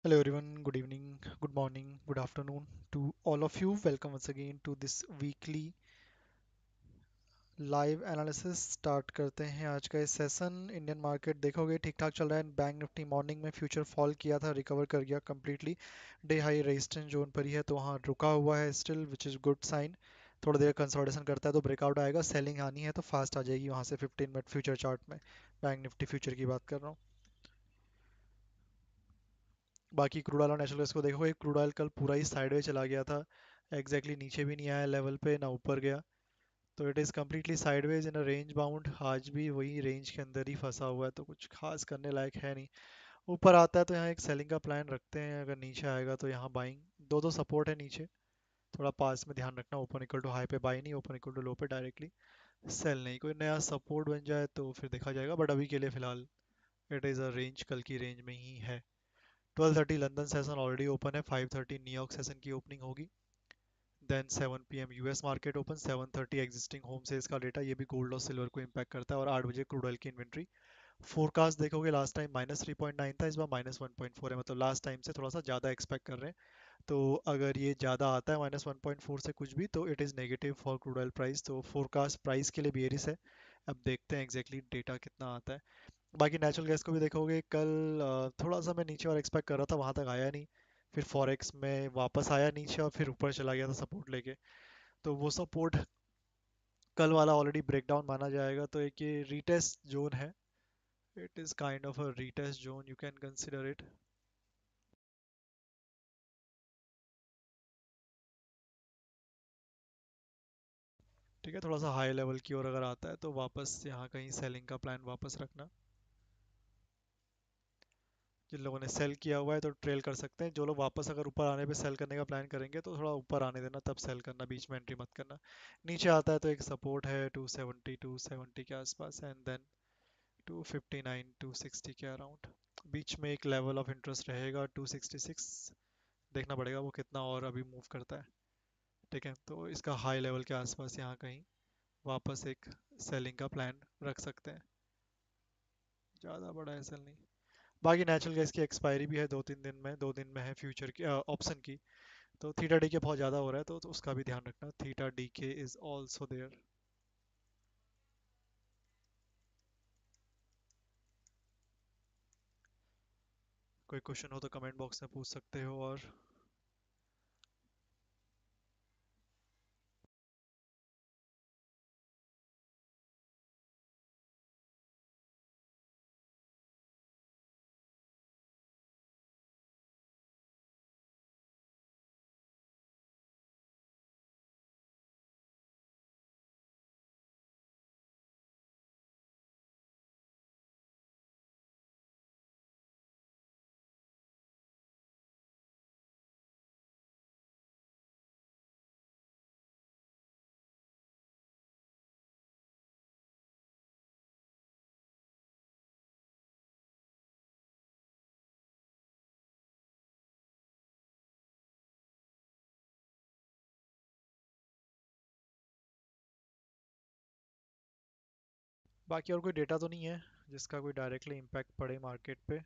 Hello everyone, good evening, good morning, good afternoon to all of you. Welcome once again to this weekly live analysis. Start करते हैं आज का इस session. Indian market देखोगे ठीक ठाक चल रहा है। बैंक निफ्टी मॉर्निंग में फ्यूचर फॉल किया था, रिकवर कर गया completely. Day high resistance zone पर ही है तो वहाँ रुका हुआ है still, which is good sign. थोड़ा देर कंसोलिडेशन करता है तो ब्रेकआउट आएगा, सेलिंग आनी है तो फास्ट आ जाएगी वहाँ से 15 मिनट फ्यूचर चार्ट में। बैंक निफ्टी फ्यूचर की बात कर रहा हूँ। बाकी क्रूड ऑयल और नेचुरल गैस को देखोगे, क्रूड ऑयल कल पूरा ही साइडवे चला गया था। एग्जैक्टली नीचे भी नहीं आया लेवल पे, ना ऊपर गया। तो it is completely sideways in a range bound. आज भी वही रेंज के अंदर ही फंसा हुआ है तो कुछ खास करने लायक है नहीं। ऊपर आता है तो यहाँ एक सेलिंग का प्लान रखते हैं, अगर नीचे आएगा तो यहाँ बाइंग। दो दो सपोर्ट है नीचे, थोड़ा पास में ध्यान रखना। ओपन इक्वल टू हाई पे बाई नहीं, ओपन इक्वल टू लो पे डायरेक्टली सेल नहीं। कोई नया सपोर्ट बन जाए तो फिर देखा जाएगा, बट अभी के लिए फिलहाल इट इज़ अ रेंज, कल की रेंज में ही है। 12:30 लंदन सेशन ऑलरेडी ओपन है, 5:30 न्यूयॉर्क सेशन की ओपनिंग होगी। Then 7 PM US market open, 7:30 existing home sales का डेटा, ये भी गोल्ड और सिल्वर को इम्पैक्ट करता है। और 8 बजे क्रूड ऑयल की इन्वेंट्री। फोरकास्ट देखोगे, लास्ट टाइम -3.9 था, इस बार -1.4 है। मतलब लास्ट टाइम से थोड़ा सा ज़्यादा एक्सपेक्ट कर रहे हैं। तो अगर ये ज़्यादा आता है -1.4 से कुछ भी, तो it is negative for crude oil price. तो फोरकास्ट प्राइस के लिए बेयरिश है। अब देखते हैं एग्जैक्टली डेटा कितना आता है। बाकी नेचुरल गैस को भी देखोगे, कल थोड़ा सा मैं नीचे और एक्सपेक्ट कर रहा था, वहां तक आया नहीं। फिर फॉरेक्स में वापस आया नीचे और फिर ऊपर चला गया था सपोर्ट लेके। तो वो सपोर्ट कल वाला ऑलरेडी ब्रेकडाउन माना जाएगा। तो एक ये रीटेस्ट जोन है, it is kind of a retest zone, you can consider it. ठीक है, थोड़ा सा हाई लेवल की ओर अगर आता है तो वापस यहाँ कहीं सेलिंग का प्लान वापस रखना। जिन लोगों ने सेल किया हुआ है तो ट्रेल कर सकते हैं। जो लोग वापस अगर ऊपर आने पे सेल करने का प्लान करेंगे तो थोड़ा ऊपर आने देना, तब सेल करना, बीच में एंट्री मत करना। नीचे आता है तो एक सपोर्ट है 270, 270 के आसपास, एंड देन 259, 260 के अराउंड। बीच में एक लेवल ऑफ इंटरेस्ट रहेगा 266। देखना पड़ेगा वो कितना और अभी मूव करता है। ठीक है, तो इसका हाई लेवल के आसपास यहाँ कहीं वापस एक सेलिंग का प्लान रख सकते हैं। ज़्यादा बड़ा एसएल नहीं। बाकी नेचुरल गैस की एक्सपायरी भी है 2-3 दिन में, 2 दिन में है फ्यूचर की, ऑप्शन की। तो थीटा डी के बहुत ज़्यादा हो रहा है तो उसका भी ध्यान रखना। थीटा डी के इज ऑल्सो देयर। कोई क्वेश्चन हो तो कमेंट बॉक्स में पूछ सकते हो। और बाकी और कोई डेटा तो नहीं है जिसका कोई डायरेक्टली इम्पैक्ट पड़े मार्केट पे।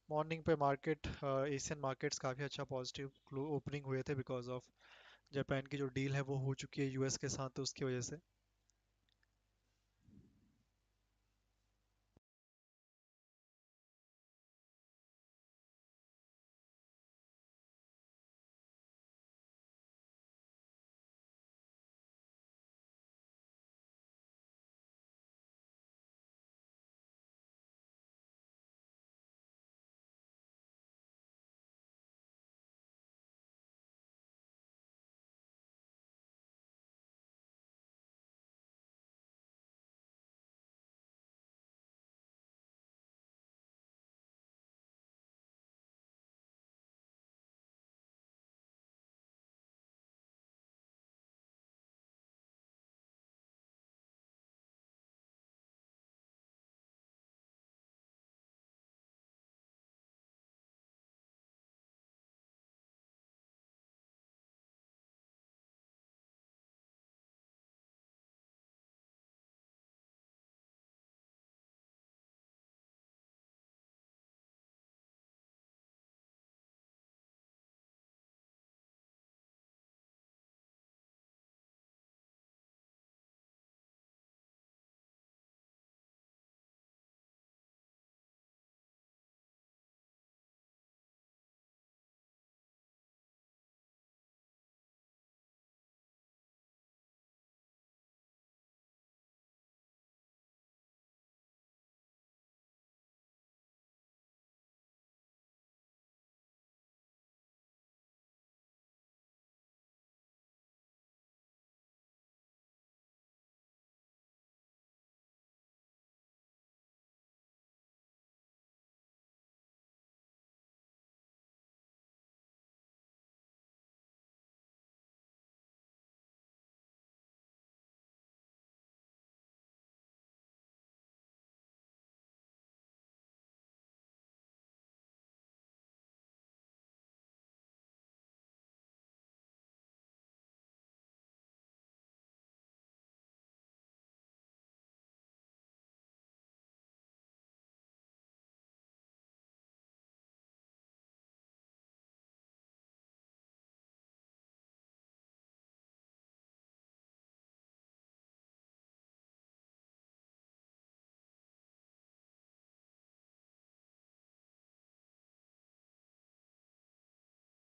मॉर्निंग पे मार्केट, एशियन मार्केट्स काफ़ी अच्छा पॉजिटिव ओपनिंग हुए थे बिकॉज ऑफ जापान की जो डील है वो हो चुकी है यूएस के साथ, तो उसकी वजह से।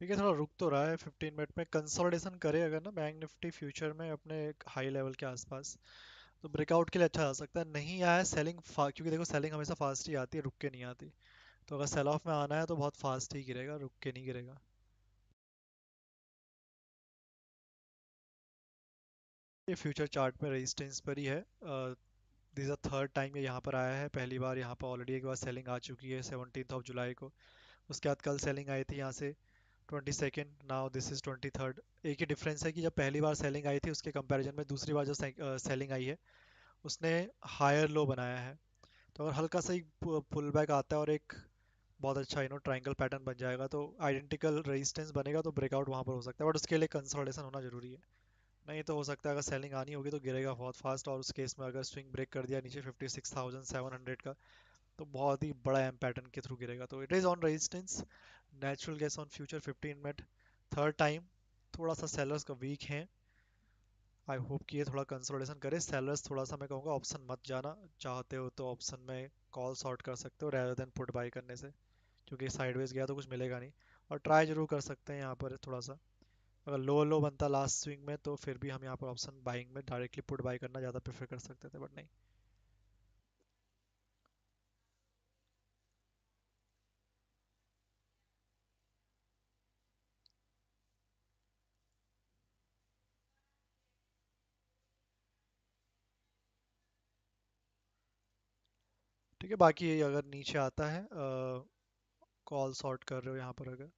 ठीक है, थोड़ा रुक तो रहा है 15 मिनट में, कंसोलिडेशन करे अगर ना बैंक निफ्टी फ्यूचर में अपने हाई लेवल के आसपास, तो ब्रेकआउट के लिए अच्छा आ सकता है। नहीं आया सेलिंग, क्योंकि देखो सेलिंग हमेशा फास्ट ही आती है, रुक के नहीं आती। तो अगर सेल ऑफ में आना है तो बहुत फास्ट ही गिरेगा, रुक के नहीं गिरेगा। ये फ्यूचर चार्ट में रेजिस्टेंस पर ही है। दिस अ थर्ड टाइम ये यहाँ पर आया है। पहली बार यहाँ पर ऑलरेडी एक बार सेलिंग आ चुकी है 17 जुलाई को। उसके बाद कल सेलिंग आई थी यहाँ से 22, नाउ दिस इज 23। एक ही डिफरेंस है कि जब पहली बार सेलिंग आई थी उसके कंपैरिजन में दूसरी बार जो सेलिंग आई है उसने हायर लो बनाया है। तो अगर हल्का सा ही पुल बैक आता है और एक बहुत अच्छा ट्रायंगल पैटर्न बन जाएगा तो आइडेंटिकल रेजिस्टेंस बनेगा, तो ब्रेकआउट वहाँ पर हो सकता है, बट उसके लिए कंसोलिडेशन होना जरूरी है। नहीं तो हो सकता है अगर सेलिंग आनी होगी तो गिरेगा बहुत फास्ट, और उस केस में अगर स्विंग ब्रेक कर दिया नीचे 56,700 का, तो बहुत ही बड़ा एम पैटर्न के थ्रू गिरेगा। तो it is on resistance, natural gas on future 15 minute, third time. थोड़ा सा सेलर्स का वीक है, आई होप कि ये थोड़ा कंसोलिडेशन करे। सेलर्स थोड़ा सा मैं कहूँगा ऑप्शन मत जाना, चाहते हो तो ऑप्शन में कॉल शॉर्ट कर सकते हो रैदर देन पुट बाई करने से, क्योंकि साइडवेज गया तो कुछ मिलेगा नहीं। और ट्राई जरूर कर सकते हैं यहाँ पर थोड़ा सा, अगर लो लो बनता लास्ट स्विंग में तो फिर भी हम यहाँ पर ऑप्शन बाइंग में डायरेक्टली पुट बाई करना ज़्यादा प्रेफर कर सकते थे, बट नहीं। ठीक है, बाकी ये अगर नीचे आता है, कॉल शॉर्ट कर रहे हो यहाँ पर अगर।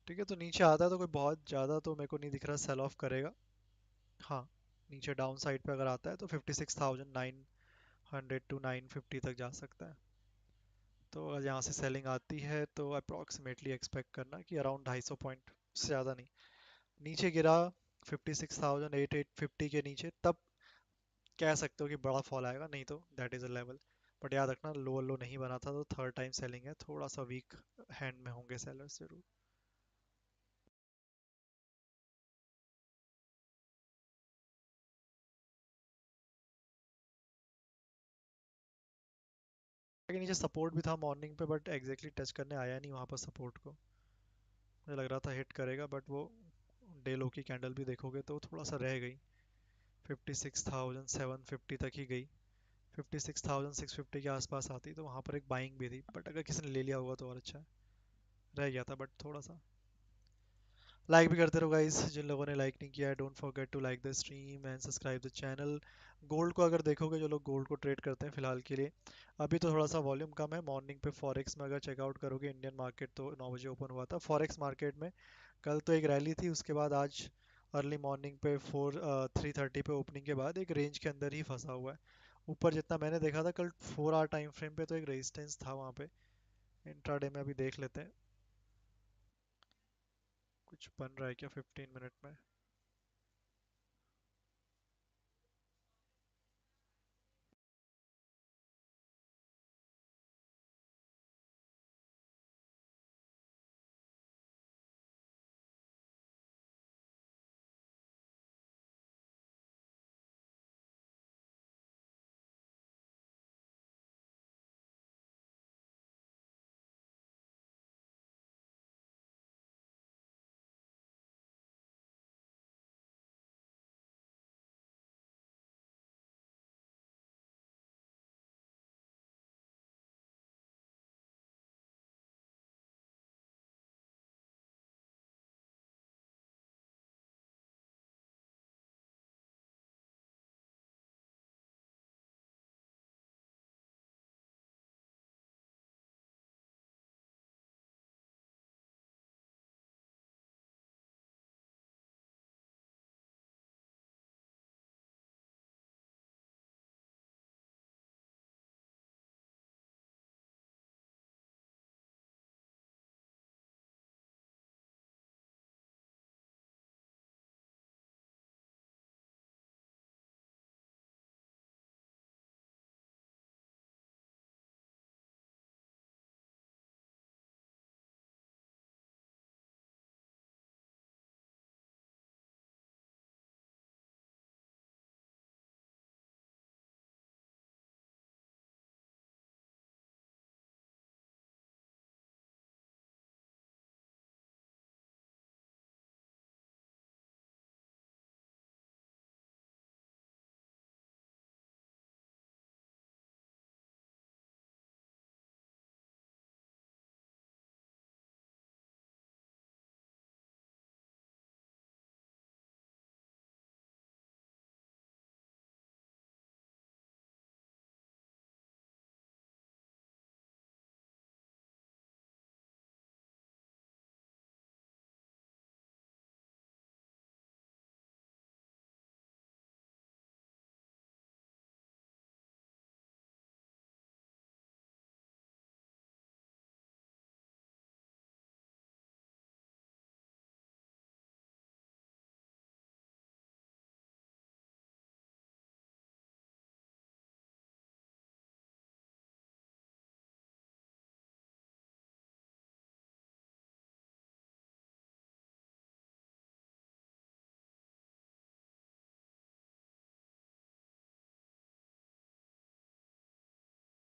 ठीक है, तो नीचे आता है तो कोई बहुत ज़्यादा तो मेरे को नहीं दिख रहा सेल ऑफ करेगा। हाँ, नीचे डाउन साइड पे अगर आता है तो 56,900 टू 950 तक जा सकता है। तो अगर यहाँ से सेलिंग आती है तो अप्रॉक्सीमेटली एक्सपेक्ट करना कि अराउंड 250 पॉइंट से ज़्यादा नहीं। नीचे गिरा 56,850 के नीचे, तब कह सकते हो कि बड़ा फॉल आएगा, नहीं तो that is a level. But याद रखना लो लो नहीं बना था, तो थर्ड टाइम सेलिंग है, थोड़ा सा वीक हैंड में होंगे सेलर्स जरूर। लेकिन नीचे सपोर्ट भी था मॉर्निंग पे, बट एग्जैक्टली टच करने आया नहीं वहाँ पर सपोर्ट को। मुझे लग रहा था हिट करेगा, बट वो डे लो की कैंडल भी देखोगे तो थोड़ा सा रह गई, 56,750 तक ही गई। 56,650 के आसपास आती तो वहाँ पर एक बाइंग भी थी, बट अगर किसी ने ले लिया होगा तो और अच्छा है। रह गया था बट थोड़ा सा। लाइक भी करते रहो गाइस, जिन लोगों ने लाइक नहीं किया है don't forget to like the stream and subscribe the channel. Gold को अगर देखोगे, जो लोग गोल्ड को ट्रेड करते हैं फिलहाल के लिए, अभी तो थोड़ा सा वॉल्यूम कम है। मॉर्निंग पे फॉरेक्स में अगर चेकआउट करोगे, इंडियन मार्केट तो 9 बजे ओपन हुआ था फॉरेक्स मार्केट में। कल तो एक रैली थी, उसके बाद आज अर्ली मॉर्निंग पे 3:30 पे ओपनिंग के बाद एक रेंज के अंदर ही फंसा हुआ है। ऊपर जितना मैंने देखा था कल 4 आवर टाइम फ्रेम पे, तो एक रेजिस्टेंस था वहाँ पे। इंट्राडे में अभी देख लेते हैं कुछ बन रहा है क्या 15 मिनट में।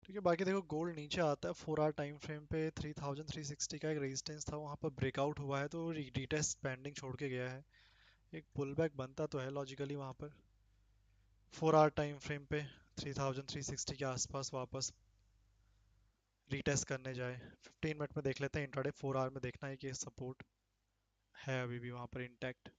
ठीक है, बाकी देखो गोल्ड नीचे आता है 4 आवर टाइम फ्रेम पे 3360 का एक रेजिस्टेंस था, वहां पर ब्रेकआउट हुआ है तो रीटेस्ट पेंडिंग छोड़ के गया है। एक पुल बैक बनता तो है लॉजिकली वहां पर 4 आवर टाइम फ्रेम पे 3360 के आसपास वापस रीटेस्ट करने जाए। 15 मिनट में देख लेते हैं, इंट्राडे 4 आवर में देखना है कि सपोर्ट है अभी भी वहां पर इंटैक्ट।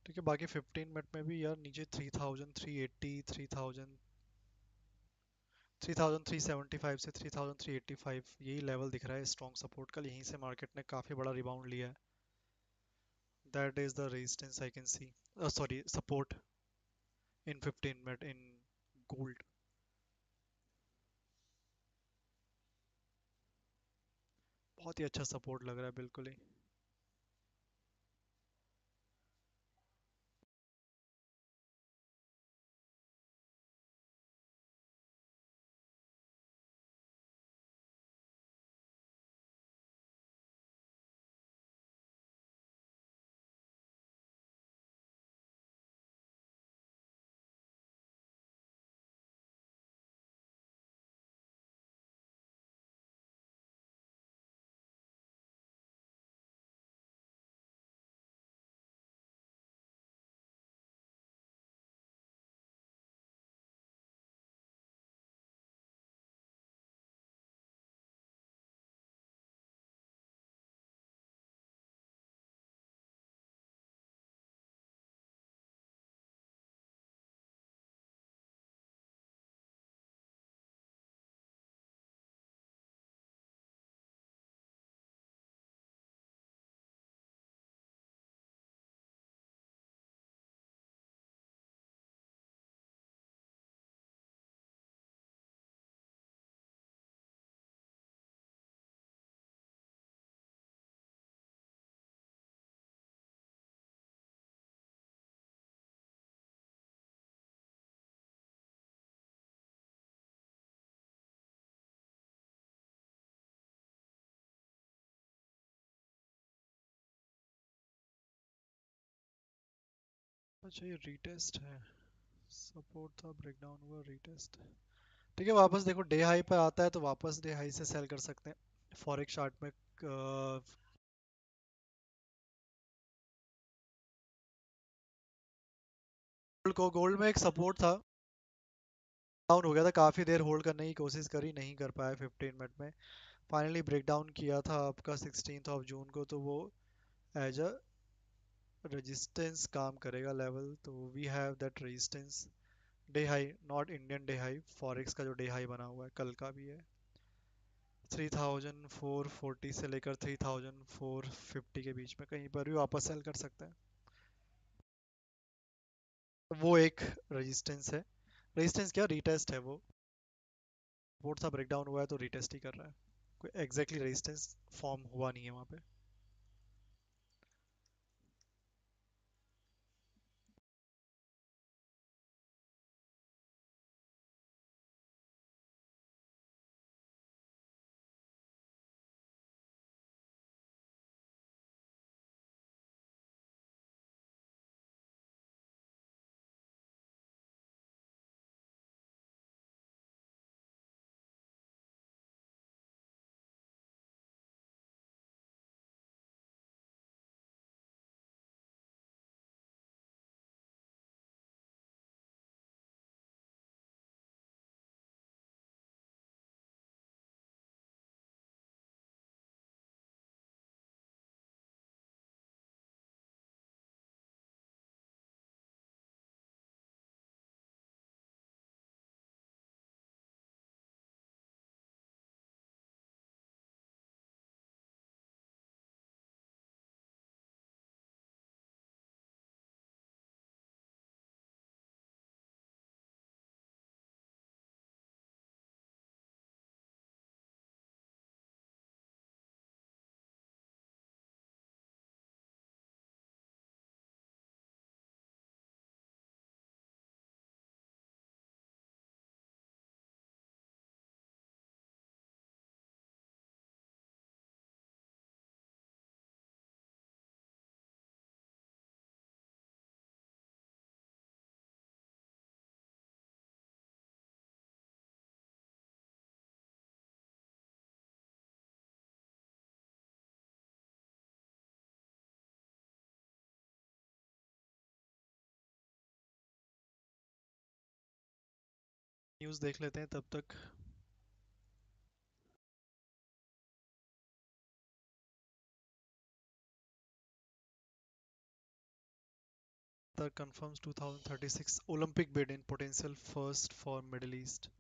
ठीक है, बाकी 15 मिनट में भी यार नीचे 3380 3375 से 3385 यही लेवल दिख रहा है स्ट्रॉन्ग सपोर्ट का। यहीं से मार्केट ने काफी बड़ा रिबाउंड लिया है। That is the resistance I can see, sorry support in 15 minute in gold. बहुत ही अच्छा सपोर्ट लग रहा है बिल्कुल ही। अच्छा ये रीटेस्ट है, सपोर्ट था ब्रेकडाउन हुआ रीटेस्ट। ठीक है, वापस देखो डे हाई पे आता है तो वापस डे हाई से सेल कर सकते हैं फॉरेक्स चार्ट में। गोल्ड में एक सपोर्ट था, डाउन हो गया था, काफी देर होल्ड करने की कोशिश करी, नहीं कर पाया 15 मिनट में। फाइनली ब्रेक डाउन किया था आपका 16 जून को, तो वो एज अ रेजिस्टेंस काम करेगा लेवल, तो we have that resistance day high, not Indian day high, forex का जो डे हाई बना हुआ है कल का भी है 3440 से लेकर 3450 के बीच में कहीं पर भी वापस सेल कर सकते हैं। वो एक रेजिस्टेंस है, रेजिस्टेंस क्या रीटेस्ट है, वो सपोर्ट सा ब्रेकडाउन हुआ है तो रीटेस्ट ही कर रहा है, कोई एग्जैक्टली रेजिस्टेंस फॉर्म हुआ नहीं है वहाँ पे। न्यूज़ देख लेते हैं तब तक। Qatar confirms 2036 Olympic bid in potential first for Middle East.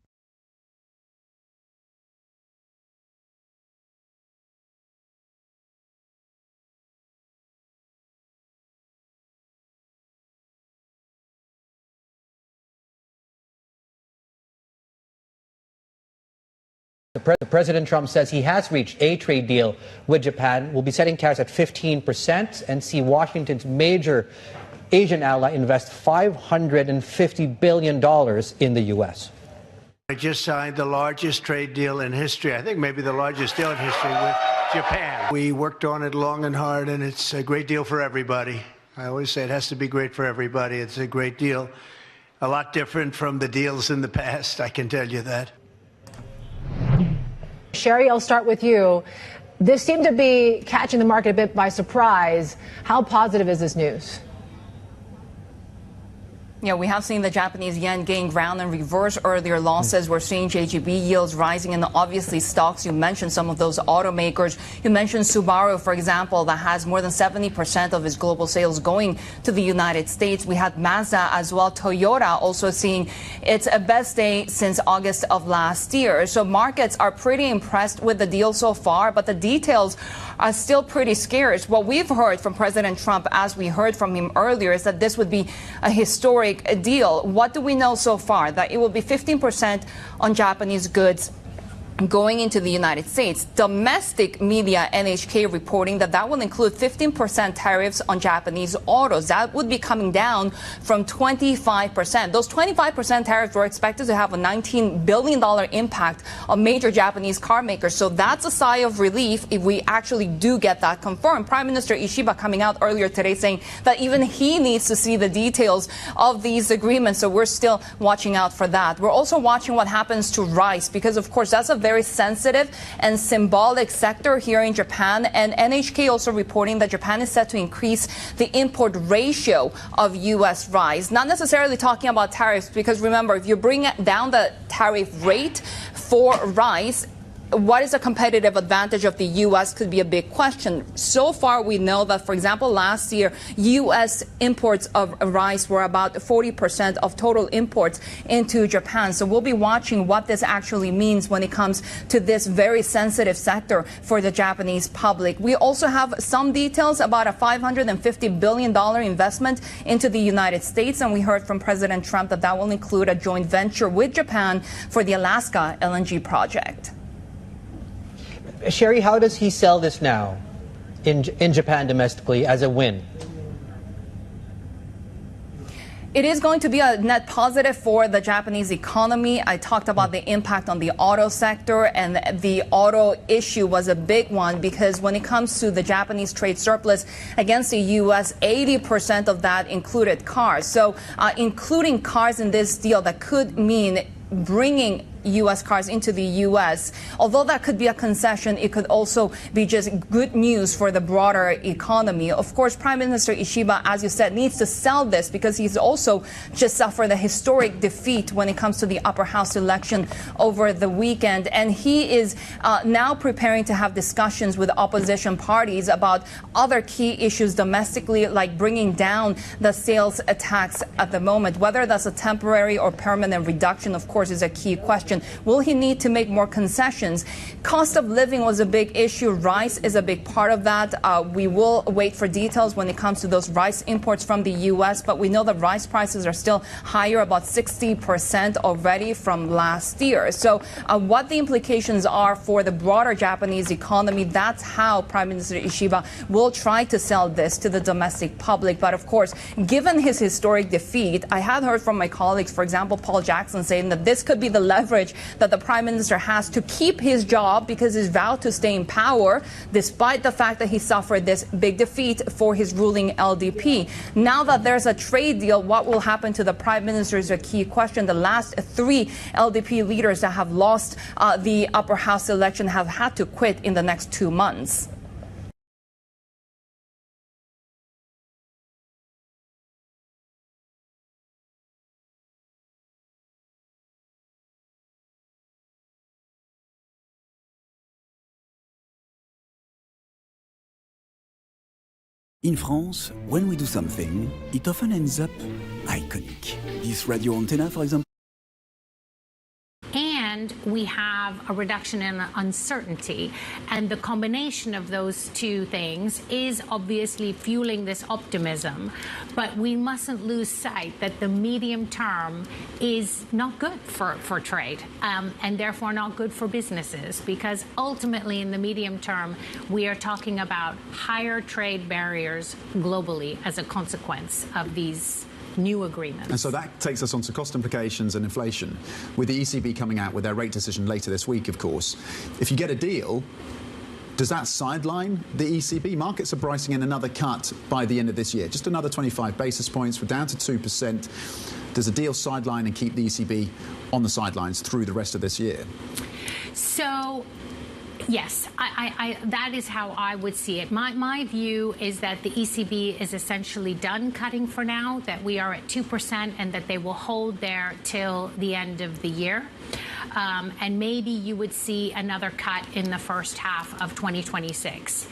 President Trump says he has reached a trade deal with Japan. Will be setting tariffs at 15% and see Washington's major Asian ally invest $550 billion in the U.S. I just signed the largest trade deal in history, I think maybe the largest deal in history with Japan. We worked on it long and hard, and it's a great deal for everybody. I always say it has to be great for everybody. It's a great deal. A lot different from the deals in the past, I can tell you that. Sherry, I'll start with you. This seemed to be catching the market a bit by surprise. How positive is this news? Yeah, we have seen the Japanese yen gain ground and reverse earlier losses. We're seeing JGB yields rising, and obviously stocks. You mentioned some of those automakers. You mentioned Subaru, for example, that has more than 70% of its global sales going to the United States. We had Mazda as well. Toyota also seeing its best day since August of last year. So markets are pretty impressed with the deal so far, but the details are still pretty scarce. What we've heard from President Trump, as we heard from him earlier, is that this would be a historic deal. What do we know so far? That it will be 15% on Japanese goods going into the United States. Domestic media, NHK, reporting that that will include 15% tariffs on Japanese autos. That would be coming down from 25%. Those 25% tariffs were expected to have a $19 billion impact on major Japanese car makers. So that's a sigh of relief if we actually do get that confirmed. Prime Minister Ishiba coming out earlier today saying that even he needs to see the details of these agreements. So we're still watching out for that. We're also watching what happens to rice, because of course that's a very sensitive and symbolic sector here in Japan. And NHK also reporting that Japan is set to increase the import ratio of U.S. rice. Not necessarily talking about tariffs, because remember, if you bring down the tariff rate for rice, what is the competitive advantage of the U.S. could be a big question. So far, we know that, for example, last year, U.S. imports of rice were about 40% of total imports into Japan. So we'll be watching what this actually means when it comes to this very sensitive sector for the Japanese public. We also have some details about a $550 billion investment into the United States. And we heard from President Trump that that will include a joint venture with Japan for the Alaska LNG project. Sherry, how does he sell this now in Japan domestically as a win? It is going to be a net positive for the Japanese economy. I talked about the impact on the auto sector, and the auto issue was a big one because when it comes to the Japanese trade surplus against the U.S., 80% of that included cars. So including cars in this deal, that could mean bringing U.S. cars into the U.S. Although that could be a concession, it could also be just good news for the broader economy. Of course, Prime Minister Ishiba, as you said, needs to sell this because he's also just suffered a historic defeat when it comes to the upper house election over the weekend. And he is now preparing to have discussions with opposition parties about other key issues domestically, like bringing down the sales tax at the moment. Whether that's a temporary or permanent reduction, of course, is a key question. Will he need to make more concessions? Cost of living was a big issue. Rice is a big part of that. We will wait for details when it comes to those rice imports from the U.S., but we know that rice prices are still higher, about 60% already from last year. So what the implications are for the broader Japanese economy, that's how Prime Minister Ishiba will try to sell this to the domestic public. But of course, given his historic defeat, I had heard from my colleagues, for example, Paul Jackson, saying that this could be the leverage that the Prime Minister has to keep his job because he's vowed to stay in power, despite the fact that he suffered this big defeat for his ruling LDP. Now that there's a trade deal, what will happen to the Prime Minister is a key question. The last three LDP leaders that have lost the upper house election have had to quit in the next 2 months. In France, when we do something, it often ends up iconic. This radio antenna, for example. And we have a reduction in uncertainty. And the combination of those two things is obviously fueling this optimism. But we mustn't lose sight that the medium term is not good for trade and therefore not good for businesses, because ultimately in the medium term, we are talking about higher trade barriers globally as a consequence of these new agreements. And so that takes us on to cost implications and inflation, with the ECB coming out with their rate decision later this week, of course. If you get a deal, does that sideline the ECB? Markets are pricing in another cut by the end of this year, just another 25 basis points. We're down to 2%. Does a deal sideline and keep the ECB on the sidelines through the rest of this year? So yes, that is how I would see it. My view is that the ECB is essentially done cutting for now, that we are at 2% and that they will hold there till the end of the year. And maybe you would see another cut in the first half of 2026.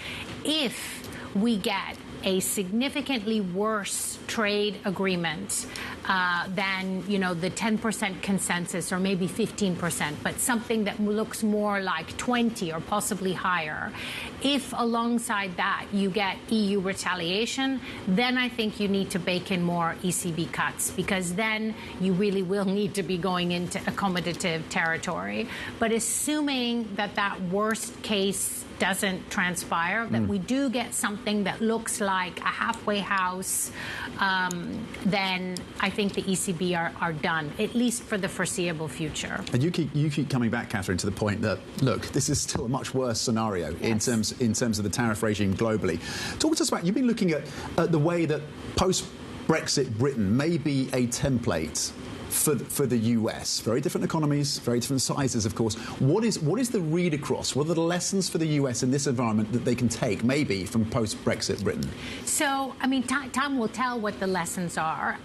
If we get a significantly worse trade agreement than, the 10% consensus or maybe 15%, but something that looks more like 20 or possibly higher. If alongside that you get EU retaliation, then I think you need to bake in more ECB cuts, because then you really will need to be going into accommodative territory. But assuming that that worst case doesn't transpire, that we do get something that looks like a halfway house, then I think the ECB are done, at least for the foreseeable future. And you keep coming back, Catherine, to the point that, look, this is still a much worse scenario in terms of the tariff regime globally. Talk to us about, you've been looking at the way that post-Brexit Britain may be a template for the US? Very different economies, very different sizes, of course. What is the read across? What are the lessons for the US in this environment that they can take, maybe from post-Brexit Britain? So, I mean, time will tell what the lessons are.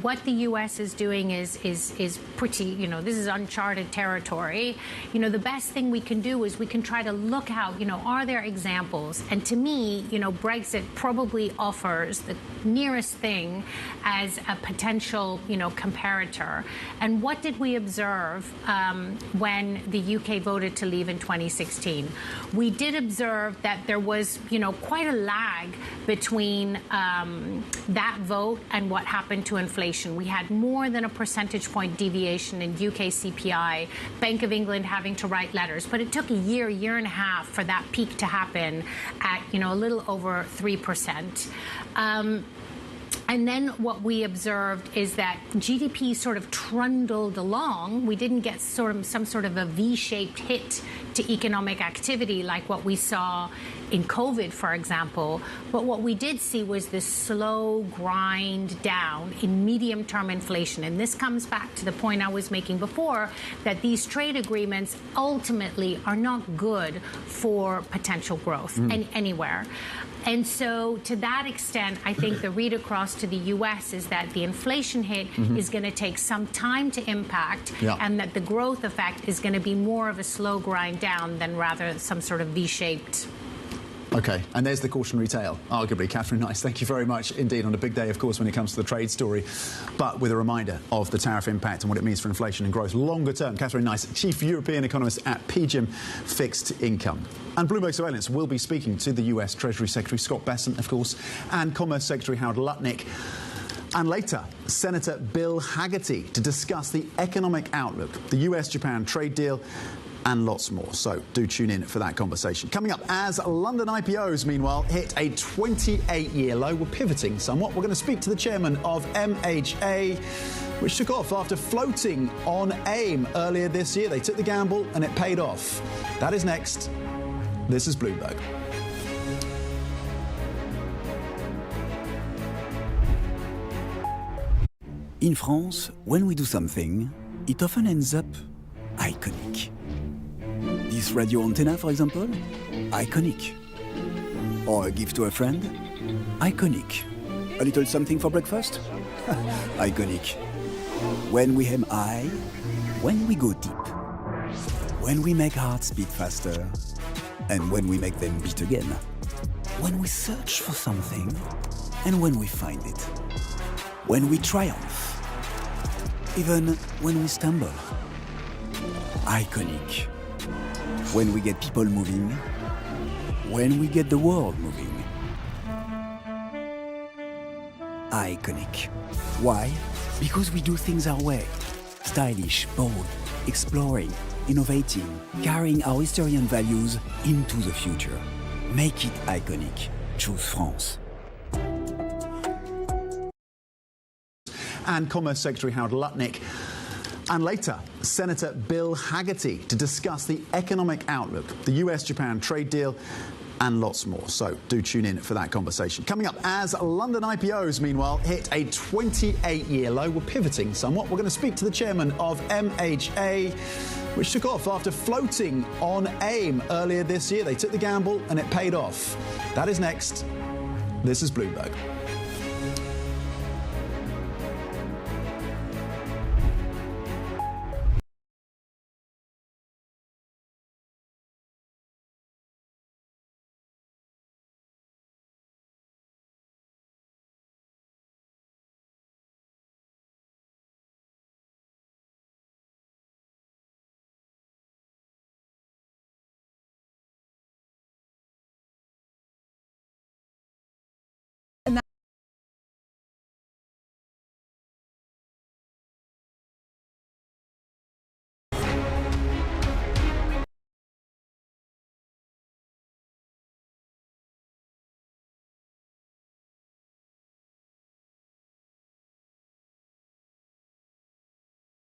What the U.S. is doing is pretty, you know, this is uncharted territory. You know, the best thing we can do is we can try to look out, you know, are there examples? And to me, you know, Brexit probably offers the nearest thing as a potential, you know, comparator. And what did we observe when the UK voted to leave in 2016? We did observe that there was, you know, quite a lag between that vote and what happened to inflation. We had more than a percentage point deviation in UK CPI, Bank of England having to write letters. But it took a year and a half for that peak to happen at, you know, a little over 3%. And then what we observed is that GDP sort of trundled along. We didn't get some sort of a V-shaped hit to economic activity like what we saw in COVID, for example. But what we did see was this slow grind down in medium-term inflation. And this comes back to the point I was making before, that these trade agreements ultimately are not good for potential growth anywhere. And so to that extent, I think the read across to the U.S. is that the inflation hit is going to take some time to impact, and that the growth effect is going to be more of a slow grind down than rather some sort of V-shaped. OK, and there's the cautionary tale, arguably. Catherine Nice, thank you very much indeed, on a big day, of course, when it comes to the trade story, but with a reminder of the tariff impact and what it means for inflation and growth longer term. Catherine Nice, Chief European Economist at PGIM Fixed Income. And Bloomberg Surveillance will be speaking to the US Treasury Secretary Scott Bessent, of course, and Commerce Secretary Howard Lutnick. And later, Senator Bill Hagerty to discuss the economic outlook, the US-Japan trade deal, and lots more. So do tune in for that conversation. Coming up, as London IPOs, meanwhile, hit a 28-year low, we're pivoting somewhat. We're going to speak to the chairman of MHA, which took off after floating on AIM earlier this year. They took the gamble and it paid off. That is next. This is Bloomberg. In France, when we do something, it often ends up iconic. This radio antenna, for example, iconic. Or a gift to a friend, iconic. A little something for breakfast, iconic. When we aim high, when we go deep, when we make hearts beat faster, and when we make them beat again, when we search for something, and when we find it, when we triumph, even when we stumble, iconic. When we get people moving, when we get the world moving. Iconic. Why? Because we do things our way. Stylish, bold, exploring, innovating, carrying our history and values into the future. Make it iconic. Choose France. And Commerce Secretary Howard Lutnick. And later, Senator Bill Hagerty to discuss the economic outlook, the US-Japan trade deal, and lots more. So do tune in for that conversation. Coming up, as London IPOs, meanwhile, hit a 28-year low, we're pivoting somewhat. We're going to speak to the chairman of MHA, which took off after floating on AIM earlier this year. They took the gamble and it paid off. That is next. This is Bloomberg.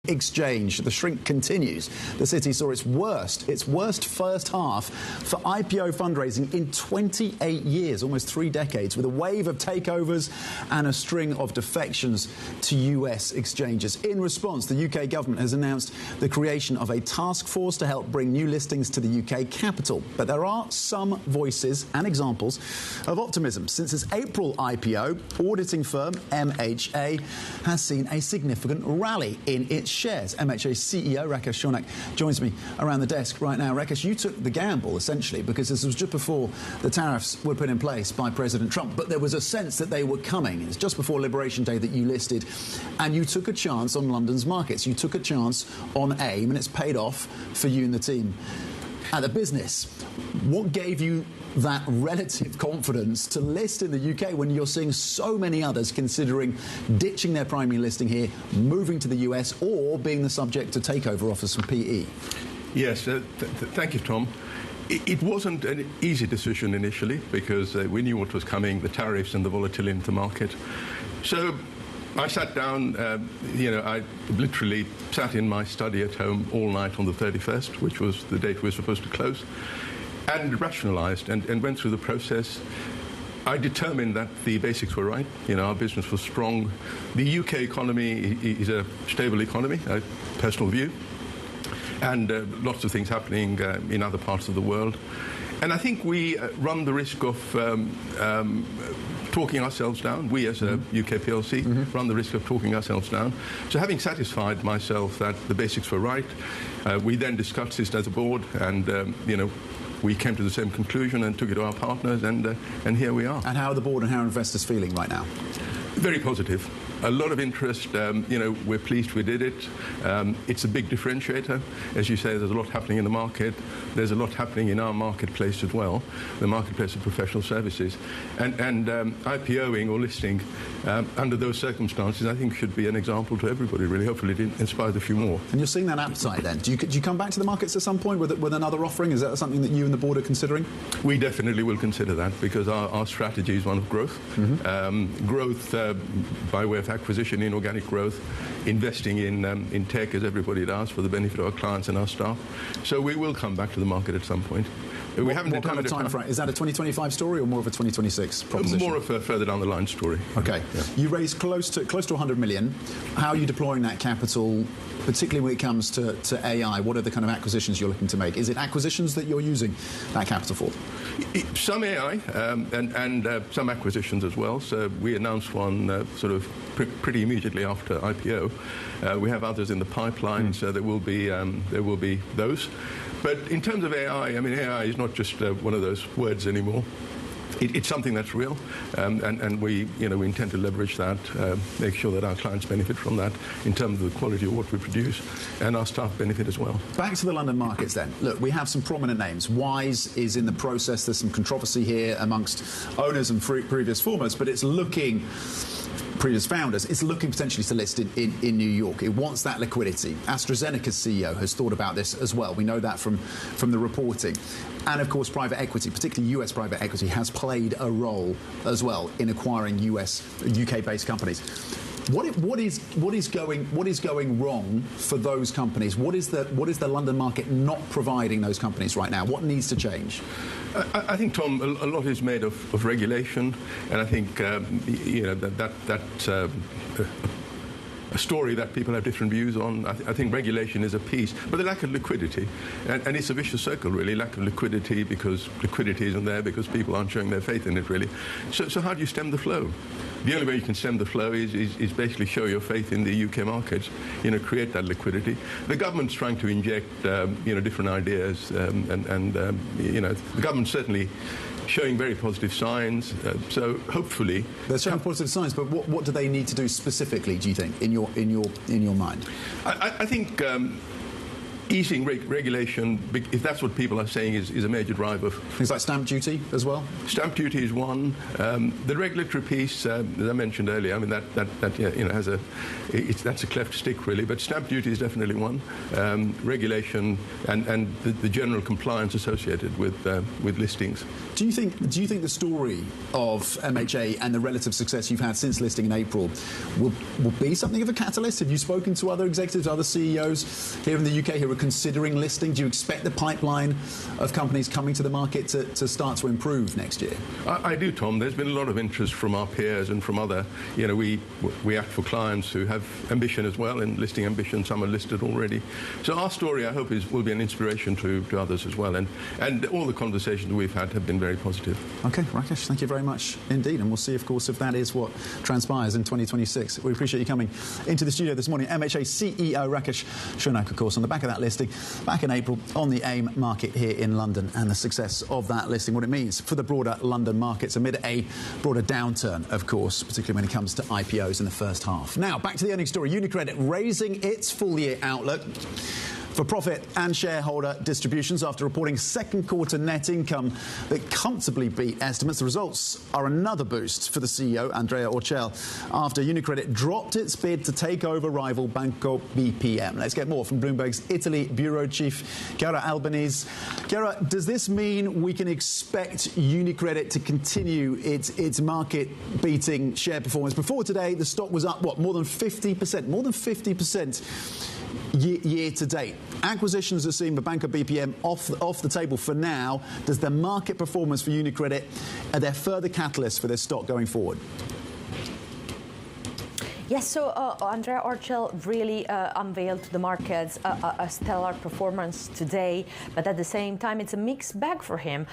exchange. The shrink continues. The city saw its worst first half for IPO fundraising in 28 years, almost 3 decades, with a wave of takeovers and a string of defections to US exchanges. In response, the UK government has announced the creation of a task force to help bring new listings to the UK capital. But there are some voices and examples of optimism. Since its April IPO, auditing firm MHA has seen a significant rally in its shares. MHA's CEO, Rakesh Shaunak, joins me around the desk right now. Rakesh, you took the gamble, essentially, because this was just before the tariffs were put in place by President Trump, but there was a sense that they were coming. It's just before Liberation Day that you listed, and you took a chance on London's markets. You took a chance on AIM, and it's paid off for you and the team at the business. What gave you that relative confidence to list in the UK when you're seeing so many others considering ditching their primary listing here, moving to the US, or being the subject to takeover offers from PE? Yes, thank you, Tom. It wasn't an easy decision initially because we knew what was coming, the tariffs and the volatility in the market. So I sat down, I literally sat in my study at home all night on the 31st, which was the date we were supposed to close, and rationalized and went through the process. I determined that the basics were right. Our business was strong. The UK economy is a stable economy, a personal view, and lots of things happening in other parts of the world. And I think we run the risk of talking ourselves down. We as a UK PLC run the risk of talking ourselves down. So having satisfied myself that the basics were right, we then discussed this as a board, and we came to the same conclusion and took it to our partners, and here we are. And how are the board and how are investors feeling right now? Very positive. A lot of interest. We're pleased we did it. It's a big differentiator. As you say, there's a lot happening in the market. There's a lot happening in our marketplace as well, the marketplace of professional services. And IPOing or listing under those circumstances, I think, should be an example to everybody, really. Hopefully it inspires a few more. And you're seeing that appetite then. Do you come back to the markets at some point with another offering? Is that something that you and the board are considering? We definitely will consider that because our strategy is one of growth. Growth by way of acquisition, inorganic growth, investing in tech as everybody does for the benefit of our clients and our staff. So we will come back to the market at some point. We haven't what kind of time frame? Is that a 2025 story or more of a 2026 proposition? More of a further down the line story. Okay. Yeah. You raised close to 100 million. How are you deploying that capital, particularly when it comes to AI? What are the kind of acquisitions you're looking to make? Is it acquisitions that you're using that capital for? Some AI and some acquisitions as well. So we announced one sort of pretty immediately after IPO. We have others in the pipeline, so there will be those. But in terms of AI, I mean, AI is not just one of those words anymore. It's something that's real, and we intend to leverage that, make sure that our clients benefit from that in terms of the quality of what we produce, and our staff benefit as well. Back to the London markets then. Look, we have some prominent names. Wise is in the process. There's some controversy here amongst owners and previous formers, but it's looking... previous founders, it's looking potentially to list in New York. It wants that liquidity. AstraZeneca's CEO has thought about this as well. We know that from the reporting. And of course, private equity, particularly US private equity, has played a role as well in acquiring UK-based companies. What is going wrong for those companies? What is the London market not providing those companies right now? What needs to change? I think, Tom, a lot is made of regulation, and I think that's a story that people have different views on. I think regulation is a piece, but the lack of liquidity, and it's a vicious circle, really. Lack of liquidity because liquidity isn't there because people aren't showing their faith in it, really. So how do you stem the flow? The only way you can stem the flow is basically show your faith in the UK markets, create that liquidity. The government's trying to inject, different ideas, and the government's certainly showing very positive signs. So hopefully they're showing positive signs. But what do they need to do specifically? Do you think, in your mind? I think easing regulation, if that's what people are saying, is a major driver. Things like stamp duty as well? Stamp duty is one. The regulatory piece, as I mentioned earlier, I mean, that's a cleft stick, really, but stamp duty is definitely one. Regulation and the general compliance associated with listings. Do you think the story of MHA and the relative success you've had since listing in April will be something of a catalyst? Have you spoken to other executives, other CEOs here in the UK who are considering listing? Do you expect the pipeline of companies coming to the market to start to improve next year? I do, Tom. There's been a lot of interest from our peers and from other, we act for clients who have ambition as well, and listing ambition. Some are listed already. So our story, I hope, will be an inspiration to others as well. And all the conversations we've had have been very positive. OK, Rakesh, thank you very much indeed. And we'll see, of course, if that is what transpires in 2026. We appreciate you coming into the studio this morning. MHA CEO Rakesh Shonak, of course, on the back of that listing back in April on the AIM market here in London, and the success of that listing, what it means for the broader London markets amid a broader downturn, of course, particularly when it comes to IPOs in the first half. Now, back to the earnings story. UniCredit raising its full-year outlook for profit and shareholder distributions after reporting second quarter net income that comfortably beat estimates. The results are another boost for the CEO, Andrea Orcel, after UniCredit dropped its bid to take over rival Banco BPM. Let's get more from Bloomberg's Italy bureau chief, Chiara Albanese. Chiara, does this mean we can expect UniCredit to continue its market-beating share performance? Before today, the stock was up, more than 50%? More than 50%. Year to date. Acquisitions are seen by Banco BPM off the table for now. Does the market performance for UniCredit, are there further catalysts for this stock going forward? Yes, so Andrea Orcel really unveiled to the markets a stellar performance today, but at the same time it's a mixed bag for him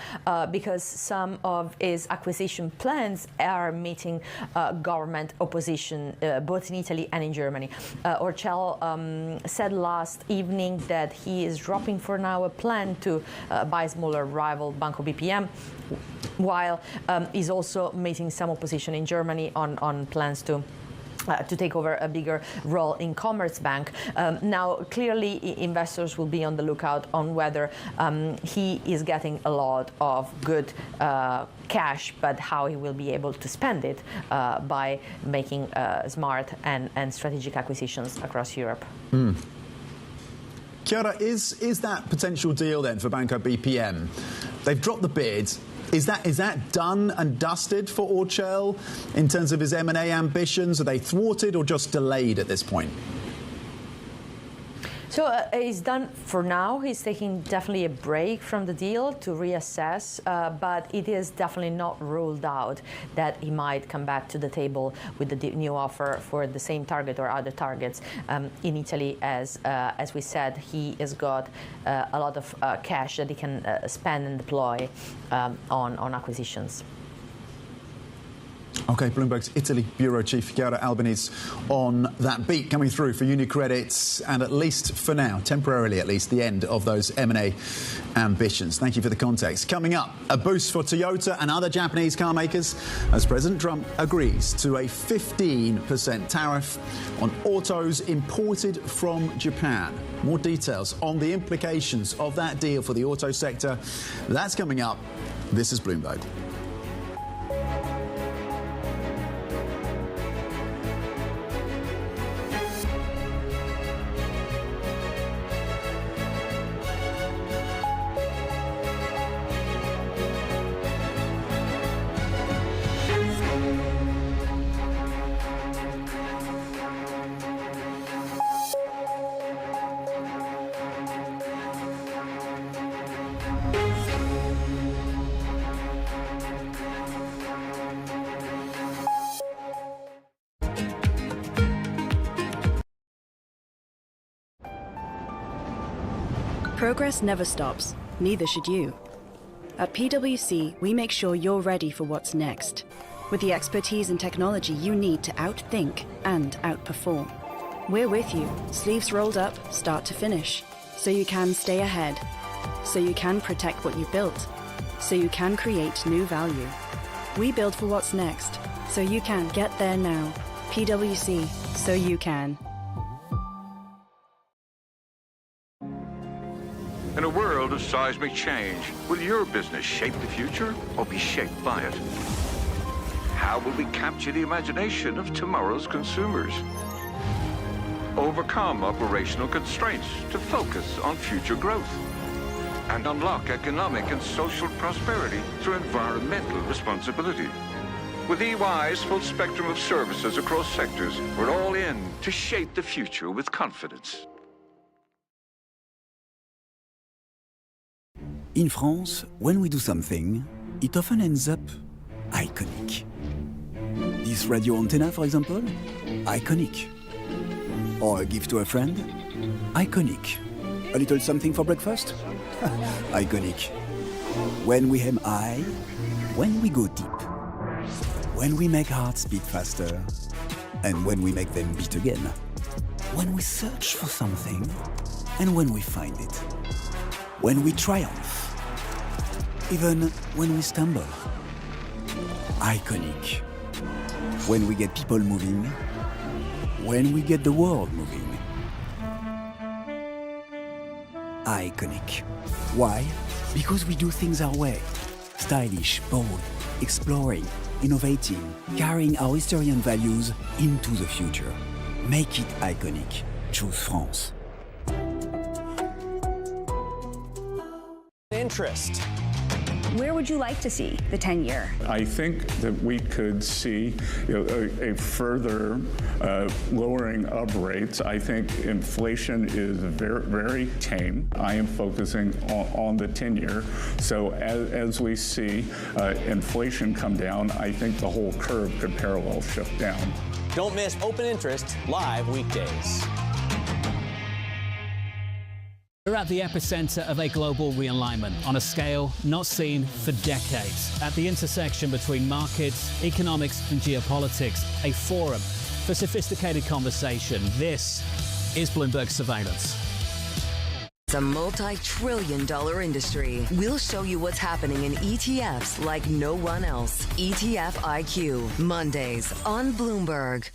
because some of his acquisition plans are meeting government opposition both in Italy and in Germany. Orcel said last evening that he is dropping for now a plan to buy smaller rival Banco BPM, while he's also meeting some opposition in Germany on plans to take over a bigger role in Commerzbank. Now, clearly, investors will be on the lookout on whether he is getting a lot of good cash, but how he will be able to spend it by making smart and strategic acquisitions across Europe. Chiara, is that potential deal then for Banco BPM? They've dropped the bid. Is that done and dusted for Orcel in terms of his M&A ambitions? Are they thwarted or just delayed at this point? So he's done for now. He's taking definitely a break from the deal to reassess, but it is definitely not ruled out that he might come back to the table with the new offer for the same target or other targets in Italy. As we said, he has got a lot of cash that he can spend and deploy on acquisitions. OK, Bloomberg's Italy bureau chief, Chiara Albanese, on that beat coming through for UniCredit, and at least for now, temporarily at least, the end of those M&A ambitions. Thank you for the context. Coming up, a boost for Toyota and other Japanese car makers as President Trump agrees to a 15% tariff on autos imported from Japan. More details on the implications of that deal for the auto sector. That's coming up. This is Bloomberg. Progress never stops, neither should you. At PwC, we make sure you're ready for what's next, with the expertise and technology you need to outthink and outperform. We're with you, sleeves rolled up, start to finish, so you can stay ahead, so you can protect what you built, so you can create new value. We build for what's next, so you can get there now. PwC, so you can. In a world of seismic change, will your business shape the future or be shaped by it? How will we capture the imagination of tomorrow's consumers? Overcome operational constraints to focus on future growth? And unlock economic and social prosperity through environmental responsibility? With EY's full spectrum of services across sectors, we're all in to shape the future with confidence. In France, when we do something, it often ends up iconic. This radio antenna, for example, iconic. Or a gift to a friend, iconic. A little something for breakfast, iconic. When we aim high, when we go deep. When we make hearts beat faster, and when we make them beat again. When we search for something, and when we find it. When we triumph, even when we stumble. Iconic. When we get people moving, when we get the world moving. Iconic. Why? Because we do things our way. Stylish, bold, exploring, innovating, carrying our history and values into the future. Make it iconic. Choose France. Interest. Where would you like to see the 10-year? I think that we could see a further lowering of rates. I think inflation is very, very tame. I am focusing on the 10-year. So as we see inflation come down, I think the whole curve could parallel shift down. Don't miss Open Interest live weekdays. We're at the epicenter of a global realignment on a scale not seen for decades. At the intersection between markets, economics and geopolitics, a forum for sophisticated conversation. This is Bloomberg Surveillance. It's a multi-trillion-dollar industry. We'll show you what's happening in ETFs like no one else. ETF IQ, Mondays on Bloomberg.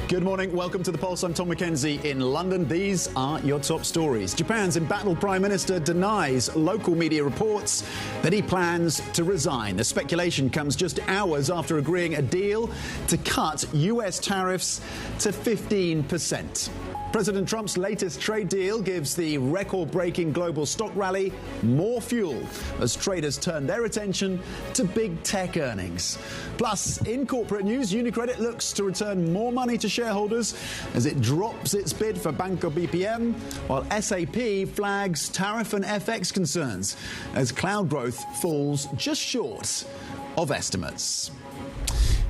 Good morning. Welcome to The Pulse. I'm Tom McKenzie in London. These are your top stories. Japan's embattled Prime Minister denies local media reports that he plans to resign. The speculation comes just hours after agreeing a deal to cut US tariffs to 15%. President Trump's latest trade deal gives the record-breaking global stock rally more fuel as traders turn their attention to big tech earnings. Plus, in corporate news, UniCredit looks to return more money to shareholders as it drops its bid for Banco BPM, while SAP flags tariff and FX concerns as cloud growth falls just short of estimates.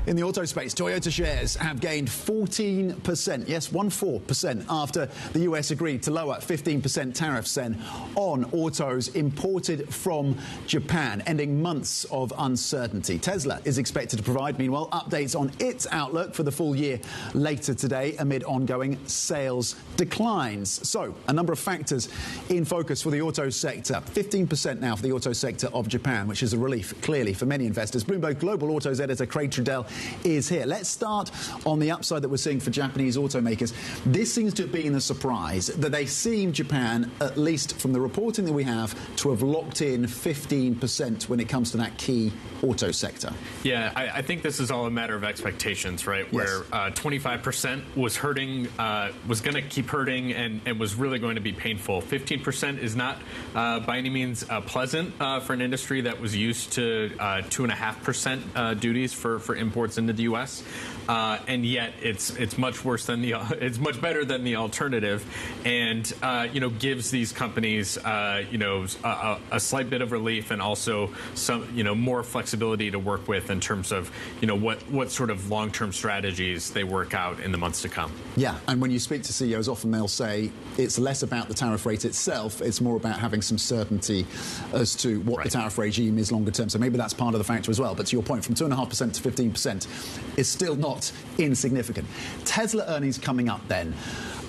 In the auto space, Toyota shares have gained 14%, yes, 14%, after the US agreed to lower 15% tariffs then on autos imported from Japan, ending months of uncertainty. Tesla is expected to provide, meanwhile, updates on its outlook for the full year later today amid ongoing sales declines. So, a number of factors in focus for the auto sector. 15% now for the auto sector of Japan, which is a relief, clearly, for many investors. Bloomberg Global Autos editor Craig Trudell is here. Let's start on the upside that we're seeing for Japanese automakers. This seems to have been a surprise that they seem, Japan, at least from the reporting that we have, to have locked in 15% when it comes to that key auto sector. Yeah, I think this is all a matter of expectations, right? Where 25% was hurting, was going to keep hurting and was really going to be painful. 15% is not by any means pleasant for an industry that was used to 2.5% duties for imports into the U.S. And yet it's much worse than it's much better than the alternative, and gives these companies a slight bit of relief and also some more flexibility to work with in terms of what sort of long-term strategies they work out in the months to come. Yeah, and when you speak to CEOs, often they'll say it's less about the tariff rate itself, it's more about having some certainty as to what the tariff regime is longer term. So maybe that's part of the factor as well. But to your point, from 2.5% to 15% is still not insignificant. Tesla earnings coming up then.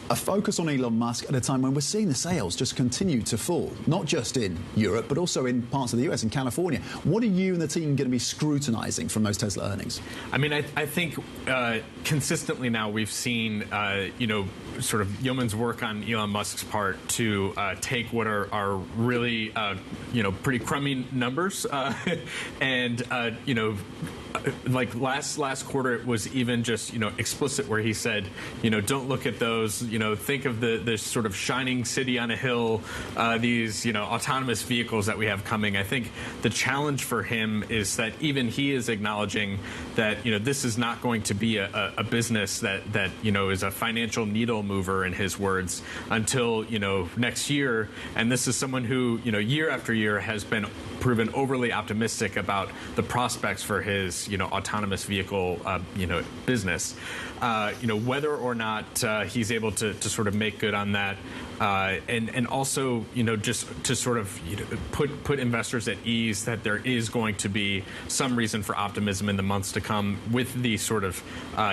a focus on Elon Musk at a time when we're seeing the sales just continue to fall, not just in Europe, but also in parts of the US, in California. What are you and the team going to be scrutinizing from those Tesla earnings? I mean, I think consistently now we've seen, sort of yeoman's work on Elon Musk's part to take what are really, pretty crummy numbers and, like last quarter, it was even just, explicit where he said, don't look at those, think of this sort of shining city on a hill, these, autonomous vehicles that we have coming. I think the challenge for him is that even he is acknowledging that, this is not going to be a business that is a financial needle mover, in his words, until, next year. And this is someone who, year after year has been proven overly optimistic about the prospects for his, autonomous vehicle, business. Whether or not he's able to sort of make good on that, and also, just to sort of put investors at ease that there is going to be some reason for optimism in the months to come with the sort of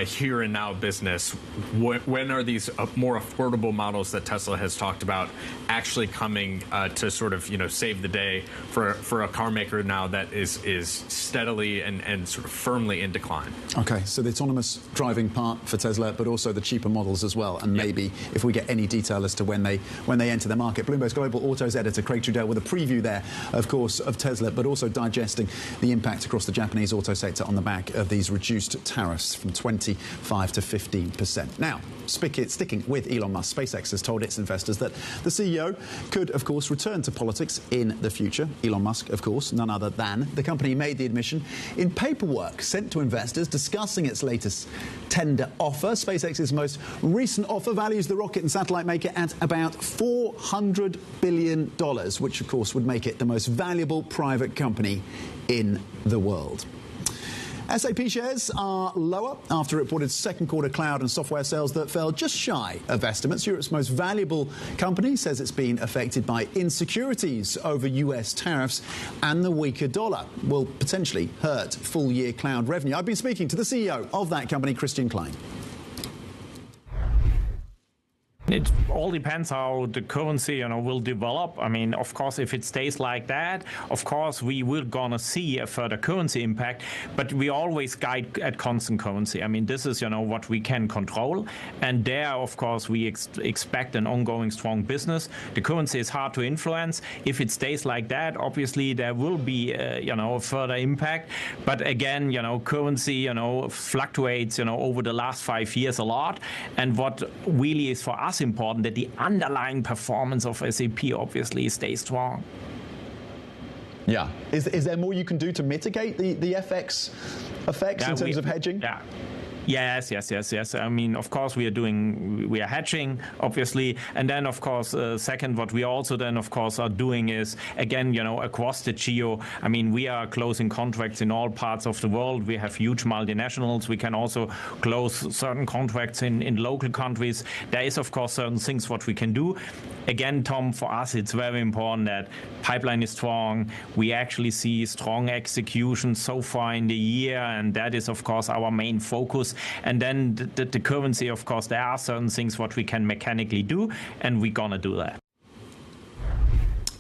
here and now business. When are these more affordable models that Tesla has talked about actually coming to sort of save the day for a car maker now that is steadily and sort of firmly in decline? Okay, so the autonomous driving part for Tesla, but also the cheaper models as well, and maybe if we get any detail as to when they enter the market. Bloomberg's Global Autos editor Craig Trudell with a preview there, of course, of Tesla, but also digesting the impact across the Japanese auto sector on the back of these reduced tariffs from 25 to 15%. Now, sticking with Elon Musk, SpaceX has told its investors that the CEO could, of course, return to politics in the future. Elon Musk, of course, none other than. The company made the admission in paperwork sent to investors discussing its latest tender offer. SpaceX's most recent offer values the rocket and satellite maker at about $400 billion, which, of course, would make it the most valuable private company in the world. SAP shares are lower after reported second quarter cloud and software sales that fell just shy of estimates. Europe's most valuable company says it's been affected by insecurities over US tariffs, and the weaker dollar will potentially hurt full-year cloud revenue. I've been speaking to the CEO of that company, Christian Klein. It all depends how the currency, will develop. I mean, of course, if it stays like that, of course, we will gonna see a further currency impact, but we always guide at constant currency. I mean, this is, what we can control. And there, of course, we expect an ongoing strong business. The currency is hard to influence. If it stays like that, obviously, there will be, a further impact. But again, currency, fluctuates, over the last 5 years a lot. And what really is for us important, that the underlying performance of SAP obviously stays strong. Yeah. Is there more you can do to mitigate the FX effects in terms of hedging? Yeah. Yes. I mean, of course, we are hedging, obviously. And then, of course, second, what we also then, of course, are doing is, again, across the geo, I mean, we are closing contracts in all parts of the world. We have huge multinationals. We can also close certain contracts in local countries. There is, of course, certain things what we can do. Again, Tom, for us, it's very important that pipeline is strong. We actually see strong execution so far in the year, and that is, of course, our main focus. And then the currency, of course, there are certain things what we can mechanically do, and we're gonna do that.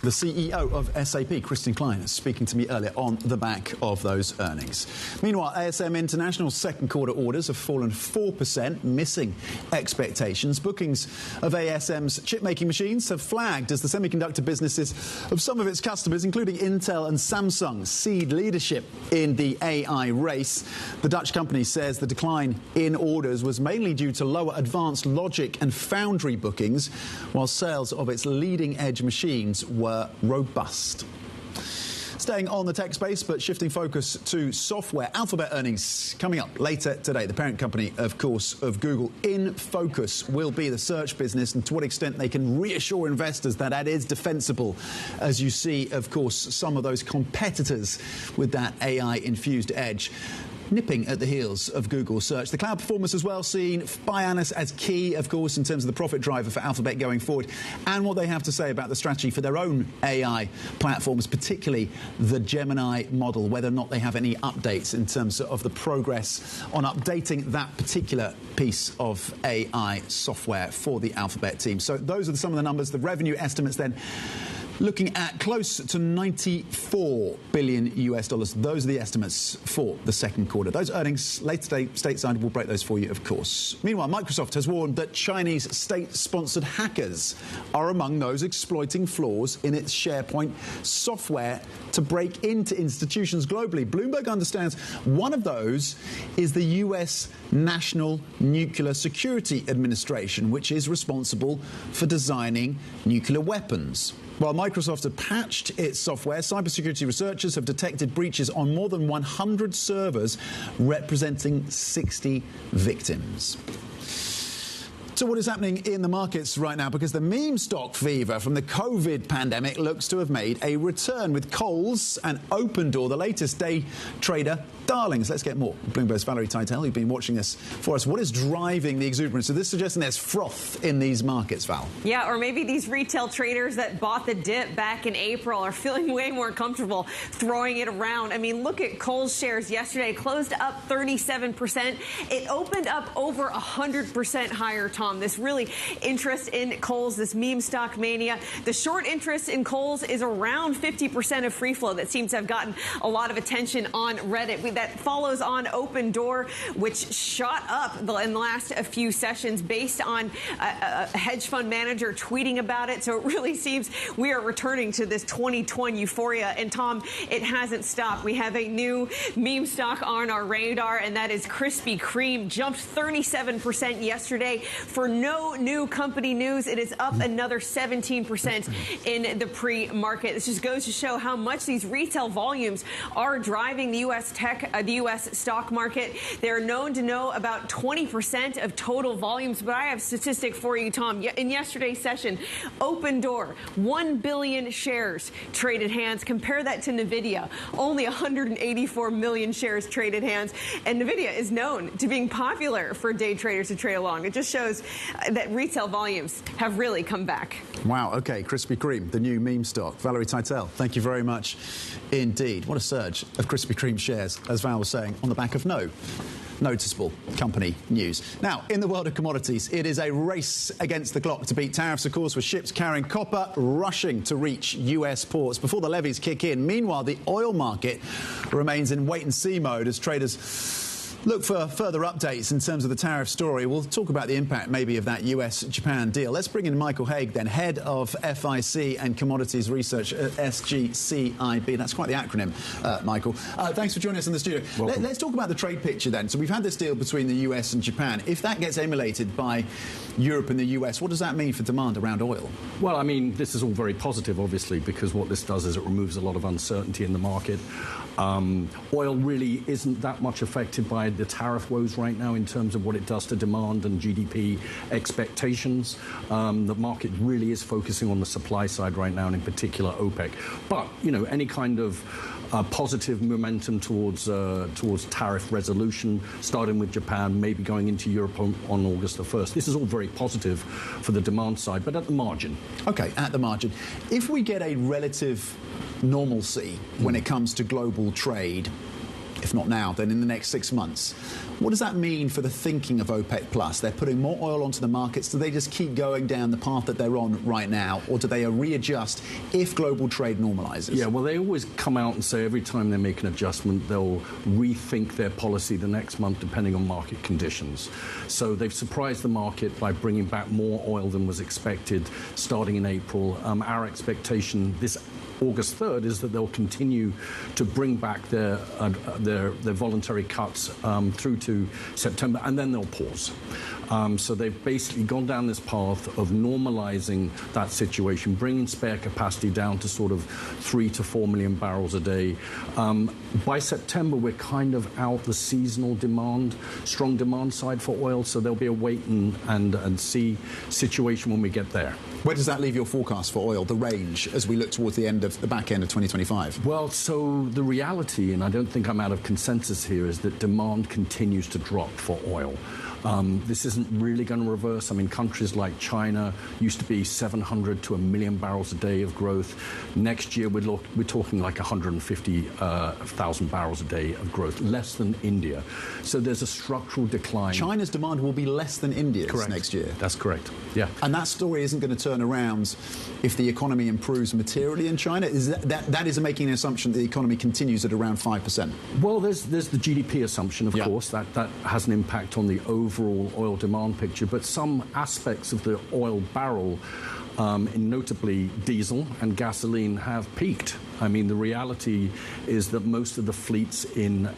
The CEO of SAP, Christian Klein, speaking to me earlier on the back of those earnings. Meanwhile, ASM International's second quarter orders have fallen 4%, missing expectations. Bookings of ASM's chip-making machines have flagged as the semiconductor businesses of some of its customers, including Intel and Samsung, cede leadership in the AI race. The Dutch company says the decline in orders was mainly due to lower advanced logic and foundry bookings, while sales of its leading-edge machines were robust. Staying on the tech space, but shifting focus to software. Alphabet earnings coming up later today. The parent company, of course, of Google. In focus will be the search business and to what extent they can reassure investors that that is defensible, as you see, of course, some of those competitors with that AI-infused edge nipping at the heels of Google search. The cloud performance as well seen by analysts as key, of course, in terms of the profit driver for Alphabet going forward and what they have to say about the strategy for their own AI platforms, particularly the Gemini model, whether or not they have any updates in terms of the progress on updating that particular piece of AI software for the Alphabet team. So those are some of the numbers. The revenue estimates then looking at close to $94 billion US. Those are the estimates for the second quarter. Those earnings later today stateside, we'll break those for you, of course. Meanwhile, Microsoft has warned that Chinese state-sponsored hackers are among those exploiting flaws in its SharePoint software to break into institutions globally. Bloomberg understands one of those is the US National Nuclear Security Administration, which is responsible for designing nuclear weapons. While Microsoft had patched its software, cybersecurity researchers have detected breaches on more than 100 servers, representing 60 victims. So what is happening in the markets right now? Because the meme stock fever from the COVID pandemic looks to have made a return, with Coles and Opendoor the latest day trader darlings. Let's get more. Bloomberg's Valerie Teitel, you've been watching this for us. What is driving the exuberance? So this suggesting there's froth in these markets, Val. Yeah, or maybe these retail traders that bought the dip back in April are feeling way more comfortable throwing it around. I mean, look at Coles shares yesterday, closed up 37%. It opened up over 100% higher, Tom. This really interest in Coles, this meme stock mania. The short interest in Coles is around 50% of free flow. That seems to have gotten a lot of attention on Reddit. That follows on Opendoor, which shot up in the last few sessions based on a hedge fund manager tweeting about it. So it really seems we are returning to this 2020 euphoria. And Tom, it hasn't stopped. We have a new meme stock on our radar, and that is Krispy Kreme. Jumped 37% yesterday. For no new company news, it is up another 17% in the pre-market. This just goes to show how much these retail volumes are driving the U.S. the U.S. stock market. They're known to know about 20% of total volumes, but I have a statistic for you, Tom. In yesterday's session, Opendoor, 1 billion shares traded hands. Compare that to NVIDIA, only 184 million shares traded hands. And NVIDIA is known to being popular for day traders to trade along. It just shows that retail volumes have really come back. Wow, okay, Krispy Kreme, the new meme stock. Valerie Teitel, thank you very much indeed. What a surge of Krispy Kreme shares, as Val was saying, on the back of no noticeable company news. Now, in the world of commodities, it is a race against the clock to beat tariffs, of course, with ships carrying copper rushing to reach US ports before the levies kick in. Meanwhile, the oil market remains in wait-and-see mode as traders look for further updates in terms of the tariff story. We'll talk about the impact maybe of that US-Japan deal. Let's bring in Michael Haig, then, head of FIC and Commodities Research at SGCIB. That's quite the acronym, Michael. Thanks for joining us in the studio. Let's talk about the trade picture then. So we've had this deal between the US and Japan. If that gets emulated by Europe and the US, what does that mean for demand around oil? Well, I mean, this is all very positive, obviously, because what this does is it removes a lot of uncertainty in the market. Oil really isn't that much affected by the tariff woes right now in terms of what it does to demand and GDP expectations. The market really is focusing on the supply side right now, and in particular OPEC. But, you know, any kind of positive momentum towards tariff resolution, starting with Japan, maybe going into Europe on August the 1st. This is all very positive for the demand side, but at the margin. Okay, at the margin. If we get a relative normalcy when it comes to global trade, if not now, then in the next 6 months, what does that mean for the thinking of OPEC Plus? They're putting more oil onto the markets. Do they just keep going down the path that they're on right now, or do they readjust if global trade normalizes? Yeah, well, they always come out and say every time they make an adjustment, they'll rethink their policy the next month depending on market conditions. So they've surprised the market by bringing back more oil than was expected starting in April. Our expectation this August 3rd is that they'll continue to bring back their voluntary cuts through to September, and then they'll pause. So they've basically gone down this path of normalizing that situation, bringing spare capacity down to sort of 3 to 4 million barrels a day. By September, we're kind of out the seasonal demand, strong demand side for oil, so there'll be a wait and see situation when we get there. Where does that leave your forecast for oil, the range, as we look towards the back end of 2025? Well, so the reality, and I don't think I'm out of consensus here, is that demand continues to drop for oil. This isn't really going to reverse. I mean, countries like China used to be 700 to 1 million barrels a day of growth. Next year, we're talking like 150,000 barrels a day of growth, less than India. So there's a structural decline. China's demand will be less than India's next year. That's correct. Yeah. And that story isn't going to turn around if the economy improves materially in China. Is that is making an assumption that the economy continues at around 5%? Well, there's the GDP assumption, of course, that has an impact on the overall oil demand picture, but some aspects of the oil barrel, notably diesel and gasoline, have peaked. I mean, the reality is that most of the fleets in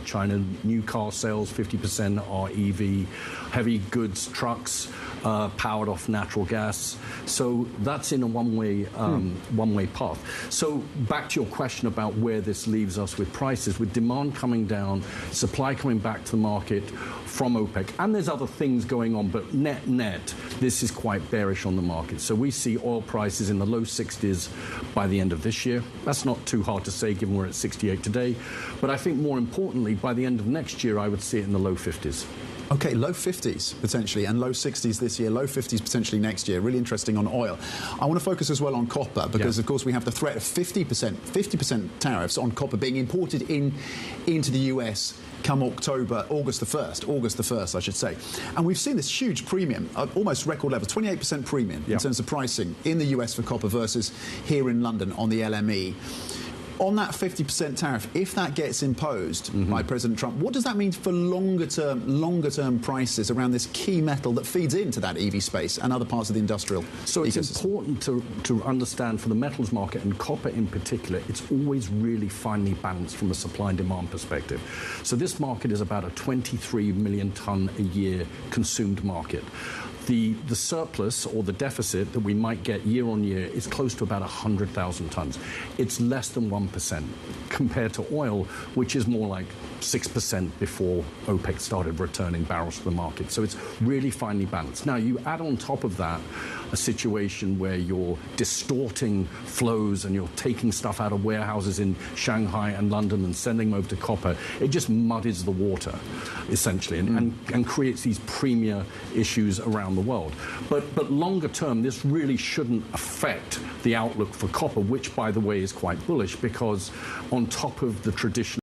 China, new car sales, 50% are EV, heavy goods trucks, powered off natural gas. So that's in a one-way path. So back to your question about where this leaves us with prices, with demand coming down, supply coming back to the market from OPEC, and there's other things going on, but net, this is quite bearish on the market. So we see oil prices in the low 60s by the end of this year. That's not too hard to say, given we're at 68 today. But I think more importantly, by the end of next year, I would see it in the low 50s. Okay, low 50s potentially, and low 60s this year, low 50s potentially next year. Really interesting on oil. I want to focus as well on copper, because of course we have the threat of 50% tariffs on copper being imported into the US come August the 1st, I should say. And we've seen this huge premium, almost record level, 28% premium in terms of pricing in the US for copper versus here in London on the LME. On that 50% tariff, if that gets imposed by President Trump, what does that mean for longer term prices around this key metal that feeds into that EV space and other parts of the industrial ecosystem? So it's important to understand for the metals market, and copper in particular, it's always really finely balanced from a supply and demand perspective. So this market is about a 23 million ton a year consumed market. The surplus or the deficit that we might get year on year is close to about 100,000 tons. It's less than 1% compared to oil, which is more like 6% before OPEC started returning barrels to the market. So it's really finely balanced. Now, you add on top of that a situation where you're distorting flows and you're taking stuff out of warehouses in Shanghai and London and sending them over to copper. It just muddies the water, essentially, and creates these premier issues around the world. But longer term, this really shouldn't affect the outlook for copper, which, by the way, is quite bullish, because on top of the traditional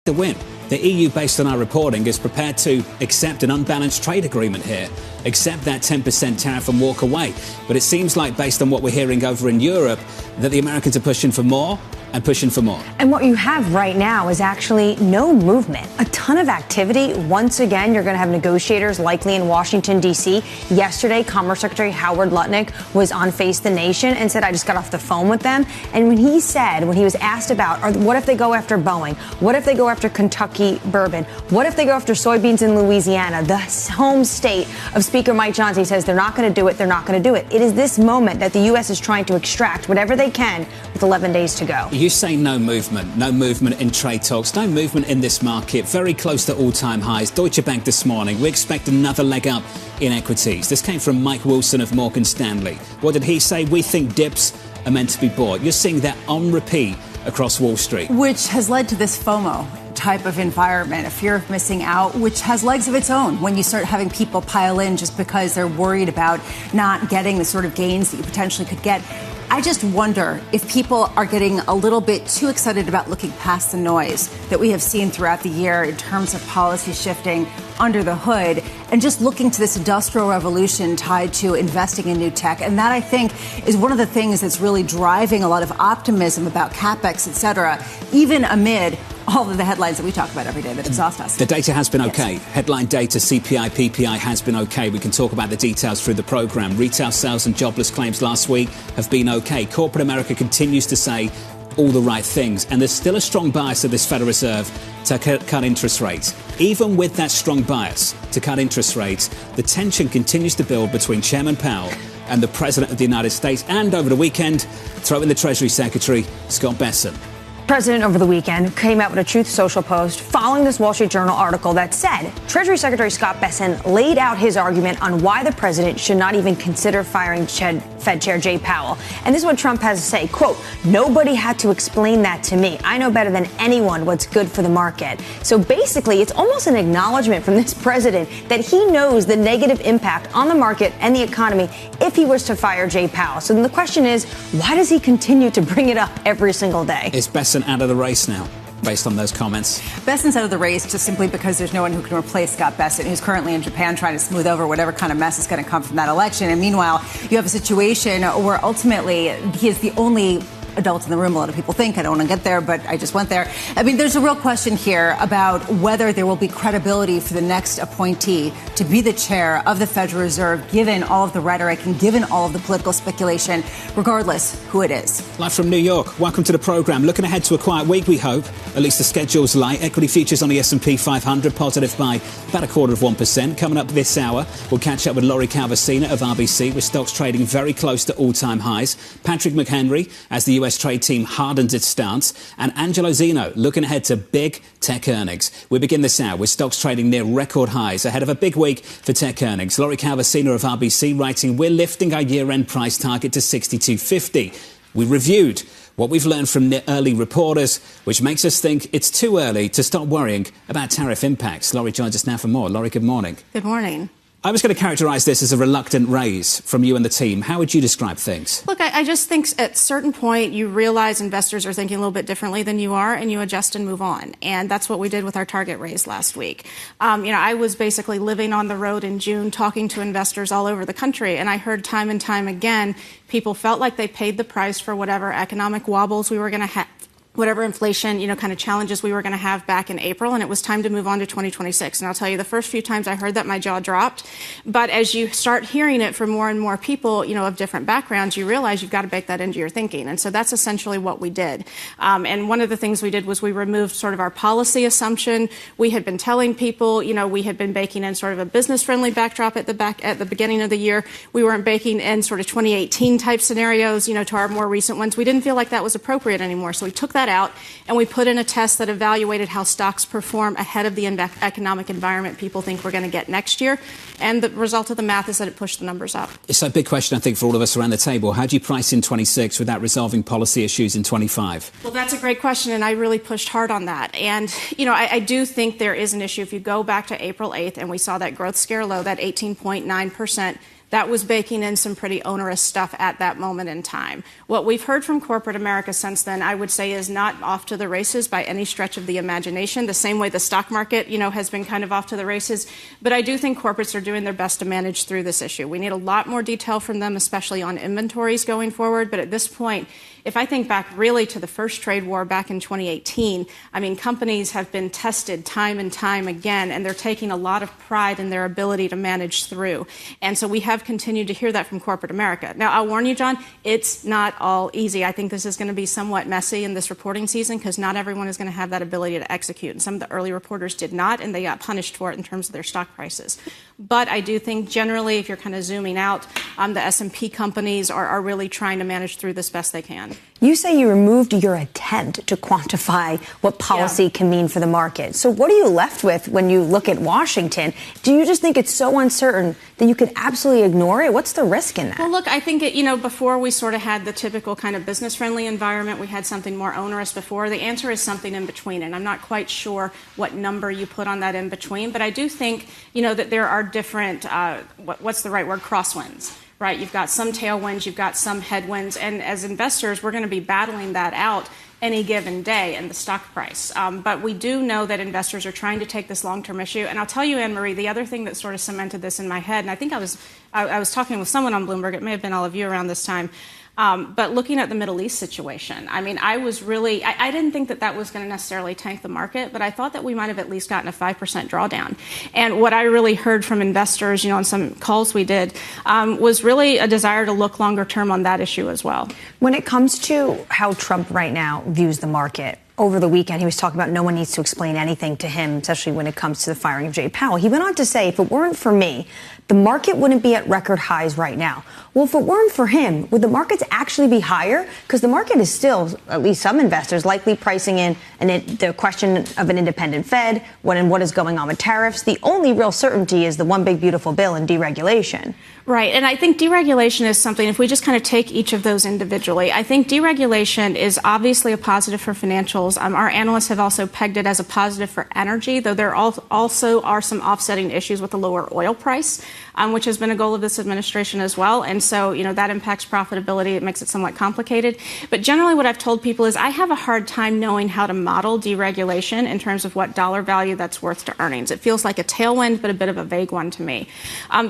to win. The EU, based on our reporting, is prepared to accept an unbalanced trade agreement here, accept that 10% tariff and walk away. But it seems like, based on what we're hearing over in Europe, that the Americans are pushing for more and pushing for more. And what you have right now is actually no movement, a ton of activity. Once again, you're going to have negotiators likely in Washington, D.C. Yesterday, Commerce Secretary Howard Lutnick was on Face the Nation and said, I just got off the phone with them. And when he was asked about, what if they go after Boeing? What if they go after Kentucky bourbon? What if they go after soybeans in Louisiana, the home state of Speaker Mike Johnson? He says they're not going to do it. They're not going to do it. It is this moment that the U.S. is trying to extract whatever they can with 11 days to go. You say no movement in trade talks, no movement in this market, very close to all-time highs. Deutsche Bank this morning, we expect another leg up in equities. This came from Mike Wilson of Morgan Stanley. What did he say? We think dips are meant to be bought. You're seeing that on repeat across Wall Street. Which has led to this FOMO type of environment, a fear of missing out, which has legs of its own when you start having people pile in just because they're worried about not getting the sort of gains that you potentially could get. I just wonder if people are getting a little bit too excited about looking past the noise that we have seen throughout the year in terms of policy shifting under the hood and just looking to this industrial revolution tied to investing in new tech. And that, I think, is one of the things that's really driving a lot of optimism about CapEx, et cetera, even amid all of the headlines that we talk about every day that exhaust us. The data has been okay. Yes. Headline data, CPI, PPI has been okay. We can talk about the details through the programme. Retail sales and jobless claims last week have been okay. Corporate America continues to say all the right things. And there's still a strong bias of this Federal Reserve to cut interest rates. Even with that strong bias to cut interest rates, the tension continues to build between Chairman Powell and the President of the United States. And over the weekend, throw in the Treasury Secretary, Scott Bessent. President over the weekend came out with a Truth Social post following this Wall Street Journal article that said Treasury Secretary Scott Bessent laid out his argument on why the president should not even consider firing Fed Chair Jay Powell. And this is what Trump has to say, quote, nobody had to explain that to me. I know better than anyone what's good for the market. So basically, it's almost an acknowledgement from this president that he knows the negative impact on the market and the economy if he was to fire Jay Powell. So then the question is, why does he continue to bring it up every single day? Is Bessent out of the race now, based on those comments? Bessent's out of the race just simply because there's no one who can replace Scott Bessent, who's currently in Japan trying to smooth over whatever kind of mess is going to come from that election. And meanwhile, you have a situation where ultimately he is the only adult in the room. A lot of people think. I don't want to get there, but I just went there. I mean, there's a real question here about whether there will be credibility for the next appointee to be the chair of the Federal Reserve, given all of the rhetoric and given all of the political speculation, regardless who it is. Live from New York, welcome to the programme. Looking ahead to a quiet week, we hope. At least the schedule's light. Equity futures on the S&P 500 positive by about 0.25%. Coming up this hour, we'll catch up with Lori Calvasina of RBC, with stocks trading very close to all-time highs. Patrick McHenry, as the US trade team hardens its stance, and Angelo Zeno looking ahead to big tech earnings. We begin this hour with stocks trading near record highs ahead of a big week for tech earnings. Lori Calvasina of RBC writing, we're lifting our year-end price target to 62.50. We reviewed what we've learned from early reporters, which makes us think it's too early to start worrying about tariff impacts. Lori joins us now for more. Lori, good morning. Good morning. I was going to characterise this as a reluctant raise from you and the team. How would you describe things? Look, I just think at a certain point you realize investors are thinking a little bit differently than you are, and you adjust and move on. And that's what we did with our target raise last week. I was basically living on the road in June, talking to investors all over the country, and I heard time and time again, people felt like they paid the price for whatever economic wobbles we were going to have, whatever inflation, kind of challenges we were going to have back in April, and it was time to move on to 2026. And I'll tell you, the first few times I heard that, my jaw dropped. But as you start hearing it from more and more people, of different backgrounds, you realize you've got to bake that into your thinking. And so that's essentially what we did. And one of the things we did was we removed sort of our policy assumption. We had been telling people, we had been baking in sort of a business-friendly backdrop at the beginning of the year. We weren't baking in sort of 2018 type scenarios, to our more recent ones. We didn't feel like that was appropriate anymore. So we took that out, and we put in a test that evaluated how stocks perform ahead of the economic environment people think we're going to get next year. And the result of the math is that it pushed the numbers up. It's a big question, I think, for all of us around the table. How do you price in 26 without resolving policy issues in 25? Well, that's a great question, and I really pushed hard on that. And, I do think there is an issue. If you go back to April 8th, and we saw that growth scare low, that 18.9%, that was baking in some pretty onerous stuff at that moment in time. What we've heard from corporate America since then, I would say, is not off to the races by any stretch of the imagination, the same way the stock market, has been kind of off to the races. But I do think corporates are doing their best to manage through this issue. We need a lot more detail from them, especially on inventories going forward. But at this point, if I think back really to the first trade war back in 2018, companies have been tested time and time again, and they're taking a lot of pride in their ability to manage through. And so we have continued to hear that from corporate America. Now, I'll warn you, John, it's not all easy. I think this is going to be somewhat messy in this reporting season because not everyone is going to have that ability to execute. And some of the early reporters did not, and they got punished for it in terms of their stock prices. But I do think generally, if you're kind of zooming out, the S&P companies are really trying to manage through this best they can. You say you removed your attempt to quantify what policy can mean for the market. So what are you left with when you look at Washington? Do you just think it's so uncertain that you could absolutely ignore it? What's the risk in that? Well, look, I think, before we sort of had the typical kind of business-friendly environment, we had something more onerous before. The answer is something in between, and I'm not quite sure what number you put on that in between. But I do think, that there are different, what's the right word, crosswinds. Right, you've got some tailwinds, you've got some headwinds, and as investors, we're going to be battling that out any given day in the stock price. But we do know that investors are trying to take this long-term issue. And I'll tell you, Anne-Marie, the other thing that sort of cemented this in my head, and I think I was talking with someone on Bloomberg, it may have been all of you around this time, but looking at the Middle East situation, I didn't think that was going to necessarily tank the market, but I thought that we might have at least gotten a 5% drawdown. And what I really heard from investors, on some calls we did, was really a desire to look longer term on that issue as well. When it comes to how Trump right now views the market, over the weekend, he was talking about no one needs to explain anything to him, especially when it comes to the firing of Jay Powell. He went on to say, if it weren't for me, the market wouldn't be at record highs right now. Well, if it weren't for him, would the markets actually be higher? Because the market is still, at least some investors, likely pricing in the question of an independent Fed, what is going on with tariffs. The only real certainty is the one big beautiful bill and deregulation. Right. And I think deregulation is something, if we just kind of take each of those individually, I think deregulation is obviously a positive for financials. Our analysts have also pegged it as a positive for energy, though there also are some offsetting issues with the lower oil price, which has been a goal of this administration as well. And so, that impacts profitability. It makes it somewhat complicated. But generally what I've told people is I have a hard time knowing how to model deregulation in terms of what dollar value that's worth to earnings. It feels like a tailwind, but a bit of a vague one to me.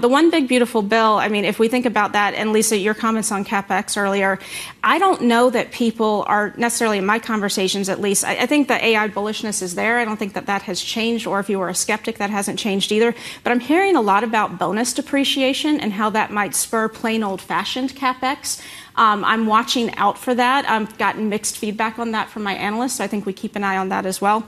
The one big beautiful bill, if we think about that, and Lisa, your comments on CapEx earlier, I don't know that people are necessarily, in my conversations at least, I think the AI bullishness is there. I don't think that has changed, or if you were a skeptic, that hasn't changed either. But I'm hearing a lot about bonus depreciation and how that might spur plain old-fashioned CapEx. I'm watching out for that. I've gotten mixed feedback on that from my analysts, so I think we keep an eye on that as well.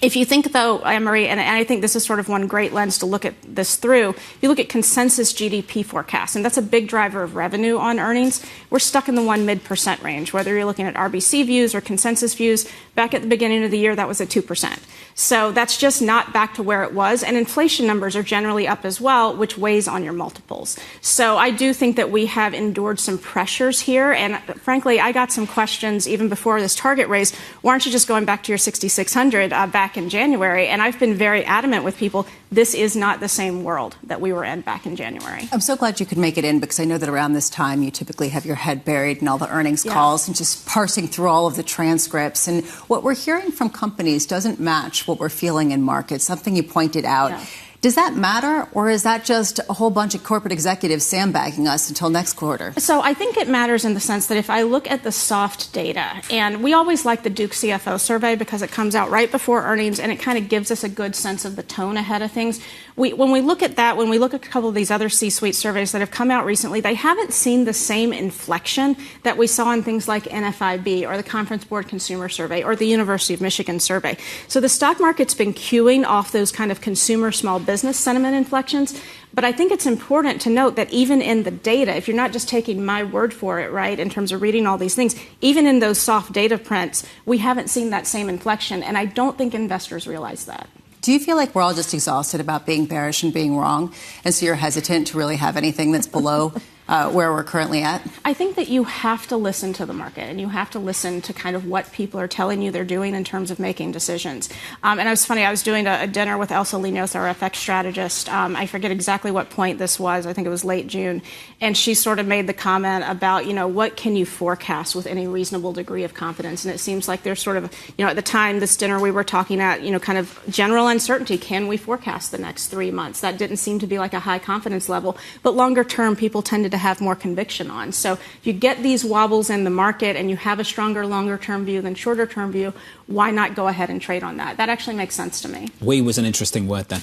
If you think, though, Anne-Marie, and I think this is sort of one great lens to look at this through, if you look at consensus GDP forecasts, and that's a big driver of revenue on earnings, we're stuck in the 1% range, whether you're looking at RBC views or consensus views. Back at the beginning of the year, that was at 2%. So that's just not back to where it was. And inflation numbers are generally up as well, which weighs on your multiples. So I do think that we have endured some pressures here. And frankly, I got some questions even before this target raise. Why aren't you just going back to your 6,600 back in January? And I've been very adamant with people, this is not the same world that we were in back in January. I'm so glad you could make it in, because I know that around this time you typically have your head buried in all the earnings calls and just parsing through all of the transcripts. And what we're hearing from companies doesn't match what we're feeling in markets, something you pointed out. Yeah. Does that matter, or is that just a whole bunch of corporate executives sandbagging us until next quarter? So I think it matters in the sense that if I look at the soft data, and we always like the Duke CFO survey because it comes out right before earnings and it kind of gives us a good sense of the tone ahead of things. When we look at that, when we look at a couple of these other C-suite surveys that have come out recently, they haven't seen the same inflection that we saw in things like NFIB or the Conference Board Consumer Survey or the University of Michigan survey. So the stock market's been queuing off those kind of consumer small business sentiment inflections. But I think it's important to note that even in the data, if you're not just taking my word for it, right, in terms of reading all these things, even in those soft data prints, we haven't seen that same inflection. And I don't think investors realize that. Do you feel like we're all just exhausted about being bearish and being wrong, and so you're hesitant to really have anything that's below where we're currently at? I think that you have to listen to the market and you have to listen to kind of what people are telling you they're doing in terms of making decisions. And it was funny, I was doing a dinner with Elsa Linos, our FX strategist. I forget exactly what point this was. I think it was late June. And she sort of made the comment about, what can you forecast with any reasonable degree of confidence? And it seems like there's sort of, at the time, this dinner we were talking at, kind of general uncertainty. Can we forecast the next 3 months? That didn't seem to be like a high confidence level. But longer term, people tended to have more conviction on. So if you get these wobbles in the market and you have a stronger longer term view than shorter term view, why not go ahead and trade on that? That actually makes sense to me. We was an interesting word then.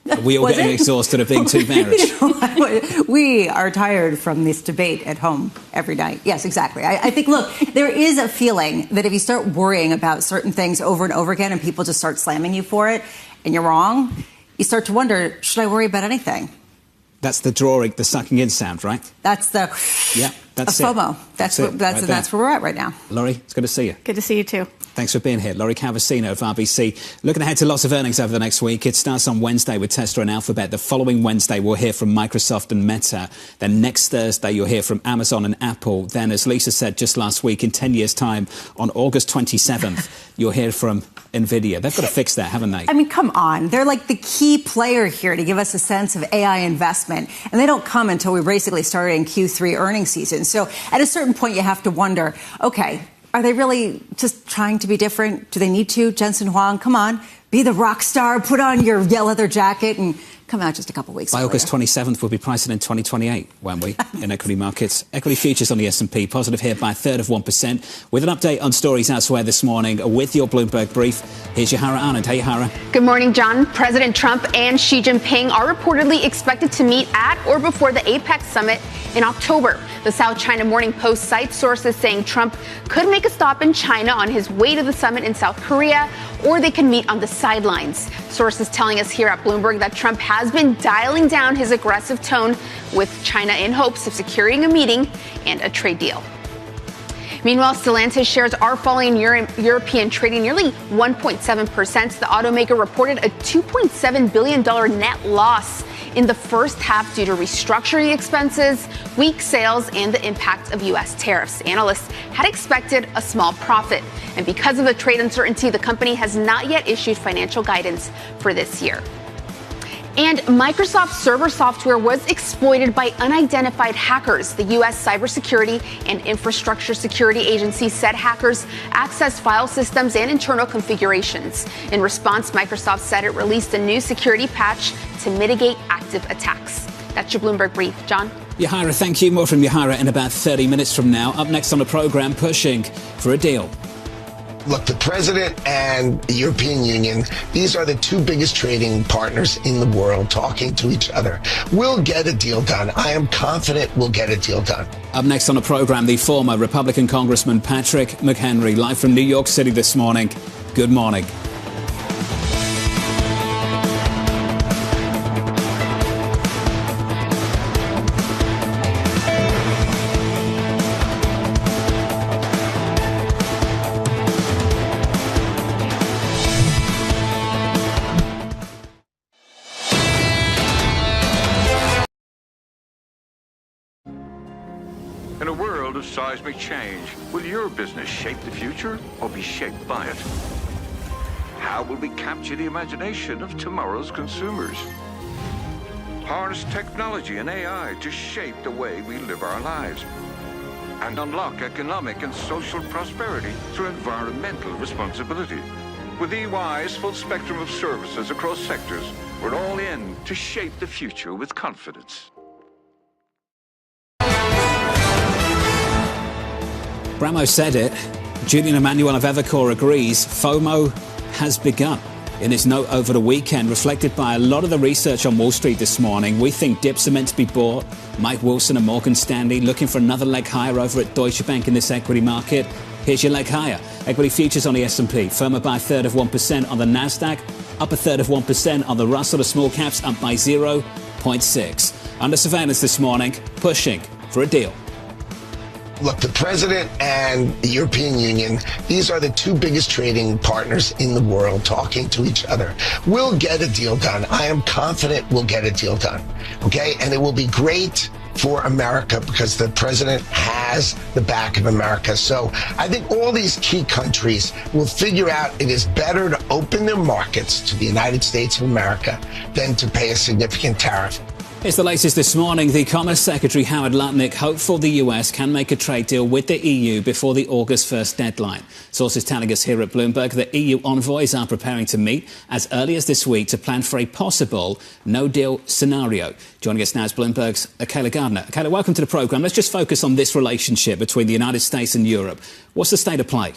Are we all getting exhausted of being too bearish? We are tired from this debate at home every night. Yes, exactly. I think, look, there is a feeling that if you start worrying about certain things over and over again and people just start slamming you for it and you're wrong, you start to wonder, should I worry about anything? That's the drawing, the sucking in sound, right? That's the FOMO. That's where we're at right now. Laurie, it's good to see you. Good to see you too. Thanks for being here. Laurie Calvasino of RBC. Looking ahead to lots of earnings over the next week. It starts on Wednesday with Tesla and Alphabet. The following Wednesday, we'll hear from Microsoft and Meta. Then next Thursday, you'll hear from Amazon and Apple. Then, as Lisa said just last week, in 10 years' time, on August 27th, you'll hear from NVIDIA. They've got to fix that, haven't they? I mean, come on. They're like the key player here to give us a sense of AI investment. And they don't come until we basically started in Q3 earnings season. So at a certain point, you have to wonder, okay, are they really just trying to be different? Do they need to? Jensen Huang, come on, be the rock star, put on your yellow leather jacket and come out just a couple weeks By earlier. August 27th, we'll be pricing in 2028, won't we, in equity markets? Equity futures on the S&P, positive here by a third of 1%. With an update on stories elsewhere this morning, with your Bloomberg brief, here's Yahara Anand. Hey, Yahara. Good morning, John. President Trump and Xi Jinping are reportedly expected to meet at or before the APEC summit in October. The South China Morning Post cites sources saying Trump could make a stop in China on his way to the summit in South Korea, or they can meet on the sidelines. Sources telling us here at Bloomberg that Trump has been dialing down his aggressive tone with China in hopes of securing a meeting and a trade deal. Meanwhile, Stellantis shares are falling in European trading nearly 1.7%. The automaker reported a $2.7 billion net loss in the first half due to restructuring expenses, weak sales, and the impact of U.S. tariffs. Analysts had expected a small profit. And because of the trade uncertainty, the company has not yet issued financial guidance for this year. And Microsoft server software was exploited by unidentified hackers. The U.S. Cybersecurity and Infrastructure Security Agency said hackers accessed file systems and internal configurations. In response, Microsoft said it released a new security patch to mitigate active attacks. That's your Bloomberg Brief. John? Yahara, thank you. More from Yahara in about 30 minutes from now. Up next on the program, pushing for a deal. Look, the president and the European Union, these are the two biggest trading partners in the world talking to each other. We'll get a deal done. I am confident we'll get a deal done. Up next on the program, the former Republican Congressman Patrick McHenry, live from New York City this morning. Good morning. In a world of seismic change, will your business shape the future or be shaped by it? How will we capture the imagination of tomorrow's consumers? Harness technology and AI to shape the way we live our lives. And unlock economic and social prosperity through environmental responsibility. With EY's full spectrum of services across sectors, we're all in to shape the future with confidence. Bramo said it. Julian Emmanuel of Evercore agrees. FOMO has begun. In his note over the weekend, reflected by a lot of the research on Wall Street this morning, we think dips are meant to be bought. Mike Wilson of Morgan Stanley looking for another leg higher over at Deutsche Bank in this equity market. Here's your leg higher. Equity futures on the S&P, firmer by a third of 1% on the NASDAQ, up a third of 1% on the Russell. The small caps up by 0.6. Under surveillance this morning, pushing for a deal. Look, the president and the European Union, these are the two biggest trading partners in the world talking to each other. We'll get a deal done. I am confident we'll get a deal done. Okay? And it will be great for America because the president has the back of America. So I think all these key countries will figure out it is better to open their markets to the United States of America than to pay a significant tariff. Here's the latest this morning. The Commerce Secretary Howard Lutnick hopeful the US can make a trade deal with the EU before the August 1st deadline. Sources telling us here at Bloomberg that EU envoys are preparing to meet as early as this week to plan for a possible no-deal scenario. Joining us now is Bloomberg's Akela Gardner. Akela, welcome to the programme. Let's just focus on this relationship between the United States and Europe. What's the state of play?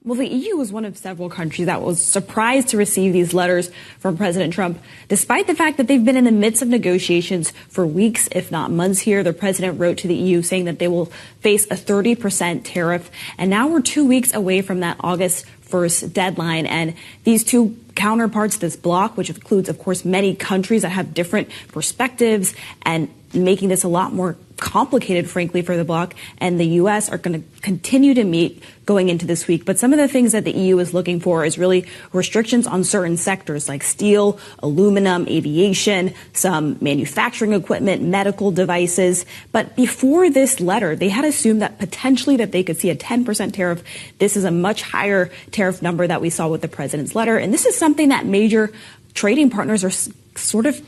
Well, the EU was one of several countries that was surprised to receive these letters from President Trump, despite the fact that they've been in the midst of negotiations for weeks, if not months here. The president wrote to the EU saying that they will face a 30% tariff. And now we're 2 weeks away from that August 1st deadline. And these two counterparts, this bloc, which includes, of course, many countries that have different perspectives and making this a lot more complicated, frankly, for the bloc, and the U.S. are going to continue to meet going into this week. But some of the things that the EU is looking for is really restrictions on certain sectors like steel, aluminum, aviation, some manufacturing equipment, medical devices. But before this letter, they had assumed that potentially that they could see a 10% tariff. This is a much higher tariff number that we saw with the president's letter. And this is something that major trading partners are sort of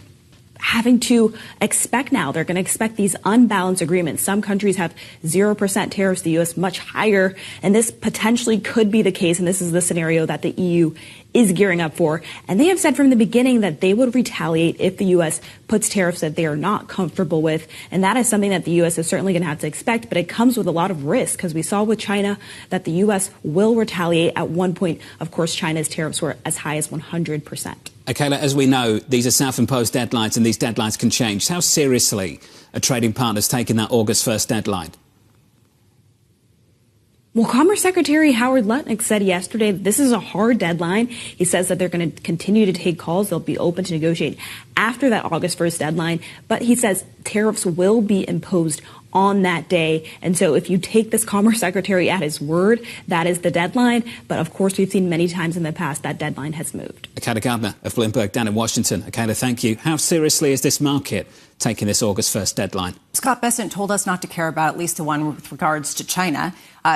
having to expect now. They're going to expect these unbalanced agreements. Some countries have 0% tariffs, the U.S. much higher, and this potentially could be the case, and this is the scenario that the EU is gearing up for. And they have said from the beginning that they would retaliate if the U.S. puts tariffs that they are not comfortable with, and that is something that the U.S. is certainly going to have to expect, but it comes with a lot of risk, because we saw with China that the U.S. will retaliate. At one point, of course, China's tariffs were as high as 100%. Akela, as we know, these are self-imposed deadlines and these deadlines can change. How seriously are trading partners taking that August 1st deadline? Well, Commerce Secretary Howard Lutnick said yesterday that this is a hard deadline. He says that they're going to continue to take calls. They'll be open to negotiate after that August 1st deadline. But he says tariffs will be imposed on that day. And so if you take this Commerce Secretary at his word, that is the deadline. But of course, we've seen many times in the past that deadline has moved. Akela Gardner of Bloomberg down in Washington. Akela, thank you. How seriously is this market taking this August 1st deadline? Scott Bessent told us not to care about at least the one with regards to China,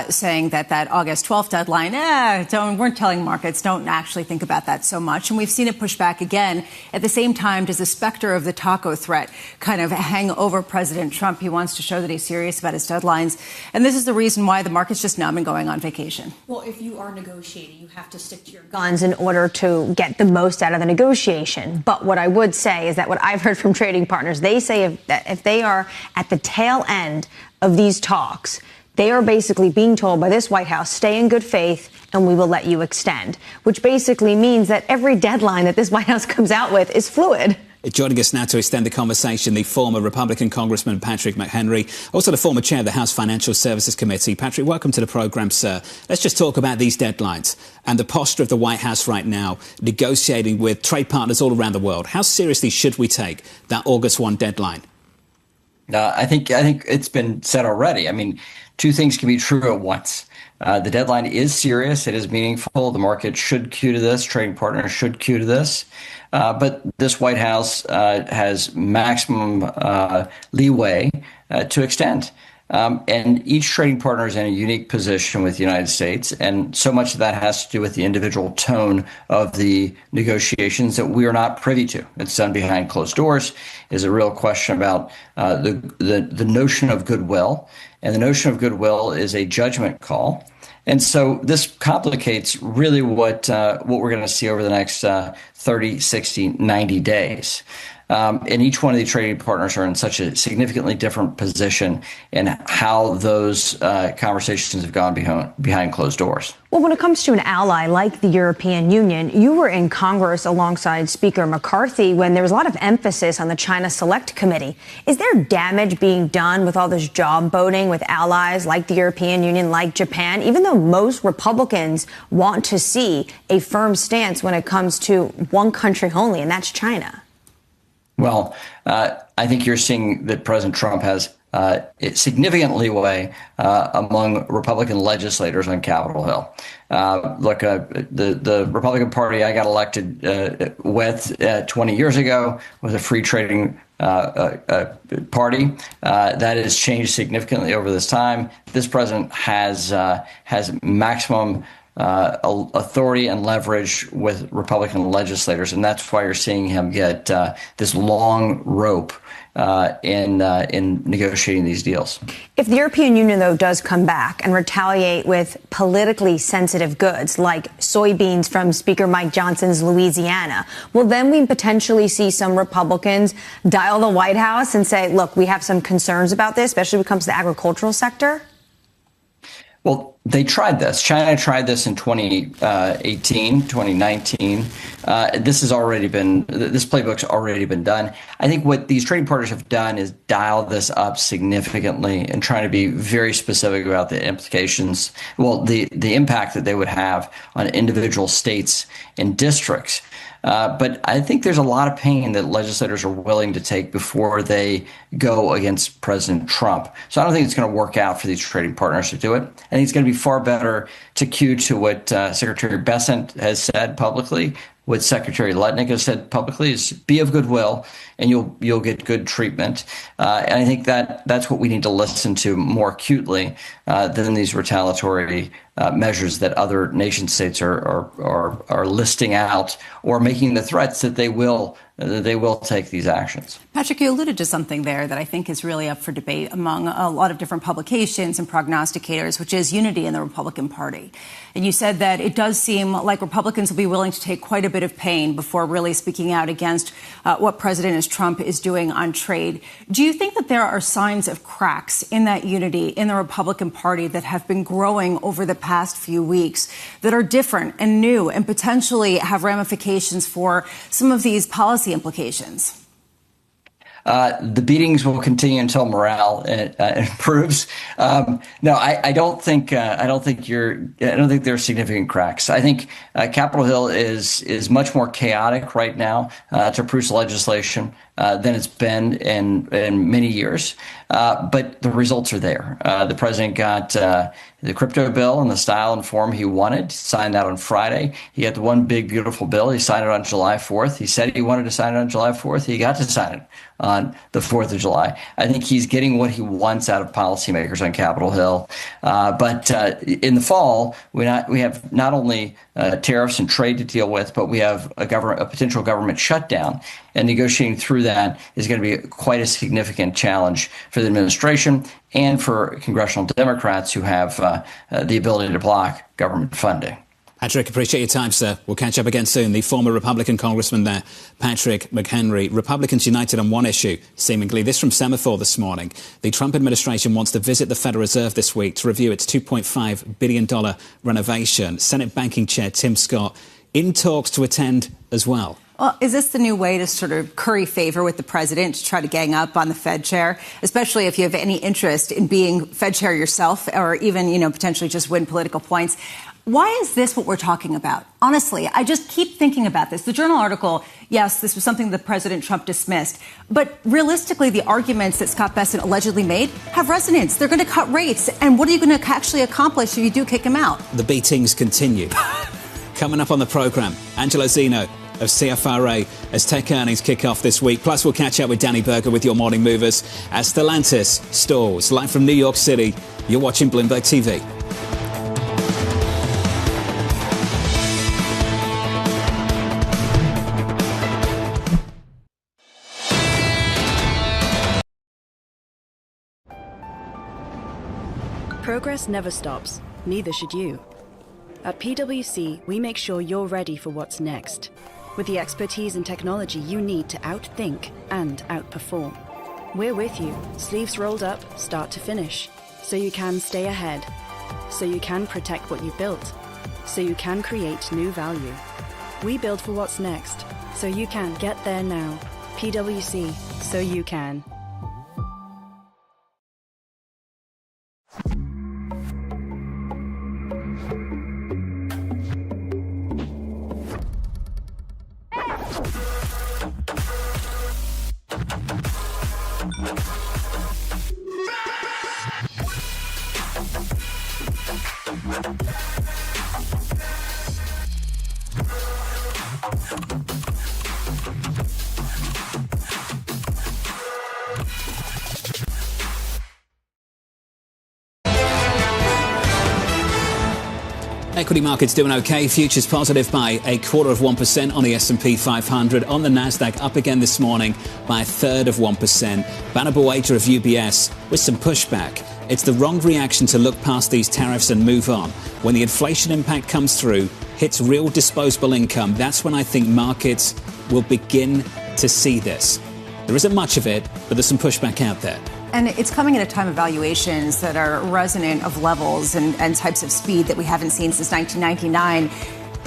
saying that August 12th deadline, we're telling markets, don't actually think about that so much. And we've seen it push back again. At the same time, does the specter of the taco threat kind of hang over President Trump? He wants to show that he's serious about his deadlines. And this is the reason why the market's just numb and going on vacation. Well, if you are negotiating, you have to stick to your guns in order to get the most out of the negotiation. But what I would say is that what I've heard from trading partners, they say if they are at the tail end of these talks, they are basically being told by this White House, stay in good faith and we will let you extend, which basically means that every deadline that this White House comes out with is fluid. Joining us now to extend the conversation, the former Republican Congressman Patrick McHenry, also the former chair of the House Financial Services Committee. Patrick, welcome to the programme, sir. Let's just talk about these deadlines and the posture of the White House right now, negotiating with trade partners all around the world. How seriously should we take that August 1 deadline? I think it's been said already. I mean, two things can be true at once. The deadline is serious. It is meaningful. The market should cue to this. Trading partners should cue to this. But this White House has maximum leeway to extend. And each trading partner is in a unique position with the United States. And so much of that has to do with the individual tone of the negotiations that we are not privy to. It's done behind closed doors. Is a real question about the notion of goodwill. And the notion of goodwill is a judgment call. And so this complicates really what we're going to see over the next 30, 60, 90 days. And each one of the trading partners are in such a significantly different position in how those conversations have gone behind closed doors. Well, when it comes to an ally like the European Union, you were in Congress alongside Speaker McCarthy when there was a lot of emphasis on the China Select Committee. Is there damage being done with all this job voting with allies like the European Union, like Japan, even though most Republicans want to see a firm stance when it comes to one country only, and that's China? Well, I think you're seeing that President Trump has significant leeway among Republican legislators on Capitol Hill. Look, the Republican Party I got elected with 20 years ago was a free trading party. That has changed significantly over this time. This president has maximum authority and leverage with Republican legislators, and that's why you're seeing him get this long rope in negotiating these deals. If the European Union, though, does come back and retaliate with politically sensitive goods like soybeans from Speaker Mike Johnson's Louisiana, will then we potentially see some Republicans dial the White House and say, look, we have some concerns about this, especially when it comes to the agricultural sector? Well, they tried this. China tried this in 2018, 2019. This playbook's already been done. I think what these trading partners have done is dial this up significantly and trying to be very specific about the implications, the impact that they would have on individual states and districts. But I think there's a lot of pain that legislators are willing to take before they go against President Trump. So I don't think it's going to work out for these trading partners to do it. I think it's going to be far better to cue to what Secretary Bessent has said publicly, what Secretary Letnick has said publicly, is be of goodwill and you'll get good treatment. And I think that's what we need to listen to more acutely than these retaliatory measures that other nation states are listing out or making the threats that they will take these actions. Patrick, you alluded to something there that I think is really up for debate among a lot of different publications and prognosticators, which is unity in the Republican Party. And you said that it does seem like Republicans will be willing to take quite a bit of pain before really speaking out against what President Trump is doing on trade. Do you think that there are signs of cracks in that unity in the Republican Party that have been growing over the past few weeks that are different and new and potentially have ramifications for some of these policy implications? The beatings will continue until morale improves. No, I don't think there are significant cracks. I think Capitol Hill is much more chaotic right now to approve legislation than it's been in many years. But the results are there. The president got the crypto bill in the style and form he wanted, signed that on Friday. He got the one big, beautiful bill. He signed it on July 4th. He said he wanted to sign it on July 4th. He got to sign it on the 4th of July. I think he's getting what he wants out of policymakers on Capitol Hill. But in the fall, we have not only tariffs and trade to deal with, but we have a potential government shutdown. And negotiating through that is going to be quite a significant challenge for the administration and for congressional Democrats who have the ability to block government funding. Patrick, appreciate your time, sir. We'll catch up again soon. The former Republican congressman there, Patrick McHenry. Republicans united on one issue, seemingly. This from Semaphore this morning. The Trump administration wants to visit the Federal Reserve this week to review its $2.5 billion renovation. Senate Banking Chair Tim Scott in talks to attend as well. Well, is this the new way to sort of curry favor with the president to try to gang up on the Fed chair, especially if you have any interest in being Fed chair yourself or even, potentially just win political points? Why is this what we're talking about? Honestly, I just keep thinking about this. The Journal article, yes, this was something that President Trump dismissed. But realistically, the arguments that Scott Bessent allegedly made have resonance. They're going to cut rates. And what are you going to actually accomplish if you do kick him out? The beatings continue. Coming up on the programme, Angelo Zeno of CFRA as tech earnings kick off this week. Plus, we'll catch up with Danny Berger with your morning movers as Stellantis stalls. Live from New York City, you're watching Bloomberg TV. Progress never stops, neither should you. At PwC, we make sure you're ready for what's next, with the expertise and technology you need to outthink and outperform. We're with you, sleeves rolled up, start to finish, so you can stay ahead, so you can protect what you built, so you can create new value. We build for what's next, so you can get there now. PwC, so you can. Equity markets doing okay. Futures positive by 0.25% on the S&P 500. On the Nasdaq, up again this morning by 1/3%. Banner Buwaiter of UBS with some pushback. It's the wrong reaction to look past these tariffs and move on. When the inflation impact comes through, hits real disposable income, that's when I think markets will begin to see this. There isn't much of it, but there's some pushback out there. And it's coming at a time of valuations that are resonant of levels and types of speed that we haven't seen since 1999.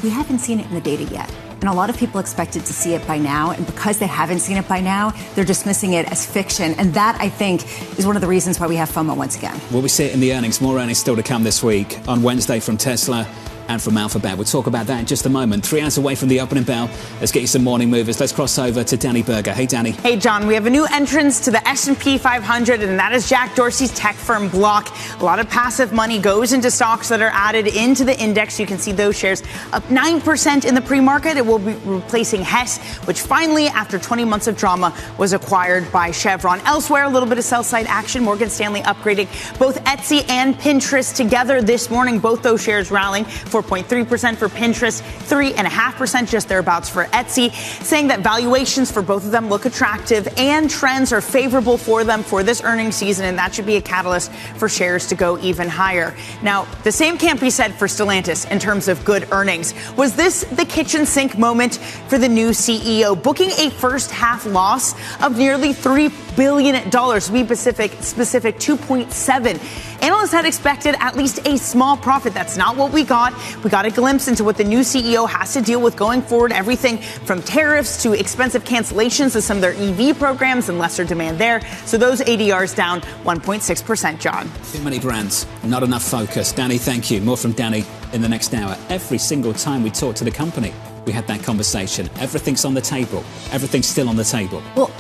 We haven't seen it in the data yet. And a lot of people expected to see it by now. And because they haven't seen it by now, they're dismissing it as fiction. And that, I think, is one of the reasons why we have FOMO once again. Will we see it in the earnings? More earnings still to come this week. On Wednesday from Tesla and from Alphabet. We'll talk about that in just a moment. 3 hours away from the opening bell. Let's get you some morning movers. Let's cross over to Danny Berger. Hey, Danny. Hey, John. We have a new entrance to the S&P 500, and that is Jack Dorsey's tech firm Block. A lot of passive money goes into stocks that are added into the index. You can see those shares up 9% in the pre-market. It will be replacing Hess, which finally, after 20 months of drama, was acquired by Chevron. Elsewhere, a little bit of sell-side action. Morgan Stanley upgrading both Etsy and Pinterest together this morning. Both those shares rallying 4.3% for Pinterest, 3.5% just thereabouts for Etsy, saying that valuations for both of them look attractive and trends are favorable for them for this earnings season, and that should be a catalyst for shares to go even higher. Now, the same can't be said for Stellantis in terms of good earnings. Was this the kitchen sink moment for the new CEO, booking a first half loss of nearly $3 billion, to be specific 2.7. Analysts had expected at least a small profit. That's not what we got. We got a glimpse into what the new CEO has to deal with going forward, everything from tariffs to expensive cancellations of some of their EV programs and lesser demand there. So those ADRs down 1.6%, John. Too many brands, not enough focus. Danny, thank you. More from Danny in the next hour. Every single time we talk to the company, we had that conversation. Everything's on the table. Everything's still on the table. Well,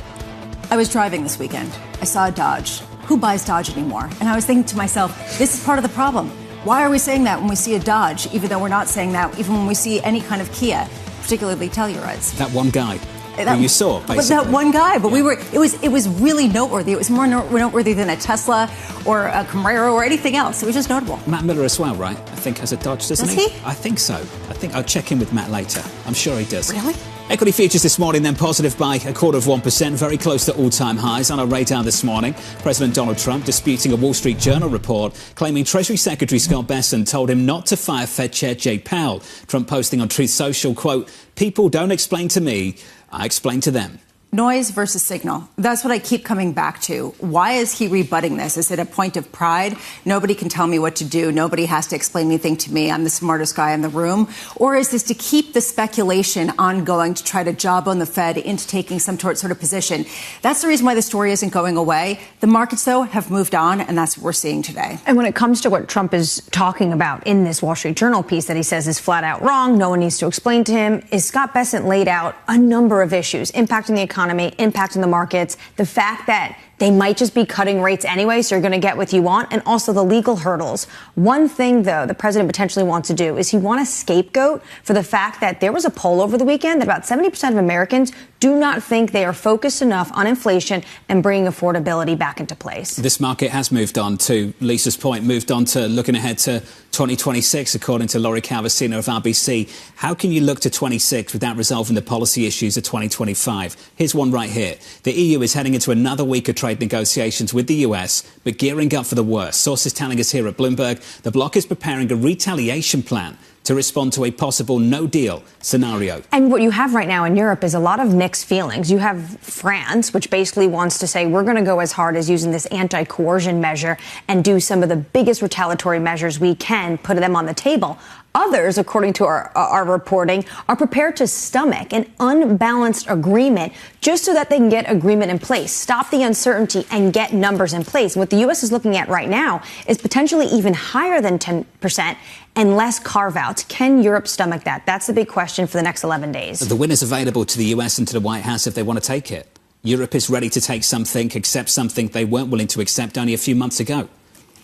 I was driving this weekend. I saw a Dodge. Who buys Dodge anymore? And I was thinking to myself, this is part of the problem. Why are we saying that when we see a Dodge, even though we're not saying that, even when we see any kind of Kia, particularly Tellurides? That one guy who you saw, basically. But that one guy. But it was really noteworthy. It was more noteworthy than a Tesla or a Camaro or anything else. It was just notable. Matt Miller as well, right? I think has a Dodge, doesn't he? I think so. I think I'll check in with Matt later. I'm sure he does. Really? Equity futures this morning then positive by 0.25%, very close to all-time highs. On our radar this morning, President Donald Trump disputing a Wall Street Journal report claiming Treasury Secretary Scott Bessent told him not to fire Fed Chair Jay Powell. Trump posting on Truth Social, quote, "People don't explain to me, I explain to them." Noise versus signal. That's what I keep coming back to. Why is he rebutting this? Is it a point of pride? Nobody can tell me what to do. Nobody has to explain anything to me. I'm the smartest guy in the room. Or is this to keep the speculation ongoing to try to job on the Fed into taking some sort of position? That's the reason why the story isn't going away. The markets, though, have moved on, and that's what we're seeing today. And when it comes to what Trump is talking about in this Wall Street Journal piece that he says is flat out wrong, no one needs to explain to him, is Scott Bessent laid out a number of issues impacting the economy, impacting the markets, the fact that they might just be cutting rates anyway, so you're going to get what you want, and also the legal hurdles. One thing, though, the president potentially wants to do is he wants a scapegoat for the fact that there was a poll over the weekend that about 70% of Americans do not think they are focused enough on inflation and bringing affordability back into place. This market has moved on, to Lisa's point, moved on to looking ahead to 2026, according to Laurie Calvasino of RBC. How can you look to 26 without resolving the policy issues of 2025? Here's one right here. The EU is heading into another week of trade negotiations with the US, but gearing up for the worst. Sources telling us here at Bloomberg, the bloc is preparing a retaliation plan to respond to a possible no-deal scenario. And what you have right now in Europe is a lot of mixed feelings. You have France, which basically wants to say we're going to go as hard as using this anti-coercion measure and do some of the biggest retaliatory measures we can, put them on the table. Others, according to our reporting, are prepared to stomach an unbalanced agreement just so that they can get agreement in place, stop the uncertainty, and get numbers in place. What the U.S. is looking at right now is potentially even higher than 10% and less carve-outs. Can Europe stomach that? That's the big question for the next 11 days. The win is available to the U.S. and to the White House if they want to take it. Europe is ready to take something, accept something they weren't willing to accept only a few months ago.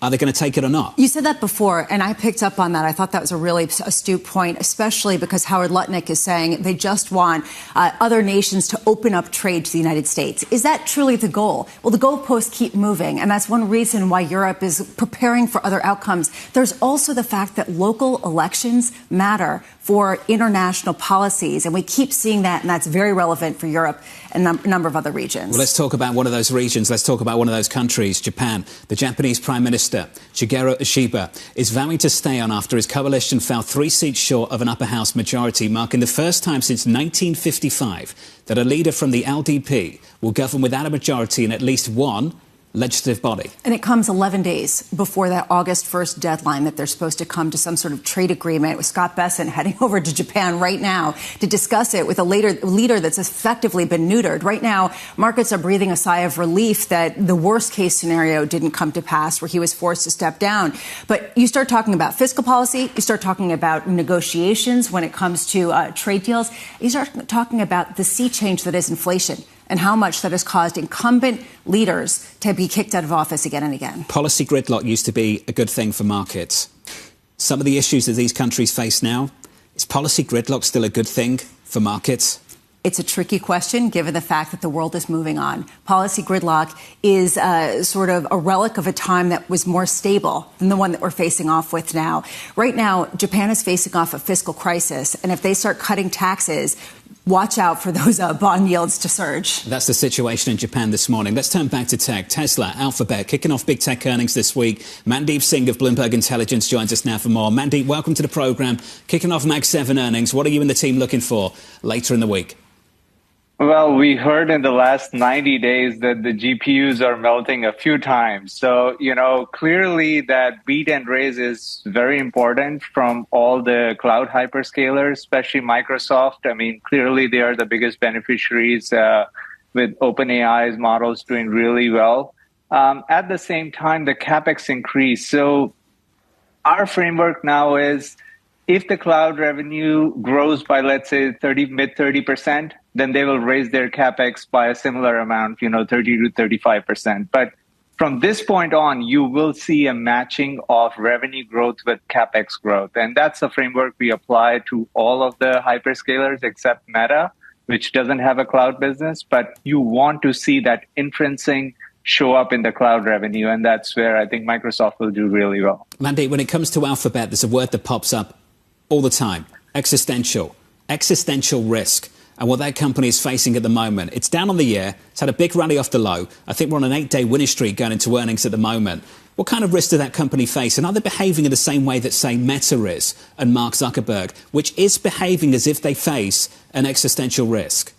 Are they going to take it or not? You said that before, and I picked up on that. I thought that was a really astute point, especially because Howard Lutnick is saying they just want other nations to open up trade to the United States. Is that truly the goal? Well, the goalposts keep moving, and that's one reason why Europe is preparing for other outcomes. There's also the fact that local elections matter for international policies, and we keep seeing that, and that's very relevant for Europe and a number of other regions. Well, let's talk about one of those regions. Let's talk about one of those countries, Japan. The Japanese Prime Minister, Shigeru Ishiba, is vowing to stay on after his coalition fell 3 seats short of an upper house majority, marking the first time since 1955 that a leader from the LDP will govern without a majority in at least one legislative body. And it comes 11 days before that August 1st deadline that they're supposed to come to some sort of trade agreement, with Scott Bessent heading over to Japan right now to discuss it with a leader that's effectively been neutered. Right now, markets are breathing a sigh of relief that the worst case scenario didn't come to pass, where he was forced to step down. But you start talking about fiscal policy, you start talking about negotiations when it comes to trade deals, you start talking about the sea change that is inflation, and how much that has caused incumbent leaders to be kicked out of office again and again. Policy gridlock used to be a good thing for markets. Some of the issues that these countries face now, is policy gridlock still a good thing for markets? It's a tricky question, given the fact that the world is moving on. Policy gridlock is sort of a relic of a time that was more stable than the one that we're facing off with now. Right now, Japan is facing off a fiscal crisis, and if they start cutting taxes, watch out for those bond yields to surge. That's the situation in Japan this morning. Let's turn back to tech. Tesla, Alphabet, kicking off big tech earnings this week. Mandeep Singh of Bloomberg Intelligence joins us now for more. Mandeep, welcome to the program. Kicking off Mag 7 earnings. What are you and the team looking for later in the week? Well, we heard in the last 90 days that the GPUs are melting a few times. So, clearly that beat and raise is very important from all the cloud hyperscalers, especially Microsoft. I mean, clearly they are the biggest beneficiaries with OpenAI's models doing really well. At the same time, the CapEx increase. So our framework now is, if the cloud revenue grows by, let's say, mid 30%, then they will raise their CapEx by a similar amount, 30 to 35%. But from this point on, you will see a matching of revenue growth with CapEx growth. And that's the framework we apply to all of the hyperscalers except Meta, which doesn't have a cloud business. But you want to see that inferencing show up in the cloud revenue. And that's where I think Microsoft will do really well. Mandy, when it comes to Alphabet, there's a word that pops up all the time: existential risk. And what that company is facing at the moment, it's down on the year. It's had a big rally off the low. I think we're on an 8-day winning streak going into earnings at the moment. What kind of risk does that company face? And are they behaving in the same way that, say, Meta is and Mark Zuckerberg, which is behaving as if they face an existential risk?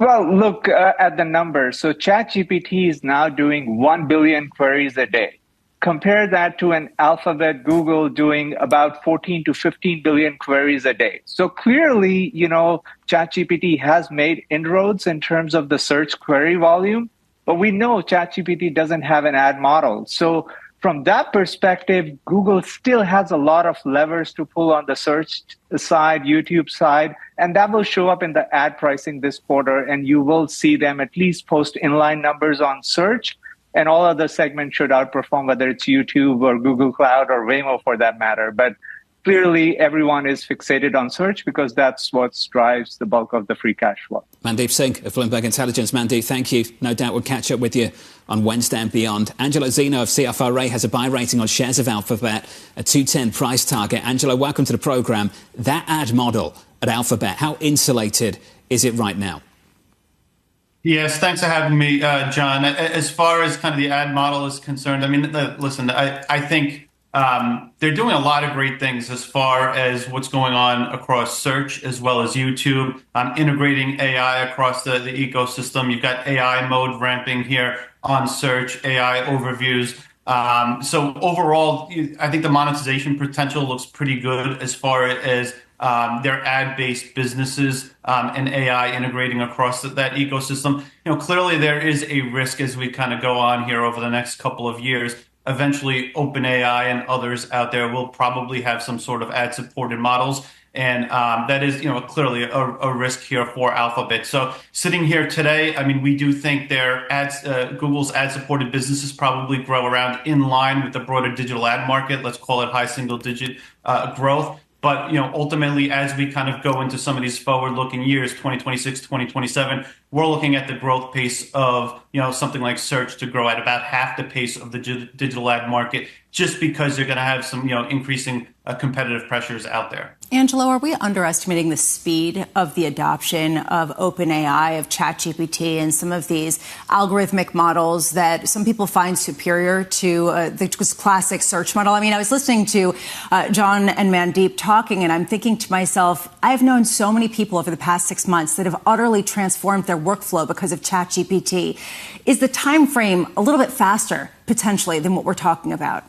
Well, look at the numbers. So ChatGPT is now doing 1 billion queries a day. Compare that to an Alphabet, Google doing about 14 to 15 billion queries a day. So clearly, ChatGPT has made inroads in terms of the search query volume, but we know ChatGPT doesn't have an ad model. So from that perspective, Google still has a lot of levers to pull on the search side, YouTube side, and that will show up in the ad pricing this quarter, and you will see them at least post inline numbers on search. And all other segments should outperform, whether it's YouTube or Google Cloud or Waymo for that matter. But clearly, everyone is fixated on search because that's what drives the bulk of the free cash flow. Mandeep Singh of Bloomberg Intelligence. Mandeep, thank you. No doubt we'll catch up with you on Wednesday and beyond. Angelo Zeno of CFRA has a buy rating on shares of Alphabet, a 210 price target. Angelo, welcome to the program. That ad model at Alphabet, how insulated is it right now? Yes, thanks for having me, John. As far as kind of the ad model is concerned, I mean, listen, I think they're doing a lot of great things as far as what's going on across search as well as YouTube, integrating AI across the ecosystem. You've got AI mode ramping here on search, AI overviews. So overall, I think the monetization potential looks pretty good as far as their ad-based businesses and AI integrating across that ecosystem. Clearly there is a risk as we kind of go on here over the next couple of years. Eventually, OpenAI and others out there will probably have some sort of ad-supported models. And that is, clearly a risk here for Alphabet. So sitting here today, I mean, we do think their ads, Google's ad-supported businesses probably grow around in line with the broader digital ad market. Let's call it high single-digit growth. But, ultimately, as we kind of go into some of these forward-looking years, 2026, 2027, we're looking at the growth pace of, something like search to grow at about half the pace of the digital ad market, just because you're going to have some, increasing competitive pressures out there. Angelo, are we underestimating the speed of the adoption of OpenAI, of ChatGPT, and some of these algorithmic models that some people find superior to the classic search model? I mean, I was listening to John and Mandeep talking, and I'm thinking to myself, I've known so many people over the past 6 months that have utterly transformed their workflow because of ChatGPT. Is the time frame a little bit faster, potentially, than what we're talking about?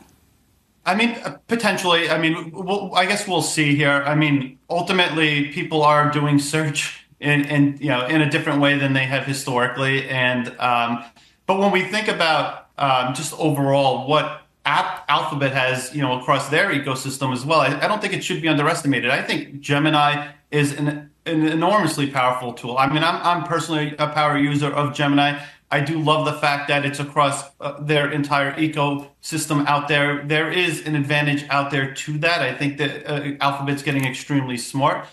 I mean, potentially. I mean, I guess we'll see here. I mean, ultimately, people are doing search in a different way than they have historically. And but when we think about just overall what Alphabet has, across their ecosystem as well, I don't think it should be underestimated. I think Gemini is an enormously powerful tool. I mean, I'm personally a power user of Gemini. I do love the fact that it's across their entire ecosystem out there. There is an advantage out there to that. I think that Alphabet's getting extremely smart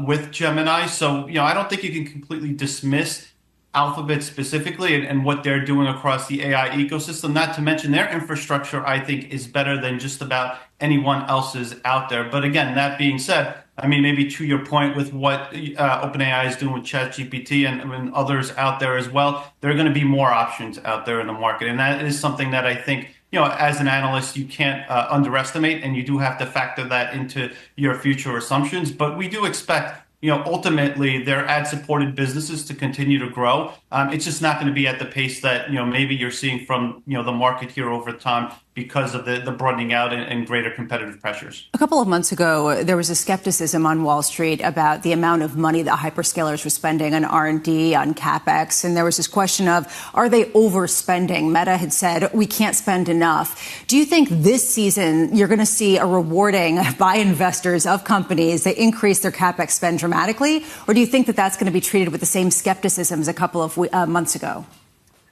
with Gemini. So, I don't think you can completely dismiss Alphabet specifically and what they're doing across the AI ecosystem. Not to mention their infrastructure, I think, is better than just about anyone else's out there. But again, that being said, I mean, maybe to your point with what OpenAI is doing with ChatGPT and others out there as well, there are going to be more options out there in the market. And that is something that I think, as an analyst, you can't underestimate, and you do have to factor that into your future assumptions. But we do expect, ultimately their ad-supported businesses to continue to grow. It's just not going to be at the pace that, maybe you're seeing from, the market here over time because of the broadening out and greater competitive pressures. A couple of months ago, there was a skepticism on Wall Street about the amount of money that hyperscalers were spending on R&D, on CapEx. And there was this question of, are they overspending? Meta had said, we can't spend enough. Do you think this season you're going to see a rewarding by investors of companies that increase their CapEx spend dramatically? Or do you think that that's going to be treated with the same skepticism as a couple of months ago?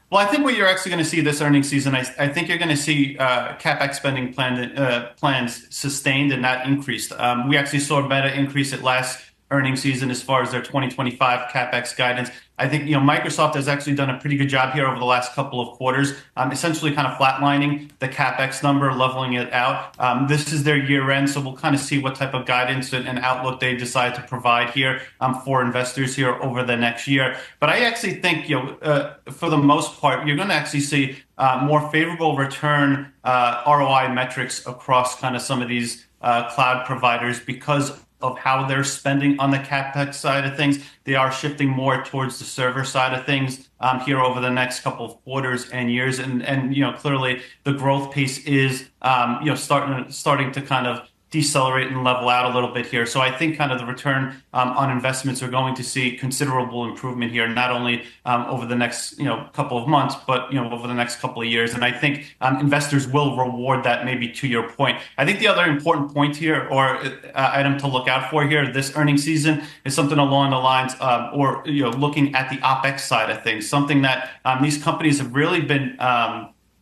Well, I think what you're actually going to see this earnings season, I think you're going to see CapEx spending plans sustained and not increased. We actually saw Meta increase it last earnings season as far as their 2025 CapEx guidance. I think, Microsoft has actually done a pretty good job here over the last couple of quarters, essentially kind of flatlining the CapEx number, leveling it out. This is their year end, so we'll kind of see what type of guidance and outlook they decide to provide here for investors here over the next year. But I actually think, for the most part, you're going to actually see more favorable return ROI metrics across kind of some of these cloud providers because of how they're spending on the CapEx side of things. They are shifting more towards the server side of things here over the next couple of quarters and years. And clearly the growth pace is, starting to kind of decelerate and level out a little bit here. So I think kind of the return on investments are going to see considerable improvement here, not only over the next couple of months, but over the next couple of years. And I think investors will reward that. Maybe to your point, I think the other important point here or item to look out for here this earnings season is something along the lines or looking at the OpEx side of things, something that these companies have really been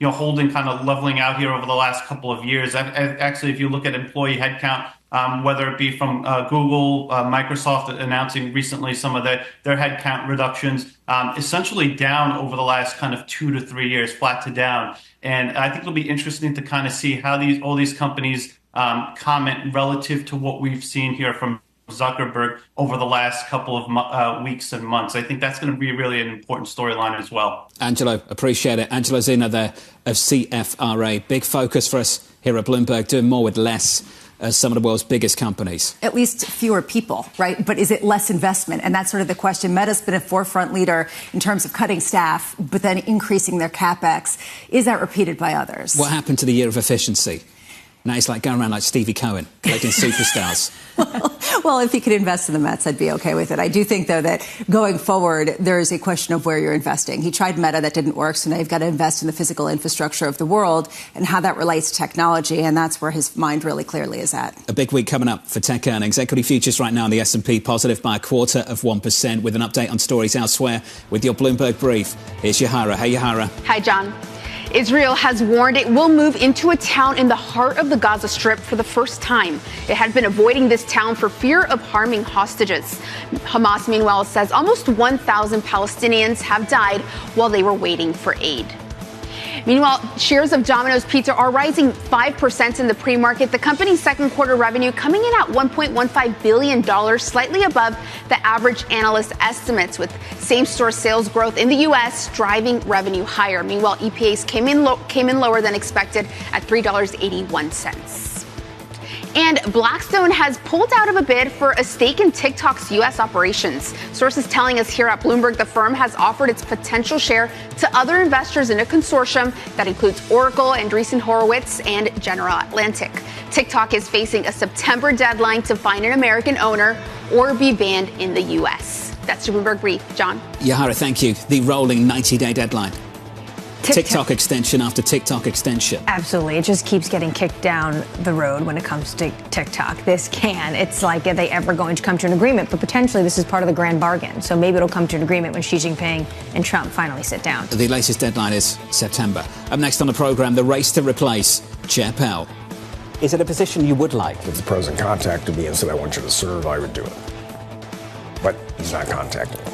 holding kind of leveling out here over the last couple of years. Actually, if you look at employee headcount, whether it be from Google, Microsoft announcing recently some of their headcount reductions, essentially down over the last kind of 2 to 3 years, flat to down. And I think it'll be interesting to kind of see how all these companies comment relative to what we've seen here from Zuckerberg over the last couple of weeks and months. I think that's going to be really an important storyline as well. Angelo, appreciate it. Angelo Zena there of CFRA. Big focus for us here at Bloomberg, doing more with less as some of the world's biggest companies. At least fewer people, right? But is it less investment? And that's sort of the question. Meta's been a forefront leader in terms of cutting staff, but then increasing their CapEx. Is that repeated by others? What happened to the year of efficiency? Now he's like going around like Stevie Cohen, collecting superstars. Well, if you could invest in the Mets, I'd be okay with it. I do think, though, that going forward, there is a question of where you're investing. He tried Meta. That didn't work. So now you've got to invest in the physical infrastructure of the world and how that relates to technology. And that's where his mind really clearly is at. A big week coming up for tech earnings. Equity futures right now in the S&P positive by 0.25% with an update on stories elsewhere with your Bloomberg brief. Here's Yahara. Hey, Yahara. Hi, John. Israel has warned it will move into a town in the heart of the Gaza Strip for the first time. It had been avoiding this town for fear of harming hostages. Hamas, meanwhile, says almost 1,000 Palestinians have died while they were waiting for aid. Meanwhile, shares of Domino's Pizza are rising 5% in the pre-market. The company's second quarter revenue coming in at $1.15 billion, slightly above the average analyst estimates, with same-store sales growth in the U.S. driving revenue higher. Meanwhile, EPS came in lower than expected at $3.81. And Blackstone has pulled out of a bid for a stake in TikTok's U.S. operations. Sources telling us here at Bloomberg the firm has offered its potential share to other investors in a consortium that includes Oracle, Andreessen Horowitz, and General Atlantic. TikTok is facing a September deadline to find an American owner or be banned in the U.S. That's your Bloomberg brief. John? Yahara, thank you. The rolling 90-day deadline. TikTok extension after TikTok extension. Absolutely. It just keeps getting kicked down the road when it comes to TikTok. It's like, are they ever going to come to an agreement? But potentially this is part of the grand bargain. So maybe it'll come to an agreement when Xi Jinping and Trump finally sit down. The latest deadline is September. Up next on the program, the race to replace Chair Powell. Is it a position you would like? If the president contacted me and said, I want you to serve, I would do it. But he's not contacting me.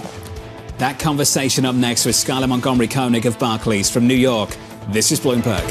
That conversation up next with Skylar Montgomery Koenig of Barclays from New York. This is Bloomberg.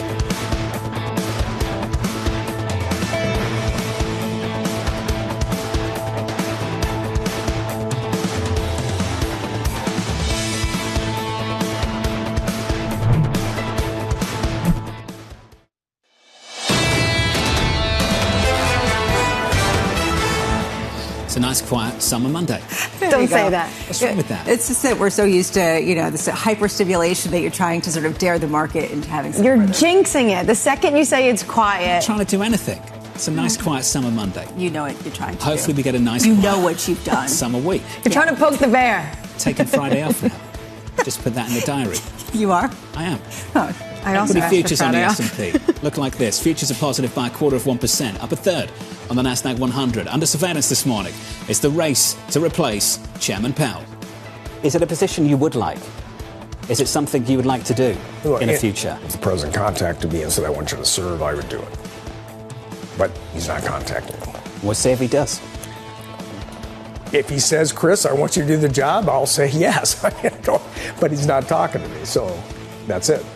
It's a nice, quiet summer Monday. Don't say that. What's wrong with that? It's just that we're so used to, this hyper-stimulation that you're trying to sort of dare the market into having some. You're jinxing it. The second you say it's quiet. I'm trying to do anything. It's a nice, quiet summer Monday. You know what you're trying to Hopefully do. we get a nice, You know what you've done. summer week. You're trying to poke the bear. Taking Friday off now. Just put that in the diary. You are? I am. Oh. I also Equity asked futures for on the Friday S&P look like this. Futures are positive by 0.25%, up a third on the Nasdaq 100. Under surveillance this morning, it's the race to replace Chairman Powell. Is it a position you would like? Is it something you would like to do in the future? If the president contacted me and said, I want you to serve, I would do it. But he's not contacting me. We'll see if he does. If he says, Chris, I want you to do the job, I'll say yes. But he's not talking to me, so that's it.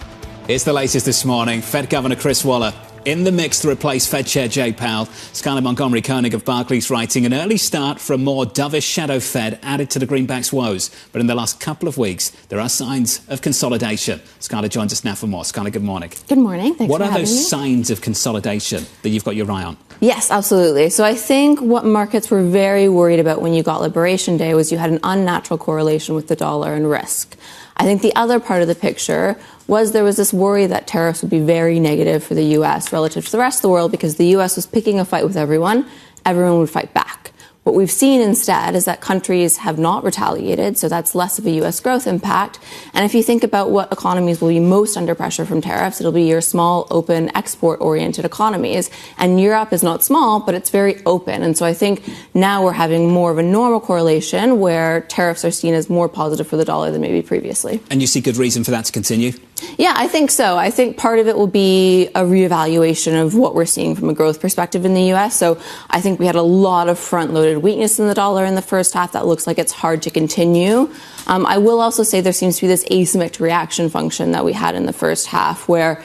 It's the latest this morning. Fed Governor Chris Waller in the mix to replace Fed Chair Jay Powell. Skylar Montgomery Koenig of Barclays writing an early start for a more dovish shadow Fed added to the greenback's woes. But in the last couple of weeks, there are signs of consolidation. Skylar joins us now for more. Skylar, good morning. Good morning. Thanks what for are having those me. signs of consolidation that you've got your eye on? Yes, absolutely. So I think what markets were very worried about when you got Liberation Day was you had an unnatural correlation with the dollar and risk. I think the other part of the picture was there was this worry that tariffs would be very negative for the U.S. relative to the rest of the world because the U.S. was picking a fight with everyone. Everyone would fight back. What we've seen instead is that countries have not retaliated, so that's less of a U.S. growth impact. And if you think about what economies will be most under pressure from tariffs, it'll be your small, open, export-oriented economies. And Europe is not small, but it's very open. And so I think now we're having more of a normal correlation where tariffs are seen as more positive for the dollar than maybe previously. And you see good reason for that to continue? Yeah, I think so. I think part of it will be a reevaluation of what we're seeing from a growth perspective in the U.S. So I think we had a lot of front-loaded weakness in the dollar in the first half. That looks like it's hard to continue. I will also say there seems to be this asymmetric reaction function that we had in the first half where,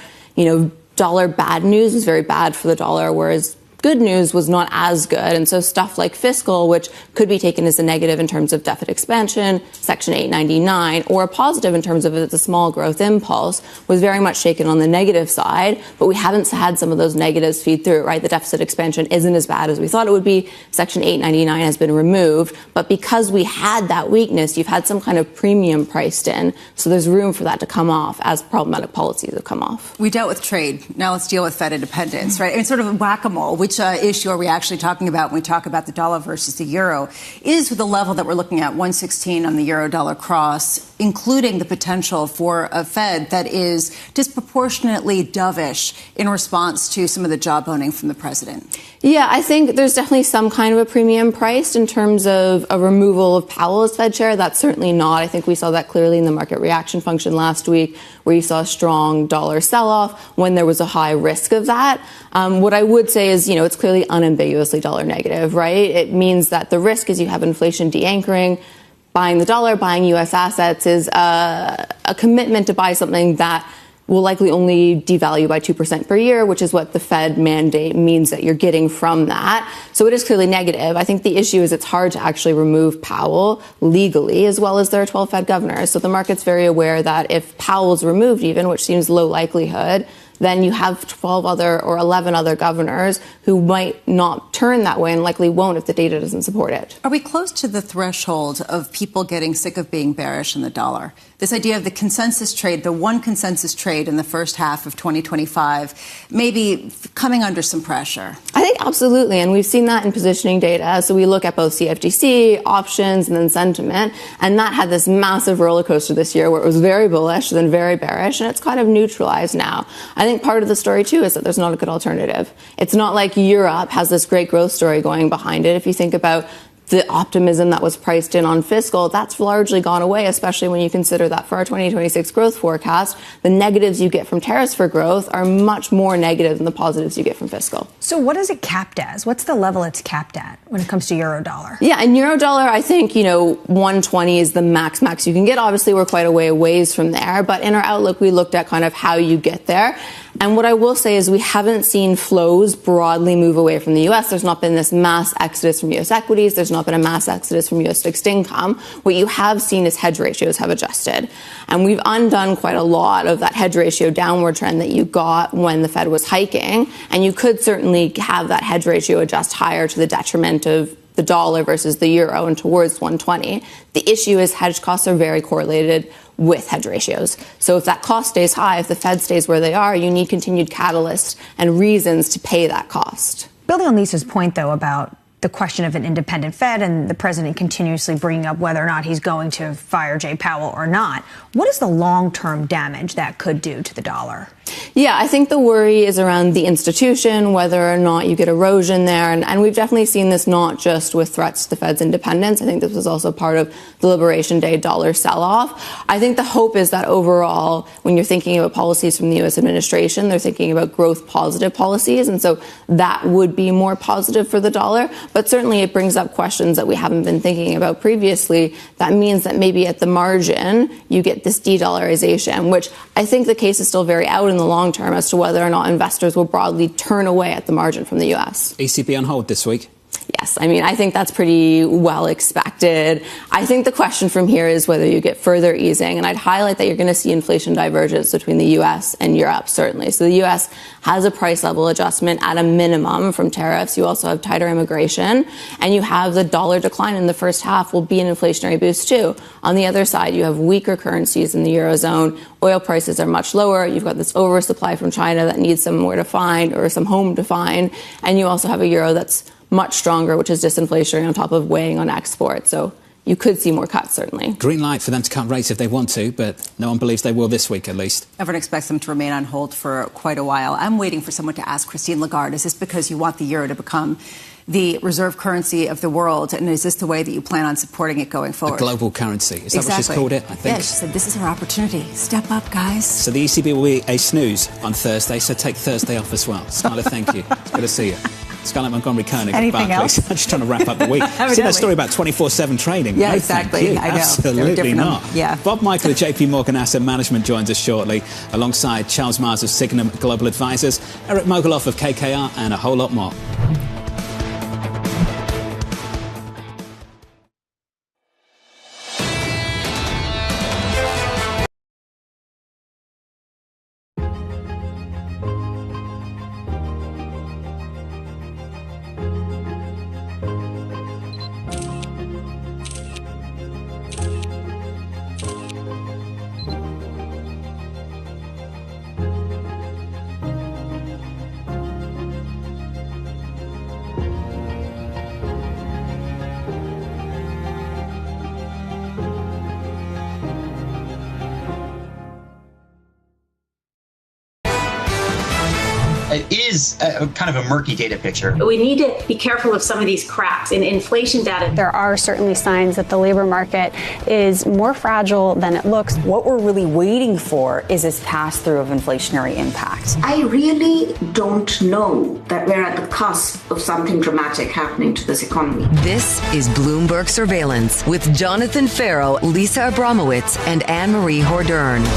dollar bad news is very bad for the dollar, whereas good news was not as good. And so stuff like fiscal, which could be taken as a negative in terms of deficit expansion, Section 899, or a positive in terms of it's a small growth impulse, was very much shaken on the negative side. But we haven't had some of those negatives feed through, right? The deficit expansion isn't as bad as we thought it would be. Section 899 has been removed. But because we had that weakness, you've had some kind of premium priced in. So there's room for that to come off as problematic policies have come off. We dealt with trade. Now let's deal with Fed independence, right? I mean, sort of a whack-a-mole. Which issue are we actually talking about when we talk about the dollar versus the euro? Is the level that we're looking at 116 on the euro-dollar cross, including the potential for a Fed that is disproportionately dovish in response to some of the jawboning from the president? Yeah, I think there's definitely some kind of a premium priced in terms of a removal of Powell as Fed chair. That's certainly not. I think we saw that clearly in the market reaction function last week, where you saw a strong dollar sell-off when there was a high risk of that. What I would say is, it's clearly unambiguously dollar negative, right? It means that the risk is you have inflation de-anchoring. Buying the dollar, buying U.S. assets is a commitment to buy something that will likely only devalue by 2% per year, which is what the Fed mandate means that you're getting from that. So it is clearly negative. I think the issue is it's hard to actually remove Powell legally, as well as there are 12 Fed governors. So the market's very aware that if Powell's removed even, which seems low likelihood, then you have 12 other or 11 other governors who might not turn that way and likely won't if the data doesn't support it. Are we close to the threshold of people getting sick of being bearish in the dollar? This idea of the consensus trade, the one consensus trade in the first half of 2025, maybe coming under some pressure. I think absolutely. And we've seen that in positioning data. So we look at both CFTC, options, and then sentiment. And that had this massive roller coaster this year where it was very bullish, then very bearish. And it's kind of neutralized now. I think part of the story, too, is that there's not a good alternative. It's not like Europe has this great growth story going behind it. If you think about the optimism that was priced in on fiscal, that's largely gone away, especially when you consider that for our 2026 growth forecast, the negatives you get from tariffs for growth are much more negative than the positives you get from fiscal. So what is it capped as? What's the level it's capped at when it comes to euro dollar? Yeah, in euro dollar, I think, 120 is the max you can get. Obviously, we're quite a ways from there. But in our outlook, we looked at kind of how you get there. And what I will say is we haven't seen flows broadly move away from the U.S. There's not been this mass exodus from U.S. equities. There's not been a mass exodus from U.S. fixed income. What you have seen is hedge ratios have adjusted. And we've undone quite a lot of that hedge ratio downward trend that you got when the Fed was hiking. And you could certainly have that hedge ratio adjust higher to the detriment of the dollar versus the euro and towards 120. The issue is hedge costs are very correlated with hedge ratios. So if that cost stays high, if the Fed stays where they are, you need continued catalysts and reasons to pay that cost. Building on Lisa's point, though, about the question of an independent Fed and the president continuously bringing up whether or not he's going to fire Jay Powell or not, what is the long-term damage that could do to the dollar? Yeah, I think the worry is around the institution, whether or not you get erosion there. And we've definitely seen this not just with threats to the Fed's independence. I think this was also part of the Liberation Day dollar sell-off. I think the hope is that overall, when you're thinking about policies from the U.S. administration, they're thinking about growth-positive policies. And so that would be more positive for the dollar. But certainly it brings up questions that we haven't been thinking about previously. That means that maybe at the margin, you get this de-dollarization, which I think the case is still very out in the long term as to whether or not investors will broadly turn away at the margin from the U.S. ECB on hold this week? Yes. I mean, I think that's pretty well expected. I think the question from here is whether you get further easing. And I'd highlight that you're going to see inflation divergence between the U.S. and Europe, certainly. So the U.S. has a price level adjustment at a minimum from tariffs. You also have tighter immigration. And you have the dollar decline in the first half will be an inflationary boost, too. On the other side, you have weaker currencies in the Eurozone. Oil prices are much lower. You've got this oversupply from China that needs somewhere to find or some home to find. And you also have a euro that's much stronger, which is disinflationary on top of weighing on exports. So you could see more cuts, certainly. Green light for them to cut rates if they want to, but no one believes they will this week, at least. Everyone expects them to remain on hold for quite a while. I'm waiting for someone to ask Christine Lagarde, is this because you want the euro to become the reserve currency of the world, and is this the way that you plan on supporting it going forward? A global currency. Is that what she's called it, I think? Yeah, she said this is her opportunity. Step up, guys. So the ECB will be a snooze on Thursday, so take Thursday off as well. Skylar, thank you. It's good to see you. Scarlett Montgomery Koenig at Anything Barclays. else? I'm just trying to wrap up the week. See that story about 24/7 trading? Yeah, No, exactly. thank you. I know. Absolutely not. Yeah. Bob Michael of JP Morgan Asset Management joins us shortly, alongside Charles Mars of Signum Global Advisors, Eric Mogoloff of KKR, and a whole lot more. It is kind of a murky data picture. We need to be careful of some of these cracks in inflation data. There are certainly signs that the labor market is more fragile than it looks. What we're really waiting for is this pass-through of inflationary impact. I really don't know that we're at the cusp of something dramatic happening to this economy. This is Bloomberg Surveillance with Jonathan Farrow, Lisa Abramowitz, and Anne-Marie Hordern.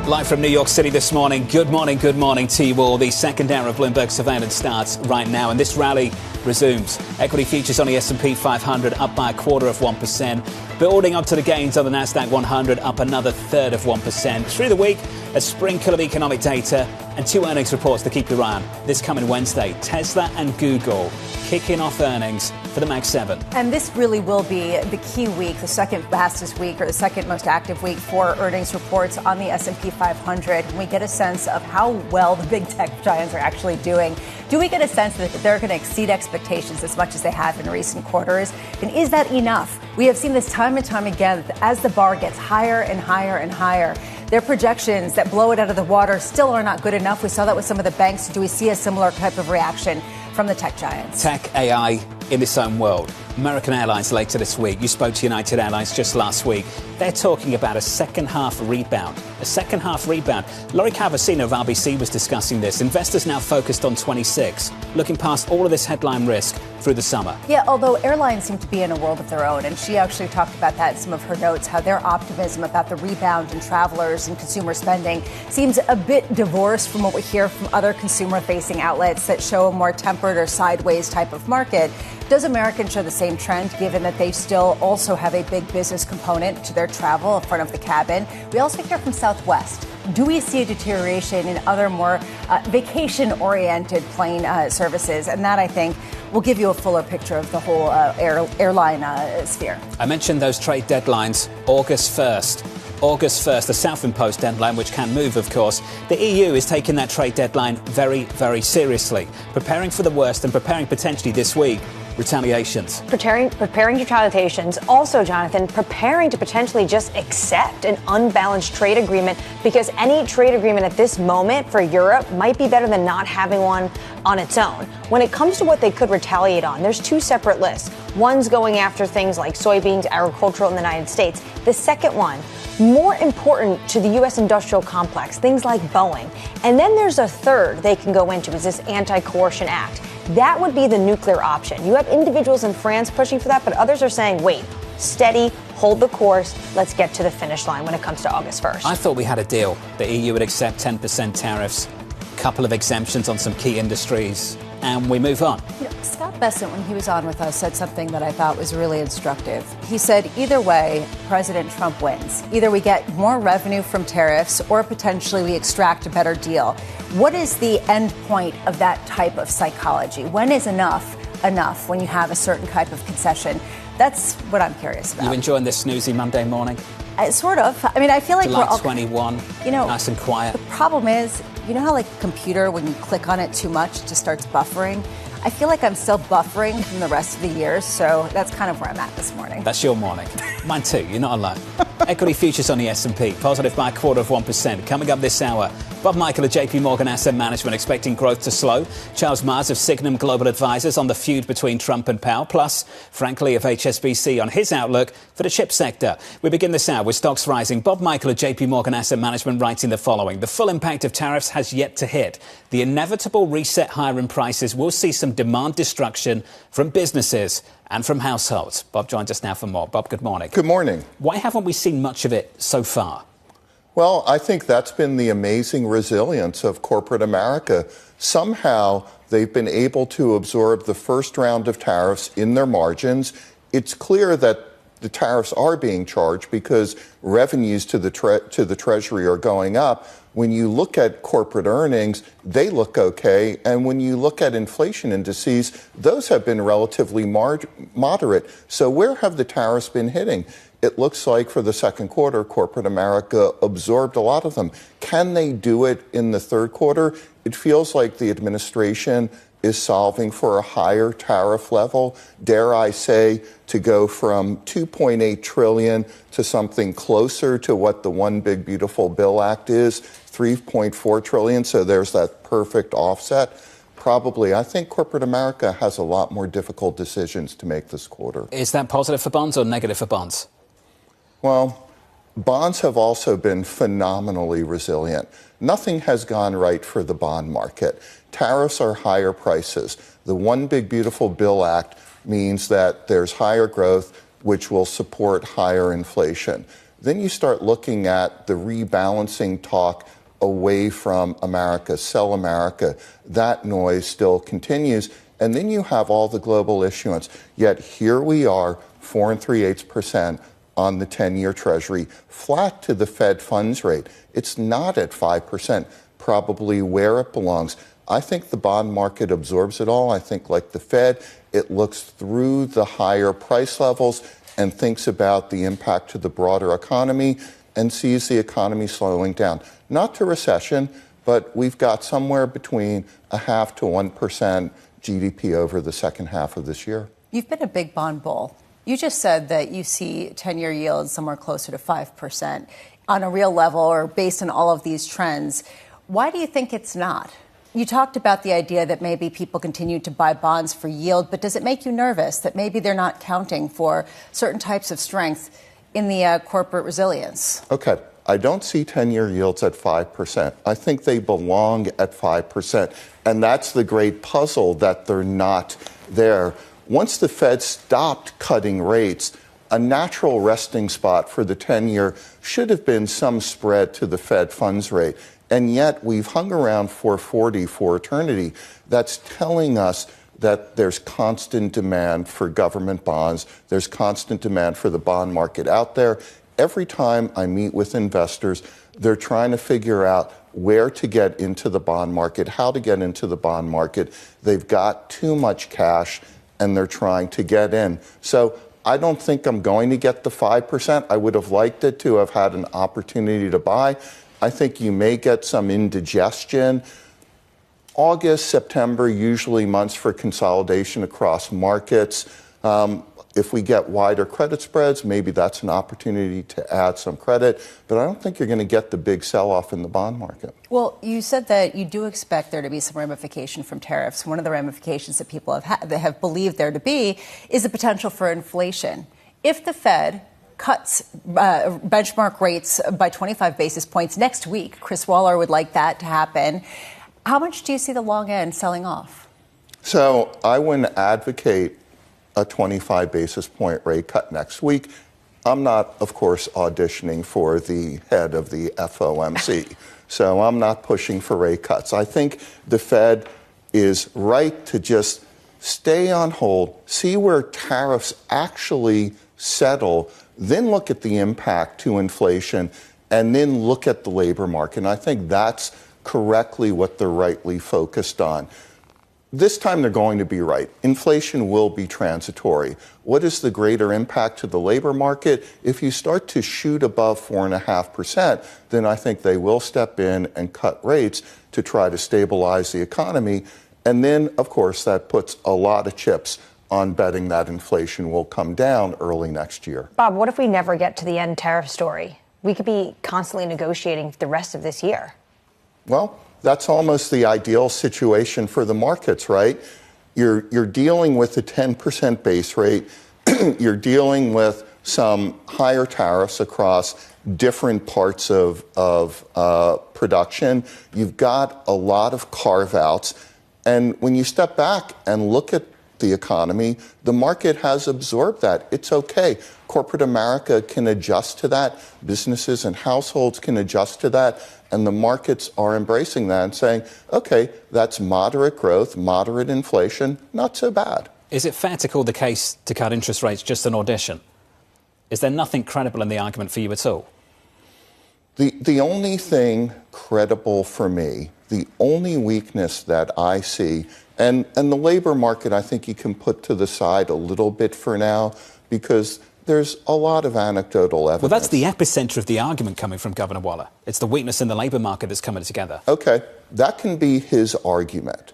Live from New York City this morning. Good morning to you all. The second hour of Bloomberg Surveillance starts right now, and this rally resumes. Equity futures on the S&P 500 up by 0.25%, building up to the gains on the Nasdaq 100 up another 1/3%. Through the week, a sprinkle of economic data and 2 earnings reports to keep your eye on. This coming Wednesday, Tesla and Google kicking off earnings for the Mag 7. And this really will be the key week, the second fastest week or the second most active week for earnings reports on the S&P 500. We get a sense of how well the big tech giants are actually doing. Do we get a sense that they're going to exceed expectations as much as they have in recent quarters? And is that enough? We have seen this time and time again as the bar gets higher and higher and higher. Their projections that blow it out of the water still are not good enough. We saw that with some of the banks. Do we see a similar type of reaction from the tech giants? Tech, AI in its own world. American Airlines later this week. You spoke to United Airlines just last week. They're talking about a second half rebound. A second half rebound. Laurie Calvasino of RBC was discussing this. Investors now focused on 26, looking past all of this headline risk through the summer. Yeah, although airlines seem to be in a world of their own, and she actually talked about that in some of her notes, how their optimism about the rebound in travelers and consumer spending seems a bit divorced from what we hear from other consumer-facing outlets that show a more tempered or sideways type of market. Does American show the same trend, given that they still also have a big business component to their travel in front of the cabin? We also hear from Southwest. Do we see a deterioration in other more vacation-oriented plane services? And that, I think, will give you a fuller picture of the whole airline sphere. I mentioned those trade deadlines, August 1st. August 1st, the self-imposed deadline, which can move, of course. The EU is taking that trade deadline very, very seriously, preparing for the worst and preparing potentially this week retaliations. Preparing to retaliations. Also, Jonathan, preparing to potentially just accept an unbalanced trade agreement, because any trade agreement at this moment for Europe might be better than not having one on its own. When it comes to what they could retaliate on, there's 2 separate lists. One's going after things like soybeans, agricultural in the United States. The second one, more important to the U.S. industrial complex, things like Boeing. And then there's a third they can go into, is this Anti-Coercion Act. That would be the nuclear option. You have individuals in France pushing for that, but others are saying, wait, steady, hold the course, let's get to the finish line when it comes to August 1st. I thought we had a deal. The EU would accept 10% tariffs, a couple of exemptions on some key industries, and we move on. You know, Scott Bessent, when he was on with us, said something that I thought was really instructive. He said, either way, President Trump wins. Either we get more revenue from tariffs or potentially we extract a better deal. What is the end point of that type of psychology? When is enough when you have a certain type of concession? That's what I'm curious about. You enjoying this snoozy Monday morning? Sort of. I mean, I feel like July we're all 21, nice and quiet. The problem is, you know how like a computer, when you click on it too much, it just starts buffering? I feel like I'm still buffering from the rest of the year, so that's kind of where I'm at this morning. That's your morning. Mine too. You're not alone. Equity futures on the S&P, positive by 0.25%. Coming up this hour, Bob Michael of JP Morgan Asset Management expecting growth to slow. Charles Mars of Signum Global Advisors on the feud between Trump and Powell. Plus, Frank Lee of HSBC on his outlook for the chip sector. We begin this hour with stocks rising. Bob Michael of JP Morgan Asset Management writing the following. The full impact of tariffs has yet to hit. The inevitable reset higher in prices will see some demand destruction from businesses and from households. Bob joins us now for more. Bob, good morning. Good morning. Why haven't we seen much of it so far? Well, I think that's been the amazing resilience of corporate America. Somehow they've been able to absorb the first round of tariffs in their margins. It's clear that the tariffs are being charged because revenues to the Treasury are going up. When you look at corporate earnings, they look okay. And when you look at inflation indices, those have been relatively moderate. So where have the tariffs been hitting? It looks like for the second quarter, corporate America absorbed a lot of them. Can they do it in the third quarter? It feels like the administration is solving for a higher tariff level, dare I say, to go from $2.8 trillion to something closer to what the One Big Beautiful Bill Act is, $3.4 trillion. So there's that perfect offset. Probably, I think corporate America has a lot more difficult decisions to make this quarter. Is that positive for bonds or negative for bonds? Well, bonds have also been phenomenally resilient. Nothing has gone right for the bond market. Tariffs are higher prices. The One Big Beautiful Bill Act means that there's higher growth, which will support higher inflation. Then you start looking at the rebalancing talk away from America, sell America. That noise still continues. And then you have all the global issuance. Yet here we are, 4 3/8% on the 10-year Treasury, flat to the Fed funds rate. It's not at 5%, probably where it belongs. I think the bond market absorbs it all. I think, like the Fed, it looks through the higher price levels and thinks about the impact to the broader economy and sees the economy slowing down. Not to recession, but we've got somewhere between 0.5% to 1% GDP over the second half of this year. You've been a big bond bull. You just said that you see 10-year yields somewhere closer to 5% on a real level or based on all of these trends. Why do you think it's not? You talked about the idea that maybe people continue to buy bonds for yield, but does it make you nervous that maybe they're not counting for certain types of strength in the corporate resilience? Okay. I don't see 10-year yields at 5%. I think they belong at 5%. And that's the great puzzle that they're not there. Once the Fed stopped cutting rates, a natural resting spot for the 10-year should have been some spread to the Fed funds rate. And yet we've hung around 440 for eternity. That's telling us that there's constant demand for government bonds. There's constant demand for the bond market out there. Every time I meet with investors, they're trying to figure out where to get into the bond market, how to get into the bond market. They've got too much cash, and they're trying to get in. So I don't think I'm going to get the 5%. I would have liked it to have had an opportunity to buy. I think you may get some indigestion. August, September, usually months for consolidation across markets. If we get wider credit spreads, maybe that's an opportunity to add some credit. But I don't think you're going to get the big sell-off in the bond market. Well, you said that you do expect there to be some ramification from tariffs. One of the ramifications that people have believed there to be is the potential for inflation. If the Fed cuts benchmark rates by 25 basis points next week, Chris Waller would like that to happen. How much do you see the long end selling off? So I wouldn't advocate a 25 basis point rate cut next week. I'm not, of course, auditioning for the head of the FOMC. So I'm not pushing for rate cuts. I think the Fed is right to just stay on hold, see where tariffs actually settle, then look at the impact to inflation, and then look at the labor market. And I think that's correctly what they're rightly focused on. This time they're going to be right. Inflation will be transitory. What is the greater impact to the labor market? If you start to shoot above 4.5%, then I think they will step in and cut rates to try to stabilize the economy. And then, of course, that puts a lot of chips on betting that inflation will come down early next year. Bob, what if we never get to the end tariff story? We could be constantly negotiating the rest of this year. Well, that's almost the ideal situation for the markets, right? You're dealing with a 10% base rate. You're dealing with some higher tariffs across different parts of production. You've got a lot of carve-outs. And when you step back and look at the economy, the market has absorbed that. It's okay. Corporate America can adjust to that. Businesses and households can adjust to that. And the markets are embracing that and saying, okay, that's moderate growth, moderate inflation, not so bad. Is it fair to call the case to cut interest rates just an audition? Is there nothing credible in the argument for you at all? The only thing credible for me, the only weakness that I see, and the labor market I think you can put to the side a little bit for now because there's a lot of anecdotal evidence. Well, that's the epicenter of the argument coming from Governor Waller. It's the weakness in the labor market that's coming together. Okay, that can be his argument.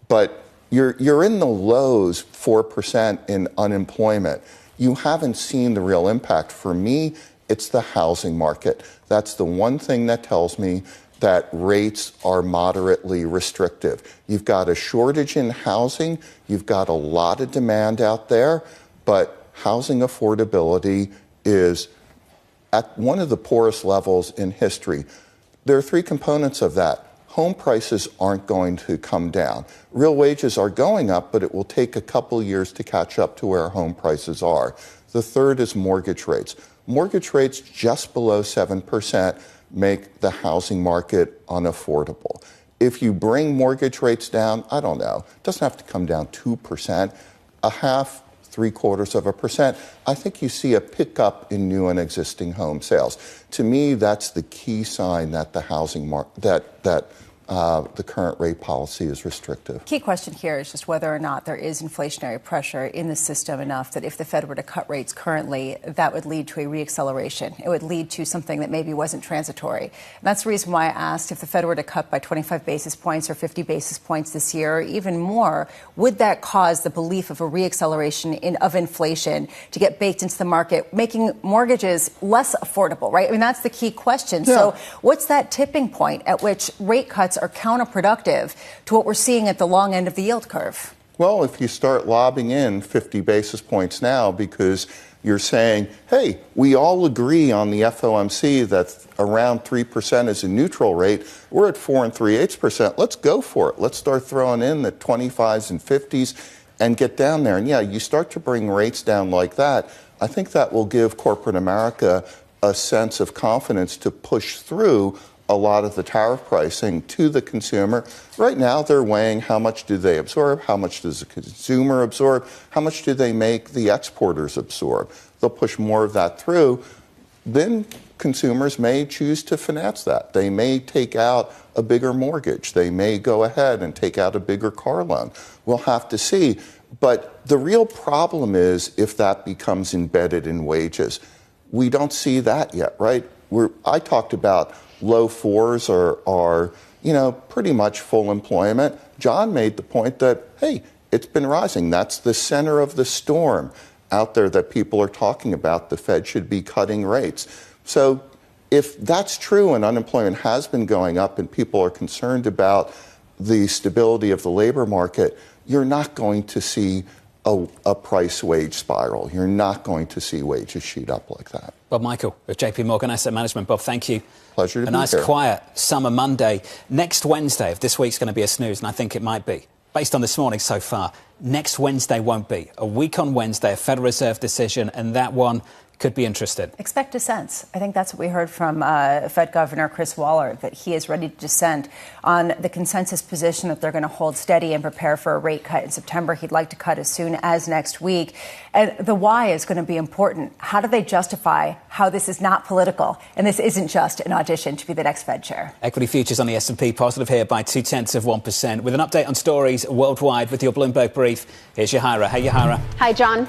But you're in the lows, 4% in unemployment. You haven't seen the real impact. For me, it's the housing market. That's the one thing that tells me that rates are moderately restrictive. You've got a shortage in housing. You've got a lot of demand out there, but housing affordability is at one of the poorest levels in history. There are three components of that. Home prices aren't going to come down. Real wages are going up, but it will take a couple years to catch up to where home prices are. The third is mortgage rates. Mortgage rates just below 7% make the housing market unaffordable. If you bring mortgage rates down, I don't know, it doesn't have to come down 2%, a half, 0.75%, I think you see a pickup in new and existing home sales. To me, that's the key sign that the housing market, the current rate policy is restrictive. Key question here is just whether or not there is inflationary pressure in the system enough that if the Fed were to cut rates currently, that would lead to a reacceleration. It would lead to something that maybe wasn't transitory. And that's the reason why I asked if the Fed were to cut by 25 basis points or 50 basis points this year, or even more, would that cause the belief of a reacceleration of inflation to get baked into the market, making mortgages less affordable, right? I mean, that's the key question. Yeah. So what's that tipping point at which rate cuts are counterproductive to what we're seeing at the long end of the yield curve? Well, if you start lobbing in 50 basis points now because you're saying, hey, we all agree on the FOMC that around 3% is a neutral rate. We're at 4 3/8%. Let's go for it. Let's start throwing in the 25s and 50s and get down there. And yeah, you start to bring rates down like that. I think that will give corporate America a sense of confidence to push through a lot of the tariff pricing to the consumer. Right now, they're weighing how much do they absorb, how much does the consumer absorb, how much do they make the exporters absorb. They'll push more of that through. Then consumers may choose to finance that. They may take out a bigger mortgage. They may go ahead and take out a bigger car loan. We'll have to see. But the real problem is if that becomes embedded in wages. We don't see that yet, right? I talked about low fours are pretty much full employment. John made the point that, hey, it's been rising. That's the center of the storm out there that people are talking about. The Fed should be cutting rates. So if that's true and unemployment has been going up and people are concerned about the stability of the labor market, you're not going to see a price wage spiral. You're not going to see wages shoot up like that. Bob Michael with JP Morgan Asset Management. Bob, thank you. Pleasure to be here. A nice, quiet summer Monday. Next Wednesday, if this week's going to be a snooze, and I think it might be, based on this morning so far, next Wednesday won't be. A week on Wednesday, a Federal Reserve decision, and that one could be interesting. Expect dissents. I think that's what we heard from Fed Governor Chris Waller, that he is ready to dissent on the consensus position that they're going to hold steady and prepare for a rate cut in September. He'd like to cut as soon as next week. And the why is going to be important. How do they justify how this is not political and this isn't just an audition to be the next Fed chair? Equity futures on the S&P positive here by 0.2%. With an update on stories worldwide with your Bloomberg brief, here's Yahira. Hey, Yahira. Hi, John.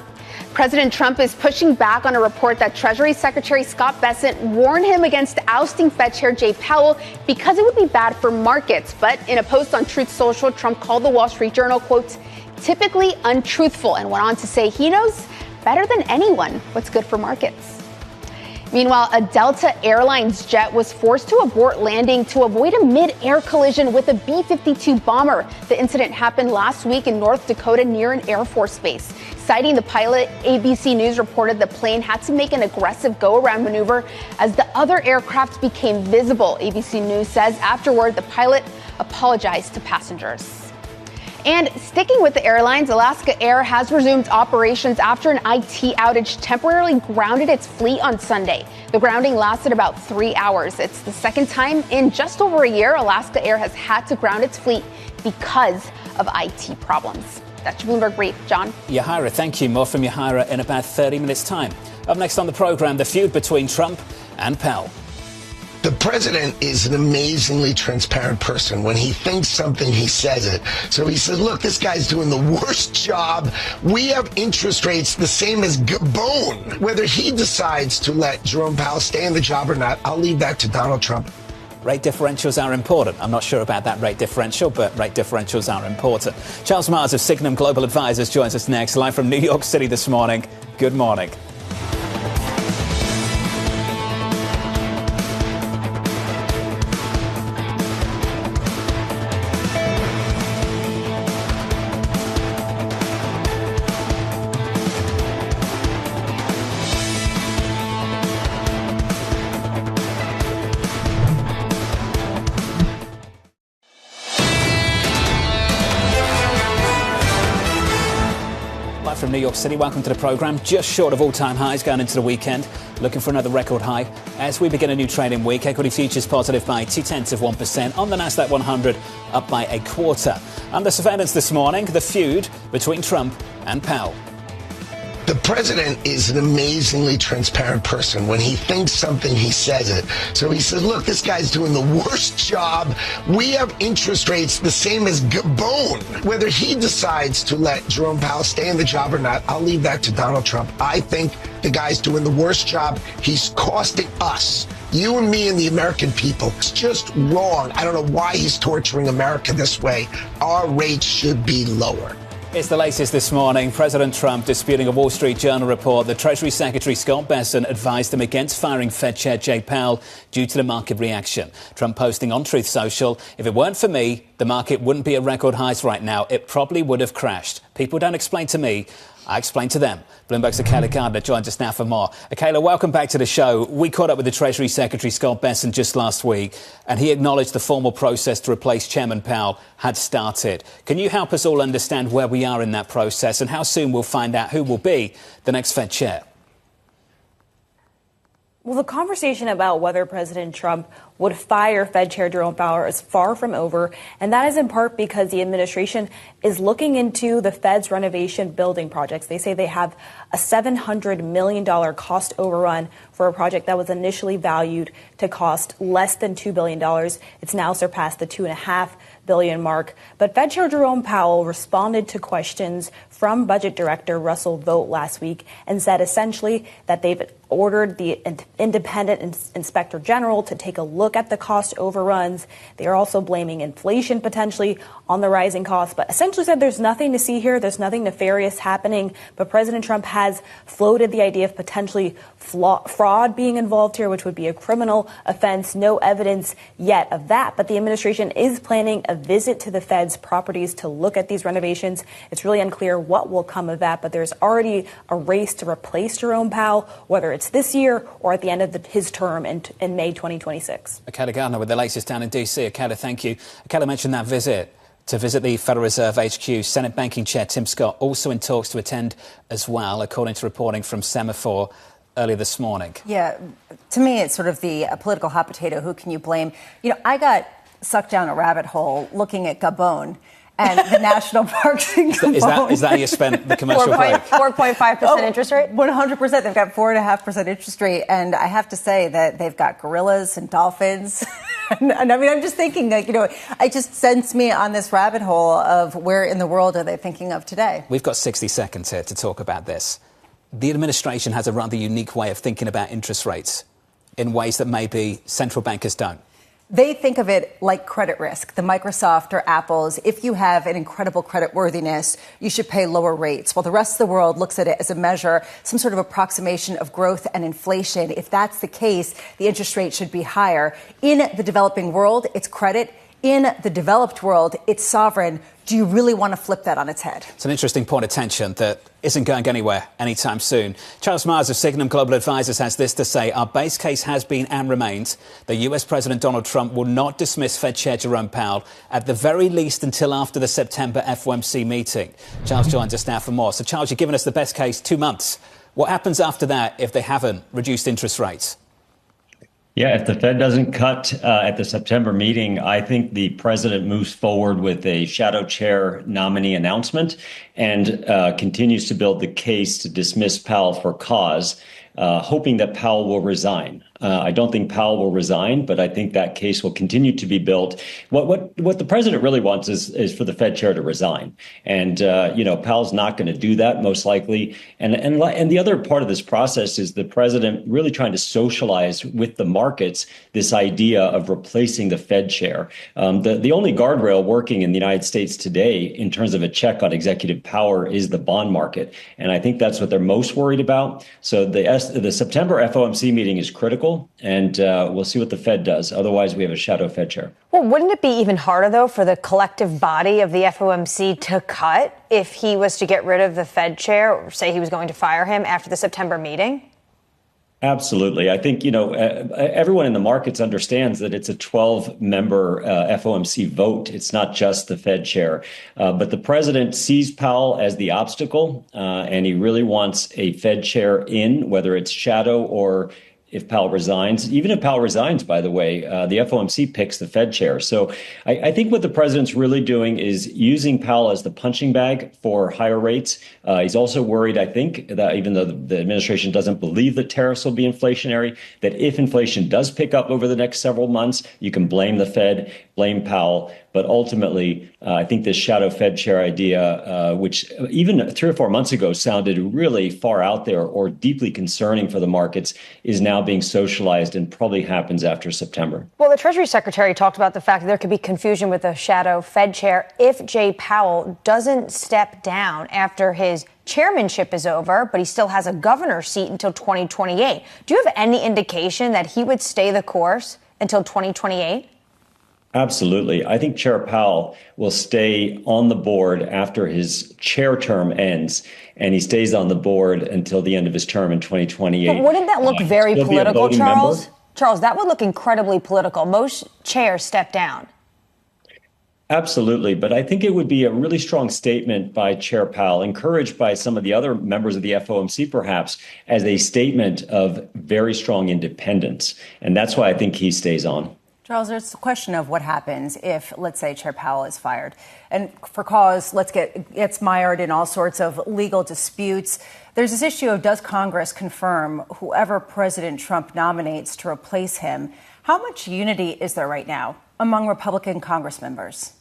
President Trump is pushing back on a report that Treasury Secretary Scott Bessent warned him against ousting Fed Chair Jay Powell because it would be bad for markets. But in a post on Truth Social, Trump called the Wall Street Journal, quote, typically untruthful, and went on to say he knows better than anyone what's good for markets. Meanwhile, a Delta Airlines jet was forced to abort landing to avoid a mid-air collision with a B-52 bomber. The incident happened last week in North Dakota near an Air Force base. Citing the pilot, ABC News reported the plane had to make an aggressive go-around maneuver as the other aircraft became visible. ABC News says afterward, the pilot apologized to passengers. And sticking with the airlines, Alaska Air has resumed operations after an IT outage temporarily grounded its fleet on Sunday. The grounding lasted about 3 hours. It's the second time in just over a year Alaska Air has had to ground its fleet because of IT problems. That's your Bloomberg Brief. John? Yahira, thank you. More from Yahira in about 30 minutes' time. Up next on the program, the feud between Trump and Powell. The president is an amazingly transparent person. When he thinks something, he says it. So he said, look, this guy's doing the worst job. We have interest rates the same as Gabon. Whether he decides to let Jerome Powell stay in the job or not, I'll leave that to Donald Trump. Rate differentials are important. I'm not sure about that rate differential, but rate differentials are important. Charles Mars of Signum Global Advisors joins us next, live from New York City this morning. Good morning. From New York City, welcome to the program. Just short of all-time highs going into the weekend, looking for another record high as we begin a new trading week. Equity futures positive by 0.2% on the Nasdaq 100, up by 0.25. Under surveillance this morning, the feud between Trump and Powell. The president is an amazingly transparent person. When he thinks something, he says it. So he said, look, this guy's doing the worst job. We have interest rates the same as Gabon. Whether he decides to let Jerome Powell stay in the job or not, I'll leave that to Donald Trump. I think the guy's doing the worst job. He's costing us, you and me and the American people. It's just wrong. I don't know why he's torturing America this way. Our rates should be lower. It's the latest this morning. President Trump disputing a Wall Street Journal report that Treasury Secretary Scott Bessent advised him against firing Fed Chair Jay Powell due to the market reaction. Trump posting on Truth Social, if it weren't for me, the market wouldn't be at record highs right now. It probably would have crashed. People don't explain to me, I explain to them. Bloomberg's Akela Gardner joins us now for more. Akela, welcome back to the show. We caught up with the Treasury Secretary Scott Bessent just last week, and he acknowledged the formal process to replace Chairman Powell had started. Can you help us all understand where we are in that process and how soon we'll find out who will be the next Fed chair? Well, the conversation about whether President Trump would fire Fed Chair Jerome Powell is far from over, and that is in part because the administration is looking into the Fed's renovation building projects. They say they have a $700 million cost overrun for a project that was initially valued to cost less than $2 billion. It's now surpassed the $2.5 billion mark. But Fed Chair Jerome Powell responded to questions from Budget Director Russell Vought last week and said essentially that they've ordered the independent inspector general to take a look at the cost overruns. They are also blaming inflation potentially on the rising costs, but essentially said there's nothing to see here. There's nothing nefarious happening. But President Trump has floated the idea of potentially fraud being involved here, which would be a criminal offense. No evidence yet of that. But the administration is planning a visit to the Fed's properties to look at these renovations. It's really unclear what will come of that, but there's already a race to replace Jerome Powell, whether it's this year or at the end of his term in May 2026. Akela Gardner with the latest down in D.C. Akela, thank you. Akela mentioned that visit to visit the Federal Reserve HQ. Senate Banking Chair Tim Scott also in talks to attend as well, according to reporting from Semaphore earlier this morning. Yeah, to me, it's sort of the political hot potato. Who can you blame? You know, I got sucked down a rabbit hole looking at Gabon and the national parks in Gabon. Is that how you spent the commercial break? 4.5% interest rate? 100%. They've got 4.5% interest rate. And I have to say that they've got gorillas and dolphins. and I mean, I'm just thinking, like, you know, it just sends me on this rabbit hole of where in the world are they thinking of today? We've got 60 seconds here to talk about this. The administration has a rather unique way of thinking about interest rates in ways that maybe central bankers don't. They think of it like credit risk, the Microsoft or Apple's. If you have an incredible credit worthiness, you should pay lower rates. While the rest of the world looks at it as a measure, some sort of approximation of growth and inflation. If that's the case, the interest rate should be higher. In the developing world, it's credit. In the developed world, it's sovereign. Do you really want to flip that on its head? It's an interesting point of tension that isn't going anywhere anytime soon. Charles Myers of Sygnum Global Advisors has this to say. Our base case has been and remains that US President Donald Trump will not dismiss Fed Chair Jerome Powell, at the very least until after the September FOMC meeting. Charles joins us now for more. So, Charles, you've given us the best case, 2 months. What happens after that if they haven't reduced interest rates? Yeah, if the Fed doesn't cut at the September meeting, I think the president moves forward with a shadow chair nominee announcement and continues to build the case to dismiss Powell for cause, hoping that Powell will resign. I don't think Powell will resign, but I think that case will continue to be built. What the president really wants is for the Fed chair to resign. And, Powell's not going to do that, most likely. And the other part of this process is the president really trying to socialize with the markets this idea of replacing the Fed chair. The only guardrail working in the United States today in terms of a check on executive power is the bond market. And I think that's what they're most worried about. So the September FOMC meeting is critical. And we'll see what the Fed does. Otherwise, we have a shadow Fed chair. Well, wouldn't it be even harder, though, for the collective body of the FOMC to cut if he was to get rid of the Fed chair, or say he was going to fire him after the September meeting? Absolutely. I think, everyone in the markets understands that it's a 12-member FOMC vote. It's not just the Fed chair. But the president sees Powell as the obstacle, and he really wants a Fed chair in, whether it's shadow or if Powell resigns. Even if Powell resigns, by the way, the FOMC picks the Fed chair. So I think what the president's really doing is using Powell as the punching bag for higher rates. He's also worried, I think, that even though the administration doesn't believe that tariffs will be inflationary, that if inflation does pick up over the next several months, you can blame the Fed, blame Powell. But ultimately, I think this shadow Fed chair idea, which even 3 or 4 months ago sounded really far out there or deeply concerning for the markets, is now being socialized and probably happens after September. Well, the Treasury Secretary talked about the fact that there could be confusion with the shadow Fed chair if Jay Powell doesn't step down after his chairmanship is over, but he still has a governor's seat until 2028. Do you have any indication that he would stay the course until 2028? Absolutely. I think Chair Powell will stay on the board after his chair term ends, and he stays on the board until the end of his term in 2028. But wouldn't that look very political, Charles? Charles, that would look incredibly political. Most chairs step down. Absolutely. But I think it would be a really strong statement by Chair Powell, encouraged by some of the other members of the FOMC, perhaps, as a statement of very strong independence. And that's why I think he stays on. Charles, there's a question of what happens if, let's say, Chair Powell is fired. And for cause, gets mired in all sorts of legal disputes. There's this issue of, does Congress confirm whoever President Trump nominates to replace him? How much unity is there right now among Republican Congress members?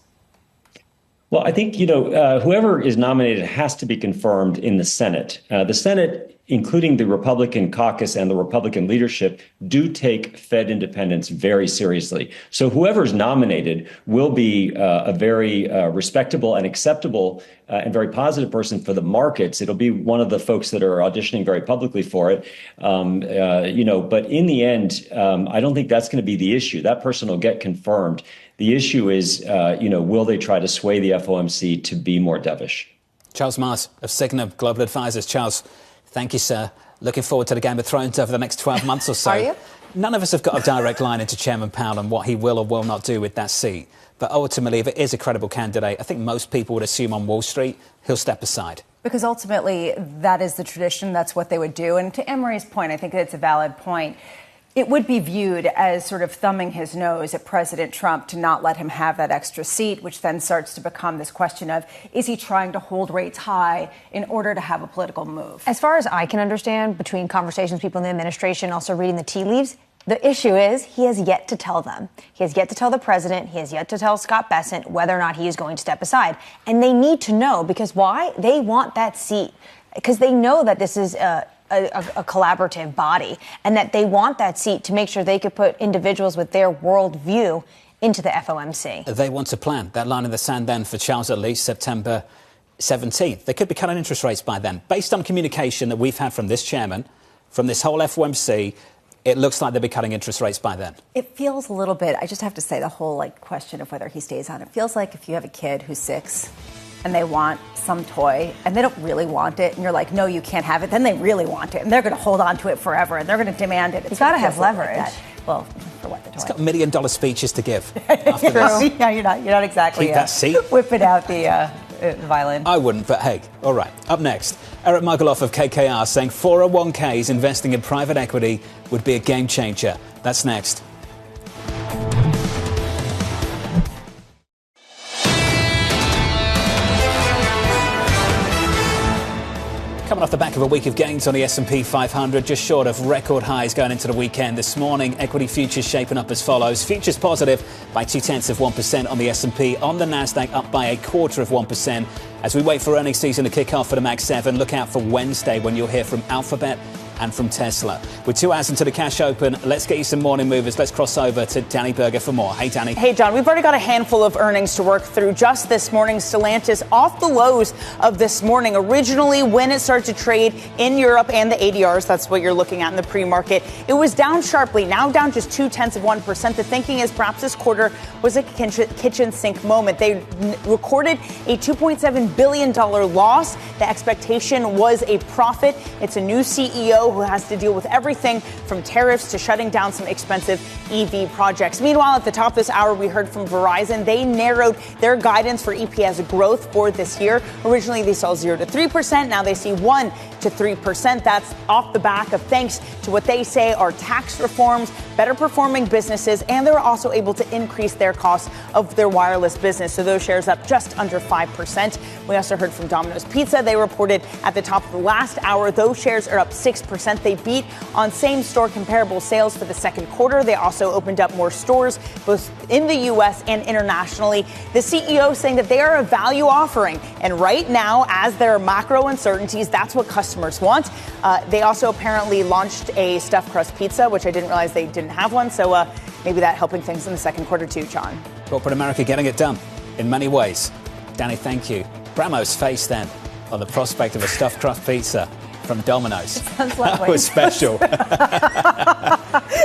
Well, I think, whoever is nominated has to be confirmed in the Senate. The Senate, including the Republican caucus and the Republican leadership, do take Fed independence very seriously. So whoever's nominated will be a very respectable and acceptable and very positive person for the markets. It'll be one of the folks that are auditioning very publicly for it. But in the end, I don't think that's going to be the issue. That person will get confirmed. The issue is, will they try to sway the FOMC to be more dovish? Charles Myers of Sygnum Global Advisors. Charles, thank you, sir. Looking forward to the Game of Thrones over the next 12 months or so. Are you? None of us have got a direct line into Chairman Powell and what he will or will not do with that seat. But ultimately, if it is a credible candidate, I think most people would assume on Wall Street he'll step aside. Because ultimately, that is the tradition. That's what they would do. And to Anne-Marie's point, I think it's a valid point. It would be viewed as sort of thumbing his nose at President Trump to not let him have that extra seat, which then starts to become this question of, is he trying to hold rates high in order to have a political move? As far as I can understand, between conversations, people in the administration, also reading the tea leaves, the issue is he has yet to tell them. He has yet to tell the president. He has yet to tell Scott Bessent whether or not he is going to step aside. And they need to know, because why? They want that seat, because they know that this is a collaborative body, and that they want that seat to make sure they could put individuals with their worldview into the FOMC. They want a plan. That line in the sand then for Charles at least September 17th. They could be cutting interest rates by then. Based on communication that we've had from this chairman, from this whole FOMC, it looks like they'll be cutting interest rates by then. It feels a little bit, I just have to say, the whole question of whether he stays on, it feels like if you have a kid who's 6 and they want some toy and they don't really want it and you're like, no, you can't have it, then they really want it and they're going to hold on to it forever and they're going to demand it. You've got to have leverage. Well, for what, the toy? It's got $1 million speeches to give. After this. Yeah, you're not exactly keep that seat. Whipping out the violin. I wouldn't, but hey, all right. Up next, Eric Mogilov of KKR saying 401ks investing in private equity would be a game changer. That's next. Coming off the back of a week of gains on the S&P 500, just short of record highs going into the weekend this morning. Equity futures shaping up as follows. Futures positive by 0.2% on the S&P. On the Nasdaq, up by 0.25%. As we wait for earnings season to kick off for the Mag 7, look out for Wednesday when you'll hear from Alphabet and from Tesla. With 2 hours into the cash open, let's get you some morning movers. Let's cross over to Danny Berger for more. Hey, Danny. Hey, John. We've already got a handful of earnings to work through. Just this morning, Stellantis off the lows of this morning. Originally, when it started to trade in Europe and the ADRs, that's what you're looking at in the pre-market, it was down sharply, now down just 0.2%. The thinking is perhaps this quarter was a kitchen sink moment. They recorded a $2.7 billion loss. The expectation was a profit. It's a new CEO who has to deal with everything from tariffs to shutting down some expensive EV projects. Meanwhile, at the top of this hour, we heard from Verizon. They narrowed their guidance for EPS growth for this year. Originally, they saw 0 to 3%. Now they see 1 to 3%. That's off the back of thanks to what they say are tax reforms, better performing businesses, and they're also able to increase their costs of their wireless business. So those shares up just under 5%. We also heard from Domino's Pizza. They reported at the top of the last hour, those shares are up 6%. They beat on same-store comparable sales for the second quarter. They also opened up more stores, both in the U.S. and internationally. The CEO saying that they are a value offering. And right now, as there are macro uncertainties, that's what customers want. They also apparently launched a stuffed crust pizza, which I didn't realize they didn't have one. So maybe that helping things in the second quarter too, John. Corporate America getting it done in many ways. Danny, thank you. Bramo's face then on the prospect of a stuffed crust pizza from Domino's. That was special.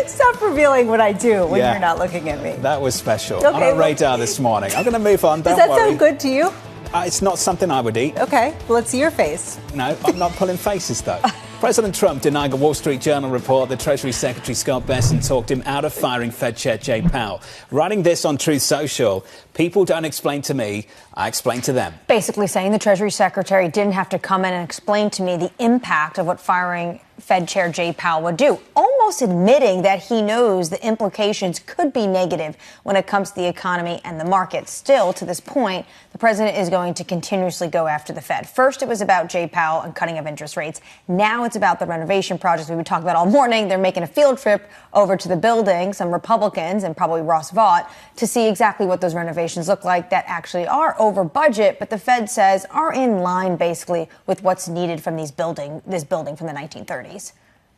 Stop revealing what I do when you're not looking at me. That was special. Okay, on our radar this morning. I'm going to move on. Does that sound good to you? It's not something I would eat. Okay, well, let's see your face. No, I'm not pulling faces, though. President Trump denying a Wall Street Journal report that Treasury Secretary Scott Bessent talked him out of firing Fed Chair Jay Powell. Writing this on Truth Social, people don't explain to me, I explain to them. Basically saying the Treasury Secretary didn't have to come in and explain to me the impact of what firing Fed Chair Jay Powell would do, almost admitting that he knows the implications could be negative when it comes to the economy and the market. Still, to this point, the president is going to continuously go after the Fed. First, it was about Jay Powell and cutting of interest rates. Now it's about the renovation projects we've been talking about all morning. They're making a field trip over to the building, some Republicans and probably Ross Vaught, to see exactly what those renovations look like that actually are over budget, but the Fed says are in line basically with what's needed from this building from the 1930s.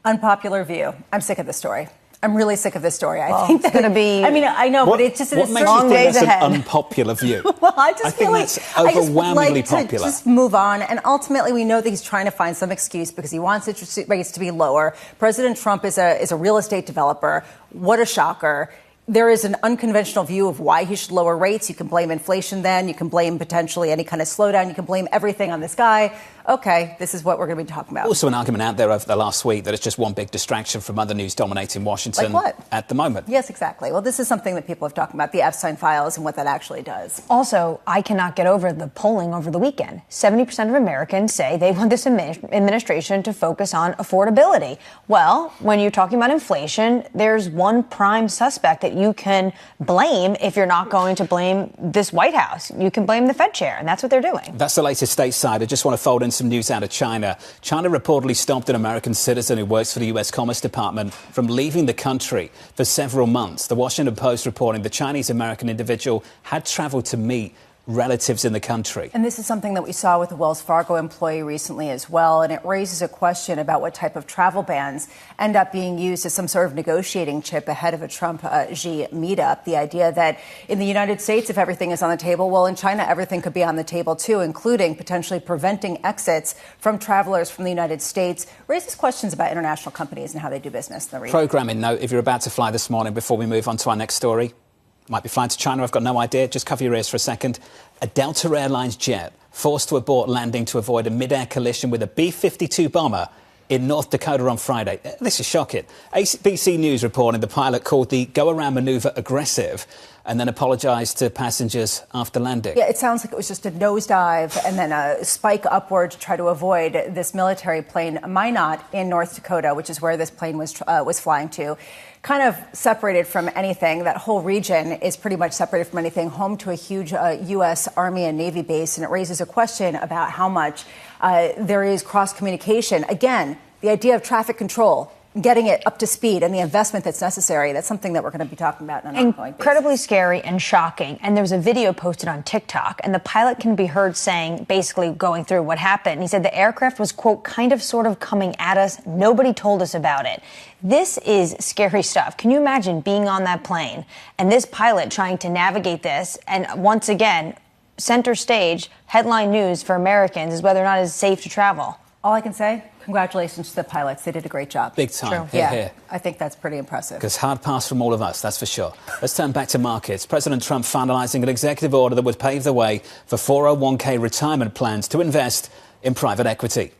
Unpopular view. I'm sick of this story. I'm really sick of this story. I think it's going to be. I mean, I know, but it's just what makes long you think days that's ahead. An unpopular view? Well, I feel like that's overwhelmingly popular. Just move on, and ultimately, we know that he's trying to find some excuse because he wants interest rates to be lower. President Trump is a real estate developer. What a shocker. There is an unconventional view of why he should lower rates. You can blame inflation then. You can blame potentially any kind of slowdown. You can blame everything on this guy. Okay, this is what we're going to be talking about. Also an argument out there over the last week that it's just one big distraction from other news dominating Washington at the moment. Yes, exactly. Well, this is something that people have talked about, the Epstein files and what that actually does. Also, I cannot get over the polling over the weekend. 70% of Americans say they want this administration to focus on affordability. Well, when you're talking about inflation, there's one prime suspect that you can blame if you're not going to blame this White House. You can blame the Fed chair, and that's what they're doing. That's the latest stateside. I just want to fold in some news out of China. China reportedly stopped an American citizen who works for the U.S. Commerce Department from leaving the country for several months. The Washington Post reporting the Chinese-American individual had traveled to meet relatives in the country. And this is something that we saw with the Wells Fargo employee recently as well. And it raises a question about what type of travel bans end up being used as some sort of negotiating chip ahead of a Trump-Xi meetup. The idea that in the United States, if everything is on the table, well, in China, everything could be on the table, too, including potentially preventing exits from travelers from the United States, raises questions about international companies and how they do business in the region. Programming note, if you're about to fly this morning before we move on to our next story, might be flying to China, I've got no idea. Just cover your ears for a second. A Delta Airlines jet forced to abort landing to avoid a mid-air collision with a B-52 bomber in North Dakota on Friday. This is shocking. ABC News reporting the pilot called the go-around manoeuvre aggressive and then apologised to passengers after landing. Yeah, it sounds like it was just a nosedive and then a spike upward to try to avoid this military plane, Minot, in North Dakota, which is where this plane was flying to. Kind of separated from anything. That whole region is pretty much separated from anything, home to a huge U.S. Army and Navy base. And it raises a question about how much there is cross-communication. Again, the idea of traffic control, getting it up to speed and the investment that's necessary, that's something that we're going to be talking about on an ongoing basis. Incredibly scary and shocking. And there was a video posted on TikTok, and the pilot can be heard saying, basically going through what happened. He said the aircraft was, quote, kind of sort of coming at us. Nobody told us about it. This is scary stuff. Can you imagine being on that plane and this pilot trying to navigate this? And once again, center stage, headline news for Americans is whether or not it's safe to travel. All I can say, congratulations to the pilots. They did a great job. Big time. True. Yeah, Here. I think that's pretty impressive. Because hard pass from all of us, that's for sure. Let's turn back to markets. President Trump finalising an executive order that would pave the way for 401k retirement plans to invest in private equity.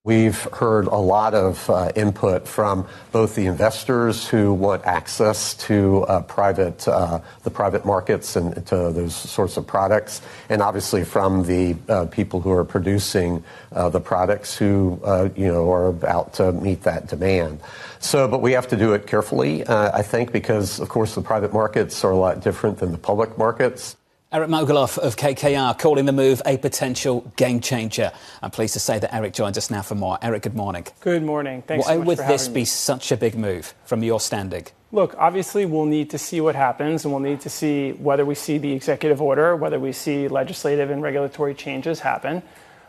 We've heard a lot of input from both the investors who want access to the private markets and to those sorts of products, and obviously from the people who are producing the products who are out to meet that demand. So, but we have to do it carefully, I think, because of course the private markets are a lot different than the public markets. Eric Moguloff of KKR calling the move a potential game changer. I'm pleased to say that Eric joins us now for more. Eric, good morning. Good morning. Thanks so Why much would for having this be me. such a big move from your standing? Look, obviously we'll need to see what happens, and we'll need to see whether we see the executive order, whether we see legislative and regulatory changes happen.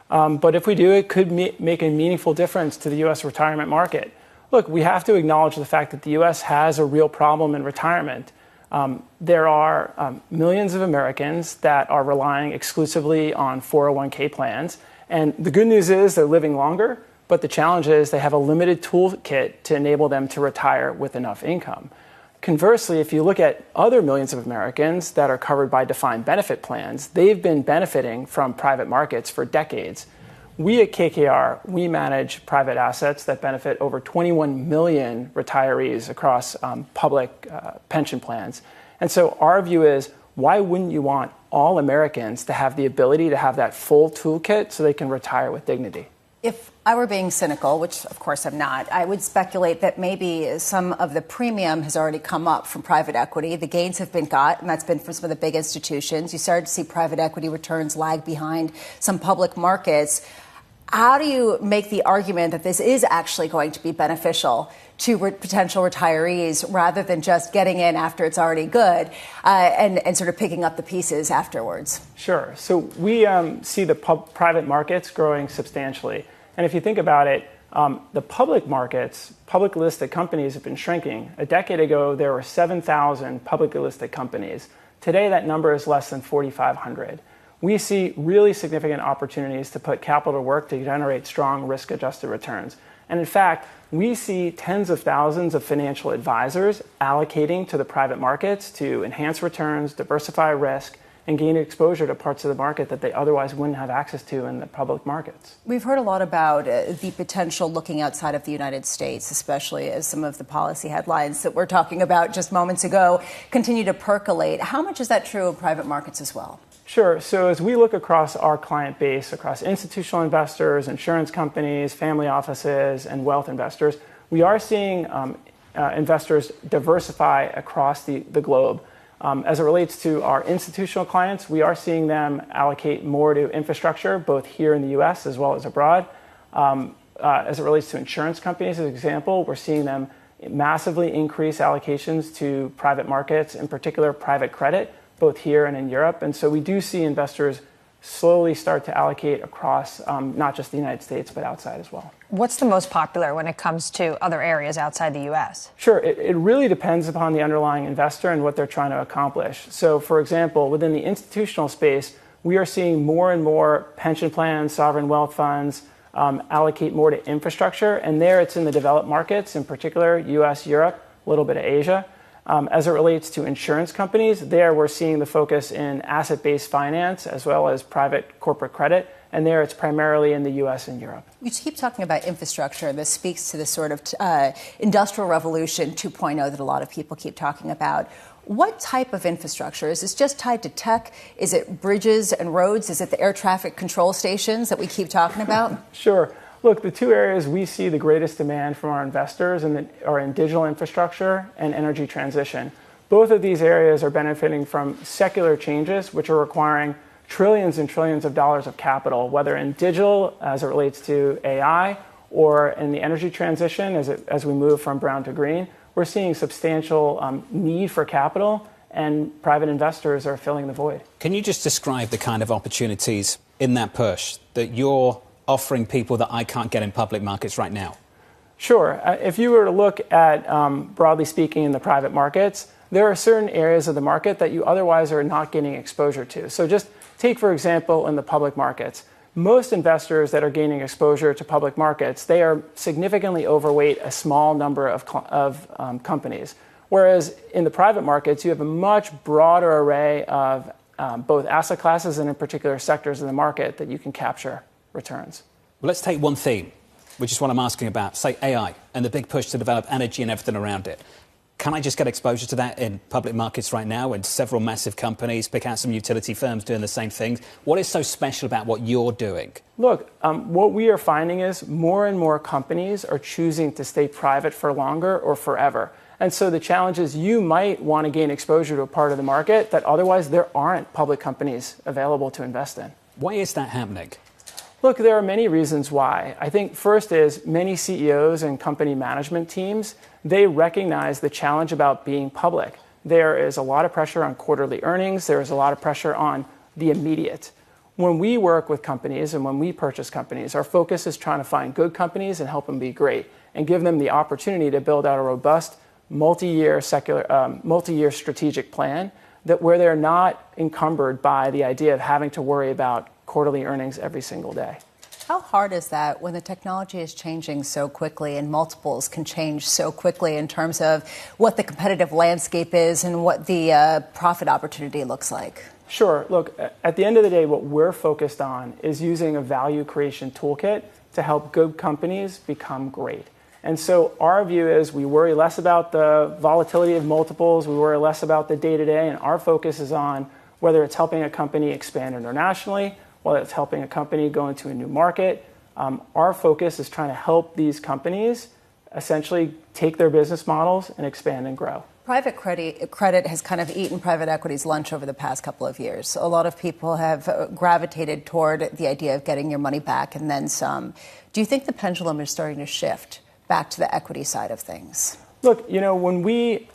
But if we do, it could make a meaningful difference to the U.S. retirement market. Look, we have to acknowledge the fact that the U.S. has a real problem in retirement. There are millions of Americans that are relying exclusively on 401k plans. And the good news is they're living longer, but the challenge is they have a limited toolkit to enable them to retire with enough income. Conversely, if you look at other millions of Americans that are covered by defined benefit plans, they've been benefiting from private markets for decades. We at KKR, we manage private assets that benefit over 21 million retirees across public pension plans. And so our view is, why wouldn't you want all Americans to have the ability to have that full toolkit so they can retire with dignity? If I were being cynical, which of course I'm not, I would speculate that maybe some of the premium has already come up from private equity. The gains have been got, and that's been from some of the big institutions. You started to see private equity returns lag behind some public markets. How do you make the argument that this is actually going to be beneficial to potential retirees rather than just getting in after it's already good and sort of picking up the pieces afterwards? Sure. So we see the private markets growing substantially. And if you think about it, the public markets, publicly listed companies have been shrinking. A decade ago, there were 7,000 publicly listed companies. Today, that number is less than 4,500. We see really significant opportunities to put capital to work to generate strong risk-adjusted returns. And in fact, we see tens of thousands of financial advisors allocating to the private markets to enhance returns, diversify risk, and gain exposure to parts of the market that they otherwise wouldn't have access to in the public markets. We've heard a lot about the potential looking outside of the United States, especially as some of the policy headlines that we're talking about just moments ago continue to percolate. How much is that true of private markets as well? Sure. So as we look across our client base, across institutional investors, insurance companies, family offices, and wealth investors, we are seeing investors diversify across the globe. As it relates to our institutional clients, we are seeing them allocate more to infrastructure, both here in the U.S. as well as abroad. As it relates to insurance companies, as an example, we're seeing them massively increase allocations to private markets, in particular private credit, both here and in Europe. And so we do see investors slowly start to allocate across not just the United States, but outside as well. What's the most popular when it comes to other areas outside the U.S.? Sure. It really depends upon the underlying investor and what they're trying to accomplish. So, for example, within the institutional space, we are seeing more and more pension plans, sovereign wealth funds allocate more to infrastructure. And there it's in the developed markets, in particular, U.S., Europe, a little bit of Asia. As it relates to insurance companies, there we're seeing the focus in asset-based finance as well as private corporate credit. And there it's primarily in the U.S. and Europe. We keep talking about infrastructure. This speaks to the sort of industrial revolution 2.0 that a lot of people keep talking about. What type of infrastructure? Is this just tied to tech? Is it bridges and roads? Is it the air traffic control stations that we keep talking about? Sure. Look, the two areas we see the greatest demand from our investors are in digital infrastructure and energy transition. Both of these areas are benefiting from secular changes, which are requiring trillions and trillions of dollars of capital, whether in digital as it relates to AI or in the energy transition as we move from brown to green. We're seeing substantial need for capital, and private investors are filling the void. Can you just describe the kind of opportunities in that push that you're offering people that I can't get in public markets right now? Sure. If you were to look at, broadly speaking, in the private markets, there are certain areas of the market that you otherwise are not getting exposure to. So just take, for example, in the public markets. Most investors that are gaining exposure to public markets, they are significantly overweight a small number of companies. Whereas in the private markets, you have a much broader array of both asset classes and in particular sectors of the market that you can capture returns. Well, let's take one theme, which is what I'm asking about, say AI and the big push to develop energy and everything around it. Can I just get exposure to that in public markets right now and several massive companies, pick out some utility firms doing the same things? What is so special about what you're doing? Look, what we are finding is more and more companies are choosing to stay private for longer or forever. And so the challenge is you might want to gain exposure to a part of the market that otherwise there aren't public companies available to invest in. Why is that happening? Look, there are many reasons why. I think first is many CEOs and company management teams, they recognize the challenge about being public. There is a lot of pressure on quarterly earnings. There is a lot of pressure on the immediate. When we work with companies and when we purchase companies, our focus is trying to find good companies and help them be great and give them the opportunity to build out a robust multi-year strategic plan that where they're not encumbered by the idea of having to worry about quarterly earnings every single day. How hard is that when the technology is changing so quickly and multiples can change so quickly in terms of what the competitive landscape is and what the profit opportunity looks like? Sure. Look, at the end of the day, what we're focused on is using a value creation toolkit to help good companies become great. And so our view is we worry less about the volatility of multiples, we worry less about the day-to-day, and our focus is on whether it's helping a company expand internationally, whether it's helping a company go into a new market. Our focus is trying to help these companies essentially take their business models and expand and grow. Private credit has kind of eaten private equity's lunch over the past couple of years. A lot of people have gravitated toward the idea of getting your money back and then some. Do you think the pendulum is starting to shift back to the equity side of things? Look, when we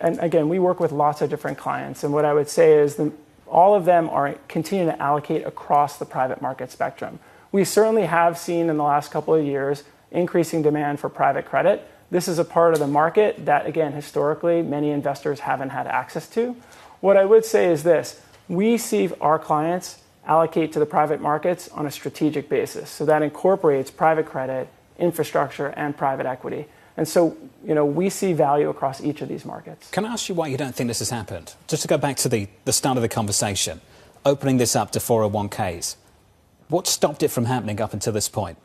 work with lots of different clients, and what I would say is all of them are continuing to allocate across the private market spectrum. We certainly have seen in the last couple of years increasing demand for private credit. This is a part of the market that, again, historically, many investors haven't had access to. What I would say is this. We see our clients allocate to the private markets on a strategic basis. So that incorporates private credit, infrastructure, and private equity. And so, we see value across each of these markets. Can I ask you why you don't think this has happened? Just to go back to the start of the conversation, opening this up to 401ks. What stopped it from happening up until this point?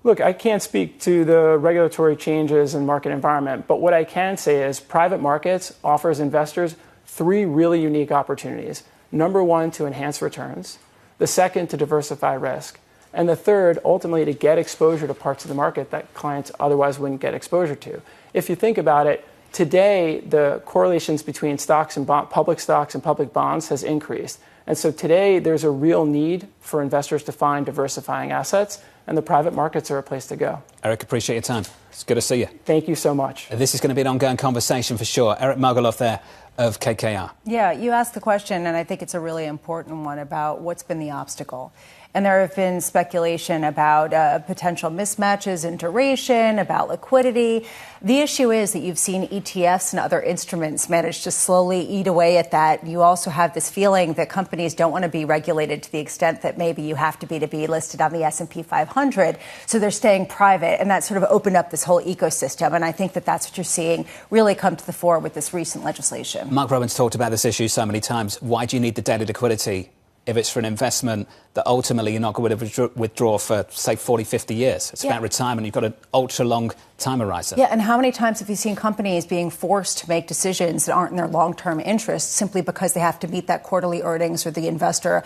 Look, I can't speak to the regulatory changes in market environment, but what I can say is private markets offers investors three really unique opportunities. Number one, to enhance returns. The second, to diversify risk. And the third, ultimately, to get exposure to parts of the market that clients otherwise wouldn't get exposure to. If you think about it, today, the correlations between stocks and public stocks and public bonds has increased. And so today, there's a real need for investors to find diversifying assets. and the private markets are a place to go. Eric, appreciate your time. It's good to see you. Thank you so much. This is going to be an ongoing conversation for sure. Eric Mogulof there of KKR. Yeah, you asked the question, and I think it's a really important one about what's been the obstacle. And there have been speculation about potential mismatches in duration, about liquidity. The issue is that you've seen ETFs and other instruments manage to slowly eat away at that. You also have this feeling that companies don't want to be regulated to the extent that maybe you have to be listed on the S&P 500. So they're staying private, and that sort of opened up this whole ecosystem. And I think that that's what you're seeing really come to the fore with this recent legislation. Mark Rowan's talked about this issue so many times. Why do you need the daily liquidity if it's for an investment that ultimately you're not going to withdraw for, say, 40, 50 years? It's about retirement. You've got an ultra-long time horizon. Yeah, and how many times have you seen companies being forced to make decisions that aren't in their long-term interests simply because they have to meet that quarterly earnings or the investor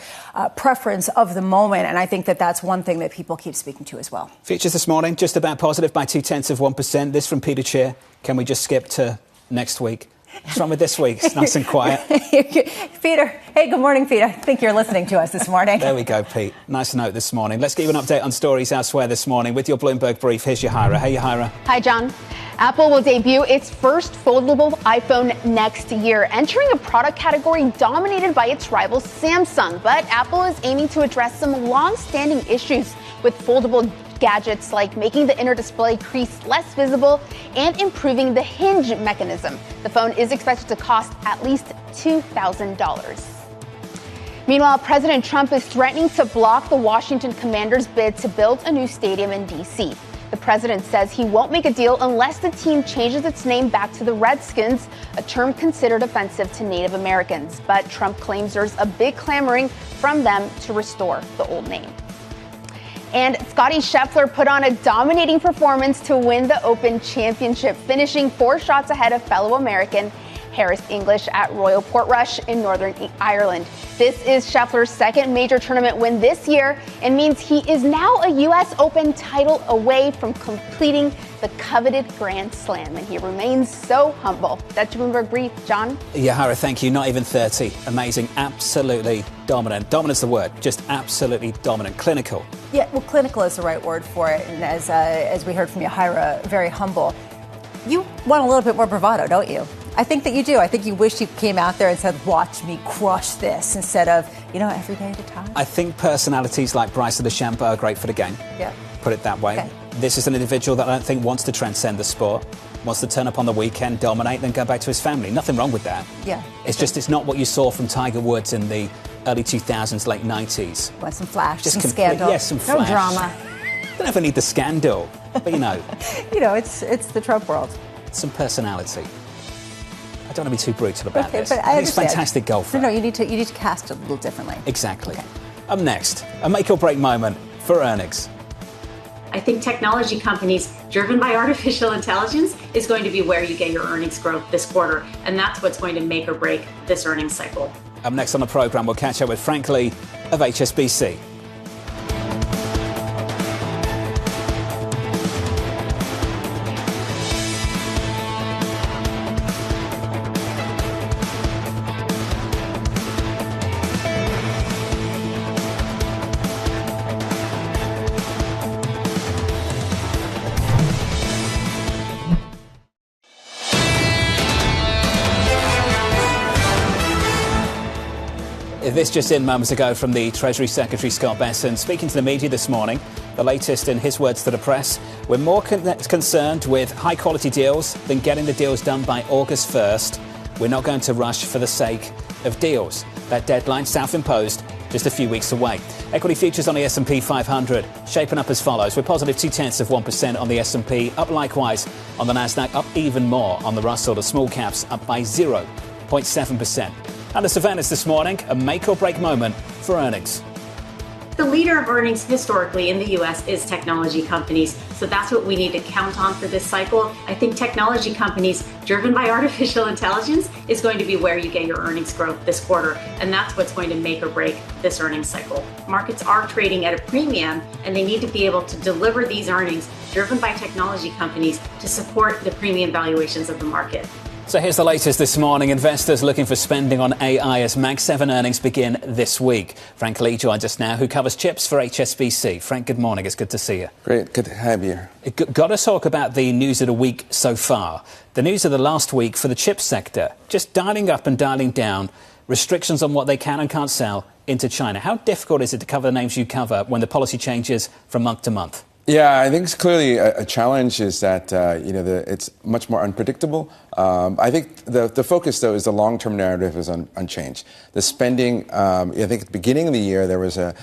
preference of the moment? And I think that that's one thing that people keep speaking to as well. Futures this morning, just about positive by 0.2%. This from Peter Cheer. Can we just skip to next week? What's wrong with this week? It's nice and quiet. Peter. Hey, good morning, Peter. I think you're listening to us this morning. There we go, Pete. Nice note this morning. Let's give you an update on stories elsewhere this morning with your Bloomberg brief. Here's Yahira. Hey, Yahira. Hi, John. Apple will debut its first foldable iPhone next year, entering a product category dominated by its rival Samsung. But Apple is aiming to address some long-standing issues with foldable gadgets, like making the inner display crease less visible and improving the hinge mechanism. The phone is expected to cost at least $2,000. Meanwhile, President Trump is threatening to block the Washington Commanders' bid to build a new stadium in D.C. The president says he won't make a deal unless the team changes its name back to the Redskins, a term considered offensive to Native Americans. But Trump claims there's a big clamoring from them to restore the old name. And Scottie Scheffler put on a dominating performance to win the Open Championship, finishing 4 shots ahead of fellow American Harris English at Royal Portrush in Northern Ireland. This is Scheffler's second major tournament win this year and means he is now a U.S. Open title away from completing the coveted Grand Slam, and he remains so humble. That's your Bloomberg brief, John. Yahira, thank you. Not even 30. Amazing. Absolutely dominant. Dominant's the word. Just absolutely dominant. Clinical. Yeah, well, clinical is the right word for it. And as we heard from Yahira, very humble. You want a little bit more bravado, don't you? I think that you do. I think you wish you came out there and said, watch me crush this, instead of, every day at a time. I think personalities like Bryson DeChambeau are great for the game. Yeah. Put it that way. Okay. This is an individual that I don't think wants to transcend the sport, wants to turn up on the weekend, dominate, then go back to his family. Nothing wrong with that. Yeah. It's not what you saw from Tiger Woods in the early 2000s, late 90s. Want some flash, Just some scandal. Yes, some flash. No drama. Don't ever need the scandal, but it's the Trump world. Some personality. I don't want to be too brutal about this. But I He's a fantastic golfer. No, you need to cast it a little differently. Exactly. Okay. Up next, a make or break moment for earnings. I think technology companies driven by artificial intelligence is going to be where you get your earnings growth this quarter. And that's what's going to make or break this earnings cycle. Up next on the program, we'll catch up with Frank Lee of HSBC. This just in moments ago from the Treasury Secretary Scott Bessent speaking to the media this morning. The latest in his words to the press: we're more concerned with high quality deals than getting the deals done by August 1st. We're not going to rush for the sake of deals. That deadline, self-imposed, just a few weeks away. Equity futures on the S&P 500 shaping up as follows. We're positive 0.2% on the S&P, up likewise on the Nasdaq, up even more on the Russell. The small caps up by 0.7%. And the surveillance this morning, a make or break moment for earnings. The leader of earnings historically in the U.S. is technology companies. So that's what we need to count on for this cycle. I think technology companies driven by artificial intelligence is going to be where you get your earnings growth this quarter. And that's what's going to make or break this earnings cycle. Markets are trading at a premium, and they need to be able to deliver these earnings driven by technology companies to support the premium valuations of the market. So here's the latest this morning. Investors looking for spending on AI as Mag 7 earnings begin this week. Frank Lee joins us now, who covers chips for HSBC. Frank, good morning. It's good to see you. Great. Good to have you here. Got to talk about the news of the week so far. The news of the last week for the chip sector, just dialing up and dialing down restrictions on what they can and can't sell into China. How difficult is it to cover the names you cover when the policy changes from month to month? Yeah, I think it's clearly a challenge is that, it's much more unpredictable. I think the focus, though, is the long-term narrative is unchanged. The spending, I think at the beginning of the year, there was a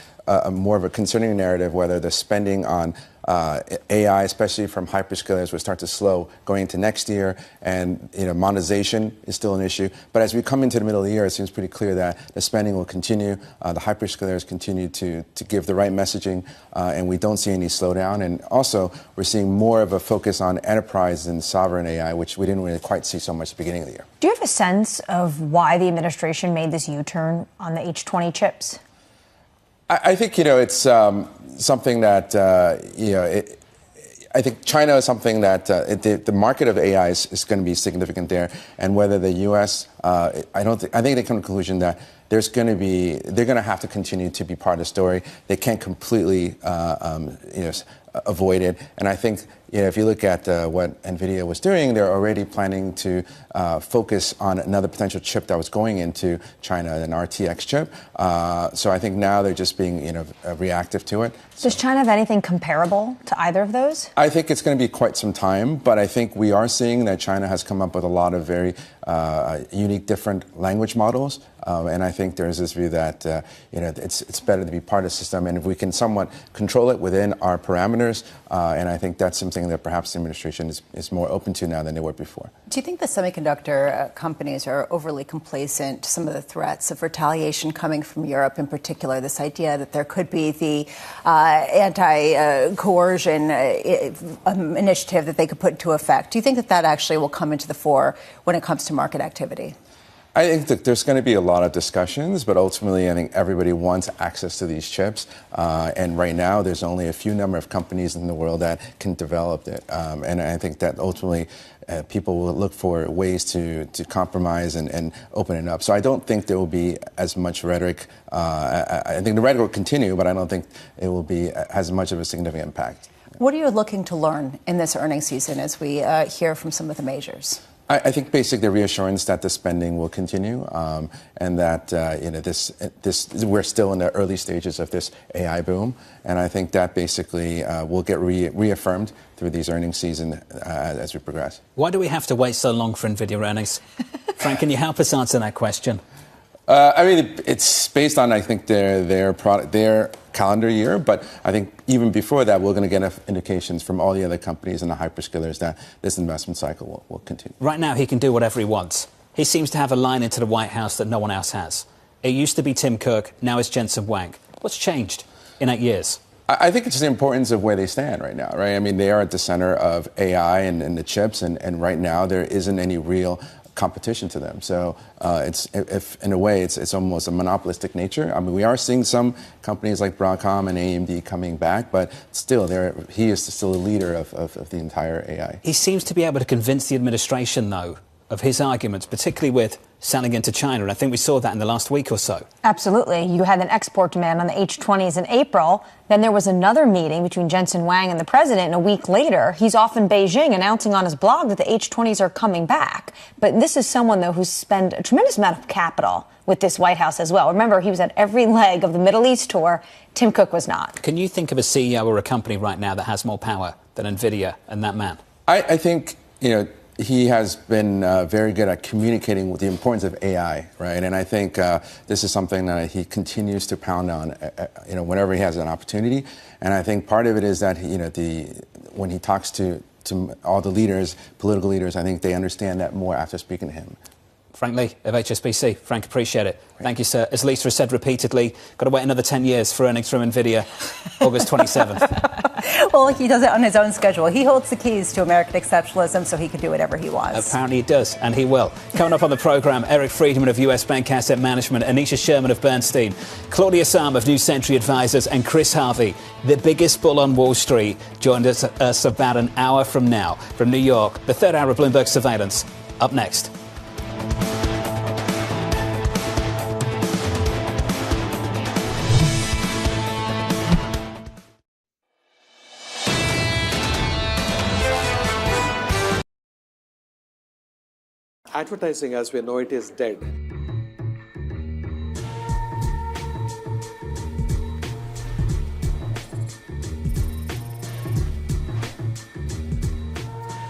more of a concerning narrative whether the spending on AI, especially from hyperscalers, would start to slow going into next year. And, monetization is still an issue. But as we come into the middle of the year, it seems pretty clear that the spending will continue. The hyperscalers continue to give the right messaging, and we don't see any slowdown. And also, we're seeing more of a focus on enterprise and sovereign AI, which we didn't really quite see so much at the beginning of the year. Do you have a sense of why the administration made this U-turn on the H20 chips? I think, it's something that, I think China is something that the market of AI is going to be significant there. And whether the U.S., I think they come to the conclusion that they're going to have to continue to be part of the story. They can't completely, avoid it. And I think, if you look at what NVIDIA was doing, they're already planning to focus on another potential chip that was going into China, an RTX chip. So I think now they're just being, reactive to it. Does China have anything comparable to either of those? I think it's going to be quite some time, but I think we are seeing that China has come up with a lot of very unique, different language models. And I think there's this view that, it's better to be part of the system. And if we can somewhat control it within our parameters, and I think that's something that perhaps the administration is more open to now than they were before. Do you think the semiconductor companies are overly complacent to some of the threats of retaliation coming from Europe, in particular, this idea that there could be the anti-coercion initiative that they could put into effect? Do you think that actually will come into the fore when it comes to market activity? I think that there's going to be a lot of discussions, but ultimately I think everybody wants access to these chips. And right now there's only a few number of companies in the world that can develop it. And I think that ultimately people will look for ways to compromise and open it up. So I don't think there will be as much rhetoric. I think the rhetoric will continue, but I don't think it will be as much of a significant impact. What are you looking to learn in this earnings season as we hear from some of the majors? I think basically the reassurance that the spending will continue, and that we're still in the early stages of this AI boom, and I think that basically will get reaffirmed through these earnings season as we progress. Why do we have to wait so long for NVIDIA earnings? Frank, can you help us answer that question? It's based on, I think, their product, their calendar year. But I think even before that, we're going to get indications from all the other companies and the hyperscalers that this investment cycle will continue. Right now, he can do whatever he wants. He seems to have a line into the White House that no one else has. It used to be Tim Cook. Now it's Jensen Huang. What's changed in 8 years? I think it's the importance of where they stand right now, right? I mean, they are at the center of AI and the chips. And right now, there isn't any real competition to them. So in a way, it's almost a monopolistic nature. I mean, we are seeing some companies like Broadcom and AMD coming back, but still, he is still a leader of the entire AI. He seems to be able to convince the administration, though, of his arguments, particularly with selling into China. And I think we saw that in the last week or so. Absolutely. You had an export demand on the H20s in April. Then there was another meeting between Jensen Huang and the president. And a week later, he's off in Beijing announcing on his blog that the H20s are coming back. But this is someone, though, who's spent a tremendous amount of capital with this White House as well. Remember, he was at every leg of the Middle East tour. Tim Cook was not. Can you think of a CEO or a company right now that has more power than NVIDIA and that man? I think, he has been very good at communicating with the importance of AI, right? And I think this is something that he continues to pound on, whenever he has an opportunity. And I think part of it is that, when he talks to all the leaders, political leaders, I think they understand that more after speaking to him. Frank Lee of HSBC. Frank, appreciate it. Thank you, sir. As Lisa has said repeatedly, got to wait another 10 years for earnings from NVIDIA, August 27th. Well, he does it on his own schedule. He holds the keys to American exceptionalism, so he can do whatever he wants. Apparently he does, and he will. Coming up on the programme, Eric Friedman of US Bank Asset Management, Anisha Sherman of Bernstein, Claudia Sam of New Century Advisors, and Chris Harvey, the biggest bull on Wall Street, joined us about an hour from now from New York, the third hour of Bloomberg Surveillance. up next. Advertising as we know it is dead.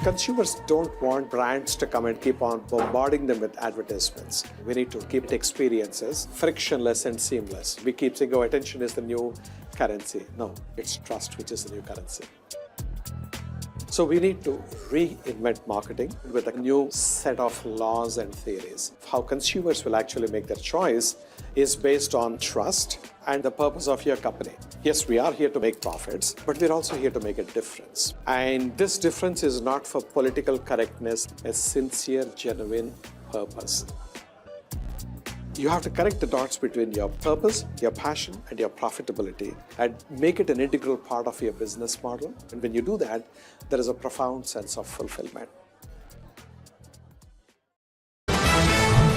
Consumers don't want brands to come and keep on bombarding them with advertisements. We need to keep experiences frictionless and seamless. We keep saying, oh, attention is the new currency. No, it's trust which is the new currency. So we need to reinvent marketing with a new set of laws and theories. How consumers will actually make their choice is based on trust and the purpose of your company. Yes, we are here to make profits, but we're also here to make a difference. And this difference is not for political correctness, a sincere, genuine purpose. You have to connect the dots between your purpose, your passion, and your profitability and make it an integral part of your business model. And when you do that, there is a profound sense of fulfillment.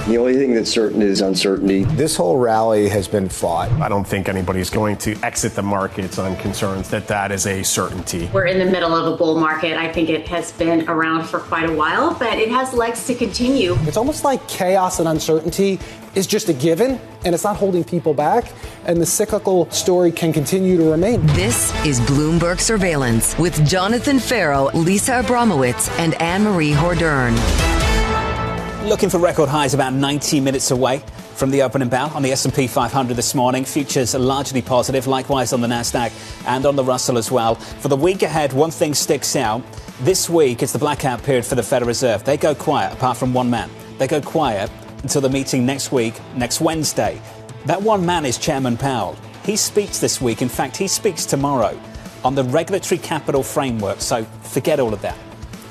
The only thing that's certain is uncertainty. This whole rally has been fought. I don't think anybody's going to exit the markets on concerns that that is a certainty. We're in the middle of a bull market. I think it has been around for quite a while, but it has legs to continue. It's almost like chaos and uncertainty is just a given, and it's not holding people back, and the cyclical story can continue to remain. This is Bloomberg Surveillance with Jonathan Farrow, Lisa Abramowitz, and Anne-Marie Hordern. Looking for record highs about 90 minutes away from the opening bell on the S&P 500 this morning. Futures are largely positive, likewise on the Nasdaq and on the Russell as well. For the week ahead, one thing sticks out. This week, it's the blackout period for the Federal Reserve. They go quiet, apart from one man. They go quiet until the meeting next week, next Wednesday. That one man is Chairman Powell. He speaks this week. In fact, he speaks tomorrow on the regulatory capital framework. So forget all of that.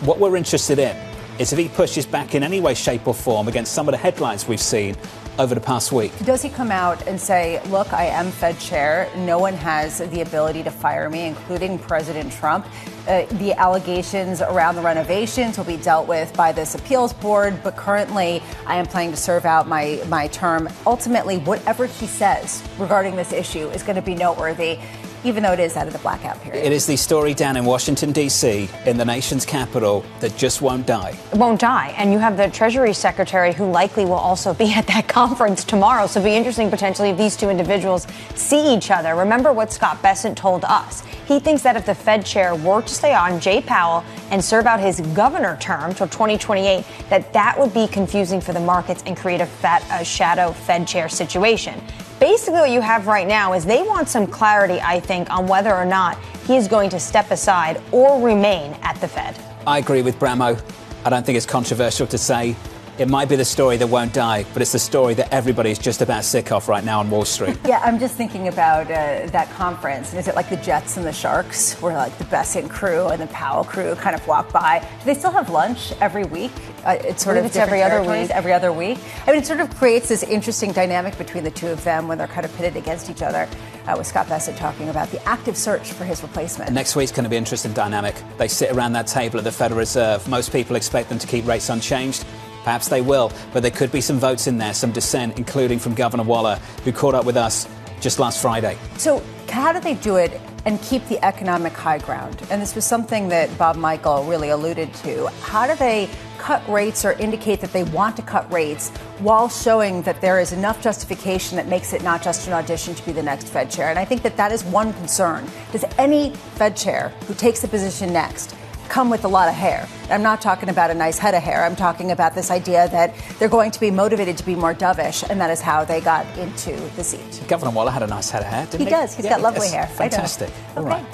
What we're interested in is if he pushes back in any way, shape or form against some of the headlines we've seen over the past week. Does he come out and say, look, I am Fed chair. No one has the ability to fire me, including President Trump. The allegations around the renovations will be dealt with by this appeals board. But currently, I am planning to serve out my term. Ultimately, whatever he says regarding this issue is going to be noteworthy, even though it is out of the blackout period. It is the story down in Washington, D.C., in the nation's capital, that just won't die. It won't die. And you have the Treasury Secretary who likely will also be at that conference tomorrow. So it'll be interesting potentially if these two individuals see each other. Remember what Scott Bessent told us. He thinks that if the Fed chair were to stay on, Jay Powell, and serve out his governor term till 2028, that would be confusing for the markets and create a shadow Fed chair situation. Basically, what you have right now is they want some clarity, I think, on whether or not he is going to step aside or remain at the Fed. I agree with Bramo. I don't think it's controversial to say it might be the story that won't die, but it's the story that everybody's just about sick of right now on Wall Street. Yeah, I'm just thinking about that conference. And is it like the Jets and the Sharks, where like the Bessent crew and the Powell crew kind of walk by? Do they still have lunch every week? It's sort of every other week. Every other week. I mean, it sort of creates this interesting dynamic between the two of them when they're kind of pitted against each other. With Scott Bessent talking about the active search for his replacement. And next week's going to be an interesting dynamic. They sit around that table at the Federal Reserve. Most people expect them to keep rates unchanged. Perhaps they will, but there could be some votes in there, some dissent, including from Governor Waller, who caught up with us just last Friday. So how do they do it and keep the economic high ground? And this was something that Bob Michael really alluded to. How do they cut rates or indicate that they want to cut rates while showing that there is enough justification that makes it not just an audition to be the next Fed chair? And I think that is one concern. Does any Fed chair who takes the position next come with a lot of hair? I'm not talking about a nice head of hair. I'm talking about this idea that they're going to be motivated to be more dovish, and that is how they got into the seat. Governor Waller had a nice head of hair, didn't he? He does. He's got lovely hair. Fantastic. All Okay. right.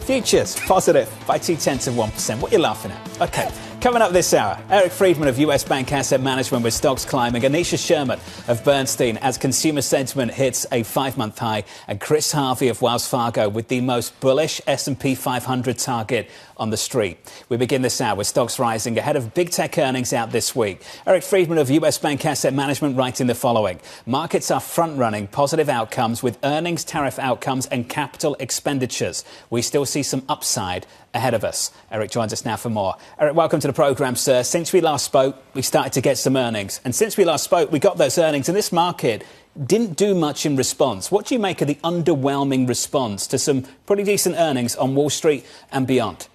Futures positive by 0.2%. What are you laughing at? Okay. Coming up this hour, Eric Friedman of US Bank Asset Management with stocks climbing, Anisha Sherman of Bernstein as consumer sentiment hits a 5-month high, and Chris Harvey of Wells Fargo with the most bullish S&P 500 target on the street. We begin this hour with stocks rising ahead of big tech earnings out this week. Eric Friedman of US Bank Asset Management writing the following. Markets are front-running positive outcomes with earnings, tariff outcomes and capital expenditures. We still see some upside ahead of us. Eric joins us now for more. Eric, welcome to the programme, sir. Since we last spoke, we started to get some earnings. And since we last spoke, we got those earnings, and this market didn't do much in response. What do you make of the underwhelming response to some pretty decent earnings on Wall Street and beyond?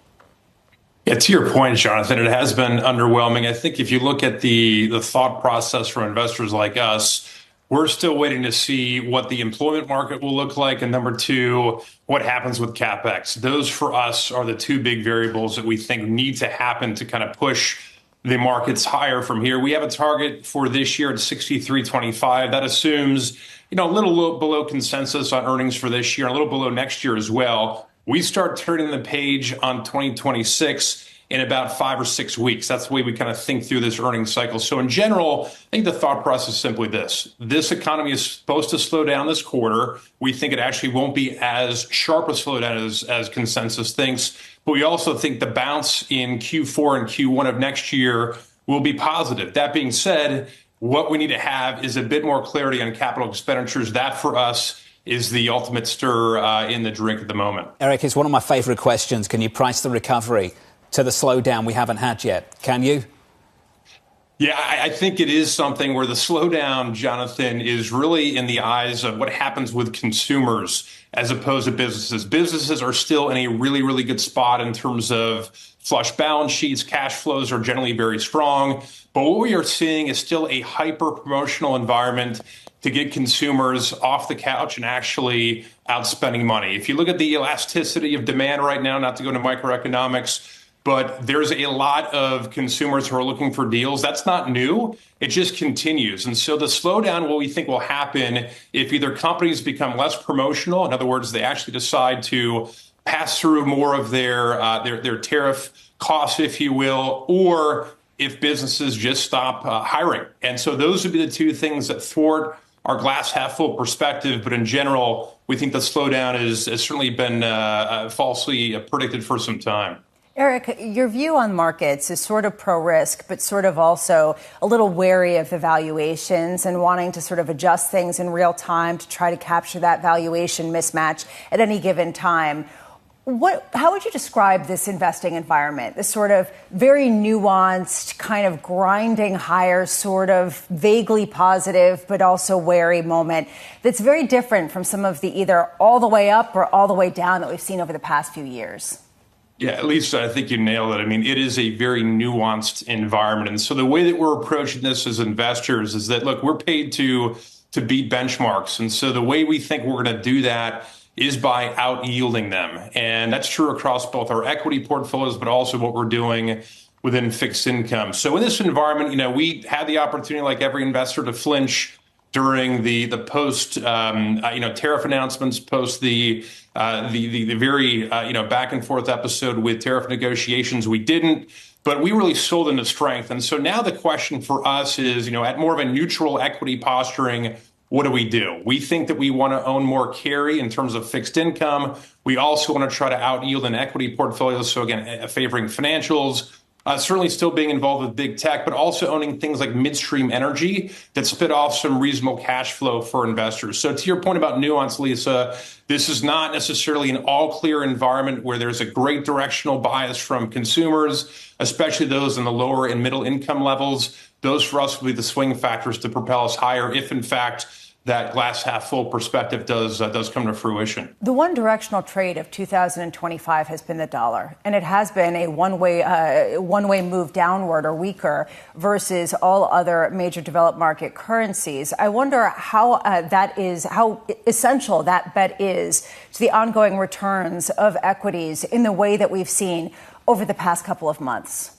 Yeah, to your point, Jonathan, it has been underwhelming. I think if you look at the thought process for investors like us, we're still waiting to see what the employment market will look like. And number two, what happens with CapEx. Those for us are the two big variables that we think need to happen to kind of push the markets higher from here. We have a target for this year at 63.25. That assumes, a little below consensus on earnings for this year, a little below next year as well. We start turning the page on 2026 in about 5 or 6 weeks. That's the way we kind of think through this earnings cycle. So in general, I think the thought process is simply this. This economy is supposed to slow down this quarter. We think it actually won't be as sharp a slowdown as consensus thinks. But we also think the bounce in Q4 and Q1 of next year will be positive. That being said, what we need to have is a bit more clarity on capital expenditures. That for us is the ultimate stir in the drink at the moment. Eric, it's one of my favorite questions. Can you price the recovery to the slowdown we haven't had yet? Can you? Yeah, I think it is something where the slowdown, Jonathan, is really in the eyes of what happens with consumers as opposed to businesses. Businesses are still in a really, really good spot in terms of flush balance sheets. Cash flows are generally very strong. But what we are seeing is still a hyper promotional environment to get consumers off the couch and actually out spending money. If you look at the elasticity of demand right now, not to go into microeconomics, but there's a lot of consumers who are looking for deals. That's not new. It just continues. And so the slowdown, what we think will happen if either companies become less promotional, in other words, they actually decide to pass through more of their tariff costs, if you will, or if businesses just stop hiring. And so those would be the two things that thwart our glass half full perspective. But in general, we think the slowdown has certainly been falsely predicted for some time. Eric, your view on markets is sort of pro-risk, but sort of also a little wary of the valuations and wanting to sort of adjust things in real time to try to capture that valuation mismatch at any given time. How would you describe this investing environment, this sort of very nuanced, kind of grinding higher, sort of vaguely positive, but also wary moment that's very different from some of the either all the way up or all the way down that we've seen over the past few years? Yeah, Lisa, I think you nailed it. I mean, it is a very nuanced environment. And so the way that we're approaching this as investors is that, look, we're paid to beat benchmarks. And so the way we think we're going to do that is by out yielding them. And that's true across both our equity portfolios, but also what we're doing within fixed income. So in this environment, we had the opportunity, like every investor, to flinch during the post tariff announcements, post the very back and forth episode with tariff negotiations. We didn't, but we really sold into strength. And so now the question for us is, at more of a neutral equity posturing, what do? We think that we want to own more carry in terms of fixed income. We also want to try to out yield an equity portfolio. So again, favoring financials. Certainly still being involved with big tech, but also owning things like midstream energy that spit off some reasonable cash flow for investors. So to your point about nuance, Lisa, this is not necessarily an all clear environment where there's a great directional bias from consumers, especially those in the lower and middle income levels. Those for us will be the swing factors to propel us higher if, in fact, that glass half full perspective does come to fruition. The one directional trade of 2025 has been the dollar, and it has been a one-way move downward or weaker versus all other major developed market currencies. I wonder how essential that bet is to the ongoing returns of equities in the way that we've seen over the past couple of months.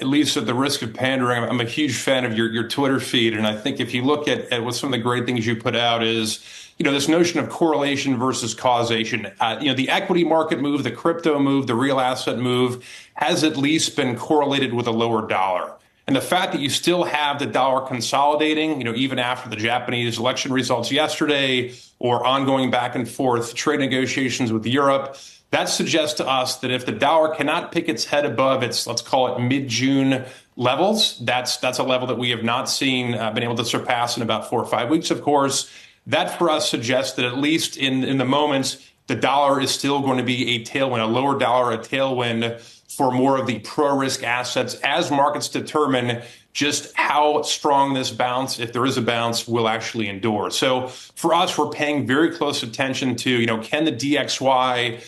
Lisa, at the risk of pandering, I'm a huge fan of your Twitter feed. And I think if you look at what some of the great things you put out is, this notion of correlation versus causation. The equity market move, the crypto move, the real asset move has at least been correlated with a lower dollar. And the fact that you still have the dollar consolidating, even after the Japanese election results yesterday or ongoing back and forth trade negotiations with Europe, that suggests to us that if the dollar cannot pick its head above its, let's call it mid-June levels, that's a level that we have not been able to surpass in about 4 or 5 weeks, of course. That for us suggests that at least in the moments, the dollar is still going to be a tailwind, a lower dollar, a tailwind for more of the pro-risk assets as markets determine just how strong this bounce, if there is a bounce, will actually endure. So for us, we're paying very close attention to, can the DXY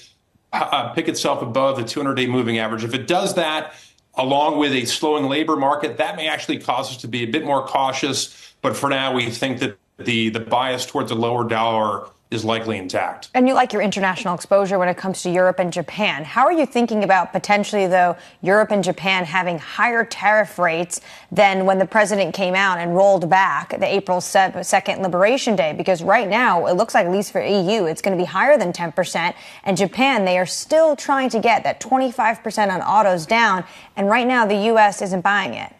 pick itself above the 200-day moving average? If it does that, along with a slowing labor market, that may actually cause us to be a bit more cautious. But for now, we think that the bias towards a lower dollar is likely intact. And you like your international exposure when it comes to Europe and Japan. How are you thinking about potentially, though, Europe and Japan having higher tariff rates than when the president came out and rolled back the April 2nd Liberation Day? Because right now, it looks like, at least for EU, it's going to be higher than 10%. And Japan, they are still trying to get that 25% on autos down. And right now, the U.S. isn't buying it.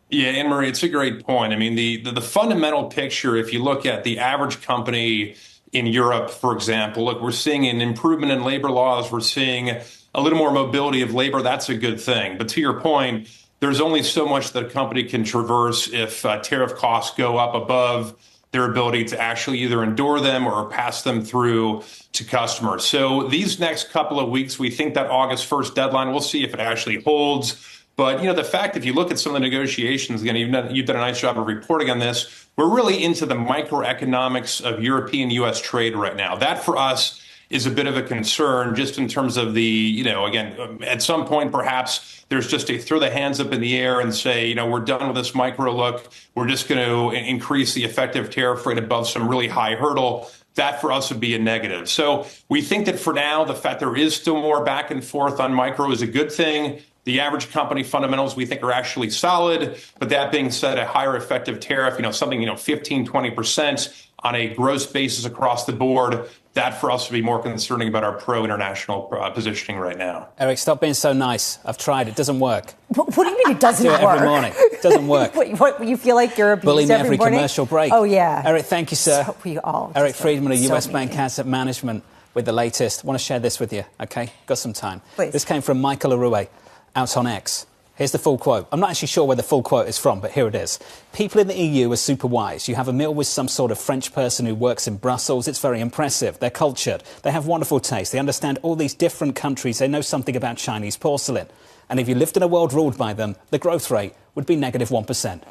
Yeah, Anne-Marie, it's a great point. I mean, the fundamental picture, if you look at the average company in Europe, for example, look, we're seeing an improvement in labor laws. We're seeing a little more mobility of labor. That's a good thing. But to your point, there's only so much that a company can traverse if tariff costs go up above their ability to actually either endure them or pass them through to customers. So these next couple of weeks, we think that August 1st deadline, we'll see if it actually holds. But, the fact, if you look at some of the negotiations, again, you've done a nice job of reporting on this, we're really into the microeconomics of European-U.S. trade right now. That, for us, is a bit of a concern just in terms of the, again, at some point, perhaps there's just a throw the hands up in the air and say, we're done with this micro look. We're just going to increase the effective tariff rate above some really high hurdle. That for us would be a negative. So we think that for now, the fact there is still more back and forth on micro is a good thing. The average company fundamentals we think are actually solid. But that being said, a higher effective tariff, something, 15, 20% on a gross basis across the board, that for us would be more concerning about our pro-international positioning right now. Eric, stop being so nice. I've tried. It doesn't work. What do you mean it doesn't work? Do it every morning. It doesn't work. What, you feel like you're abused Bully me every morning? commercial break. Oh, yeah. Eric, thank you, sir. So we all Eric Friedman of so US mean. Bank Asset Management with the latest. I want to share this with you, OK? Got some time. Please. This came from Michael Arue out on X. Here's the full quote. I'm not actually sure where the full quote is from, but here it is. People in the EU are super wise. You have a meal with some sort of French person who works in Brussels. It's very impressive. They're cultured. They have wonderful taste. They understand all these different countries. They know something about Chinese porcelain. And if you lived in a world ruled by them, the growth rate would be negative 1%.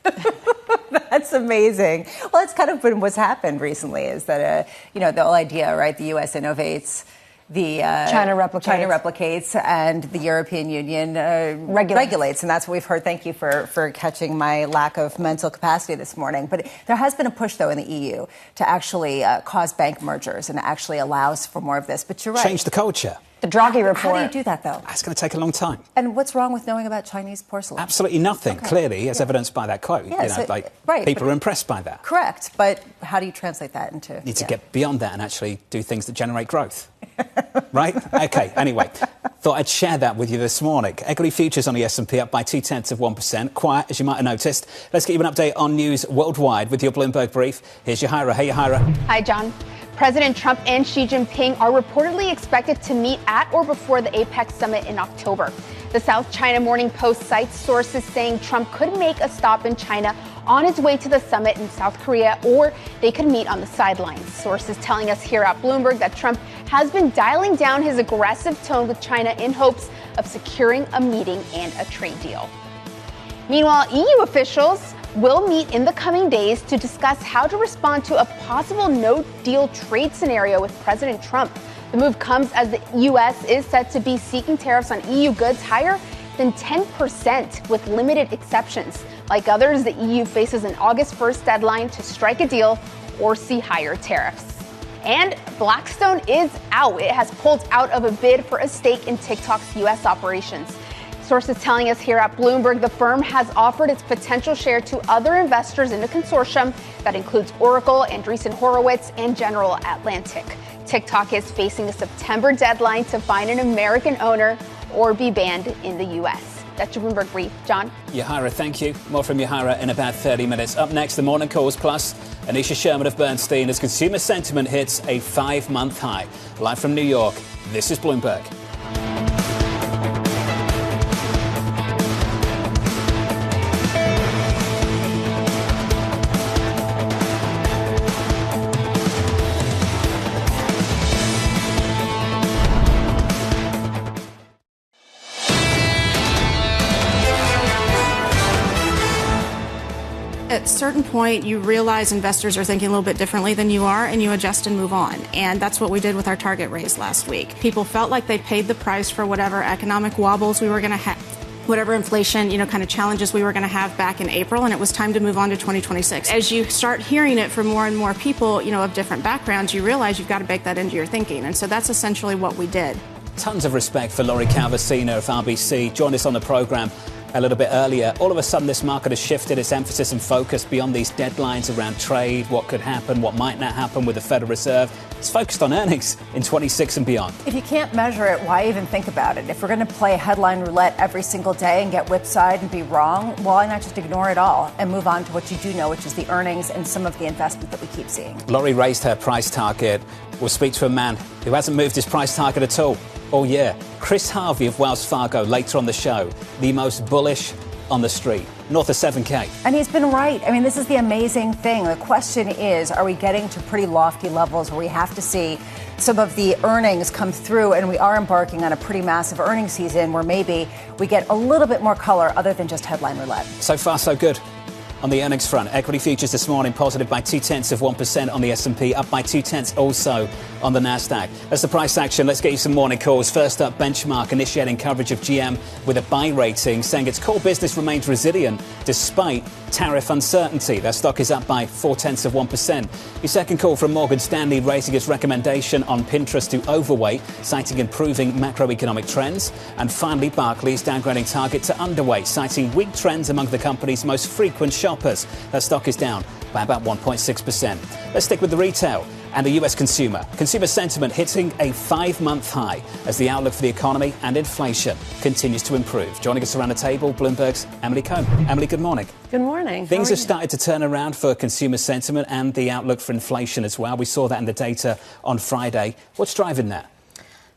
That's amazing. Well, it's kind of been what's happened recently is that, the whole idea, right, the U.S. innovates. China replicates, and the European Union regulates. And that's what we've heard. Thank you for catching my lack of mental capacity this morning. But there has been a push, though, in the EU to actually cause bank mergers and actually allows for more of this. But you're right. Change the culture. The Draghi report. How do you do that, though? It's going to take a long time. And what's wrong with knowing about Chinese porcelain? Absolutely nothing, clearly, as evidenced by that quote. Yes, people are impressed by that. Correct. But how do you translate that into... Need to get beyond that and actually do things that generate growth. Right? OK, anyway, thought I'd share that with you this morning. Equity futures on the S&P up by 0.2%. Quiet, as you might have noticed. Let's get you an update on news worldwide with your Bloomberg Brief. Here's Yahira. Hey, Yahira. Hi, John. President Trump and Xi Jinping are reportedly expected to meet at or before the APEC summit in October. The South China Morning Post cites sources saying Trump could make a stop in China on his way to the summit in South Korea, or they could meet on the sidelines. Sources telling us here at Bloomberg that Trump has been dialing down his aggressive tone with China in hopes of securing a meeting and a trade deal. Meanwhile, EU officials will meet in the coming days to discuss how to respond to a possible no-deal trade scenario with President Trump. The move comes as the U.S. is set to be seeking tariffs on EU goods higher than 10% with limited exceptions. Like others, the EU faces an August 1st deadline to strike a deal or see higher tariffs. And Blackstone is out. It has pulled out of a bid for a stake in TikTok's U.S. operations. Sources telling us here at Bloomberg the firm has offered its potential share to other investors in the consortium that includes Oracle, Andreessen Horowitz, and General Atlantic. TikTok is facing a September deadline to find an American owner or be banned in the U.S. That's your Bloomberg Brief. John? Yahira, thank you. More from Yahira in about 30 minutes. Up next, the Morning Calls Plus. Anisha Sherman of Bernstein as consumer sentiment hits a 5-month high. Live from New York, this is Bloomberg. At a certain point, you realize investors are thinking a little bit differently than you are, and you adjust and move on. And that's what we did with our target raise last week. People felt like they paid the price for whatever economic wobbles we were going to have, whatever inflation, kind of challenges we were going to have back in April, and it was time to move on to 2026. As you start hearing it from more and more people, of different backgrounds, you realize you've got to bake that into your thinking. And so that's essentially what we did. Tons of respect for Lori Calvasina of RBC. Joined us on the programme a little bit earlier. All of a sudden, this market has shifted its emphasis and focus beyond these deadlines around trade, what could happen, what might not happen with the Federal Reserve. It's focused on earnings in 26 and beyond. If you can't measure it, why even think about it? If we're going to play headline roulette every single day and get whipside and be wrong, why not just ignore it all and move on to what you do know, which is the earnings and some of the investment that we keep seeing? Lori raised her price target. We'll speak to a man who hasn't moved his price target at all year. Chris Harvey of Wells Fargo later on the show, the most bullish on the street, north of 7K. And he's been right. This is the amazing thing. The question is, are we getting to pretty lofty levels where we have to see some of the earnings come through, and we are embarking on a pretty massive earnings season where maybe we get a little bit more color other than just headline roulette? So far, so good. On the earnings front, equity futures this morning positive by 0.2% on the S&P, up by 0.2 also on the Nasdaq. That's the price action. Let's get you some morning calls. First up, Benchmark initiating coverage of GM with a buy rating, saying its core business remains resilient despite tariff uncertainty. That stock is up by 0.4%. Your second call from Morgan Stanley raising its recommendation on Pinterest to overweight, citing improving macroeconomic trends. And finally, Barclays downgrading target to underweight, citing weak trends among the company's most frequent shoppers. That stock is down by about 1.6%. Let's stick with the retail and the US consumer. Consumer sentiment hitting a 5-month high as the outlook for the economy and inflation continues to improve. Joining us around the table, Bloomberg's Emily Cohn. Emily, good morning. Good morning. Things have started to turn around for consumer sentiment and the outlook for inflation as well. We saw that in the data on Friday. What's driving that?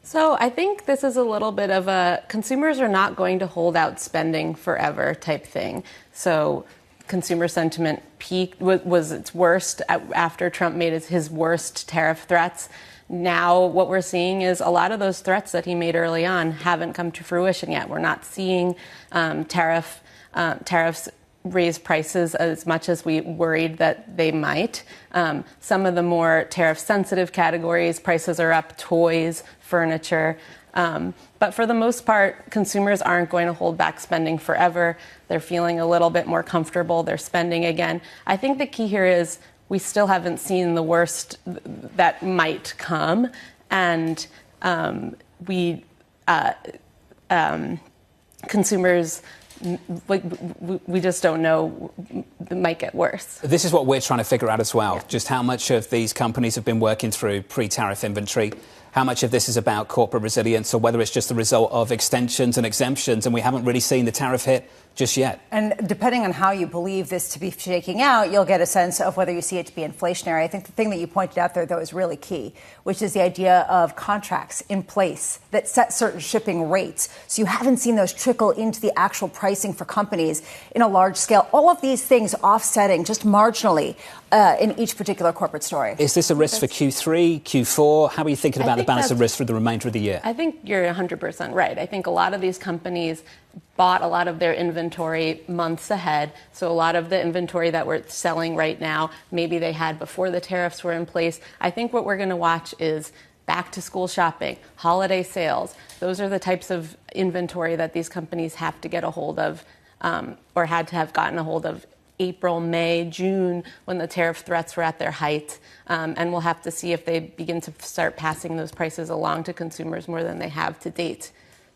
So I think this is a little bit of a consumers are not going to hold out spending forever type thing. So consumer sentiment peaked, was its worst after Trump made his worst tariff threats. Now what we're seeing is a lot of those threats that he made early on haven't come to fruition yet. We're not seeing tariffs raise prices as much as we worried that they might. Some of the more tariff-sensitive categories, prices are up, toys, furniture. But for the most part, consumers aren't going to hold back spending forever. They're feeling a little bit more comfortable. They're spending again. I think the key here is we still haven't seen the worst that might come. And consumers, we just don't know, it might get worse. This is what we're trying to figure out as well. Yeah. Just how much of these companies have been working through pre-tariff inventory, how much of this is about corporate resilience, or whether it's just the result of extensions and exemptions, and we haven't really seen the tariff hit just yet. And depending on how you believe this to be shaking out, you'll get a sense of whether you see it to be inflationary. I think the thing that you pointed out there, though, is really key, which is the idea of contracts in place that set certain shipping rates. So you haven't seen those trickle into the actual pricing for companies in a large scale. All of these things offsetting just marginally in each particular corporate story. Is this a risk for Q3, Q4? How are you thinking about the balance of risk for the remainder of the year? I think you're 100% right. I think a lot of these companies bought a lot of their inventory months ahead. So a lot of the inventory that we're selling right now, maybe they had before the tariffs were in place. I think what we're going to watch is back to school shopping, holiday sales. Those are the types of inventory that these companies have to get a hold of or had to have gotten a hold of April, May, June, when the tariff threats were at their height. And we'll have to see if they begin to start passing those prices along to consumers more than they have to date.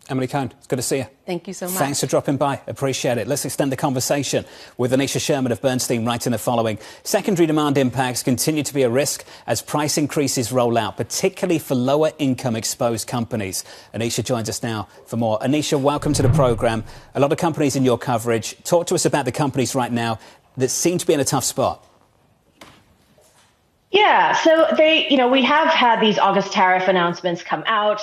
Emily Cohn, it's good to see you. Thank you so much. Thanks for dropping by. Appreciate it. Let's extend the conversation with Anisha Sherman of Bernstein writing the following. Secondary demand impacts continue to be a risk as price increases roll out, particularly for lower income exposed companies. Anisha joins us now for more. Anisha, welcome to the programme. A lot of companies in your coverage. Talk to us about the companies right now that seem to be in a tough spot. Yeah, so we have had these August tariff announcements come out.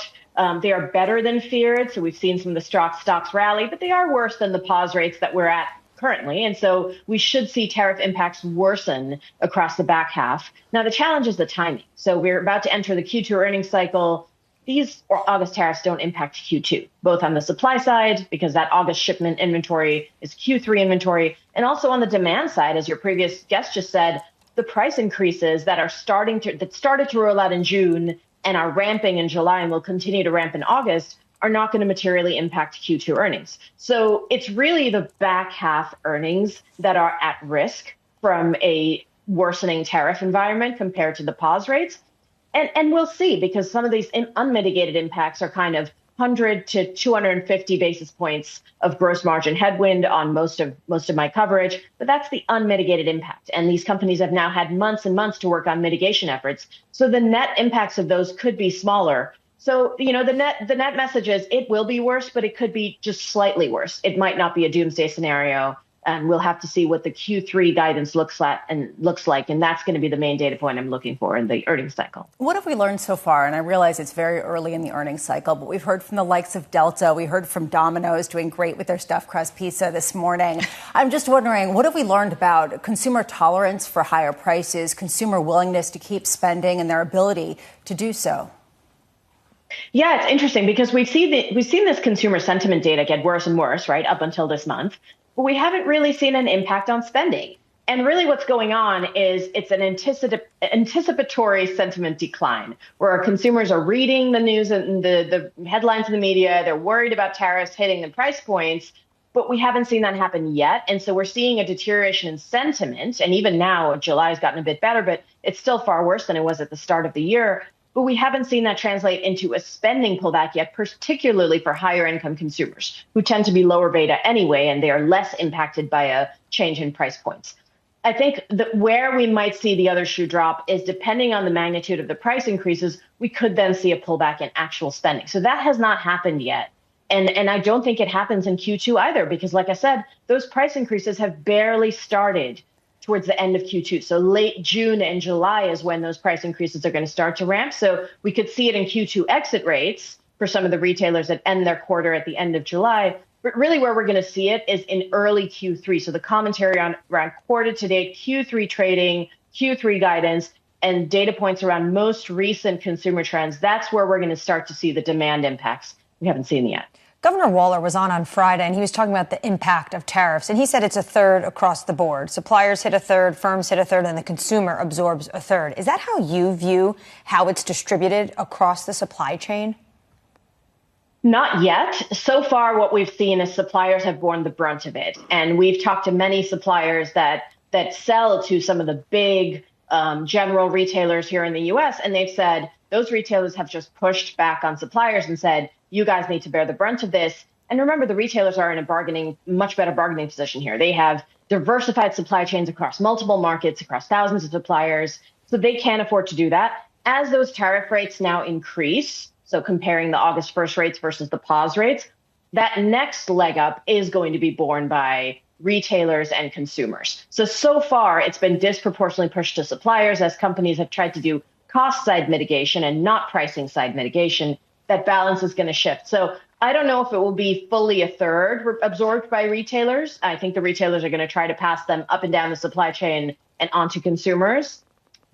They are better than feared. So we've seen some of the stocks rally, but they are worse than the pause rates that we're at currently. And so we should see tariff impacts worsen across the back half. Now, the challenge is the timing. So we're about to enter the Q2 earnings cycle. these August tariffs don't impact Q2, both on the supply side, because that August shipment inventory is Q3 inventory, and also on the demand side, as your previous guest just said, the price increases that started to roll out in June and are ramping in July and will continue to ramp in August are not going to materially impact Q2 earnings. So it's really the back half earnings that are at risk from a worsening tariff environment compared to the pause rates. And we'll see, because some of these unmitigated impacts are kind of 100 to 250 basis points of gross margin headwind on most of my coverage. But that's the unmitigated impact. And these companies have now had months and months to work on mitigation efforts. So the net impacts of those could be smaller. So, the net message is it will be worse, but it could be just slightly worse. It might not be a doomsday scenario. And we'll have to see what the Q3 guidance looks like. And that's going to be the main data point I'm looking for in the earnings cycle. What have we learned so far? And I realize it's very early in the earnings cycle, but we've heard from the likes of Delta. We heard from Domino's doing great with their stuffed crust pizza this morning. I'm just wondering, what have we learned about consumer tolerance for higher prices, consumer willingness to keep spending, and their ability to do so? Yeah, it's interesting because we've seen this consumer sentiment data get worse and worse, right, up until this month. But we haven't really seen an impact on spending. And really what's going on is it's an anticipatory sentiment decline, where our consumers are reading the news and the headlines in the media. They're worried about tariffs hitting the price points, but we haven't seen that happen yet. And so we're seeing a deterioration in sentiment. And even now, July has gotten a bit better, but it's still far worse than it was at the start of the year. But we haven't seen that translate into a spending pullback yet, particularly for higher income consumers who tend to be lower beta anyway, and they are less impacted by a change in price points. I think that where we might see the other shoe drop is, depending on the magnitude of the price increases, we could then see a pullback in actual spending. So that has not happened yet. And I don't think it happens in Q2 either, because like I said, those price increases have barely started towards the end of Q2. So late June and July is when those price increases are going to start to ramp. So we could see it in Q2 exit rates for some of the retailers that end their quarter at the end of July. But really where we're going to see it is in early Q3. So the commentary around quarter to date, Q3 trading, Q3 guidance, and data points around most recent consumer trends, that's where we're going to start to see the demand impacts we haven't seen yet. Governor Waller was on Friday, and he was talking about the impact of tariffs. And he said it's a third across the board. Suppliers hit a third, firms hit a third, and the consumer absorbs a third. Is that how you view how it's distributed across the supply chain? Not yet. So far, what we've seen is suppliers have borne the brunt of it. And we've talked to many suppliers that sell to some of the big general retailers here in the U.S., and they've said those retailers have just pushed back on suppliers and said, you guys need to bear the brunt of this. And remember, the retailers are in a much better bargaining position here. They have diversified supply chains across multiple markets, across thousands of suppliers, so they can't afford to do that. As those tariff rates now increase, so comparing the August 1st rates versus the pause rates, that next leg up is going to be borne by retailers and consumers. So far, it's been disproportionately pushed to suppliers as companies have tried to do cost side mitigation and not pricing side mitigation. That balance is going to shift. So I don't know if it will be fully a third absorbed by retailers. I think the retailers are going to try to pass them up and down the supply chain and onto consumers.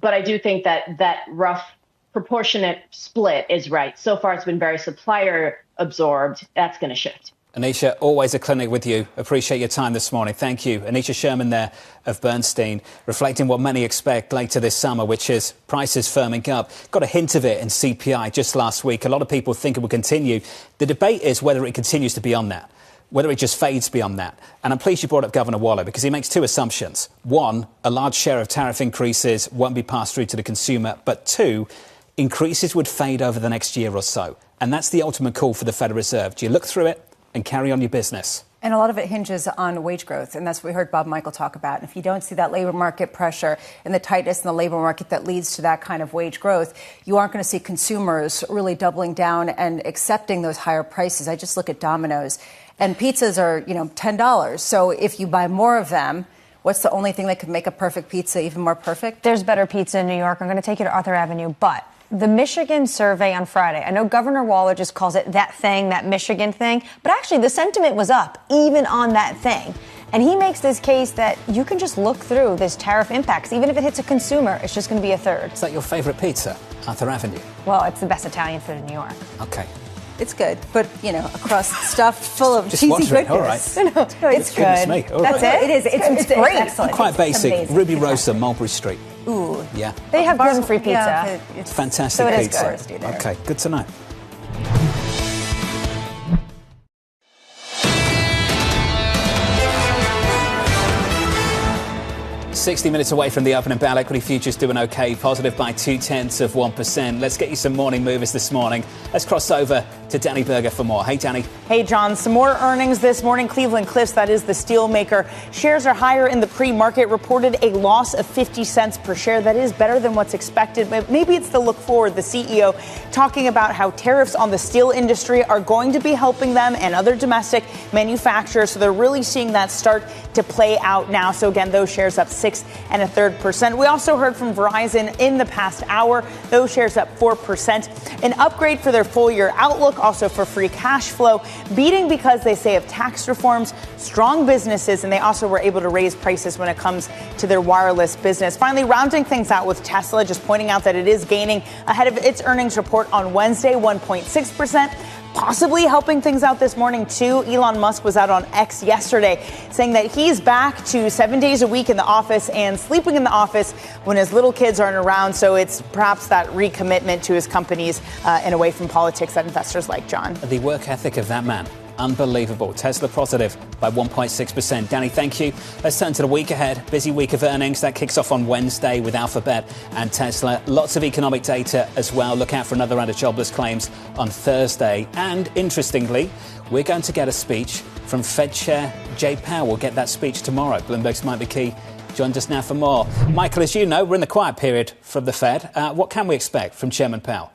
But I do think that rough proportionate split is right. So far, it's been very supplier absorbed. That's going to shift. Anisha, always a clinic with you. Appreciate your time this morning. Thank you. Anisha Sherman there of Bernstein, reflecting what many expect later this summer, which is prices firming up. Got a hint of it in CPI just last week. A lot of people think it will continue. The debate is whether it continues to beyond that, whether it just fades beyond that. And I'm pleased you brought up Governor Waller, because he makes two assumptions. One, a large share of tariff increases won't be passed through to the consumer. But two, increases would fade over the next year or so. And that's the ultimate call for the Federal Reserve. Do you look through it and carry on your business? And a lot of it hinges on wage growth. And that's what we heard Bob Michael talk about. And if you don't see that labor market pressure and the tightness in the labor market that leads to that kind of wage growth, you aren't going to see consumers really doubling down and accepting those higher prices. I just look at Domino's, and pizzas are, $10. So if you buy more of them, what's the only thing that could make a perfect pizza even more perfect? There's better pizza in New York. I'm going to take you to Arthur Avenue, but the Michigan survey on Friday, I know Governor Waller just calls it that thing, that Michigan thing, but actually the sentiment was up even on that thing. And he makes this case that you can just look through this tariff impacts. Even if it hits a consumer, it's just going to be a third. Is that your favorite pizza, Arthur Avenue? Well, it's the best Italian food in New York. Okay. It's good, but, across stuffed full of cheesy goodness. All right. It's good. Me. All That's right. it? It is. It's great. Excellent. Quite basic. Amazing. Ruby Rosa, Mulberry Street. Ooh. Yeah. They have gluten-free pizza. Yeah, It's fantastic so it is pizza. good. Okay, good to know. 60 minutes away from the opening bell. Equity futures doing okay, positive by 0.2%. Let's get you some morning movers this morning. Let's cross over to Danny Berger for more. Hey, Danny. Hey, John. Some more earnings this morning. Cleveland-Cliffs, that is the steel maker. Shares are higher in the pre-market, reported a loss of 50 cents per share. That is better than what's expected, but maybe it's the look forward. The CEO talking about how tariffs on the steel industry are going to be helping them and other domestic manufacturers. So they're really seeing that start to play out now. So again, those shares up 6.33%. We also heard from Verizon in the past hour. Those shares up 4%. An upgrade for their full year outlook, also for free cash flow, beating because they say of tax reforms, strong businesses, and they also were able to raise prices when it comes to their wireless business. Finally, rounding things out with Tesla, just pointing out that it is gaining ahead of its earnings report on Wednesday, 1.6%. Possibly helping things out this morning, too. Elon Musk was out on X yesterday saying that he's back to 7 days a week in the office and sleeping in the office when his little kids aren't around. So it's perhaps that recommitment to his companies and away from politics that investors like, John. The work ethic of that man. Unbelievable. Tesla positive by 1.6%. Danny, thank you. Let's turn to the week ahead. Busy week of earnings. That kicks off on Wednesday with Alphabet and Tesla. Lots of economic data as well. Look out for another round of jobless claims on Thursday. And interestingly, we're going to get a speech from Fed Chair Jay Powell. We'll get that speech tomorrow. Bloomberg's Mike McKee joined us now for more. Michael, as you know, we're in the quiet period from the Fed. What can we expect from Chairman Powell?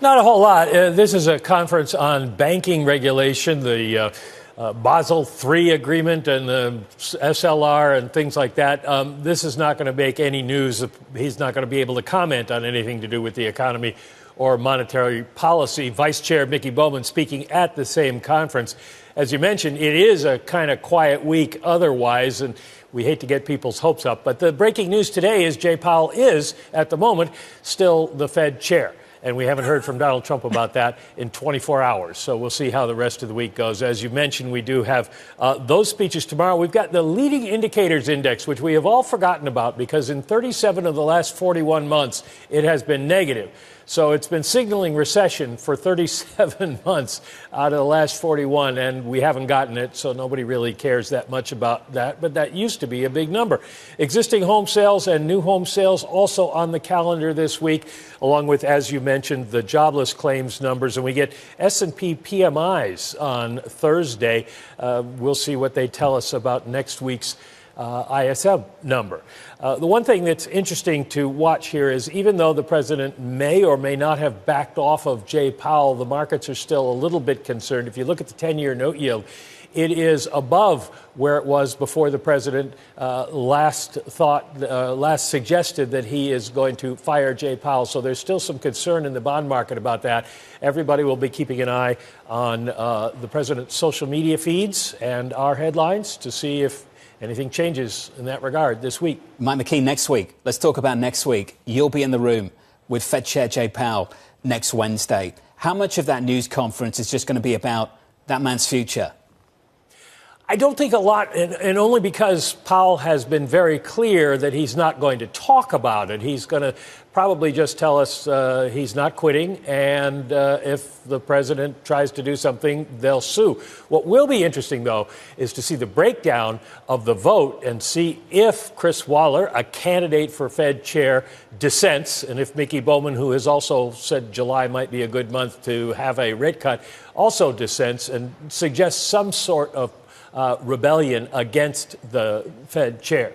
Not a whole lot. This is a conference on banking regulation, the Basel III agreement and the SLR and things like that. This is not going to make any news. He's not going to be able to comment on anything to do with the economy or monetary policy. Vice Chair Mickey Bowman speaking at the same conference. As you mentioned, it is a kind of quiet week otherwise, and we hate to get people's hopes up. But the breaking news today is Jay Powell is, at the moment, still the Fed chair. And we haven't heard from Donald Trump about that in 24 hours. So we'll see how the rest of the week goes. As you mentioned, we do have those speeches tomorrow. We've got the leading indicators index, which we have all forgotten about because in 37 of the last 41 months, it has been negative. So it's been signaling recession for 37 months out of the last 41, and we haven't gotten it, so nobody really cares that much about that. But that used to be a big number. Existing home sales and new home sales also on the calendar this week, along with, as you mentioned, the jobless claims numbers. And we get S&P PMIs on Thursday. We'll see what they tell us about next week's ISM number. The one thing that's interesting to watch here is even though the president may or may not have backed off of Jay Powell, the markets are still a little bit concerned. If you look at the 10-year note yield, it is above where it was before the president last suggested that he is going to fire Jay Powell. So there's still some concern in the bond market about that. Everybody will be keeping an eye on the president's social media feeds and our headlines to see if anything changes in that regard this week. Mike McKee, next week. Let's talk about next week. You'll be in the room with Fed Chair Jay Powell next Wednesday. How much of that news conference is just going to be about that man's future? I don't think a lot, and only because Powell has been very clear that he's not going to talk about it. He's going to probably just tell us he's not quitting, and if the president tries to do something, they'll sue. What will be interesting, though, is to see the breakdown of the vote and see if Chris Waller, a candidate for Fed chair, dissents, and if Mickey Bowman, who has also said July might be a good month to have a rate cut, also dissents and suggests some sort of rebellion against the Fed chair.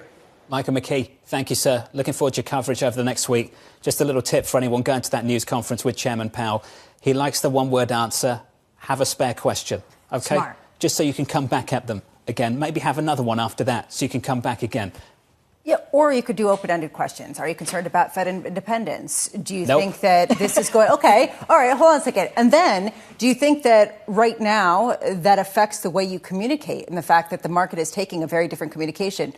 Michael McKee, thank you, sir. Looking forward to your coverage over the next week. Just a little tip for anyone going to that news conference with Chairman Powell. He likes the one-word answer. Have a spare question. OK? Smart. Just so you can come back at them again. Maybe have another one after that so you can come back again. Yeah, Or you could do open-ended questions. Are you concerned about Fed independence? Do you Nope. think that this is going... Okay, all right, hold on a second. And then, do you think that right now that affects the way you communicate and the fact that the market is taking a very different communication?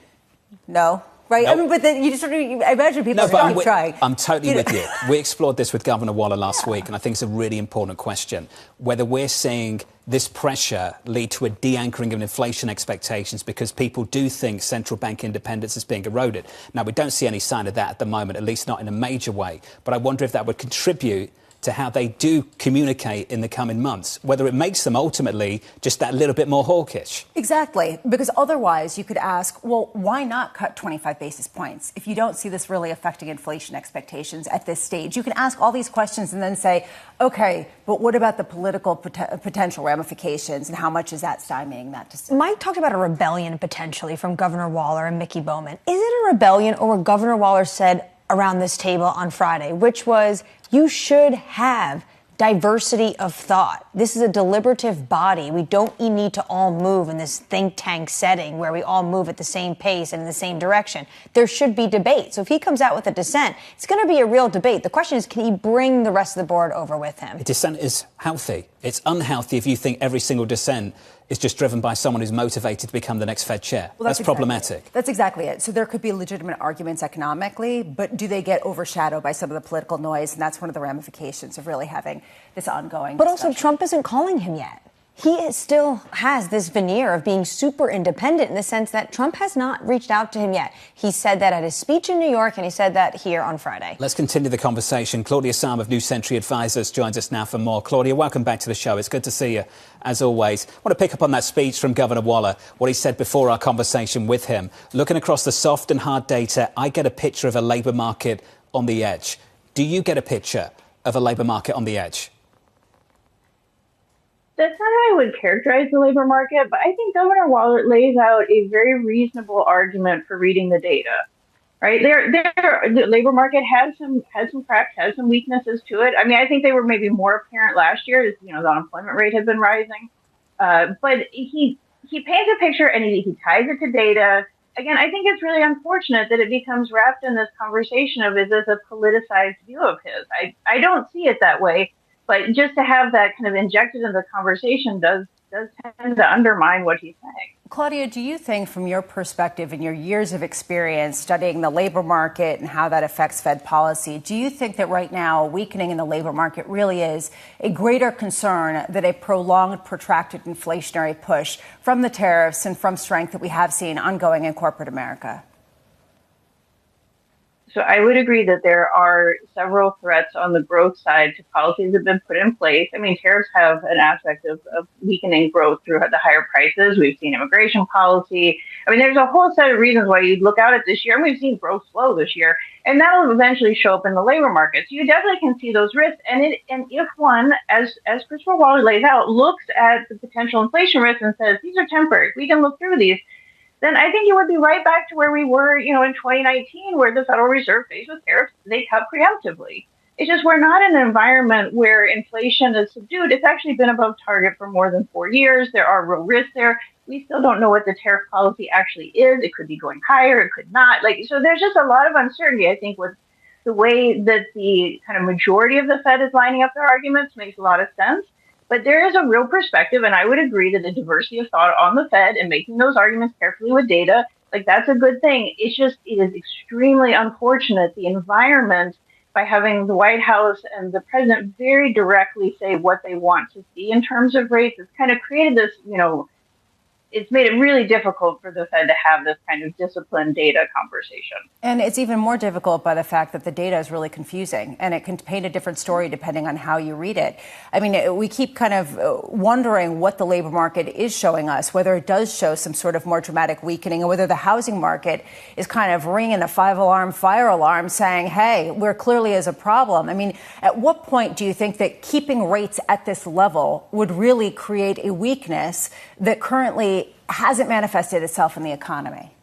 No? Right? Nope. I mean, but then you just sort of... I imagine people are going to keep trying. I'm totally with you. We explored this with Governor Waller last week, and I think it's a really important question. Whether we're seeing this pressure lead to a de-anchoring of inflation expectations because people do think central bank independence is being eroded. Now, we don't see any sign of that at the moment, at least not in a major way. But I wonder if that would contribute to how they do communicate in the coming months, whether it makes them ultimately just that little bit more hawkish. Exactly, because otherwise you could ask, well, why not cut 25 basis points if you don't see this really affecting inflation expectations at this stage? You can ask all these questions and then say, okay, but what about the political potential ramifications and how much is that stymieing that decision? Mike talked about a rebellion potentially from Governor Waller and Mickey Bowman. Is it a rebellion or what Governor Waller said around this table on Friday, which was you should have diversity of thought. This is a deliberative body. We don't need to all move in this think tank setting where we all move at the same pace and in the same direction. There should be debate. So if he comes out with a dissent, it's going to be a real debate. The question is, can he bring the rest of the board over with him? Dissent is healthy. It's unhealthy if you think every single dissent is just driven by someone who's motivated to become the next Fed chair. Well, that's problematic. That's exactly it. So there could be legitimate arguments economically, but do they get overshadowed by some of the political noise? And that's one of the ramifications of really having this ongoing But discussion. also, Trump isn't calling him yet. He still has this veneer of being super independent in the sense that Trump has not reached out to him yet. He said that at his speech in New York, and he said that here on Friday. Let's continue the conversation. Claudia Sam of New Century Advisors joins us now for more. Claudia, welcome back to the show. It's good to see you, as always. I want to pick up on that speech from Governor Waller, what he said before our conversation with him. Looking across the soft and hard data, I get a picture of a labour market on the edge. Do you get a picture of a labour market on the edge? That's not how I would characterize the labor market, but I think Governor Waller lays out a very reasonable argument for reading the data. Right, the labor market had some cracks, has some weaknesses to it. I mean, I think they were maybe more apparent last year. You know, the unemployment rate had been rising, but he paints a picture and he ties it to data. Again, I think it's really unfortunate that it becomes wrapped in this conversation of is this a politicized view of his? I don't see it that way. But just to have that kind of injected in the conversation does tend to undermine what he's saying. Claudia, do you think from your perspective and your years of experience studying the labor market and how that affects Fed policy, do you think that right now weakening in the labor market really is a greater concern than a prolonged, protracted inflationary push from the tariffs and from strength that we have seen ongoing in corporate America? So I would agree that there are several threats on the growth side to policies that have been put in place. I mean, tariffs have an aspect of weakening growth through the higher prices. We've seen immigration policy. I mean, there's a whole set of reasons why you'd look out at this year, and we've seen growth slow this year, and that'll eventually show up in the labor market. So you definitely can see those risks. And if one, as Christopher Waller lays out, looks at the potential inflation risks and says, these are temporary, we can look through these, then I think you would be right back to where we were, in 2019, where the Federal Reserve faced with tariffs, they cut preemptively. It's just we're not in an environment where inflation is subdued. It's actually been above target for more than 4 years. There are real risks there. We still don't know what the tariff policy actually is. It could be going higher. It could not. So there's just a lot of uncertainty, I think, with the way that the kind of majority of the Fed is lining up their arguments makes a lot of sense. But there is a real perspective, and I would agree that the diversity of thought on the Fed and making those arguments carefully with data, that's a good thing. It is extremely unfortunate, the environment, by having the White House and the president very directly say what they want to see in terms of rates. It's kind of created this, it's made it really difficult for the Fed to have this kind of disciplined data conversation. And it's even more difficult by the fact that the data is really confusing and it can paint a different story depending on how you read it. I mean, we keep kind of wondering what the labor market is showing us, whether it does show some sort of more dramatic weakening or whether the housing market is kind of ringing a 5-alarm fire alarm saying, hey, there clearly is a problem. I mean, at what point do you think that keeping rates at this level would really create a weakness that currently hasn't manifested itself in the economy?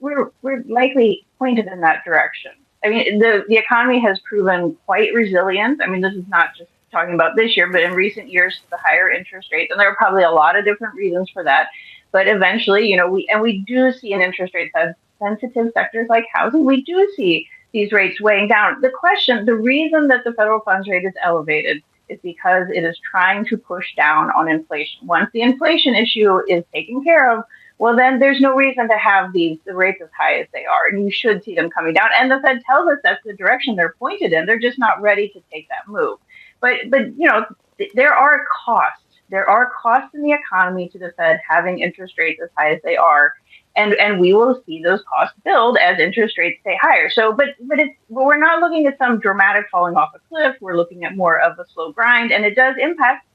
We're likely pointed in that direction. I mean, the economy has proven quite resilient. I mean, this is not just talking about this year, but in recent years, the higher interest rates, and there are probably a lot of different reasons for that. But eventually, we do see in interest rate sensitive sectors like housing, we do see these rates weighing down. The reason that the federal funds rate is elevated is because it is trying to push down on inflation. Once the inflation issue is taken care of, well, then there's no reason to have the rates as high as they are, and you should see them coming down. And the Fed tells us that's the direction they're pointed in. They're just not ready to take that move. But there are costs. There are costs in the economy to the Fed having interest rates as high as they are. And we will see those costs build as interest rates stay higher. So, but we're not looking at some dramatic falling off a cliff. We're looking at more of a slow grind, and it does impact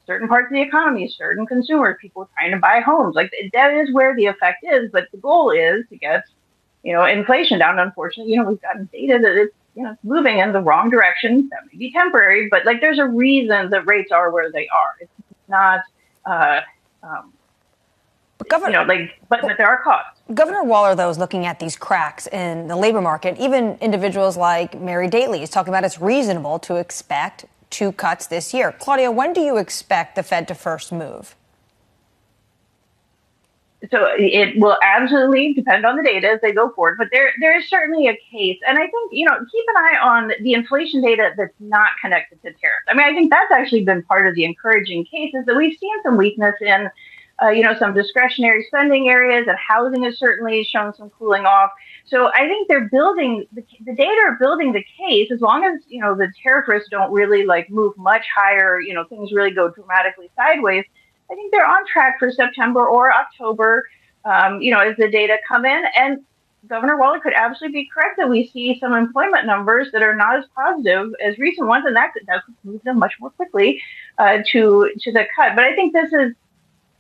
certain parts of the economy, certain consumers, people trying to buy homes. Like that is where the effect is. But the goal is to get, inflation down. Unfortunately, we've gotten data that it's moving in the wrong direction. That may be temporary, but there's a reason that rates are where they are. It's not. But there are costs. Governor Waller, though, is looking at these cracks in the labor market. Even individuals like Mary Daly is talking about it's reasonable to expect 2 cuts this year. Claudia, when do you expect the Fed to first move? So it will absolutely depend on the data as they go forward, but there is certainly a case. And I think, keep an eye on the inflation data that's not connected to tariffs. I mean, I think that's actually been part of the encouraging cases that we've seen some weakness in some discretionary spending areas, and housing has certainly shown some cooling off. So I think they're building, the data are building the case as long as, the tariff risks don't really move much higher, things really go dramatically sideways. I think they're on track for September or October, as the data come in. And Governor Waller could absolutely be correct that we see some employment numbers that are not as positive as recent ones, and that could move them much more quickly to the cut. But I think the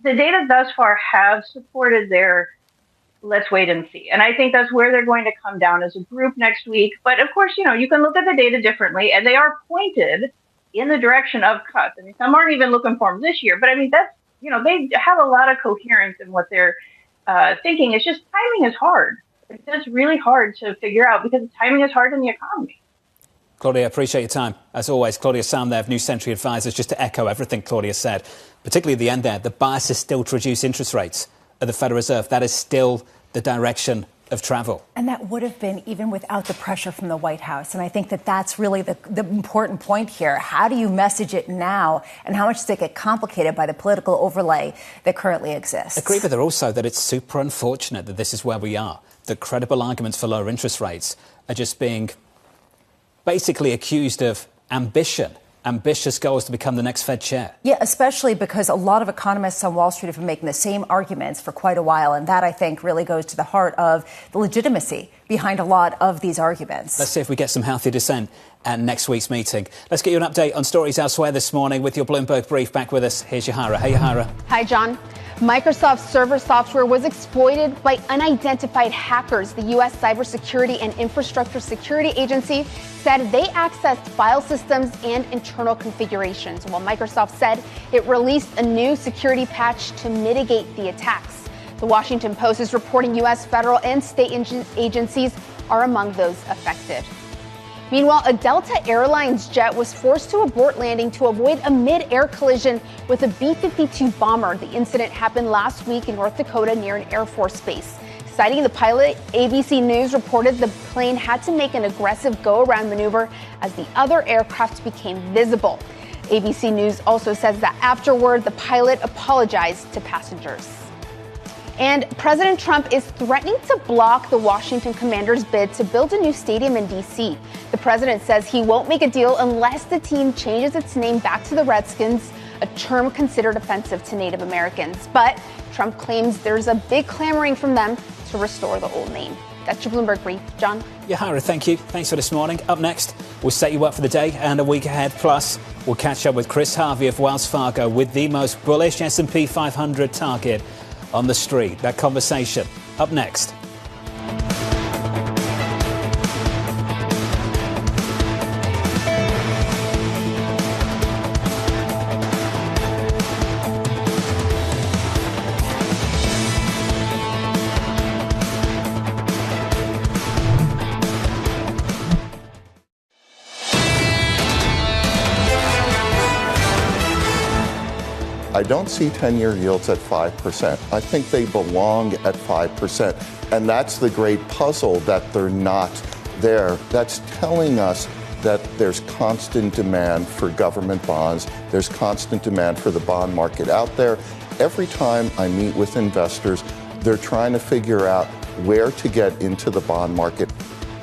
data thus far have supported their let's wait and see. And I think that's where they're going to come down as a group next week. But of course, you can look at the data differently, and they are pointed in the direction of cuts. I mean, some aren't even looking for them this year, but I mean, that's, they have a lot of coherence in what they're thinking. It's just timing is hard. It's just really hard to figure out because timing is hard in the economy. Claudia, appreciate your time. As always, Claudia Sam there of New Century Advisors. Just to echo everything Claudia said, particularly at the end there, the bias is still to reduce interest rates at the Federal Reserve. That is still the direction of travel. And that would have been even without the pressure from the White House. And I think that's really the important point here. How do you message it now? And how much does it get complicated by the political overlay that currently exists? I agree with her also that it's super unfortunate that this is where we are. The credible arguments for lower interest rates are just being basically accused of ambitious goals to become the next Fed chair. Yeah, especially because a lot of economists on Wall Street have been making the same arguments for quite a while. And that, I think, really goes to the heart of the legitimacy behind a lot of these arguments. Let's see if we get some healthy dissent at next week's meeting. Let's get you an update on stories elsewhere this morning with your Bloomberg Brief. Back with us, here's Yahara. Hey, Yahara. Hi, John. Microsoft server software was exploited by unidentified hackers. The U.S. Cybersecurity and Infrastructure Security Agency said they accessed file systems and internal configurations, while Microsoft said it released a new security patch to mitigate the attacks. The Washington Post is reporting U.S. federal and state agencies are among those affected. Meanwhile, a Delta Airlines jet was forced to abort landing to avoid a mid-air collision with a B-52 bomber. The incident happened last week in North Dakota near an Air Force base. Citing the pilot, ABC News reported the plane had to make an aggressive go-around maneuver as the other aircraft became visible. ABC News also says that afterward, the pilot apologized to passengers. And President Trump is threatening to block the Washington Commanders' bid to build a new stadium in D.C. The president says he won't make a deal unless the team changes its name back to the Redskins, a term considered offensive to Native Americans. But Trump claims there's a big clamoring from them to restore the old name. That's your Bloomberg Brief. John? Yahara, thank you. Thanks for this morning. Up next, we'll set you up for the day and a week ahead. Plus, we'll catch up with Chris Harvey of Wells Fargo with the most bullish S&P 500 target on the street. That conversation up next. I don't see 10-year yields at 5%. I think they belong at 5%. And that's the great puzzle that they're not there. That's telling us that there's constant demand for government bonds. There's constant demand for the bond market out there. Every time I meet with investors, they're trying to figure out where to get into the bond market.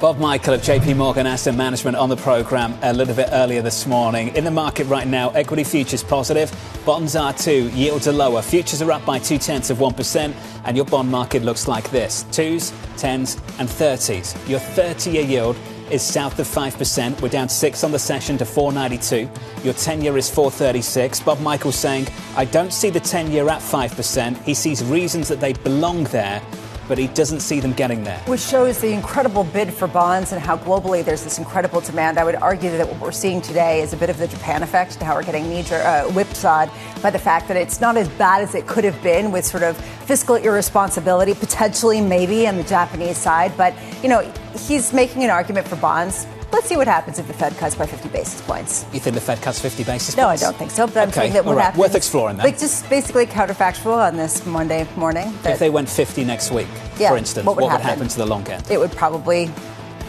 Bob Michael of JP Morgan Asset Management on the program a little bit earlier this morning. In the market right now, equity futures positive, bonds are too, yields are lower. Futures are up by 0.2%, and your bond market looks like this: 2s, 10s, and 30s. Your 30-year yield is south of 5%. We're down 6 on the session to 492. Your 10-year is 436. Bob Michael saying, I don't see the 10-year at 5%. He sees reasons that they belong there, but he doesn't see them getting there. Which shows the incredible bid for bonds and how globally there's this incredible demand. I would argue that what we're seeing today is a bit of the Japan effect, to how we're getting whipsawed by the fact that it's not as bad as it could have been, with sort of fiscal irresponsibility, potentially maybe on the Japanese side. But, he's making an argument for bonds. Let's see what happens if the Fed cuts by 50 basis points. You think the Fed cuts 50 basis points? No, I don't think so. But I'm saying that what happens. Worth exploring that. Like, just basically counterfactual on this Monday morning. If they went 50 next week, for instance, what would happen to the long end? It would probably,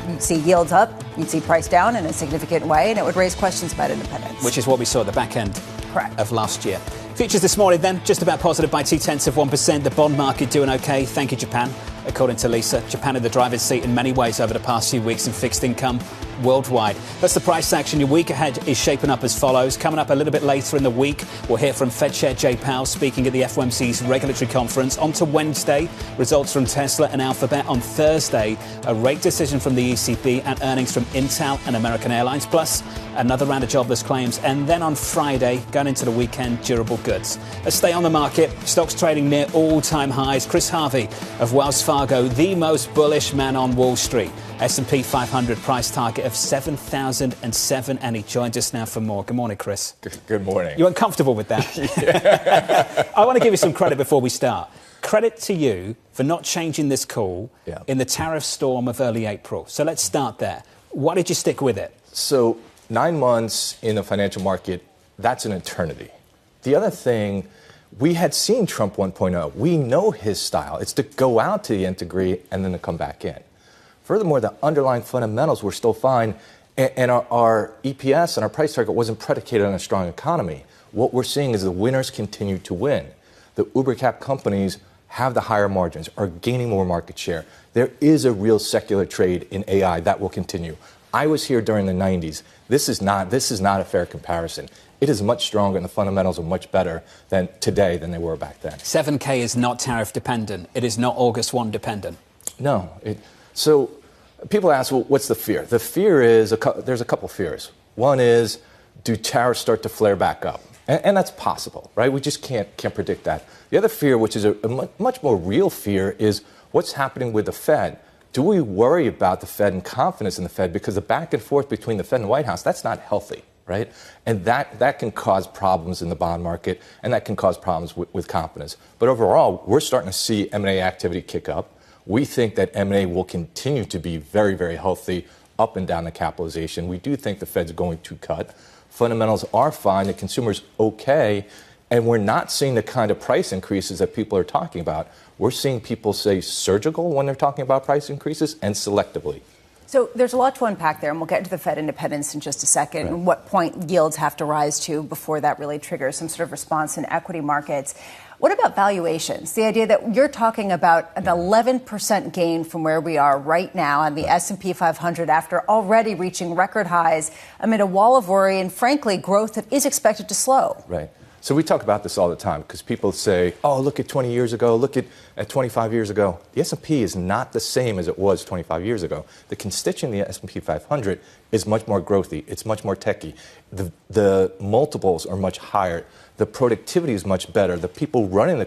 you'd see yields up, you'd see price down in a significant way, and it would raise questions about independence. Which is what we saw at the back end Correct. of last year. Futures this morning then, just about positive by 0.2%. The bond market doing okay. Thank you, Japan. According to Lisa, Japan in the driver's seat in many ways over the past few weeks in fixed income worldwide. That's the price action. Your week ahead is shaping up as follows. Coming up a little bit later in the week, we'll hear from Fed Chair Jay Powell speaking at the FOMC's regulatory conference. On to Wednesday, results from Tesla and Alphabet. On Thursday, a rate decision from the ECB and earnings from Intel and American Airlines, plus another round of jobless claims. And then on Friday, going into the weekend, durable goods. Let's stay on the market. Stocks trading near all-time highs. Chris Harvey of Wells Fargo, the most bullish man on Wall Street. S&P 500 price target of 7,007, and he joins us now for more. Good morning, Chris. Good morning. You uncomfortable with that? I want to give you some credit before we start. Credit to you for not changing this call in the tariff storm of early April. So let's start there. Why did you stick with it? So 9 months in the financial market, that's an eternity. The other thing, we had seen Trump 1.0. We know his style. It's to go out to the nth degree and then to come back in. Furthermore, the underlying fundamentals were still fine, and our EPS and our price target wasn't predicated on a strong economy. What we're seeing is the winners continue to win. The uber cap companies have the higher margins, are gaining more market share. There is a real secular trade in AI that will continue. I was here during the 90s. This is not a fair comparison. It is much stronger, and the fundamentals are much better than today than they were back then. 7K is not tariff dependent. It is not August 1 dependent. No. So people ask, well, what's the fear? The fear is, there's a couple fears. One is, do tariffs start to flare back up? And that's possible, right? We just can't predict that. The other fear, which is a much more real fear, is what's happening with the Fed. Do we worry about the Fed and confidence in the Fed? Because the back and forth between the Fed and the White House, that's not healthy, right? And that can cause problems in the bond market, and that can cause problems with confidence. But overall, we're starting to see M&A activity kick up. We think that M&A will continue to be very, very healthy up and down the capitalization. We do think the Fed's going to cut. Fundamentals are fine. The consumer's okay. And we're not seeing the kind of price increases that people are talking about. We're seeing people say surgical when they're talking about price increases and selectively. So there's a lot to unpack there, and we'll get into the Fed independence in just a second, and what point yields have to rise to before that really triggers some sort of response in equity markets. What about valuations? The idea that you're talking about an 11% gain from where we are right now on the S&P 500 after already reaching record highs amid a wall of worry and, frankly, growth that is expected to slow. Right. So we talk about this all the time because people say, oh, look at 20 years ago, look at 25 years ago. The S&P is not the same as it was 25 years ago. The constituent in the S&P 500 is much more growthy. It's much more techy. The multiples are much higher. The productivity is much better. The people running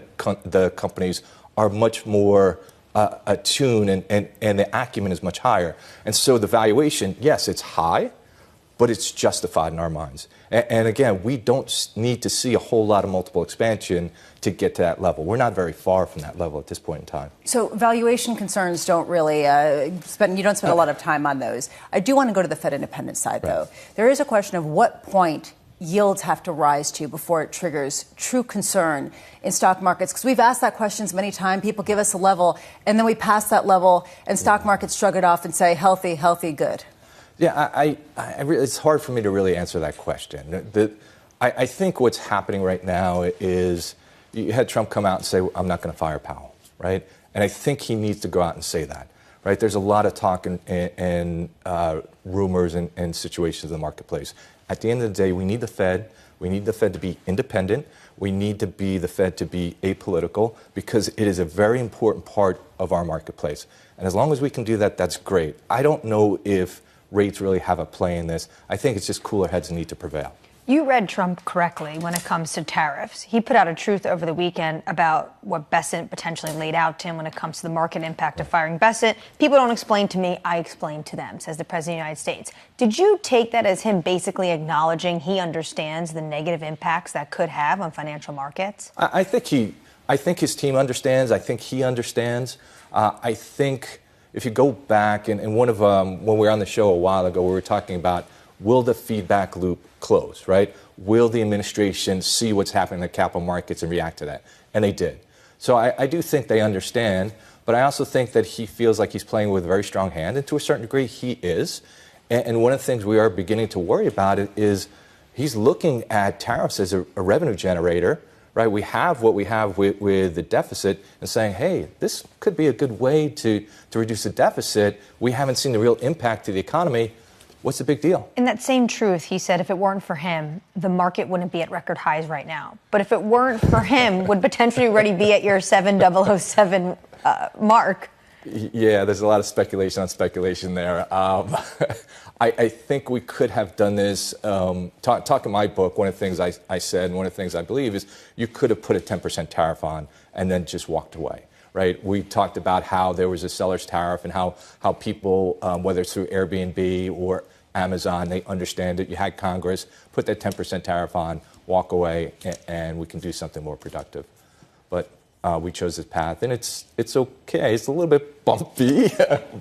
the companies are much more attuned, and the acumen is much higher. And so the valuation, yes, it's high, but it's justified in our minds. And again, we don't need to see a whole lot of multiple expansion to get to that level. We're not very far from that level at this point in time. So valuation concerns don't really you don't spend a lot of time on those. I do want to go to the Fed independence side, though. There is a question of what point yields have to rise to before it triggers true concern in stock markets? Because we've asked that questions many times. People give us a level, and then we pass that level, and stock markets shrug it off and say, healthy, healthy, good. Yeah, it's hard for me to really answer that question. I think what's happening right now is you had Trump come out and say, I'm not going to fire Powell, right? And I think he needs to go out and say that, right? There's a lot of talk and rumors and situations in the marketplace. At the end of the day, we need the Fed. We need the Fed to be independent. We need the Fed to be apolitical because it is a very important part of our marketplace. And as long as we can do that, that's great. I don't know if rates really have a play in this. I think it's just cooler heads need to prevail. You read Trump correctly when it comes to tariffs. He put out a truth over the weekend about what Bessent potentially laid out to him when it comes to the market impact of firing Bessent. People don't explain to me, I explain to them, says the President of the United States. Did you take that as him basically acknowledging he understands the negative impacts that could have on financial markets? I think his team understands. I think he understands. I think if you go back and one of when we were on the show a while ago, we were talking about will the feedback loop close, right? Will the administration see what's happening in the capital markets and react to that? And they did. So I do think they understand, but I also think that he feels like he's playing with a very strong hand, and to a certain degree he is. And one of the things we are beginning to worry about it is he's looking at tariffs as a revenue generator, right? We have what we have with the deficit and saying, hey, this could be a good way to reduce the deficit. We haven't seen the real impact to the economy. What's the big deal? In that same truth, he said if it weren't for him, the market wouldn't be at record highs right now. But if it weren't for him, would potentially already be at your 7007 mark. Yeah, there's a lot of speculation on speculation there. I think we could have done this. Talk in my book, one of the things I said, and one of the things I believe is you could have put a 10% tariff on and then just walked away. Right? We talked about how there was a seller's tariff and how people, whether it's through Airbnb or Amazon, they understand it. You had Congress put that 10% tariff on, walk away, and we can do something more productive. But we chose this path, and it's okay. It's a little bit bumpy,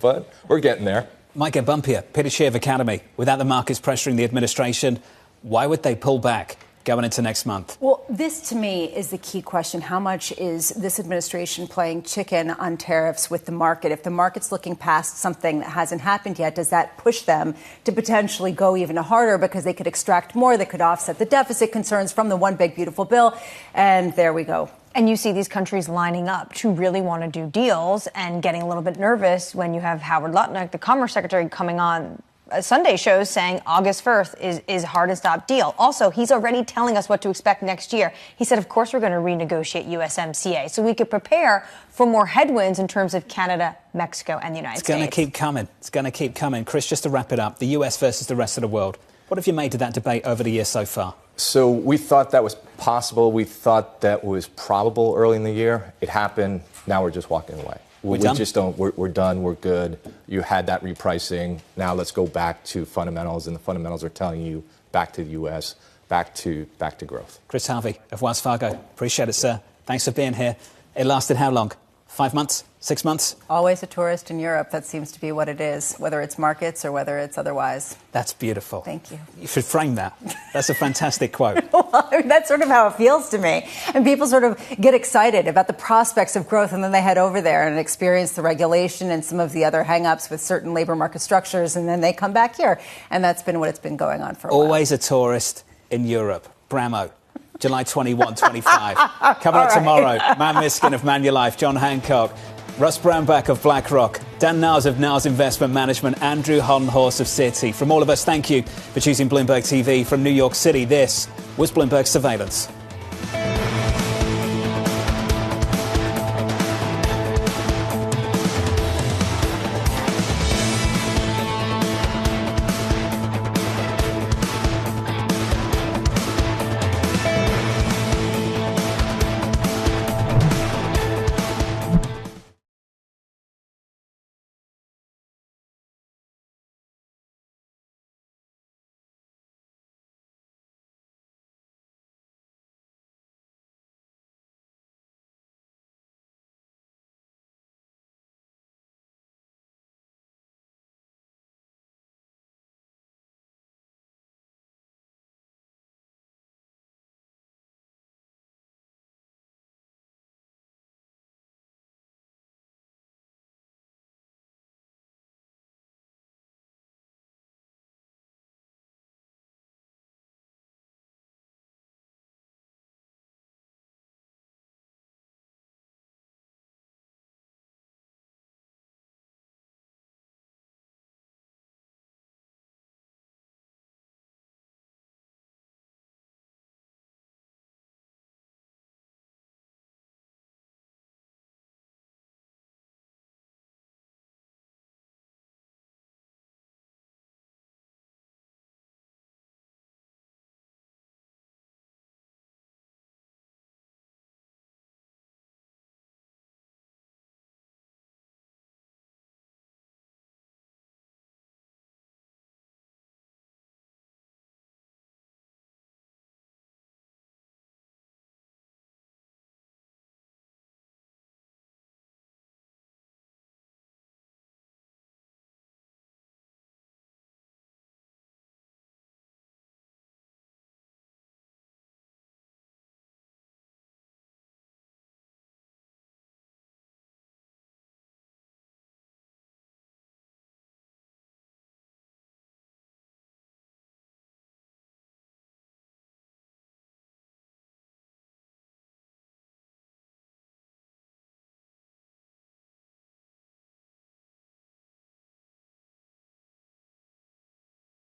but we're getting there. Might get bumpier. Peter Schiff, Academy. Without the markets pressuring the administration, why would they pull back going into next month? Well, this to me is the key question. How much is this administration playing chicken on tariffs with the market? If the market's looking past something that hasn't happened yet, does that push them to potentially go even harder because they could extract more? They could offset the deficit concerns from the one big beautiful bill. And there we go. And you see these countries lining up to really want to do deals and getting a little bit nervous when you have Howard Lutnick, the Commerce Secretary, coming on Sunday shows saying August 1st is hard and stop deal. Also, he's already telling us what to expect next year. He said, of course, we're going to renegotiate USMCA so we could prepare for more headwinds in terms of Canada, Mexico, and the United States. It's going to keep coming. It's going to keep coming. Chris, just to wrap it up, the US versus the rest of the world. What have you made of that debate over the year so far? So we thought that was possible. We thought that was probable early in the year. It happened. Now we're just walking away. We just don't. We're done. We're good. You had that repricing. Now let's go back to fundamentals, and the fundamentals are telling you back to the U.S., back to growth. Chris Harvey of Wells Fargo. Appreciate it, sir. Thanks for being here. It lasted how long? 5 months? 6 months? Always a tourist in Europe. That seems to be what it is, whether it's markets or whether it's otherwise. That's beautiful. Thank you. You should frame that. That's a fantastic quote. Well, I mean, that's sort of how it feels to me. And people sort of get excited about the prospects of growth, and then they head over there and experience the regulation and some of the other hang-ups with certain labor market structures, and then they come back here. And that's been what it's been going on for a while. Always a tourist in Europe. Bramo. July 21, 25. Coming up tomorrow, Matt Miskin of Manulife, John Hancock, Russ Brownback of BlackRock, Dan Niles of Niles Investment Management, Andrew Hollenhorst of Citi. From all of us, thank you for choosing Bloomberg TV from New York City. This was Bloomberg Surveillance.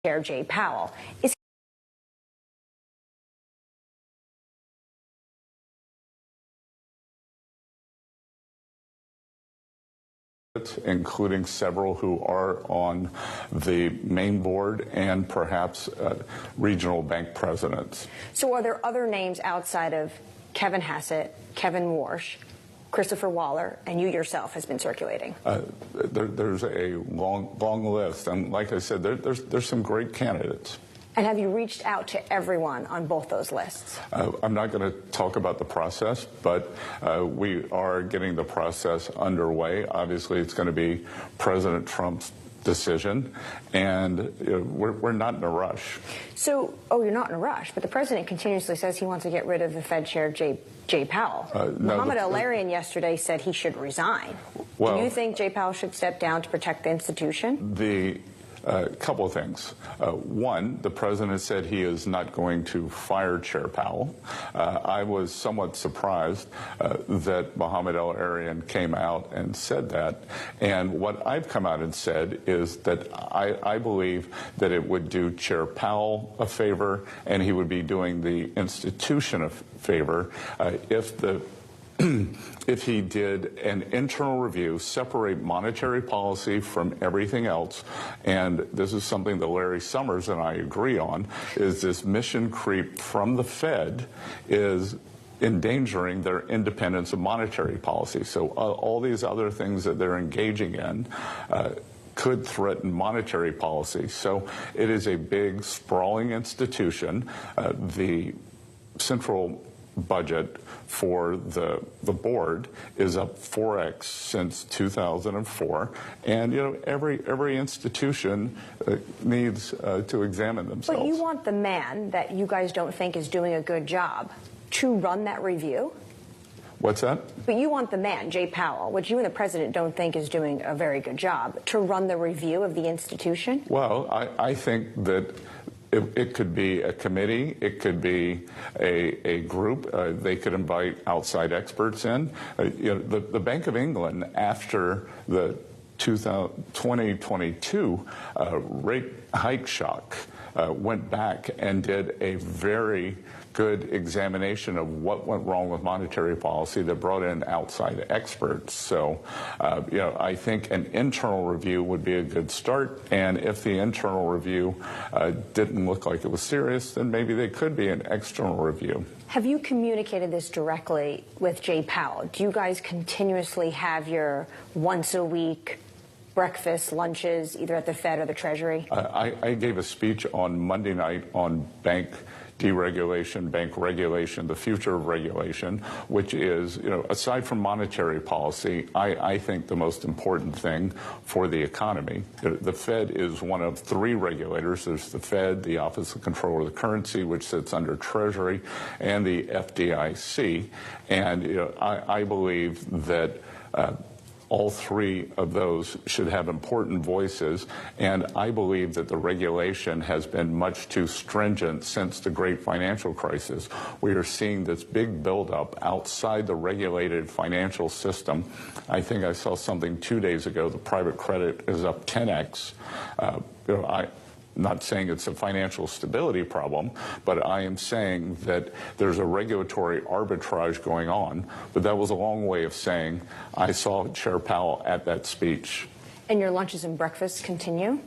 Chair Jay Powell. Is including several who are on the main board and perhaps regional bank presidents. So are there other names outside of Kevin Hassett, Kevin Warsh, Christopher Waller, and you yourself has been circulating? There's a long list, and like I said, there's some great candidates. And have you reached out to everyone on both those lists? I'm not going to talk about the process, but we are getting the process underway. Obviously, it's going to be President Trump's decision, and we're not in a rush. So, you're not in a rush, but the president continuously says he wants to get rid of the Fed chair, Jay Powell. Mohamed El-Erian yesterday said he should resign. Well, do you think Jay Powell should step down to protect the institution? A couple of things. One, the president said he is not going to fire Chair Powell. I was somewhat surprised that Mohamed El-Erian came out and said that. And what I've come out and said is that I believe that it would do Chair Powell a favor, and he would be doing the institution a favor if he did an internal review, separate monetary policy from everything else, and this is something that Larry Summers and I agree on, is this mission creep from the Fed is endangering their independence of monetary policy. So all these other things that they're engaging in could threaten monetary policy. So it is a big, sprawling institution. The central budget for the board is up 4x since 2004, and every institution needs to examine themselves. But you want the man that you guys don't think is doing a good job to run that review? What's that? But you want the man, Jay Powell, which you and the president don't think is doing a very good job, to run the review of the institution? Well, I think that it could be a committee. It could be a group. They could invite outside experts in. The Bank of England, after the 2022 rate hike shock, went back and did a very good examination of what went wrong with monetary policy that brought in outside experts. So, I think an internal review would be a good start. And if the internal review didn't look like it was serious, then maybe they could be an external review. Have you communicated this directly with Jay Powell? Do you guys continuously have your once a week breakfast, lunches, either at the Fed or the Treasury? I gave a speech on Monday night on bank deregulation, bank regulation, the future of regulation, which is, aside from monetary policy, I think the most important thing for the economy. The Fed is one of three regulators. There's the Fed, the Office of Controller of the Currency, which sits under Treasury, and the FDIC. And I believe that all three of those should have important voices, and I believe that the regulation has been much too stringent since the great financial crisis. We are seeing this big buildup outside the regulated financial system. I think I saw something 2 days ago, the private credit is up 10x. I'm not saying it's a financial stability problem, but I am saying that there's a regulatory arbitrage going on. But that was a long way of saying I saw Chair Powell at that speech. And your lunches and breakfasts continue?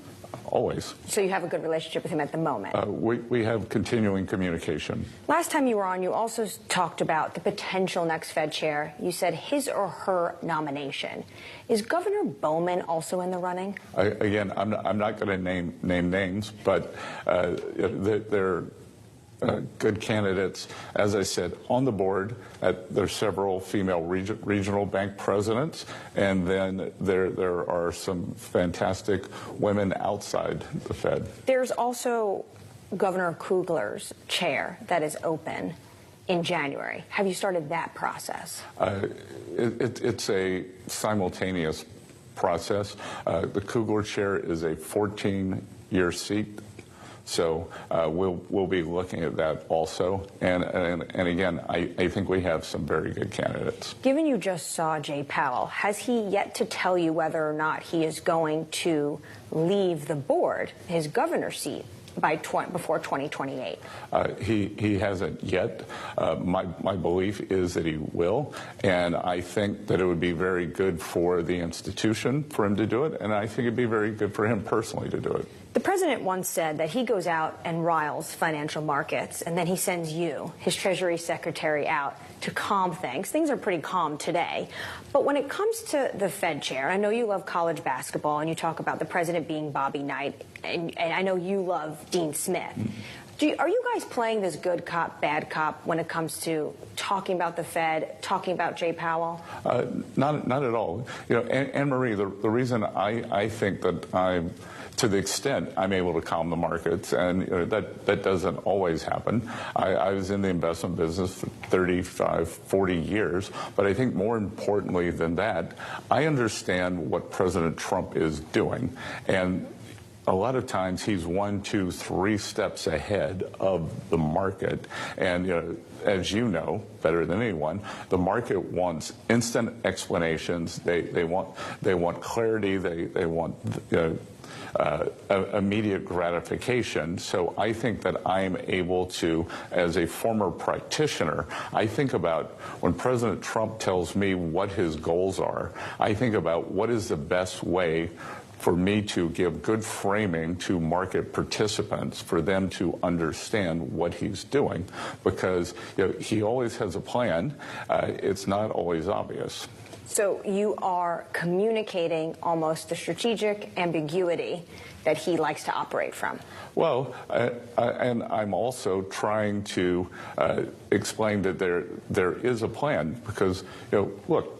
Always. So you have a good relationship with him at the moment? We have continuing communication. Last time you were on, you also talked about the potential next Fed chair. You said his or her nomination. Is Governor Bowman also in the running? Again, I'm not going to name names, but they're good candidates. As I said, on the board, there's several female regional bank presidents, and then there are some fantastic women outside the Fed. There's also Governor Kugler's chair that is open in January. Have you started that process? It's a simultaneous process. The Kugler chair is a 14-year seat. So we'll be looking at that also. And again, I think we have some very good candidates. Given you just saw Jay Powell, has he yet to tell you whether or not he is going to leave the board, his governor seat, before 2028? He hasn't yet. My belief is that he will, and I think that it would be very good for the institution for him to do it, and I think it'd be very good for him personally to do it. The president once said that he goes out and riles financial markets, and then he sends you, his Treasury Secretary, out to calm things. Things are pretty calm today. But when it comes to the Fed chair, I know you love college basketball, and you talk about the president being Bobby Knight, and I know you love Dean Smith. Are you guys playing this good cop, bad cop when it comes to talking about the Fed, talking about Jay Powell? Not at all. Anne-Marie, the reason I think that I'm, to the extent I'm able to calm the markets, and that doesn't always happen. I was in the investment business for 35, 40 years, but I think more importantly than that, I understand what President Trump is doing. And a lot of times he's 1, 2, 3 steps ahead of the market. And as you know better than anyone, the market wants instant explanations. They want clarity. They want immediate gratification. So I think that I'm able to, as a former practitioner, I think about when President Trump tells me what his goals are, I think about what is the best way for me to give good framing to market participants, for them to understand what he's doing, because he always has a plan. It's not always obvious. So you are communicating almost the strategic ambiguity that he likes to operate from. Well, and I'm also trying to explain that there is a plan, because look.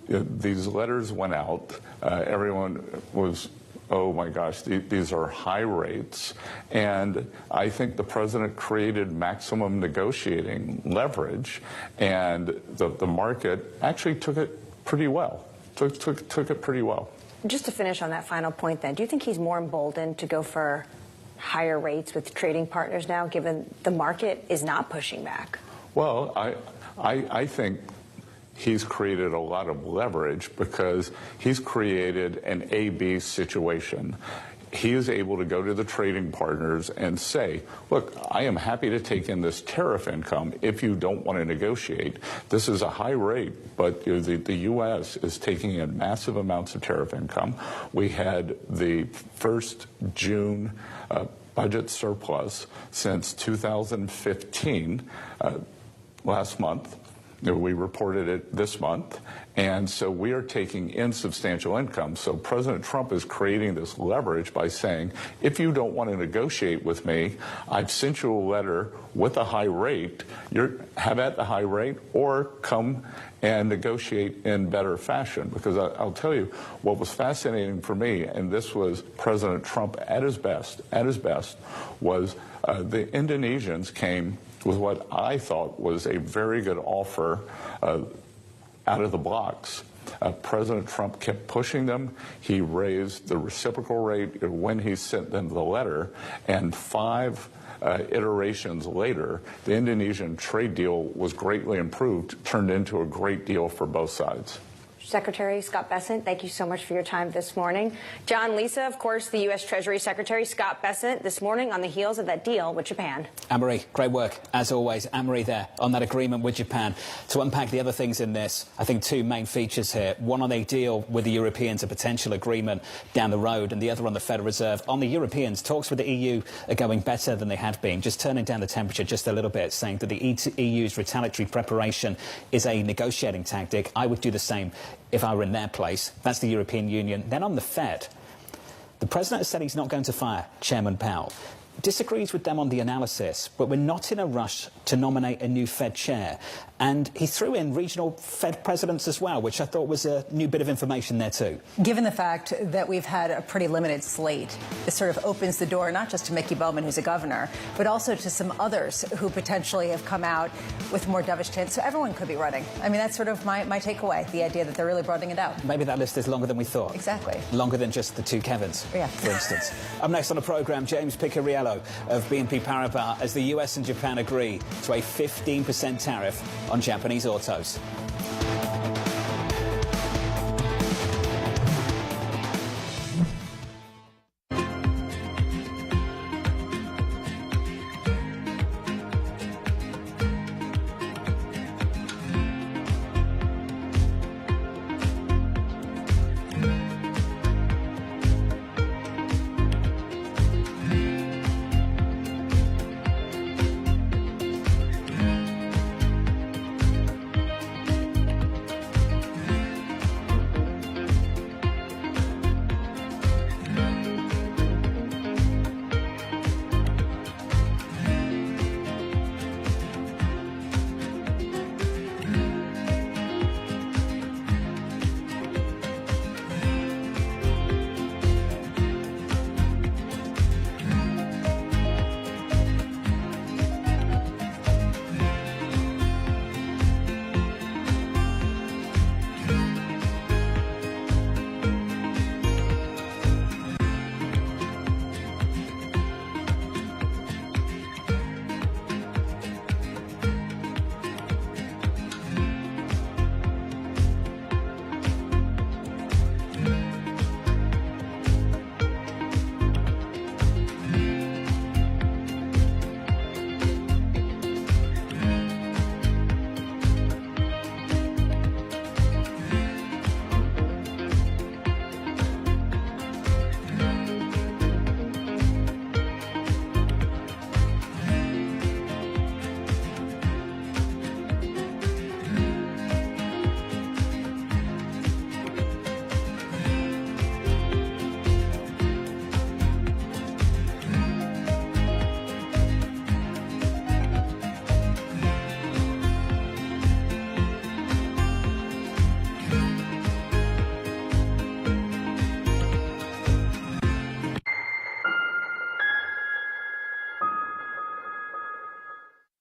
These letters went out. Everyone was, oh my gosh, these are high rates. And I think the president created maximum negotiating leverage, and the market actually took it pretty well. Took it pretty well. Just to finish on that final point then, do you think he's more emboldened to go for higher rates with trading partners now, given the market is not pushing back? Well, I think he's created a lot of leverage, because he's created an A-B situation. He is able to go to the trading partners and say, look, I am happy to take in this tariff income if you don't want to negotiate. This is a high rate, but the U.S. is taking in massive amounts of tariff income. We had the first June budget surplus since 2015, last month. We reported it this month, and so we are taking in substantial income. So President Trump is creating this leverage by saying, if you don't want to negotiate with me, I've sent you a letter with a high rate. Have at the high rate, or come and negotiate in better fashion. Because I'll tell you, what was fascinating for me, and this was President Trump at his best, was the Indonesians came with what I thought was a very good offer out of the blocks. President Trump kept pushing them. He raised the reciprocal rate when he sent them the letter, and 5 iterations later, the Indonesian trade deal was greatly improved, turned into a great deal for both sides. Secretary Scott Bessent, thank you so much for your time this morning. John, Lisa, of course, the U.S. Treasury Secretary Scott Bessent this morning on the heels of that deal with Japan. Anne-Marie, great work, as always. Anne-Marie there on that agreement with Japan. To unpack the other things in this, I think 2 main features here. One on a deal with the Europeans, a potential agreement down the road, and the other on the Federal Reserve. On the Europeans, talks with the EU are going better than they had been, just turning down the temperature just a little bit, saying that the EU's retaliatory preparation is a negotiating tactic. I would do the same if I were in their place. That's the European Union. Then on the Fed, the president has said he's not going to fire Chairman Powell. Disagrees with them on the analysis, but we're not in a rush to nominate a new Fed chair. And he threw in regional Fed presidents as well, which I thought was a new bit of information there too. Given the fact that we've had a pretty limited slate, this sort of opens the door not just to Mickey Bowman, who's a governor, but also to some others who potentially have come out with more dovish tints. So everyone could be running. I mean, that's sort of my takeaway, the idea that they're really broadening it out. Maybe that list is longer than we thought. Exactly. Longer than just the 2 Kevins, yeah. for instance. Up next on the programme, James Pickeriello Costello of BNP Paribas as the US and Japan agree to a 15% tariff on Japanese autos.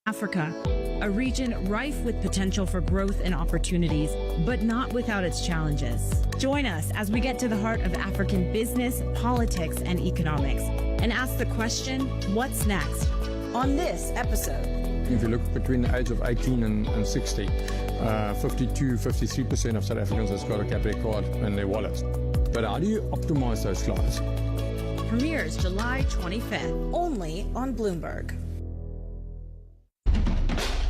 Africa, a region rife with potential for growth and opportunities, but not without its challenges. Join us as we get to the heart of African business, politics, and economics, and ask the question, what's next? On this episode. If you look between the age of 18 and 60, 53% of South Africans has got a Capitec card in their wallet. But how do you optimize those clients? Premieres July 25th, only on Bloomberg.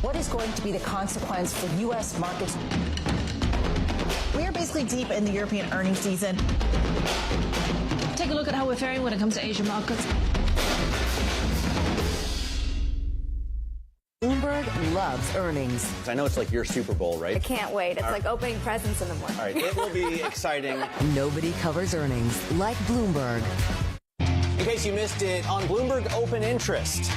What is going to be the consequence for U.S. markets? We are basically deep in the European earnings season. Take a look at how we're faring when it comes to Asian markets. Bloomberg loves earnings. I know it's like your Super Bowl, right? I can't wait. It's like opening presents in the morning. All right, it will be exciting. Nobody covers earnings like Bloomberg. In case you missed it, on Bloomberg Open Interest.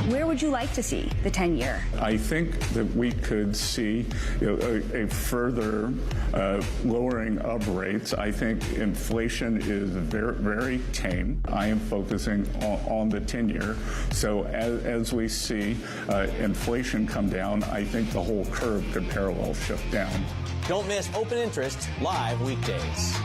Where would you like to see the 10-year? I think that we could see a further lowering of rates. I think inflation is very, very tame. I am focusing on the 10-year. So as we see inflation come down, I think the whole curve could parallel shift down. Don't miss Open Interest live weekdays.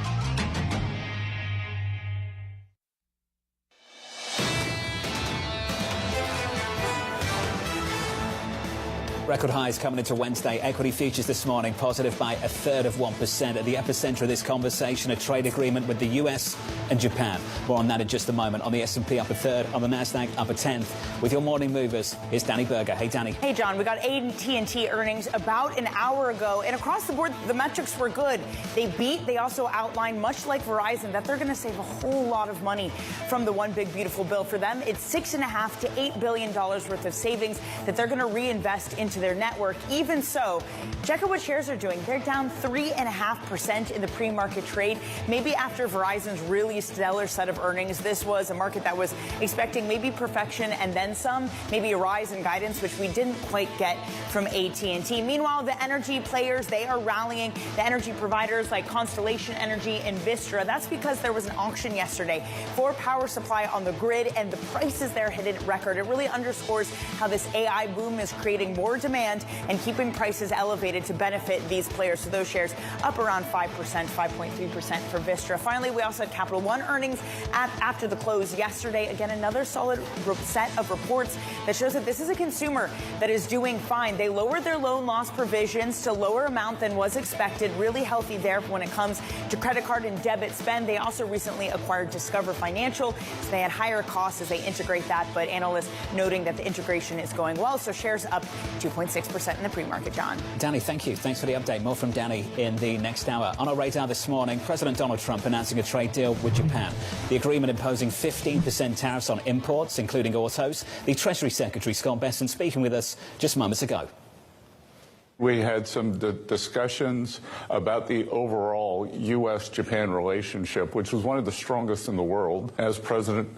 Record highs coming into Wednesday. Equity futures this morning positive by 1/3%. At the epicenter of this conversation, a trade agreement with the US and Japan. More on that in just a moment. On the S&P up 1/3, on the Nasdaq up 1/10. With your morning movers, here's Danny Berger. Hey, Danny. Hey, John. We got AT&T earnings about an hour ago, and across the board, the metrics were good. They beat. They also outlined, much like Verizon, that they're going to save a whole lot of money from the one big beautiful bill. For them, it's $6.5 to $8 billion worth of savings that they're going to reinvest into their network. Even so, check out what shares are doing. They're down 3.5% in the pre-market trade. Maybe after Verizon's really stellar set of earnings, this was a market that was expecting maybe perfection and then some, maybe a rise in guidance, which we didn't quite get from AT&T. Meanwhile, the energy players, they are rallying. The energy providers like Constellation Energy and Vistra. That's because there was an auction yesterday for power supply on the grid, and the prices there hit a record. It really underscores how this AI boom is creating more demand demand and keeping prices elevated to benefit these players. So those shares up around 5%, 5.3% for Vistra. Finally, we also had Capital One earnings after the close yesterday. Again, another solid set of reports that shows that this is a consumer that is doing fine. They lowered their loan loss provisions to lower amount than was expected. Really healthy there when it comes to credit card and debit spend. They also recently acquired Discover Financial, so they had higher costs as they integrate that, but analysts noting that the integration is going well. So shares up 2.6% in the pre-market, John. Danny, thank you. Thanks for the update. More from Danny in the next hour. On our radar this morning, President Donald Trump announcing a trade deal with Japan. The agreement imposing 15% tariffs on imports, including autos. The Treasury Secretary, Scott Bessent, speaking with us just moments ago. We had some discussions about the overall U.S.-Japan relationship, which was one of the strongest in the world. As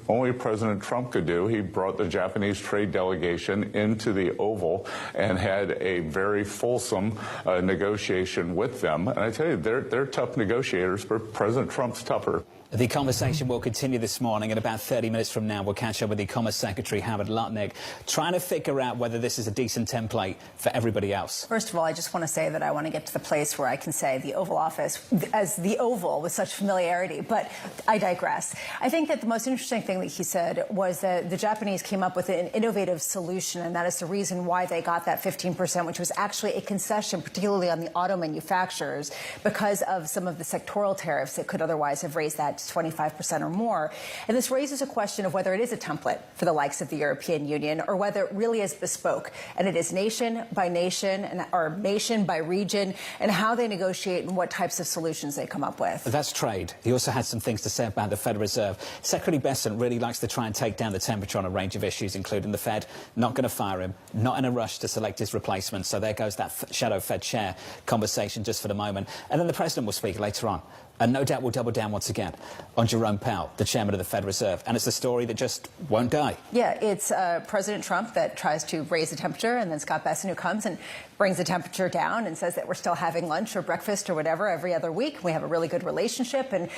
only President Trump could do, he brought the Japanese trade delegation into the Oval and had a very fulsome negotiation with them. And I tell you, they're tough negotiators, but President Trump's tougher. The conversation will continue this morning. In about 30 minutes from now, we'll catch up with the Commerce Secretary, Howard Lutnick, trying to figure out whether this is a decent template for everybody else. First of all, I just want to say that I want to get to the place where I can say the Oval Office as the Oval with such familiarity, but I digress. I think that the most interesting thing that he said was that the Japanese came up with an innovative solution, and that is the reason why they got that 15%, which was actually a concession, particularly on the auto manufacturers, because of some of the sectoral tariffs that could otherwise have raised that 25% or more. And this raises a question of whether it is a template for the likes of the European Union or whether it really is bespoke. And it is nation by nation or nation by region and how they negotiate and what types of solutions they come up with. That's trade. He also had some things to say about the Federal Reserve. Secretary Bessent really likes to try and take down the temperature on a range of issues, including the Fed not going to fire him, not in a rush to select his replacement. So there goes that shadow Fed chair conversation just for the moment. And then the president will speak later on. And no doubt we'll double down once again on Jerome Powell, the chairman of the Fed Reserve. And it's a story that just won't die. Yeah, it's President Trump that tries to raise the temperature, and then Scott Bessent who comes and brings the temperature down and says that we're still having lunch or breakfast or whatever every other week. We have a really good relationship. And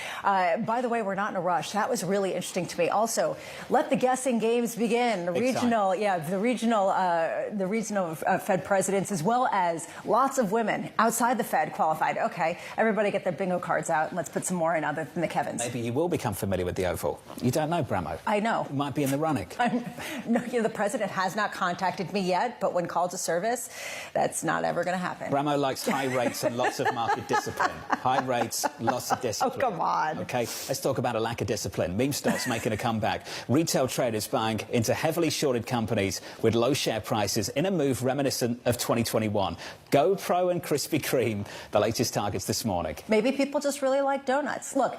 by the way, we're not in a rush. That was really interesting to me. Also, let the guessing games begin. The regional Fed presidents, as well as lots of women outside the Fed qualified. Okay, everybody get their bingo cards out. Let's put some more in other than the Kevins. Maybe you will become familiar with the Oval. You don't know, Bramo. I know. You might be in the running. The president has not contacted me yet, but when called to service, that's not ever going to happen. Bramo likes high rates and lots of market discipline. High rates, lots of discipline. Oh, come on. Okay, let's talk about a lack of discipline. Meme stocks making a comeback. Retail traders buying into heavily shorted companies with low share prices in a move reminiscent of 2021. GoPro and Krispy Kreme, the latest targets this morning. Maybe people just really like donuts. Look,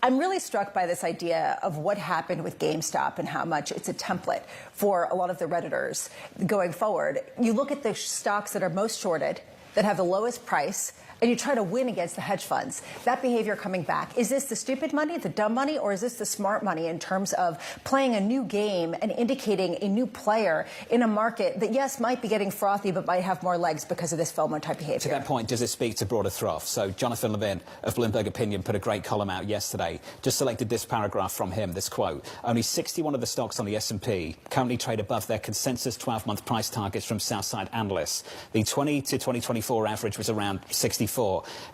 I'm really struck by this idea of what happened with GameStop and how much it's a template for a lot of the Redditors going forward. You look at the stocks that are most shorted, that have the lowest price, and you try to win against the hedge funds. That behavior coming back. Is this the stupid money, the dumb money, or is this the smart money in terms of playing a new game and indicating a new player in a market that, yes, might be getting frothy, but might have more legs because of this FOMO type behavior? To that point, does it speak to broader froth? So Jonathan Levin of Bloomberg Opinion put a great column out yesterday. Just selected this paragraph from him, this quote. Only 61 of the stocks on the S&P currently trade above their consensus 12-month price targets from Southside analysts. The 20 to 2024 average was around 64.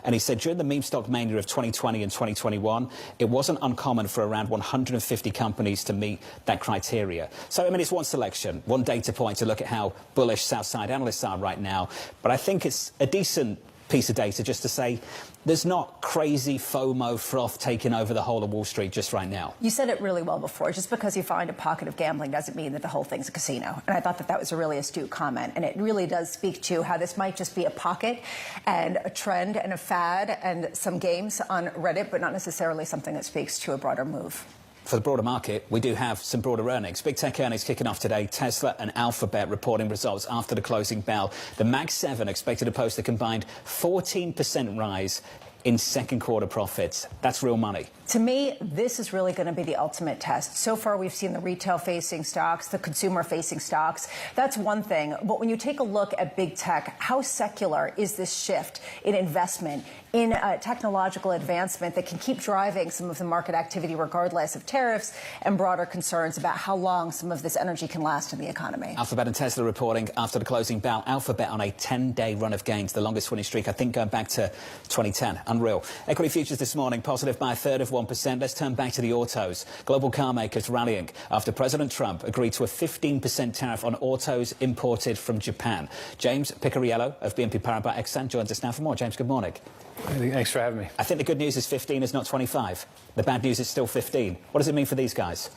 And he said during the meme stock mania of 2020 and 2021, it wasn't uncommon for around 150 companies to meet that criteria. So, I mean, it's one selection, one data point to look at how bullish Southside analysts are right now. But I think it's a decent piece of data just to say there's not crazy FOMO froth taking over the whole of Wall Street just right now. You said it really well before. Just because you find a pocket of gambling doesn't mean that the whole thing's a casino. And I thought that that was a really astute comment. And it really does speak to how this might just be a pocket and a trend and a fad and some games on Reddit, but not necessarily something that speaks to a broader move. For the broader market, we do have some broader earnings. Big tech earnings kicking off today. Tesla and Alphabet reporting results after the closing bell. The Mag 7 expected to post a combined 14% rise in second quarter profits. That's real money. To me, this is really going to be the ultimate test. So far, we've seen the retail-facing stocks, the consumer-facing stocks. That's one thing. But when you take a look at big tech, how secular is this shift in investment, in technological advancement that can keep driving some of the market activity regardless of tariffs and broader concerns about how long some of this energy can last in the economy? Alphabet and Tesla reporting after the closing bell. Alphabet on a 10-day run of gains, the longest winning streak, I think, going back to 2010. Unreal. Equity futures this morning positive by a third of 1%. Let's turn back to the autos. Global car makers rallying after President Trump agreed to a 15% tariff on autos imported from Japan. James Picariello of BNP Paribas Exane joins us now for more. James, good morning. Thanks for having me. I think the good news is 15 is not 25. The bad news is still 15. What does it mean for these guys?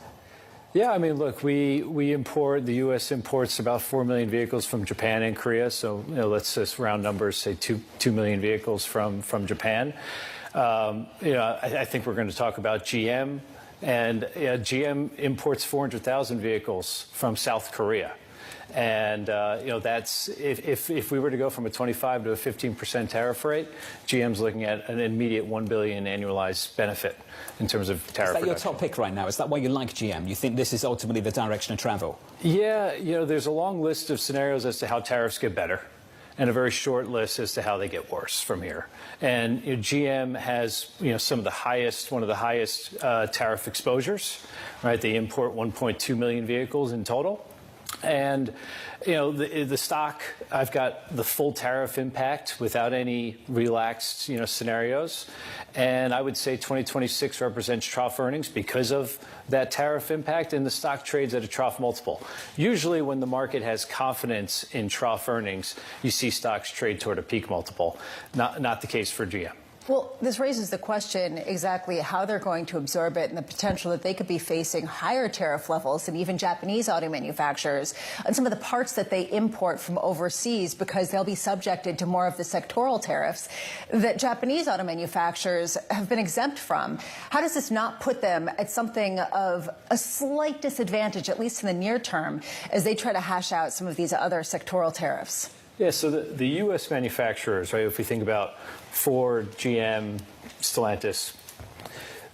Yeah, I mean, look, we import, the U.S. imports about 4 million vehicles from Japan and Korea. So, let's just round numbers, say 2 million vehicles from Japan. I think we're going to talk about GM. And GM imports 400,000 vehicles from South Korea. And, that's if we were to go from a 25 to a 15% tariff rate, GM's looking at an immediate $1 billion annualized benefit in terms of tariff reduction. Is that your top pick right now? Is that why you like GM? You think this is ultimately the direction of travel? Yeah, there's a long list of scenarios as to how tariffs get better and a very short list as to how they get worse from here. And GM has, one of the highest tariff exposures, right? They import 1.2 million vehicles in total. And, the stock, I've got the full tariff impact without any relaxed, scenarios. And I would say 2026 represents trough earnings because of that tariff impact, and the stock trades at a trough multiple. Usually when the market has confidence in trough earnings, you see stocks trade toward a peak multiple. Not the case for GM. Well, this raises the question exactly how they're going to absorb it and the potential that they could be facing higher tariff levels than even Japanese auto manufacturers on some of the parts that they import from overseas, because they'll be subjected to more of the sectoral tariffs that Japanese auto manufacturers have been exempt from. How does this not put them at something of a slight disadvantage, at least in the near term, as they try to hash out some of these other sectoral tariffs? Yeah, so the U.S. manufacturers, right, if we think about Ford, GM, Stellantis,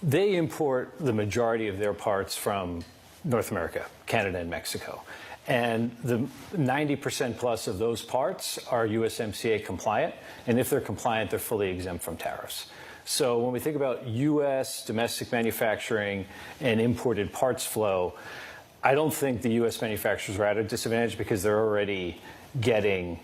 they import the majority of their parts from North America, Canada, and Mexico. And the 90% plus of those parts are USMCA compliant. And if they're compliant, they're fully exempt from tariffs. So when we think about U.S. domestic manufacturing and imported parts flow, I don't think the U.S. manufacturers are at a disadvantage because they're already getting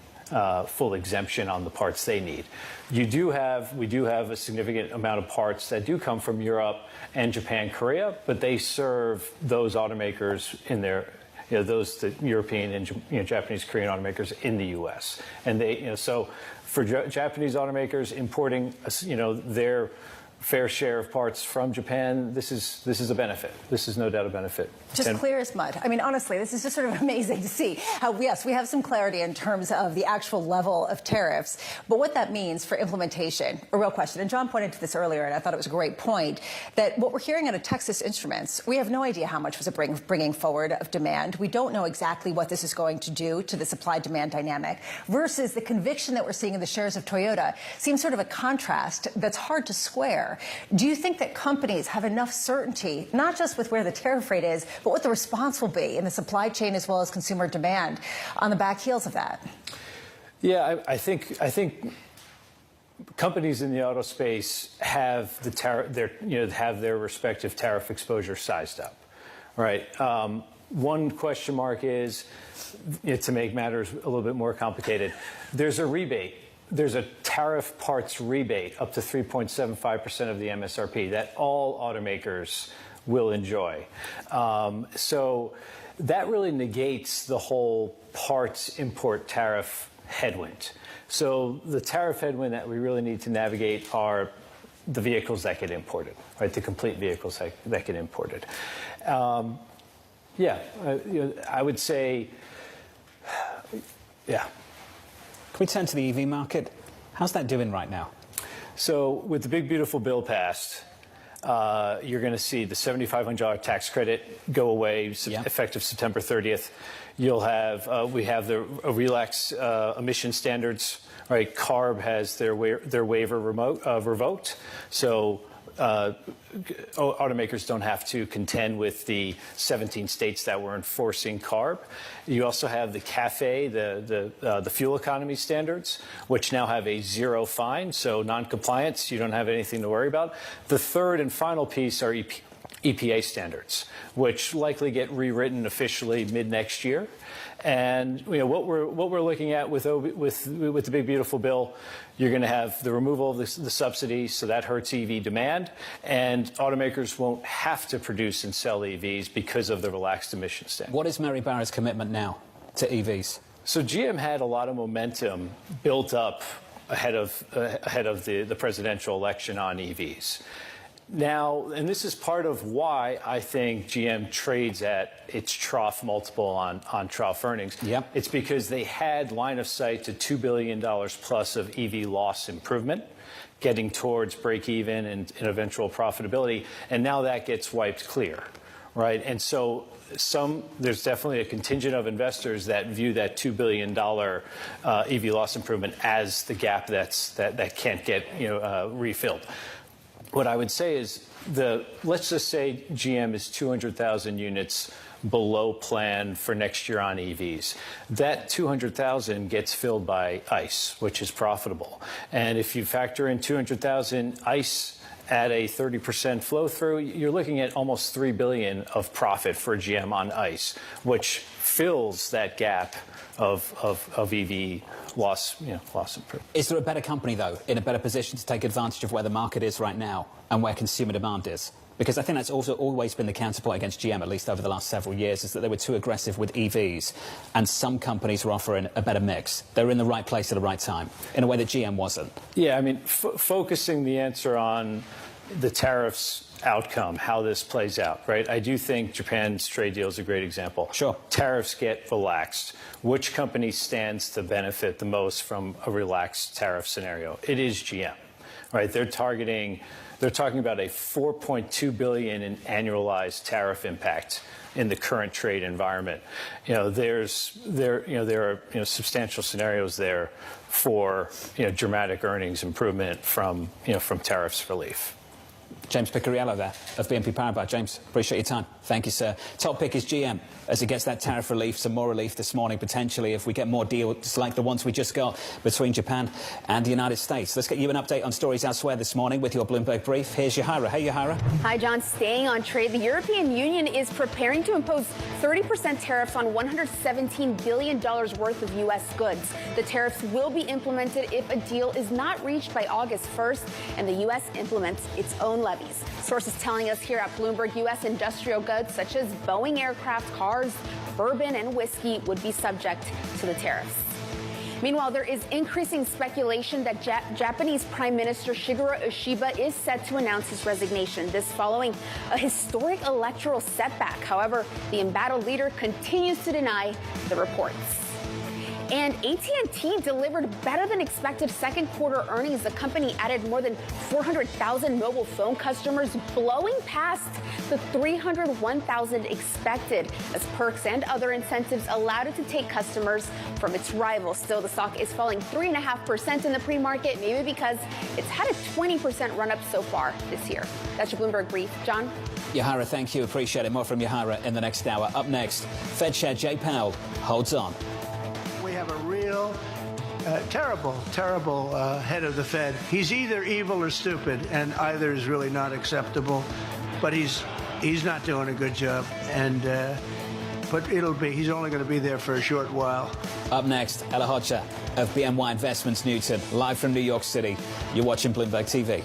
full exemption on the parts they need. We do have a significant amount of parts that do come from Europe and Japan, Korea, but they serve those automakers in their, the European and Japanese, Korean automakers in the U.S. And they, so for Japanese automakers importing, their fair share of parts from Japan, this is a benefit. This is no doubt a benefit. Just clear as mud. I mean, honestly, this is just sort of amazing to see how, yes, we have some clarity in terms of the actual level of tariffs, but what that means for implementation, a real question. And John pointed to this earlier, and I thought it was a great point, that what we're hearing out of Texas Instruments, we have no idea how much was it bringing forward of demand. We don't know exactly what this is going to do to the supply-demand dynamic versus the conviction that we're seeing in the shares of Toyota seems sort of a contrast that's hard to square. Do you think that companies have enough certainty, not just with where the tariff rate is, but what the response will be in the supply chain as well as consumer demand on the back heels of that? Yeah, I think companies in the auto space have have their respective tariff exposure sized up, right? One question mark is, to make matters a little bit more complicated, there's a rebate. There's a tariff parts rebate up to 3.75% of the MSRP that all automakers will enjoy. So that really negates the whole parts import tariff headwind. So the tariff headwind that we really need to navigate are the vehicles that get imported, right? The complete vehicles that get imported. I would say, yeah. Can we turn to the EV market? How's that doing right now? So with the big, beautiful bill passed, You're going to see the $7,500 tax credit go away effective September 30th. You'll have we have the relaxed emission standards. Right, CARB has their waiver revoked, so automakers don't have to contend with the 17 states that were enforcing CARB. You also have the CAFE, the fuel economy standards, which now have a zero fine, so non-compliance, you don't have anything to worry about. The third and final piece are EPA standards, which likely get rewritten officially mid-next year. And what we're looking at with the big beautiful bill, you're going to have the removal of the subsidies, so that hurts EV demand, and automakers won't have to produce and sell EVs because of the relaxed emission standard. What is Mary Barra's commitment now to EVs? So GM had a lot of momentum built up ahead of the presidential election on EVs. Now, and this is part of why I think GM trades at its trough multiple on trough earnings. Yep. It's because they had line of sight to $2 billion plus of EV loss improvement, getting towards break even and eventual profitability. And now that gets wiped clear, right? And so there's definitely a contingent of investors that view that $2 billion EV loss improvement as the gap that can't get refilled. What I would say is let's just say GM is 200,000 units below plan for next year on EVs. That 200,000 gets filled by ICE, which is profitable. And if you factor in 200,000 ICE at a 30% flow through, you're looking at almost $3 billion of profit for GM on ICE, which fills that gap of EV loss improvement. Is there a better company, though, in a better position to take advantage of where the market is right now and where consumer demand is? Because I think that's also always been the counterpoint against GM, at least over the last several years, is that they were too aggressive with EVs, and some companies were offering a better mix. They were in the right place at the right time, in a way that GM wasn't. Yeah, I mean, focusing the answer on the tariffs outcome, how this plays out, right? I do think Japan's trade deal is a great example. Sure. Tariffs get relaxed. Which company stands to benefit the most from a relaxed tariff scenario? It is GM, right? They're talking about a $4.2 billion in annualized tariff impact in the current trade environment. There are substantial scenarios there for dramatic earnings improvement from tariffs relief. James Picariello there of BNP Paribas. James, appreciate your time. Thank you, sir. Top pick is GM as it gets that tariff relief, some more relief this morning potentially if we get more deals like the ones we just got between Japan and the United States. Let's get you an update on stories elsewhere this morning with your Bloomberg Brief. Here's Yahira. Hey, Yahira. Hi, John. Staying on trade, the European Union is preparing to impose 30% tariffs on $117 billion worth of U.S. goods. The tariffs will be implemented if a deal is not reached by August 1st and the U.S. implements its own levies. Sources telling us here at Bloomberg, U.S. industrial goods such as Boeing aircraft, cars, bourbon, and whiskey would be subject to the tariffs. Meanwhile, there is increasing speculation that Japanese Prime Minister Shigeru Ishiba is set to announce his resignation. This following a historic electoral setback. However, the embattled leader continues to deny the reports. And AT&T delivered better than expected second quarter earnings. The company added more than 400,000 mobile phone customers, blowing past the 301,000 expected, as perks and other incentives allowed it to take customers from its rivals. Still, the stock is falling 3.5% in the pre-market, maybe because it's had a 20% run-up so far this year. That's your Bloomberg Brief. John? Yahira, thank you. Appreciate it. More from Yahira in the next hour. Up next, Fed Chair Jay Powell holds on. We have a real terrible head of the Fed. He's either evil or stupid, and either is really not acceptable. But he's not doing a good job, and but he's only going to be there for a short while. Up next, Ella Hodger of BNY Investments Newton, live from New York City. You're watching Bloomberg TV.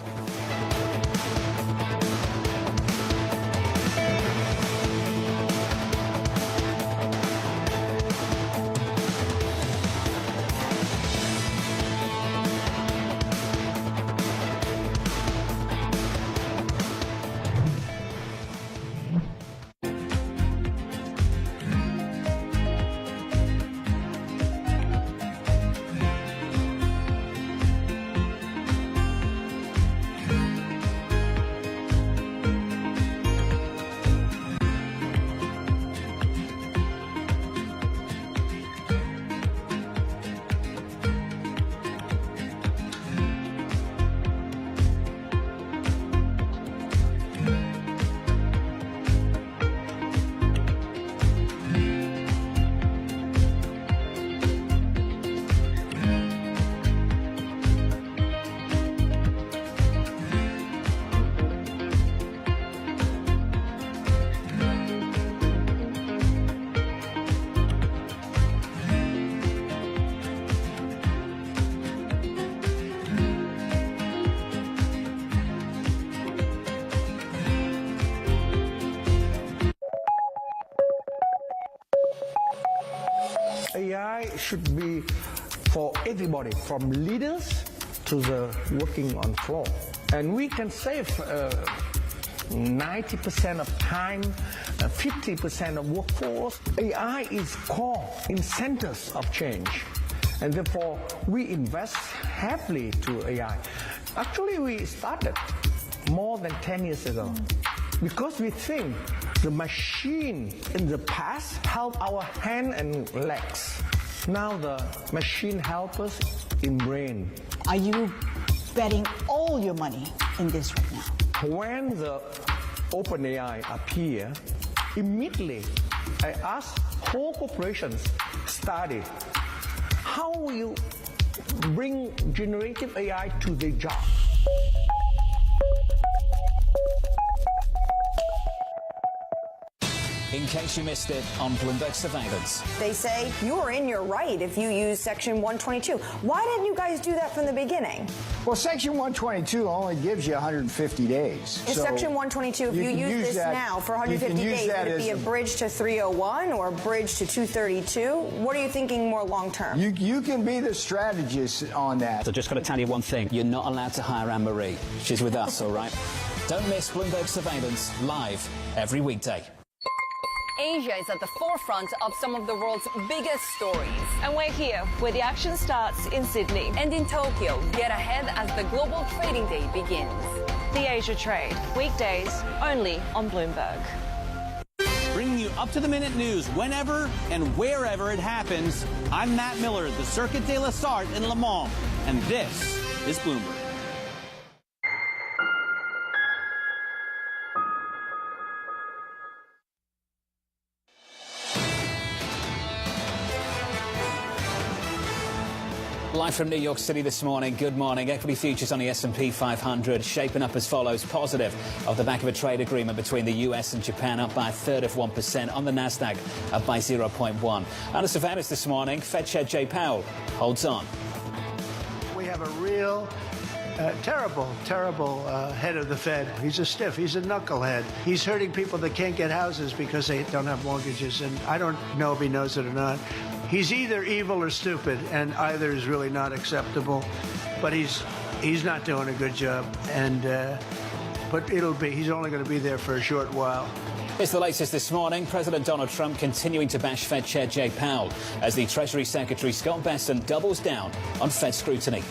AI should be for everybody, from leaders to the working on floor. And we can save 90% of time, 50% of workforce. AI is core in centers of change. And therefore, we invest heavily to AI. Actually, we started more than 10 years ago because we think the machine in the past helped our hand and legs. Now the machine helps us in brain. Are you betting all your money in this right now? When the OpenAI appear, immediately I ask whole corporations study how will you bring generative AI to their job. In case you missed it on Bloomberg Surveillance. They say you're in your right if you use Section 122. Why didn't you guys do that from the beginning? Well, Section 122 only gives you 150 days. In Section 122, if you use this now for 150 days, would it be a bridge to 301 or a bridge to 232? What are you thinking more long term? You can be the strategist on that. So just got to tell you one thing. You're not allowed to hire Anne-Marie. She's with us, all right? Don't miss Bloomberg Surveillance live every weekday. Asia is at the forefront of some of the world's biggest stories. And we're here, where the action starts in Sydney. And in Tokyo, get ahead as the global trading day begins. The Asia Trade, weekdays only on Bloomberg. Bringing you up-to-the-minute news whenever and wherever it happens. I'm Matt Miller, the Circuit de la Sarthe in Le Mans, and this is Bloomberg. Live from New York City this morning. Good morning. Equity futures on the S&P 500 shaping up as follows. Positive off the back of a trade agreement between the US and Japan, up by 1/3%. On the Nasdaq, up by 0.1. Under surveillance this morning, Fed Chair Jay Powell holds on. We have a real terrible head of the Fed. He's a stiff. He's a knucklehead. He's hurting people that can't get houses because they don't have mortgages. And I don't know if he knows it or not. He's either evil or stupid, and either is really not acceptable. But he's not doing a good job. And but he's only going to be there for a short while. It's the latest this morning. President Donald Trump continuing to bash Fed Chair Jay Powell as the Treasury Secretary Scott Bessent doubles down on Fed scrutiny.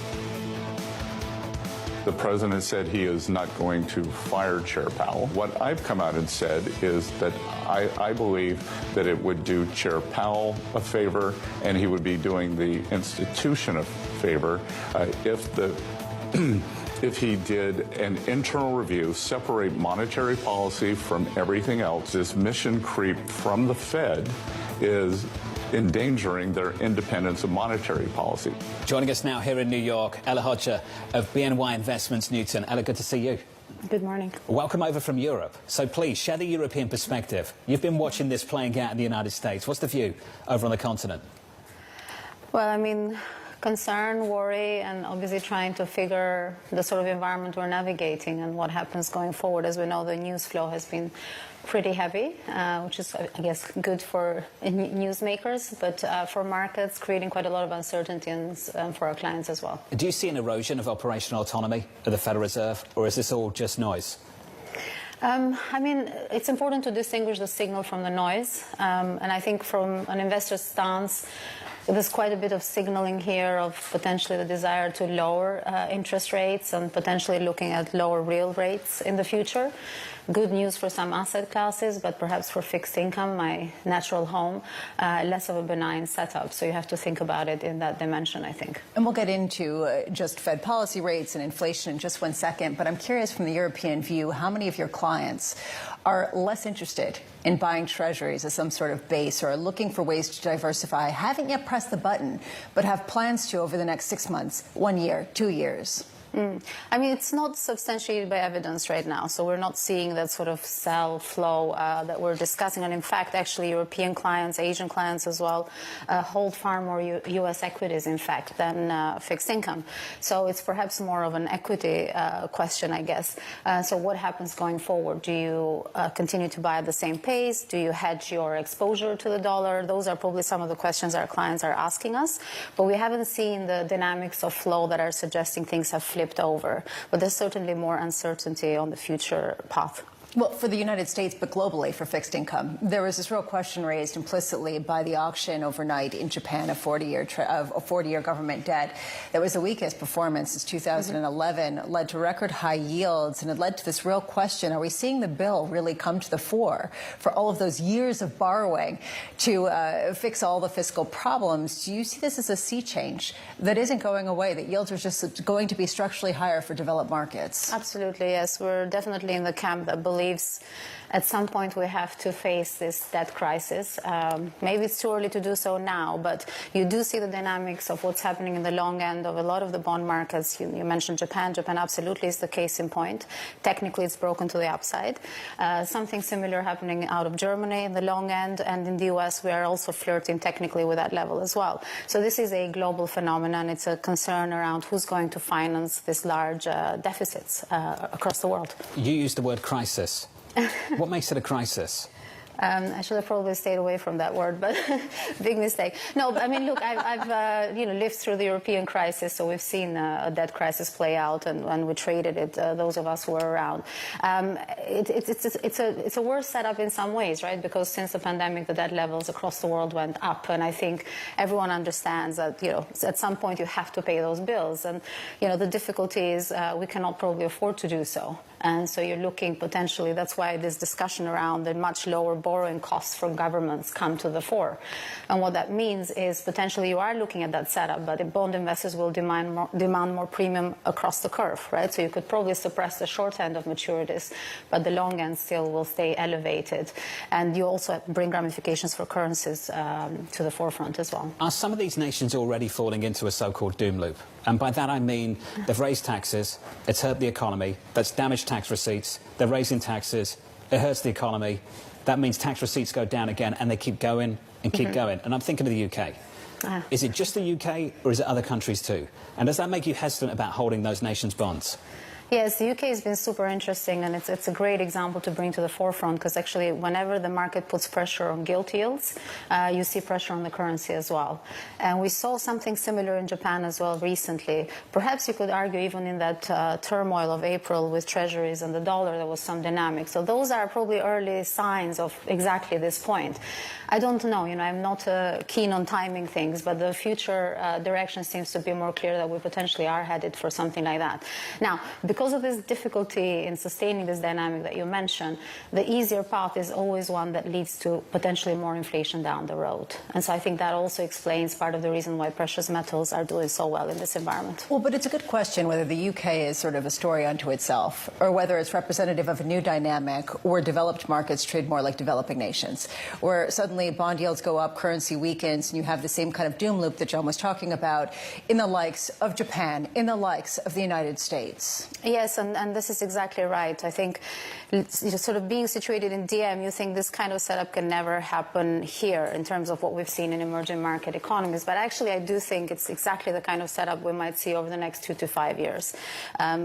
The president said he is not going to fire Chair Powell. What I've come out and said is that I believe that it would do Chair Powell a favor, and he would be doing the institution a favor if he did an internal review, separate monetary policy from everything else. This mission creep from the Fed is endangering their independence of monetary policy. Joining us now here in New York, Ella Hodger of BNY Investments Newton. Ella, good to see you. Good morning. Welcome over from Europe. So please, share the European perspective. You've been watching this playing out in the United States. What's the view over on the continent? Well, I mean, concern, worry, and obviously trying to figure the sort of environment we're navigating and what happens going forward. As we know, the news flow has been pretty heavy, which is, I guess, good for newsmakers, but for markets, creating quite a lot of uncertainty for our clients as well. Do you see an erosion of operational autonomy of the Federal Reserve, or is this all just noise? I mean, it's important to distinguish the signal from the noise, and I think from an investor's stance, there's quite a bit of signaling here of potentially the desire to lower interest rates and potentially looking at lower real rates in the future. Good news for some asset classes, but perhaps for fixed income, my natural home, less of a benign setup. So you have to think about it in that dimension, I think. And we'll get into just Fed policy rates and inflation in just 1 second. But I'm curious from the European view, how many of your clients are less interested in buying treasuries as some sort of base or are looking for ways to diversify, haven't yet pressed the button, but have plans to over the next 6 months, 1 year, 2 years? I mean, it's not substantiated by evidence right now, so we're not seeing that sort of sell flow that we're discussing. And in fact, actually, European clients, Asian clients as well, hold far more U.S. equities, in fact, than fixed income. So it's perhaps more of an equity question, I guess. So what happens going forward? Do you continue to buy at the same pace? Do you hedge your exposure to the dollar? Those are probably some of the questions our clients are asking us. But we haven't seen the dynamics of flow that are suggesting things have flipped over, but there's certainly more uncertainty on the future path. Well, for the United States, but globally for fixed income, there was this real question raised implicitly by the auction overnight in Japan of 40-year government debt that was the weakest performance since 2011, led to record high yields, and it led to this real question: are we seeing the bill really come to the fore for all of those years of borrowing to fix all the fiscal problems? Do you see this as a sea change that isn't going away, that yields are just going to be structurally higher for developed markets? Absolutely, yes. We're definitely in the camp that believes at some point we have to face this debt crisis. Maybe it's too early to do so now, but you do see the dynamics of what's happening in the long end of a lot of the bond markets. You mentioned Japan. Japan absolutely is the case in point. Technically, it's broken to the upside. Something similar happening out of Germany in the long end, and in the U.S. we are also flirting technically with that level as well. So this is a global phenomenon. It's a concern around who's going to finance these large deficits across the world. You used the word crisis. What makes it a crisis? I should have probably stayed away from that word, but big mistake. No, I mean, look, I've lived through the European crisis, so we've seen a debt crisis play out, and we traded it, those of us who were around. It's a worse setup in some ways, right? Because since the pandemic, the debt levels across the world went up, and I think everyone understands that, at some point you have to pay those bills, and, the difficulty is we cannot probably afford to do so. And so you're looking potentially, that's why this discussion around the much lower borrowing costs for governments come to the fore. And what that means is potentially you are looking at that setup, but the bond investors will demand more premium across the curve, right? So you could probably suppress the short end of maturities, but the long end still will stay elevated. And you also bring ramifications for currencies to the forefront as well. Are some of these nations already falling into a so-called doom loop? And by that I mean they've raised taxes, it's hurt the economy, that's damaged tax receipts, they're raising taxes, it hurts the economy, that means tax receipts go down again, and they keep going and keep going. And I'm thinking of the UK. Is it just the UK, or is it other countries too? And does that make you hesitant about holding those nations' bonds? Yes, the UK has been super interesting, and it's a great example to bring to the forefront, because actually whenever the market puts pressure on gilt yields, you see pressure on the currency as well. And we saw something similar in Japan as well recently. Perhaps you could argue even in that turmoil of April with treasuries and the dollar, there was some dynamic. So those are probably early signs of exactly this point. I don't know, I'm not keen on timing things, but the future direction seems to be more clear that we potentially are headed for something like that. Now, because of this difficulty in sustaining this dynamic that you mentioned, the easier path is always one that leads to potentially more inflation down the road. And so I think that also explains part of the reason why precious metals are doing so well in this environment. Well, but it's a good question whether the UK is sort of a story unto itself, or whether it's representative of a new dynamic, or developed markets trade more like developing nations, where suddenly bond yields go up, currency weakens, and you have the same kind of doom loop that John was talking about in the likes of Japan, in the likes of the United States. Yes, and this is exactly right. I think sort of being situated in DM, you think this kind of setup can never happen here in terms of what we've seen in emerging market economies. But actually, I do think it's exactly the kind of setup we might see over the next 2 to 5 years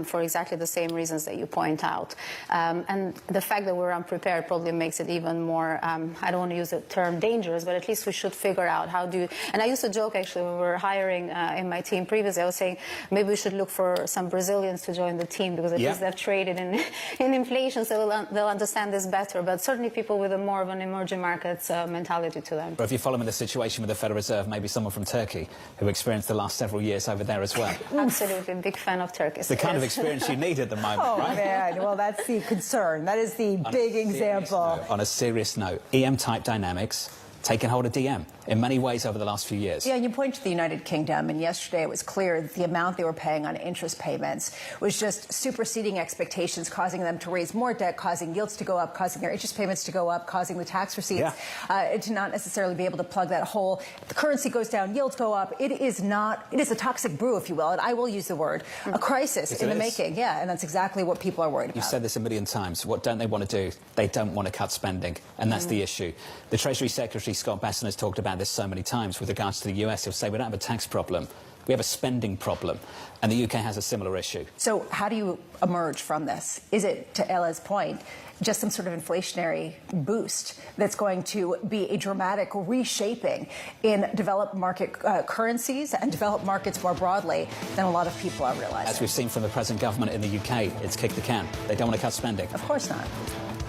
for exactly the same reasons that you point out. And the fact that we're unprepared probably makes it even more, I don't want to use the term dangerous, but at least we should figure out how do you, and I used to joke actually when we were hiring in my team previously, I was saying maybe we should look for some Brazilians to join the team, because at least they've traded in inflation, so they'll understand this better. But certainly people with a more of an emerging markets mentality to them. But if you're following the situation with the Federal Reserve, maybe someone from Turkey who experienced the last several years over there as well. Absolutely, big fan of Turkey. It's the kind of experience you need at the moment, right? Oh, man. Well, that's the concern. That is the big example. On a serious note, EM-type dynamics, taken hold of DM in many ways over the last few years. Yeah, you point to the United Kingdom, and yesterday it was clear that the amount they were paying on interest payments was just superseding expectations, causing them to raise more debt, causing yields to go up, causing their interest payments to go up, causing the tax receipts to not necessarily be able to plug that hole. The currency goes down, yields go up. It is a toxic brew, if you will, and I will use the word, a crisis in the making. Yeah, and that's exactly what people are worried about. You've said this a million times. What don't they want to do? They don't want to cut spending, and that's the issue. The Treasury Secretary, Scott Bessent, has talked about this so many times with regards to the US. He'll say we don't have a tax problem, we have a spending problem, and the UK has a similar issue. So how do you emerge from this? Is it, to Ella's point, just some sort of inflationary boost that's going to be a dramatic reshaping in developed market currencies and developed markets more broadly than a lot of people are realizing? As we've seen from the present government in the UK, it's kicked the can. They don't want to cut spending. Of course not.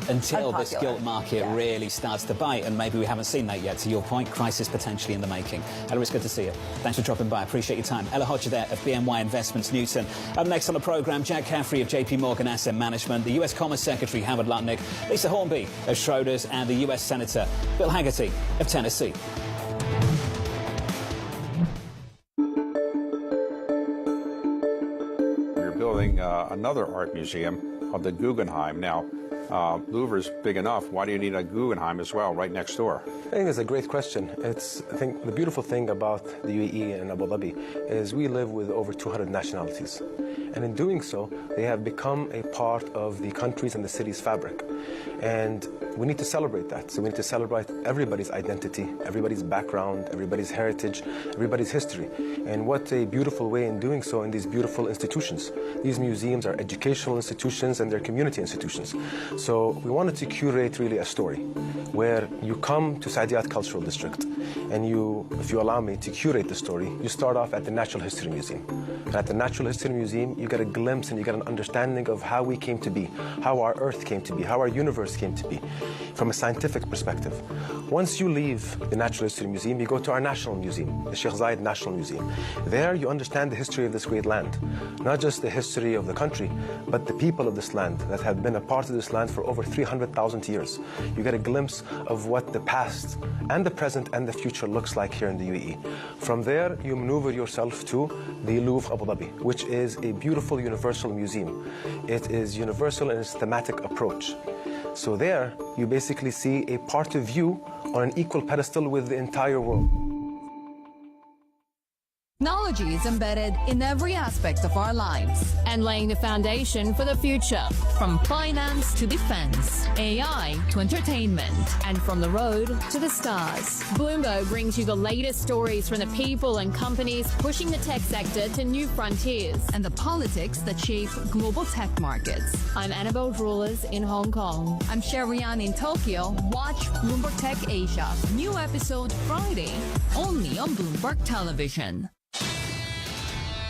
Until this gilt market really starts to bite, and maybe we haven't seen that yet. To your point, crisis potentially in the making. Ella, it's good to see you. Thanks for dropping by. Appreciate your time. Ella Hodger there of BNY Investments Newton. Up next on the programme, Jack Caffrey of JP Morgan Asset Management, the US Commerce Secretary Howard Lutnick, Lisa Hornby of Schroders, and the US Senator Bill Hagerty of Tennessee. We're building another art museum called the Guggenheim. Now, Louvre's big enough. Why do you need a Guggenheim as well, right next door? I think it's a great question. I think the beautiful thing about the UAE and Abu Dhabi is we live with over 200 nationalities. And in doing so, they have become a part of the country's and the city's fabric. And we need to celebrate that. So we need to celebrate everybody's identity, everybody's background, everybody's heritage, everybody's history. And what a beautiful way in doing so in these beautiful institutions. These museums are educational institutions and they're community institutions. So we wanted to curate really a story where you come to Saadiyat Cultural District and you, if you allow me to curate the story, you start off at the Natural History Museum. And at the Natural History Museum, you get a glimpse and you get an understanding of how we came to be, how our Earth came to be, how our universe came to be, from a scientific perspective. Once you leave the Natural History Museum, you go to our National Museum, the Sheikh Zayed National Museum. There you understand the history of this great land, not just the history of the country, but the people of this land that have been a part of this land for over 300,000 years. You get a glimpse of what the past and the present and the future looks like here in the UAE. From there, you maneuver yourself to the Louvre Abu Dhabi, which is a beautiful universal museum. It is universal in its thematic approach. So there, you basically see a part of you on an equal pedestal with the entire world. Technology is embedded in every aspect of our lives and laying the foundation for the future. From finance to defense, AI to entertainment, and from the road to the stars. Bloomberg brings you the latest stories from the people and companies pushing the tech sector to new frontiers and the politics that shape global tech markets. I'm Annabelle Drulers in Hong Kong. I'm Sherian in Tokyo. Watch Bloomberg Tech Asia. New episode Friday, only on Bloomberg Television.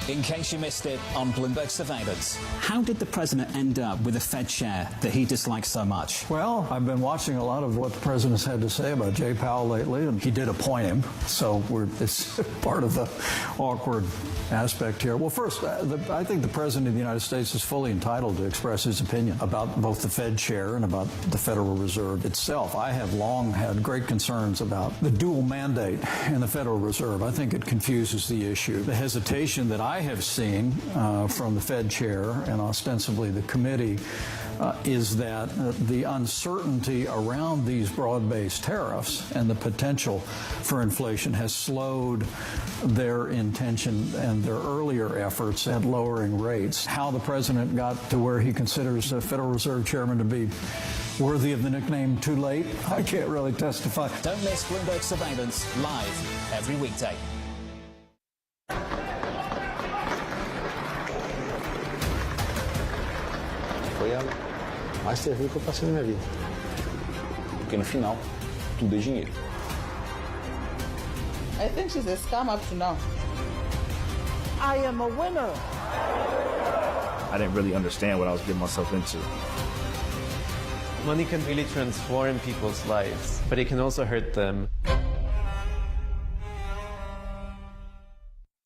In case you missed it on Bloomberg Surveillance, how did the president end up with a Fed chair that he dislikes so much? Well, I've been watching a lot of what the president's had to say about Jay Powell lately, and he did appoint him, so it's part of the awkward aspect here. Well, first, I think the president of the United States is fully entitled to express his opinion about both the Fed chair and about the Federal Reserve itself. I have long had great concerns about the dual mandate in the Federal Reserve. I think it confuses the issue. The hesitation that I have seen from the Fed chair and ostensibly the committee is that the uncertainty around these broad-based tariffs and the potential for inflation has slowed their intention and their earlier efforts at lowering rates. How the president got to where he considers the Federal Reserve chairman to be worthy of the nickname too late, I can't really testify. Don't miss Bloomberg Surveillance live every weekday. Foi ela mais serviu que eu passei na minha vida. Porque no final, tudo é dinheiro. I think she's a scam up to now. I am a winner. I didn't really understand what I was getting myself into. Money can really transform people's lives, but it can also hurt them.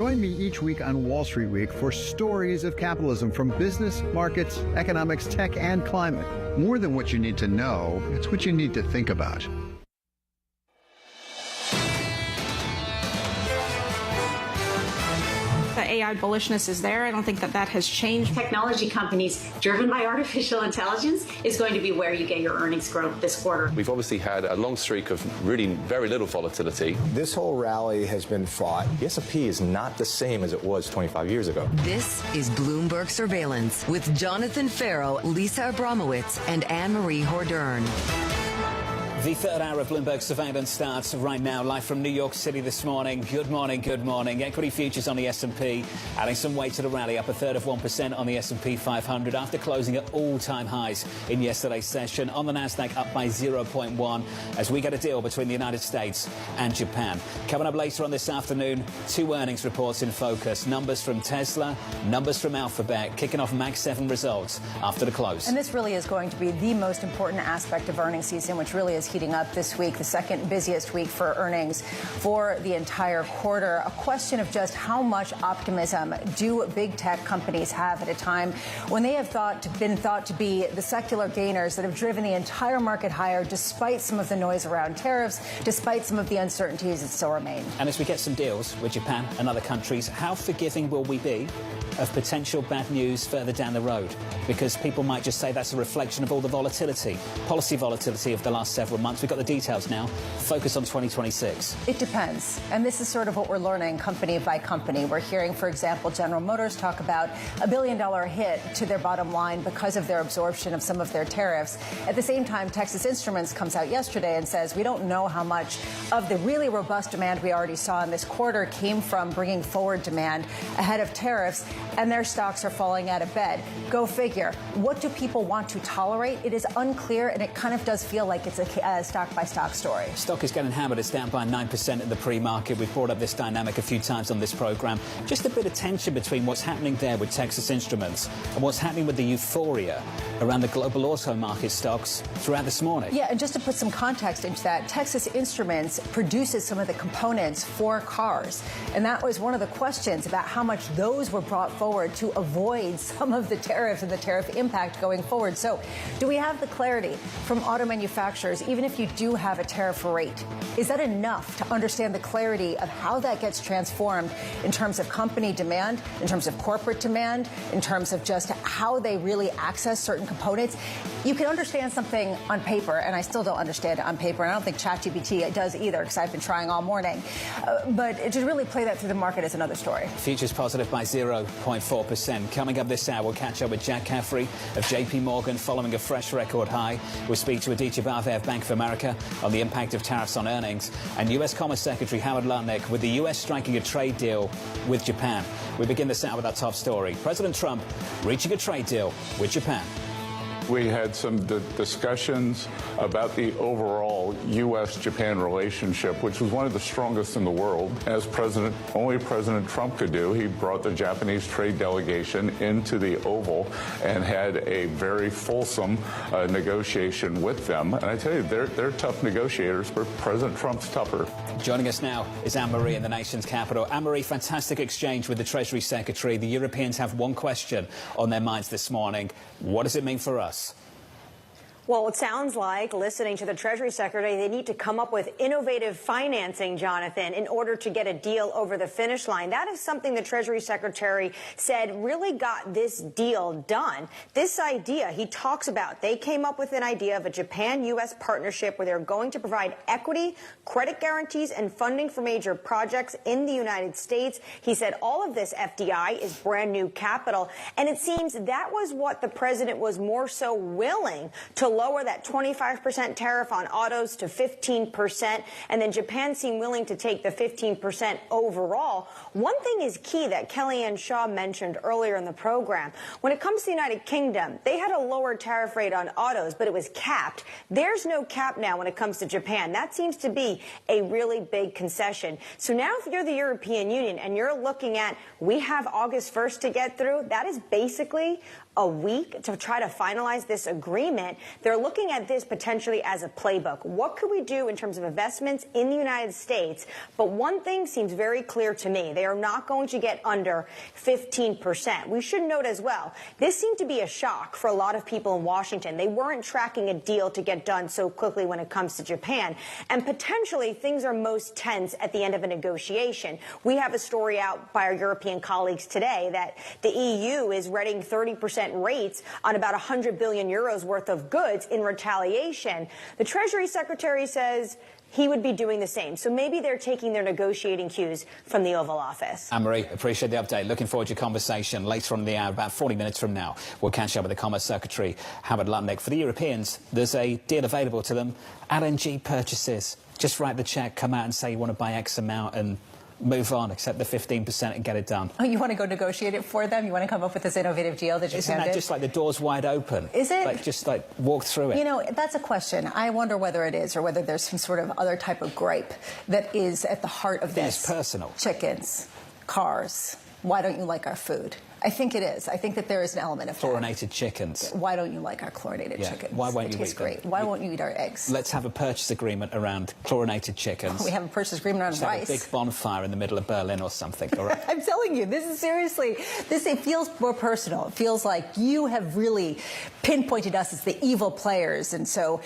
Join me each week on Wall Street Week for stories of capitalism from business, markets, economics, tech, and climate. More than what you need to know, it's what you need to think about. AI bullishness is there. I don't think that has changed. Technology companies driven by artificial intelligence is going to be where you get your earnings growth this quarter. We've obviously had a long streak of really very little volatility. This whole rally has been fought. The S&P is not the same as it was 25 years ago. This is Bloomberg Surveillance with Jonathan Farrow, Lisa Abramowitz, and Anne-Marie Hordern. The third hour of Bloomberg Surveillance starts right now, live from New York City this morning. Good morning, good morning. Equity futures on the S&P adding some weight to the rally, up 1/3 on the S&P 500 after closing at all-time highs in yesterday's session. On the Nasdaq, up by 0.1 as we get a deal between the United States and Japan. Coming up later on this afternoon, two earnings reports in focus. Numbers from Tesla, numbers from Alphabet, kicking off Mag 7 results after the close. And this really is going to be the most important aspect of earnings season, which really is heating up this week, the second busiest week for earnings for the entire quarter. A question of just how much optimism do big tech companies have at a time when they have been thought to be the secular gainers that have driven the entire market higher despite some of the noise around tariffs, despite some of the uncertainties that still remain. And as we get some deals with Japan and other countries, how forgiving will we be of potential bad news further down the road? Because people might just say that's a reflection of all the volatility, policy volatility of the last several months. We've got the details now. Focus on 2026. It depends. And this is sort of what we're learning company by company. We're hearing, for example, General Motors talk about $1 billion hit to their bottom line because of their absorption of some of their tariffs. At the same time, Texas Instruments comes out yesterday and says we don't know how much of the really robust demand we already saw in this quarter came from bringing forward demand ahead of tariffs, and their stocks are falling out of bed. Go figure. What do people want to tolerate? It is unclear, and it kind of does feel like it's a stock-by-stock story. Stock is getting hammered. It's down by 9% in the pre-market. We've brought up this dynamic a few times on this program. Just a bit of tension between what's happening there with Texas Instruments and what's happening with the euphoria around the global auto market stocks throughout this morning. Yeah, and just to put some context into that, Texas Instruments produces some of the components for cars. And that was one of the questions about how much those were brought forward to avoid some of the tariffs and the tariff impact going forward. So do we have the clarity from auto manufacturers, even if you do have a tariff rate? Is that enough to understand the clarity of how that gets transformed in terms of company demand, in terms of corporate demand, in terms of just how they really access certain components? You can understand something on paper, and I still don't understand it on paper, and I don't think ChatGPT does either, because I've been trying all morning. But to really play that through the market is another story. Futures positive by 0.4%. Coming up this hour, we'll catch up with Jack Caffrey of JP Morgan following a fresh record high. We'll speak to Aditya Bharve of Bank of America on the impact of tariffs on earnings, and U.S. Commerce Secretary Howard Lutnick with the U.S. striking a trade deal with Japan. We begin this hour with our top story. President Trump reaching a trade deal with Japan. We had some discussions about the overall U.S.-Japan relationship, which was one of the strongest in the world. As only President Trump could do, he brought the Japanese trade delegation into the Oval and had a very fulsome negotiation with them. And I tell you, they're tough negotiators, but President Trump's tougher. Joining us now is Anne-Marie in the nation's capital. Anne-Marie, fantastic exchange with the Treasury Secretary. The Europeans have one question on their minds this morning. What does it mean for us? Well, it sounds like, listening to the Treasury Secretary, they need to come up with innovative financing, Jonathan, in order to get a deal over the finish line. That is something the Treasury Secretary said really got this deal done. This idea he talks about, they came up with an idea of a Japan-U.S. partnership where they're going to provide equity, credit guarantees, and funding for major projects in the United States. He said all of this FDI is brand new capital, and it seems that was what the president was more so willing to lower that 25% tariff on autos to 15%, and then Japan seemed willing to take the 15% overall. One thing is key that Kellyanne Shaw mentioned earlier in the program. When it comes to the United Kingdom, they had a lower tariff rate on autos, but it was capped. There's no cap now when it comes to Japan. That seems to be a really big concession. So now if you're the European Union and you're looking at, we have August 1st to get through, that is basically a week to try to finalize this agreement. They're looking at this potentially as a playbook. What could we do in terms of investments in the United States? But one thing seems very clear to me. They are not going to get under 15%. We should note as well, this seemed to be a shock for a lot of people in Washington. They weren't tracking a deal to get done so quickly when it comes to Japan. And potentially things are most tense at the end of a negotiation. We have a story out by our European colleagues today that the EU is readying 30% rates on about 100 billion euros worth of goods in retaliation. The Treasury Secretary says he would be doing the same. So maybe they're taking their negotiating cues from the Oval Office. Anne-Marie, appreciate the update. Looking forward to your conversation later on in the hour, about 40 minutes from now. We'll catch up with the Commerce Secretary, Howard Lutnick. For the Europeans, there's a deal available to them. LNG purchases. Just write the cheque, come out and say you want to buy X amount and move on, accept the 15% and get it done. Oh, you want to go negotiate it for them? You want to come up with this innovative deal that Japan Isn't that did? just like the door's wide open? Is it? Like, just like walk through it. You know, that's a question. I wonder whether it is or whether there's some sort of other type of gripe that is at the heart of this. It's personal. Chickens, cars. Why don't you like our food? I think it is. I think that there is an element of chlorinated chickens. Why don't you like our chlorinated chickens? Why won't you eat them? Great. Why won't you eat our eggs? Let's have a purchase agreement around chlorinated chickens. We have a purchase agreement around rice. Have a big bonfire in the middle of Berlin or something. All right. I'm telling you, this is seriously. It feels more personal. It feels like you have really pinpointed us as the evil players, and so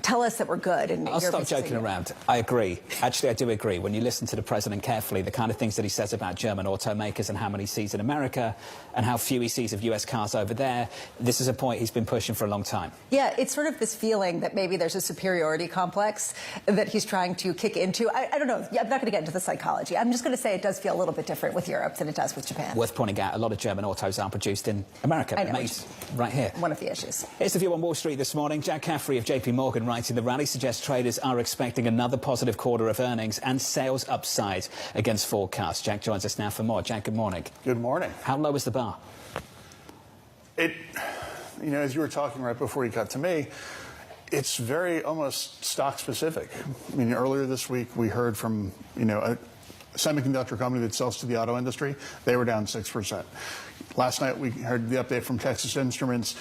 tell us that we're good. And I'll stop joking around. I agree. Actually, I do agree. When you listen to the president carefully, the kind of things that he says about German automakers and how many he sees in America and how few he sees of US cars over there, this is a point he's been pushing for a long time. Yeah, it's sort of this feeling that maybe there's a superiority complex that he's trying to kick into. I don't know. I'm not going to get into the psychology. I'm just going to say it does feel a little bit different with Europe than it does with Japan. Worth pointing out, a lot of German autos are produced in America. I know. Made right here. One of the issues. Here's the view on Wall Street this morning. Jack Caffrey of JP Morgan writing the rally suggests traders are expecting another positive quarter of earnings and sales upside against forecasts. Jack joins us now for more. Jack, good morning. Good morning. How low is the bar? As you were talking right before you got to me, it's very almost stock specific. I mean, earlier this week we heard from, a semiconductor company that sells to the auto industry. They were down 6%. Last night we heard the update from Texas Instruments.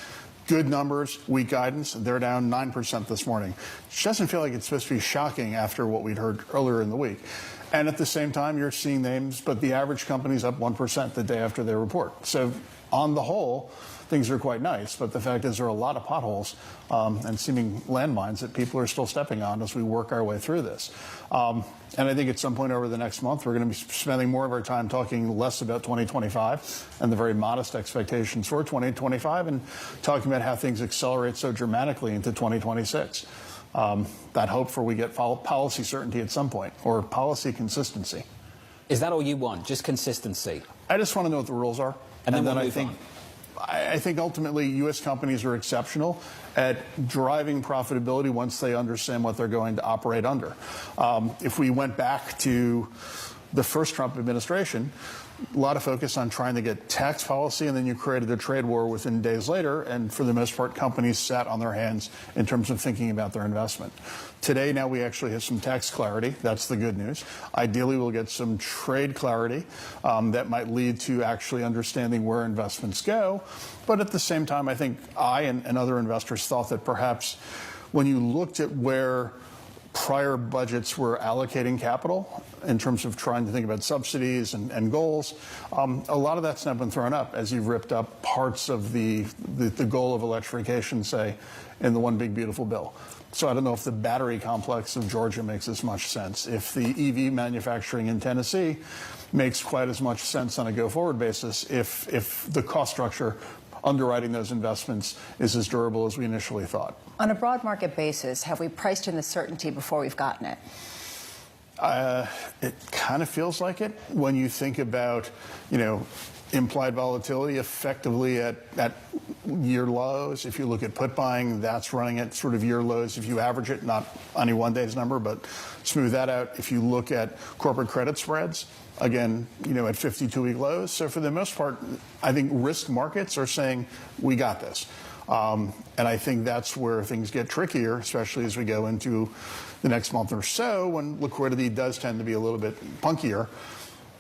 Good numbers, weak guidance. They're down 9% this morning. Which doesn't feel like it's supposed to be shocking after what we'd heard earlier in the week. And at the same time, you're seeing names, but the average company's up 1% the day after their report. So on the whole, things are quite nice, but the fact is there are a lot of potholes and seeming landmines that people are still stepping on as we work our way through this. And I think at some point over the next month, we're going to be spending more of our time talking less about 2025 and the very modest expectations for 2025 and talking about how things accelerate so dramatically into 2026. That hope for we get policy certainty at some point or policy consistency. Is that all you want? Just consistency? I just want to know what the rules are. And then I think ultimately U.S. companies are exceptional at driving profitability once they understand what they're going to operate under. If we went back to the first Trump administration, a lot of focus on trying to get tax policy, and then you created a trade war within days later, and for the most part, companies sat on their hands in terms of thinking about their investment. Today, now we actually have some tax clarity. That's the good news. Ideally, we'll get some trade clarity that might lead to actually understanding where investments go. But at the same time, I think I and other investors thought that perhaps when you looked at where prior budgets were allocating capital in terms of trying to think about subsidies and goals, a lot of that's now been thrown up as you've ripped up parts of the goal of electrification, say, in the One Big Beautiful Bill. So I don't know if the battery complex of Georgia makes as much sense, if the EV manufacturing in Tennessee makes quite as much sense on a go-forward basis, if the cost structure underwriting those investments is as durable as we initially thought. On a broad market basis, have we priced in the certainty before we've gotten it? It kind of feels like it when you think about, implied volatility effectively at year lows. If you look at put buying, that's running at sort of year lows. If you average it, not any one day's number, but smooth that out. If you look at corporate credit spreads, again, at 52-week lows. So for the most part, I think risk markets are saying, we got this. And I think that's where things get trickier, especially as we go into the next month or so when liquidity does tend to be a little bit punkier.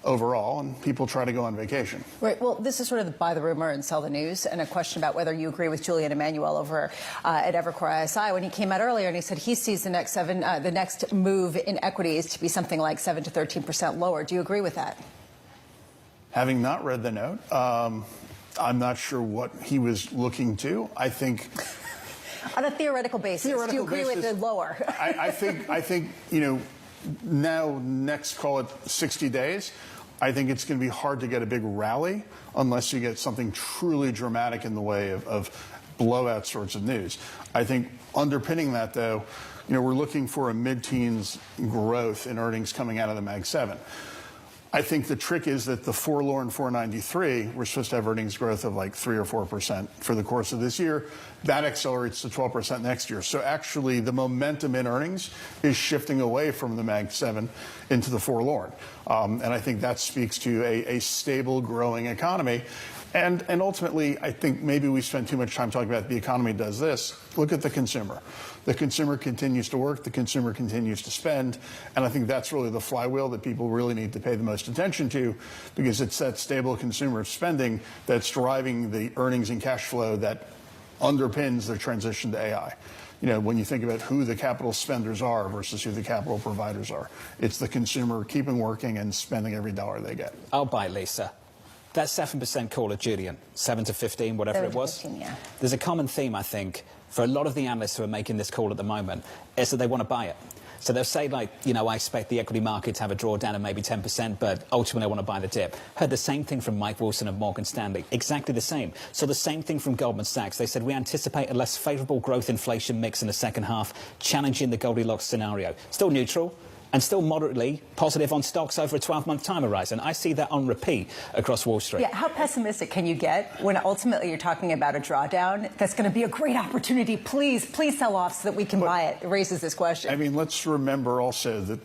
overall, and people try to go on vacation. Right. Well, this is sort of the buy the rumor and sell the news, and a question about whether you agree with Julian Emanuel over at Evercore ISI when he came out earlier and he said he sees the next move in equities to be something like 7 to 13% lower. Do you agree with that? Having not read the note, I'm not sure what he was looking to. I think on a theoretical basis, do you agree with the lower? I think now next, call it 60 days, I think it's going to be hard to get a big rally unless you get something truly dramatic in the way of blowout sorts of news. I think underpinning that, though, we're looking for a mid-teens growth in earnings coming out of the Mag 7. I think the trick is that the forlorn 493, we're supposed to have earnings growth of like 3 or 4% for the course of this year. That accelerates to 12% next year. So actually the momentum in earnings is shifting away from the Mag 7 into the forlorn. And I think that speaks to a stable, growing economy. And ultimately, I think maybe we spend too much time talking about the economy does this. Look at the consumer. The consumer continues to work. The consumer continues to spend. And I think that's really the flywheel that people really need to pay the most attention to, because it's that stable consumer spending that's driving the earnings and cash flow that underpins the transition to AI. When you think about who the capital spenders are versus who the capital providers are, it's the consumer keeping working and spending every dollar they get. I'll buy Lisa. That 7% call of Julian, 7 to 15, whatever it was. 15, yeah. There's a common theme, I think, for a lot of the analysts who are making this call at the moment, is that they want to buy it. So they'll say, like, I expect the equity market to have a drawdown of maybe 10%, but ultimately I want to buy the dip. Heard the same thing from Mike Wilson of Morgan Stanley. Exactly the same. So the same thing from Goldman Sachs. They said, we anticipate a less favorable growth inflation mix in the second half, challenging the Goldilocks scenario. Still neutral, and still moderately positive on stocks over a 12-month time horizon. I see that on repeat across Wall Street. Yeah, how pessimistic can you get when ultimately you're talking about a drawdown that's going to be a great opportunity? Please sell off so that we can buy it. It raises this question. I mean, let's remember also that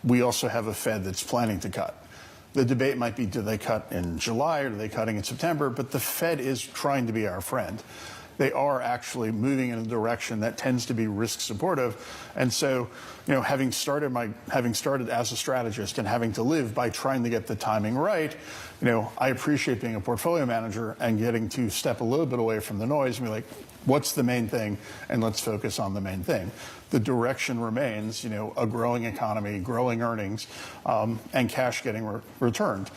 we also have a Fed that's planning to cut. The debate might be, do they cut in July or are they cutting in September? But the Fed is trying to be our friend. They are actually moving in a direction that tends to be risk supportive. And so, having started as a strategist and having to live by trying to get the timing right, I appreciate being a portfolio manager and getting to step a little bit away from the noise and be like, what's the main thing? And let's focus on the main thing. The direction remains, a growing economy, growing earnings, and cash getting returned.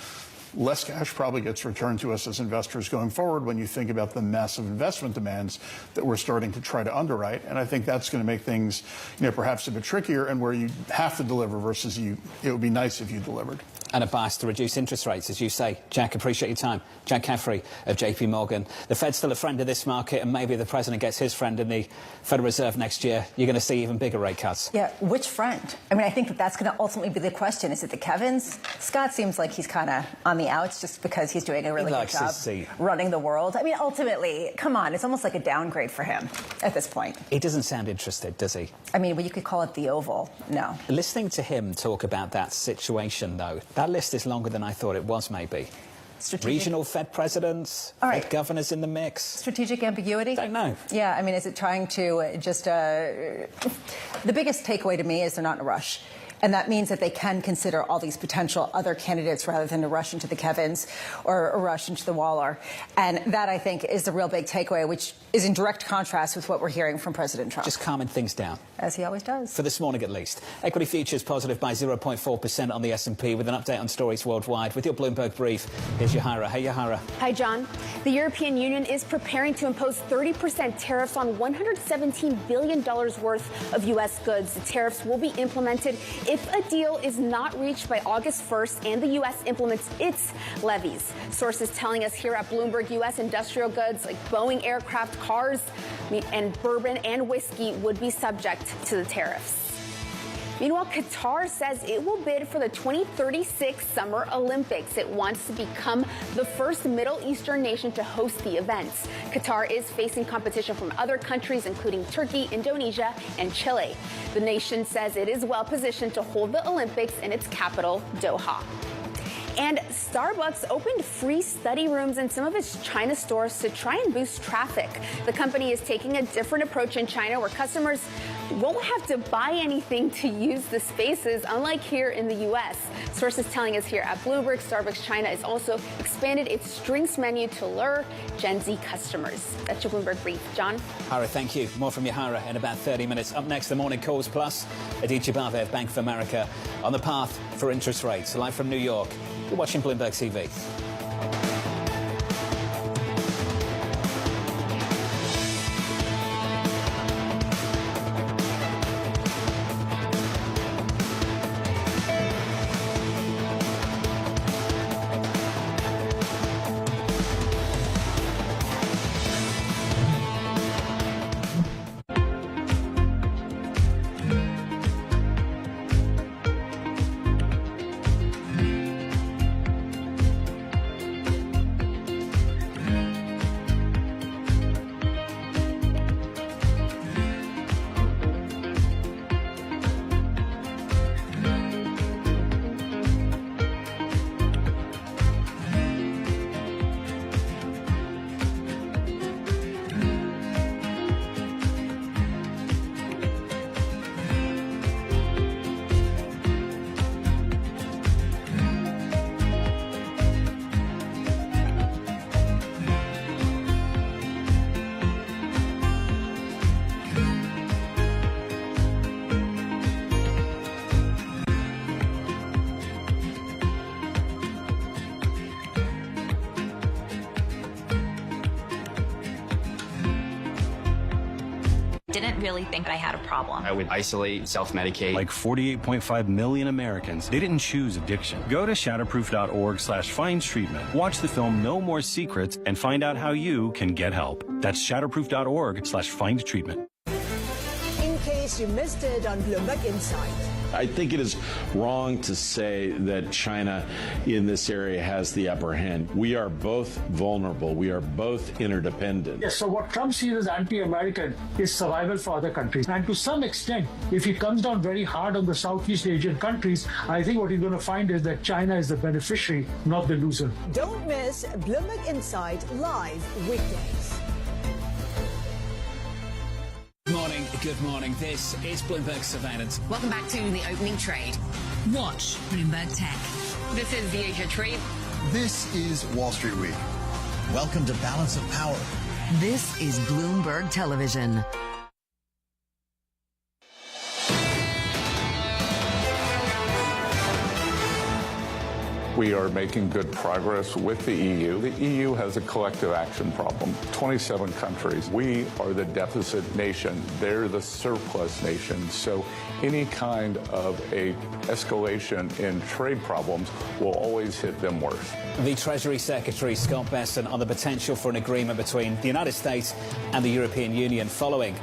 Less cash probably gets returned to us as investors going forward when you think about the massive investment demands that we're starting to try to underwrite. And I think that's going to make things, perhaps a bit trickier, and where you have to deliver versus it would be nice if you delivered. And a bias to reduce interest rates, as you say. Jack, appreciate your time. Jack Caffrey of JP Morgan. The Fed's still a friend of this market, and maybe the president gets his friend in the Federal Reserve next year. You're going to see even bigger rate cuts. Yeah, which friend? I mean, I think that's going to ultimately be the question. Is it the Kevins? Scott seems like he's kind of on the outs just because he's doing a really good job running the world. I mean, ultimately, come on, it's almost like a downgrade for him at this point. He doesn't sound interested, does he? I mean, well, you could call it the Oval. No. Listening to him talk about that situation, though, that list is longer than I thought it was, maybe. Regional Fed presidents, Fed governors in the mix. Strategic ambiguity? Don't know. Yeah, I mean, is it trying to just... the biggest takeaway to me is they're not in a rush. And that means that they can consider all these potential other candidates rather than to rush into the Kevins or rush into the Waller. And that, I think, is the real big takeaway, which is in direct contrast with what we're hearing from President Trump. Just calming things down. As he always does. For this morning, at least. Equity futures positive by 0.4% on the S&P with an update on stories worldwide. With your Bloomberg Brief, here's Yahara. Hey, Yahara. Hi, John. The European Union is preparing to impose 30% tariffs on $117 billion worth of U.S. goods. The tariffs will be implemented if a deal is not reached by August 1st and the U.S. implements its levies. Sources telling us here at Bloomberg, U.S. industrial goods like Boeing aircraft, cars, and bourbon and whiskey would be subject to the tariffs. Meanwhile, Qatar says it will bid for the 2036 Summer Olympics. It wants to become the first Middle Eastern nation to host the events. Qatar is facing competition from other countries, including Turkey, Indonesia, and Chile. The nation says it is well positioned to hold the Olympics in its capital, Doha. And Starbucks opened free study rooms in some of its China stores to try and boost traffic. The company is taking a different approach in China, where customers won't have to buy anything to use the spaces, unlike here in the U.S. Sources telling us here at Bloomberg, Starbucks China has also expanded its drinks menu to lure Gen Z customers. That's your Bloomberg Brief. John? Hara, thank you. More from you, Hara, in about 30 minutes. Up next, the Morning Calls Plus. Aditya Bhavev, Bank of America, on the path for interest rates. Live from New York. You're watching Bloomberg TV. Didn't really think I had a problem. I would isolate, self-medicate. Like 48.5 million Americans, they didn't choose addiction. Go to shatterproof.org/finds treatment. Watch the film No More Secrets and find out how you can get help. That's shatterproof.org/find treatment. In case you missed it on Bloomberg Insight. I think it is wrong to say that China in this area has the upper hand. We are both vulnerable. We are both interdependent. Yes, so what Trump sees as anti-American is survival for other countries. And to some extent, if he comes down very hard on the Southeast Asian countries, I think what he's going to find is that China is the beneficiary, not the loser. Don't miss Bloomberg Insight live weekdays. Good morning. This is Bloomberg Surveillance. Welcome back to the opening trade. Watch Bloomberg Tech. This is the Asia Trade. This is Wall Street Week. Welcome to Balance of Power. This is Bloomberg Television. We are making good progress with the EU. The EU has a collective action problem. 27 countries. We are the deficit nation. They're the surplus nation. So any kind of a escalation in trade problems will always hit them worse. The Treasury Secretary, Scott Bessent, on the potential for an agreement between the United States and the European Union following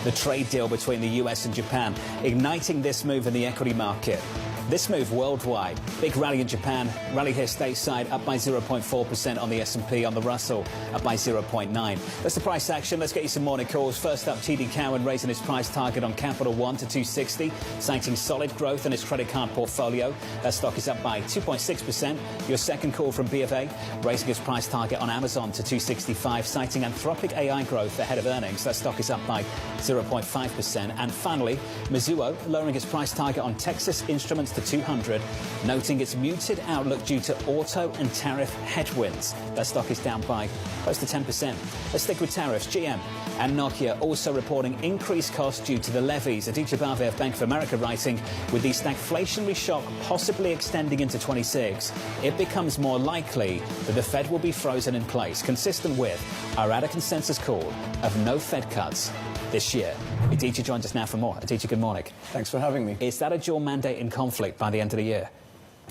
the trade deal between the US and Japan, igniting this move in the equity market. This move worldwide. Big rally in Japan. Rally here stateside, up by 0.4% on the S&P, on the Russell, up by 0.9. That's the price action. Let's get you some morning calls. First up, TD Cowen raising its price target on Capital One to 260, citing solid growth in its credit card portfolio. That stock is up by 2.6%. Your second call from BofA, raising its price target on Amazon to 265, citing Anthropic AI growth ahead of earnings. That stock is up by 0.5%. And finally, Mizuho lowering its price target on Texas Instruments to 200, noting its muted outlook due to auto and tariff headwinds. That stock is down by close to 10%. Let's stick with tariffs. GM and Nokia also reporting increased costs due to the levies. Aditya Bhavev, Bank of America, writing, with the stagflationary shock possibly extending into 26, it becomes more likely that the Fed will be frozen in place, consistent with our at a consensus call of no Fed cuts this year. Aditya joins us now for more. Aditya, good morning. Thanks for having me. Is that a dual mandate in conflict by the end of the year?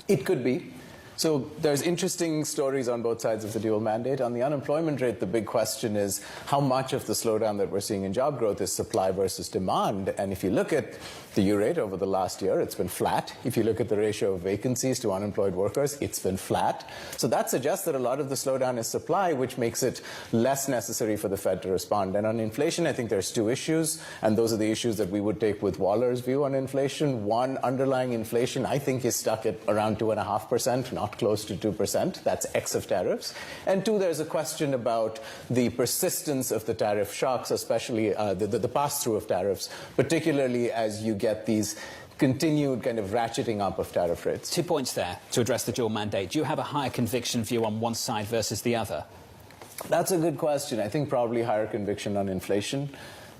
It could be. So there's interesting stories on both sides of the dual mandate. On the unemployment rate, the big question is how much of the slowdown that we're seeing in job growth is supply versus demand. And if you look at the U rate over the last year, it's been flat. If you look at the ratio of vacancies to unemployed workers, it's been flat. So that suggests that a lot of the slowdown is supply, which makes it less necessary for the Fed to respond. And on inflation, I think there's two issues, and those are the issues that we would take with Waller's view on inflation. One, underlying inflation, I think, is stuck at around 2.5%, not not close to 2%. That's ex of tariffs. And two, there's a question about the persistence of the tariff shocks, especially the pass-through of tariffs, particularly as you get these continued kind of ratcheting up of tariff rates. 2 points there to address the dual mandate. Do you have a higher conviction view on one side versus the other? That's a good question. I think probably higher conviction on inflation.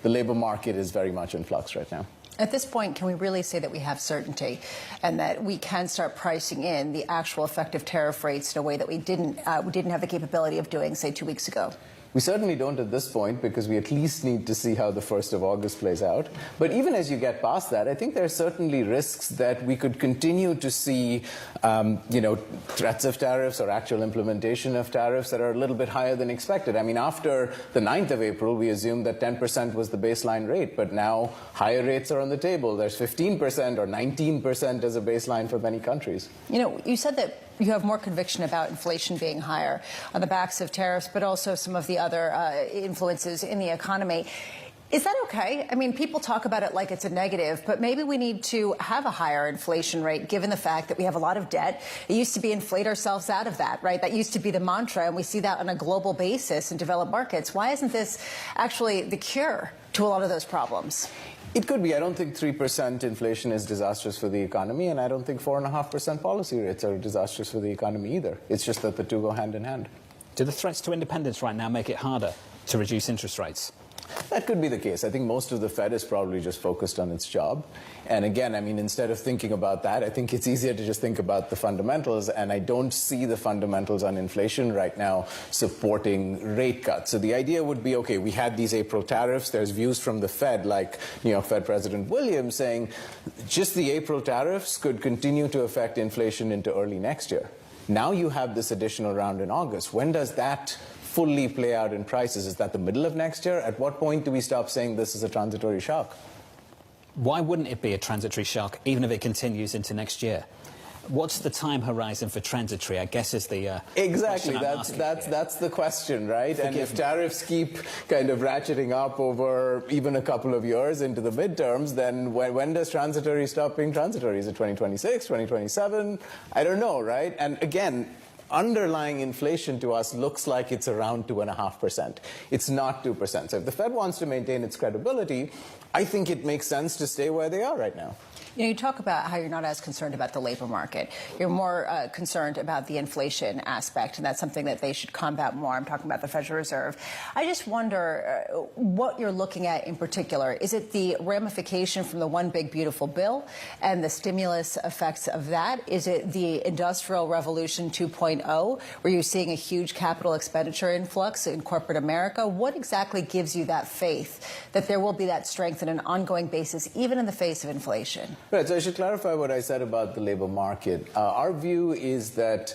The labor market is very much in flux right now. At this point, can we really say that we have certainty and that we can start pricing in the actual effective tariff rates in a way that we didn't have the capability of doing, say, 2 weeks ago? We certainly don't at this point, because we at least need to see how the 1st of August plays out. But even as you get past that, I think there are certainly risks that we could continue to see, threats of tariffs or actual implementation of tariffs that are a little bit higher than expected. I mean, after the 9th of April, we assumed that 10% was the baseline rate, but now higher rates are on the table. There's 15% or 19% as a baseline for many countries. You said that you have more conviction about inflation being higher on the backs of tariffs, but also some of the other influences in the economy. Is that okay? I mean, people talk about it like it's a negative, but maybe we need to have a higher inflation rate given the fact that we have a lot of debt. It used to be inflate ourselves out of that, right? That used to be the mantra, and we see that on a global basis in developed markets. Why isn't this actually the cure to a lot of those problems? It could be. I don't think 3% inflation is disastrous for the economy, and I don't think 4.5% policy rates are disastrous for the economy either. It's just that the two go hand in hand. Do the threats to independence right now make it harder to reduce interest rates? That could be the case. I think most of the Fed is probably just focused on its job. And again, I mean, instead of thinking about that, I think it's easier to just think about the fundamentals. And I don't see the fundamentals on inflation right now supporting rate cuts. So the idea would be, okay, we had these April tariffs. There's views from the Fed, like New York Fed President Williams, saying just the April tariffs could continue to affect inflation into early next year. Now you have this additional round in August. When does that fully play out in prices? Is that the middle of next year? At what point do we stop saying this is a transitory shock? Why wouldn't it be a transitory shock, even if it continues into next year? What's the time horizon for transitory, I guess, is the exactly. That's the question, right? And if tariffs keep kind of ratcheting up over even a couple of years into the midterms, then when does transitory stop being transitory? Is it 2026, 2027? I don't know, right? And again, underlying inflation to us looks like it's around 2.5%. It's not 2%. So if the Fed wants to maintain its credibility, I think it makes sense to stay where they are right now. You talk about how you're not as concerned about the labor market. You're more concerned about the inflation aspect, and that's something that they should combat more. I'm talking about the Federal Reserve. I just wonder what you're looking at in particular. Is it the ramification from the One Big Beautiful Bill and the stimulus effects of that? Is it the Industrial Revolution 2.0, where you're seeing a huge capital expenditure influx in corporate America? What exactly gives you that faith that there will be that strength on an ongoing basis, even in the face of inflation? Right, so I should clarify what I said about the labor market. Our view is that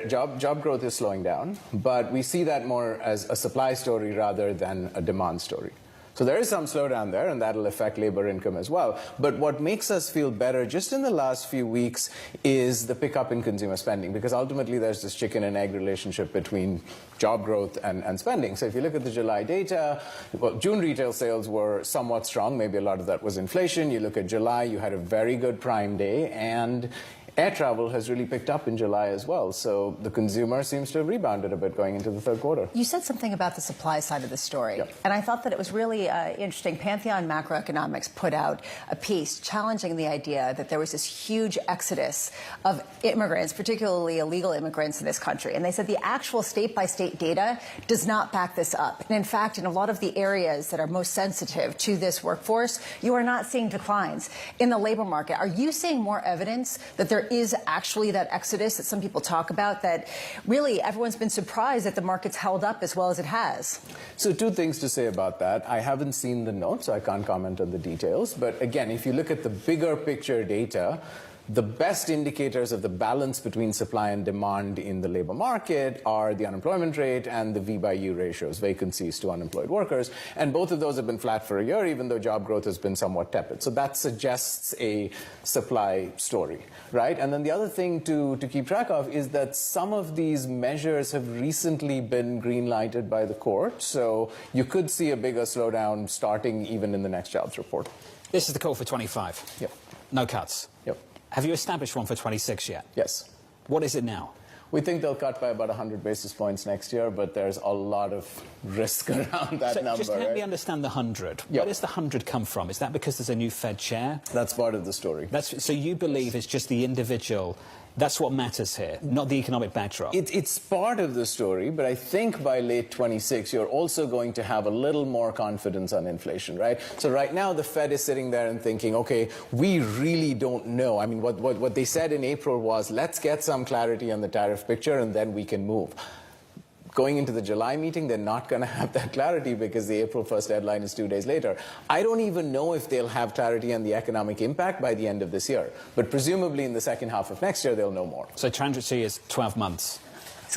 job growth is slowing down, but we see that more as a supply story rather than a demand story. So there is some slowdown there, and that'll affect labor income as well. But what makes us feel better just in the last few weeks is the pickup in consumer spending, because ultimately there's this chicken and egg relationship between job growth and spending. So if you look at the July data, well, June retail sales were somewhat strong. Maybe a lot of that was inflation. You look at July, you had a very good Prime Day, and air travel has really picked up in July as well. So the consumer seems to have rebounded a bit going into the third quarter. You said something about the supply side of the story, Yep. and I thought that it was really interesting. Pantheon Macroeconomics put out a piece challenging the idea that there was this huge exodus of immigrants, particularly illegal immigrants in this country. And they said the actual state-by-state data does not back this up. And in fact, in a lot of the areas that are most sensitive to this workforce, you are not seeing declines in the labor market. Are you seeing more evidence that there is actually that exodus that some people talk about, that really everyone's been surprised that the market's held up as well as it has? So two things to say about that. I haven't seen the notes, so I can't comment on the details. But again, if you look at the bigger picture data, the best indicators of the balance between supply and demand in the labor market are the unemployment rate and the V by U ratios, vacancies to unemployed workers. And both of those have been flat for a year, even though job growth has been somewhat tepid. So that suggests a supply story, right? And then the other thing to keep track of is that some of these measures have recently been green-lighted by the court. So you could see a bigger slowdown starting even in the next jobs report. This is the call for 25. Yep. No cuts. Yep. Have you established one for 26 yet? Yes. What is it now? We think they'll cut by about 100 basis points next year, but there's a lot of risk around that number. Just help me understand the 100. Yep. Where does the 100 come from? Is that because there's a new Fed chair? That's part of the story. So you believe it's just the individual. That's what matters here, not the economic backdrop. It's part of the story, but I think by late 26, you're also going to have a little more confidence on inflation, right? So right now, the Fed is sitting there and thinking, okay, we really don't know. I mean, what they said in April was, let's get some clarity on the tariff picture, and then we can move. Going into the July meeting, they're not going to have that clarity because the April 1st deadline is 2 days later. I don't even know if they'll have clarity on the economic impact by the end of this year. But presumably in the second half of next year, they'll know more. So transitory is 12 months.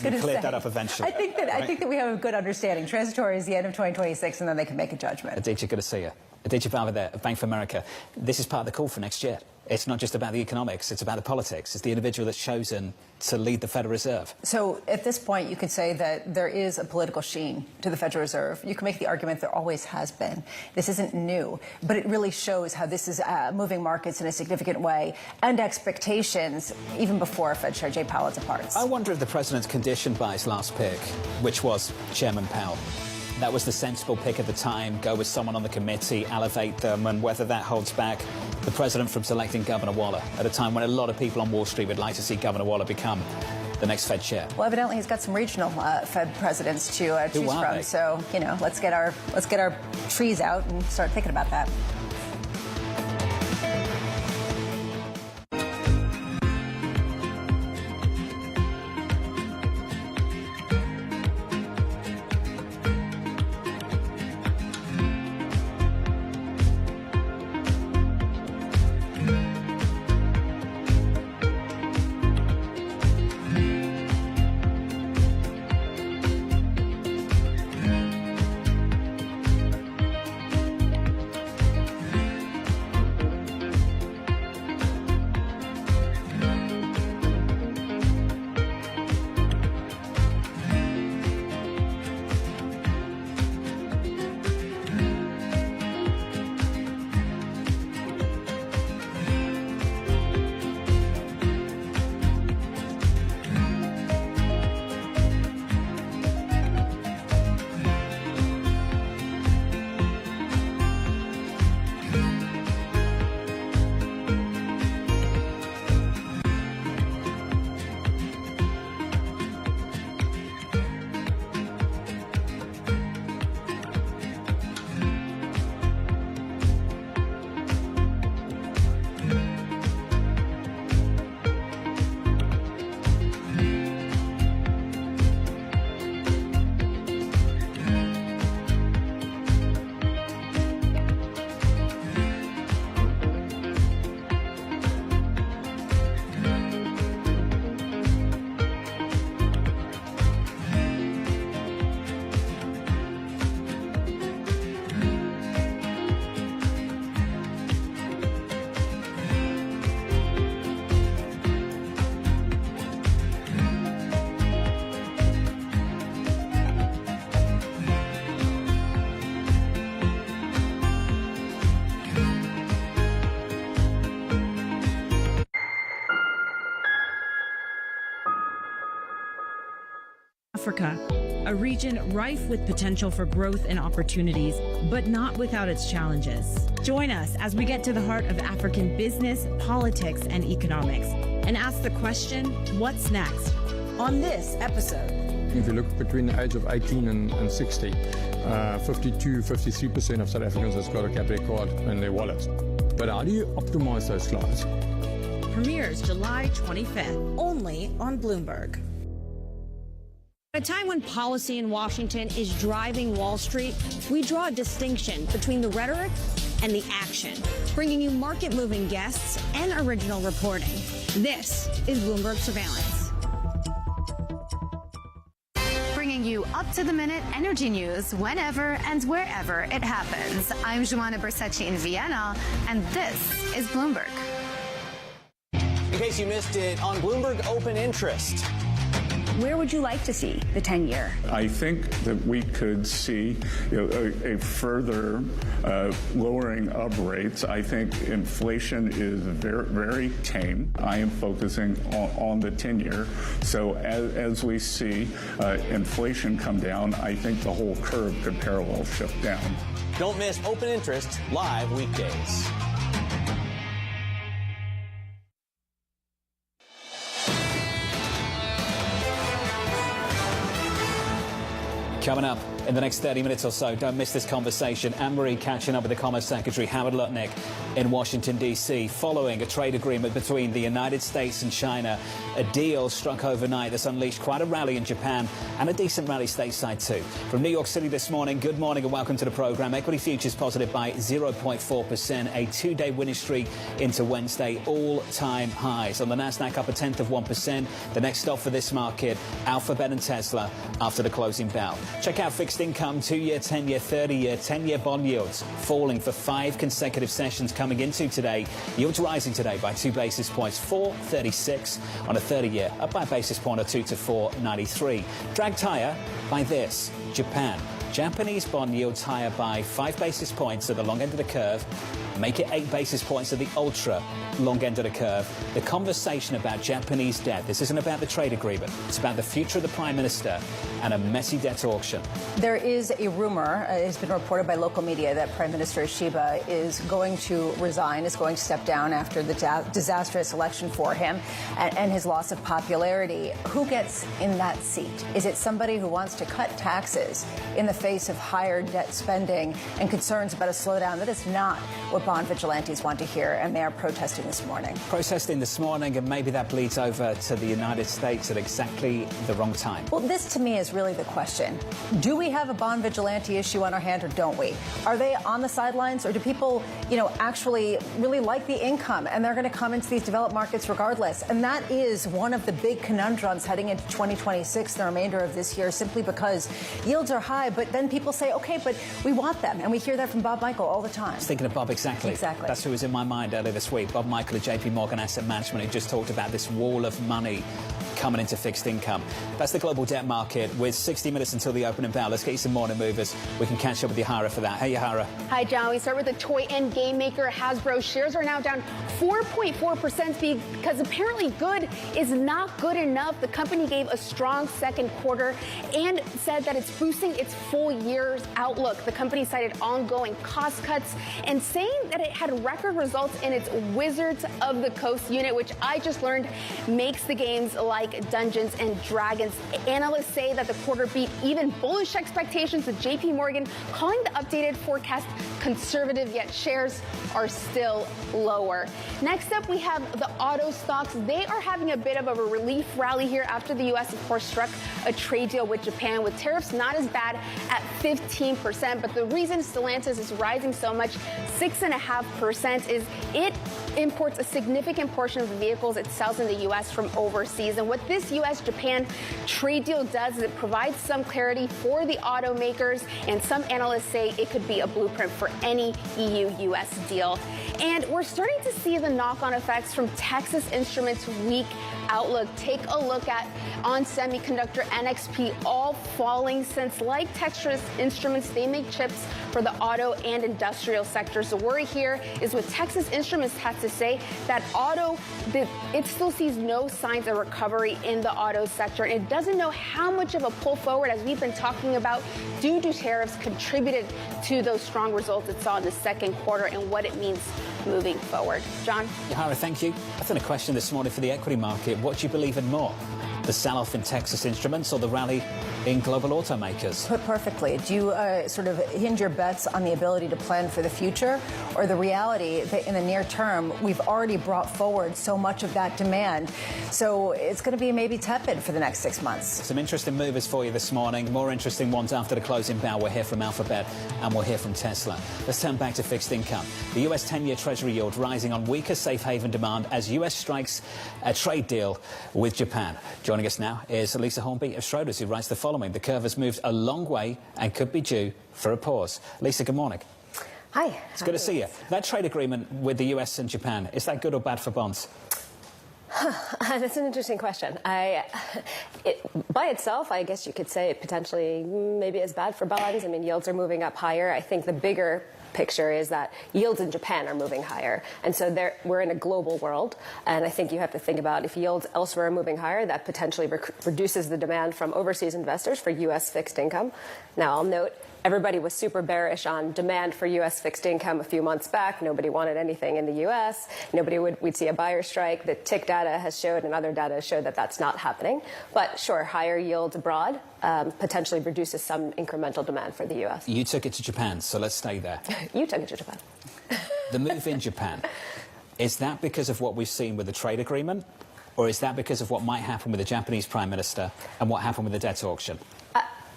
You cleared that up eventually. I think that we have a good understanding. Transitory is the end of 2026, and then they can make a judgment. Aditya, good to see you. Aditya Bava there, Bank of America. This is part of the call for next year. It's not just about the economics, it's about the politics. It's the individual that's chosen to lead the Federal Reserve. So at this point, you could say that there is a political sheen to the Federal Reserve. You can make the argument there always has been. This isn't new, but it really shows how this is moving markets in a significant way and expectations even before Fed Chair Jay Powell departs. I wonder if the president's conditioned by his last pick, which was Chairman Powell. That was the sensible pick at the time, go with someone on the committee, elevate them, and whether that holds back the president from selecting Governor Waller at a time when a lot of people on Wall Street would like to see Governor Waller become the next Fed chair. Well, evidently he's got some regional Fed presidents to choose from. They? So, you know, let's get our trees out and start thinking about that. Africa, a region rife with potential for growth and opportunities, but not without its challenges. Join us as we get to the heart of African business, politics, and economics, and ask the question, what's next? On this episode. If you look between the age of 18 and 60, 53% of South Africans has got a capital card in their wallet. But how do you optimize those clients? Premieres July 25th, only on Bloomberg. At a time when policy in Washington is driving Wall Street, we draw a distinction between the rhetoric and the action, bringing you market-moving guests and original reporting. This is Bloomberg Surveillance. Bringing you up-to-the-minute energy news whenever and wherever it happens. I'm Joanna Bersecci in Vienna, and this is Bloomberg. In case you missed it, on Bloomberg Open Interest, Where would you like to see the 10-year? I think that we could see a further lowering of rates. I think inflation is very, very tame. I am focusing on the 10-year. So as we see inflation come down, I think the whole curve could parallel shift down. Don't miss Open Interest live weekdays. Coming up in the next 30 minutes or so, don't miss this conversation. Anne-Marie catching up with the Commerce Secretary Howard Lutnick in Washington, D.C., following a trade agreement between the United States and China. A deal struck overnight that's unleashed quite a rally in Japan and a decent rally stateside too. From New York City this morning, good morning and welcome to the program. Equity futures positive by 0.4%, a two-day winning streak into Wednesday, all-time highs. On the Nasdaq, up 0.1%. The next stop for this market, Alphabet and Tesla after the closing bell. Check out fixed income, 2-year, 10-year, 30-year, 10-year bond yields falling for 5 consecutive sessions coming into today. Yields rising today by 2 basis points, 4.36 on a 30-year, up by a basis point or 2 to 4.93. Dragged higher by this, Japan. Japanese bond yields higher by 5 basis points at the long end of the curve, make it 8 basis points at the ultra long end of the curve. The conversation about Japanese debt, this isn't about the trade agreement, it's about the future of the Prime Minister and a messy debt auction. There is a rumor, it's been reported by local media, that Prime Minister Shiba is going to resign, is going to step down after the disastrous election for him and his loss of popularity. Who gets in that seat? Is it somebody who wants to cut taxes in the face of higher debt spending and concerns about a slowdown? That is not what bond vigilantes want to hear, and they are protesting this morning. Protesting this morning, and maybe that bleeds over to the United States at exactly the wrong time. Well, this to me is really the question. Do we have a bond vigilante issue on our hand, or don't we? Are they on the sidelines, or do people, actually really like the income and they're going to come into these developed markets regardless? And that is one of the big conundrums heading into 2026, the remainder of this year, simply because yields are high, but then people say, okay, but we want them. And we hear that from Bob Michael all the time. I was thinking of Bob, exactly. That's who was in my mind earlier this week. Bob Michael of JP Morgan Asset Management, who just talked about this wall of money coming into fixed income. That's the global debt market with 60 minutes until the opening bell. Let's get you some morning movers. We can catch up with Yahara for that. Hey, Yahara. Hi, John. We start with the toy and game maker Hasbro. Shares are now down 4.4% because apparently good is not good enough. The company gave a strong second quarter and said that it's boosting its full year's outlook. The company cited ongoing cost cuts and saying that it had record results in its Wizards of the Coast unit, which I just learned makes the games like Dungeons and Dragons. Analysts say that the quarter beat even bullish expectations, with JP Morgan calling the updated forecast conservative, yet shares are still lower. Next up, we have the auto stocks. They are having a bit of a relief rally here after the U.S., of course, struck a trade deal with Japan, with tariffs not as bad at 15%. But the reason Stellantis is rising so much, 6.5%, is it imports a significant portion of the vehicles it sells in the U.S. from overseas. And what this U.S.-Japan trade deal does is it provides some clarity for the automakers, and some analysts say it could be a blueprint for any EU-U.S. deal. And we're starting to see the knock-on effects from Texas Instruments' weak outlook. Take a look at ON Semiconductor, NXP, all falling since, like Texas Instruments, they make chips for the auto and industrial sectors. The worry here is what Texas Instruments has to say, that it still sees no signs of recovery in the auto sector. And it doesn't know how much of a pull forward, as we've been talking about, due to tariffs contributed to those strong results it saw in the second quarter and what it means moving forward. John? Yahara, thank you. I've done a question this morning for the equity market. What do you believe in more? The sell-off in Texas Instruments or the rally in global automakers? Put perfectly. Do you sort of hinge your bets on the ability to plan for the future, or the reality that in the near term we've already brought forward so much of that demand, so it's going to be maybe tepid for the next 6 months? Some interesting movers for you this morning. More interesting ones after the closing bell. We'll hear from Alphabet and we'll hear from Tesla. Let's turn back to fixed income. The U.S. 10-year Treasury yield rising on weaker safe haven demand as U.S. strikes a trade deal with Japan. Joining us now is Lisa Hornby of Schroders, who writes the following. The curve has moved a long way and could be due for a pause. Lisa, good morning. Hi. It's good to see you. That trade agreement with the US and Japan, is that good or bad for bonds? That's an interesting question. By itself, I guess you could say it potentially maybe is bad for bonds. I mean, yields are moving up higher. I think the bigger picture is that yields in Japan are moving higher. And so we're in a global world. And I think you have to think about if yields elsewhere are moving higher, that potentially reduces the demand from overseas investors for U.S. fixed income. Now, I'll note, everybody was super bearish on demand for U.S. fixed income a few months back. Nobody wanted anything in the U.S. We'd see a buyer strike. The tick data has showed and other data has showed that that's not happening. But sure, higher yields abroad potentially reduces some incremental demand for the U.S. You took it to Japan, so let's stay there. You took it to Japan. The move in Japan, is that because of what we've seen with the trade agreement? Or is that because of what might happen with the Japanese Prime Minister and what happened with the debt auction?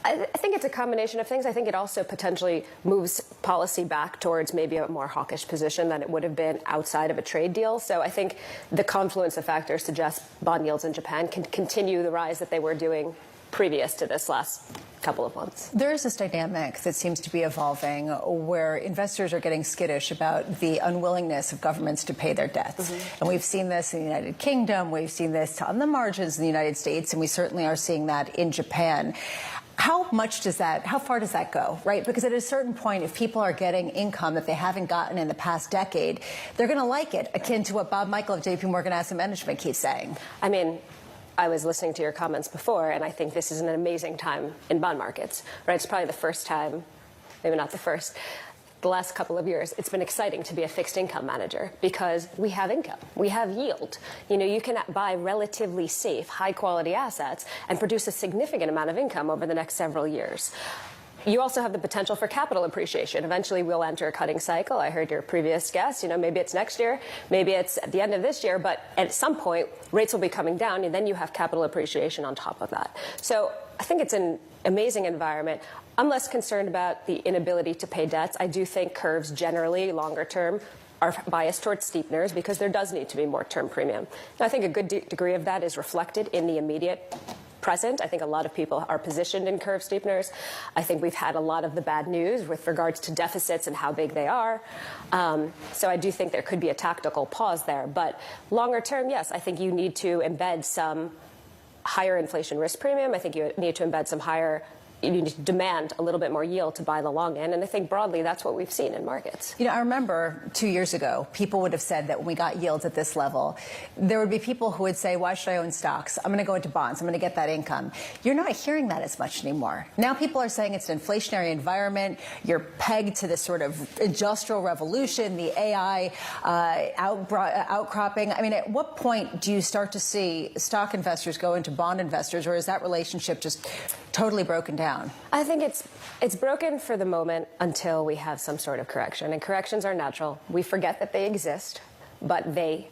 I think it's a combination of things. I think it also potentially moves policy back towards maybe a more hawkish position than it would have been outside of a trade deal. So I think the confluence of factors suggests bond yields in Japan can continue the rise that they were doing previous to this last couple of months. There is this dynamic that seems to be evolving where investors are getting skittish about the unwillingness of governments to pay their debts. And we've seen this in the United Kingdom, we've seen this on the margins in the United States, and we certainly are seeing that in Japan. How far does that go, right? Because at a certain point, if people are getting income that they haven't gotten in the past decade, they're going to like it, akin to what Bob Michael of JP Morgan Asset Management keeps saying. I mean, I was listening to your comments before, and I think this is an amazing time in bond markets, right? It's probably the first time, maybe not the first, the last couple of years, it's been exciting to be a fixed income manager because we have income, we have yield. You know, you can buy relatively safe, high quality assets and produce a significant amount of income over the next several years. You also have the potential for capital appreciation. Eventually, we'll enter a cutting cycle. I heard your previous guest, maybe it's next year, maybe it's at the end of this year, but at some point, rates will be coming down, and then you have capital appreciation on top of that. So I think it's an amazing environment. I'm less concerned about the inability to pay debts. I do think curves generally, longer term, are biased towards steepeners because there does need to be more term premium. And I think a good degree of that is reflected in the immediate present. I think a lot of people are positioned in curve steepeners. I think we've had a lot of the bad news with regards to deficits and how big they are. So I do think there could be a tactical pause there. But longer term, yes, I think you need to embed some higher inflation risk premium. I think you need to embed some you need to demand a little bit more yield to buy the long end. And I think broadly, that's what we've seen in markets. I remember 2 years ago, people would have said that when we got yields at this level, there would be people who would say, why should I own stocks? I'm going to go into bonds. I'm going to get that income. You're not hearing that as much anymore. Now people are saying it's an inflationary environment. You're pegged to this sort of industrial revolution, the AI outcropping. I mean, at what point do you start to see stock investors go into bond investors, or is that relationship just totally broken down? I think it's broken for the moment until we have some sort of correction. And corrections are natural. We forget that they exist, but they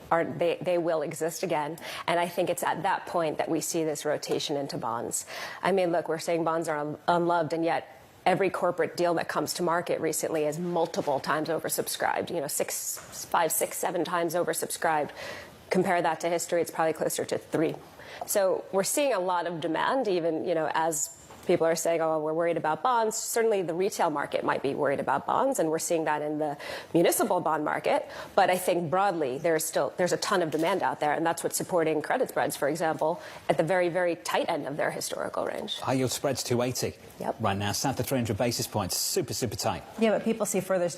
will exist again. And I think it's at that point that we see this rotation into bonds. I mean, look, we're saying bonds are unloved, and yet every corporate deal that comes to market recently is multiple times oversubscribed, 5, 6, 7 times oversubscribed. Compare that to history, it's probably closer to 3. So we're seeing a lot of demand, even, as people are saying, oh, we're worried about bonds. Certainly the retail market might be worried about bonds, and we're seeing that in the municipal bond market. But I think broadly, there's a ton of demand out there, and that's what's supporting credit spreads, for example, at the very, very tight end of their historical range. High yield spreads 280 right now, south of 300 basis points, super, super tight. Yeah, but people see further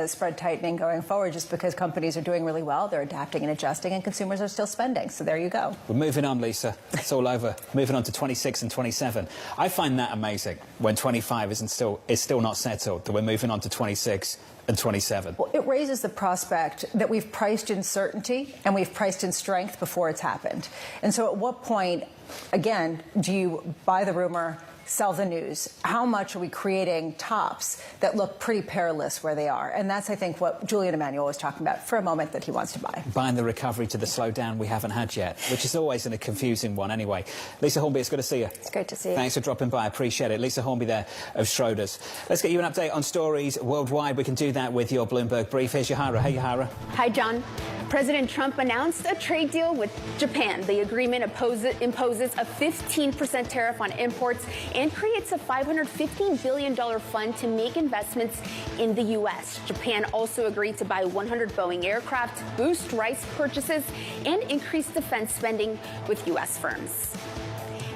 spread tightening going forward just because companies are doing really well, they're adapting and adjusting, and consumers are still spending. So there you go. We're moving on, Lisa. It's all over. Moving on to 26 and 27. I find that amazing when 25 is still not settled, that we're moving on to 26 and 27. Well, it raises the prospect that we've priced in certainty and we've priced in strength before it's happened. And so at what point, again, do you buy the rumor, sell the news? How much are we creating tops that look pretty perilous where they are? And that's, I think, what Julian Emanuel was talking about for a moment that he wants to buy. Buying the recovery to the slowdown we haven't had yet, which is always a confusing one anyway. Lisa Hornby, it's good to see you. It's great to see you. Thanks for dropping by. I appreciate it. Lisa Hornby there of Schroders. Let's get you an update on stories worldwide. We can do that with your Bloomberg Brief. Here's Yahara. Hey, Yahara. Hi, John. President Trump announced a trade deal with Japan. The agreement imposes a 15% tariff on imports and creates a $515 billion fund to make investments in the U.S. Japan also agreed to buy 100 Boeing aircraft, boost rice purchases, and increase defense spending with U.S. firms.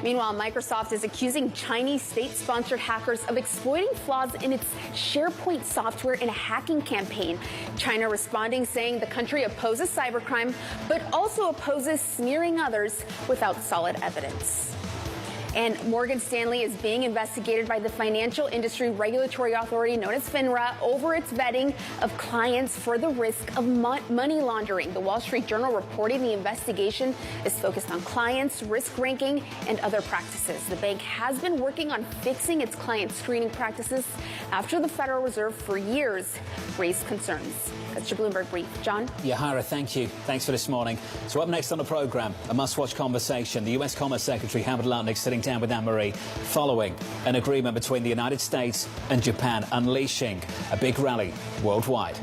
Meanwhile, Microsoft is accusing Chinese state-sponsored hackers of exploiting flaws in its SharePoint software in a hacking campaign. China responding, saying the country opposes cybercrime, but also opposes smearing others without solid evidence. And Morgan Stanley is being investigated by the Financial Industry Regulatory Authority, known as FINRA, over its vetting of clients for the risk of money laundering. The Wall Street Journal reporting the investigation is focused on clients, risk ranking, and other practices. The bank has been working on fixing its client screening practices after the Federal Reserve for years raised concerns. That's your Bloomberg Brief. John? Yahara, thank you. Thanks for this morning. So up next on the programme, a must-watch conversation. The US Commerce Secretary Howard Lutnick sitting down with Anne-Marie following an agreement between the United States and Japan unleashing a big rally worldwide.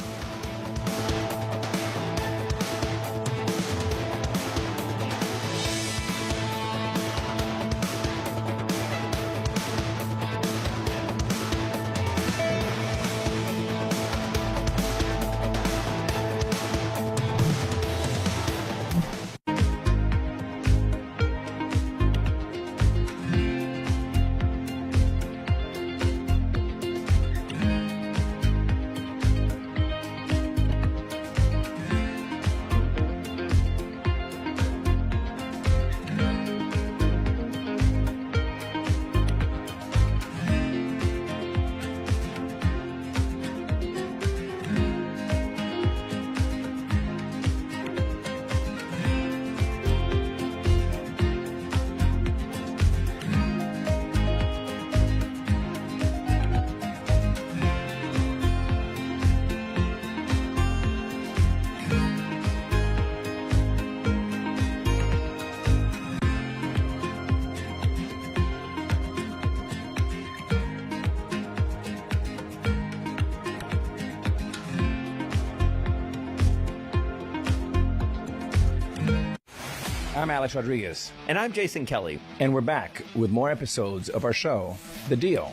I'm Alex Rodriguez. And I'm Jason Kelly. And we're back with more episodes of our show, The Deal.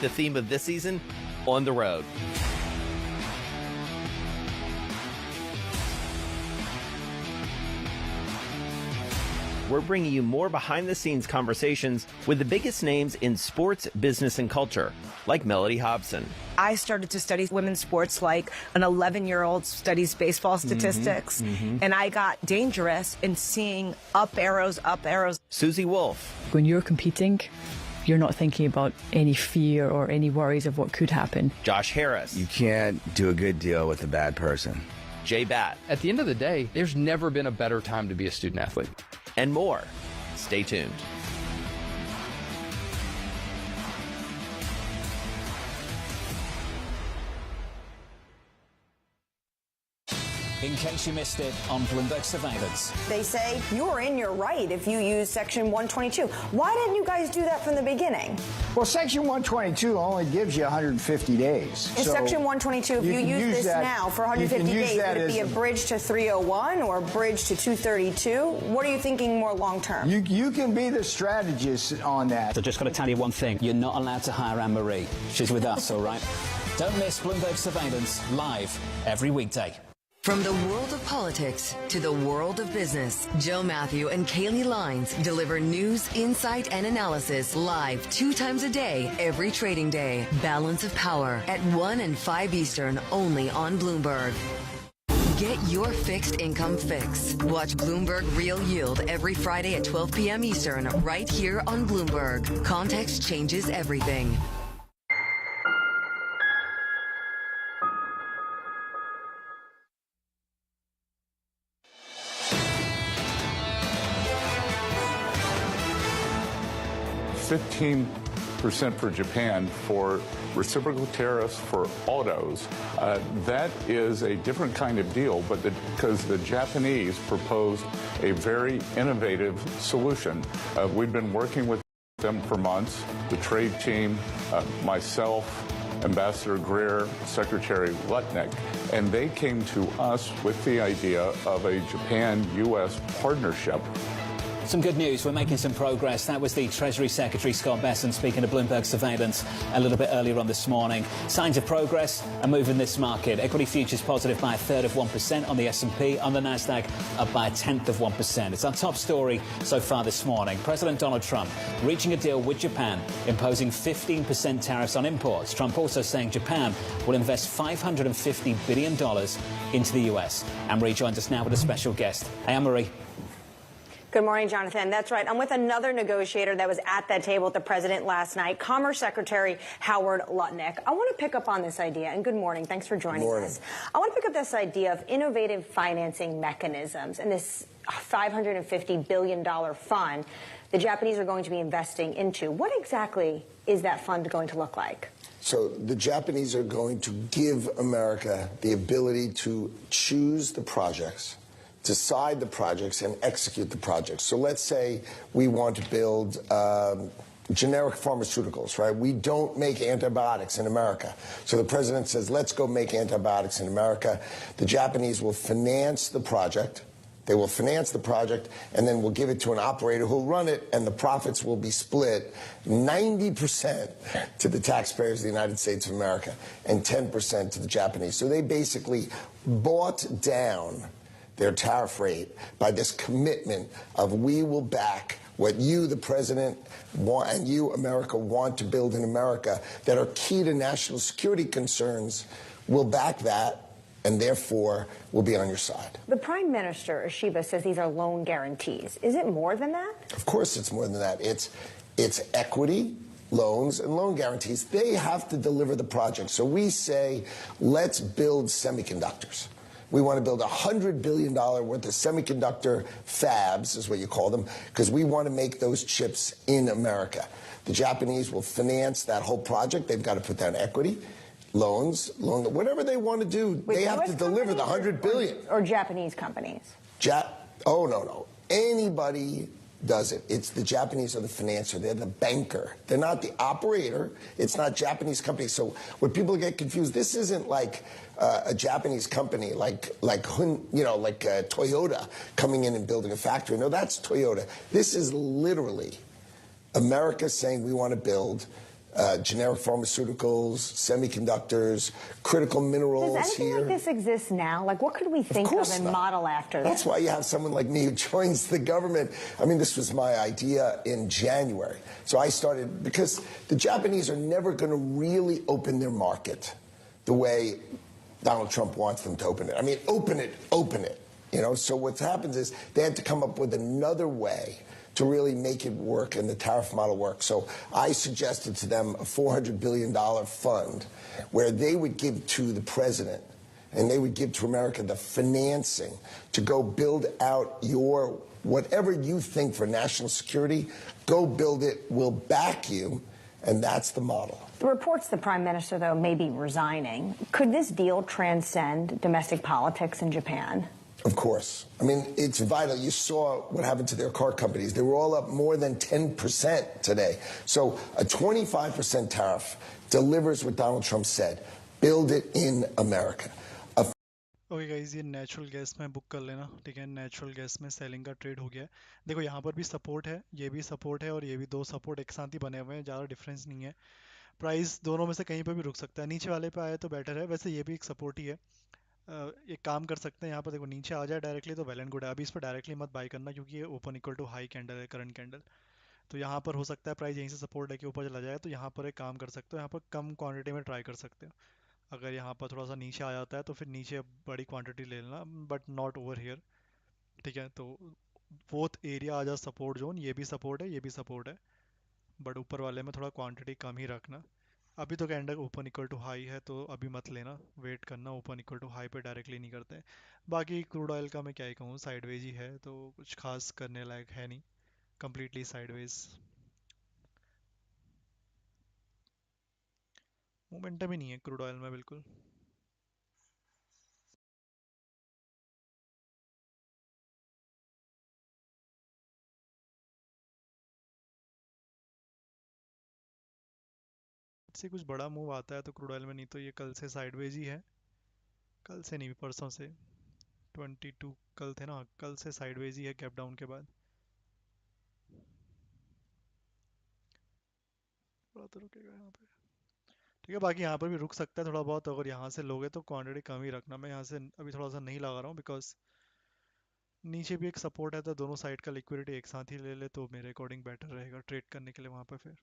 The theme of this season, On the Road. We're bringing you more behind-the-scenes conversations with the biggest names in sports, business, and culture, like Melody Hobson. I started to study women's sports like an 11-year-old studies baseball statistics, and I got dangerous in seeing up arrows. Susie Wolf. When you're competing, you're not thinking about any fear or any worries of what could happen. Josh Harris. You can't do a good deal with a bad person. Jay Batt. At the end of the day, there's never been a better time to be a student athlete. And more. Stay tuned. In case you missed it on Bloomberg Surveillance. They say you're in your right if you use Section 122. Why didn't you guys do that from the beginning? Well, Section 122 only gives you 150 days. In Section 122, if you use this now for 150 days, would it be a bridge to 301 or a bridge to 232? What are you thinking more long term? You can be the strategist on that. So just got to tell you one thing. You're not allowed to hire Anne-Marie. She's with us, all right? Don't miss Bloomberg Surveillance live every weekday. From the world of politics to the world of business, Joe Matthew and Kaylee Lines deliver news, insight, and analysis live 2 times a day, every trading day. Balance of Power at 1 and 5 Eastern, only on Bloomberg. Get your fixed income fix. Watch Bloomberg Real Yield every Friday at 12 p.m. Eastern, right here on Bloomberg. Context changes everything. $15% for Japan for reciprocal tariffs for autos. That is a different kind of deal, but because the Japanese proposed a very innovative solution. We've been working with them for months, the trade team, myself, Ambassador Greer, Secretary Lutnick, and they came to us with the idea of a Japan-U.S. partnership Some good news. We're making some progress. That was the Treasury Secretary, Scott Bessent, speaking to Bloomberg Surveillance a little bit earlier on this morning. Signs of progress are moving this market. Equity futures positive by 1/3% on the S&P. On the Nasdaq, up by 1/10%. It's our top story so far this morning. President Donald Trump reaching a deal with Japan, imposing 15% tariffs on imports. Trump also saying Japan will invest $550 billion into the U.S. Anne-Marie joins us now with a special guest. Hey, Anne-Marie. Good morning, Jonathan. That's right. I'm with another negotiator that was at that table with the president last night, Commerce Secretary Howard Lutnick. I want to pick up on this idea, and good morning. Thanks for joining us. I want to pick up this idea of innovative financing mechanisms and this $550 billion fund the Japanese are going to be investing into. What exactly is that fund going to look like? So the Japanese are going to give America the ability to choose the projects, decide the projects, and execute the projects. So let's say we want to build generic pharmaceuticals, right? We don't make antibiotics in America. So the president says, let's go make antibiotics in America. The Japanese will finance the project. They will finance the project, and then we'll give it to an operator who'll run it, and the profits will be split 90% to the taxpayers of the United States of America and 10% to the Japanese. So they basically bought down their tariff rate by this commitment of we will back what you, the president, want, and you, America, want to build in America that are key to national security concerns. We'll back that, and therefore we'll be on your side. The Prime Minister, Ishiba, says these are loan guarantees. Is it more than that? Of course it's more than that. It's equity, loans, and loan guarantees. They have to deliver the project. So we say, let's build semiconductors. We want to build $100 billion worth of semiconductor fabs, is what you call them, because we want to make those chips in America. The Japanese will finance that whole project. They've got to put down equity, loans, whatever they want to do. They have to deliver the $100 billion. Or Japanese companies? Oh, no. Anybody does it. It's the Japanese are the financer. They're the banker. They're not the operator. It's not Japanese companies. So when people get confused, this isn't like a Japanese company like Toyota coming in and building a factory. No, that's Toyota. This is literally America saying we want to build generic pharmaceuticals, semiconductors, critical minerals here. Does anything like this exist now? Like, what could we think of and model after That's why you have someone like me who joins the government. I mean, this was my idea in January. So I started, because the Japanese are never going to really open their market the way Donald Trump wants them to open it. I mean, open it. You know, so what happens is they had to come up with another way to really make it work and the tariff model work. So I suggested to them a $400 billion fund where they would give to the president and they would give to America the financing to go build out your whatever you think for national security, go build it, we'll back you, and that's the model. The reports the Prime Minister, though, may be resigning. Could this deal transcend domestic politics in Japan? Of course. I mean, it's vital. You saw what happened to their car companies. They were all up more than 10% today. So a 25% tariff delivers what Donald Trump said. Build it in America. Okay guys, ये natural gas में book कर लेना, ठीक है। Natural gas में selling का trade हो गया है। देखो यहाँ पर भी सपोर्ट है, ये भी सपोर्ट है और ये भी दो सपोर्ट एक साथ ही बने हुए हैं, ज़्यादा डिफरेंस नहीं है। प्राइस दोनों में से कहीं पर भी रुक सकता है, नीचे वाले पे आए तो बेटर है। वैसे ये भी एक सपोर्ट ही है। एक काम कर सकते हैं यहाँ पर, देखो नीचे आ जाए डायरेक्टली तो वेल एंड गुड है। अभी इस पर डायरेक्टली मत बाई करना क्योंकि ये open equal to high candle है, करंट कैंडल। तो यहाँ पर हो सकता है प्राइस यहीं से सपोर्ट लेके ऊपर चला जाए, तो यहाँ पर एक काम कर सकते हो, यहाँ पर कम क्वांटिटी में ट्राई कर सकते हो। अगर यहाँ पर थोड़ा सा नीचे आ जाता है तो फिर नीचे बड़ी क्वांटिटी ले लेना, बट नॉट ओवर हियर, ठीक है। तो बोथ एरिया आ जा सपोर्ट जोन, ये भी सपोर्ट है, ये भी सपोर्ट है, बट ऊपर वाले में थोड़ा क्वांटिटी कम ही रखना। अभी तो candle open equal to high है तो अभी मत लेना, वेट करना, ओपन इक्वल टू हाई पे डायरेक्टली नहीं करते हैं। बाकी क्रूड ऑयल का मैं क्या ही कहूँ, साइडवेज ही है, तो कुछ खास करने लायक है नहीं, कम्प्लीटली साइडवेज। मोमेंटम ही नहीं है क्रूड ऑयल में बिल्कुल। से कुछ बड़ा मूव आता है तो क्रूड ऑयल में, नहीं तो ये कल से साइडवेज ही है। कल से नहीं, परसों से 22 कल थे ना, कल से साइडवेज ही है गैप डाउन के बाद। थोड़ा तो रुकेगा यहाँ पे, ठीक है। बाकी यहाँ पर भी रुक सकता है थोड़ा बहुत, अगर यहाँ से लोगे तो क्वांटिटी कम ही रखना। मैं यहाँ से अभी थोड़ा सा नहीं लगा रहा हूँ, बिकॉज नीचे भी एक सपोर्ट है, तो दोनों साइड का लिक्विडिटी एक साथ ही ले ले तो मेरे अकॉर्डिंग बेटर रहेगा ट्रेड करने के लिए वहाँ पे। फिर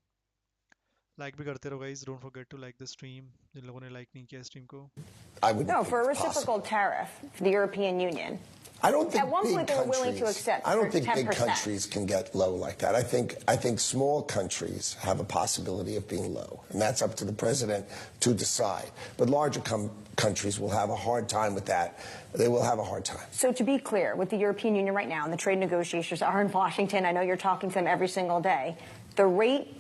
लाइक भी करते रहो guys, don't forget to like the stream, जिन लोगों ने लाइक नहीं किया स्ट्रीम को। No, for a reciprocal tariff for the European Union. I don't think at one point they were willing to accept. I don't think 10%. big countries can get low like that. I think small countries have a possibility of being low, and that's up to the president to decide. But larger countries will have a hard time with that. They will have a hard time. So to be clear, with the European Union right now, and the trade negotiations are in Washington, I know you're talking to them every single day. The rate,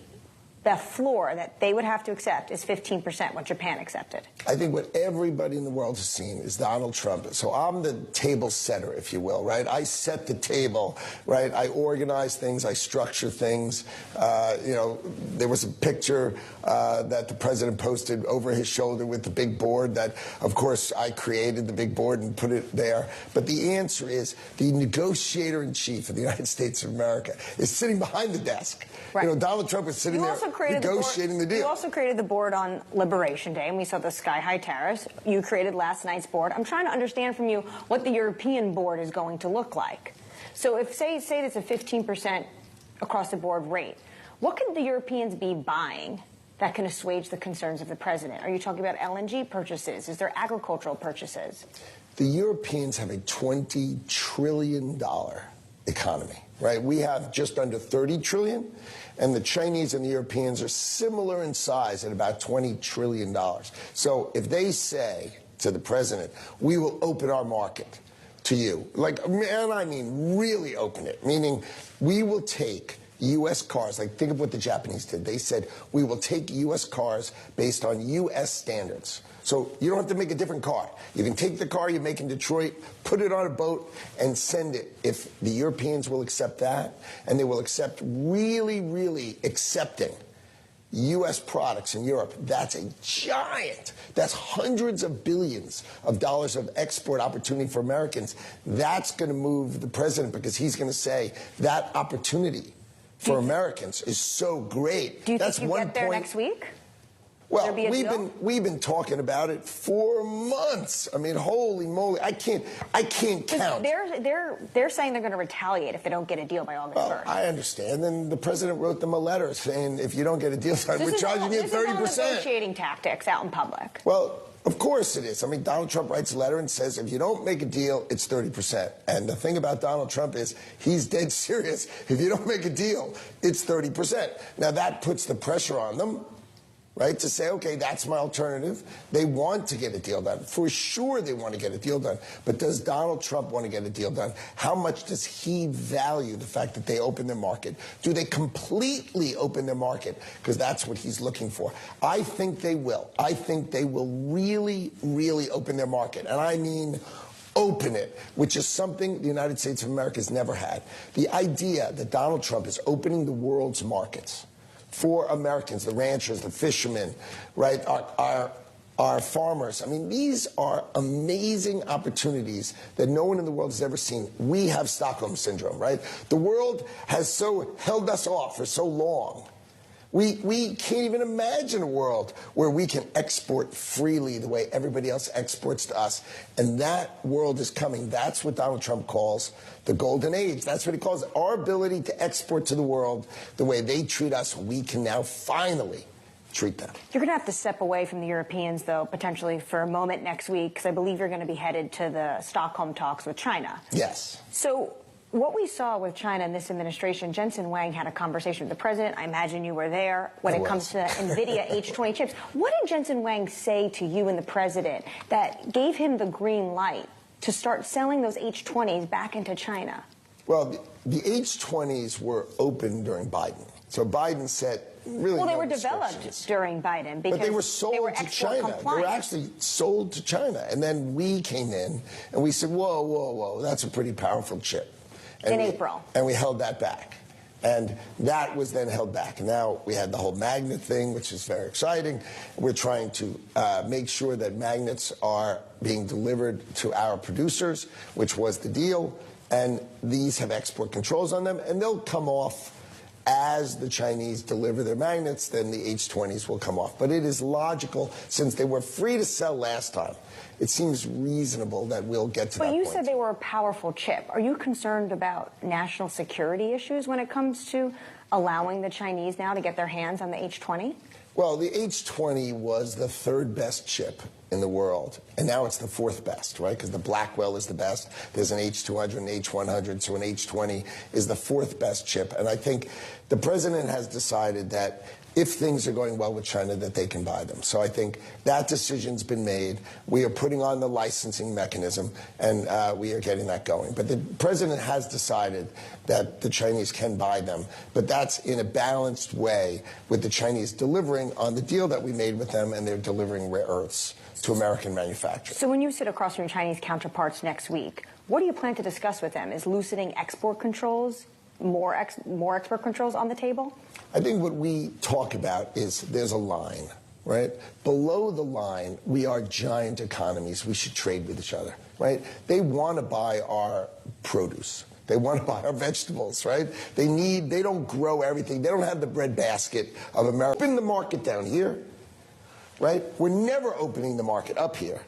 the floor that they would have to accept is 15%, what Japan accepted. I think what everybody in the world has seen is Donald Trump. So I'm the table setter, if you will, right? I set the table, right? I organize things, I structure things. There was a picture that the president posted over his shoulder with the big board that, of course, I created the big board and put it there. But the answer is the negotiator-in-chief of the United States of America is sitting behind the desk. Right. Donald Trump is sitting there negotiating the deal. You also created the board on Liberation Day, and we saw the sky-high tariffs. You created last night's board. I'm trying to understand from you what the European board is going to look like. So if, say it's a 15% across-the-board rate, what could the Europeans be buying that can assuage the concerns of the president? Are you talking about LNG purchases? Is there agricultural purchases? The Europeans have a $20 trillion economy, right? We have just under 30 trillion, and the Chinese and the Europeans are similar in size at about $20 trillion. So if they say to the president, we will open our market to you, and I mean really open it, meaning we will take U.S. cars, think of what the Japanese did. They said, we will take U.S. cars based on U.S. standards. So you don't have to make a different car. You can take the car you make in Detroit, put it on a boat, and send it. If the Europeans will accept that, and they will accept really, really accepting U.S. products in Europe, that's a giant. That's hundreds of billions of dollars of export opportunity for Americans. That's going to move the president, because he's going to say that opportunity for Americans is so great. Do you think you get there next week? Well, we've been talking about it for months. I mean, holy moly, I can't count. They're saying they're going to retaliate if they don't get a deal by August 1st. I understand. And the president wrote them a letter saying, if you don't get a deal done, we're charging you 30%. This is all negotiating tactics out in public. Well, of course it is. I mean, Donald Trump writes a letter and says, if you don't make a deal, it's 30%. And the thing about Donald Trump is he's dead serious. If you don't make a deal, it's 30%. Now, that puts the pressure on them, right, to say, okay, that's my alternative. They want to get a deal done. For sure they want to get a deal done. But does Donald Trump want to get a deal done? How much does he value the fact that they open their market? Do they completely open their market? Because that's what he's looking for. I think they will. I think they will really, really open their market. And I mean open it, which is something the United States of America has never had. The idea that Donald Trump is opening the world's markets for Americans, the ranchers, the fishermen, right, our farmers. I mean, these are amazing opportunities that no one in the world has ever seen. We have Stockholm Syndrome, right? The world has so held us off for so long. We can't even imagine a world where we can export freely the way everybody else exports to us. And that world is coming. That's what Donald Trump calls the golden age. That's what he calls it. Our ability to export to the world the way they treat us, we can now finally treat them. You're going to have to step away from the Europeans, though, potentially for a moment next week, because I believe you're going to be headed to the Stockholm talks with China. Yes. So what we saw with China in this administration, Jensen Huang had a conversation with the president. I imagine you were there when it comes to NVIDIA H20 chips. What did Jensen Huang say to you and the president that gave him the green light to start selling those H20s back into China? Well, the H20s were open during Biden. So Biden said, really, they were developed during Biden because but they were sold to China. Compliant. They were actually sold to China. And then we came in and we said, whoa, whoa, whoa, that's a pretty powerful chip. In April. And we held that back. And that was then held back. And now we had the whole magnet thing, which is very exciting. We're trying to make sure that magnets are being delivered to our producers, which was the deal. And these have export controls on them. And they'll come off as the Chinese deliver their magnets, then the H20s will come off. But it is logical, since they were free to sell last time, it seems reasonable that we'll get to that point. But you said they were a powerful chip. Are you concerned about national security issues when it comes to allowing the Chinese now to get their hands on the H20? Well, the H20 was the third best chip in the world, and now it's the fourth best, right? Because the Blackwell is the best. There's an H200 and H100, so an H20 is the fourth best chip. And I think the president has decided that if things are going well with China, that they can buy them. So I think that decision's been made. We are putting on the licensing mechanism, and we are getting that going. But the president has decided that the Chinese can buy them, but that's in a balanced way, with the Chinese delivering on the deal that we made with them, and they're delivering rare earths to American manufacturers. So when you sit across from your Chinese counterparts next week, what do you plan to discuss with them? Is loosening export controls, more export controls on the table? I think what we talk about is there's a line, right? Below the line, we are giant economies. We should trade with each other, right? They want to buy our produce. They want to buy our vegetables, right? They don't grow everything. They don't have the breadbasket of America. Open the market down here, right? We're never opening the market up here.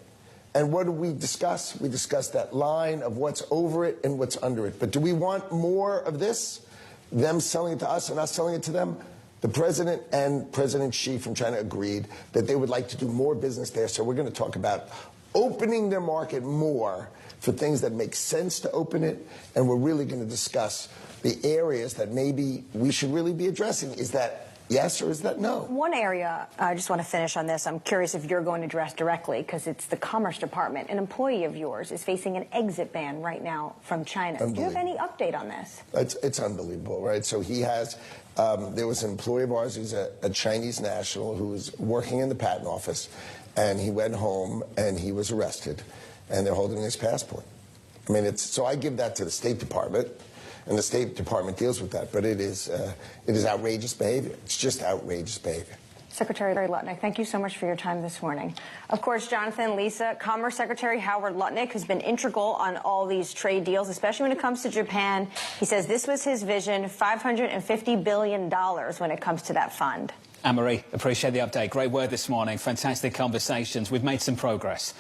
And what do we discuss? We discuss that line of what's over it and what's under it. But do we want more of this? Them selling it to us and us selling it to them? The president and President Xi from China agreed that they would like to do more business there. So we're going to talk about opening their market more for things that make sense to open it. And we're really going to discuss the areas that maybe we should really be addressing. Is that yes or is that no? One area, I just want to finish on this. I'm curious if you're going to address directly, because it's the Commerce Department. An employee of yours is facing an exit ban right now from China. Do you have any update on this? It's unbelievable, right? So he has, there was an employee of ours who's a Chinese national who was working in the patent office, and he went home and he was arrested, and they're holding his passport. I mean, so I give that to the State Department, and the State Department deals with that. But it is outrageous behavior. It's just outrageous behavior. Secretary Lutnick, thank you so much for your time this morning. Of course, Jonathan, Lisa, Commerce Secretary Howard Lutnick has been integral on all these trade deals, especially when it comes to Japan. He says this was his vision, $550 billion when it comes to that fund. Anne-Marie, appreciate the update. Great word this morning. Fantastic conversations. We've made some progress.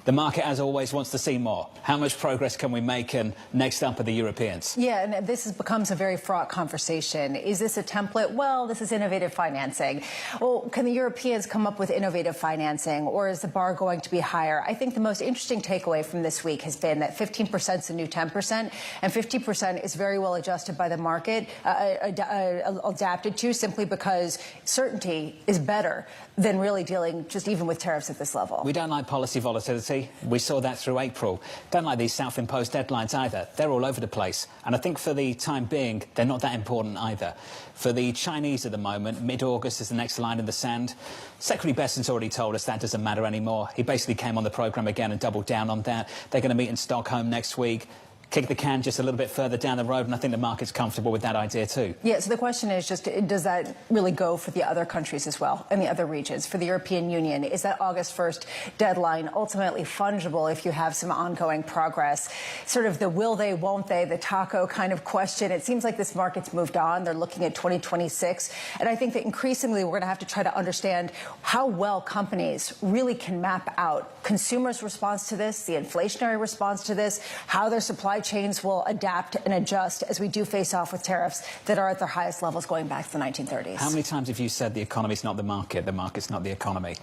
The market, as always, wants to see more. How much progress can we make? And next up are the Europeans. Yeah, and this becomes a very fraught conversation. Is this a template? Well, this is innovative financing. Well, can the Europeans come up with innovative financing, or is the bar going to be higher? I think the most interesting takeaway from this week has been that 15% is the new 10%, and 50% is very well adjusted by the market, adapted to, simply because certainty is better than really dealing just even with tariffs at this level. We don't like policy volatility. We saw that through April. Don't like these self-imposed deadlines either. They're all over the place. And I think for the time being, they're not that important either. For the Chinese at the moment, mid-August is the next line in the sand. Secretary Besson's already told us that doesn't matter anymore. He basically came on the programme again and doubled down on that. They're going to meet in Stockholm next week. Kick the can just a little bit further down the road, and I think the market's comfortable with that idea too. Yeah, so the question is just, does that really go for the other countries as well, and the other regions? For the European Union, is that August 1st deadline ultimately fungible if you have some ongoing progress? Sort of the will they, won't they, the taco kind of question. It seems like this market's moved on. They're looking at 2026. And I think that increasingly we're going to have to try to understand how well companies really can map out consumers' response to this, the inflationary response to this, how their supply chains will adapt and adjust as we do face off with tariffs that are at their highest levels going back to the 1930s. How many times have you said the economy's not the market's not the economy?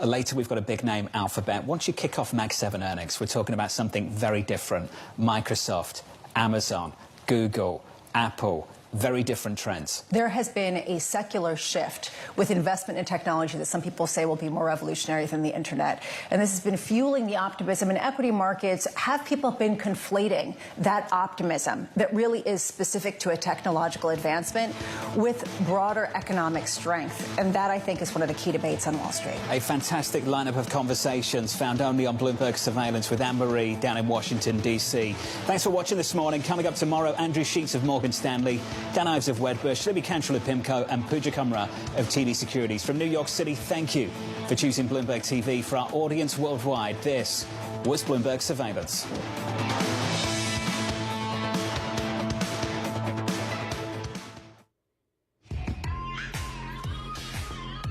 Later, we've got a big name, Alphabet. Once you kick off Mag 7 earnings, we're talking about something very different. Microsoft, Amazon, Google, Apple. Very different trends. There has been a secular shift with investment in technology that some people say will be more revolutionary than the internet. And this has been fueling the optimism in equity markets. Have people been conflating that optimism that really is specific to a technological advancement with broader economic strength? And that, I think, is one of the key debates on Wall Street. A fantastic lineup of conversations found only on Bloomberg Surveillance with Anne-Marie down in Washington, D.C. Thanks for watching this morning. Coming up tomorrow, Andrew Sheets of Morgan Stanley, Dan Ives of Wedbush, Libby Cantrell of PIMCO, and Pooja Kumra of TD Securities. From New York City, thank you for choosing Bloomberg TV. For our audience worldwide, this was Bloomberg Surveillance.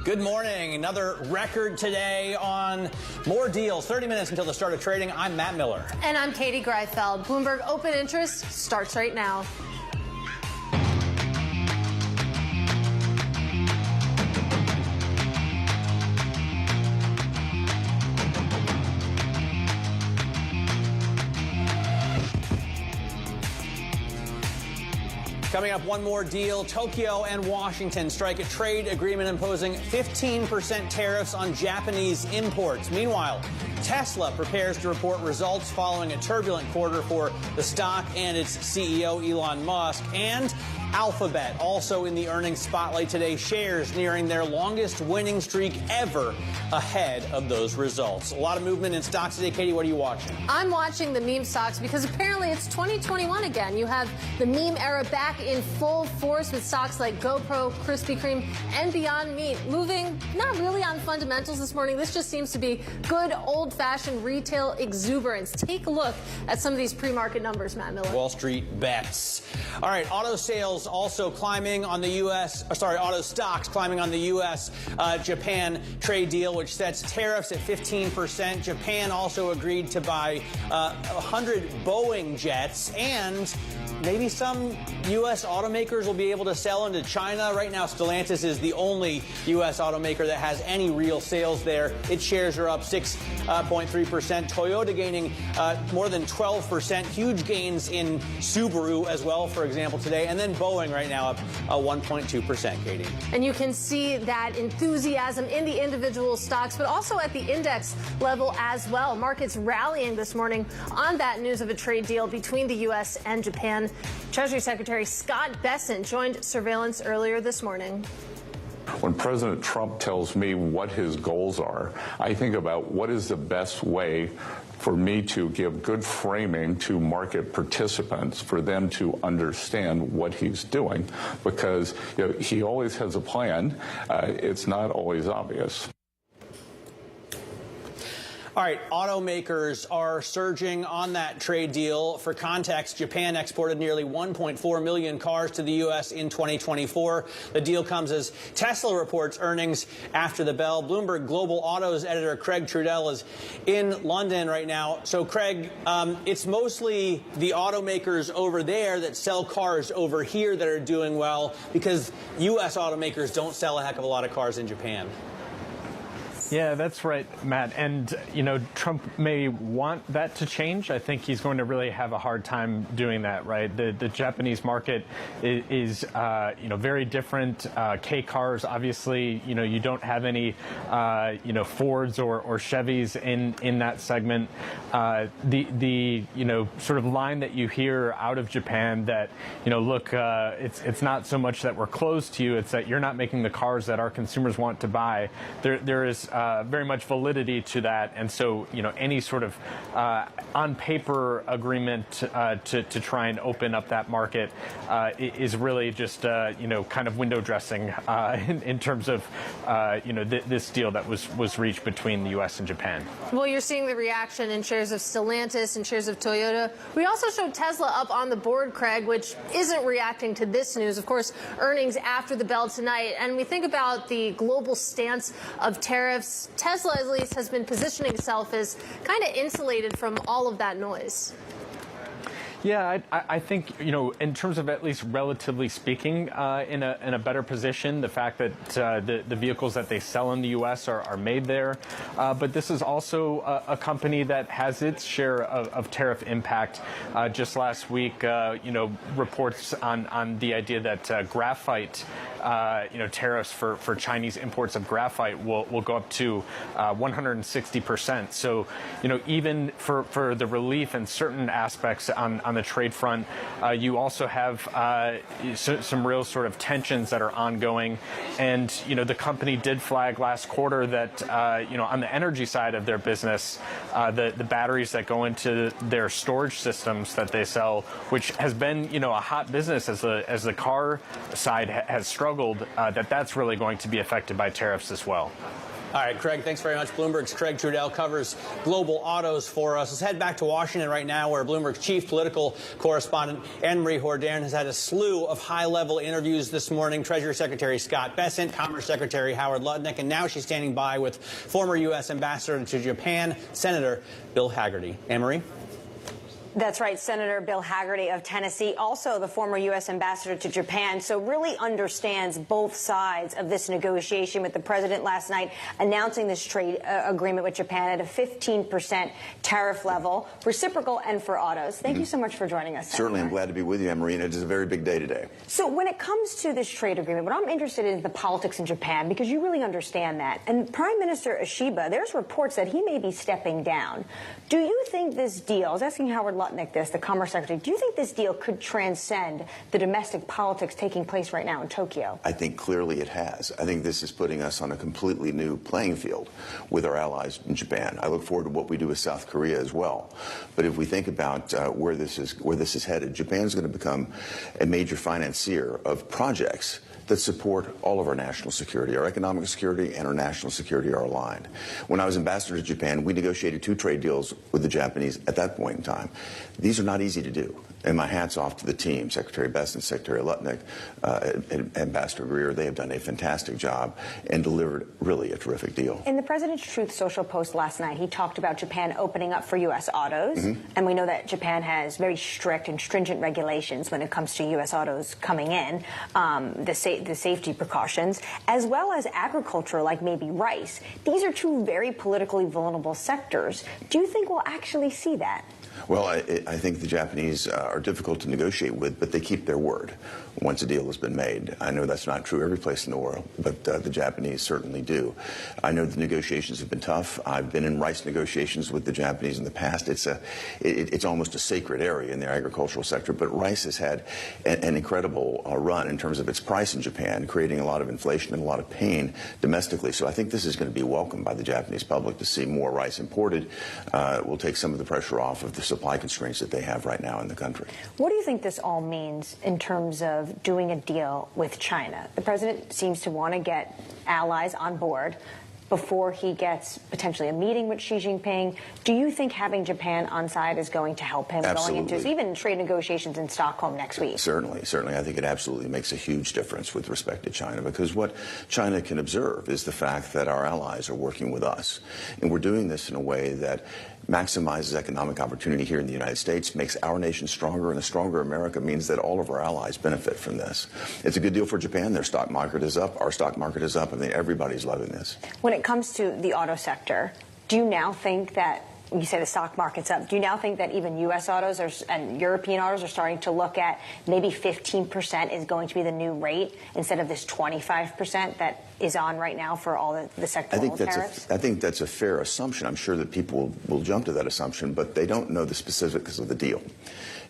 Good morning. Another record today on more deals. 30 minutes until the start of trading. I'm Matt Miller. And I'm Katie Greifeld. Bloomberg Open Interest starts right now. Coming up, one more deal. Tokyo and Washington strike a trade agreement imposing 15% tariffs on Japanese imports. Meanwhile, Tesla prepares to report results following a turbulent quarter for the stock and its CEO, Elon Musk. And Alphabet also in the earnings spotlight today. Shares nearing their longest winning streak ever ahead of those results. A lot of movement in stocks today. Katie, what are you watching? I'm watching the meme stocks because apparently it's 2021 again. You have the meme era back in full force with stocks like GoPro, Krispy Kreme, and Beyond Meat moving not really on fundamentals this morning. This just seems to be good old-fashioned retail exuberance. Take a look at some of these pre-market numbers, Matt Miller. Wall Street bets. All right, auto sales also climbing on the auto stocks climbing on the U.S.-Japan trade deal, which sets tariffs at 15%. Japan also agreed to buy 100 Boeing jets, and maybe some U.S. automakers will be able to sell into China. Right now, Stellantis is the only U.S. automaker that has any real sales there. Its shares are up 6.3%. Toyota gaining more than 12%. Huge gains in Subaru as well, for example, today. And then Boeing right now up 1.2%, Katie. And you can see that enthusiasm in the individual stocks, but also at the index level as well. Markets rallying this morning on that news of a trade deal between the U.S. and Japan. Treasury Secretary Scott Bessent joined surveillance earlier this morning. When President Trump tells me what his goals are, I think about what is the best way for me to give good framing to market participants for them to understand what he's doing, because he always has a plan. It's not always obvious. All right, automakers are surging on that trade deal. For context, Japan exported nearly 1.4 million cars to the U.S. in 2024. The deal comes as Tesla reports earnings after the bell. Bloomberg Global Autos editor Craig Trudell is in London right now. So, Craig, it's mostly the automakers over there that sell cars over here that are doing well, because U.S. automakers don't sell a heck of a lot of cars in Japan. Yeah, that's right, Matt. And, Trump may want that to change. I think he's going to really have a hard time doing that, right? The Japanese market is very different. K cars, obviously, you don't have any, Fords or Chevys in that segment. The sort of line that you hear out of Japan that, look, it's not so much that we're closed to you, it's that you're not making the cars that our consumers want to buy. There is very much validity to that, and so any sort of on paper agreement to try and open up that market is really just kind of window dressing in terms of this deal that was reached between the U.S. and Japan. Well, you're seeing the reaction in shares of Stellantis and shares of Toyota. We also showed Tesla up on the board, Craig, which isn't reacting to this news. Of course, earnings after the bell tonight, and we think about the global stance of tariffs. Tesla, at least, has been positioning itself as kind of insulated from all of that noise. Yeah, I think, in terms of at least relatively speaking, in a better position, the fact that the vehicles that they sell in the U.S. are made there. But this is also a company that has its share of tariff impact. Just last week, reports on the idea that graphite, tariffs for Chinese imports of graphite will go up to 160%. So, even for the relief in certain aspects on the trade front, you also have some real sort of tensions that are ongoing. And, the company did flag last quarter that, on the energy side of their business, the batteries that go into their storage systems that they sell, which has been, a hot business as the car side has struggled, that's really going to be affected by tariffs as well. All right, Craig, thanks very much. Bloomberg's Craig Trudell covers global autos for us. Let's head back to Washington right now, where Bloomberg's chief political correspondent, Anne-Marie Jordan, has had a slew of high-level interviews this morning. Treasury Secretary Scott Bessent, Commerce Secretary Howard Lutnick, and now she's standing by with former U.S. Ambassador to Japan, Senator Bill Hagerty. Anne-Marie? That's right, Senator Bill Hagerty of Tennessee, also the former U.S. ambassador to Japan, so really understands both sides of this negotiation, with the president last night announcing this trade agreement with Japan at a 15% tariff level, reciprocal and for autos. Thank you so much for joining us, Senator. Certainly, I'm glad to be with you, Anne-Marie, and it is a very big day today. So when it comes to this trade agreement, what I'm interested in is the politics in Japan, because you really understand that. And Prime Minister Ishiba, there's reports that he may be stepping down. Do you think this deal, I was asking Howard Lutnick this, the Commerce Secretary, do you think this deal could transcend the domestic politics taking place right now in Tokyo? I think clearly it has. I think this is putting us on a completely new playing field with our allies in Japan. I look forward to what we do with South Korea as well. But if we think about where this is headed, Japan is going to become a major financier of projects that support all of our national security. Our economic security and our national security are aligned. When I was ambassador to Japan, we negotiated 2 trade deals with the Japanese at that point in time. These are not easy to do. And my hat's off to the team, Secretary Bessent, Secretary Lutnick, and Ambassador Greer. They have done a fantastic job and delivered really a terrific deal. In the President's Truth Social post last night, he talked about Japan opening up for U.S. autos. And we know that Japan has very strict and stringent regulations when it comes to U.S. autos coming in, the safety precautions, as well as agriculture, like maybe rice. These are 2 very politically vulnerable sectors. Do you think we'll actually see that? Well, I think the Japanese are difficult to negotiate with, but they keep their word once a deal has been made. I know that's not true every place in the world, but the Japanese certainly do. I know the negotiations have been tough. I've been in rice negotiations with the Japanese in the past. It's almost a sacred area in the agricultural sector, but rice has had an incredible run in terms of its price in Japan, creating a lot of inflation and a lot of pain domestically. So I think this is going to be welcomed by the Japanese public to see more rice imported. Will take some of the pressure off of the supply constraints that they have right now in the country. What do you think this all means in terms of doing a deal with China? The president seems to want to get allies on board before he gets potentially a meeting with Xi Jinping. Do you think having Japan on side is going to help him going into even trade negotiations in Stockholm next week? Certainly. I think it absolutely makes a huge difference with respect to China, because what China can observe is the fact that our allies are working with us. And we're doing this in a way that maximizes economic opportunity here in the United States, makes our nation stronger, and a stronger America means that all of our allies benefit from this. It's a good deal for Japan. Their stock market is up. Our stock market is up. I mean, everybody's loving this. When it comes to the auto sector, do you now think that, you say the stock market's up, do you now think that even U.S. autos and European autos are starting to look at maybe 15% is going to be the new rate instead of this 25% that is on right now for all the sectoral tariffs? I think that's a fair assumption. I'm sure that people will jump to that assumption, but they don't know the specifics of the deal.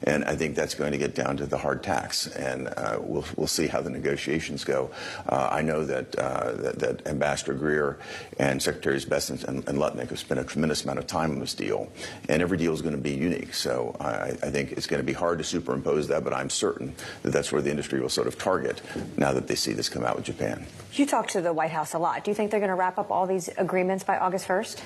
And I think that's going to get down to the hard tax, and we'll see how the negotiations go. I know that Ambassador Greer and Secretaries Bessent and Lutnick have spent a tremendous amount of time on this deal, and every deal is going to be unique. So I think it's going to be hard to superimpose that, but I'm certain that that's where the industry will sort of target now that they see this come out with Japan. You talk to the White House a lot. Do you think they're going to wrap up all these agreements by August 1st?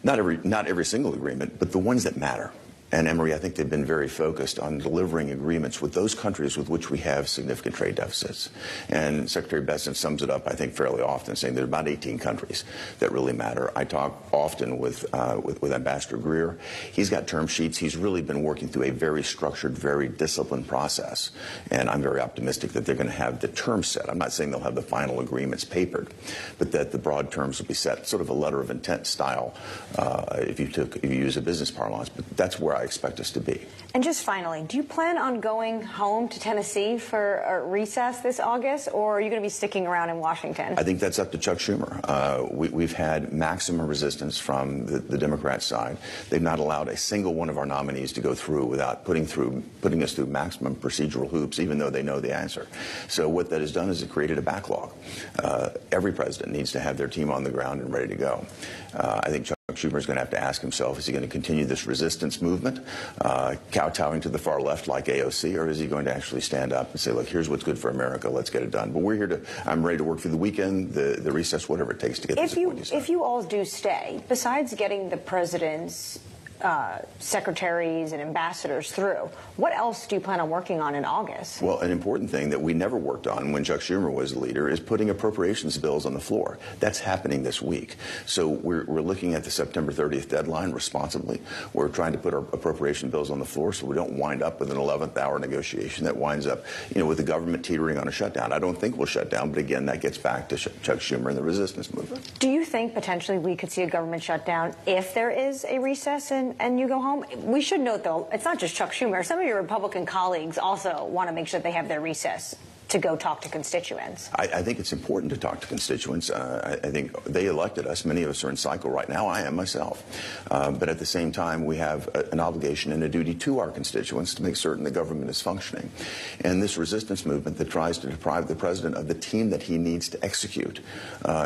Not every single agreement, but the ones that matter. And, Anne-Marie, I think they've been very focused on delivering agreements with those countries with which we have significant trade deficits. And Secretary Bessent sums it up, I think, fairly often, saying there are about 18 countries that really matter. I talk often with Ambassador Greer. He's got term sheets. He's really been working through a very structured, very disciplined process. And I'm very optimistic that they're going to have the terms set. I'm not saying they'll have the final agreements papered, but that the broad terms will be set, sort of a letter of intent style, if you use a business parlance. But that's where I expect us to be. And just finally, do you plan on going home to Tennessee for a recess this August, or are you going to be sticking around in Washington? I think that's up to Chuck Schumer. We've had maximum resistance from the Democrat side. They've not allowed a single one of our nominees to go through without putting us through maximum procedural hoops, even though they know the answer. So what that has done is it created a backlog. Every president needs to have their team on the ground and ready to go. I think Chuck Schumer is going to have to ask himself, is he going to continue this resistance movement, kowtowing to the far left like AOC, or is he going to actually stand up and say, look, here's what's good for America, let's get it done. But we're here to, I'm ready to work through the weekend, the recess, whatever it takes to get this appointees done. If you all do stay, besides getting the president's secretaries and ambassadors through, what else do you plan on working on in August? Well, an important thing that we never worked on when Chuck Schumer was the leader is putting appropriations bills on the floor. That's happening this week. So we're looking at the September 30th deadline responsibly. We're trying to put our appropriation bills on the floor so we don't wind up with an 11th hour negotiation that winds up, with the government teetering on a shutdown. I don't think we'll shut down, but again, that gets back to Chuck Schumer and the resistance movement. Do you think potentially we could see a government shutdown if there is a recess and you go home? We should note, though, it's not just Chuck Schumer. Some of your Republican colleagues also want to make sure they have their recess to go talk to constituents. I think it's important to talk to constituents. I think they elected us. Many of us are in cycle right now. I am myself. But at the same time, we have an obligation and a duty to our constituents to make certain the government is functioning. And this resistance movement that tries to deprive the president of the team that he needs to execute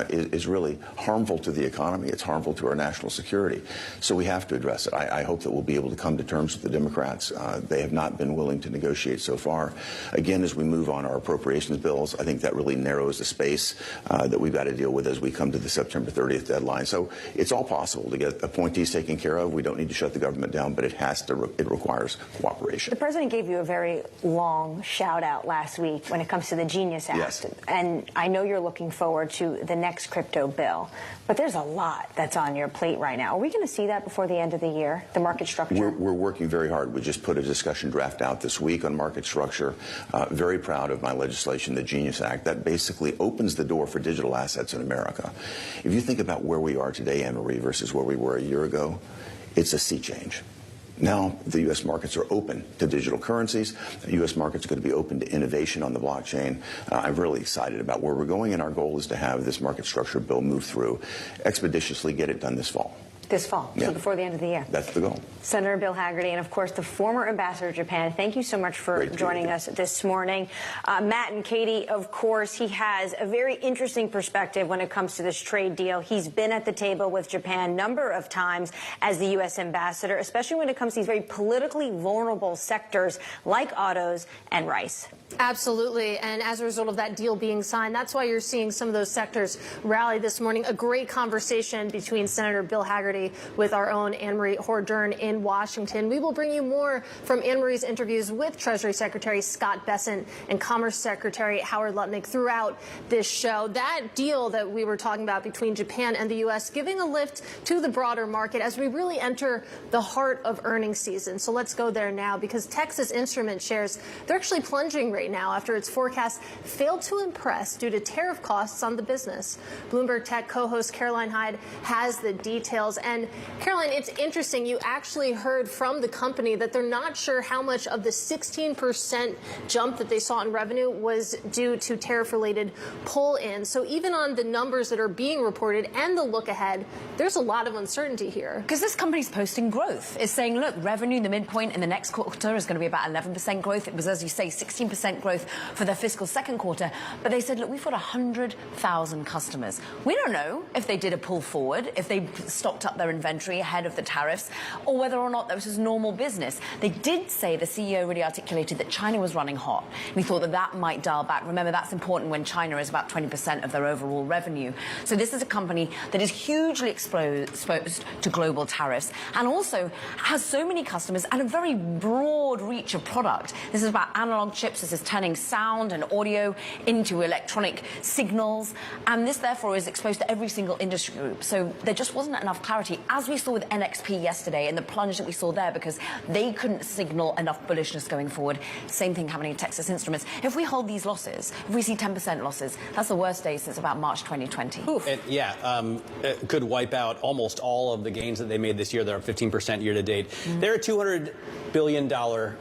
is really harmful to the economy. It's harmful to our national security. So we have to address it. I hope that we'll be able to come to terms with the Democrats. They have not been willing to negotiate so far. Again, as we move on our appropriations bills, I think that really narrows the space that we've got to deal with as we come to the September 30th deadline. So it's all possible to get appointees taken care of. We don't need to shut the government down, but it requires cooperation. The president gave you a very long shout out last week when it comes to the Genius Act. Yes. And I know you're looking forward to the next crypto bill, but there's a lot that's on your plate right now. Are we going to see that before the end of the year, the market structure? We're working very hard. We just put a discussion draft out this week on market structure. Very proud of my legislation, the Genius Act, that basically opens the door for digital assets in America. If you think about where we are today, Anne-Marie, versus where we were a year ago, it's a sea change. Now the U.S. markets are open to digital currencies. The U.S. markets are going to be open to innovation on the blockchain. I'm really excited about where we're going, and our goal is to have this market structure bill move through expeditiously, get it done this fall. This fall, Yeah. so before the end of the year. That's the goal. Senator Bill Hagerty, and of course the former ambassador to Japan, thank you so much for joining us this morning. Matt and Katie, of course, he has a very interesting perspective when it comes to this trade deal. He's been at the table with Japan a number of times as the U.S. ambassador, especially when it comes to these very politically vulnerable sectors like autos and rice. Absolutely, and as a result of that deal being signed, that's why you're seeing some of those sectors rally this morning. A great conversation between Senator Bill Hagerty with our own Anne-Marie Hordern in Washington. We will bring you more from Anne-Marie's interviews with Treasury Secretary Scott Bessent and Commerce Secretary Howard Lutnick throughout this show. That deal that we were talking about between Japan and the U.S. giving a lift to the broader market as we really enter the heart of earnings season. So let's go there now, because Texas Instrument shares, they're actually plunging right now after its forecast failed to impress due to tariff costs on the business. Bloomberg Tech co-host Caroline Hyde has the details. And Caroline, it's interesting. You actually heard from the company that they're not sure how much of the 16% jump that they saw in revenue was due to tariff-related pull-in. So even on the numbers that are being reported and the look ahead, there's a lot of uncertainty here. Because this company's posting growth. It's saying, look, revenue, the midpoint in the next quarter is going to be about 11% growth. It was, as you say, 16% growth for their fiscal second quarter. But they said, look, we've got 100,000 customers. We don't know if they did a pull forward, if they stocked up their inventory ahead of the tariffs, or whether or not this was normal business. They did say, the CEO really articulated that China was running hot. We thought that that might dial back. Remember, that's important when China is about 20% of their overall revenue. So this is a company that is hugely exposed to global tariffs and also has so many customers and a very broad reach of product. This is about analog chips. This is turning sound and audio into electronic signals. And this, therefore, is exposed to every single industry group. So there just wasn't enough clarity, as we saw with NXP yesterday and the plunge that we saw there, because they couldn't signal enough bullishness going forward. Same thing happening in Texas Instruments. If we hold these losses, if we see 10% losses, that's the worst day since about March 2020. It could wipe out almost all of the gains that they made this year. They're up 15% year to date. They're a $200 billion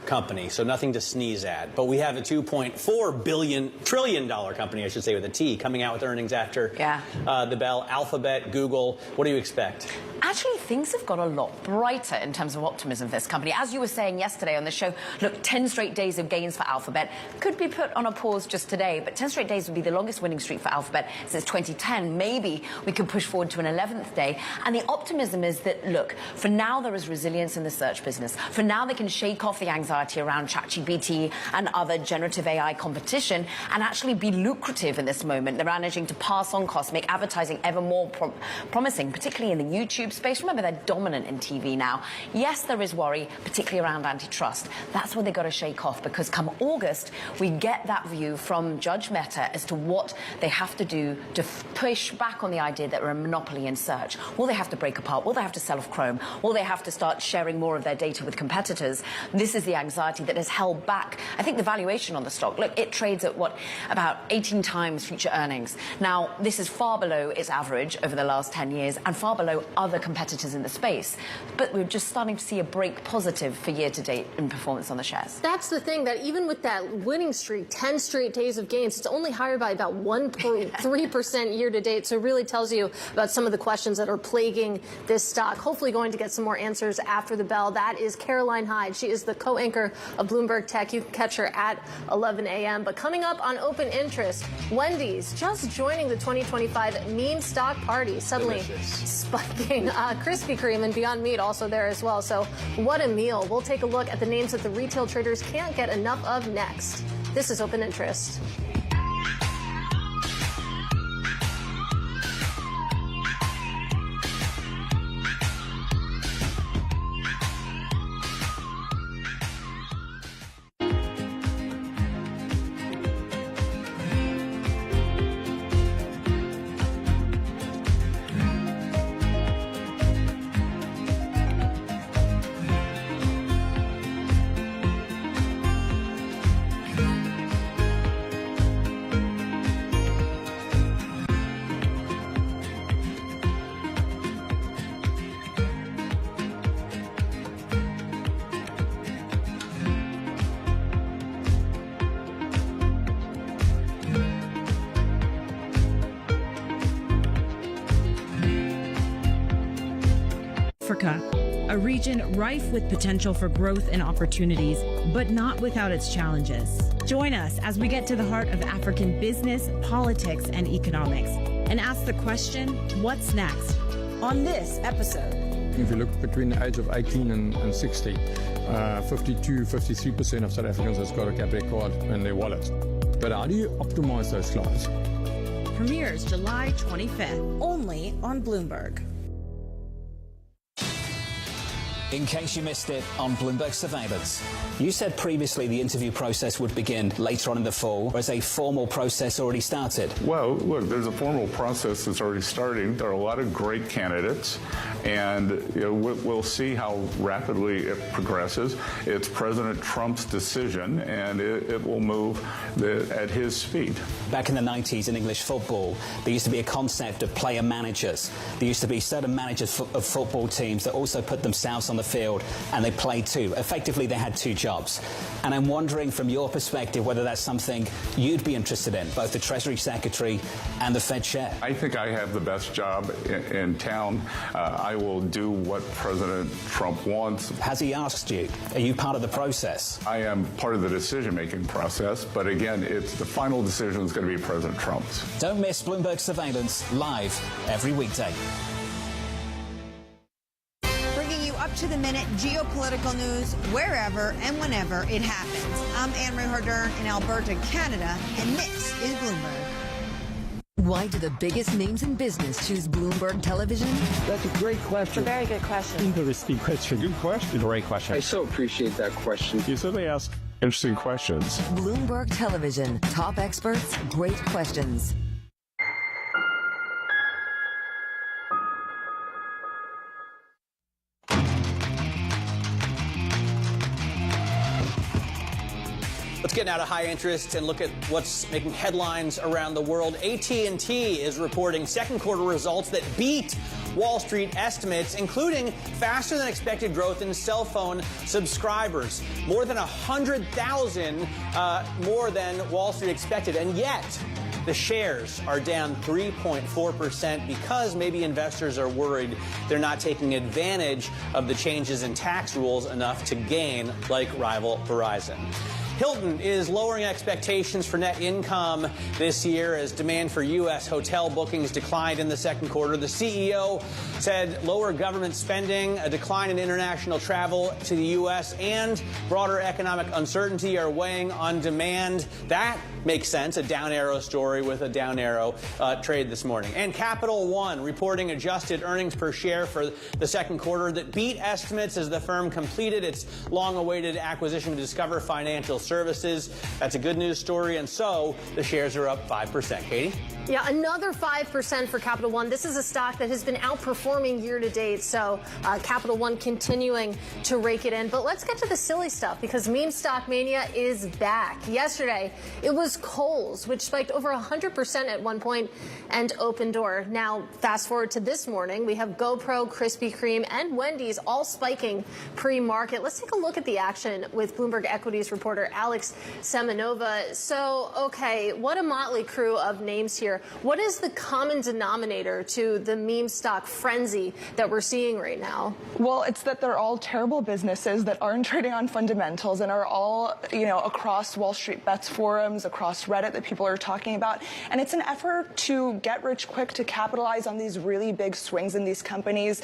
company, so nothing to sneeze at. But we have a $2.4 trillion company, I should say, with a T, coming out with earnings after the bell. Alphabet, Google, what do you expect? Actually, things have got a lot brighter in terms of optimism for this company. As you were saying yesterday on the show, look, 10 straight days of gains for Alphabet could be put on a pause just today, but 10 straight days would be the longest winning streak for Alphabet since 2010. Maybe we could push forward to an 11th day. And the optimism is that, look, for now there is resilience in the search business. For now they can shake off the anxiety around ChatGPT and other generative AI competition and actually be lucrative in this moment. They're managing to pass on costs, make advertising ever more promising, particularly in the YouTube space. Remember, they're dominant in TV now. Yes, there is worry, particularly around antitrust. That's what they've got to shake off, because come August, we get that view from Judge Mehta as to what they have to do to push back on the idea that we're a monopoly in search. Will they have to break apart? Will they have to sell off Chrome? Will they have to start sharing more of their data with competitors? This is the anxiety that has held back, I think, the valuation on the stock. Look, it trades at what, about 18 times future earnings. Now, this is far below its average over the last 10 years and far below other competitors in the space. But we're just starting to see a break positive for year-to-date in performance on the shares. That's the thing, that even with that winning streak, 10 straight days of gains, it's only higher by about 1.3% year-to-date. So it really tells you about some of the questions that are plaguing this stock. Hopefully going to get some more answers after the bell. That is Caroline Hyde. She is the co-anchor of Bloomberg Tech. You can catch her at 11 a.m. But coming up on Open Interest, Wendy's just joining the 2025 meme stock party, suddenly spiking. Krispy Kreme and Beyond Meat also there as well. So what a meal. We'll take a look at the names that the retail traders can't get enough of next. This is Open Interest. Africa, a region rife with potential for growth and opportunities, but not without its challenges. Join us as we get to the heart of African business, politics, and economics, and ask the question, what's next? On this episode. If you look between the age of 18 and 60, 53% of South Africans has got a Capitec card in their wallet. But how do you optimize those lives? Premieres July 25th, only on Bloomberg. In case you missed it on Bloomberg Surveillance, you said previously the interview process would begin later on in the fall. Has a formal process already started? Well, look, there's a formal process that's already starting. There are a lot of great candidates, and we'll see how rapidly it progresses. It's President Trump's decision, and it will move at his speed. Back in the 90s in English football, there used to be a concept of player managers. There used to be certain managers of football teams that also put themselves on the field, and they played too. Effectively, they had two jobs. And I'm wondering from your perspective whether that's something you'd be interested in, both the Treasury Secretary and the Fed chair. I think I have the best job in town. I will do what President Trump wants. Has he asked you? Are you part of the process? I am part of the decision-making process, but again, it's the final decision is going to be President Trump's. Don't miss Bloomberg Surveillance live every weekday. To the minute geopolitical news wherever and whenever it happens. I'm Anne-Marie Hardern in Alberta, Canada, and this is Bloomberg. Why do the biggest names in business choose Bloomberg Television? That's a great question. It's a very good question. Interesting question. Good question. Great question. I so appreciate that question. You certainly ask interesting questions. Bloomberg Television. Top experts, great questions. Let's get now to high interest and look at what's making headlines around the world. AT&T is reporting second quarter results that beat Wall Street estimates, including faster than expected growth in cell phone subscribers. More than 100,000 more than Wall Street expected. And yet, The shares are down 3.4% because maybe investors are worried they're not taking advantage of the changes in tax rules enough to gain, like rival Verizon. Hilton is lowering expectations for net income this year as demand for U.S. hotel bookings declined in the second quarter. The CEO said lower government spending, a decline in international travel to the U.S., and broader economic uncertainty are weighing on demand. That makes sense, a down arrow story with a down arrow trade this morning. And Capital One reporting adjusted earnings per share for the second quarter that beat estimates as the firm completed its long-awaited acquisition of Discover Financial Services. That's a good news story, and so the shares are up 5%. Katie? Yeah, another 5% for Capital One. This is a stock that has been outperforming year to date, so Capital One continuing to rake it in. But let's get to the silly stuff, because meme stock mania is back. Yesterday, it was Kohl's, which spiked over 100% at one point, and Opendoor. Now, fast forward to this morning, we have GoPro, Krispy Kreme, and Wendy's all spiking pre-market. Let's take a look at the action with Bloomberg Equities reporter Alex Semenova. So, okay, what a motley crew of names here. What is the common denominator to the meme stock frenzy that we're seeing right now? Well, it's that they're all terrible businesses that aren't trading on fundamentals and are all, across Wall Street Bets forums, across Reddit that people are talking about. And it's an effort to get rich quick, to capitalize on these really big swings in these companies.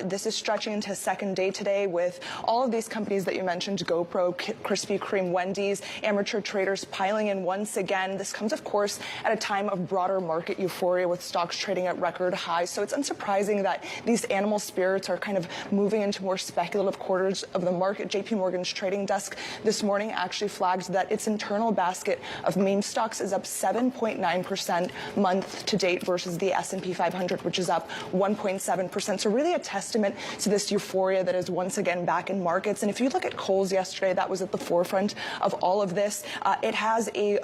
This is stretching into second day today with all of these companies that you mentioned, GoPro, Krispy Kreme, Wendy's, amateur traders piling in once again. This comes, of course, at a time of broader market euphoria with stocks trading at record highs. So it's unsurprising that these animal spirits are kind of moving into more speculative quarters of the market. JP Morgan's trading desk this morning actually flagged that its internal basket of meme stocks is up 7.9% month to date versus the S&P 500, which is up 1.7%. So really a testament to this euphoria that is once again back in markets. And if you look at Kohl's yesterday, that was at the forefront of all of this. It has a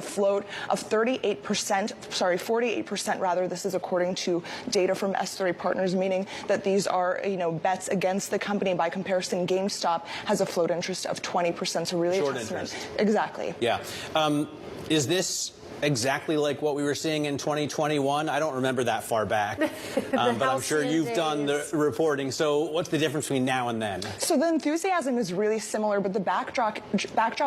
float of 48% rather. This is according to data from S3 Partners, meaning that these are, bets against the company. By comparison, GameStop has a float interest of 20%. So really short a testament. interest. Exactly. Yeah. Is this exactly like what we were seeing in 2021? I don't remember that far back, but I'm sure you've done the reporting. So what's the difference between now and then? So the enthusiasm is really similar, but the backdrop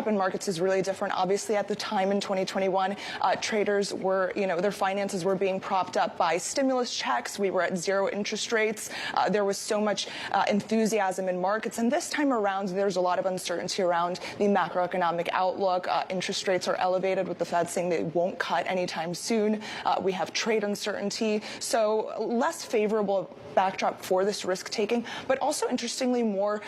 in markets is really different. Obviously, at the time in 2021, traders were, their finances were being propped up by stimulus checks. We were at zero interest rates. There was so much enthusiasm in markets. And this time around, there's a lot of uncertainty around the macroeconomic outlook. Interest rates are elevated with the Fed saying they won't cut anytime soon. We have trade uncertainty. So less favorable backdrop for this risk-taking, but also, interestingly, more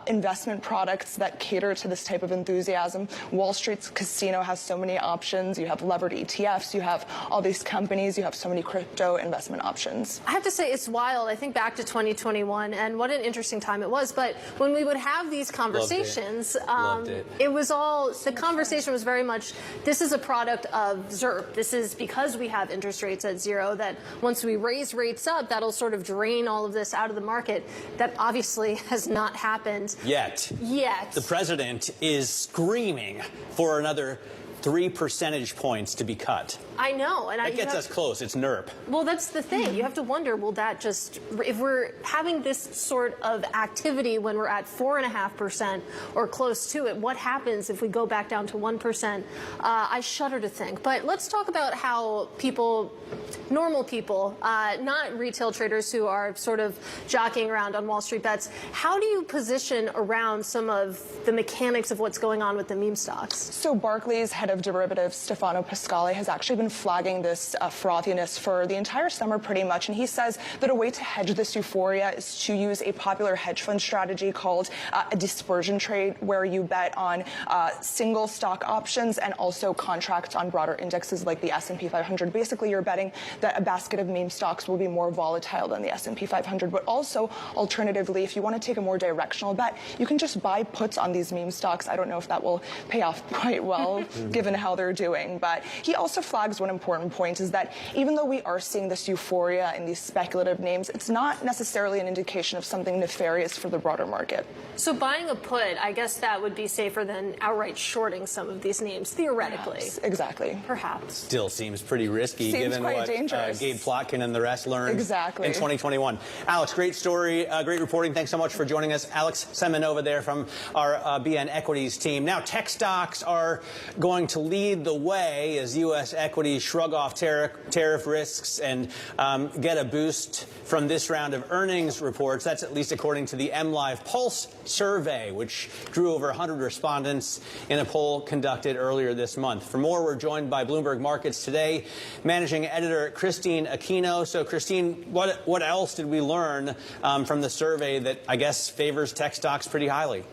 investment products that cater to this type of enthusiasm. Wall Street's casino has so many options. You have levered ETFs. You have all these companies. You have so many crypto investment options. I have to say, it's wild. I think back to 2021, and what an interesting time it was. But when we would have these conversations, it was all, the conversation was very much, this is a product of ZIRP. This is because we have interest rates at zero, that once we raise rates up, that'll sort of drain all of this out of the market. That obviously has not happened. Yet. The president is screaming for another 3 percentage points to be cut. I know. And that gets us close. It's NERP. Well, that's the thing. You have to wonder, will that just, if we're having this sort of activity when we're at 4.5% or close to it, what happens if we go back down to 1%? I shudder to think. But let's talk about how people, normal people, not retail traders who are sort of jockeying around on Wall Street Bets, how do you position around some of the mechanics of what's going on with the meme stocks? So Barclays head of derivatives, Stefano Pasquale, has actually been flagging this frothiness for the entire summer pretty much. And he says that a way to hedge this euphoria is to use a popular hedge fund strategy called a dispersion trade, where you bet on single stock options and also contracts on broader indexes like the S&P 500. Basically, you're betting that a basket of meme stocks will be more volatile than the S&P 500. But also, alternatively, if you want to take a more directional bet, you can just buy puts on these meme stocks. I don't know if that will pay off quite well, given given how they're doing. But he also flags one important point is that even though we are seeing this euphoria in these speculative names, it's not necessarily an indication of something nefarious for the broader market. So buying a put, I guess that would be safer than outright shorting some of these names, theoretically. Perhaps. Exactly. Perhaps. Still seems pretty risky Seems given quite what dangerous. Gabe Plotkin and the rest learned Exactly. in 2021. Alex, great story, great reporting. Thanks so much for joining us. Alex Semenova there from our BN Equities team. Now, tech stocks are going to lead the way as U.S. equities shrug off tariff risks and get a boost from this round of earnings reports. That's at least according to the MLive Pulse survey, which drew over 100 respondents in a poll conducted earlier this month. For more, we're joined by Bloomberg Markets Today managing editor Christine Aquino. So, Christine, what else did we learn from the survey that I guess favors tech stocks pretty highly?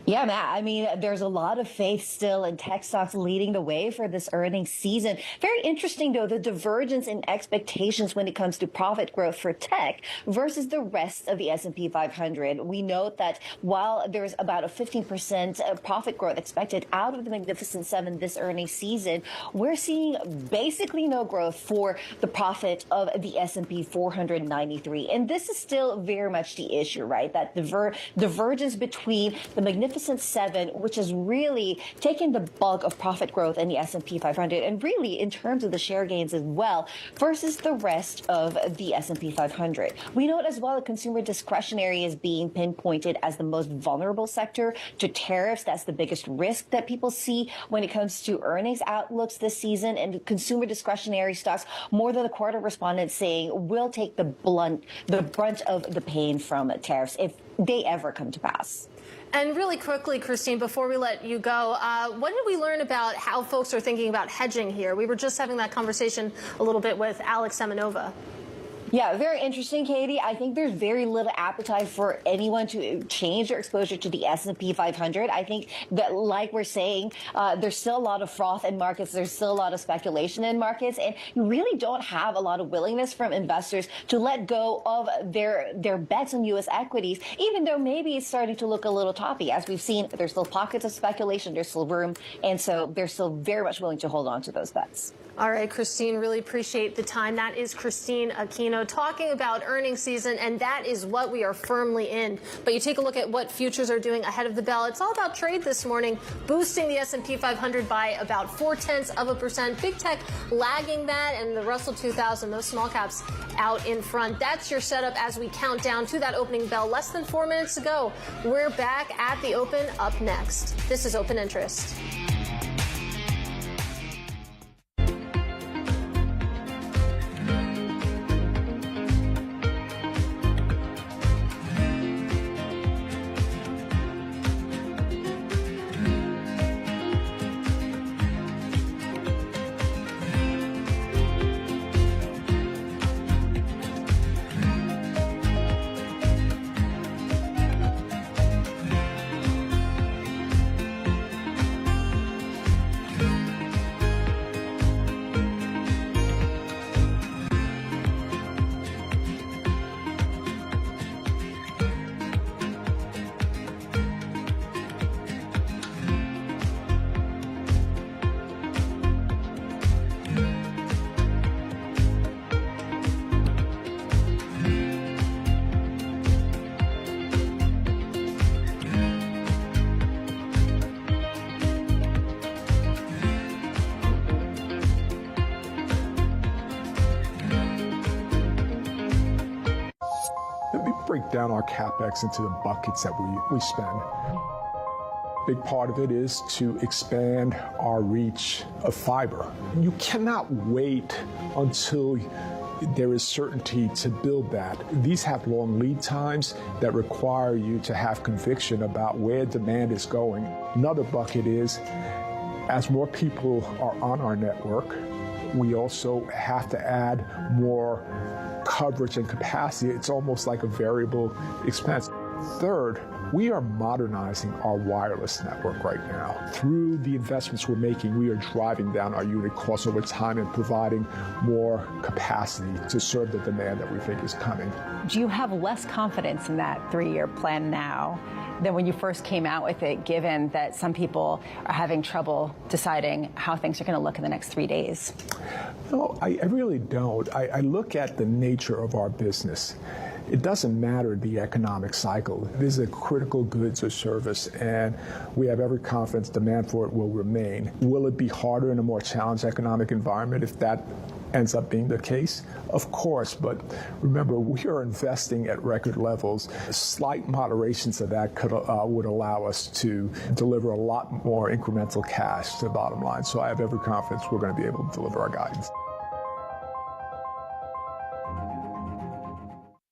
Yeah, Matt, I mean, there's a lot of faith still in tech stocks leading the way for this earnings season. Very interesting, though, the divergence in expectations when it comes to profit growth for tech versus the rest of the S&P 500. We note that while there's about a 15% profit growth expected out of the Magnificent Seven this earnings season, we're seeing basically no growth for the profit of the S&P 493. And this is still very much the issue, right? That divergence between the Magnificent Seven, which has really taken the bulk of profit growth in the S&P 500 and really in terms of the share gains as well versus the rest of the S&P 500. We note as well that consumer discretionary is being pinpointed as the most vulnerable sector to tariffs. That's the biggest risk that people see when it comes to earnings outlooks this season, and consumer discretionary stocks, more than a quarter of respondents saying will take the brunt of the pain from tariffs if they ever come to pass. And really quickly, Christine, before we let you go, what did we learn about how folks are thinking about hedging here? We were just having that conversation a little bit with Alex Semenova. Yeah, very interesting, Katie. I think there's very little appetite for anyone to change their exposure to the S&P 500. I think that, like we're saying, there's still a lot of froth in markets. There's still a lot of speculation in markets, and you really don't have a lot of willingness from investors to let go of their bets on U.S. equities, even though maybe it's starting to look a little toppy. As we've seen, there's still pockets of speculation. There's still room, and so they're still very much willing to hold on to those bets. All right, Christine, really appreciate the time. That is Christine Aquino talking about earnings season, and that is what we are firmly in. But you take a look at what futures are doing ahead of the bell. It's all about trade this morning, boosting the S&P 500 by about 0.4%. Big tech lagging that, and the Russell 2000, those small caps out in front. That's your setup as we count down to that opening bell. Less than 4 minutes to go. We're back at the open up next. This is Open Interest. Break down our CapEx into the buckets that we spend. Big part of it is to expand our reach of fiber. You cannot wait until there is certainty to build that. These have long lead times that require you to have conviction about where demand is going. Another bucket is, as more people are on our network, we also have to add more coverage and capacity. It's almost like a variable expense. Third, we are modernizing our wireless network right now. Through the investments we're making, we are driving down our unit costs over time and providing more capacity to serve the demand that we think is coming. Do you have less confidence in that 3-year plan now than when you first came out with it, given that some people are having trouble deciding how things are going to look in the next 3 days? No, I really don't. I look at the nature of our business. It doesn't matter the economic cycle. This is a critical goods or service, and we have every confidence demand for it will remain. Will it be harder in a more challenged economic environment if that ends up being the case? Of course, but remember, we are investing at record levels. Slight moderations of that would allow us to deliver a lot more incremental cash to the bottom line. So I have every confidence we're going to be able to deliver our guidance.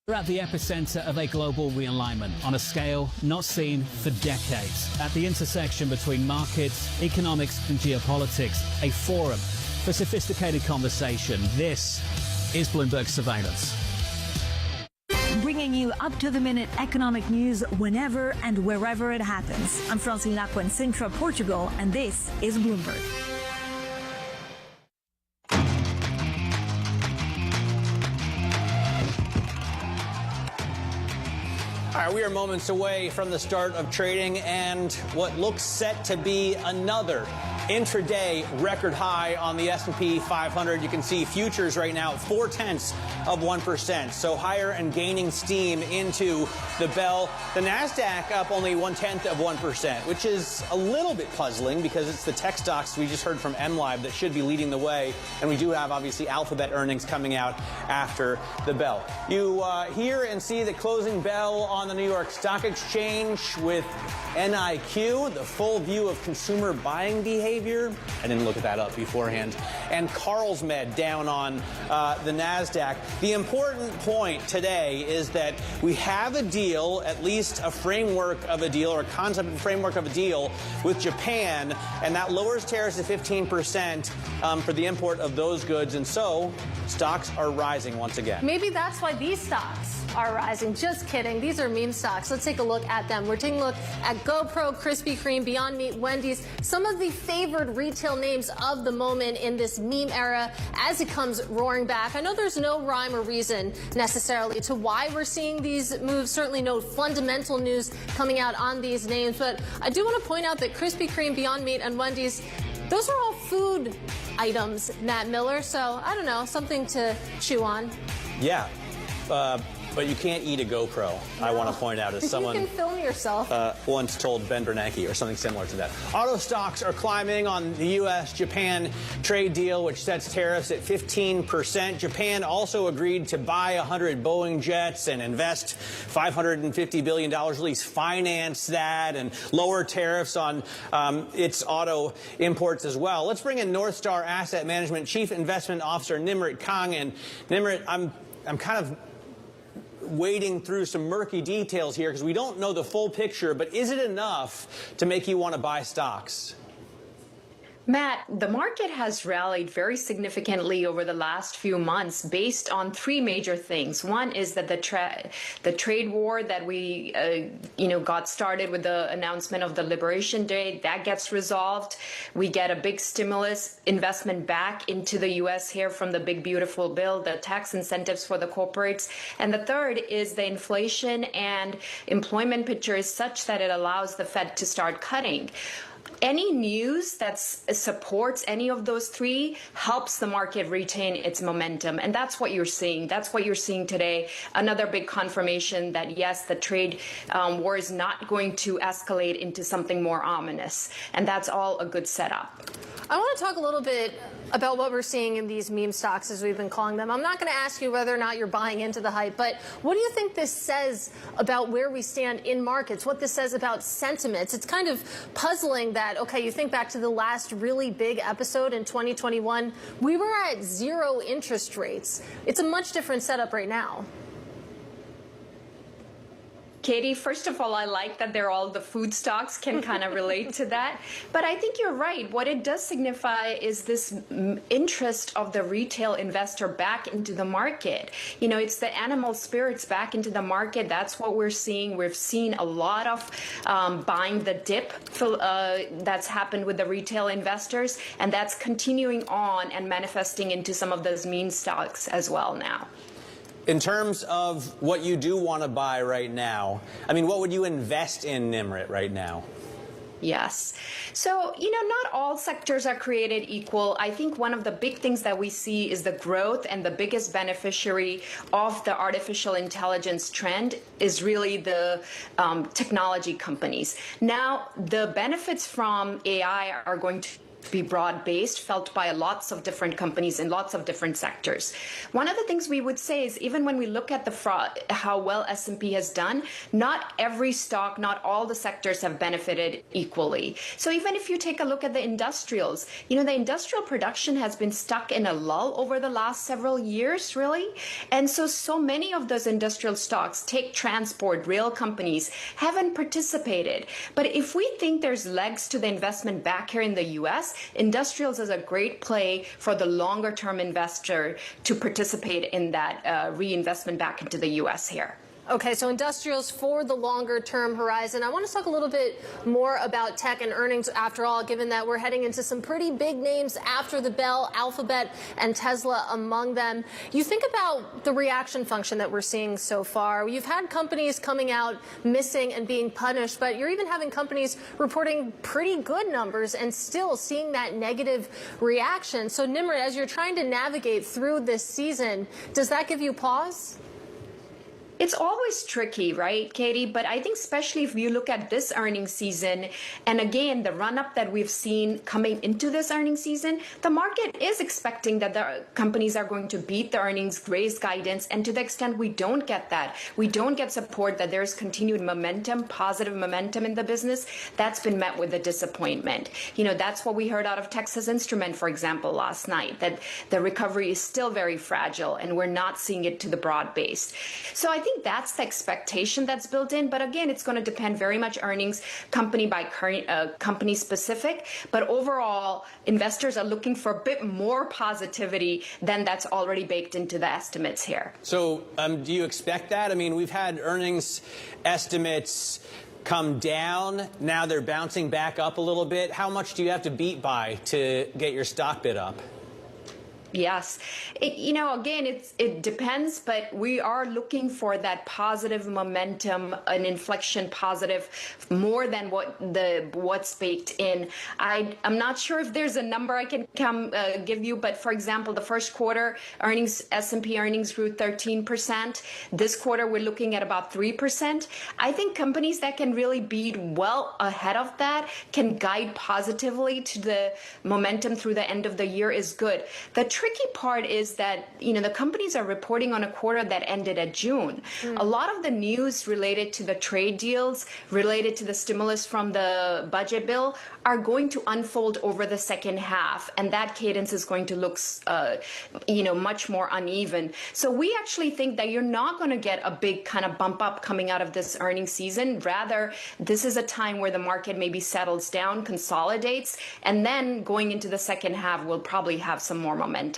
We're at the epicenter of a global realignment on a scale not seen for decades. At the intersection between markets, economics, and geopolitics, a forum for sophisticated conversation. This is Bloomberg Surveillance. Bringing you up-to-the-minute economic news whenever and wherever it happens. I'm Francine Lacqua in Sintra, Portugal, and this is Bloomberg. All right, we are moments away from the start of trading and what looks set to be another intraday record high on the S&P 500. You can see futures right now at 0.4%, so higher and gaining steam into the bell. The Nasdaq up only 0.1%, which is a little bit puzzling because it's the tech stocks we just heard from MLive that should be leading the way, and we do have obviously Alphabet earnings coming out after the bell. You hear and see the closing bell on the New York Stock Exchange with NIQ, the full view of consumer buying behavior. I didn't look at that up beforehand. And Carlsmed down on the NASDAQ. The important point today is that we have a deal, at least a framework of a deal or a concept and framework of a deal with Japan, and that lowers tariffs to 15% for the import of those goods. And so stocks are rising once again. Maybe that's why these stocks are rising. Just kidding. These are meme stocks. Let's take a look at them. We're taking a look at GoPro, Krispy Kreme, Beyond Meat, Wendy's, some of the favored retail names of the moment in this meme era as it comes roaring back. I know there's no rhyme or reason necessarily to why we're seeing these moves, certainly no fundamental news coming out on these names, but I do want to point out that Krispy Kreme, Beyond Meat, and Wendy's, those are all food items, Matt Miller, so I don't know, something to chew on. Yeah. But you can't eat a GoPro, no. I want to point out, as someone you can film yourself. Once told Ben Bernanke, or something similar to that. Auto stocks are climbing on the U.S.-Japan trade deal, which sets tariffs at 15%. Japan also agreed to buy 100 Boeing jets and invest $550 billion, at least finance that, and lower tariffs on its auto imports as well. Let's bring in North Star Asset Management Chief Investment Officer Nimrit Kang. And Nimrit, I'm kind of wading through some murky details here because we don't know the full picture, but is it enough to make you want to buy stocks? Matt, the market has rallied very significantly over the last few months based on three major things. One is that the trade war that we got started with the announcement of the Liberation Day, that gets resolved. We get a big stimulus investment back into the U.S. here from the big beautiful bill, the tax incentives for the corporates. And the third is the inflation and employment picture is such that it allows the Fed to start cutting. Any news that supports any of those three helps the market retain its momentum. And that's what you're seeing. That's what you're seeing today. Another big confirmation that, yes, the trade war is not going to escalate into something more ominous. And that's all a good setup. I want to talk a little bit about what we're seeing in these meme stocks, as we've been calling them. I'm not going to ask you whether or not you're buying into the hype, but what do you think this says about where we stand in markets, what this says about sentiments? It's kind of puzzling that, okay, you think back to the last really big episode in 2021, we were at 0 interest rates. It's a much different setup right now. Katie, first of all, I like that they're all the food stocks, can kind of relate to that. But I think you're right. What it does signify is this interest of the retail investor back into the market. You know, it's the animal spirits back into the market. That's what we're seeing. We've seen a lot of buying the dip that's happened with the retail investors, and that's continuing on and manifesting into some of those meme stocks as well now. in terms of what you do want to buy right now, I mean, what would you invest in, Nimrit, right now? Yes. So, not all sectors are created equal. I think one of the big things that we see is the growth, and the biggest beneficiary of the artificial intelligence trend is really the technology companies. Now, the benefits from AI are going to be broad-based, felt by lots of different companies in lots of different sectors. One of the things we would say is, even when we look at how well S&P has done, not every stock, not all the sectors have benefited equally. So even if you take a look at the industrials, the industrial production has been stuck in a lull over the last several years, really. And so many of those industrial stocks, take transport, rail companies, haven't participated. But if we think there's legs to the investment back here in the U.S., industrials is a great play for the longer term investor to participate in that reinvestment back into the U.S. here. Okay, so industrials for the longer term horizon. I want to talk a little bit more about tech and earnings after all, given that we're heading into some pretty big names after the bell, Alphabet and Tesla among them. You think about the reaction function that we're seeing so far. You've had companies coming out missing and being punished, but you're even having companies reporting pretty good numbers and still seeing that negative reaction. So Nimrit, as you're trying to navigate through this season, does that give you pause? It's always tricky, right, Katie? But I think especially if you look at this earnings season, and again, the run-up that we've seen coming into this earnings season, the market is expecting that the companies are going to beat the earnings, raise guidance, and to the extent we don't get that, we don't get support that there's continued momentum, positive momentum in the business, that's been met with a disappointment. That's what we heard out of Texas Instrument, for example, last night, that the recovery is still very fragile, and we're not seeing it to the broad base. So I think that's the expectation that's built in. But again, it's going to depend very much earnings company by company specific. But overall, investors are looking for a bit more positivity than that's already baked into the estimates here. So do you expect that? I mean, we've had earnings estimates come down. Now they're bouncing back up a little bit. How much do you have to beat by to get your stock bid up? Yes. Again, it depends, but we are looking for that positive momentum, an inflection positive, more than what's baked in. I'm not sure if there's a number I can give you, but for example, the first quarter earnings, S&P earnings grew 13%. This quarter, we're looking at about 3%. I think companies that can really beat well ahead of that, can guide positively to the momentum through the end of the year is good. The tricky part is that, the companies are reporting on a quarter that ended at June. A lot of the news related to the trade deals, related to the stimulus from the budget bill, are going to unfold over the second half. And that cadence is going to look, much more uneven. So we actually think that you're not going to get a big kind of bump up coming out of this earnings season. Rather, this is a time where the market maybe settles down, consolidates, and then going into the second half, we'll probably have some more momentum.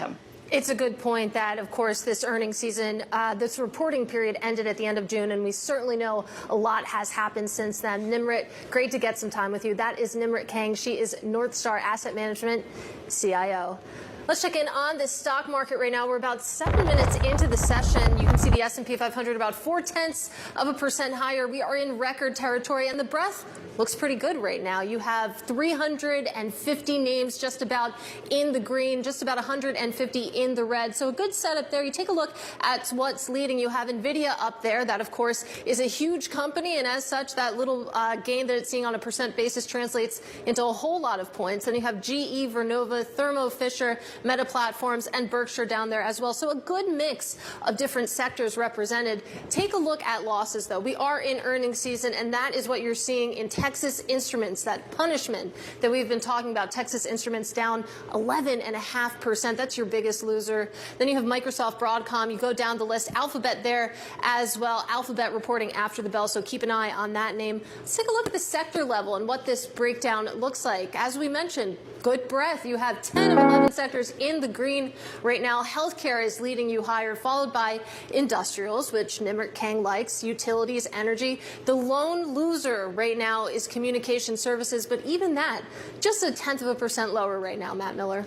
It's a good point that, of course, this earnings season, this reporting period ended at the end of June, and we certainly know a lot has happened since then. Nimrit, great to get some time with you. That is Nimrit Kang. She is North Star Asset Management CIO. Let's check in on the stock market right now. We're about 7 minutes into the session. You can see the S&P 500 about 0.4% higher. We are in record territory, and the breadth looks pretty good right now. You have 350 names just about in the green, just about 150 in the red. So a good setup there. You take a look at what's leading. You have NVIDIA up there. That, of course, is a huge company, and as such, that little gain that it's seeing on a percent basis translates into a whole lot of points. Then you have GE, Vernova, Thermo Fisher, Meta Platforms, and Berkshire down there as well. So a good mix of different sectors represented. Take a look at losses, though. We are in earnings season, and that is what you're seeing in Texas Instruments, that punishment that we've been talking about. Texas Instruments down 11.5%. That's your biggest loser. Then you have Microsoft, Broadcom. You go down the list. Alphabet there as well. Alphabet reporting after the bell, so keep an eye on that name. Let's take a look at the sector level and what this breakdown looks like. As we mentioned, good breadth. You have 10 of 11 sectors in the green right now. Healthcare is leading you higher, followed by industrials, which Nimrit Kang likes, utilities, energy. The lone loser right now is communication services, but even that, just 0.1% lower right now, Matt Miller.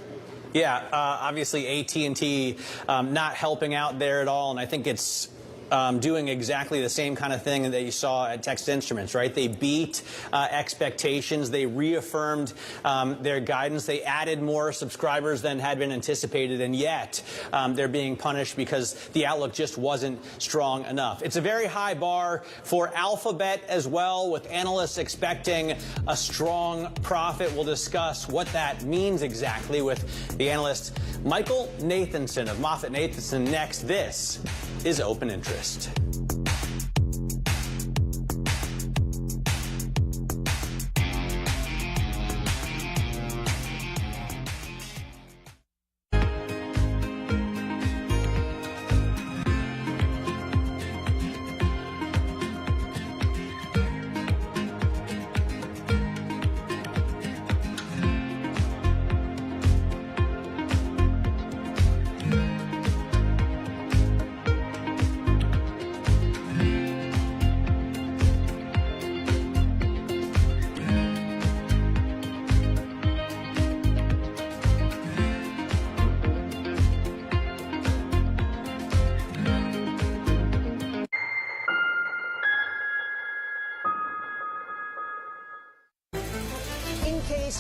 Yeah, obviously AT&T not helping out there at all, and I think it's doing exactly the same kind of thing that you saw at Texas Instruments, right? They beat expectations. They reaffirmed their guidance. They added more subscribers than had been anticipated, and yet they're being punished because the outlook just wasn't strong enough. It's a very high bar for Alphabet as well, with analysts expecting a strong profit. We'll discuss what that means exactly with the analyst Michael Nathanson of MoffettNathanson next. This is Open Interest.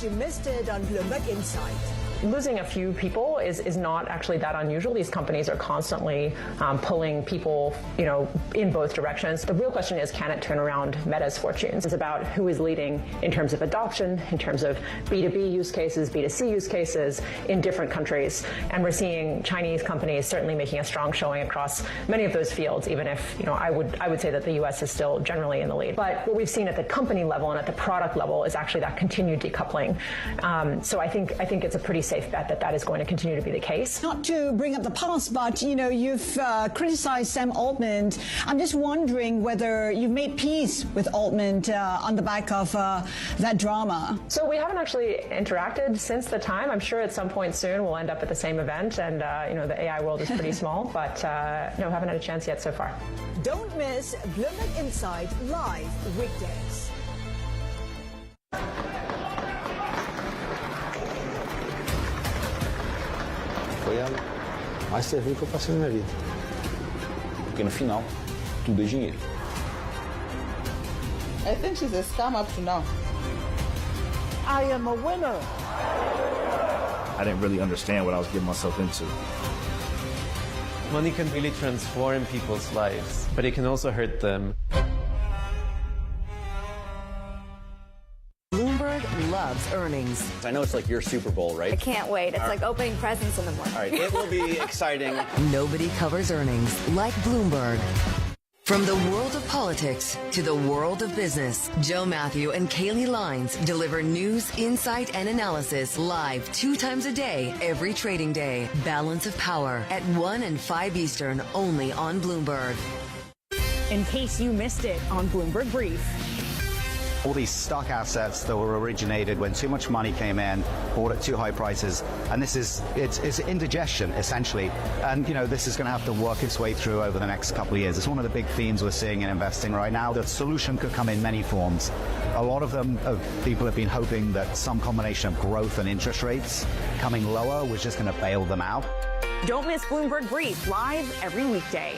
You missed it on Bloomberg Insight. Losing a few people is not actually that unusual. These companies are constantly pulling people, in both directions. The real question is, can it turn around Meta's fortunes? It's about who is leading in terms of adoption, in terms of B2B use cases, B2C use cases in different countries. And we're seeing Chinese companies certainly making a strong showing across many of those fields, even if, I would say that the US is still generally in the lead. But what we've seen at the company level and at the product level is actually that continued decoupling. So I think it's a pretty safe bet that is going to continue to be the case. Not to bring up the past, but you've criticized Sam Altman. I'm just wondering whether you've made peace with Altman on the back of that drama. So we haven't actually interacted since the time. I'm sure at some point soon we'll end up at the same event, and the AI world is pretty small, but no, haven't had a chance yet so far. Don't miss Bloomberg Insight live weekdays. Foi a mais serviço que eu passei na minha vida. Porque no final, tudo é dinheiro. I think she's a scam up to now. I am a winner. I didn't really understand what I was getting myself into. Money can really transform people's lives, but it can also hurt them. Loves earnings. I know it's like your Super Bowl, right? I can't wait. It's like opening presents in the morning. All right, it will be exciting. Nobody covers earnings like Bloomberg. From the world of politics to the world of business, Joe Matthew and Kaylee Lines deliver news, insight, and analysis live 2 times a day, every trading day. Balance of Power at 1 and 5 Eastern, only on Bloomberg. In case you missed it on Bloomberg Brief. All these stock assets that were originated when too much money came in, bought at too high prices, and it's indigestion essentially. And this is going to have to work its way through over the next couple of years. It's one of the big themes we're seeing in investing right now. The solution could come in many forms. A lot of them, people have been hoping that some combination of growth and interest rates coming lower was just going to bail them out. Don't miss Bloomberg Brief live every weekday.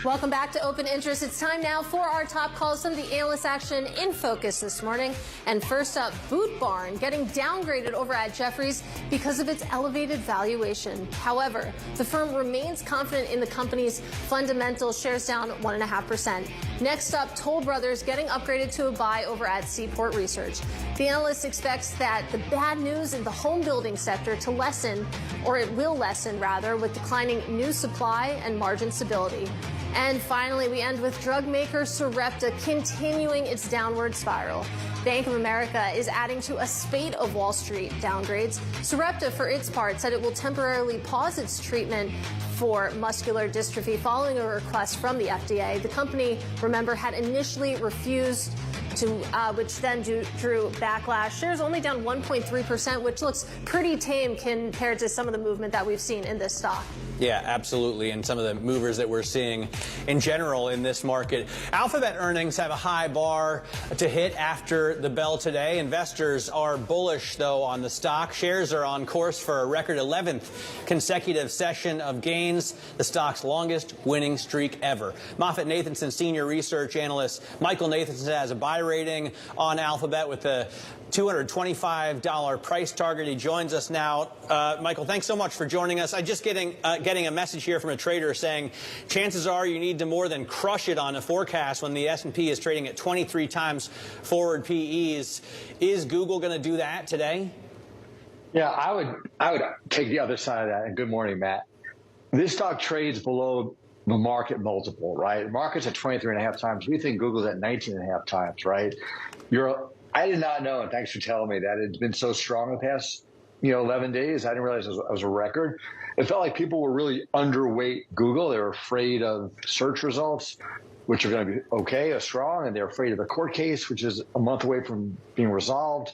Welcome back to Open Interest. It's time now for our top calls. Some of the analyst action in focus this morning. And first up, Boot Barn getting downgraded over at Jefferies because of its elevated valuation. However, the firm remains confident in the company's fundamentals. Shares down 1.5%. Next up, Toll Brothers getting upgraded to a buy over at Seaport Research. The analyst expects that the bad news in the home building sector to lessen, or it will lessen rather, with declining new supply and margin stability. And finally, we end with drug maker Sarepta continuing its downward spiral. Bank of America is adding to a spate of Wall Street downgrades. Sarepta, for its part, said it will temporarily pause its treatment for muscular dystrophy following a request from the FDA. The company, remember, had initially refused to, which then drew backlash. Shares only down 1.3%, which looks pretty tame compared to some of the movement that we've seen in this stock. Yeah, absolutely. And some of the movers that we're seeing in general in this market. Alphabet earnings have a high bar to hit after the bell today. Investors are bullish, though, on the stock. Shares are on course for a record 11th consecutive session of gains, the stock's longest winning streak ever. MoffettNathanson senior research analyst Michael Nathanson has a buy rating on Alphabet with the $225 price target. He joins us now. Michael, thanks so much for joining us. I'm just getting a message here from a trader saying chances are you need to more than crush it on a forecast when the S&P is trading at 23 times forward PEs. Is Google going to do that today? Yeah, I would take the other side of that. And good morning, Matt. This stock trades below the market multiple, right? The market's at 23.5 times. We think Google's at 19.5 times, right? I did not know, and thanks for telling me that it's been so strong the past, 11 days. I didn't realize it was a record. It felt like people were really underweight Google. They were afraid of search results, which are going to be okay or strong, and they're afraid of the court case, which is a month away from being resolved.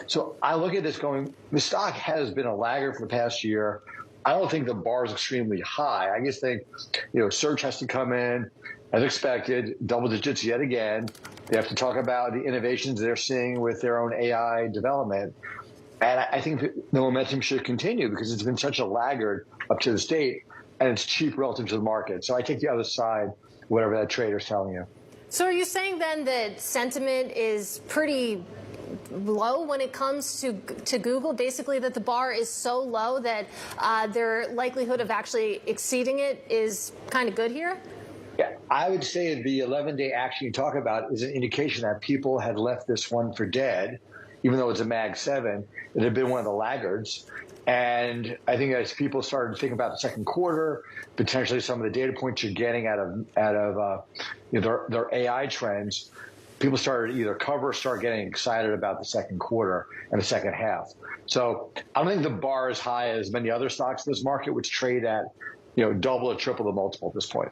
So I look at this going, the stock has been a laggard for the past year. I don't think the bar is extremely high. I just think, search has to come in as expected, double digits yet again. They have to talk about the innovations they're seeing with their own AI development. And I think that the momentum should continue because it's been such a laggard up to this date, and it's cheap relative to the market. So I take the other side, whatever that trader's telling you. So are you saying then that sentiment is pretty low when it comes to Google, basically that the bar is so low that their likelihood of actually exceeding it is kind of good here? Yeah, I would say the 11-day action you talk about is an indication that people had left this one for dead, even though it's a Mag 7, it had been one of the laggards. And I think as people started to think about the second quarter, potentially some of the data points you're getting out of their AI trends, people started to either cover or start getting excited about the second quarter and the second half. So I don't think the bar is high as many other stocks in this market, which trade at double or triple the multiple at this point.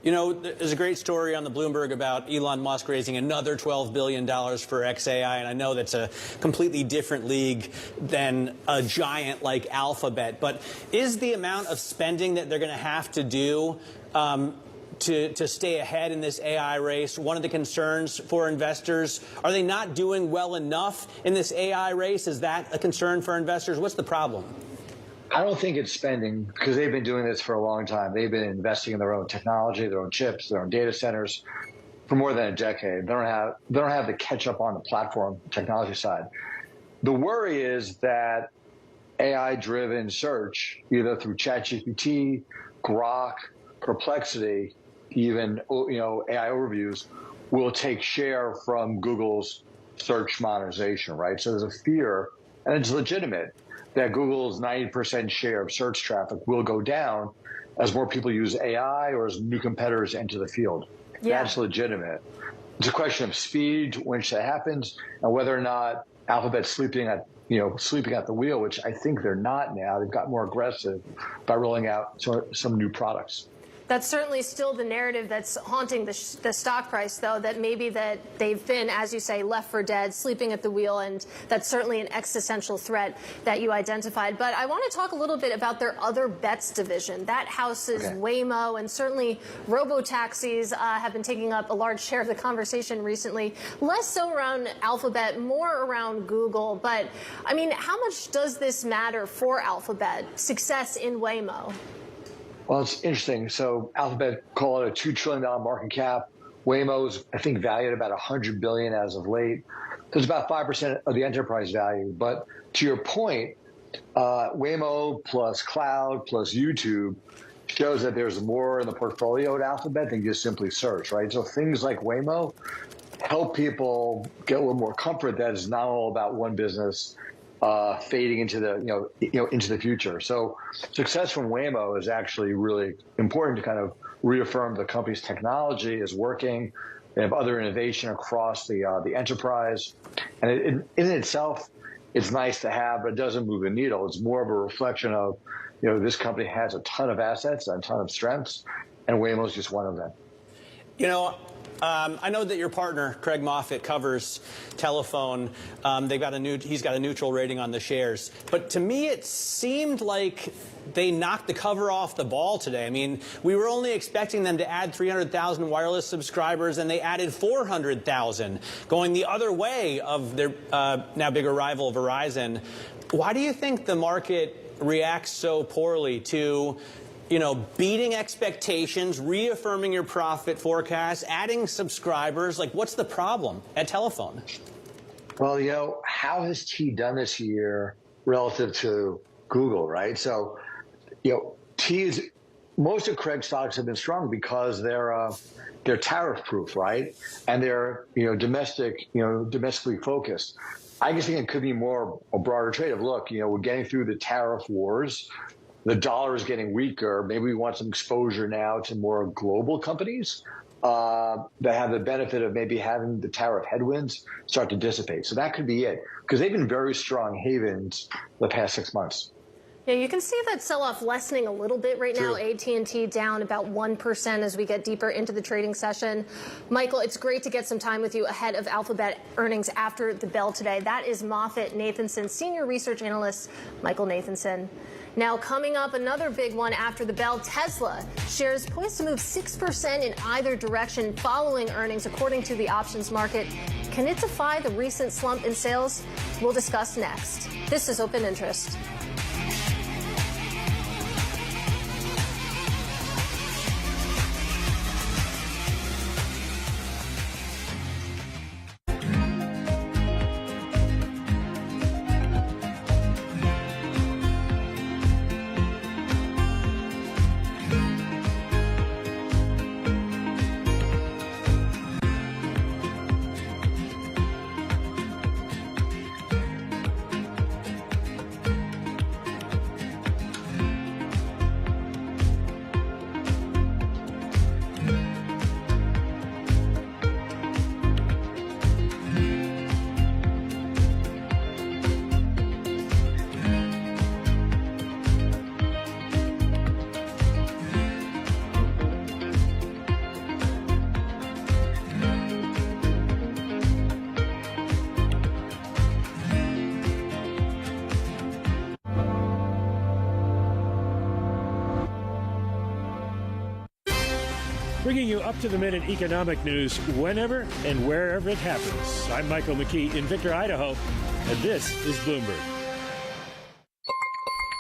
There's a great story on the Bloomberg about Elon Musk raising another $12 billion for XAI, and I know that's a completely different league than a giant like Alphabet. But is the amount of spending that they're going to have to do to stay ahead in this AI race one of the concerns for investors? Are they not doing well enough in this AI race? Is that a concern for investors? What's the problem? I don't think it's spending because they've been doing this for a long time. They've been investing in their own technology, their own chips, their own data centers for more than a decade. They don't have the catch up on the platform technology side. The worry is that AI-driven search, either through ChatGPT, Grok, Perplexity, even AI overviews, will take share from Google's search monetization, right? So there's a fear, and it's legitimate, that Google's 90% share of search traffic will go down as more people use AI or as new competitors enter the field. Yeah. That's legitimate. It's a question of speed, when that happens, and whether or not Alphabet's sleeping at the wheel, which I think they're not now. They've got more aggressive by rolling out some new products. That's certainly still the narrative that's haunting the stock price, though, that maybe that they've been, as you say, left for dead, sleeping at the wheel, and that's certainly an existential threat that you identified. But I want to talk a little bit about their other bets division. That houses Waymo, and certainly robo-taxis have been taking up a large share of the conversation recently. Less so around Alphabet, more around Google. But, I mean, how much does this matter for Alphabet, success in Waymo? Well, it's interesting. So Alphabet, call it a $2 trillion market cap. Waymo's, I think, valued about $100 billion as of late. There's about 5% of the enterprise value. But to your point, Waymo plus cloud plus YouTube shows that there's more in the portfolio at Alphabet than just simply search, right? So things like Waymo help people get a little more comfort that it's not all about one business fading into the into the future. So success from Waymo is actually really important to kind of reaffirm the company's technology is working. They have other innovation across the enterprise, and in itself, it's nice to have, but it doesn't move the needle. It's more of a reflection of this company has a ton of assets, a ton of strengths, and Waymo's just one of them. I know that your partner, Craig Moffitt, covers telephone. He's got a neutral rating on the shares. But to me, it seemed like they knocked the cover off the ball today. I mean, we were only expecting them to add 300,000 wireless subscribers, and they added 400,000, going the other way of their now bigger rival, Verizon. Why do you think the market reacts so poorly to, beating expectations, reaffirming your profit forecast, adding subscribers? Like, what's the problem at telephone? Well, how has T done this year relative to Google, right? So, T is, most of Craig's stocks have been strong because they're tariff proof, right? And they're, domestically focused. I just think it could be more a broader trade of, look, we're getting through the tariff wars. The dollar is getting weaker. Maybe we want some exposure now to more global companies that have the benefit of maybe having the tariff headwinds start to dissipate. So that could be it, because they've been very strong havens the past 6 months. Yeah, you can see that sell-off lessening a little bit right now. AT&T down about 1% as we get deeper into the trading session. Michael, it's great to get some time with you ahead of Alphabet earnings after the bell today. That is MoffettNathanson, Senior Research Analyst Michael Nathanson. Now, coming up, another big one after the bell, Tesla. Shares poised to move 6% in either direction following earnings, according to the options market. Can it defy the recent slump in sales? We'll discuss next. This is Open Interest. Bringing you up-to-the-minute economic news whenever and wherever it happens. I'm Michael McKee in Victor, Idaho, and this is Bloomberg.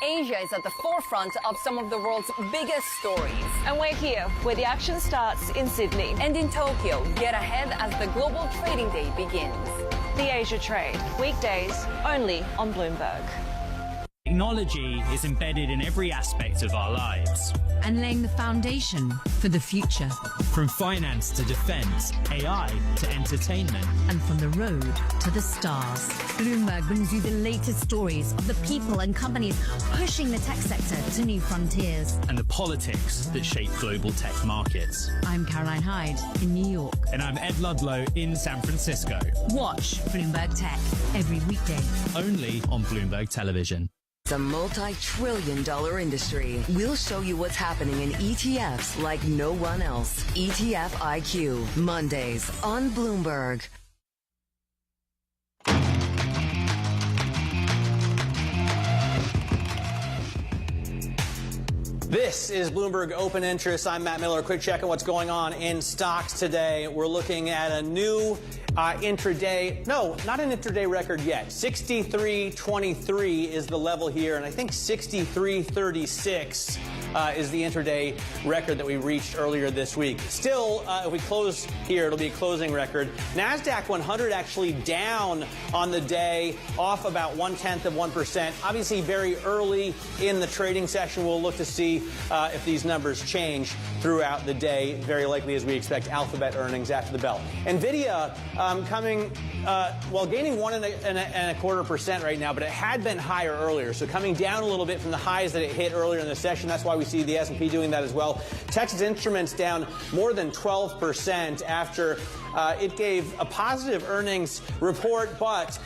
Asia is at the forefront of some of the world's biggest stories. And we're here, where the action starts in Sydney. And in Tokyo, get ahead as the global trading day begins. The Asia Trade, weekdays only on Bloomberg. Technology is embedded in every aspect of our lives. And laying the foundation for the future. From finance to defense, AI to entertainment. And from the road to the stars. Bloomberg brings you the latest stories of the people and companies pushing the tech sector to new frontiers. And the politics that shape global tech markets. I'm Caroline Hyde in New York. And I'm Ed Ludlow in San Francisco. Watch Bloomberg Tech every weekday. Only on Bloomberg Television. It's a multi-trillion-dollar industry. We'll show you what's happening in ETFs like no one else. ETF IQ, Mondays on Bloomberg. This is Bloomberg Open Interest. I'm Matt Miller. Quick check on what's going on in stocks today. We're looking at a new intraday. No, not an intraday record yet. 63.23 is the level here, and I think 63.36 is the intraday record that we reached earlier this week. Still, if we close here, it'll be a closing record. NASDAQ 100 actually down on the day, off about 0.1%. Obviously, very early in the trading session. We'll look to see if these numbers change throughout the day, very likely as we expect Alphabet earnings after the bell. NVIDIA coming, gaining 1.25% right now, but it had been higher earlier, so coming down a little bit from the highs that it hit earlier in the session. That's why we see the S&P doing that as well. Texas Instruments down more than 12% after it gave a positive earnings report, but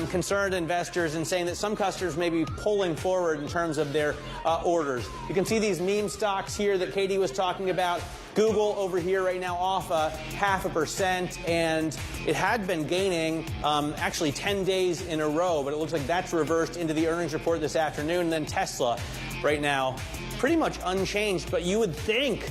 concerned investors and saying that some customers may be pulling forward in terms of their orders. You can see these meme stocks here that Katie was talking about. Google over here right now off 0.5%, and it had been gaining actually 10 days in a row, but it looks like that's reversed into the earnings report this afternoon. And then Tesla right now pretty much unchanged, but you would think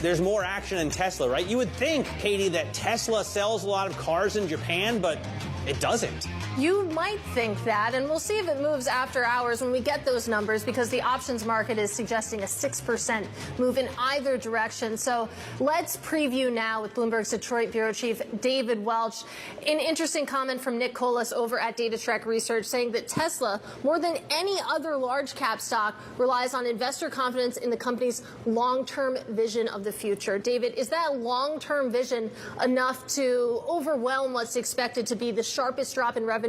there's more action in Tesla, right? You would think, Katie, that Tesla sells a lot of cars in Japan, but it doesn't. You might think that, and we'll see if it moves after hours when we get those numbers, because the options market is suggesting a 6% move in either direction. So let's preview now with Bloomberg's Detroit bureau chief David Welch. An interesting comment from Nick Colas over at DataTrek Research saying that Tesla, more than any other large cap stock, relies on investor confidence in the company's long-term vision of the future. David, is that long-term vision enough to overwhelm what's expected to be the sharpest drop in revenues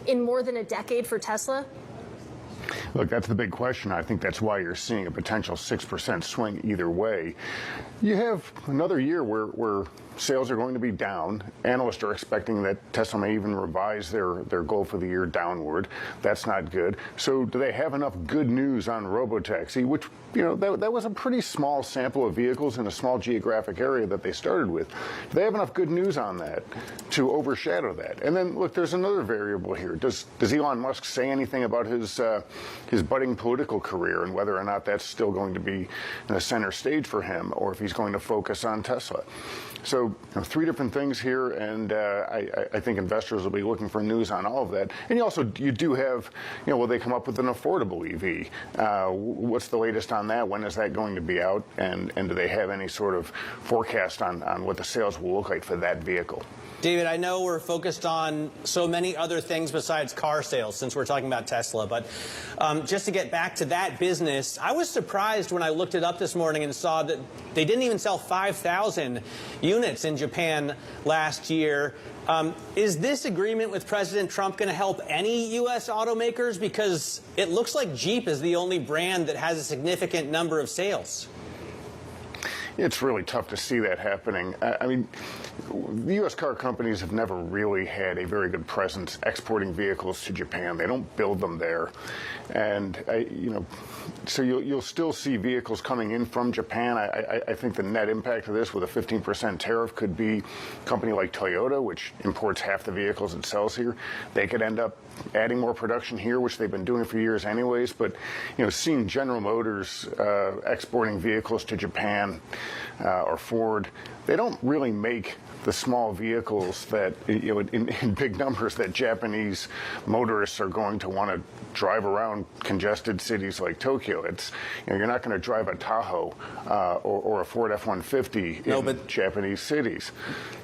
in more than a decade for Tesla? Look, that's the big question. I think that's why you're seeing a potential 6% swing either way. You have another year where sales are going to be down. Analysts are expecting that Tesla may even revise their goal for the year downward. That's not good. So do they have enough good news on robotaxi, which, you know, that was a pretty small sample of vehicles in a small geographic area that they started with. Do they have enough good news on that to overshadow that? And then, look, there's another variable here. Does Elon Musk say anything about his budding political career and whether or not that's still going to be in the center stage for him, or if he's going to focus on Tesla? So, you know, three different things here, and I think investors will be looking for news on all of that. And you do have, you know, will they come up with an affordable EV? What's the latest on that? When is that going to be out? And do they have any sort of forecast on what the sales will look like for that vehicle? David, I know we're focused on so many other things besides car sales since we're talking about Tesla, but just to get back to that business, I was surprised when I looked it up this morning and saw that they didn't even sell 5,000 units in Japan last year. Is this agreement with President Trump going to help any U.S. automakers? Because it looks like Jeep is the only brand that has a significant number of sales. It's really tough to see that happening. I mean, the U.S. car companies have never really had a very good presence exporting vehicles to Japan. They don't build them there. And, you know, so you'll still see vehicles coming in from Japan. I think the net impact of this with a 15% tariff could be a company like Toyota, which imports half the vehicles it sells here. They could end up adding more production here, which they've been doing for years anyways. But, you know, seeing General Motors exporting vehicles to Japan or Ford, they don't really make the small vehicles that, you know, in big numbers that Japanese motorists are going to want to drive around congested cities like Tokyo. It's, you know, you're not going to drive a Tahoe or a Ford F-150 in Japanese cities.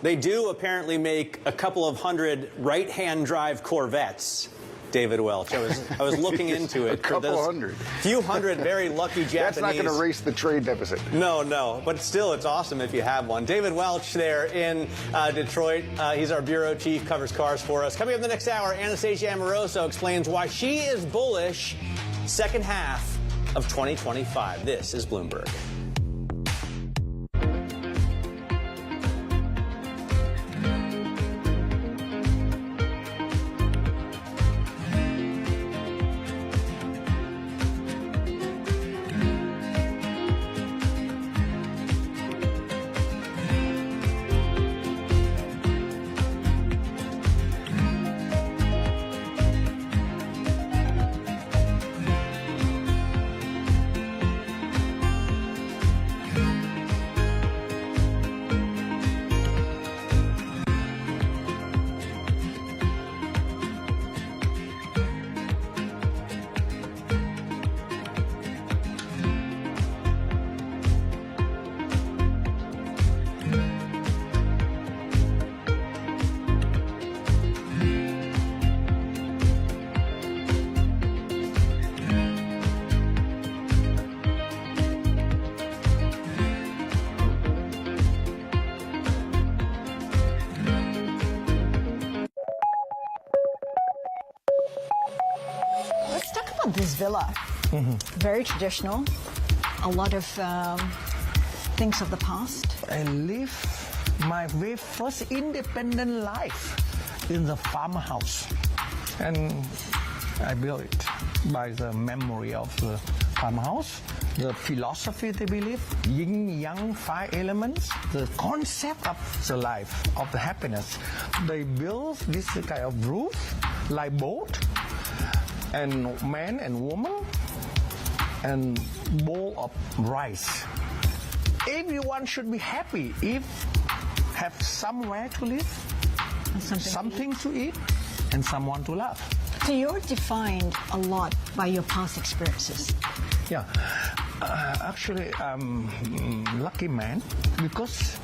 They do apparently make a couple of hundred right-hand drive Corvettes. David Welch. I was looking into it. A couple hundred. Few hundred very lucky Japanese. That's not going to erase the trade deficit. No. But still, it's awesome if you have one. David Welch there in Detroit. He's our bureau chief, covers cars for us. Coming up in the next hour, Anastasia Amoroso explains why she is bullish second half of 2025. This is Bloomberg. This villa, very traditional, a lot of things of the past. I live my very first independent life in the farmhouse. And I built it by the memory of the farmhouse, the philosophy they believe, yin, yang, 5 elements, the concept of the life, of the happiness. They build this kind of roof, like boat, and man and woman, and bowl of rice. Everyone should be happy if have somewhere to live, something to eat, and someone to love. So you're defined a lot by your past experiences. Yeah, actually, I'm a lucky man because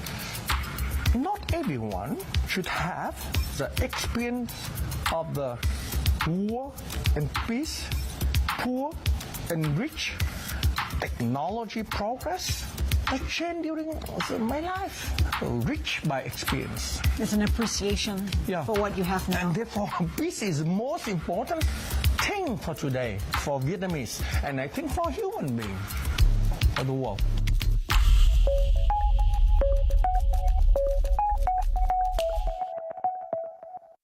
not everyone should have the experience of the war and peace, poor and rich, technology progress. I changed during my life, rich by experience. There's an appreciation for what you have now. And therefore, peace is the most important thing for today, for Vietnamese, and I think for human beings, for the world.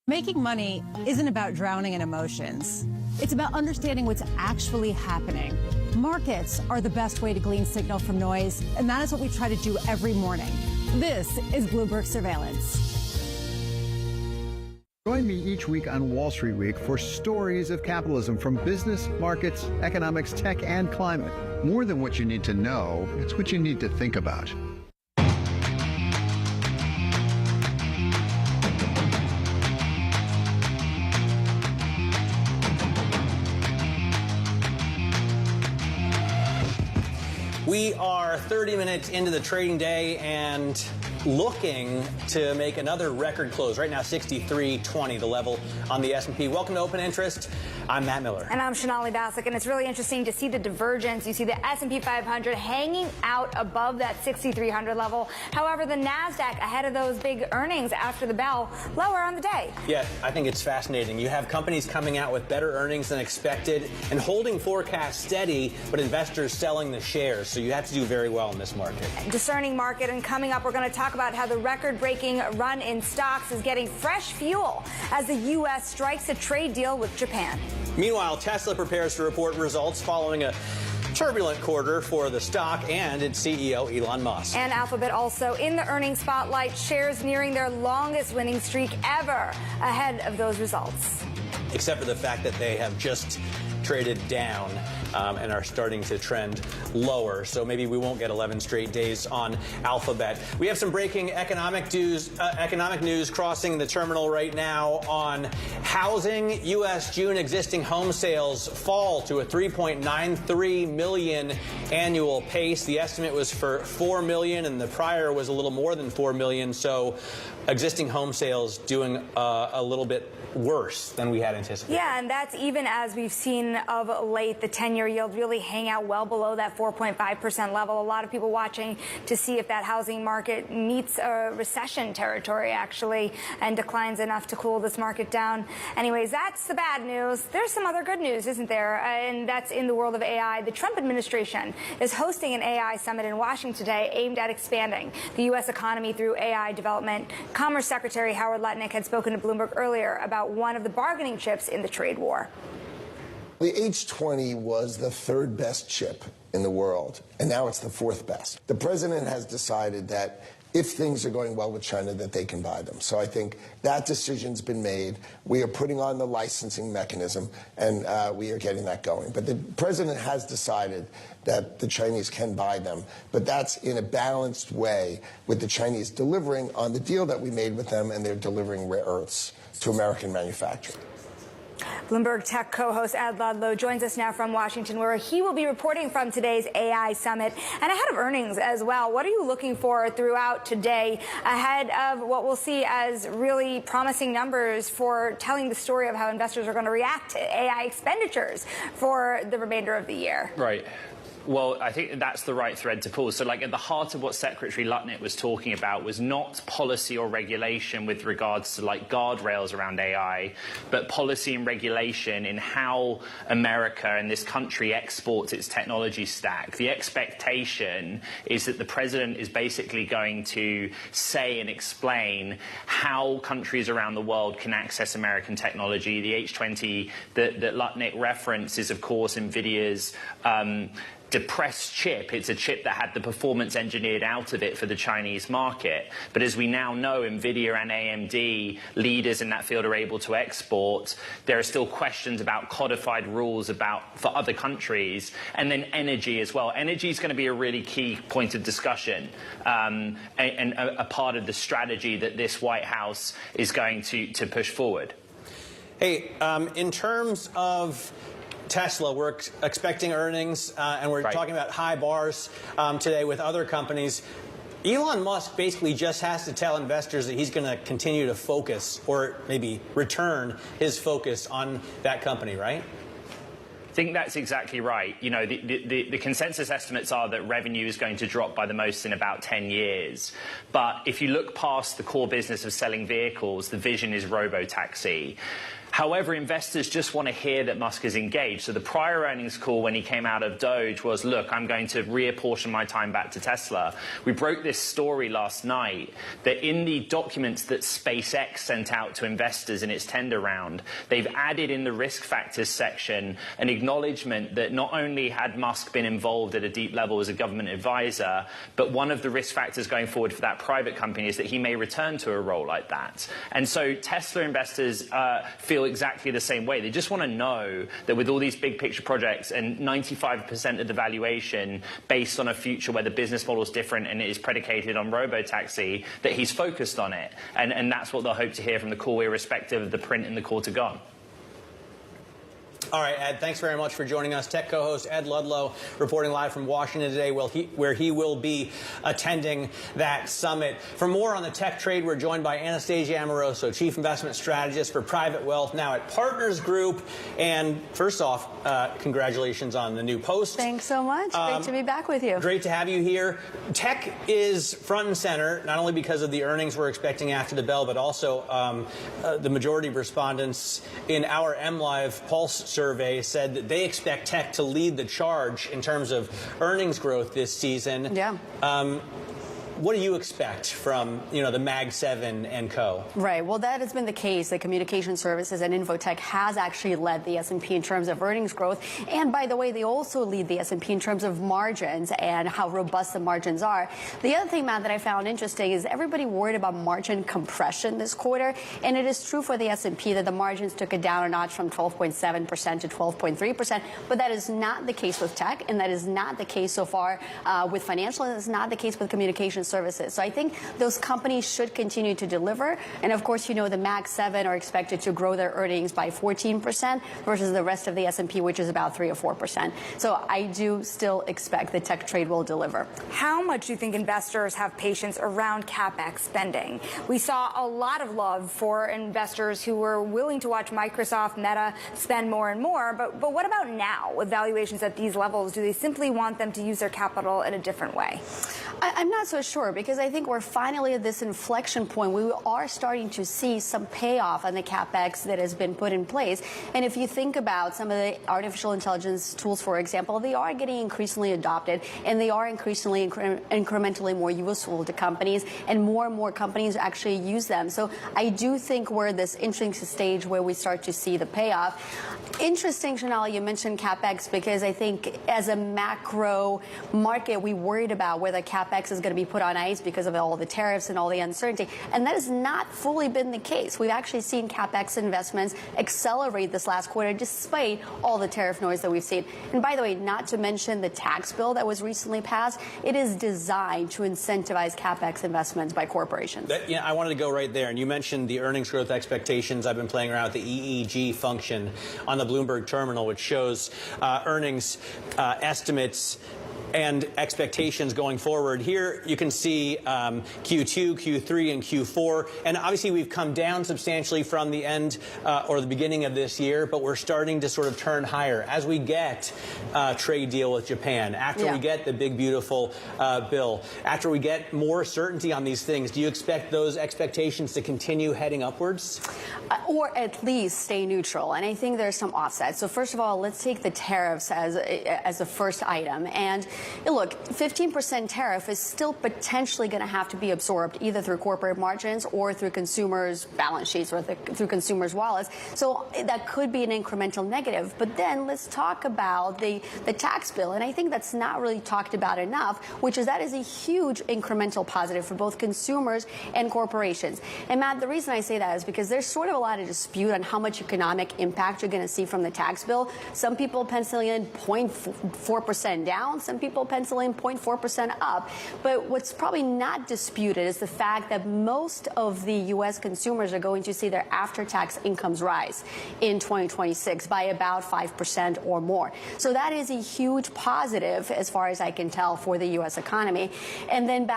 Making money isn't about drowning in emotions. It's about understanding what's actually happening. Markets are the best way to glean signal from noise, and that is what we try to do every morning. This is Bloomberg Surveillance. Join me each week on Wall Street Week for stories of capitalism from business, markets, economics, tech, and climate. More than what you need to know, it's what you need to think about. We are 30 minutes into the trading day and looking to make another record close. Right now, 63.20, the level on the S&P. Welcome to Open Interest. I'm Matt Miller. And I'm Shonali Bassick, and it's really interesting to see the divergence. You see the S&P 500 hanging out above that 6,300 level. However, the NASDAQ, ahead of those big earnings after the bell, lower on the day. Yeah, I think it's fascinating. You have companies coming out with better earnings than expected and holding forecasts steady, but investors selling the shares. So you have to do very well in this market. Discerning market, and coming up, we're going to talk about how the record-breaking run in stocks is getting fresh fuel as the U.S. strikes a trade deal with Japan. Meanwhile, Tesla prepares to report results following a turbulent quarter for the stock and its CEO, Elon Musk. And Alphabet also in the earnings spotlight, shares nearing their longest winning streak ever ahead of those results. Except for the fact that they have just traded down and are starting to trend lower. So maybe we won't get 11 straight days on Alphabet. We have some breaking economic news crossing the terminal right now on housing. U.S. June existing home sales fall to a 3.93 million annual pace. The estimate was for 4 million, and the prior was a little more than 4 million. So existing home sales doing a little bit worse than we had anticipated. Yeah, and that's even as we've seen of late the 10-year yield really hang out well below that 4.5% level. A lot of people watching to see if that housing market meets a recession territory, actually, and declines enough to cool this market down. Anyways, that's the bad news. There's some other good news, isn't there? And that's in the world of AI. The Trump administration is hosting an AI summit in Washington today aimed at expanding the U.S. economy through AI development. Commerce Secretary Howard Lutnick had spoken to Bloomberg earlier about one of the bargaining chips in the trade war. The H-20 was the third best chip in the world, and now it's the fourth best. The president has decided that if things are going well with China, that they can buy them. So I think that decision's been made. We are putting on the licensing mechanism, and we are getting that going. But the president has decided that the Chinese can buy them, but that's in a balanced way with the Chinese delivering on the deal that we made with them, and they're delivering rare earths to American manufacturing. Bloomberg Tech co-host Ed Ludlow joins us now from Washington, where he will be reporting from today's AI summit and ahead of earnings as well. What are you looking for throughout today ahead of what we'll see as really promising numbers for telling the story of how investors are going to react to AI expenditures for the remainder of the year? Right. Well, I think that's the right thread to pull. So, like, at the heart of what Secretary Lutnick was talking about was not policy or regulation with regards to, like, guardrails around AI, but policy and regulation in how America and this country exports its technology stack. The expectation is that the president is basically going to say and explain how countries around the world can access American technology. The H20 that Lutnick referenced is, of course, NVIDIA's depressed chip. It's a chip that had the performance engineered out of it for the Chinese market. But as we now know, NVIDIA and AMD, leaders in that field, are able to export. There are still questions about codified rules for other countries, and then energy as well. Energy is going to be a really key point of discussion and a part of the strategy that this White House is going to push forward. Hey, in terms of Tesla, we're expecting earnings, and we're talking about high bars today with other companies. Elon Musk basically just has to tell investors that he's going to continue to focus, or maybe return his focus on that company, right? I think that's exactly right. You know, the consensus estimates are that revenue is going to drop by the most in about 10 years. But if you look past the core business of selling vehicles, the vision is robo-taxi. However, investors just want to hear that Musk is engaged. So the prior earnings call when he came out of Doge was, look, I'm going to reapportion my time back to Tesla. We broke this story last night that in the documents that SpaceX sent out to investors in its tender round, they've added in the risk factors section an acknowledgement that not only had Musk been involved at a deep level as a government advisor, but one of the risk factors going forward for that private company is that he may return to a role like that. And so Tesla investors feel exactly the same way. They just want to know that with all these big picture projects and 95% of the valuation based on a future where the business model is different and it is predicated on robo-taxi, that he's focused on it. And that's what they'll hope to hear from the call, irrespective of the print in the quarter gone. All right, Ed, thanks very much for joining us. Tech co-host Ed Ludlow reporting live from Washington today, where he will be attending that summit. For more on the tech trade, we're joined by Anastasia Amoroso, Chief Investment Strategist for Private Wealth, now at Partners Group. And first off, congratulations on the new post. Thanks so much. Great to be back with you. Great to have you here. Tech is front and center, not only because of the earnings we're expecting after the bell, but also the majority of respondents in our MLive Pulse survey said that they expect tech to lead the charge in terms of earnings growth this season. Yeah. What do you expect from, the Mag 7 and co? Right. Well, that has been the case. The communication services and infotech has actually led the S&P in terms of earnings growth. And by the way, they also lead the S&P in terms of margins and how robust the margins are. The other thing, Matt, that I found interesting is everybody worried about margin compression this quarter. And it is true for the S&P that the margins took it down a notch from 12.7% to 12.3%. But that is not the case with tech. And that is not the case so far with financial. And it's not the case with communication services. So I think those companies should continue to deliver. And of course, the Mag 7 are expected to grow their earnings by 14% versus the rest of the S&P, which is about 3 or 4%. So I do still expect the tech trade will deliver. How much do you think investors have patience around CapEx spending? We saw a lot of love for investors who were willing to watch Microsoft, Meta spend more and more. But what about now with valuations at these levels? Do they simply want them to use their capital in a different way? I'm not so sure, because I think we're finally at this inflection point. We are starting to see some payoff on the CapEx that has been put in place. And if you think about some of the artificial intelligence tools, for example, they are getting increasingly adopted, and they are increasingly incrementally more useful to companies, and more companies actually use them. So I do think we're at this interesting stage where we start to see the payoff. Interesting, Chanel, you mentioned CapEx, because I think as a macro market, we worried about whether CapEx is going to be put on ice because of all the tariffs and all the uncertainty. And that has not fully been the case. We've actually seen CapEx investments accelerate this last quarter despite all the tariff noise that we've seen. And by the way, not to mention the tax bill that was recently passed, it is designed to incentivize CapEx investments by corporations. I wanted to go right there. And you mentioned the earnings growth expectations. I've been playing around with the EEG function on the Bloomberg terminal, which shows earnings estimates and expectations going forward. Here you can see Q2, Q3, and Q4. And obviously we've come down substantially from the end or the beginning of this year, but we're starting to sort of turn higher as we get a trade deal with Japan, after we get the big, beautiful bill, after we get more certainty on these things. Do you expect those expectations to continue heading upwards? Or at least stay neutral. And I think there's some offsets. So first of all, let's take the tariffs as the first item. And look, 15% tariff is still potentially going to have to be absorbed either through corporate margins or through consumers' balance sheets or through consumers' wallets. So that could be an incremental negative. But then let's talk about the tax bill. And I think that's not really talked about enough, which is that is a huge incremental positive for both consumers and corporations. And Matt, the reason I say that is because there's sort of a lot of dispute on how much economic impact you're going to see from the tax bill. Some people pencil in 0.4% down. Some people pencil in 0.4% up. But what's probably not disputed is the fact that most of the U.S. consumers are going to see their after-tax incomes rise in 2026 by about 5% or more. So that is a huge positive, as far as I can tell, for the U.S. economy. And then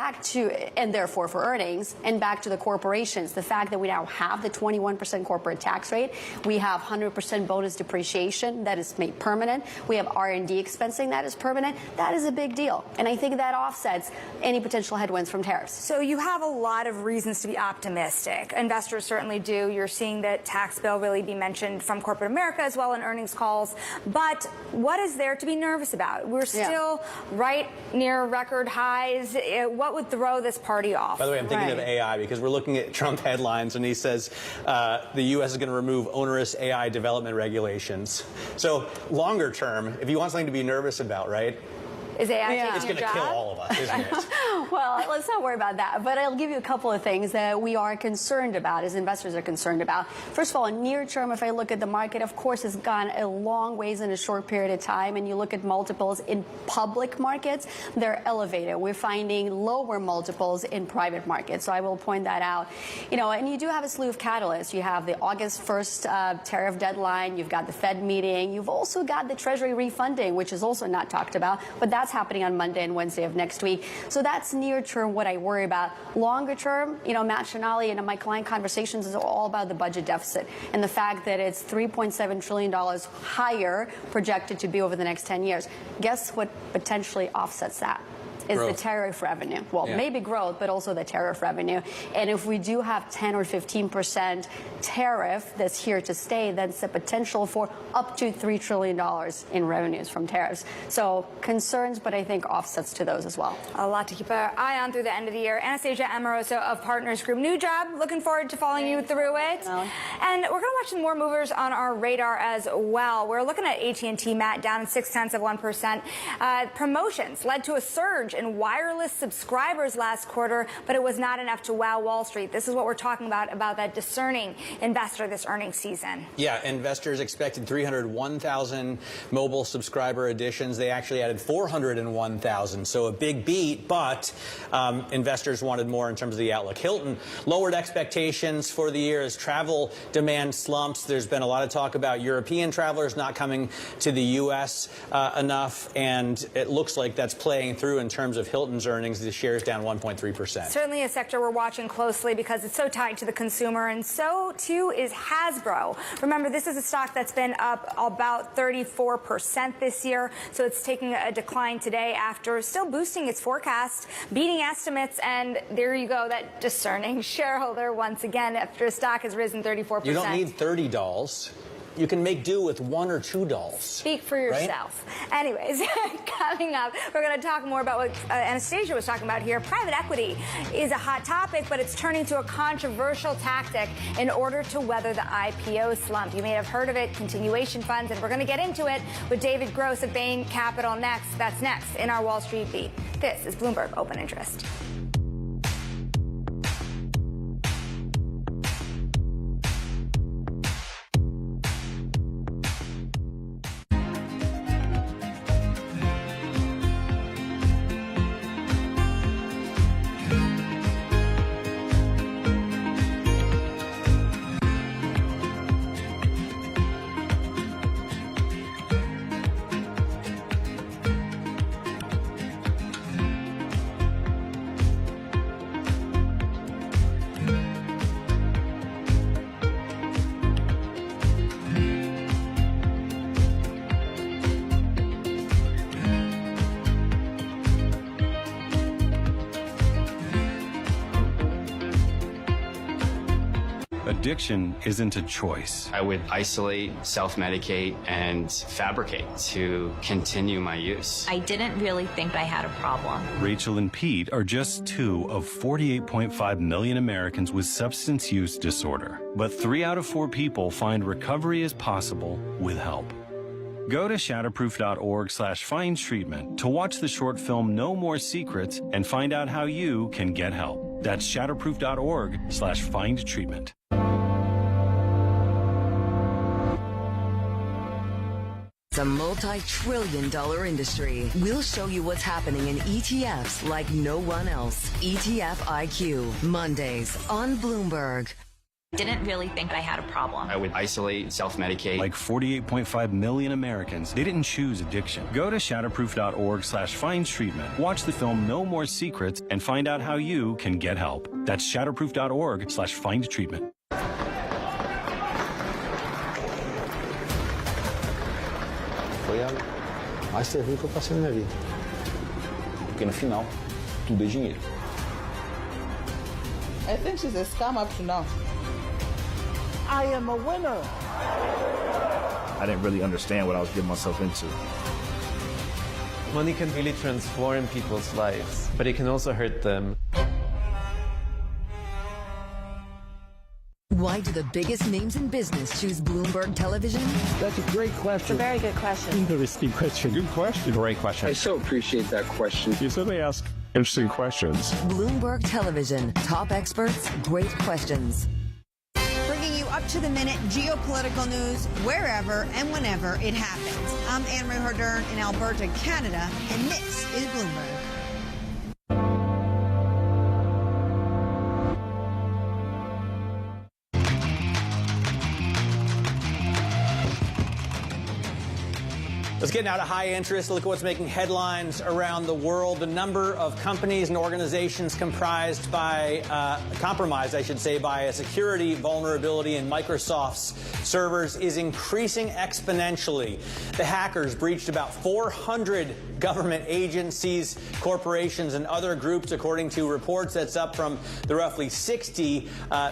and therefore for earnings, and back to the corporations, the fact that we now have the 21% corporate tax rate, we have 100% bonus depreciation that is made permanent, we have R&D expensing that is permanent, that is a big deal. And I think that offsets any potential headwinds from tariffs. So you have a lot of reasons to be optimistic. Investors certainly do. You're seeing the tax bill really be mentioned from corporate America as well in earnings calls. But what is there to be nervous about? We're still right near record highs. What would throw this party off? By the way, I'm thinking of AI because we're looking at Trump headlines and he says the U.S. is going to remove onerous AI development regulations. So longer term, if you want something to be nervous about, right? Is AI It's going to kill all of us, isn't it? Well, let's not worry about that. But I'll give you a couple of things that we are concerned about, as investors are concerned about. First of all, near term, if I look at the market, of course, it's gone a long ways in a short period of time. And you look at multiples in public markets, they're elevated. We're finding lower multiples in private markets. So I will point that out. And you do have a slew of catalysts. You have the August 1st tariff deadline. You've got the Fed meeting. You've also got the Treasury refunding, which is also not talked about. But that's happening on Monday and Wednesday of next week. So that's near term what I worry about. Longer term, Matt Shinali and my client conversations is all about the budget deficit and the fact that it's $3.7 trillion higher projected to be over the next 10 years. Guess what potentially offsets that? Is growth. The tariff revenue. Well, maybe growth, but also the tariff revenue. And if we do have 10 or 15% tariff that's here to stay, that's the potential for up to $3 trillion in revenues from tariffs. So concerns, but I think offsets to those as well. A lot to keep an eye on through the end of the year. Anastasia Amoroso of Partners Group. New job. Looking forward to following you through it. And we're going to watch some more movers on our radar as well. We're looking at AT&T, Matt, down 0.6%. Promotions led to a surge in wireless subscribers last quarter, but it was not enough to wow Wall Street. This is what we're talking about that discerning investor this earnings season. Yeah, investors expected 301,000 mobile subscriber additions. They actually added 401,000, so a big beat, but investors wanted more in terms of the outlook. Hilton lowered expectations for the year as travel demand slumps. There's been a lot of talk about European travelers not coming to the U.S. Enough, and it looks like that's playing through in terms of Hilton's earnings. The shares down 1.3%. Certainly a sector we're watching closely because it's so tied to the consumer, and so too is Hasbro. Remember, this is a stock that's been up about 34% this year, so it's taking a decline today after still boosting its forecast, beating estimates, and there you go, that discerning shareholder once again after a stock has risen 34%. You don't need 30 dolls. You can make do with $1 or $2. Speak for yourself. Right? Anyways, coming up, we're going to talk more about what Anastasia was talking about here. Private equity is a hot topic, but it's turning to a controversial tactic in order to weather the IPO slump. You may have heard of it, continuation funds, and we're going to get into it with David Gross of Bain Capital next. That's next in our Wall Street Beat. This is Bloomberg Open Interest. addiction isn't a choice. I would isolate, self-medicate, and fabricate to continue my use. I didn't really think I had a problem. Rachel and Pete are just 2 of 48.5 million Americans with substance use disorder. But 3 out of 4 people find recovery is possible with help. Go to shatterproof.org/findtreatment to watch the short film No More Secrets and find out how you can get help. That's shatterproof.org/findtreatment. It's a multi-trillion-dollar industry. We'll show you what's happening in ETFs like no one else. ETF IQ, Mondays on Bloomberg. Didn't really think I had a problem. I would isolate, self-medicate. Like 48.5 million Americans, they didn't choose addiction. Go to shatterproof.org/findtreatment. Watch the film No More Secrets and find out how you can get help. That's shatterproof.org/findtreatment. Foi a mais terrível que eu passei na minha vida. Porque no final, tudo é dinheiro. I think she's a scam up to now. I am a winner. I didn't really understand what I was getting myself into. Money can really transform people's lives, but it can also hurt them. Why do the biggest names in business choose Bloomberg Television? That's a great question. It's a very good question. Interesting question. Good question. Great question. I so appreciate that question. You certainly ask interesting questions. Bloomberg Television. Top experts, great questions. Bringing you up-to-the-minute geopolitical news wherever and whenever it happens. I'm Anne-Marie Hardern in Alberta, Canada, and this is Bloomberg. Let's get now to high interest. Look at what's making headlines around the world. The number of companies and organizations compromised, I should say, by a security vulnerability in Microsoft's servers is increasing exponentially. The hackers breached about 400 government agencies, corporations, and other groups, according to reports. That's up from the roughly 60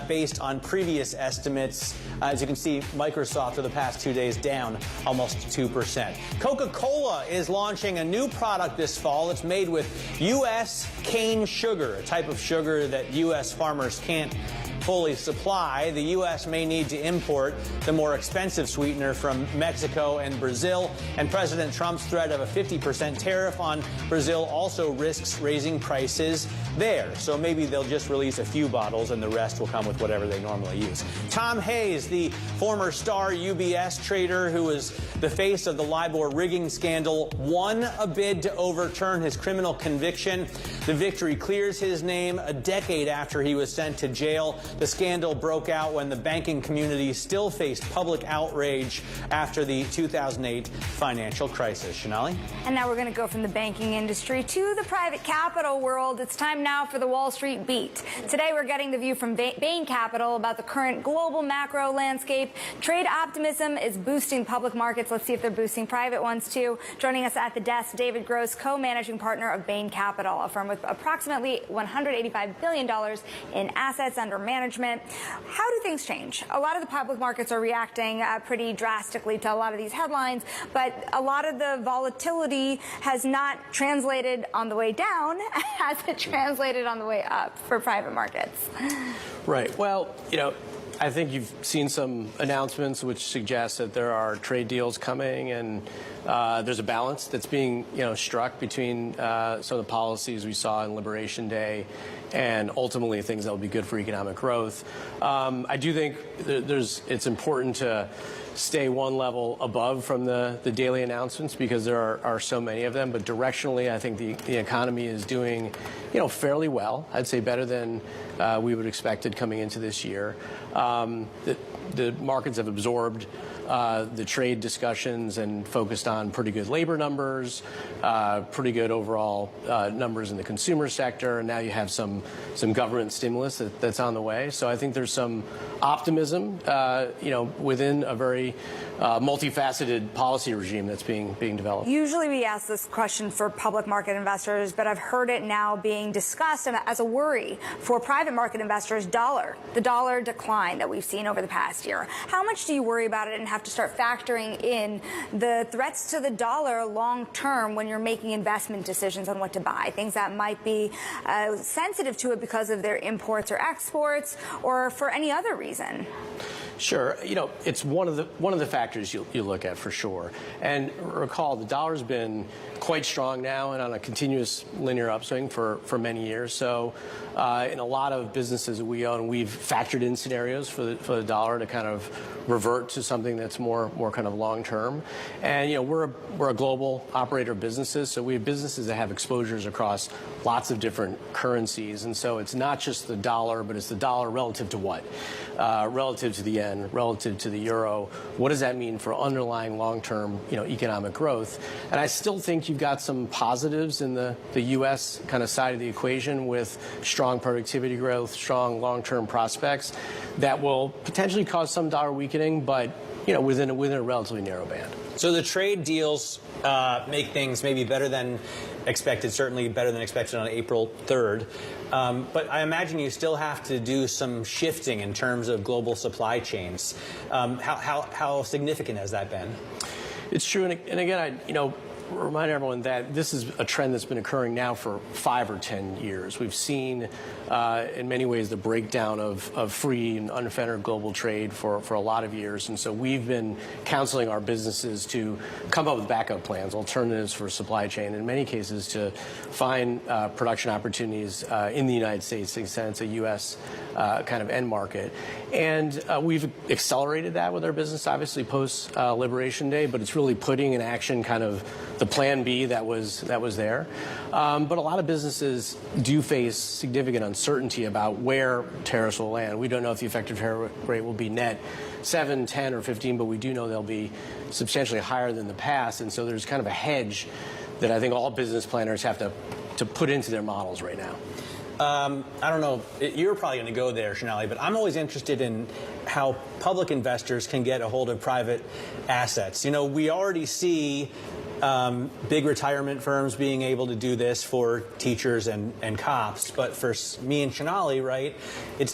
based on previous estimates. As you can see, Microsoft for the past 2 days down almost 2%. Coca-Cola is launching a new product this fall. It's made with U.S. cane sugar, a type of sugar that U.S. farmers can't fully supply. The U.S. may need to import the more expensive sweetener from Mexico and Brazil. And President Trump's threat of a 50% tariff on Brazil also risks raising prices there. So maybe they'll just release a few bottles and the rest will come with whatever they normally use. Tom Hayes, the former star UBS trader who was the face of the LIBOR rigging scandal, won a bid to overturn his criminal conviction. The victory clears his name a decade after he was sent to jail. The scandal broke out when the banking community still faced public outrage after the 2008 financial crisis. Shonali? And now we're going to go from the banking industry to the private capital world. It's time now for the Wall Street Beat. Today we're getting the view from Bain Capital about the current global macro landscape. Trade optimism is boosting public markets. Let's see if they're boosting private ones too. Joining us at the desk, David Gross, co-managing partner of Bain Capital, a firm with approximately $185 billion in assets under management. How do things change? A lot of the public markets are reacting pretty drastically to a lot of these headlines, but a lot of the volatility has not translated on the way down. Has it translated on the way up for private markets? Right. Well, I think you've seen some announcements which suggest that there are trade deals coming, and there's a balance that's being struck between some of the policies we saw in Liberation Day and ultimately things that will be good for economic growth. I do think it's important to stay one level above from the daily announcements because there are so many of them. But directionally, I think the economy is doing fairly well. I'd say better than we would expected coming into this year. the markets have absorbed the trade discussions and focused on pretty good labor numbers, pretty good overall numbers in the consumer sector, and now you have some government stimulus that's on the way. So I think there's some optimism, within a very multifaceted policy regime that's being developed. Usually we ask this question for public market investors, but I've heard it now being discussed as a worry for private market investors. The dollar decline that we've seen over the past year. How much do you worry about it and have to start factoring in the threats to the dollar long term when you're making investment decisions on what to buy? Things that might be sensitive to it because of their imports or exports or for any other reason. Sure. It's one of the factors you look at for sure. And recall, the dollar's been quite strong now and on a continuous linear upswing for many years. So in a lot of businesses that we own, we've factored in scenarios for the dollar to kind of revert to something that's more kind of long term. And we're a global operator of businesses, so we have businesses that have exposures across lots of different currencies. And so it's not just the dollar, but it's the dollar relative to what? Relative to the yen, relative to the euro. What does that mean for underlying long-term, economic growth? And I still think you've got some positives in the U.S. kind of side of the equation with strong productivity growth, strong long-term prospects that will potentially cause some dollar weakening, but within a relatively narrow band. So the trade deals make things maybe better than expected, certainly better than expected on April 3rd. But I imagine you still have to do some shifting in terms of global supply chains. How significant has that been? It's true, and again, remind everyone that this is a trend that's been occurring now for 5 or 10 years. We've seen, in many ways, the breakdown of free and unfettered global trade for a lot of years. And so we've been counseling our businesses to come up with backup plans, alternatives for supply chain, in many cases to find production opportunities in the United States, to the extent it's a U.S. Kind of end market. And we've accelerated that with our business, obviously, post-Liberation Day, but it's really putting in action kind of the plan B that was there. But a lot of businesses do face significant uncertainty about where tariffs will land. We don't know if the effective tariff rate will be net 7, 10, or 15, but we do know they'll be substantially higher than the past. And so there's kind of a hedge that I think all business planners have to put into their models right now. I don't know, you're probably going to go there, Shonali, but I'm always interested in how public investors can get a hold of private assets. We already see big retirement firms being able to do this for teachers and cops, but for me and Shonali, right, it's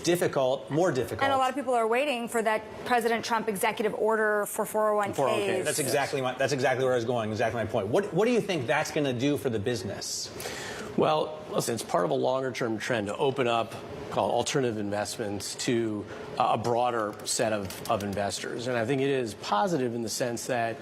more difficult. And a lot of people are waiting for that President Trump executive order for 401ks. 401k. That's exactly where I was going, exactly my point. What do you think that's going to do for the business? Well, listen, it's part of a longer-term trend to open up alternative investments to a broader set of investors. And I think it is positive in the sense that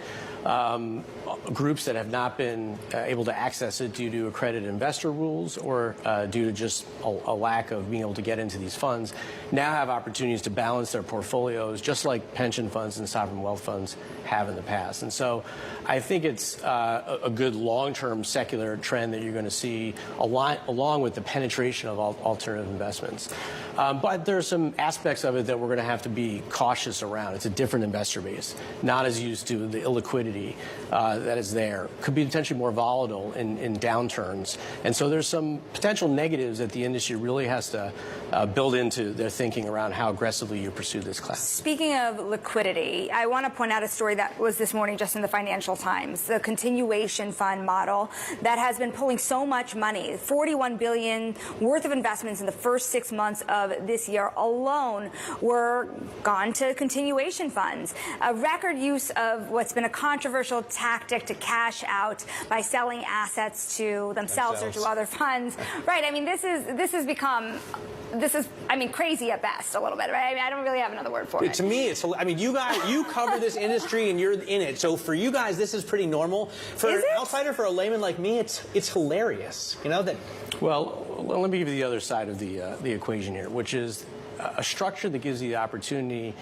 groups that have not been able to access it due to accredited investor rules or due to just a lack of being able to get into these funds now have opportunities to balance their portfolios just like pension funds and sovereign wealth funds have in the past. And so I think it's a good long-term secular trend that you're going to see along with the penetration of alternative investments. But there are some aspects of it that we're going to have to be cautious around. It's a different investor base, not as used to the illiquidity that is there. Could be potentially more volatile in downturns. And so there's some potential negatives that the industry really has to build into their thinking around how aggressively you pursue this class. Speaking of liquidity, I want to point out a story that was this morning just in the Financial Times, the continuation fund model that has been pulling so much money, $41 billion worth of investments in the first 6 months of this year alone were gone to continuation funds. A record use of what's been a controversial tactic to cash out by selling assets to themselves or to other funds. Right. I mean, this has become crazy at best a little bit, right? I mean, I don't really have another word for it. To me, you cover this industry and you're in it. So for you guys, this is pretty normal. For an outsider, for a layman like me, it's hilarious. Well, let me give you the other side of the equation here, which is a structure that gives you the opportunity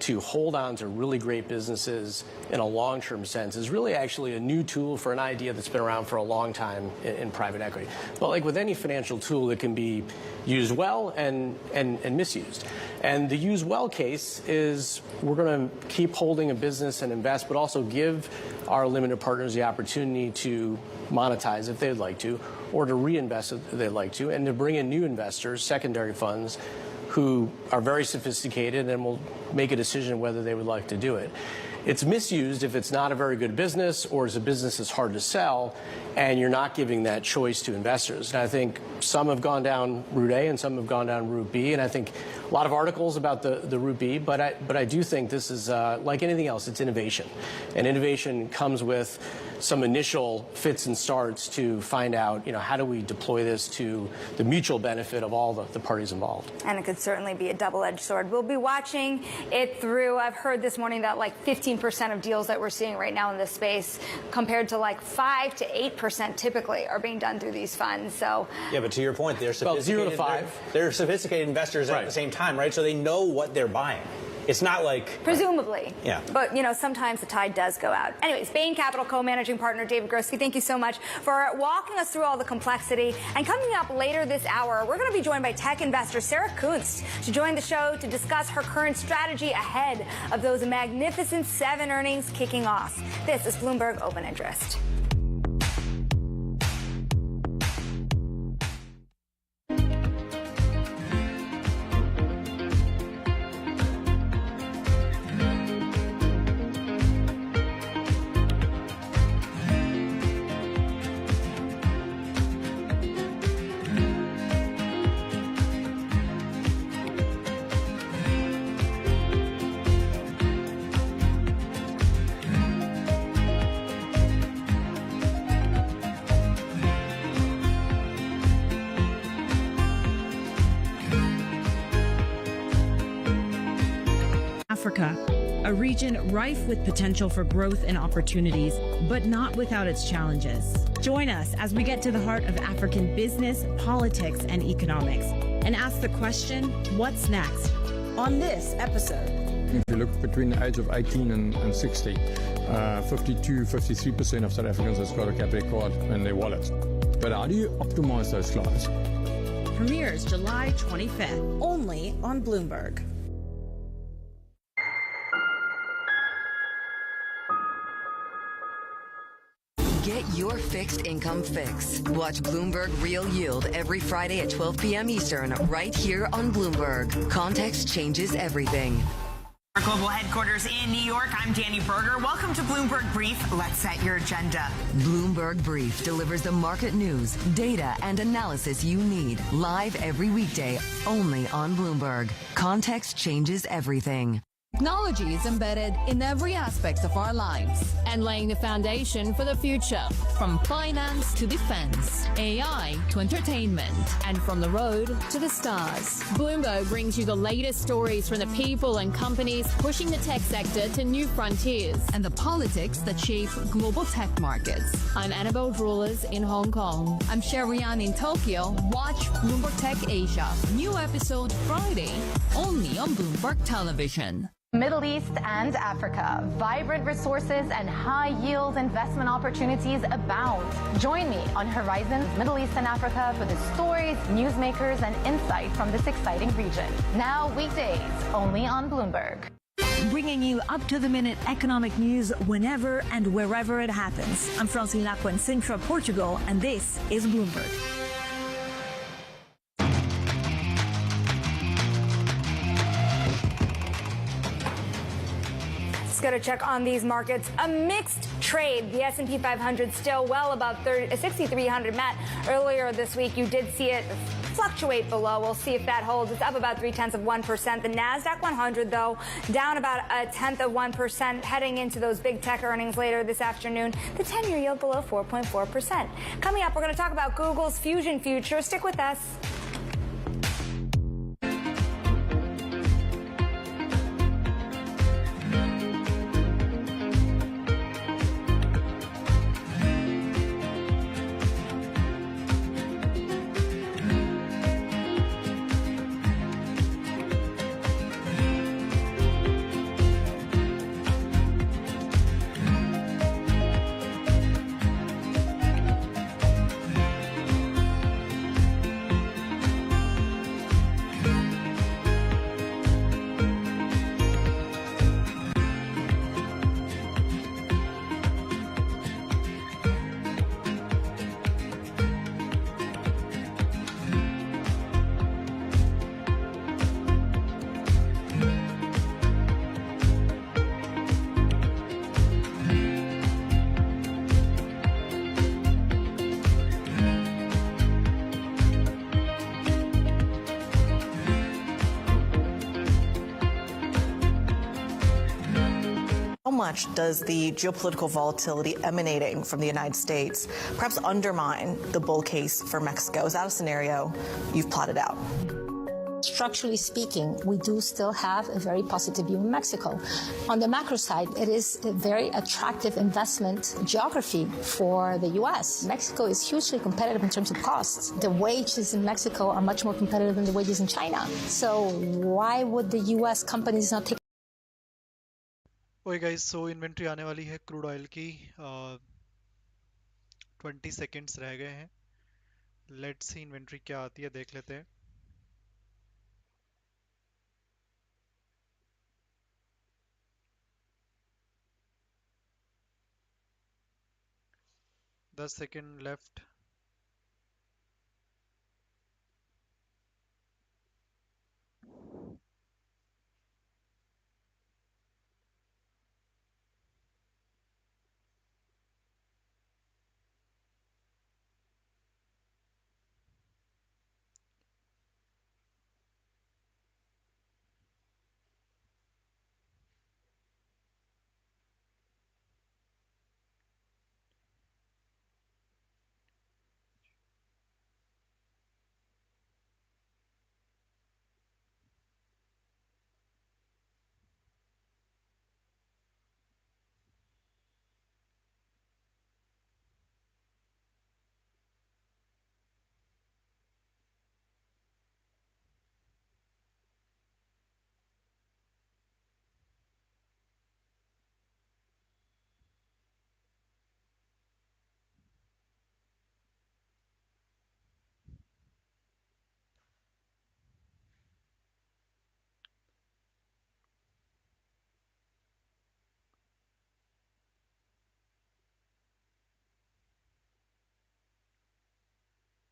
to hold on to really great businesses in a long-term sense is really actually a new tool for an idea that's been around for a long time in private equity. But like with any financial tool, it can be used well and misused. And the use well case is we're going to keep holding a business and invest, but also give our limited partners the opportunity to monetize if they'd like to, or to reinvest if they'd like to, and to bring in new investors, secondary funds, who are very sophisticated and will make a decision whether they would like to do it. It's misused if it's not a very good business or is a business that's hard to sell and you're not giving that choice to investors. And I think some have gone down route A and some have gone down route B, and I think a lot of articles about the route B, but I do think this is like anything else, it's innovation. And innovation comes with some initial fits and starts to find out, how do we deploy this to the mutual benefit of all the parties involved. And it could certainly be a double-edged sword. We'll be watching it through. I've heard this morning that like 15% of deals that we're seeing right now in this space, compared to like 5 to 8% typically, are being done through these funds. So yeah, but to your point, they're sophisticated. Well, 0 to 5. They're sophisticated investors at the same time, right? So they know what they're buying. It's not like... Presumably. Yeah. But, sometimes the tide does go out. Anyways, Bain Capital co-managing partner David Groski, thank you so much for walking us through all the complexity. And coming up later this hour, we're going to be joined by tech investor Sarah Kunst to join the show to discuss her current strategy ahead of those magnificent 7 earnings kicking off. This is Bloomberg Open Interest. Africa, a region rife with potential for growth and opportunities, but not without its challenges. Join us as we get to the heart of African business, politics, and economics, and ask the question, what's next? On this episode. If you look between the age of 18 and 60, 53% of South Africans has got a Capitec card in their wallet. But how do you optimize those clients? Premieres July 25th, only on Bloomberg. Get your fixed income fix. Watch Bloomberg Real Yield every Friday at 12 p.m. Eastern, right here on Bloomberg. Context changes everything. Our global headquarters in New York, I'm Danny Berger. Welcome to Bloomberg Brief. Let's set your agenda. Bloomberg Brief delivers the market news, data, and analysis you need. Live every weekday, only on Bloomberg. Context changes everything. Technology is embedded in every aspect of our lives and laying the foundation for the future. From finance to defense, AI to entertainment, and from the road to the stars. Bloomberg brings you the latest stories from the people and companies pushing the tech sector to new frontiers and the politics that shape global tech markets. I'm Annabelle Drulers in Hong Kong. I'm Sherian in Tokyo. Watch Bloomberg Tech Asia. New episode Friday, only on Bloomberg Television. Middle East and Africa. Vibrant resources and high-yield investment opportunities abound. Join me on Horizons Middle East and Africa for the stories, newsmakers, and insight from this exciting region. Now weekdays, only on Bloomberg. Bringing you up-to-the-minute economic news whenever and wherever it happens. I'm Francine Lacqua in Sintra, Portugal, and this is Bloomberg. Let's go to check on these markets. A mixed trade. The S&P 500 still well above 6,300. Matt, earlier this week you did see it fluctuate below. We'll see if that holds. It's up about 0.3%. The NASDAQ 100, though, down about 0.1%, heading into those big tech earnings later this afternoon. The 10-year yield below 4.4%. Coming up, we're going to talk about Google's Fusion future. Stick with us. much does the geopolitical volatility emanating from the United States perhaps undermine the bull case for Mexico? Is that a scenario you've plotted out? Structurally speaking, we do still have a very positive view in Mexico. On the macro side, it is a very attractive investment geography for the U.S. Mexico is hugely competitive in terms of costs. The wages in Mexico are much more competitive than the wages in China. So why would the U.S. companies not take? Okay guys, so inventory आने वाली है crude oil की 20 seconds रह गए हैं. Let's see inventory क्या आती है, देख लेते हैं. दस सेकेंड लेफ्ट.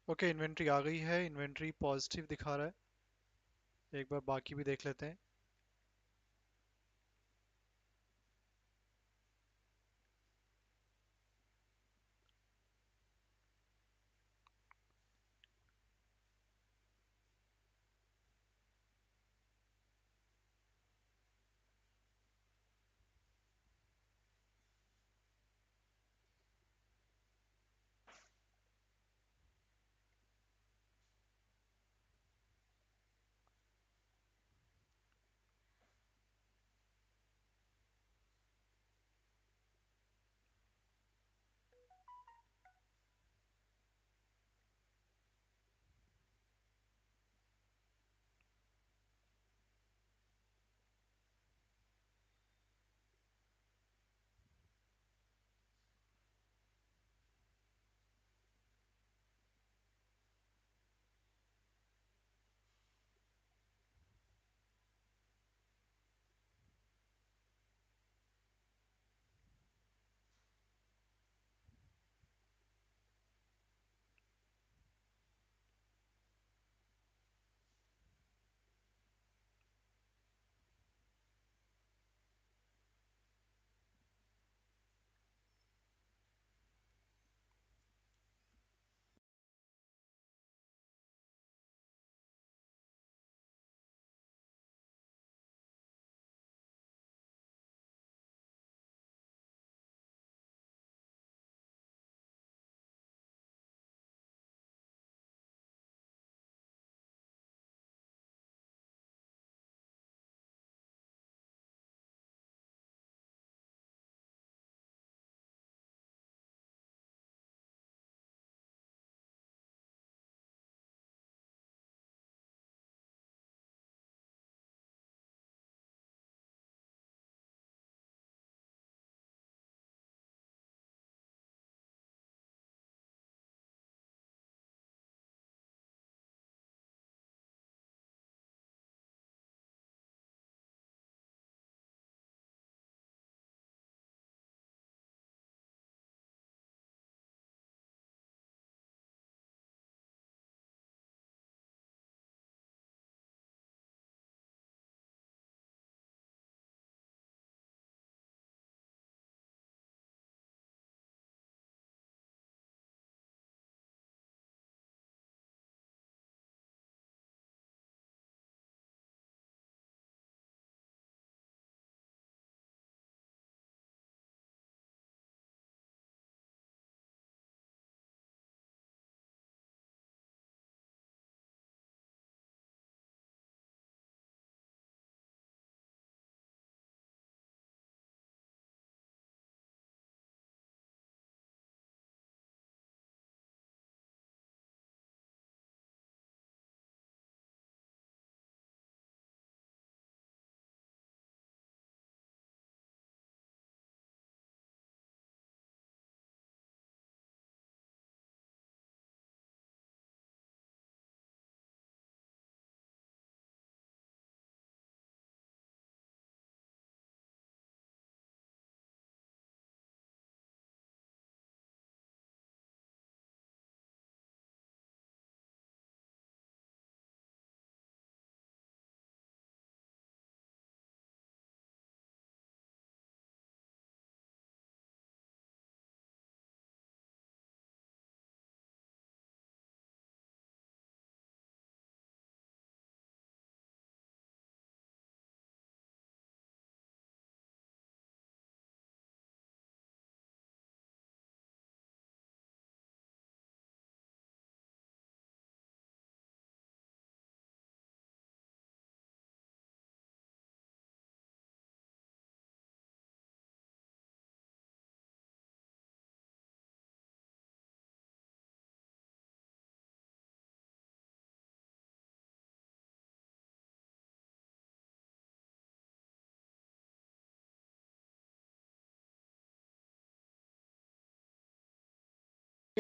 ओके, इन्वेंट्री आ गई है. इन्वेंट्री पॉजिटिव दिखा रहा है. एक बार बाकी भी देख लेते हैं.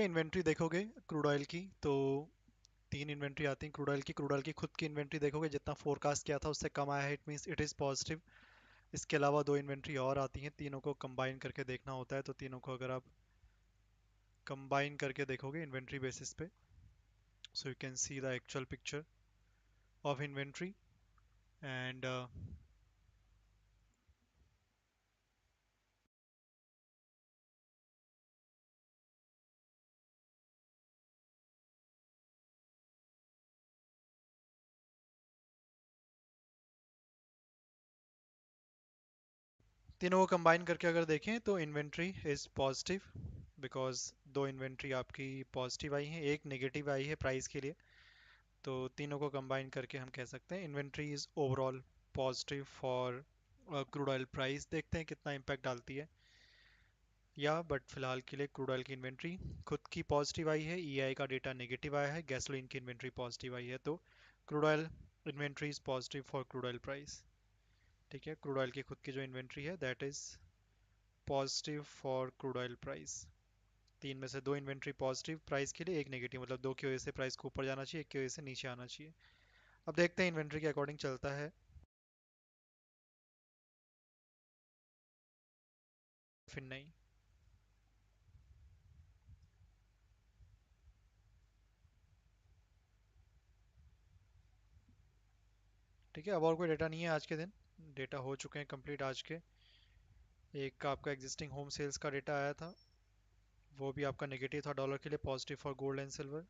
इन्वेंट्री देखोगे क्रूड ऑयल की तो 3 इन्वेंट्री आती हैं क्रूड ऑयल की खुद की इन्वेंट्री देखोगे जितना फोरकास्ट किया था उससे कम आया है, it means it is positive. इसके अलावा 2 इन्वेंट्री और आती हैं, तीनों को कंबाइन करके देखना होता है, तो तीनों को अगर आप कंबाइन करके देखोगे इन्वेंट्री बेसिस पे, so you can see the actual picture of inventory and तीनों को कंबाइन करके अगर देखें तो inventory is positive because 2 inventory आपकी पॉजिटिव आई हैं, एक नेगेटिव आई है प्राइस के लिए, तो तीनों को कंबाइन करके हम कह सकते हैं inventory is overall positive for crude oil price. देखते हैं कितना इम्पैक्ट डालती है बट फिलहाल के लिए क्रूड ऑयल की इन्वेंट्री खुद की पॉजिटिव आई है, ईआई का डेटा नेगेटिव आया है, गैसोलीन की इन्वेंट्री पॉजिटिव आई है, तो crude oil inventory is positive for crude oil price. ठीक है, क्रूड ऑयल की खुद की जो इन्वेंट्री है that is positive for crude oil price. 3 में से 2 इन्वेंट्री पॉजिटिव प्राइस के लिए, एक नेगेटिव, मतलब 2 की वजह से प्राइस को ऊपर जाना चाहिए, एक की वजह से नीचे आना चाहिए। अब देखते हैं इन्वेंट्री के अकॉर्डिंग चलता है फिर नहीं। ठीक है, अब और कोई डेटा नहीं है आज के दिन, डेटा हो चुके हैं कंप्लीट आज के। एक आपका एग्जिस्टिंग होम सेल्स का डेटा आया था, वो भी आपका नेगेटिव था डॉलर के लिए, positive for gold and silver.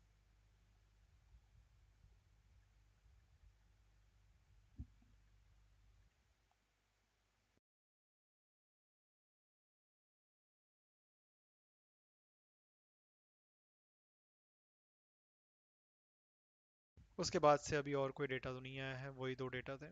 उसके बाद से अभी और कोई डेटा तो नहीं आया है, वही 2 डेटा थे।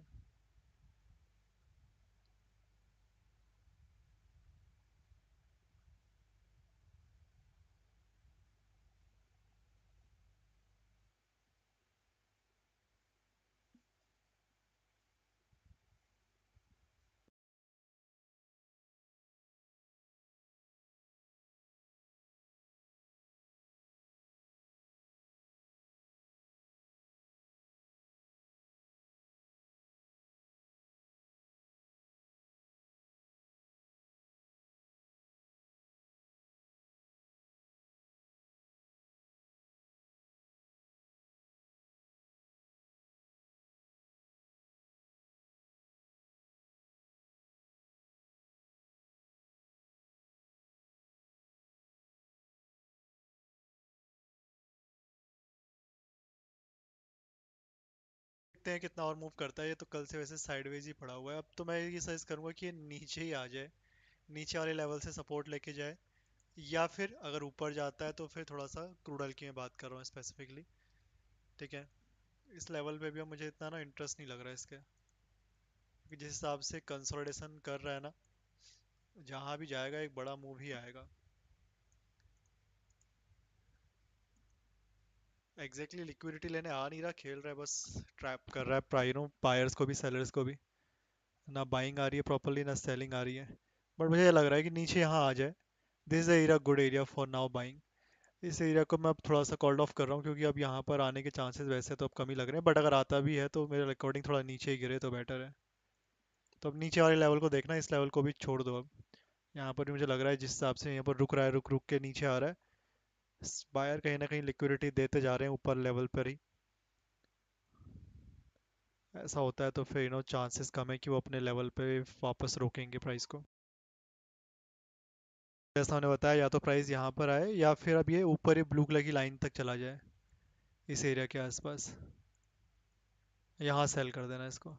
देखते हैं कितना और मूव करता है, ये तो कल से वैसे साइडवेज ही पड़ा हुआ है। अब तो मैं ये सजेस्ट करूंगा कि ये नीचे ही आ जाए, नीचे वाले लेवल से सपोर्ट लेके जाए, या फिर अगर ऊपर जाता है तो फिर थोड़ा सा क्रूड ऑयल की मैं बात कर रहा हूँ स्पेसिफिकली। ठीक है, इस लेवल पे भी अब मुझे इतना ना इंटरेस्ट नहीं लग रहा है इसके, क्योंकि जिस हिसाब से कंसोलिडेशन कर रहा है ना, जहाँ भी जाएगा एक बड़ा मूव ही आएगा। एग्जैक्टली लिक्विडिटी लेने आ नहीं रहा, खेल रहा है, बस ट्रैप कर रहा है प्राइनो बायर्स को भी सेलर्स को भी। ना बाइंग आ रही है प्रॉपरली, ना सेलिंग आ रही है, बट मुझे लग रहा है कि नीचे यहाँ आ जाए। This is area good area for now buying. इस एरिया को मैं अब थोड़ा सा कॉल्ड ऑफ कर रहा हूँ, क्योंकि अब यहाँ पर आने के चांसेस वैसे तो अब कम ही लग रहे हैं, बट अगर आता भी है तो मेरे अकॉर्डिंग थोड़ा नीचे ही गिरे तो बेटर है। तो अब नीचे वाले लेवल को देखना, इस लेवल को भी छोड़ दो अब। यहाँ पर भी मुझे लग रहा है जिस हिसाब से यहाँ पर रुक रहा है, रुक रुक के नीचे आ रहा है, बायर कहीं ना कहीं लिक्विडिटी देते जा रहे हैं ऊपर लेवल पर ही। ऐसा होता है तो फिर चांसेस कम है कि वो अपने लेवल पे वापस रोकेंगे प्राइस को। जैसा हमने बताया, या तो प्राइस यहाँ पर आए या फिर अब ये ऊपर ही ब्लू कलर की लाइन तक चला जाए, इस एरिया के आसपास, यहाँ सेल कर देना इसको।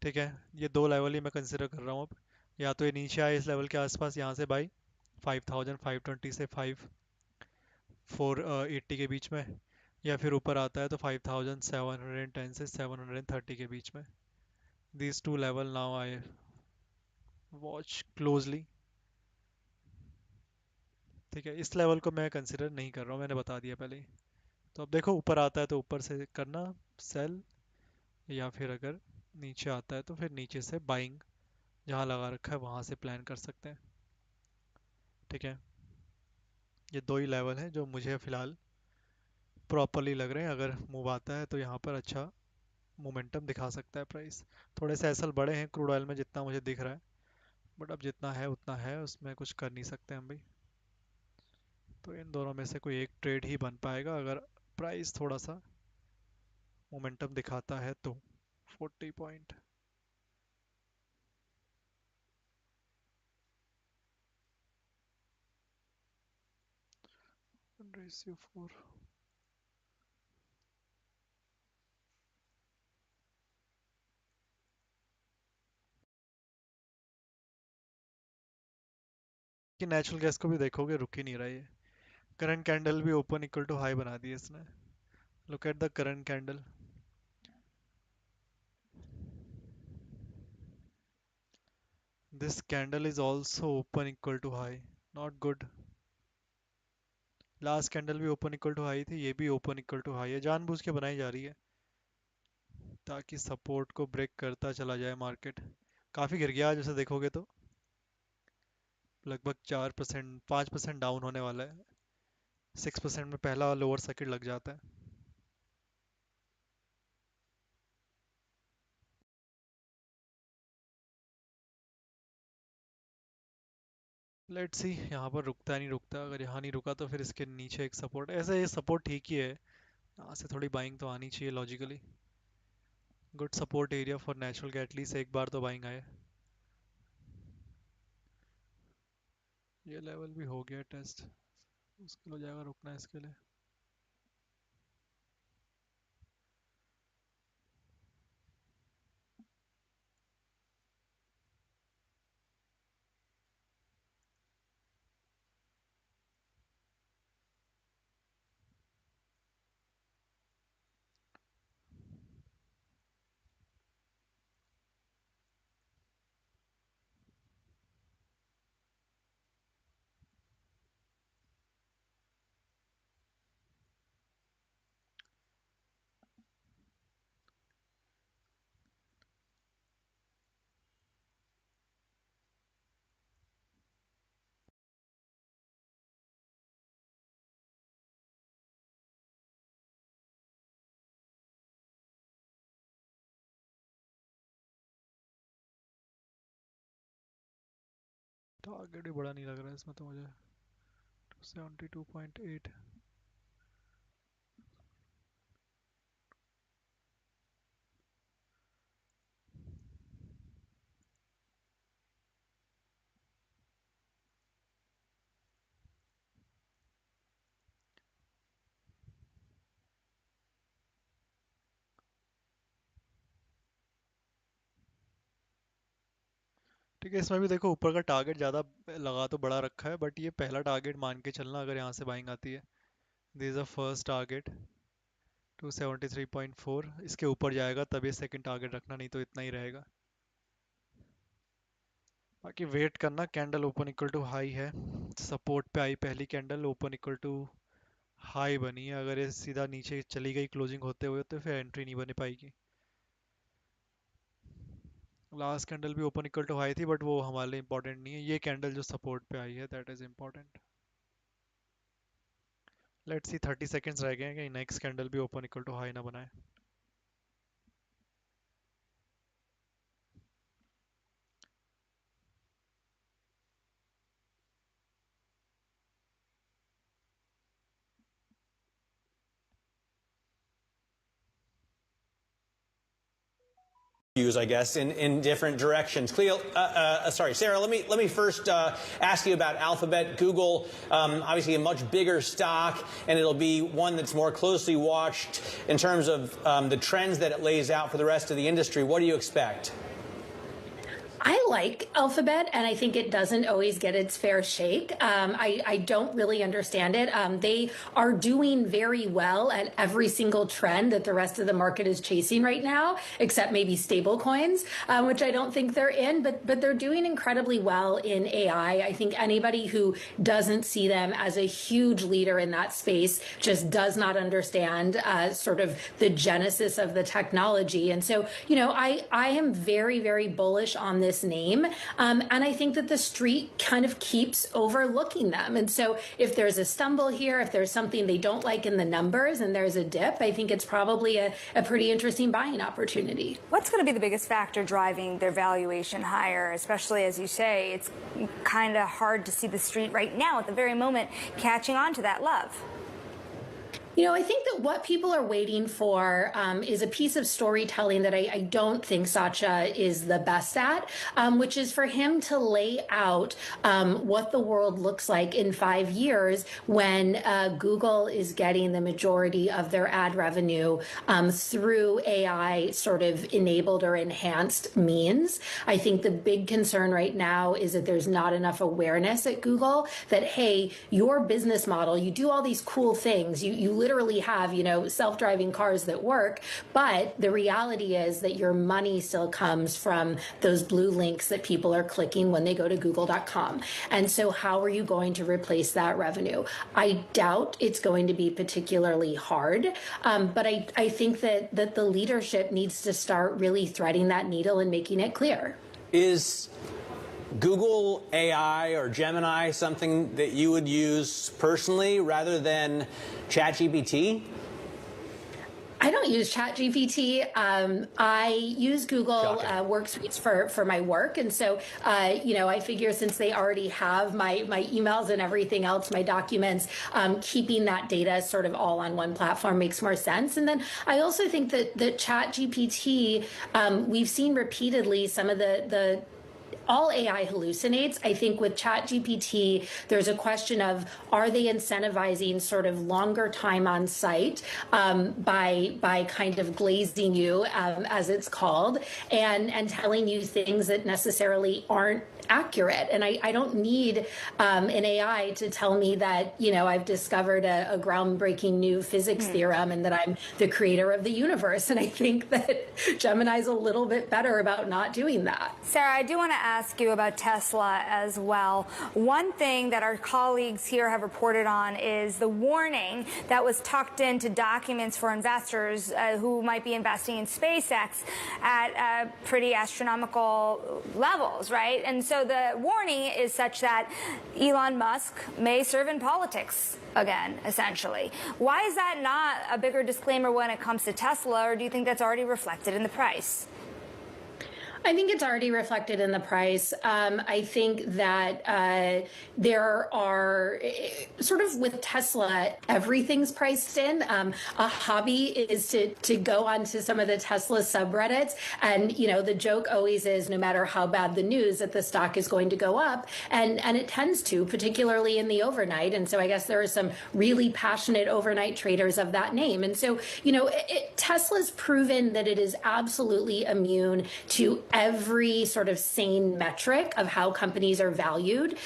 ठीक है, ये 2 लेवल ही मैं कंसिडर कर रहा हूँ अब। या तो ये नीचे आए इस लेवल के आसपास, यहाँ से बाई 5520 से 5480 के बीच में, या फिर ऊपर आता है तो 5710 से 730 के बीच में। These 2 level now I watch closely. ठीक है, इस लेवल को मैं कंसिडर नहीं कर रहा हूँ, मैंने बता दिया पहले ही। तो अब देखो ऊपर आता है तो ऊपर से करना सेल, या फिर अगर नीचे आता है तो फिर नीचे से बाइंग, जहाँ लगा रखा है वहाँ से प्लान कर सकते हैं। ठीक है, ये दो ही लेवल हैं जो मुझे फ़िलहाल प्रॉपरली लग रहे हैं। अगर मूव आता है तो यहाँ पर अच्छा मोमेंटम दिखा सकता है प्राइस। थोड़े से एसल बड़े हैं क्रूड ऑयल में जितना मुझे दिख रहा है, बट अब जितना है उतना है, उसमें कुछ कर नहीं सकते हम भी। तो इन दोनों में से कोई एक ट्रेड ही बन पाएगा अगर प्राइस थोड़ा सा मोमेंटम दिखाता है तो। 40 पॉइंट रेशियो 4 कि नेचुरल गैस को भी देखोगे रुक ही नहीं रहा है। करंट कैंडल भी ओपन इक्वल टू हाई बना दी है इसने। Look at the current candle. This candle is also open equal to high, not good. Last candle भी ओपन इक्वल टू हाई थी, ये भी ओपन इक्वल टू हाई है। जानबूझ के बनाई जा रही है ताकि सपोर्ट को ब्रेक करता चला जाए मार्केट। काफ़ी गिर गया आज जैसे देखोगे तो, लगभग 4% 5% डाउन होने वाला है। 6% में पहला लोअर सर्किट लग जाता है। लेट्स सी यहाँ पर रुकता है नहीं रुकता। अगर यहाँ नहीं रुका तो फिर इसके नीचे एक सपोर्ट, ऐसे ये सपोर्ट ठीक ही है, यहाँ से थोड़ी बाइंग तो आनी चाहिए logically. Good support area for natural gas, at least एक बार तो बाइंग आए। ये लेवल भी हो गया टेस्ट, मुश्किल हो जाएगा रुकना इसके लिए। टारगेट भी बड़ा नहीं लग रहा है इसमें तो मुझे। 72.8। ठीक है, इसमें भी देखो ऊपर का टारगेट ज़्यादा लगा तो बड़ा रखा है, बट ये पहला टारगेट मान के चलना अगर यहाँ से बाइंग आती है। This is a first target 273.4, इसके ऊपर जाएगा तब ये सेकंड टारगेट रखना, नहीं तो इतना ही रहेगा। बाकी वेट करना, candle open equal to high है, सपोर्ट पे आई पहली candle, open equal to high बनी है। अगर ये सीधा नीचे चली गई क्लोजिंग होते हुए तो फिर एंट्री नहीं बन पाएगी। लास्ट कैंडल भी ओपन इक्वल टू हाई थी, बट वो हमारे लिए इंपॉर्टेंट नहीं है। ये कैंडल जो सपोर्ट पे आई है that is important. Let's see 30 seconds रह गए हैं कि नेक्स्ट कैंडल भी ओपन इक्वल टू हाई ना बनाए। I guess, in different directions. Cleo, sorry, Sarah, let me first ask you about Alphabet. Google, obviously a much bigger stock, and it'll be one that's more closely watched in terms of the trends that it lays out for the rest of the industry. What do you expect? I like Alphabet, and I think it doesn't always get its fair shake. I don't really understand it. They are doing very well at every single trend that the rest of the market is chasing right now, except maybe stable coins, which I don't think they're in, but they're doing incredibly well in AI. I think anybody who doesn't see them as a huge leader in that space just does not understand sort of the genesis of the technology. And so, you know, I am very, very bullish on this this name. And I think that the street kind of keeps overlooking them. And so if there's a stumble here, if there's something they don't like in the numbers and there's a dip, I think it's probably a pretty interesting buying opportunity. What's going to be the biggest factor driving their valuation higher, especially as you say, it's kind of hard to see the street right now at the very moment catching on to that love? You know, I think that what people are waiting for is a piece of storytelling that I don't think Satya is the best at, which is for him to lay out what the world looks like in 5 years when Google is getting the majority of their ad revenue through AI sort of enabled or enhanced means. I think the big concern right now is that there's not enough awareness at Google that, hey, your business model, you do all these cool things, you literally have, you know, self-driving cars that work, but the reality is that your money still comes from those blue links that people are clicking when they go to google.com. And so how are you going to replace that revenue? I doubt it's going to be particularly hard, but I think that the leadership needs to start really threading that needle and making it clear. Is Google AI or Gemini something that you would use personally rather than ChatGPT? I don't use ChatGPT. I use Google Workspace for my work. And so, you know, I figure since they already have my emails and everything else, my documents, keeping that data sort of all on one platform makes more sense. And then I also think that ChatGPT, we've seen repeatedly some of the all AI hallucinates. I think with ChatGPT, there's a question of, are they incentivizing sort of longer time on site by kind of glazing you, as it's called, and telling you things that necessarily aren't accurate. And I don't need an AI to tell me that, you know, I've discovered a groundbreaking new physics theorem and that I'm the creator of the universe. And I think that Gemini's a little bit better about not doing that. Sarah, I do want to ask you about Tesla as well. One thing that our colleagues here have reported on is the warning that was tucked into documents for investors who might be investing in SpaceX at pretty astronomical levels, right? And so the warning is such that Elon Musk may serve in politics again, essentially. Why is that not a bigger disclaimer when it comes to Tesla, or do you think that's already reflected in the price? I think it's already reflected in the price. I think that there are sort of with Tesla, everything's priced in. A hobby is to go onto some of the Tesla subreddits. And, you know, the joke always is no matter how bad the news that the stock is going to go up. And it tends to, particularly in the overnight. And so I guess there are some really passionate overnight traders of that name. And so, you know, Tesla's proven that it is absolutely immune to every sort of sane metric of how companies are valued.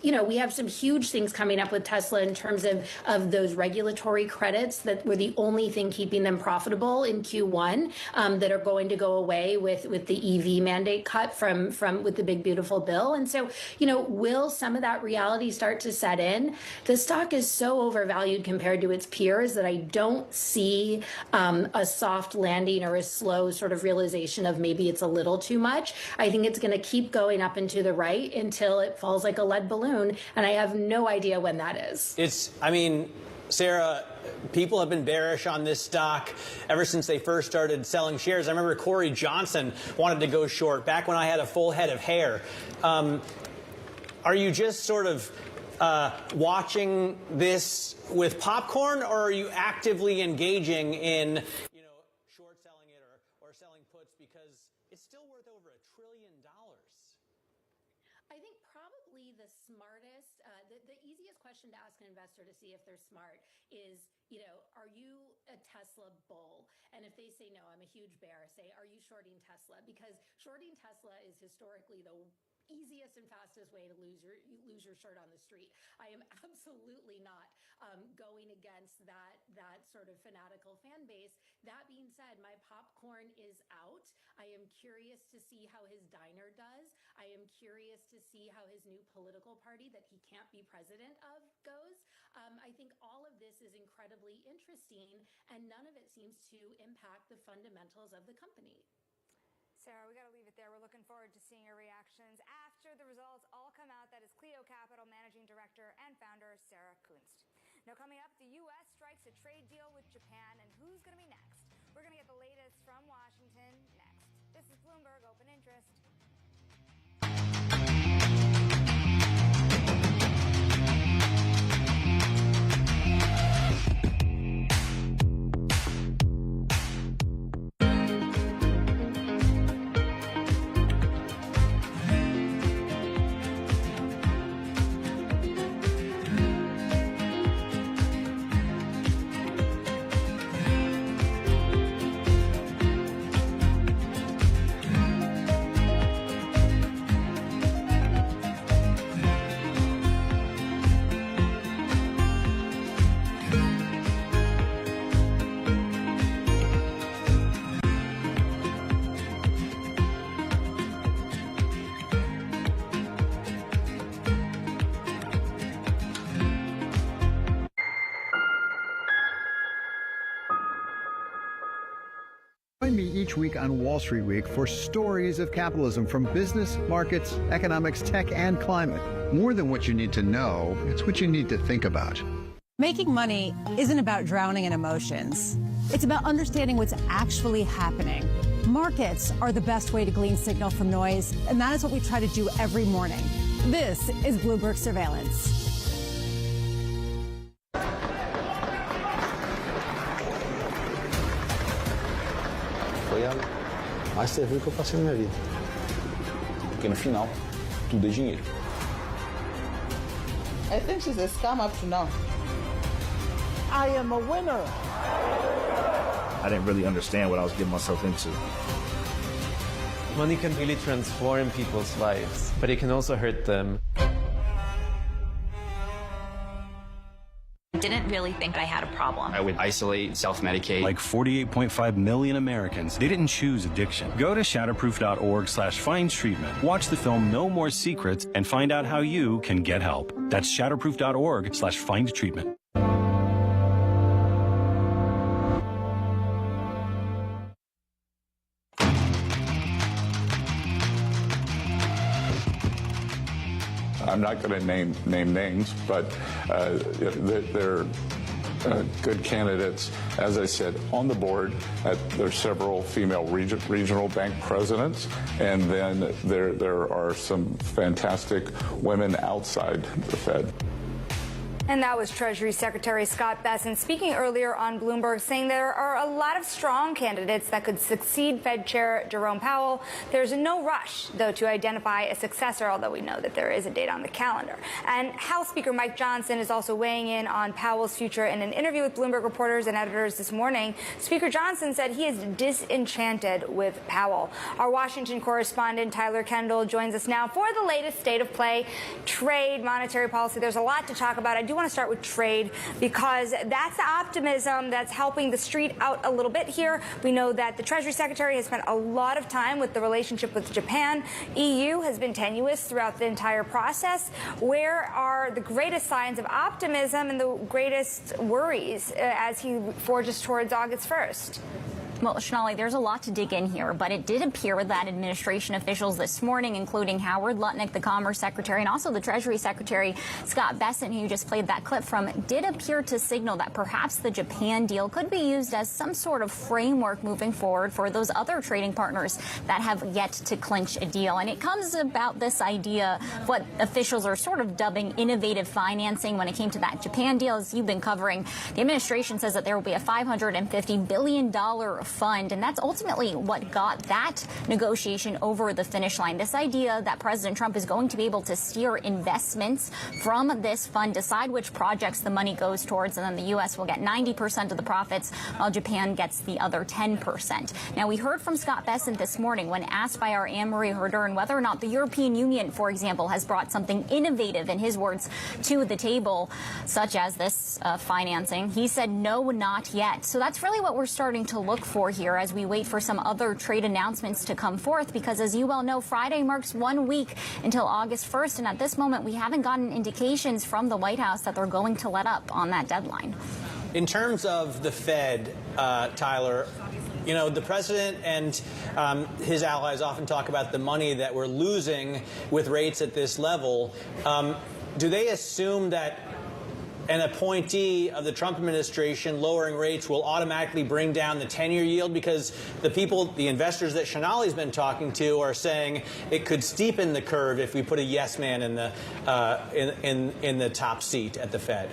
You know, we have some huge things coming up with Tesla in terms of those regulatory credits that were the only thing keeping them profitable in Q1 that are going to go away with the EV mandate cut from with the big beautiful bill. And so, you know, will some of that reality start to set in? The stock is so overvalued compared to its peers that I don't see a soft landing or a slow sort of realization of maybe it's a little too much. I think it's going to keep going up and to the right until it falls like a lead balloon, and I have no idea when that is. I mean, Sarah, people have been bearish on this stock ever since they first started selling shares. I remember Corey Johnson wanted to go short back when I had a full head of hair. Are you just sort of watching this with popcorn, or are you actively engaging in, you know, short selling it or selling puts because it's still worth over $1 trillion? I think probably the smartest, the easiest question to ask an investor to see if they're smart is, you know, are you a Tesla bull? And if they say no, I'm a huge bear, say, are you shorting Tesla? Because shorting Tesla is historically the easiest and fastest way to lose your shirt on the street. I am absolutely not going against that sort of fanatical fan base. That being said, my popcorn is out. I am curious to see how his diner does. I am curious to see how his new political party that he can't be president of goes. I think all of this is incredibly interesting, and none of it seems to impact the fundamentals of the company. Sarah, we got to leave it there. We're looking forward to seeing your reactions after the results all come out. That is Clio Capital Managing Director and Founder Sarah Kunst. Now, coming up, the U.S. strikes a trade deal with Japan, and who's going to be next? We're going to get the latest from Washington next. This is Bloomberg Open Interest. Join me each week on Wall Street Week for stories of capitalism from business, markets, economics, tech, and climate. More than what you need to know, it's what you need to think about. Making money isn't about drowning in emotions. It's about understanding what's actually happening. Markets are the best way to glean signal from noise, and that is what we try to do every morning. This is Bloomberg Surveillance. Foi a mais terrível que eu passei na minha vida. Porque no final, tudo é dinheiro. I think she's a scam up to now. I am a winner. I didn't really understand what I was getting myself into. Money can really transform people's lives, but it can also hurt them. I didn't really think I had a problem. I would isolate, self-medicate. Like 48.5 million Americans, they didn't choose addiction. Go to shatterproof.org/find treatment. Watch the film No More Secrets and find out how you can get help. That's shatterproof.org/find treatment. I'm not going to name names, but they're good candidates. As I said, on the board, there's several female regional bank presidents, and then there are some fantastic women outside the Fed. And that was Treasury Secretary Scott Bessent speaking earlier on Bloomberg, saying there are a lot of strong candidates that could succeed Fed Chair Jerome Powell. There's no rush, though, to identify a successor, although we know that there is a date on the calendar. And House Speaker Mike Johnson is also weighing in on Powell's future in an interview with Bloomberg reporters and editors this morning. Speaker Johnson said he is disenchanted with Powell. Our Washington correspondent Tyler Kendall joins us now for the latest state of play, trade, monetary policy. There's a lot to talk about. I do want to start with trade because that's the optimism that's helping the street out a little bit here. We know that the Treasury Secretary has spent a lot of time with the relationship with Japan. EU has been tenuous throughout the entire process. Where are the greatest signs of optimism and the greatest worries as he forges towards August 1st? Well, Shonali, there's a lot to dig in here, but it did appear that administration officials this morning, including Howard Lutnick, the Commerce Secretary, and also the Treasury Secretary, Scott Bessent, who you just played that clip from, did appear to signal that perhaps the Japan deal could be used as some sort of framework moving forward for those other trading partners that have yet to clinch a deal. And it comes about this idea, what officials are sort of dubbing innovative financing when it came to that Japan deal. As you've been covering, the administration says that there will be a $550 billion fund, and that's ultimately what got that negotiation over the finish line. This idea that President Trump is going to be able to steer investments from this fund, decide which projects the money goes towards, and then the U.S. will get 90% of the profits while Japan gets the other 10%. Now, we heard from Scott Bessent this morning when asked by our Anne-Marie Herder whether or not the European Union, for example, has brought something innovative, in his words, to the table, such as this financing. He said, no, not yet. So that's really what we're starting to look for here as we wait for some other trade announcements to come forth, because as you well know, Friday marks 1 week until August 1st, and at this moment we haven't gotten indications from the White House that they're going to let up on that deadline. In terms of the Fed, Tyler, You know, the president and his allies often talk about the money that we're losing with rates at this level. Do they assume that an appointee of the Trump administration lowering rates will automatically bring down the 10-year yield? Because the investors that Shanali's been talking to are saying it could steepen the curve if we put a yes man in the top seat at the Fed.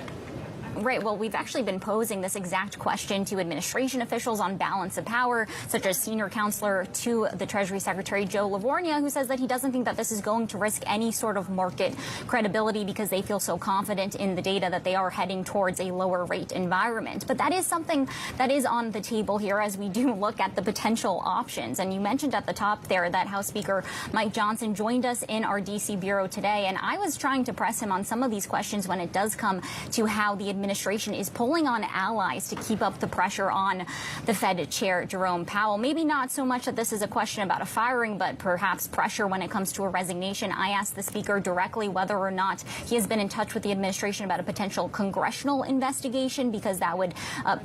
Right. Well, we've actually been posing this exact question to administration officials on balance of power, such as senior counselor to the Treasury Secretary Joe Livornia, who says that he doesn't think that this is going to risk any sort of market credibility because they feel so confident in the data that they are heading towards a lower rate environment. But that is something that is on the table here as we do look at the potential options. And you mentioned at the top there that House Speaker Mike Johnson joined us in our D.C. bureau today. And I was trying to press him on some of these questions when it does come to how the administration is pulling on allies to keep up the pressure on the Fed chair Jerome Powell. Maybe not so much that this is a question about a firing, but perhaps pressure when it comes to a resignation. I asked the speaker directly whether or not he has been in touch with the administration about a potential congressional investigation, because that would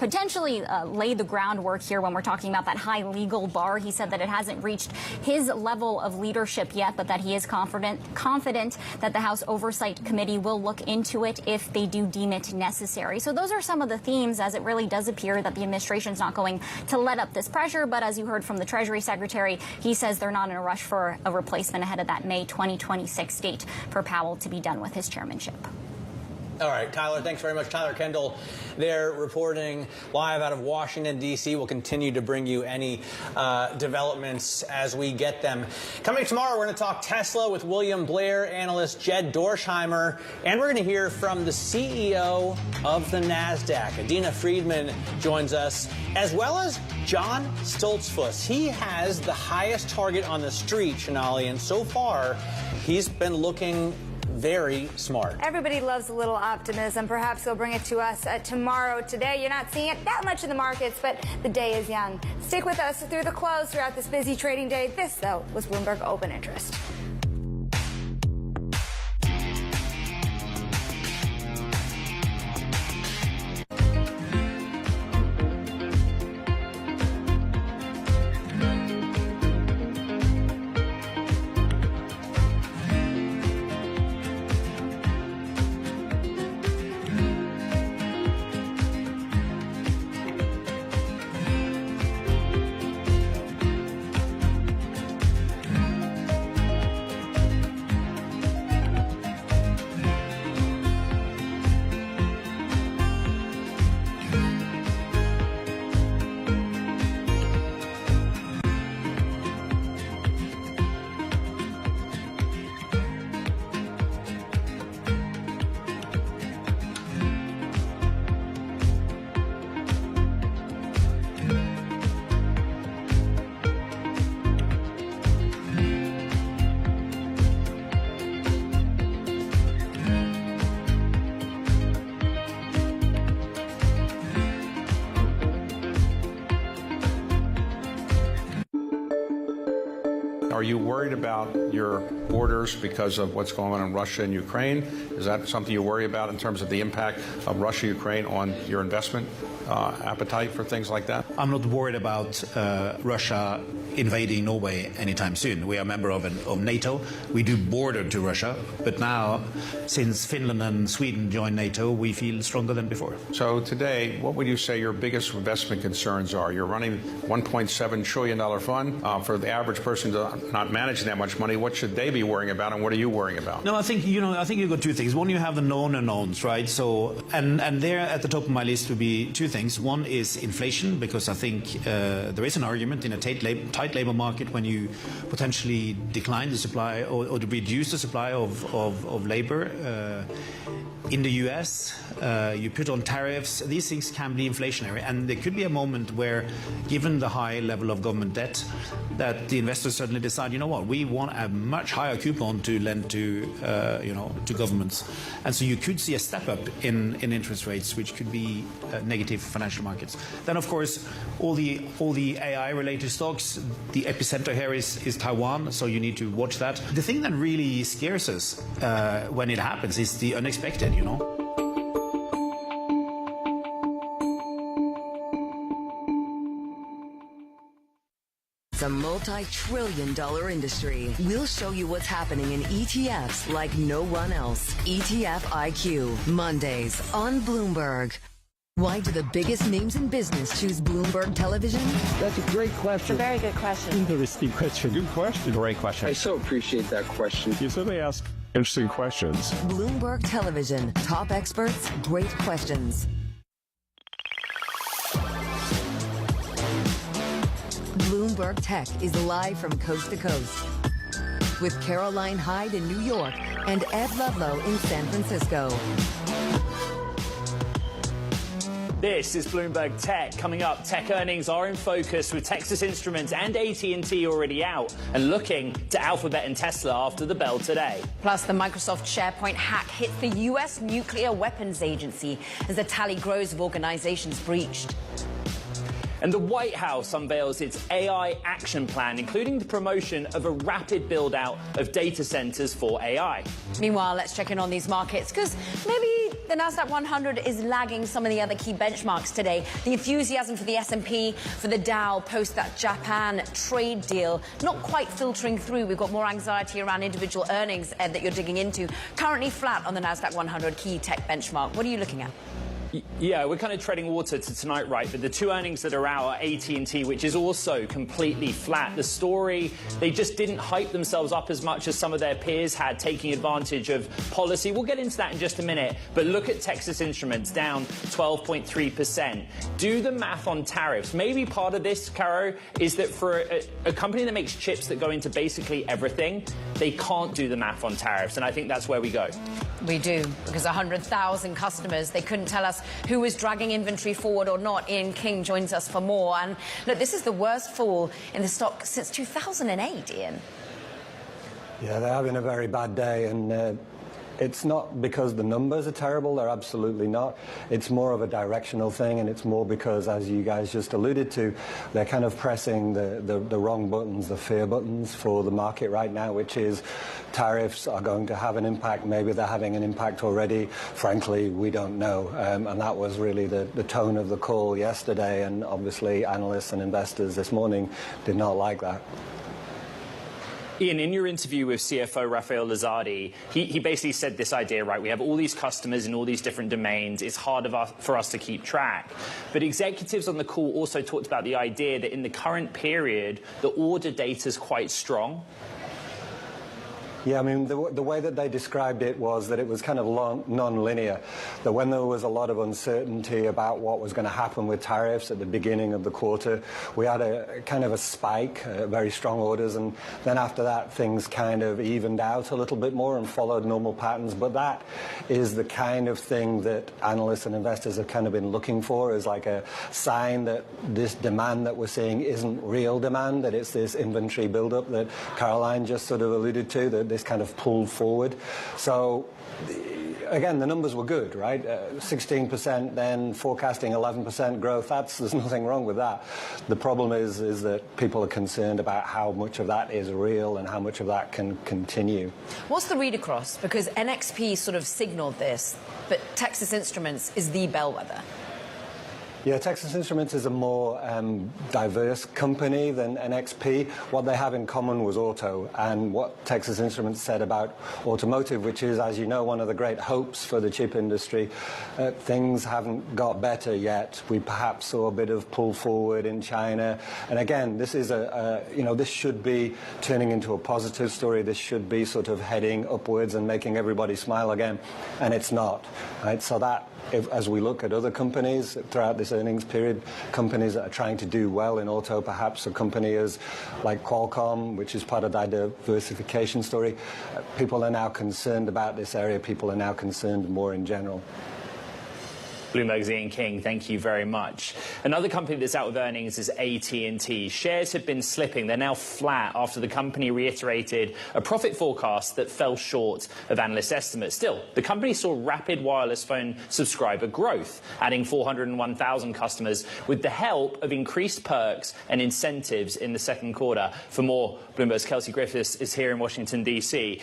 potentially lay the groundwork here when we're talking about that high legal bar. He said that it hasn't reached his level of leadership yet, but that he is confident that the House Oversight Committee will look into it if they do deem it necessary. So those are some of the themes, as it really does appear that the administration is not going to let up this pressure. But as you heard from the Treasury Secretary, he says they're not in a rush for a replacement ahead of that May 2026 date for Powell to be done with his chairmanship. All right, Tyler, thanks very much. Tyler Kendall there reporting live out of Washington, D.C. We'll continue to bring you any developments as we get them. Coming tomorrow, we're going to talk Tesla with William Blair analyst Jed Dorsheimer, and we're going to hear from the CEO of the NASDAQ. Adina Friedman joins us, as well as John Stoltzfus. He has the highest target on the street, Shanali, and so far he's been looking very smart. Everybody loves a little optimism. Perhaps they'll bring it to us tomorrow. Today, you're not seeing it that much in the markets, but the day is young. Stick with us through the close throughout this busy trading day. This, though, was Bloomberg Open Interest. Are you worried about your borders because of what's going on in Russia and Ukraine? Is that something you worry about in terms of the impact of Russia-Ukraine on your investment appetite for things like that? I'm not worried about Russia invading Norway anytime soon. We are a member of NATO. We do border to Russia. But now, since Finland and Sweden joined NATO, we feel stronger than before. So today, what would you say your biggest investment concerns are? You're running $1.7 trillion fund. For the average person not managing that much money, what should they be worrying about, and what are you worrying about? No, I think you've got two things. One, you have the known unknowns, right? So, and there at the top of my list would be two things. One is inflation, because I think there is an argument in a tight labor market when you potentially decline the supply or reduce the supply of labor. In the US, you put on tariffs. These things can be inflationary, and there could be a moment where, given the high level of government debt, that the investors suddenly decide, you know what, we want a much higher coupon to lend to, to governments, and so you could see a step up in interest rates, which could be negative for financial markets. Then, of course, all the AI-related stocks. The epicenter here is Taiwan, so you need to watch that. The thing that really scares us when it happens is the unexpected. It's a multi-trillion-dollar industry. We'll show you what's happening in ETFs like no one else. ETF IQ, Mondays on Bloomberg. Why do the biggest names in business choose Bloomberg Television? That's a great question. It's a very good question. Interesting question. Good question. Great question. I so appreciate that question. You certainly ask interesting questions. Bloomberg Television. Top experts, great questions. Bloomberg Tech is live from coast to coast with Caroline Hyde in New York and Ed Ludlow in San Francisco. This is Bloomberg Tech. Coming up, tech earnings are in focus with Texas Instruments and AT&T already out and looking to Alphabet and Tesla after the bell today. Plus, the Microsoft SharePoint hack hits the U.S. Nuclear Weapons Agency as the tally grows of organizations breached. And the White House unveils its AI action plan, including the promotion of a rapid build-out of data centers for AI. Meanwhile, let's check in on these markets, because maybe the Nasdaq 100 is lagging some of the other key benchmarks today. The enthusiasm for the S&P, for the Dow post that Japan trade deal, not quite filtering through. We've got more anxiety around individual earnings that you're digging into. Currently flat on the Nasdaq 100 key tech benchmark. What are you looking at? Yeah, we're kind of treading water to tonight, right? But the two earnings that are out are AT&T, which is also completely flat. The story, they just didn't hype themselves up as much as some of their peers had, taking advantage of policy. We'll get into that in just a minute. But look at Texas Instruments, down 12.3%. Do the math on tariffs. Maybe part of this, Caro, is that for a company that makes chips that go into basically everything, they can't do the math on tariffs. And I think that's where we go. We do, because 100,000 customers, they couldn't tell us who was dragging inventory forward or not. Ian King joins us for more. And look, this is the worst fall in the stock since 2008, Ian. Yeah, they're having a very bad day, and it's not because the numbers are terrible. They're absolutely not. It's more of a directional thing, and it's more because, as you guys just alluded to, they're kind of pressing the wrong buttons, the fear buttons for the market right now, which is tariffs are going to have an impact. Maybe they're having an impact already. Frankly, we don't know. And that was really the tone of the call yesterday, and obviously analysts and investors this morning did not like that. Ian, in your interview with CFO Rafael Lizardi, he basically said this idea, right? We have all these customers in all these different domains. It's hard for us to keep track. But executives on the call also talked about the idea that in the current period, the order data is quite strong. Yeah, I mean, the way that they described it was that it was kind of non-linear, that when there was a lot of uncertainty about what was going to happen with tariffs at the beginning of the quarter, we had a kind of a spike, very strong orders, and then after that things kind of evened out a little bit more and followed normal patterns. But that is the kind of thing that analysts and investors have kind of been looking for, as like a sign that this demand that we're seeing isn't real demand, that it's this inventory buildup that Caroline just sort of alluded to, that this kind of pulled forward. So again, the numbers were good, right? 16%, then forecasting 11% growth. There's nothing wrong with that. The problem is that people are concerned about how much of that is real and how much of that can continue. What's the read across? Because NXP sort of signaled this, but Texas Instruments is the bellwether. Yeah, Texas Instruments is a more diverse company than NXP. What they have in common was auto, and what Texas Instruments said about automotive, which is, as you know, one of the great hopes for the chip industry. Things haven't got better yet. We perhaps saw a bit of pull forward in China. And again, this is this should be turning into a positive story. This should be sort of heading upwards and making everybody smile again, and it's not, right? So that, as we look at other companies throughout this earnings period, companies that are trying to do well in auto, perhaps a company like Qualcomm, which is part of that diversification story, people are now concerned about this area. People are now concerned more in general. Bloomberg's Ian King, thank you very much. Another company that's out with earnings is AT&T. Shares have been slipping. They're now flat after the company reiterated a profit forecast that fell short of analyst estimates. Still, the company saw rapid wireless phone subscriber growth, adding 401,000 customers with the help of increased perks and incentives in the second quarter. For more, Bloomberg's Kelsey Griffiths is here in Washington, D.C.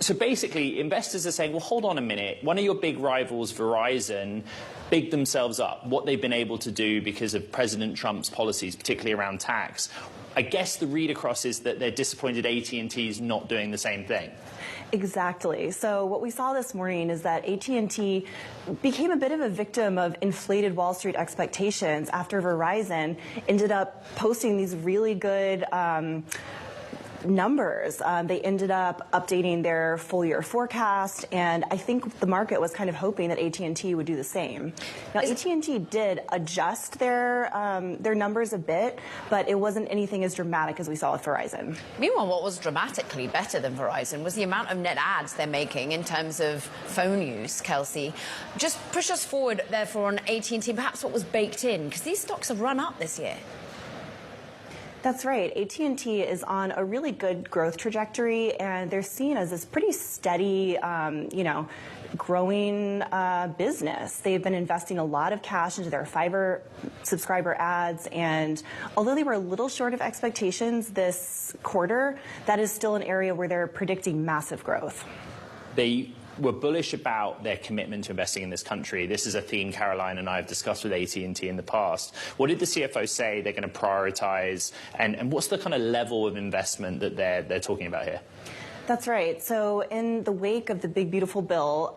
So basically, investors are saying, well, hold on a minute. One of your big rivals, Verizon, big themselves up, what they've been able to do because of President Trump's policies, particularly around tax. I guess the read across is that they're disappointed AT&T is not doing the same thing. Exactly. So what we saw this morning is that AT&T became a bit of a victim of inflated Wall Street expectations after Verizon ended up posting these really good numbers. They ended up updating their full year forecast, and I think the market was kind of hoping that AT&T would do the same. Now, AT&T did adjust their numbers a bit, but it wasn't anything as dramatic as we saw with Verizon. Meanwhile, what was dramatically better than Verizon was the amount of net adds they're making in terms of phone use, Kelsey. Just push us forward, therefore, on AT&T, perhaps what was baked in, because these stocks have run up this year. That's right. AT&T is on a really good growth trajectory, and they're seen as this pretty steady, growing business. They've been investing a lot of cash into their fiber subscriber ads, and although they were a little short of expectations this quarter, that is still an area where they're predicting massive growth. They were bullish about their commitment to investing in this country. This is a theme Caroline and I have discussed with AT&T in the past. What did the CFO say they're going to prioritize, and what's the kind of level of investment that they're talking about here? That's right. So in the wake of the big, beautiful bill,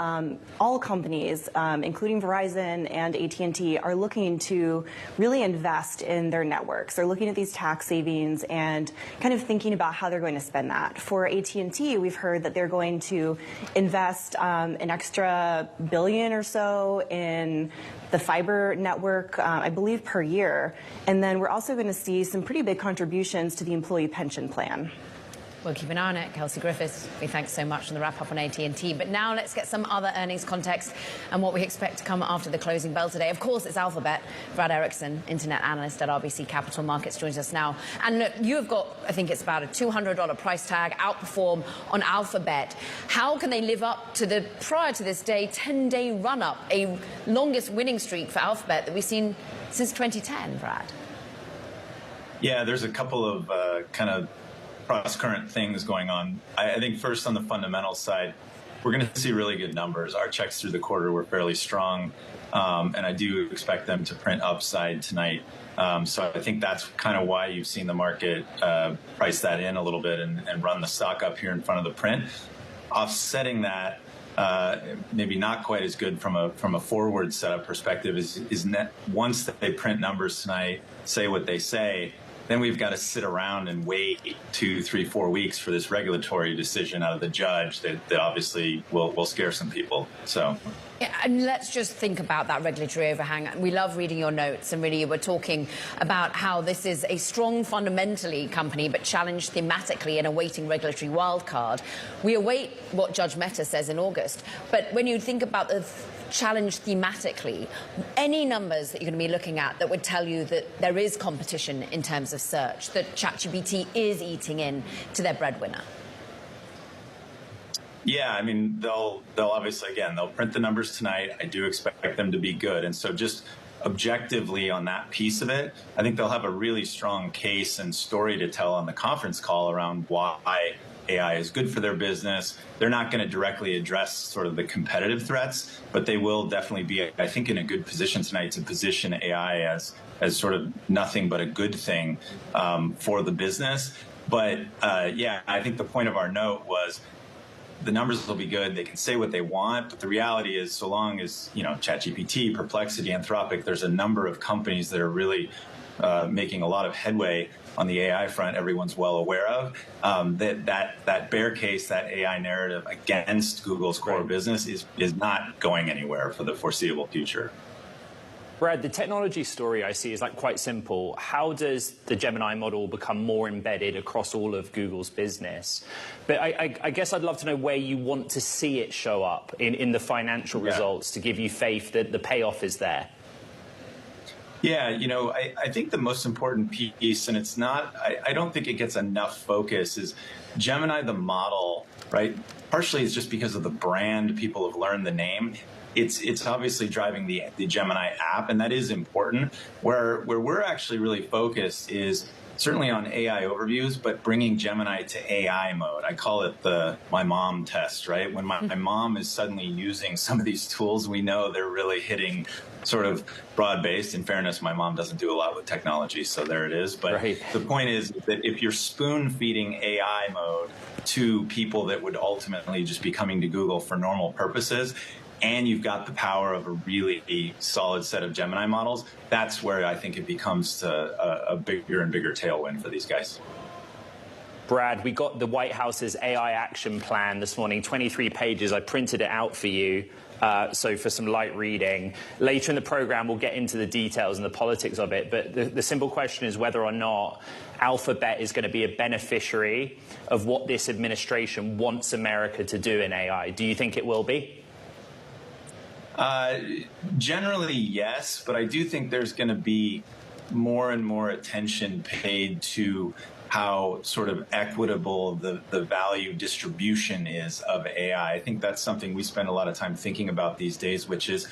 all companies, including Verizon and AT&T, are looking to really invest in their networks. They're looking at these tax savings and kind of thinking about how they're going to spend that. For AT&T, we've heard that they're going to invest an extra $1 billion or so in the fiber network, I believe, per year. And then we're also going to see some pretty big contributions to the employee pension plan. We'll keep an eye on it. Kelsey Griffiths, we thanks so much on the wrap-up on AT&T. But now let's get some other earnings context and what we expect to come after the closing bell today. Of course, it's Alphabet. Brad Erickson, internet analyst at RBC Capital Markets, joins us now. And look, you have got, I think it's about a $200 price tag, outperform on Alphabet. How can they live up to the, prior to this day, 10-day run-up, a longest winning streak for Alphabet that we've seen since 2010, Brad? Yeah, there's a couple of kind of cross-current things going on. I think first on the fundamental side, we're going to see really good numbers. Our checks through the quarter were fairly strong, and I do expect them to print upside tonight. So I think that's kind of why you've seen the market price that in a little bit and run the stock up here in front of the print. Offsetting that, maybe not quite as good from a forward setup perspective is net, once they print numbers tonight, say what they say, then we've got to sit around and wait 2, 3, 4 weeks for this regulatory decision out of the judge that obviously will scare some people. So. Yeah, and let's just think about that regulatory overhang. We love reading your notes, and really you were talking about how this is a strong fundamentally company but challenged thematically and awaiting regulatory wildcard. We await what Judge Mehta says in August. But when you think about the challenge thematically, any numbers that you're going to be looking at that would tell you that there is competition in terms of search, that ChatGPT is eating in to their breadwinner? Yeah, I mean, they'll obviously, again, they'll print the numbers tonight. I do expect them to be good. And so just objectively on that piece of it, I think they'll have a really strong case and story to tell on the conference call around why AI is good for their business. They're not going to directly address sort of the competitive threats, but they will definitely be, I think, in a good position tonight to position AI as sort of nothing but a good thing for the business. But yeah, I think the point of our note was the numbers will be good. They can say what they want, but the reality is, so long as, ChatGPT, Perplexity, Anthropic, there's a number of companies that are really making a lot of headway on the AI front, everyone's well aware of, that bear case, that AI narrative against Google's core business is not going anywhere for the foreseeable future. Brad, the technology story I see is quite simple. How does the Gemini model become more embedded across all of Google's business? But I guess I'd love to know where you want to see it show up in the financial results to give you faith that the payoff is there. Yeah, I think the most important piece, and it's not, I don't think it gets enough focus, is Gemini, the model, right? Partially it's just because of the brand, people have learned the name. it's obviously driving the Gemini app, and that is important. Where we're actually really focused is certainly on AI overviews, but bringing Gemini to AI mode. I call it my mom test, right? When my mom is suddenly using some of these tools, we know they're really hitting sort of broad-based. In fairness, my mom doesn't do a lot with technology, so there it is. But the point is that if you're spoon-feeding AI mode to people that would ultimately just be coming to Google for normal purposes, and you've got the power of a really solid set of Gemini models, that's where I think it becomes a bigger and bigger tailwind for these guys. Brad, we got the White House's AI action plan this morning, 23 pages. I printed it out for you, so for some light reading. Later in the program, we'll get into the details and the politics of it, but the simple question is whether or not Alphabet is going to be a beneficiary of what this administration wants America to do in AI. Do you think it will be? Generally, yes, but I do think there's going to be more and more attention paid to how sort of equitable the value distribution is of AI. I think that's something we spend a lot of time thinking about these days, which is,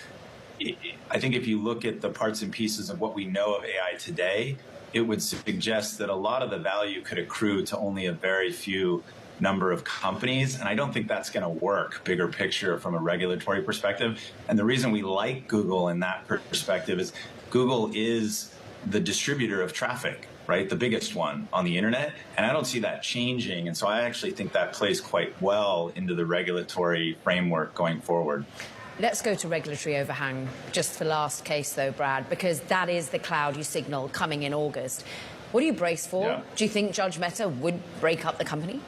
I think if you look at the parts and pieces of what we know of AI today, it would suggest that a lot of the value could accrue to only a very few number of companies, and I don't think that's going to work bigger picture from a regulatory perspective. And the reason we like Google in that perspective is Google is the distributor of traffic, right? The biggest one on the internet, and I don't see that changing. And so I actually think that plays quite well into the regulatory framework going forward. Let's go to regulatory overhang just for last case though, Brad, because that is the cloud you signal coming in August. What do you brace for? Yeah. Do you think Judge Mehta would break up the company?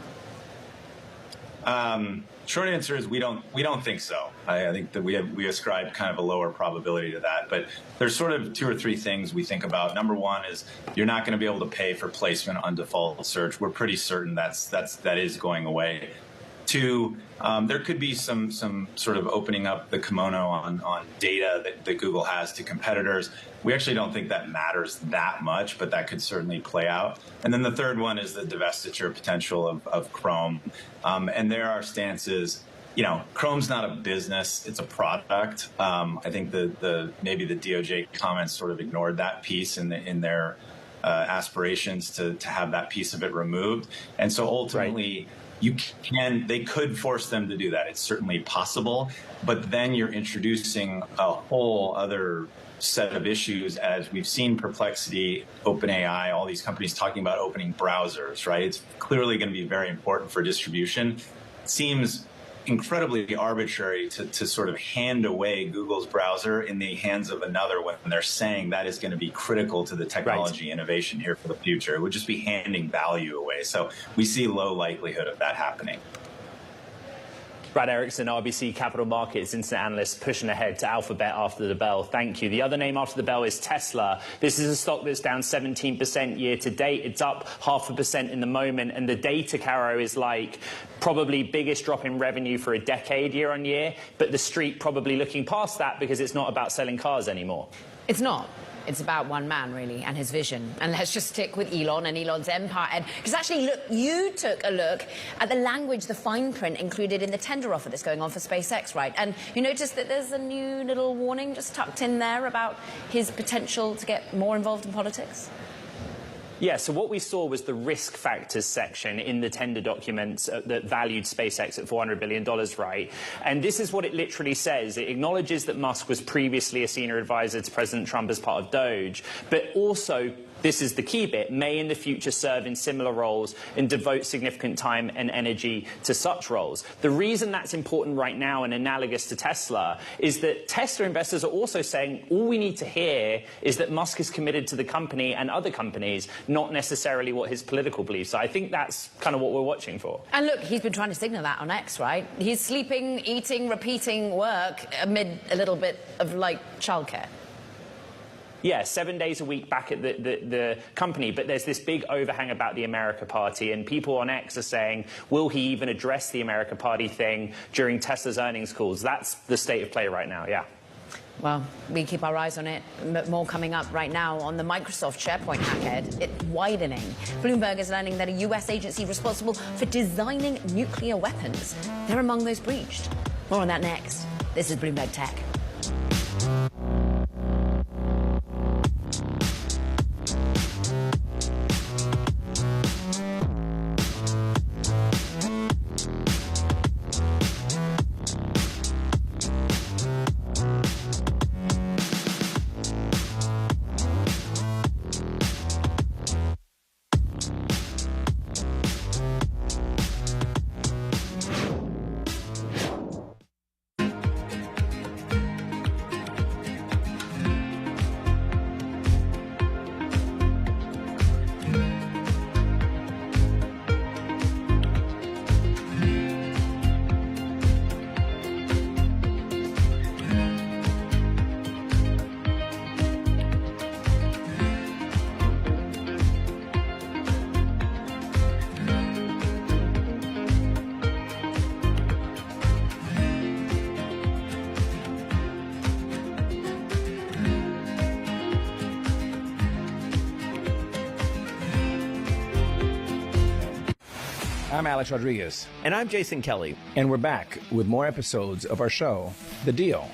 Short answer is we don't think so. I think that we ascribe kind of a lower probability to that. But there's sort of 2 or 3 things we think about. Number one is you're not going to be able to pay for placement on default search. We're pretty certain that is going away. 2, there could be some sort of opening up the kimono on data that Google has to competitors. We actually don't think that matters that much, but that could certainly play out. And then the third one is the divestiture potential of Chrome. And there are stances, Chrome's not a business, it's a product. I think maybe the DOJ comments sort of ignored that piece in their aspirations to have that piece of it removed. And so ultimately, they could force them to do that. It's certainly possible, but then you're introducing a whole other set of issues, as we've seen Perplexity, OpenAI, all these companies talking about opening browsers, right? It's clearly going to be very important for distribution. It seems incredibly arbitrary to sort of hand away Google's browser in the hands of another when they're saying that is going to be critical to the technology innovation here for the future. It would just be handing value away. So we see low likelihood of that happening. Brad Erickson, RBC Capital Markets Instant Analyst, pushing ahead to Alphabet after the bell. Thank you. The other name after the bell is Tesla. This is a stock that's down 17% year to date. It's up 0.5% in the moment. And the data, Caro, is like probably biggest drop in revenue for a decade year on year. But the street probably looking past that because it's not about selling cars anymore. It's not. It's about one man, really, and his vision. And let's just stick with Elon and Elon's empire. Because actually, look, you took a look at the language, the fine print included in the tender offer that's going on for SpaceX, right? And you noticed that there's a new little warning just tucked in there about his potential to get more involved in politics? Yeah, so what we saw was the risk factors section in the tender documents that valued SpaceX at $400 billion, right? And this is what it literally says. It acknowledges that Musk was previously a senior advisor to President Trump as part of Doge, but also, this is the key bit, may in the future serve in similar roles and devote significant time and energy to such roles. The reason that's important right now and analogous to Tesla is that Tesla investors are also saying all we need to hear is that Musk is committed to the company and other companies, not necessarily what his political beliefs are. I think that's kind of what we're watching for. And look, he's been trying to signal that on X, right? He's sleeping, eating, repeating work amid a little bit of, like, childcare. Yeah, 7 days a week back at the company, but there's this big overhang about the America Party, and people on X are saying, will he even address the America Party thing during Tesla's earnings calls? That's the state of play right now, yeah. Well, we keep our eyes on it. More coming up right now on the Microsoft SharePoint hackhead. It's widening. Bloomberg is learning that a US agency responsible for designing nuclear weapons, they're among those breached. More on that next. This is Bloomberg Tech. I'm Alex Rodriguez. And I'm Jason Kelly. And we're back with more episodes of our show, The Deal.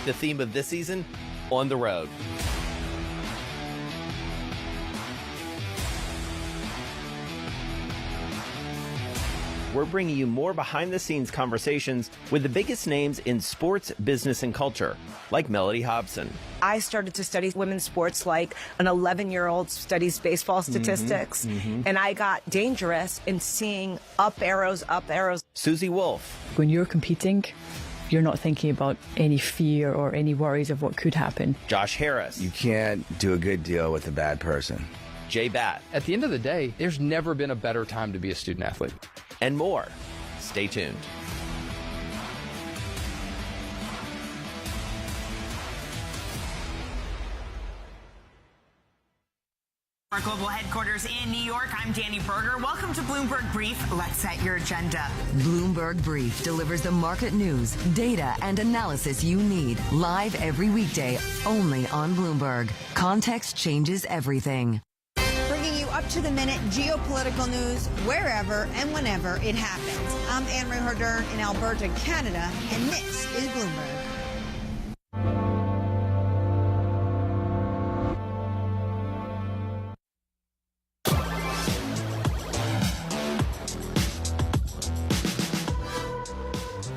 The theme of this season, On the Road. We're bringing you more behind-the-scenes conversations with the biggest names in sports, business, and culture, like Melody Hobson. I started to study women's sports like an 11-year-old studies baseball statistics, and I got dangerous in seeing up arrows. Susie Wolf. When you're competing, you're not thinking about any fear or any worries of what could happen. Josh Harris. You can't do a good deal with a bad person. Jay Batt. At the end of the day, there's never been a better time to be a student athlete. And more. Stay tuned. Our global headquarters in New York, I'm Danny Berger. Welcome to Bloomberg Brief. Let's set your agenda. Bloomberg Brief delivers the market news, data, and analysis you need live every weekday only on Bloomberg. Context changes everything. Bringing you up-to-the-minute geopolitical news wherever and whenever it happens. I'm Anne-Marie Hordern in Alberta, Canada, and this is Bloomberg.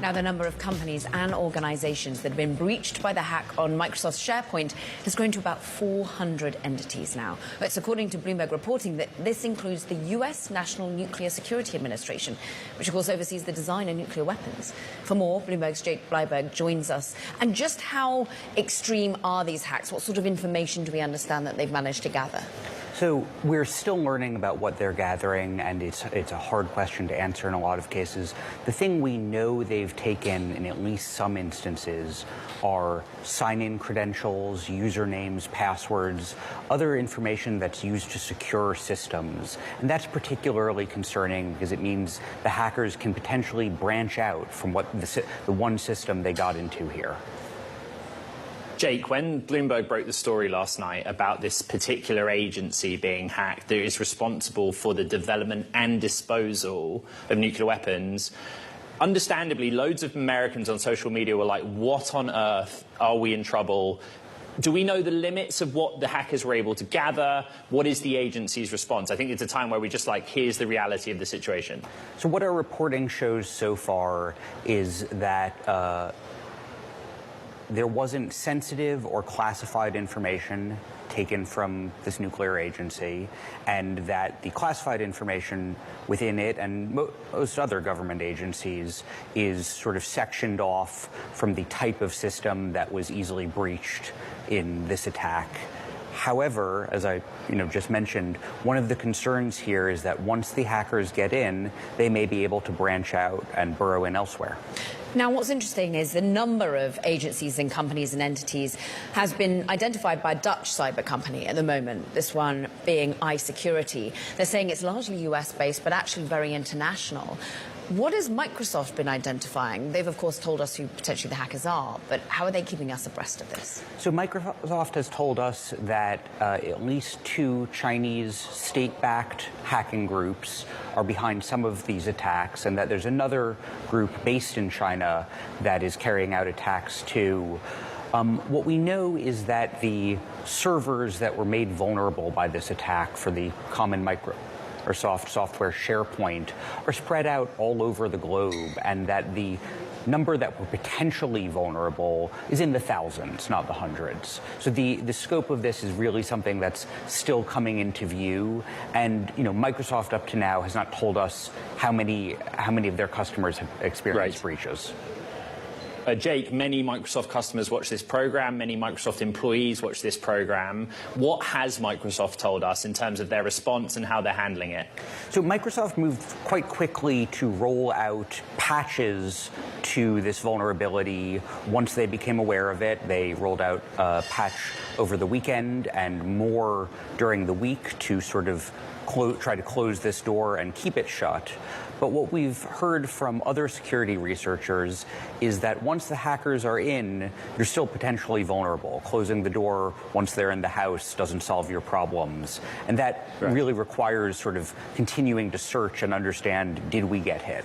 Now, the number of companies and organizations that have been breached by the hack on Microsoft's SharePoint has grown to about 400 entities now. It's according to Bloomberg reporting that this includes the U.S. National Nuclear Security Administration, which of course oversees the design of nuclear weapons. For more, Bloomberg's Jake Bleiberg joins us. And just how extreme are these hacks? What sort of information do we understand that they've managed to gather? So we're still learning about what they're gathering, and it's a hard question to answer in a lot of cases. The thing we know they've taken in at least some instances are sign-in credentials, usernames, passwords, other information that's used to secure systems. And that's particularly concerning because it means the hackers can potentially branch out from what the one system they got into here. Jake, when Bloomberg broke the story last night about this particular agency being hacked that is responsible for the development and disposal of nuclear weapons, understandably, loads of Americans on social media were like, what on earth, are we in trouble? Do we know the limits of what the hackers were able to gather? What is the agency's response? I think it's a time where we just like, here's the reality of the situation. So what our reporting shows so far is that there wasn't sensitive or classified information taken from this nuclear agency, and that the classified information within it and most other government agencies is sort of sectioned off from the type of system that was easily breached in this attack. However, as I just mentioned, one of the concerns here is that once the hackers get in, they may be able to branch out and burrow in elsewhere. Now, what's interesting is the number of agencies and companies and entities has been identified by a Dutch cyber company at the moment, this one being iSecurity. They're saying it's largely US-based, but actually very international. What has Microsoft been identifying? They've, of course, told us who potentially the hackers are, but how are they keeping us abreast of this? So Microsoft has told us that at least 2 Chinese state-backed hacking groups are behind some of these attacks, and that there's another group based in China that is carrying out attacks too. What we know is that the servers that were made vulnerable by this attack for the common Microsoft software SharePoint are spread out all over the globe, and that the number that were potentially vulnerable is in the thousands, not the hundreds. So the scope of this is really something that's still coming into view. And Microsoft up to now has not told us how many of their customers have experienced breaches. Jake, many Microsoft customers watch this program, many Microsoft employees watch this program. What has Microsoft told us in terms of their response and how they're handling it? So Microsoft moved quite quickly to roll out patches to this vulnerability. Once they became aware of it, they rolled out a patch over the weekend and more during the week to sort of try to close this door and keep it shut. But what we've heard from other security researchers is that once the hackers are in, you're still potentially vulnerable. Closing the door once they're in the house doesn't solve your problems. And that really requires sort of continuing to search and understand, did we get hit?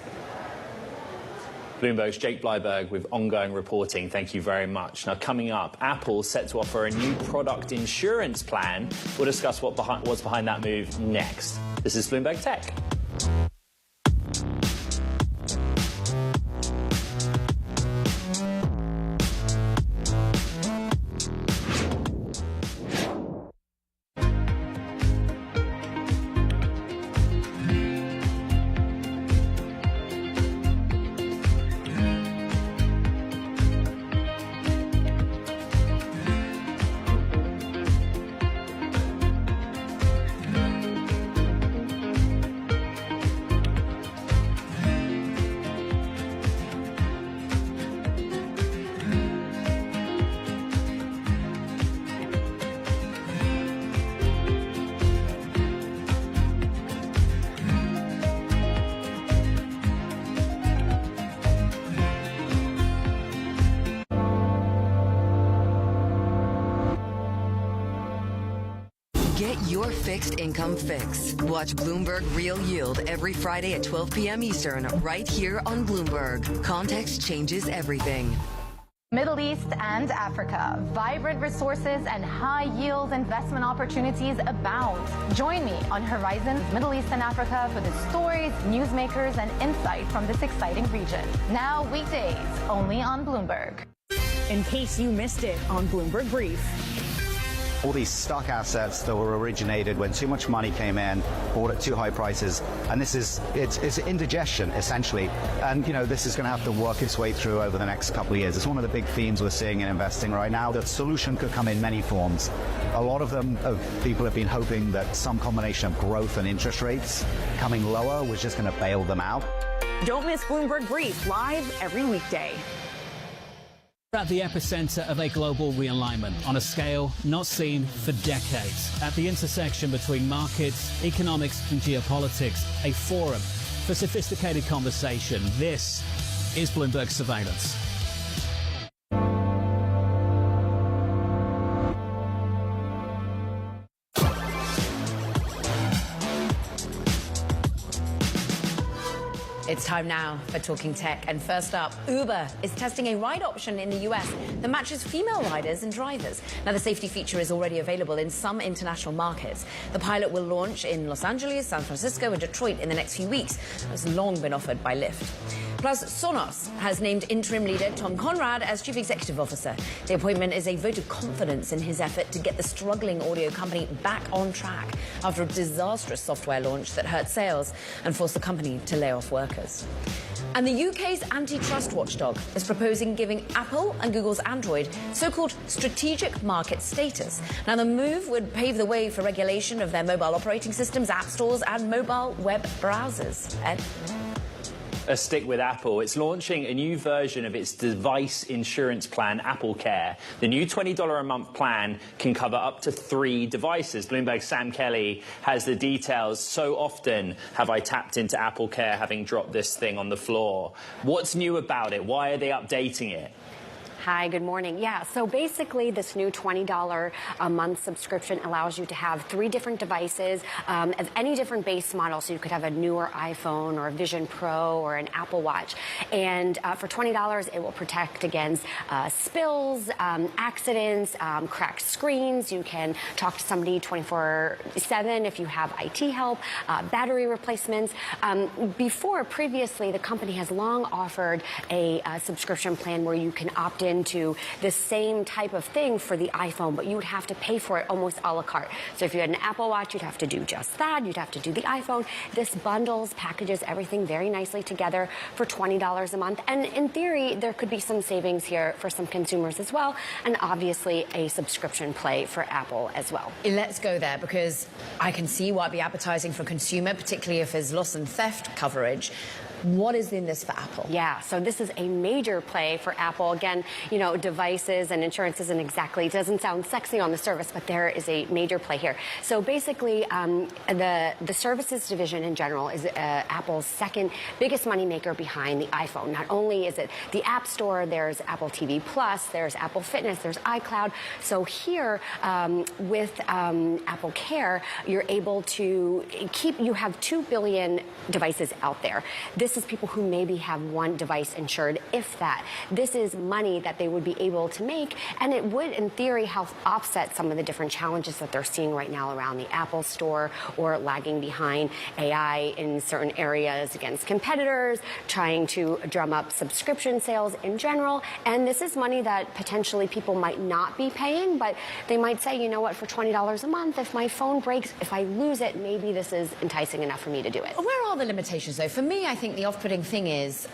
Bloomberg's Jake Bleiberg with ongoing reporting. Thank you very much. Now, coming up, Apple's set to offer a new product insurance plan. We'll discuss what's behind that move next. This is Bloomberg Tech. Get your fixed income fix. Watch Bloomberg Real Yield every Friday at 12 p.m. Eastern, right here on Bloomberg. Context changes everything. Middle East and Africa. Vibrant resources and high-yield investment opportunities abound. Join me on Horizon's Middle East and Africa for the stories, newsmakers, and insight from this exciting region. Now weekdays, only on Bloomberg. In case you missed it on Bloomberg Brief. All these stock assets that were originated when too much money came in, bought at too high prices, and it's indigestion essentially. And this is going to have to work its way through over the next couple of years. It's one of the big themes we're seeing in investing right now. The solution could come in many forms. A lot of them, people have been hoping that some combination of growth and interest rates coming lower was just going to bail them out. Don't miss Bloomberg Brief, live every weekday. We're at the epicenter of a global realignment on a scale not seen for decades. At the intersection between markets, economics and geopolitics, a forum for sophisticated conversation. This is Bloomberg Surveillance. It's time now for Talking Tech. And first up, Uber is testing a ride option in the US that matches female riders and drivers. Now, the safety feature is already available in some international markets. The pilot will launch in Los Angeles, San Francisco, and Detroit in the next few weeks. It's long been offered by Lyft. Plus, Sonos has named interim leader Tom Conrad as chief executive officer. The appointment is a vote of confidence in his effort to get the struggling audio company back on track after a disastrous software launch that hurt sales and forced the company to lay off workers. And the UK's antitrust watchdog is proposing giving Apple and Google's Android so-called strategic market status. Now, the move would pave the way for regulation of their mobile operating systems, app stores, and mobile web browsers. Ed? Let's stick with Apple. It's launching a new version of its device insurance plan, Apple Care. The new $20 a month plan can cover up to 3 devices. Bloomberg's Sam Kelly has the details. So often have I tapped into Apple Care having dropped this thing on the floor. What's new about it? Why are they updating it? Hi, good morning. Yeah, so basically this new $20 a month subscription allows you to have 3 different devices of any different base model. So you could have a newer iPhone or a Vision Pro or an Apple Watch. And for $20, it will protect against spills, accidents, cracked screens. You can talk to somebody 24/7 if you have IT help, battery replacements. Previously, the company has long offered a subscription plan where you can opt into the same type of thing for the iPhone, but you would have to pay for it almost a la carte. So if you had an Apple Watch, you'd have to do just that. You'd have to do the iPhone. This bundles, packages everything very nicely together for $20 a month. And in theory, there could be some savings here for some consumers as well, and obviously a subscription play for Apple as well. Let's go there, because I can see why it'd be appetizing for consumer, particularly if there's loss and theft coverage. What is in this for Apple? Yeah, so this is a major play for Apple. Again, you know, devices and insurance doesn't sound sexy on the surface, but there is a major play here. So basically, the services division in general is Apple's second biggest moneymaker behind the iPhone. Not only is it the App Store, there's Apple TV Plus, there's Apple Fitness, there's iCloud. So here, with Apple Care, you're able to you have 2 billion devices out there. This is people who maybe have 1 device insured, if that. This is money that they would be able to make, and it would, in theory, help offset some of the different challenges that they're seeing right now around the Apple Store, or lagging behind AI in certain areas against competitors, trying to drum up subscription sales in general. And this is money that potentially people might not be paying, but they might say, you know what, for $20 a month, if my phone breaks, if I lose it, maybe this is enticing enough for me to do it. Where are the limitations, though? For me, I think the off-putting thing is,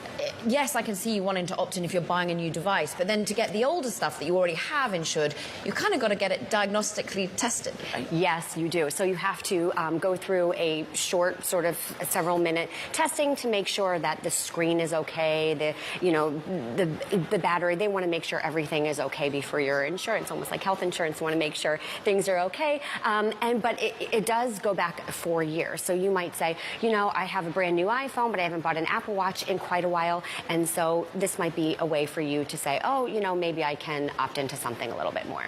yes, I can see you wanting to opt in if you're buying a new device, but then to get the older stuff that you already have insured, you kind of got to get it diagnostically tested, right? Yes, you do. So you have to go through a short, sort of several-minute testing to make sure that the screen is okay, the battery. They want to make sure everything is okay before your insurance, almost like health insurance. You want to make sure things are okay. But it does go back 4 years. So you might say, you know, I have a brand new iPhone, but I haven't bought an Apple Watch in quite a while, and so this might be a way for you to say, oh, you know, maybe I can opt into something a little bit more.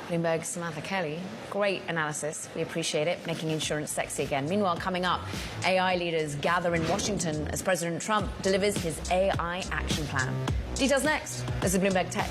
Bloomberg's Samantha Kelly, great analysis. We appreciate it, making insurance sexy again. Meanwhile, coming up, AI leaders gather in Washington as President Trump delivers his AI action plan. Details next. This is Bloomberg Tech.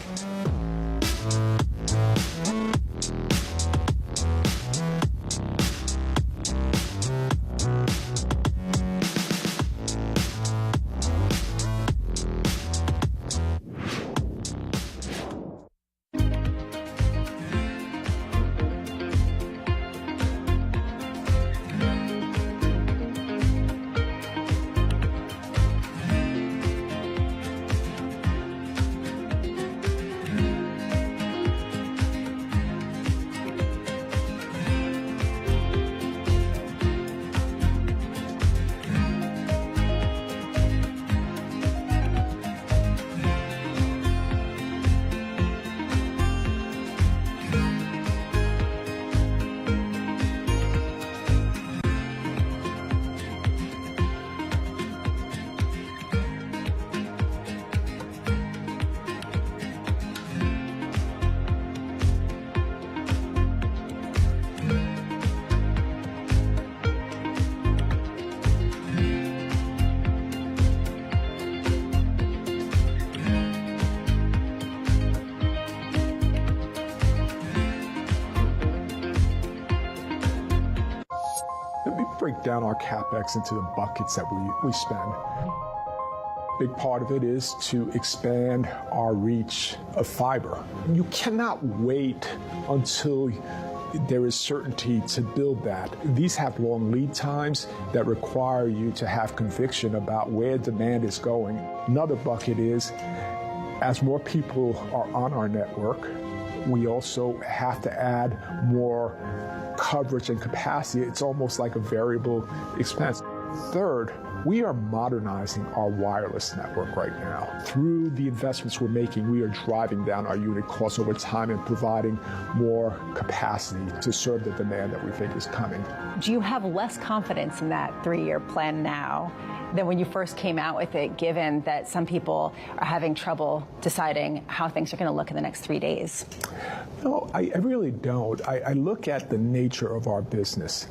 Break down our CapEx into the buckets that we spend. Big part of it is to expand our reach of fiber. You cannot wait until there is certainty to build that. These have long lead times that require you to have conviction about where demand is going. Another bucket is, as more people are on our network, we also have to add more coverage and capacity. It's almost like a variable expense. Third, we are modernizing our wireless network right now. Through the investments we're making, we are driving down our unit costs over time and providing more capacity to serve the demand that we think is coming. Do you have less confidence in that 3-year plan now than when you first came out with it, given that some people are having trouble deciding how things are going to look in the next 3 days? No, I really don't. I look at the nature of our business.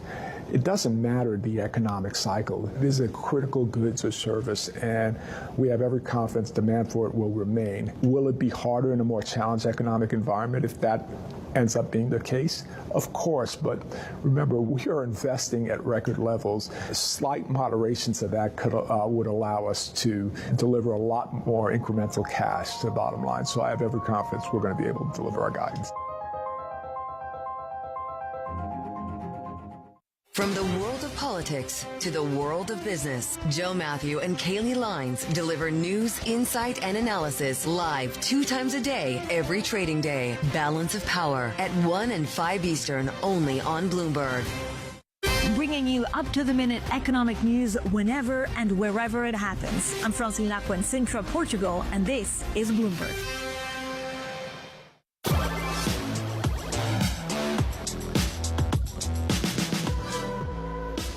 It doesn't matter the economic cycle. It is a critical goods or service, and we have every confidence demand for it will remain. Will it be harder in a more challenged economic environment if that ends up being the case? Of course, but remember, we are investing at record levels. Slight moderations of that would allow us to deliver a lot more incremental cash to the bottom line. So I have every confidence we're going to be able to deliver our guidance. From the world of politics to the world of business, Joe Matthew and Kaylee Lines deliver news, insight, and analysis live 2 times a day, every trading day. Balance of Power at 1 and 5 Eastern, only on Bloomberg. Bringing you up-to-the-minute economic news whenever and wherever it happens. I'm Francine Lacqua in Sintra, Portugal, and this is Bloomberg.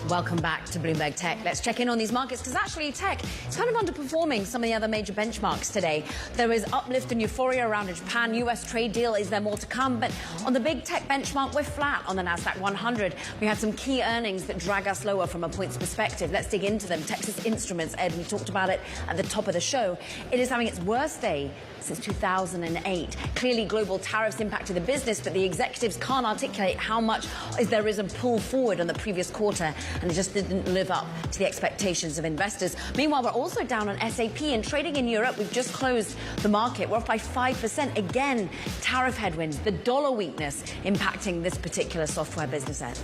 Welcome back to Bloomberg Tech. Let's check in on these markets because actually tech is kind of underperforming some of the other major benchmarks today. There is uplift and euphoria around the Japan US trade deal. Is there more to come? But on the big tech benchmark, we're flat on the NASDAQ 100. We had some key earnings that drag us lower from a points perspective. Let's dig into them. Texas Instruments, Ed, we talked about it at the top of the show. It is having its worst day since 2008. Clearly, global tariffs impacted the business, but the executives can't articulate how much there is a pull forward on the previous quarter, and it just didn't live up to the expectations of investors. Meanwhile, we're also down on SAP, and trading in Europe, we've just closed the market. We're off by 5%. Again, tariff headwinds, the dollar weakness impacting this particular software business, Ed.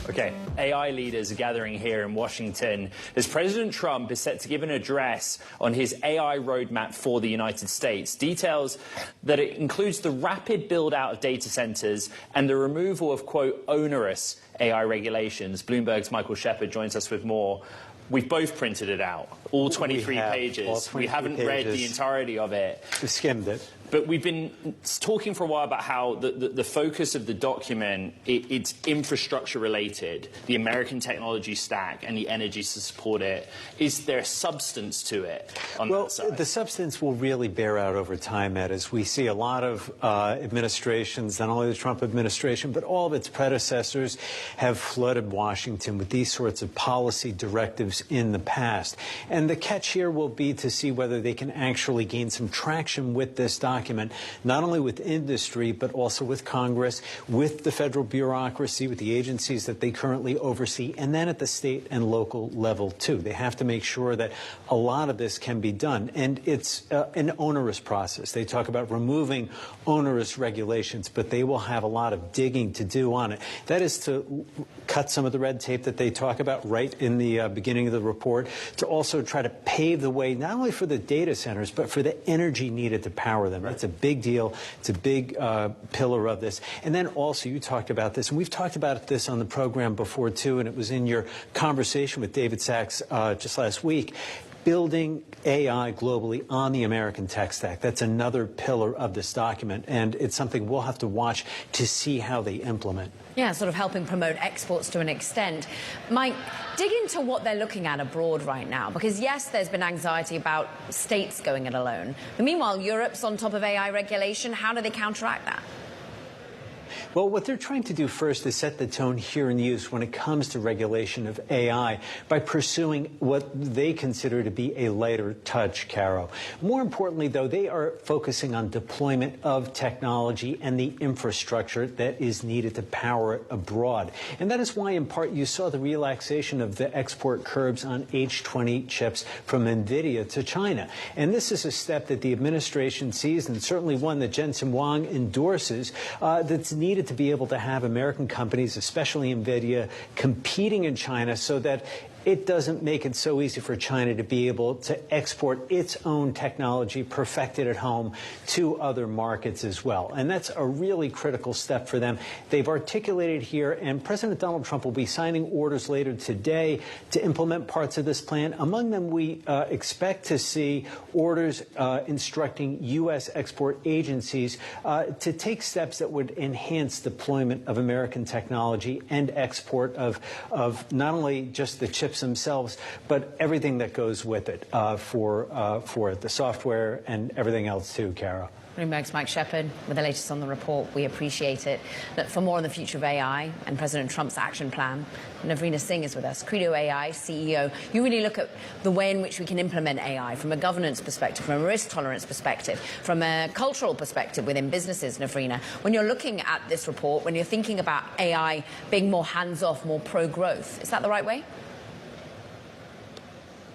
Okay, AI leaders are gathering here in Washington as President Trump is set to give an address on his AI roadmap for the United States. Details that it includes the rapid build-out of data centers and the removal of, quote, onerous AI regulations. Bloomberg's Michael Shepard joins us with more. We've both printed it out, all 23 pages. We haven't read the entirety of it. We skimmed it. But we've been talking for a while about how the focus of the document, it's infrastructure related, the American technology stack and the energy to support it. Is there substance to it on that side? Well, the substance will really bear out over time, Ed, as we see a lot of administrations, not only the Trump administration, but all of its predecessors have flooded Washington with these sorts of policy directives in the past. And the catch here will be to see whether they can actually gain some traction with this document, not only with industry, but also with Congress, with the federal bureaucracy, with the agencies that they currently oversee, and then at the state and local level, too. They have to make sure that a lot of this can be done. And it's an onerous process. They talk about removing onerous regulations, but they will have a lot of digging to do on it. That is to cut some of the red tape that they talk about right in the beginning of the report, to also try to pave the way, not only for the data centers, but for the energy needed to power them. It's a big deal. It's a big pillar of this. And then also, you talked about this, and we've talked about this on the program before, too, and it was in your conversation with David Sachs just last week. Building AI globally on the American tech stack. That's another pillar of this document, and it's something we'll have to watch to see how they implement. Yeah, sort of helping promote exports to an extent. Mike, dig into what they're looking at abroad right now, because yes, there's been anxiety about states going it alone. But meanwhile, Europe's on top of AI regulation. How do they counteract that? Well, what they're trying to do first is set the tone here in the U.S. when it comes to regulation of AI by pursuing what they consider to be a lighter touch, Caro. More importantly, though, they are focusing on deployment of technology and the infrastructure that is needed to power it abroad. And that is why, in part, you saw the relaxation of the export curbs on H20 chips from NVIDIA to China. And this is a step that the administration sees, and certainly one that Jensen Huang endorses, that's needed to be able to have American companies, especially NVIDIA, competing in China so that it doesn't make it so easy for China to be able to export its own technology perfected at home to other markets as well. And that's a really critical step for them. They've articulated here, and President Donald Trump will be signing orders later today to implement parts of this plan. Among them, we expect to see orders instructing U.S. export agencies to take steps that would enhance deployment of American technology and export of not only just the chips themselves, but everything that goes with it for it, the software and everything else too, Kara. Bloomberg's Mike Shepard with the latest on the report. We appreciate it. Look, for more on the future of AI and President Trump's action plan, Navrina Singh is with us, CrudeOil CEO. You really look at the way in which we can implement AI from a governance perspective, from a risk tolerance perspective, from a cultural perspective within businesses, Navrina. When you're looking at this report, when you're thinking about AI being more hands-off, more pro-growth, is that the right way?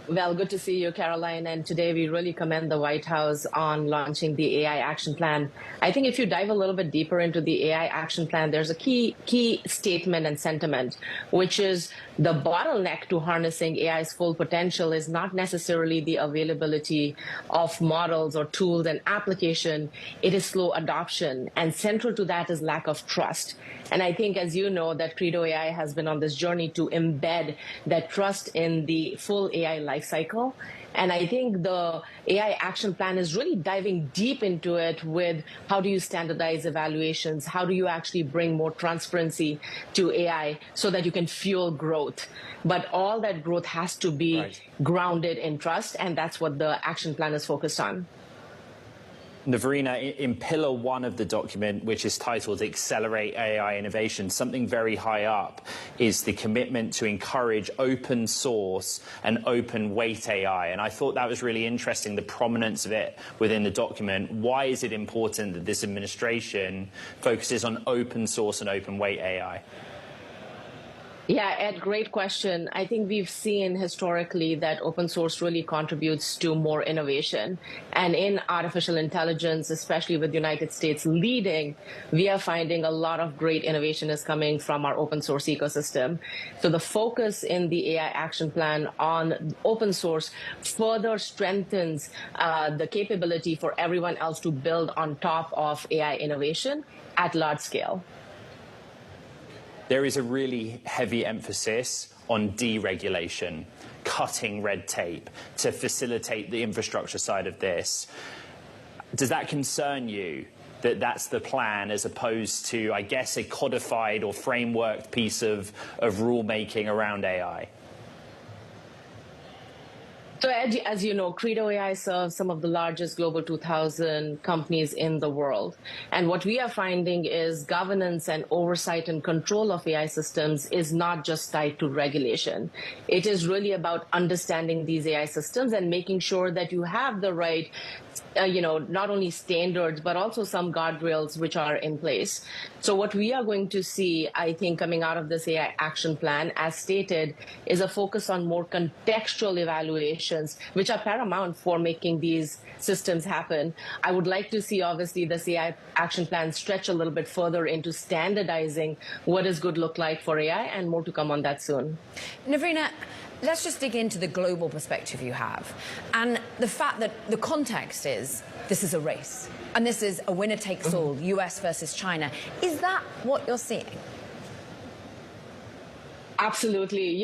Well, good to see you, Caroline. And today we really commend the White House on launching the AI action plan. I think if you dive a little bit deeper into the AI action plan, there's a key statement and sentiment, which is the bottleneck to harnessing AI's full potential is not necessarily the availability of models or tools and application. It is slow adoption. And central to that is lack of trust. And I think, as you know, that CrudeOil has been on this journey to embed that trust in the full AI lifecycle. And I think the AI action plan is really diving deep into it with how do you standardize evaluations? How do you actually bring more transparency to AI so that you can fuel growth? But all that growth has to be grounded in trust, and that's what the action plan is focused on. Navrina, in Pillar 1 of the document, which is titled Accelerate AI Innovation, something very high up is the commitment to encourage open source and open weight AI. And I thought that was really interesting, the prominence of it within the document. Why is it important that this administration focuses on open source and open weight AI? Yeah, Ed, great question. I think we've seen historically that open source really contributes to more innovation. And in artificial intelligence, especially with the United States leading, we are finding a lot of great innovation is coming from our open source ecosystem. So the focus in the AI action plan on open source further strengthens the capability for everyone else to build on top of AI innovation at large scale. There is a really heavy emphasis on deregulation, cutting red tape to facilitate the infrastructure side of this. Does that concern you, that that's the plan as opposed to, I guess, a codified or framework piece of rulemaking around AI? So as you know, CrudeOil serves some of the largest global 2000 companies in the world. And what we are finding is governance and oversight and control of AI systems is not just tied to regulation. It is really about understanding these AI systems and making sure that you have the right not only standards, but also some guardrails which are in place. So what we are going to see, I think, coming out of this AI action plan, as stated, is a focus on more contextual evaluations, which are paramount for making these systems happen. I would like to see, obviously, this AI action plan stretch a little bit further into standardizing what does good look like for AI, and more to come on that soon. Navrina, let's just dig into the global perspective you have. And the fact that the context is this is a race and this is a winner takes all, US versus China. Is that what you're seeing? Absolutely.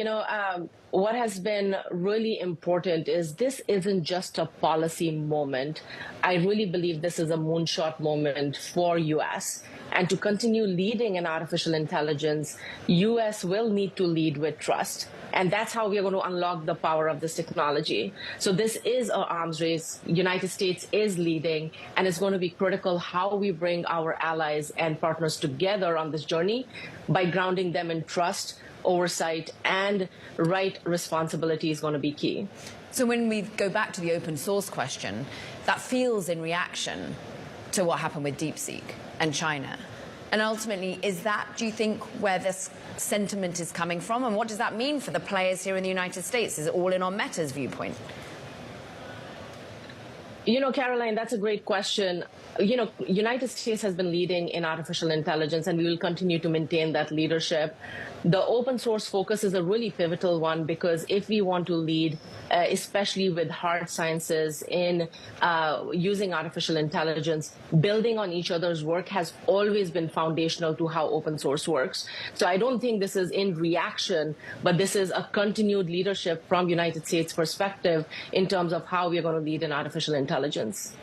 What has been really important is this isn't just a policy moment. I really believe this is a moonshot moment for US. And to continue leading in artificial intelligence, US will need to lead with trust. And that's how we are going to unlock the power of this technology. So this is an arms race. United States is leading, and it's going to be critical how we bring our allies and partners together on this journey by grounding them in trust, oversight, and right responsibility is going to be key. So when we go back to the open source question, that feels in reaction to what happened with DeepSeek and China. And ultimately, is that, do you think, where this sentiment is coming from? And what does that mean for the players here in the United States? Is it all in on Meta's viewpoint? You know, Caroline, that's a great question. You know, United States has been leading in artificial intelligence, and we will continue to maintain that leadership. The open source focus is a really pivotal one, because if we want to lead, especially with hard sciences in using artificial intelligence, building on each other's work has always been foundational to how open source works. So I don't think this is in reaction, but this is a continued leadership from United States perspective in terms of how we're going to lead in artificial intelligence.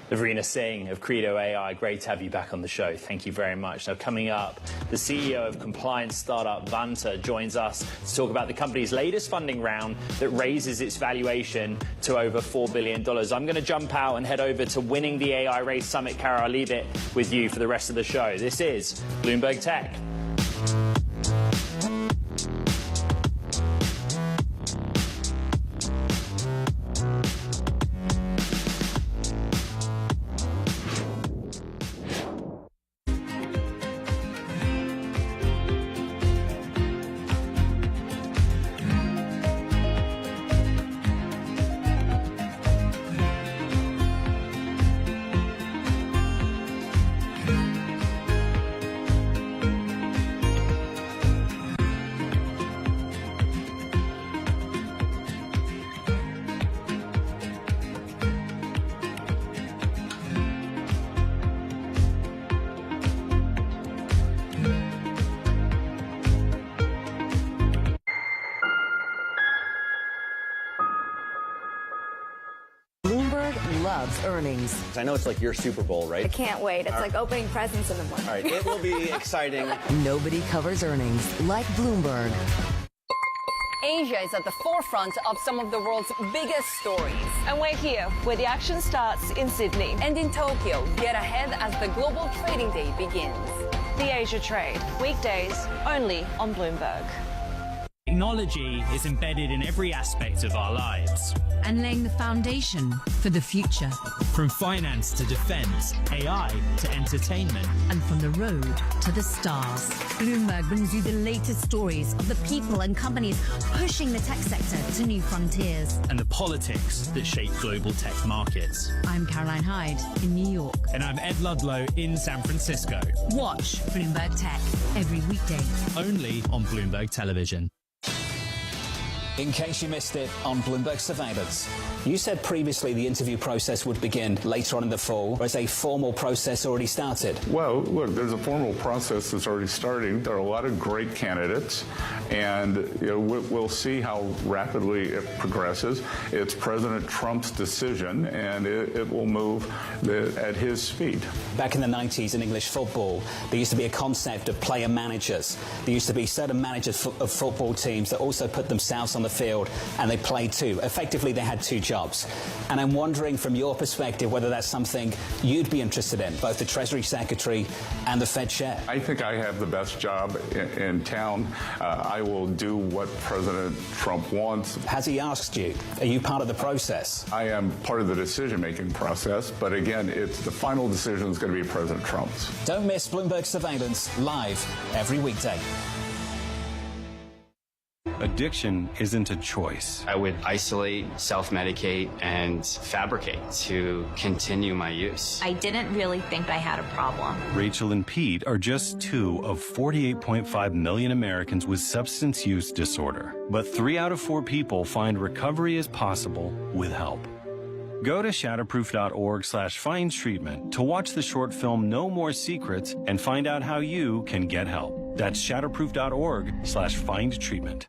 Lavrina Singh of Credo AI, great to have you back on the show. Thank you very much. Now, coming up, the CEO of compliance startup Vanta joins us to talk about the company's latest funding round that raises its valuation to over $4 billion. I'm going to jump out and head over to Winning the AI Race Summit. Kara, I'll leave it with you for the rest of the show. This is Bloomberg Tech. Loves earnings. I know it's like your Super Bowl, right? I can't wait. It's like opening presents in the morning. All right, it will be exciting. Nobody covers earnings like Bloomberg. Asia is at the forefront of some of the world's biggest stories. And we're here, where the action starts in Sydney. And in Tokyo, get ahead as the global trading day begins. The Asia Trade, weekdays only on Bloomberg. Technology is embedded in every aspect of our lives. And laying the foundation for the future. From finance to defense, AI to entertainment. And from the road to the stars. Bloomberg brings you the latest stories of the people and companies pushing the tech sector to new frontiers. And the politics that shape global tech markets. I'm Caroline Hyde in New York. And I'm Ed Ludlow in San Francisco. Watch Bloomberg Tech every weekday. Only on Bloomberg Television. In case you missed it on Bloomberg Surveillance, you said previously the interview process would begin later on in the fall, or has a formal process already started? Well, look, there's a formal process that's already starting. There are a lot of great candidates, and we'll see how rapidly it progresses. It's President Trump's decision, and it will move at his speed. Back in the 90s in English football, there used to be a concept of player managers. There used to be certain managers of football teams that also put themselves on the field, and they played too. Effectively, they had two jobs. And I'm wondering from your perspective whether that's something you'd be interested in, both the Treasury Secretary and the Fed chair. I think I have the best job in town. I will do what President Trump wants. Has he asked you? Are you part of the process? I am part of the decision-making process, but again, it's the final decision is going to be President Trump's. Don't miss Bloomberg Surveillance live every weekday. Addiction isn't a choice. I would isolate, self-medicate, and fabricate to continue my use. I didn't really think I had a problem. Rachel and Pete are just 2 of 48.5 million Americans with substance use disorder. But 3 out of 4 people find recovery is possible with help. Go to shatterproof.org/findtreatment to watch the short film No More Secrets and find out how you can get help. That's shatterproof.org/findtreatment.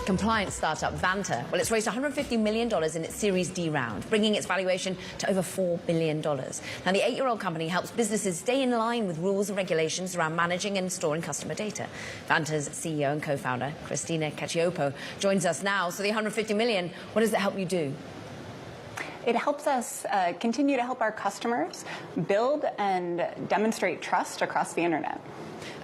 Compliance startup Vanta, well, it's raised $150 million in its Series D round, bringing its valuation to over $4 billion. Now, the 8-year-old company helps businesses stay in line with rules and regulations around managing and storing customer data. Vanta's CEO and co-founder, Christina Cacioppo, joins us now. So the $150 million, what does it help you do? It helps us continue to help our customers build and demonstrate trust across the internet.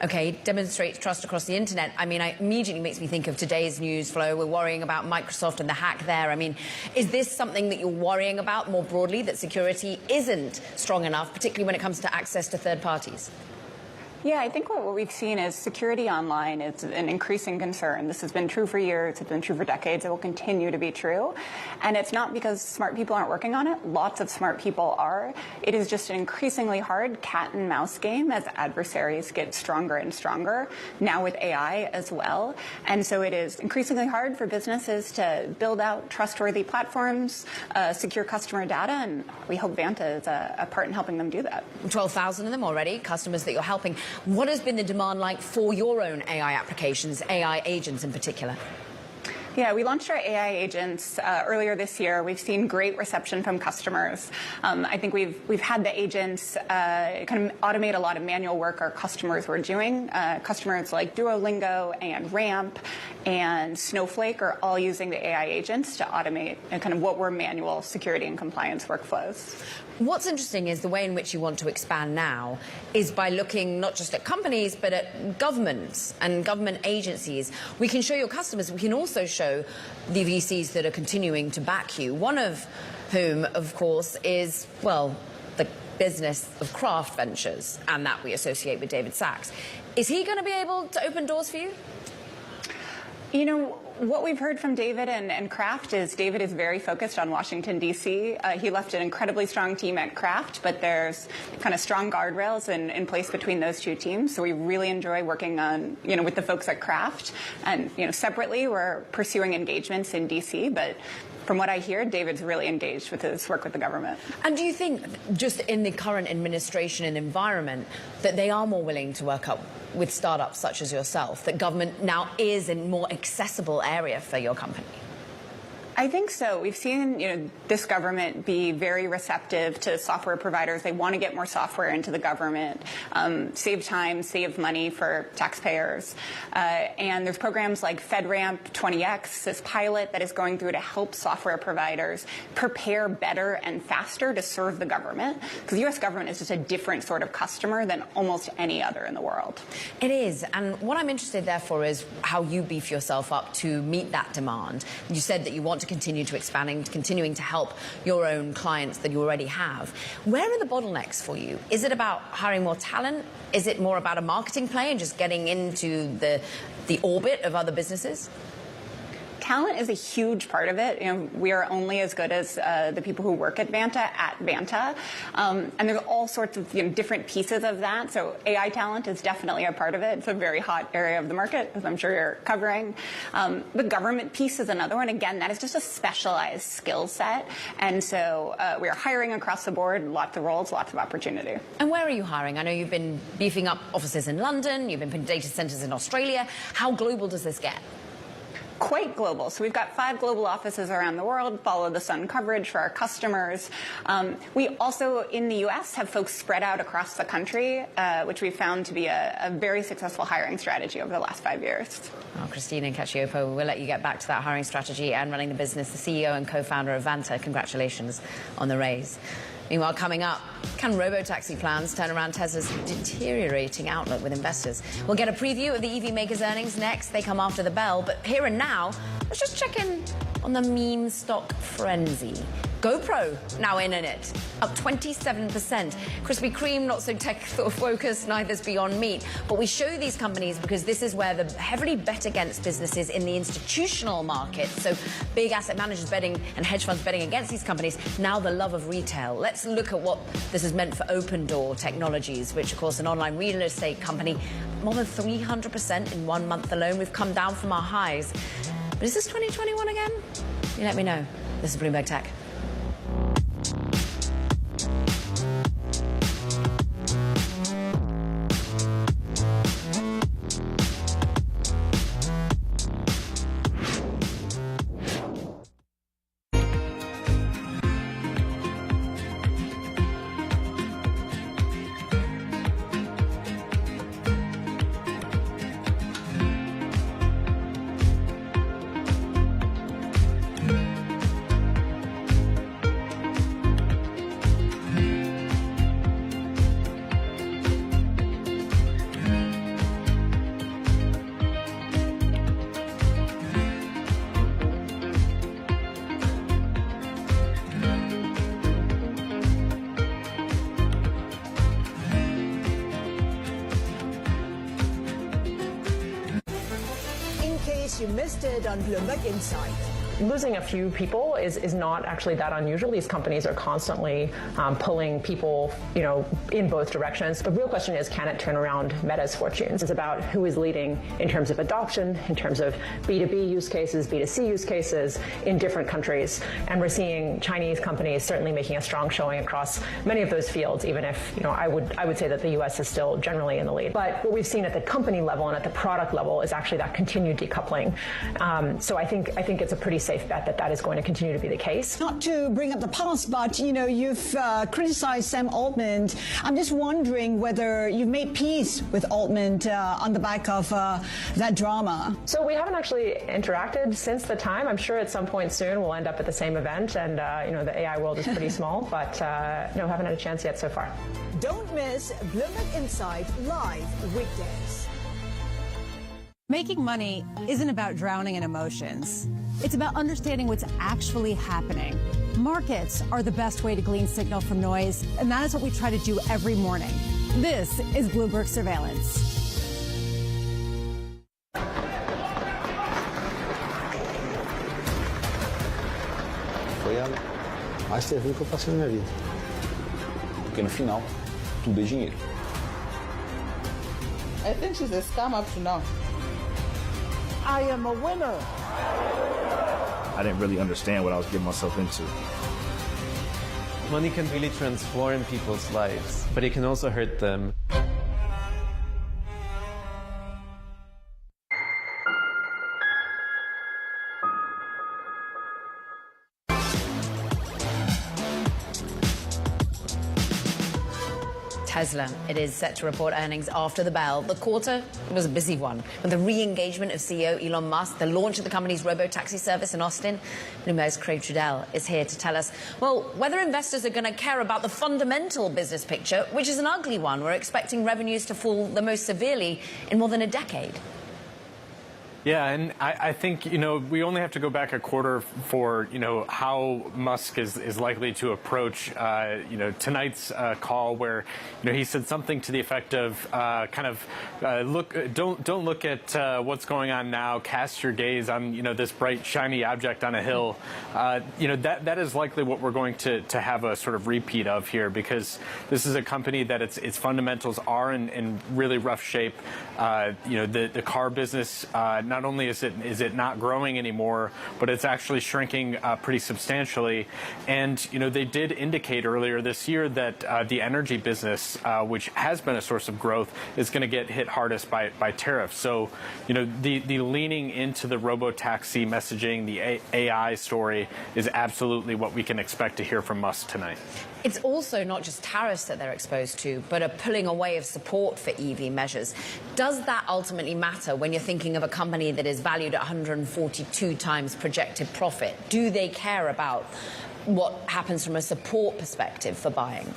Okay, demonstrates trust across the internet. I mean, it immediately makes me think of today's news flow. We're worrying about Microsoft and the hack there. I mean, is this something that you're worrying about more broadly, that security isn't strong enough, particularly when it comes to access to third parties? Yeah, I think what we've seen is security online is an increasing concern. This has been true for years. It's been true for decades. It will continue to be true. And it's not because smart people aren't working on it. Lots of smart people are. It is just an increasingly hard cat and mouse game as adversaries get stronger and stronger, now with AI as well. And so it is increasingly hard for businesses to build out trustworthy platforms, secure customer data, and we hope Vanta is a part in helping them do that. 12,000 of them already, customers that you're helping. What has been the demand like for your own AI applications, AI agents in particular? Yeah, we launched our AI agents earlier this year. We've seen great reception from customers. I think we've had the agents kind of automate a lot of manual work our customers were doing. Customers like Duolingo and Ramp and Snowflake are all using the AI agents to automate kind of what were manual security and compliance workflows. What's interesting is the way in which you want to expand now is by looking not just at companies, but at governments and government agencies. We can show your customers, we can also show the VCs that are continuing to back you, one of whom, of course, is, well, the business of Kraft Ventures, and that we associate with David Sachs. Is he going to be able to open doors for you? You know, what we've heard from David and Kraft is David is very focused on Washington, D.C. He left an incredibly strong team at Kraft, but there's kind of strong guardrails in place between those two teams. So we really enjoy working on, with the folks at Kraft. And, separately, we're pursuing engagements in D.C., but from what I hear, David's really engaged with his work with the government. And do you think, just in the current administration and environment, that they are more willing to work up with startups such as yourself, that government now is a more accessible area for your company? I think so. We've seen, this government be very receptive to software providers. They want to get more software into the government, save time, save money for taxpayers. And there's programs like FedRAMP 20X, this pilot that is going through to help software providers prepare better and faster to serve the government. Because the U.S. government is just a different sort of customer than almost any other in the world. It is. And what I'm interested, therefore, is how you beef yourself up to meet that demand. You said that you want to continue to expanding, continuing to help your own clients that you already have. Where are the bottlenecks for you? Is it about hiring more talent? Is it more about a marketing play and just getting into the orbit of other businesses? Talent is a huge part of it. We are only as good as the people who work at Vanta. And there's all sorts of different pieces of that. So AI talent is definitely a part of it. It's a very hot area of the market, as I'm sure you're covering. The government piece is another one. Again, that is just a specialized skill set. And so we are hiring across the board, lots of roles, lots of opportunity. And where are you hiring? I know you've been beefing up offices in London, you've been putting data centers in Australia. How global does this get? Quite global. So we've got 5 global offices around the world, follow the sun coverage for our customers. We also, in the U.S., have folks spread out across the country, which we've found to be a very successful hiring strategy over the last 5 years. Well, Christina Cacioppo, we'll let you get back to that hiring strategy and running the business, the CEO and co-founder of Vanta. Congratulations on the raise. Meanwhile, coming up, can robo-taxi plans turn around Tesla's deteriorating outlook with investors? We'll get a preview of the EV makers' earnings next. They come after the bell. But here and now, let's just check in on the meme stock frenzy. GoPro now in it, up 27%. Krispy Kreme, not so tech-focused, neither's Beyond Meat. But we show these companies because this is where the heavily bet against businesses in the institutional market. So big asset managers betting and hedge funds betting against these companies. Now the love of retail. Let's look at what this has meant for Open Door Technologies, which, of course, an online real estate company, more than 300% in 1 month alone. We've come down from our highs. But is this 2021 again? You let me know. This is Bloomberg Tech. case you missed it on Bloomberg Insight. Losing a few people is not actually that unusual. These companies are constantly pulling people, in both directions. The real question is, can it turn around Meta's fortunes? It's about who is leading in terms of adoption, in terms of B2B use cases, B2C use cases in different countries. And we're seeing Chinese companies certainly making a strong showing across many of those fields, even if, I would say that the U.S. is still generally in the lead. But what we've seen at the company level and at the product level is actually that continued decoupling. So I think it's a pretty safe bet that is going to continue to be the case. Not to bring up the past, but you've criticized Sam Altman. I'm just wondering whether you've made peace with Altman on the back of that drama. So we haven't actually interacted since the time. I'm sure at some point soon we'll end up at the same event, and the AI world is pretty small, but no, haven't had a chance yet so far. Don't miss Bloomberg Insight live weekdays. Making money isn't about drowning in emotions. It's about understanding what's actually happening. Markets are the best way to glean signal from noise, and that is what we try to do every morning. This is Bloomberg Surveillance. Foi a mais terrível que eu passei na minha vida. Porque no final, tudo é dinheiro. I think she's a scam up to now. I am a winner. I didn't really understand what I was getting myself into. Money can really transform people's lives, but it can also hurt them. Tesla. It is set to report earnings after the bell. The quarter was a busy one, with the re-engagement of CEO Elon Musk, the launch of the company's robo-taxi service in Austin. Bloomberg's Trudell is here to tell us, whether investors are going to care about the fundamental business picture, which is an ugly one. We're expecting revenues to fall the most severely in more than a decade. Yeah, and I think, we only have to go back a quarter for, how Musk is likely to approach, tonight's call where, he said something to the effect of don't look at what's going on now, cast your gaze on, this bright, shiny object on a hill. That is likely what we're going to have a sort of repeat of here, because this is a company that its fundamentals are in really rough shape. The car business, not only is it not growing anymore, but it's actually shrinking pretty substantially. And they did indicate earlier this year that the energy business, which has been a source of growth, is going to get hit hardest by tariffs. So the leaning into the robo-taxi messaging, the AI story, is absolutely what we can expect to hear from Musk tonight. It's also not just tariffs that they're exposed to, but a pulling away of support for EV measures. Does that ultimately matter when you're thinking of a company that is valued at 142 times projected profit? Do they care about what happens from a support perspective for buying?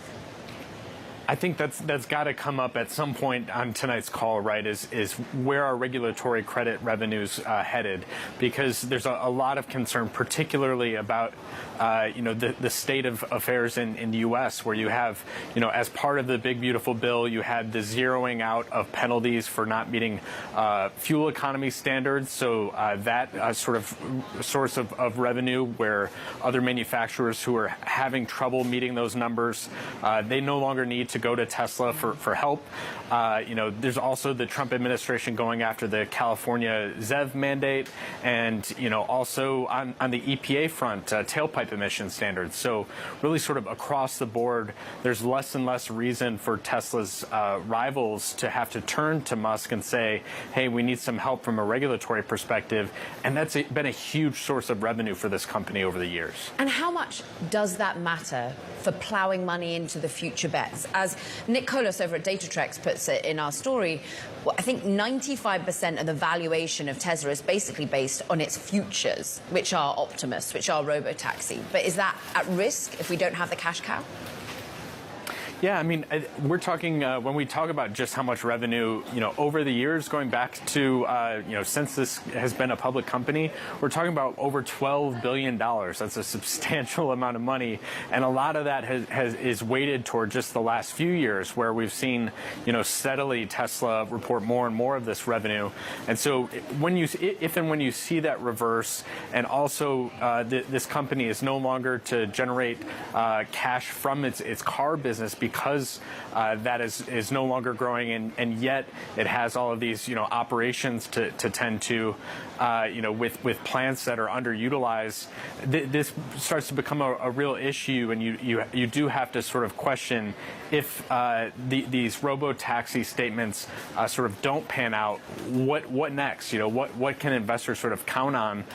I think that's got to come up at some point on tonight's call, right, is where are regulatory credit revenues headed? Because there's a lot of concern, particularly about, the state of affairs in the U.S., where you have, as part of the big, beautiful bill, you had the zeroing out of penalties for not meeting fuel economy standards. So that sort of source of revenue, where other manufacturers who are having trouble meeting those numbers, they no longer need to go to Tesla for help. There's also the Trump administration going after the California ZEV mandate, and also on the EPA front, tailpipe emission standards. So really sort of across the board, there's less and less reason for Tesla's rivals to have to turn to Musk and say, hey, we need some help from a regulatory perspective. And that's been a huge source of revenue for this company over the years. And how much does that matter for plowing money into the future bets? As Nick Kolos over at Datatrex puts it in our story, I think 95% of the valuation of Tesla is basically based on its futures, which are Optimus, which are robo-taxi. But is that at risk if we don't have the cash cow? Yeah, I mean, we're talking, when we talk about just how much revenue, over the years, going back to, since this has been a public company, we're talking about over $12 billion. That's a substantial amount of money. And a lot of that is weighted toward just the last few years, where we've seen, steadily Tesla report more and more of this revenue. And so if and when you see that reverse, and also this company is no longer to generate cash from its car business, because that is no longer growing, and yet it has all of these operations to tend to, with plants that are underutilized. This starts to become a real issue, and you do have to sort of question if these robo-taxi statements sort of don't pan out. What next? What can investors sort of count on,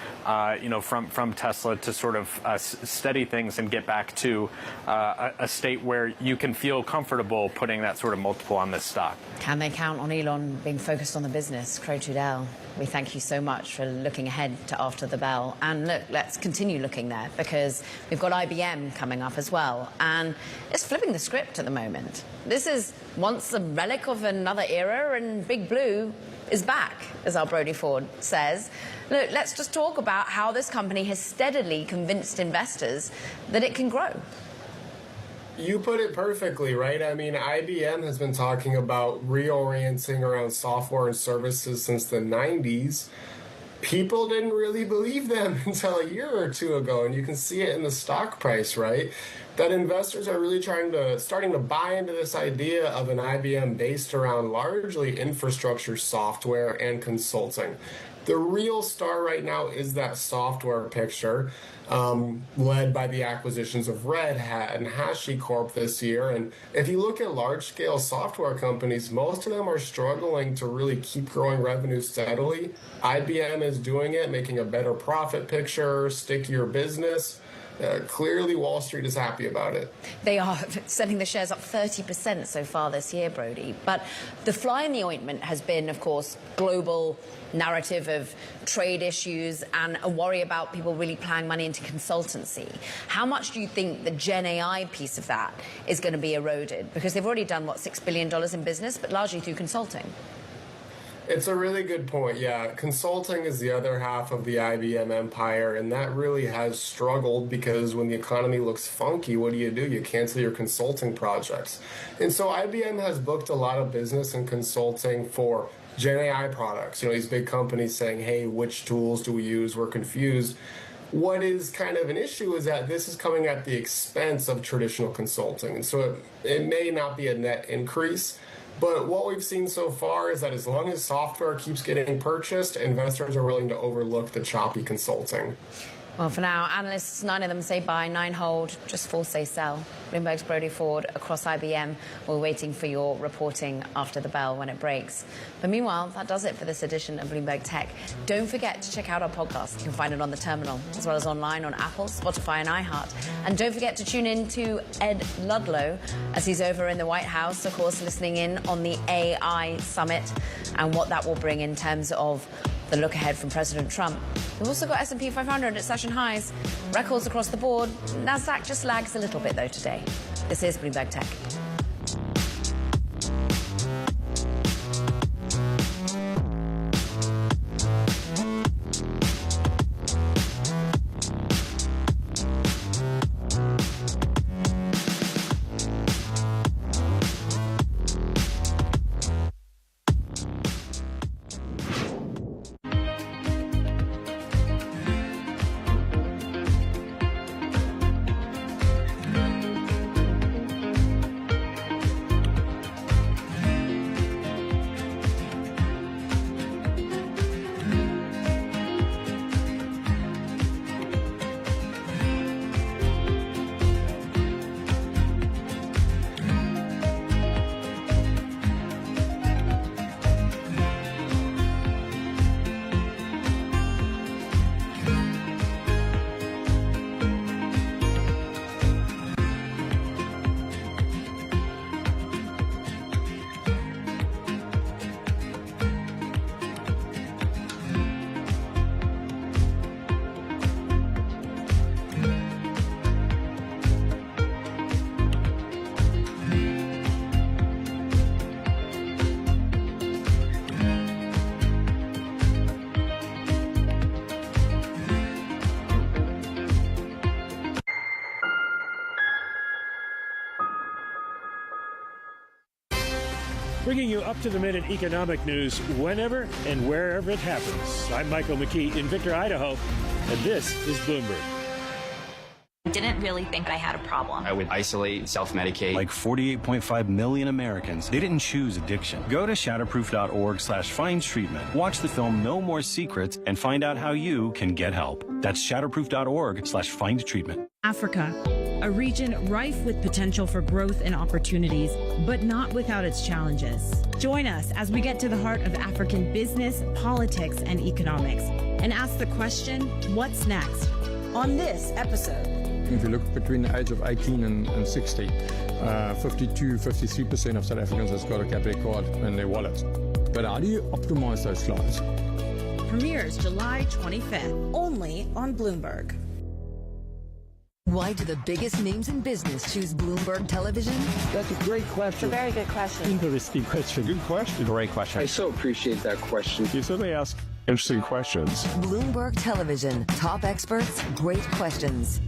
from Tesla to sort of steady things and get back to a state where you can feel comfortable putting that sort of multiple on this stock? Can they count on Elon being focused on the business? Trudell, we thank you so much for looking ahead to after the bell. And look, let's continue looking there, because we've got IBM coming up as well. And it's flipping the script at the moment. This is once a relic of another era, and Big Blue is back, as our Brody Ford says. Look, let's just talk about how this company has steadily convinced investors that it can grow. You put it perfectly, right? I mean, IBM has been talking about reorienting around software and services since the 90s. People didn't really believe them until a year or two ago, and you can see it in the stock price, right? That investors are really starting to buy into this idea of an IBM based around largely infrastructure software and consulting. The real star right now is that software picture, led by the acquisitions of Red Hat and HashiCorp this year. And if you look at large-scale software companies, most of them are struggling to really keep growing revenue steadily. IBM is doing it, making a better profit picture, stickier business. Clearly, Wall Street is happy about it. They are sending the shares up 30% so far this year, Brody. But the fly in the ointment has been, of course, global narrative of trade issues and a worry about people really plowing money into consultancy. How much do you think the Gen AI piece of that is going to be eroded? Because they've already done, $6 billion in business, but largely through consulting. It's a really good point. Yeah, consulting is the other half of the IBM empire, and that really has struggled because when the economy looks funky, what do? You cancel your consulting projects. And so IBM has booked a lot of business and consulting for Gen AI products. These big companies saying, hey, which tools do we use? We're confused. What is kind of an issue is that this is coming at the expense of traditional consulting. And so it may not be a net increase. But what we've seen so far is that as long as software keeps getting purchased, investors are willing to overlook the choppy consulting. Well, for now, analysts, 9 of them say buy, 9 hold, just 4 say sell. Bloomberg's Brody Ford across IBM. We're waiting for your reporting after the bell when it breaks. But meanwhile, that does it for this edition of Bloomberg Tech. Don't forget to check out our podcast. You can find it on the terminal, as well as online on Apple, Spotify, and iHeart. And don't forget to tune in to Ed Ludlow, as he's over in the White House, of course, listening in on the AI summit and what that will bring in terms of the look ahead from President Trump. We've also got S&P 500 at session highs, records across the board. NASDAQ just lags a little bit, though, today. This is Bloomberg Tech. bringing you up-to-the-minute economic news whenever and wherever it happens. I'm Michael McKee in Victor, Idaho, and this is Bloomberg. Didn't really think I had a problem. I would isolate, self-medicate. Like 48.5 million Americans, they didn't choose addiction. Go to shatterproof.org/find treatment. Watch the film No More Secrets and find out how you can get help. That's shatterproof.org/find treatment. Africa, a region rife with potential for growth and opportunities, but not without its challenges. Join us as we get to the heart of African business, politics, and economics, and ask the question, what's next? On this episode. If you look between the age of 18 and 60, 53% of South Africans has got a Capitec card in their wallet. But how do you optimize those clients? Premieres July 25th, only on Bloomberg. Why do the biggest names in business choose Bloomberg Television? That's a great question. It's a very good question. Interesting question. Good question. Great question. I so appreciate that question. You certainly ask interesting questions. Bloomberg Television. Top experts, great questions.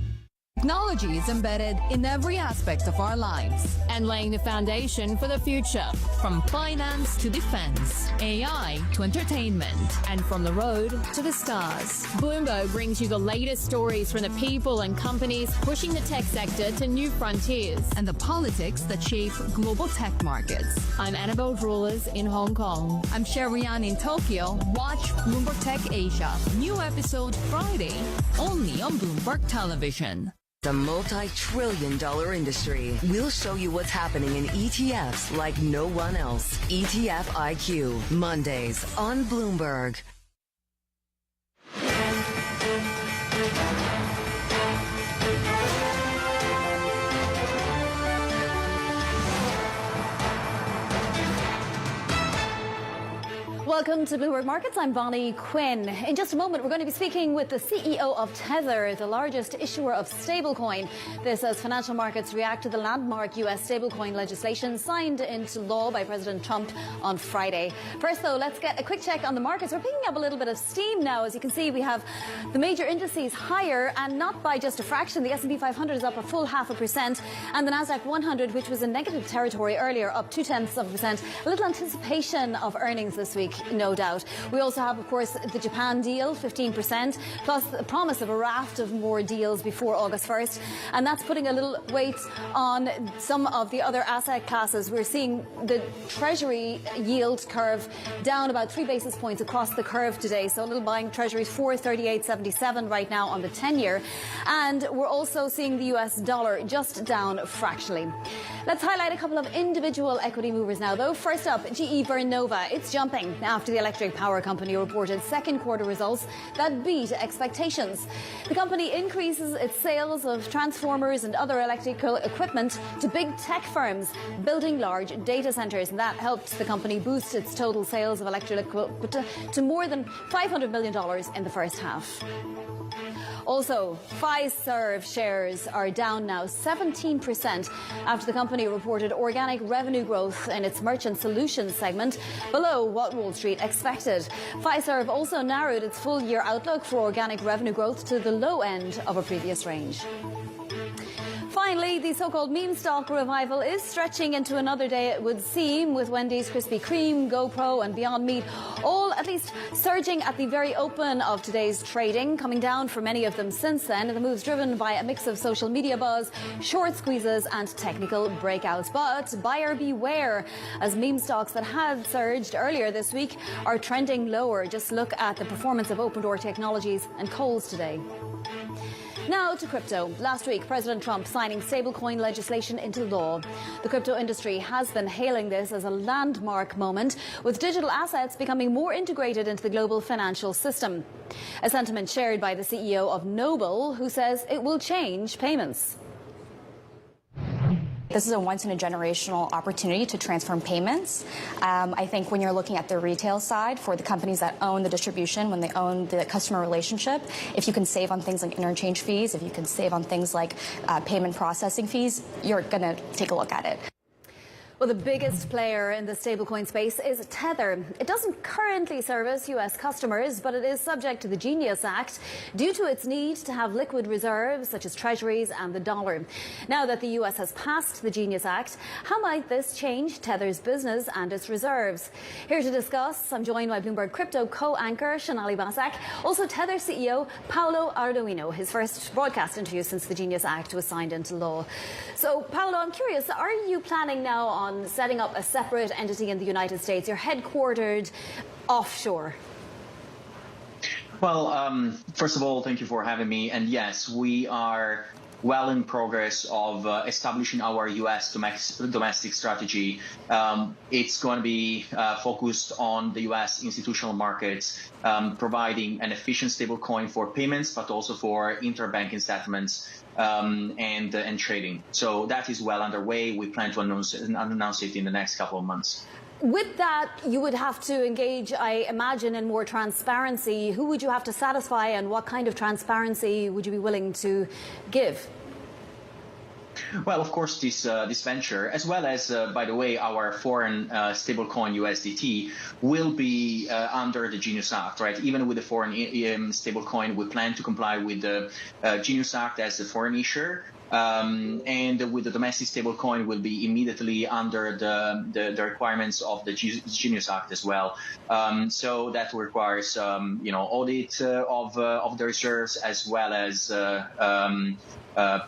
Technology is embedded in every aspect of our lives and laying the foundation for the future. From finance to defense, AI to entertainment, and from the road to the stars. Bloomberg brings you the latest stories from the people and companies pushing the tech sector to new frontiers and the politics that shape global tech markets. I'm Annabelle Drulers in Hong Kong. I'm Sherrianne in Tokyo. Watch Bloomberg Tech Asia. New episode Friday, only on Bloomberg Television. The multi-trillion-dollar industry. We'll show you what's happening in ETFs like no one else. ETF IQ, Mondays on Bloomberg. Welcome to Bloomberg Markets. I'm Bonnie Quinn. In just a moment, we're going to be speaking with the CEO of Tether, the largest issuer of stablecoin. This as financial markets react to the landmark U.S. stablecoin legislation signed into law by President Trump on Friday. First, though, let's get a quick check on the markets. We're picking up a little bit of steam now. As you can see, we have the major indices higher, and not by just a fraction. The S&P 500 is up a full 0.5%, and the Nasdaq 100, which was in negative territory earlier, up 0.2%. A little anticipation of earnings this week, no doubt. We also have, of course, the Japan deal, 15%, plus the promise of a raft of more deals before August 1st. And that's putting a little weight on some of the other asset classes. We're seeing the Treasury yield curve down about 3 basis points across the curve today. So a little buying Treasuries 438.77 right now on the 10-year. And we're also seeing the US dollar just down fractionally. Let's highlight a couple of individual equity movers now, though. First up, GE Vernova. It's jumping after the electric power company reported second quarter results that beat expectations. The company increases its sales of transformers and other electrical equipment to big tech firms building large data centers, and that helped the company boost its total sales of electrical equipment to more than $500 million in the first half. Also, Fiserv shares are down now 17% after the company reported organic revenue growth in its merchant solutions segment below what Wall Street expected. Fiserv also narrowed its full-year outlook for organic revenue growth to the low end of a previous range. Finally, the so-called meme stock revival is stretching into another day, it would seem, with Wendy's, Krispy Kreme, GoPro and Beyond Meat all at least surging at the very open of today's trading, coming down for many of them since then. The move's driven by a mix of social media buzz, short squeezes and technical breakouts. But buyer beware, as meme stocks that had surged earlier this week are trending lower. Just look at the performance of Open Door Technologies and Kohl's today. Now to crypto. Last week, President Trump signing stablecoin legislation into law. The crypto industry has been hailing this as a landmark moment, with digital assets becoming more integrated into the global financial system. A sentiment shared by the CEO of Noble, who says it will change payments. This is a once-in-a-generational opportunity to transform payments. I think when you're looking at the retail side, for the companies that own the distribution, when they own the customer relationship, if you can save on things like interchange fees, if you can save on things like payment processing fees, you're going to take a look at it. Well, the biggest player in the stablecoin space is Tether. It doesn't currently service U.S. customers, but it is subject to the Genius Act due to its need to have liquid reserves such as treasuries and the dollar. Now that the U.S. has passed the Genius Act, how might this change Tether's business and its reserves? Here to discuss, I'm joined by Bloomberg Crypto co-anchor Sonali Basak, also Tether CEO Paolo Ardoino, his first broadcast interview since the Genius Act was signed into law. So, Paolo, I'm curious, are you planning now on setting up a separate entity in the United States? You're headquartered offshore. Well, first of all, thank you for having me. And yes, we are well in progress of establishing our U.S. domestic strategy. It's going to be focused on the U.S. institutional markets, providing an efficient stablecoin for payments, but also for interbanking settlements and trading. So that is well underway. We plan to announce it in the next couple of months. With that, you would have to engage, I imagine, in more transparency. Who would you have to satisfy, and what kind of transparency would you be willing to give? Well, of course, this venture, as well as, by the way, our foreign stablecoin USDT, will be under the Genius Act, right? Even with the foreign stablecoin, we plan to comply with the Genius Act as a foreign issuer. And with the domestic stablecoin will be immediately under the requirements of the Genius Act as well. So that requires, audit of the reserves, as well as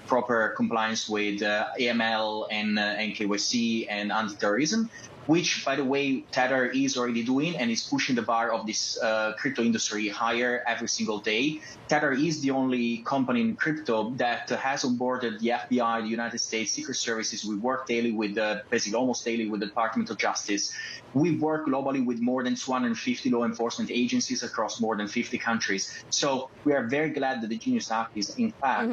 proper compliance with AML and KYC and anti-terrorism, which, by the way, Tether is already doing and is pushing the bar of this crypto industry higher every single day. Tether is the only company in crypto that has onboarded the FBI, the United States Secret Services. We work daily with, basically almost daily, with the Department of Justice. We work globally with more than 250 law enforcement agencies across more than 50 countries. So we are very glad that the Genius Act is, in fact,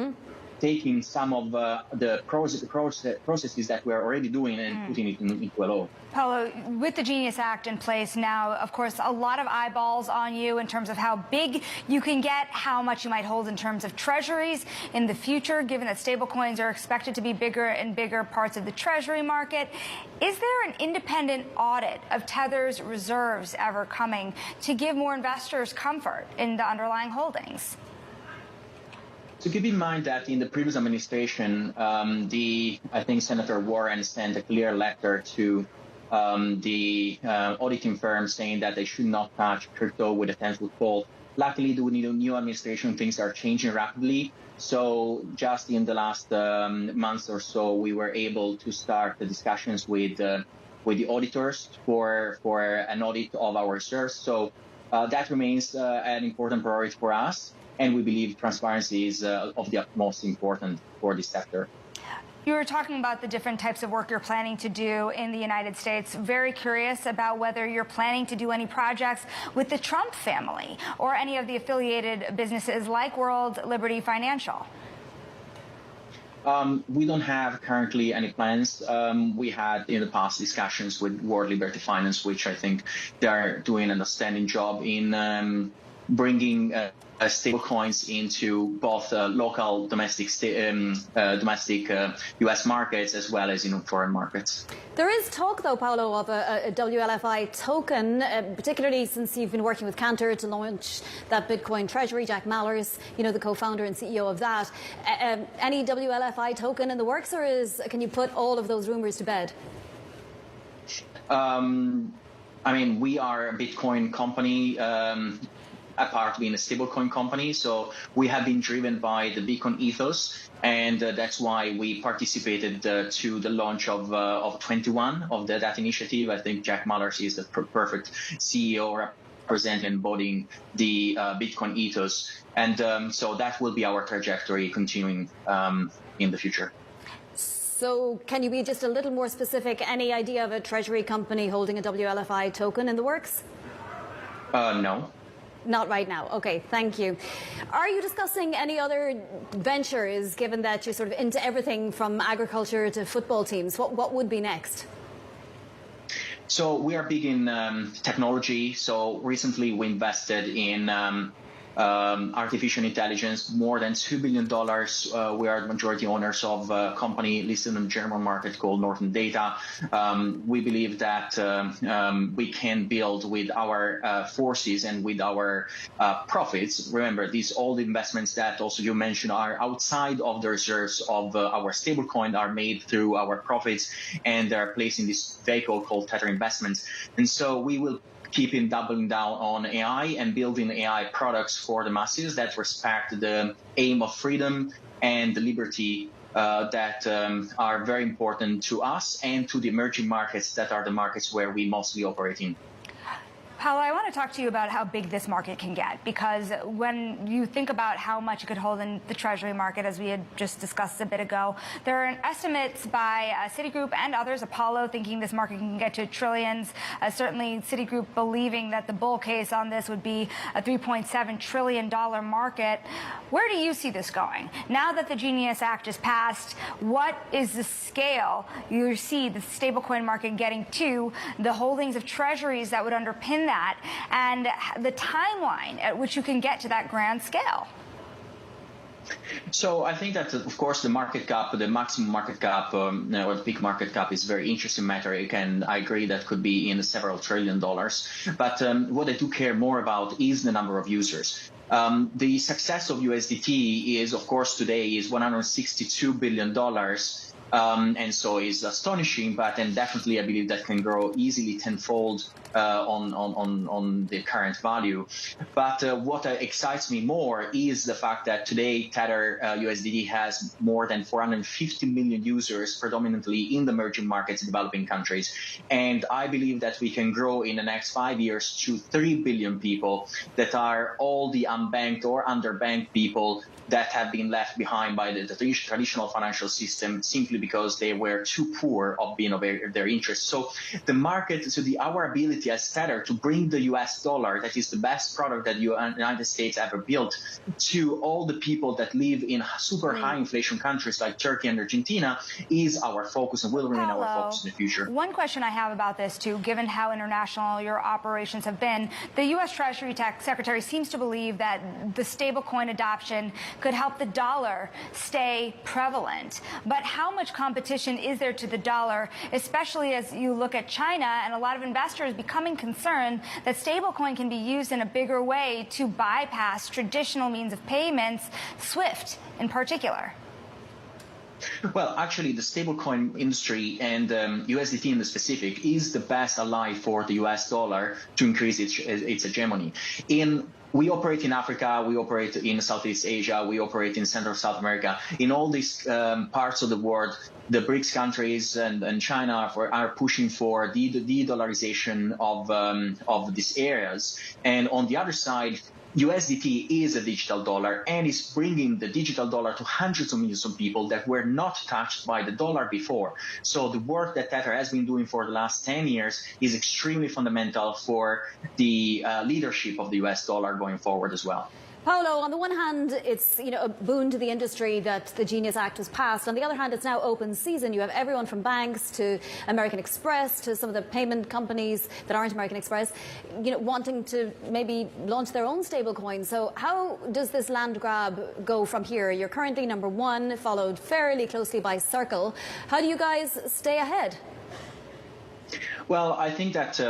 taking some of the processes that we're already doing and putting it into a law. Paolo, with the Genius Act in place now, of course, a lot of eyeballs on you in terms of how big you can get, how much you might hold in terms of treasuries in the future, given that stablecoins are expected to be bigger and bigger parts of the treasury market. Is there an independent audit of Tether's reserves ever coming to give more investors comfort in the underlying holdings? So keep in mind that in the previous administration, I think Senator Warren sent a clear letter to the auditing firm saying that they should not touch crypto with a 10-foot pole. Luckily, with the new administration, things are changing rapidly. So just in the last months or so, we were able to start the discussions with the auditors for an audit of our reserves. So that remains an important priority for us. And we believe transparency is of the utmost importance for this sector. You were talking about the different types of work you're planning to do in the United States. Very curious about whether you're planning to do any projects with the Trump family or any of the affiliated businesses like World Liberty Financial. We don't have currently any plans. We had in the past discussions with World Liberty Finance, which I think they're doing an outstanding job in bringing stablecoins into both local domestic U.S. markets as well as in foreign markets. There is talk, though, Paolo, of a WLFI token, particularly since you've been working with Cantor to launch that Bitcoin treasury. Jack Mallers, the co-founder and CEO of that. Any WLFI token in the works, or can you put all of those rumors to bed? We are a Bitcoin company. Apart being a stablecoin company, so we have been driven by the Bitcoin ethos, and that's why we participated to the launch of 21 of that initiative. I think Jack Mallers is the perfect CEO representing and embodying the Bitcoin ethos, and so that will be our trajectory continuing in the future. So can you be just a little more specific? Any idea of a treasury company holding a WLFI token in the works? No. Not right now. Okay, thank you. Are you discussing any other ventures, given that you're sort of into everything from agriculture to football teams? What would be next? So we are big in technology. So recently we invested in artificial intelligence, more than $2 billion. We are the majority owners of a company listed in the German market called Northern Data. We believe that we can build with our forces and with our profits. Remember, all the investments that also you mentioned are outside of the reserves of our stablecoin are made through our profits, and they're placed in this vehicle called Tether Investments. And so we will keeping doubling down on AI and building AI products for the masses that respect the aim of freedom and the liberty that are very important to us and to the emerging markets that are the markets where we mostly operate in. Paolo, I want to talk to you about how big this market can get, because when you think about how much it could hold in the Treasury market, as we had just discussed a bit ago, there are estimates by Citigroup and others, Apollo, thinking this market can get to trillions. Certainly Citigroup believing that the bull case on this would be a $3.7 trillion market. Where do you see this going? Now that the Genius Act is passed, what is the scale you see the stablecoin market getting to, the holdings of treasuries that would underpin that, and the timeline at which you can get to that grand scale? So I think that, of course, the market cap, the maximum market cap, or the peak market cap is a very interesting metric, and I agree that could be in several $1 trillion. But what I do care more about is the number of users. The success of USDT is, of course, today is $162 billion. And so it's astonishing, but then definitely I believe that can grow easily tenfold on the current value. But what excites me more is the fact that today Tether USDT has more than 450 million users, predominantly in the emerging markets, developing countries. And I believe that we can grow in the next 5 years to 3 billion people that are all the unbanked or underbanked people that have been left behind by the traditional financial system simply because they were too poor of being of their interest. So the market, our ability as Tether to bring the US dollar, that is the best product that the United States ever built, to all the people that live in super high inflation countries like Turkey and Argentina is our focus and will remain our focus in the future. One question I have about this too, given how international your operations have been, the U.S. Treasury Secretary seems to believe that the stablecoin adoption could help the dollar stay prevalent. But how much competition is there to the dollar, especially as you look at China and a lot of investors becoming concerned that stablecoin can be used in a bigger way to bypass traditional means of payments, SWIFT in particular? Well, actually, the stablecoin industry and USDT in the specific is the best ally for the US dollar to increase its hegemony. We operate in Africa, we operate in Southeast Asia, we operate in Central South America. In all these parts of the world, the BRICS countries and China are pushing for the de-dollarization of these areas. And on the other side, USDT is a digital dollar and is bringing the digital dollar to hundreds of millions of people that were not touched by the dollar before. So the work that Tether has been doing for the last 10 years is extremely fundamental for the leadership of the US dollar going forward as well. Paolo, on the one hand, it's a boon to the industry that the Genius Act was passed. On the other hand, it's now open season. You have everyone from banks to American Express to some of the payment companies that aren't American Express, wanting to maybe launch their own stablecoin. So how does this land grab go from here? You're currently number one, followed fairly closely by Circle. How do you guys stay ahead? Well, I think that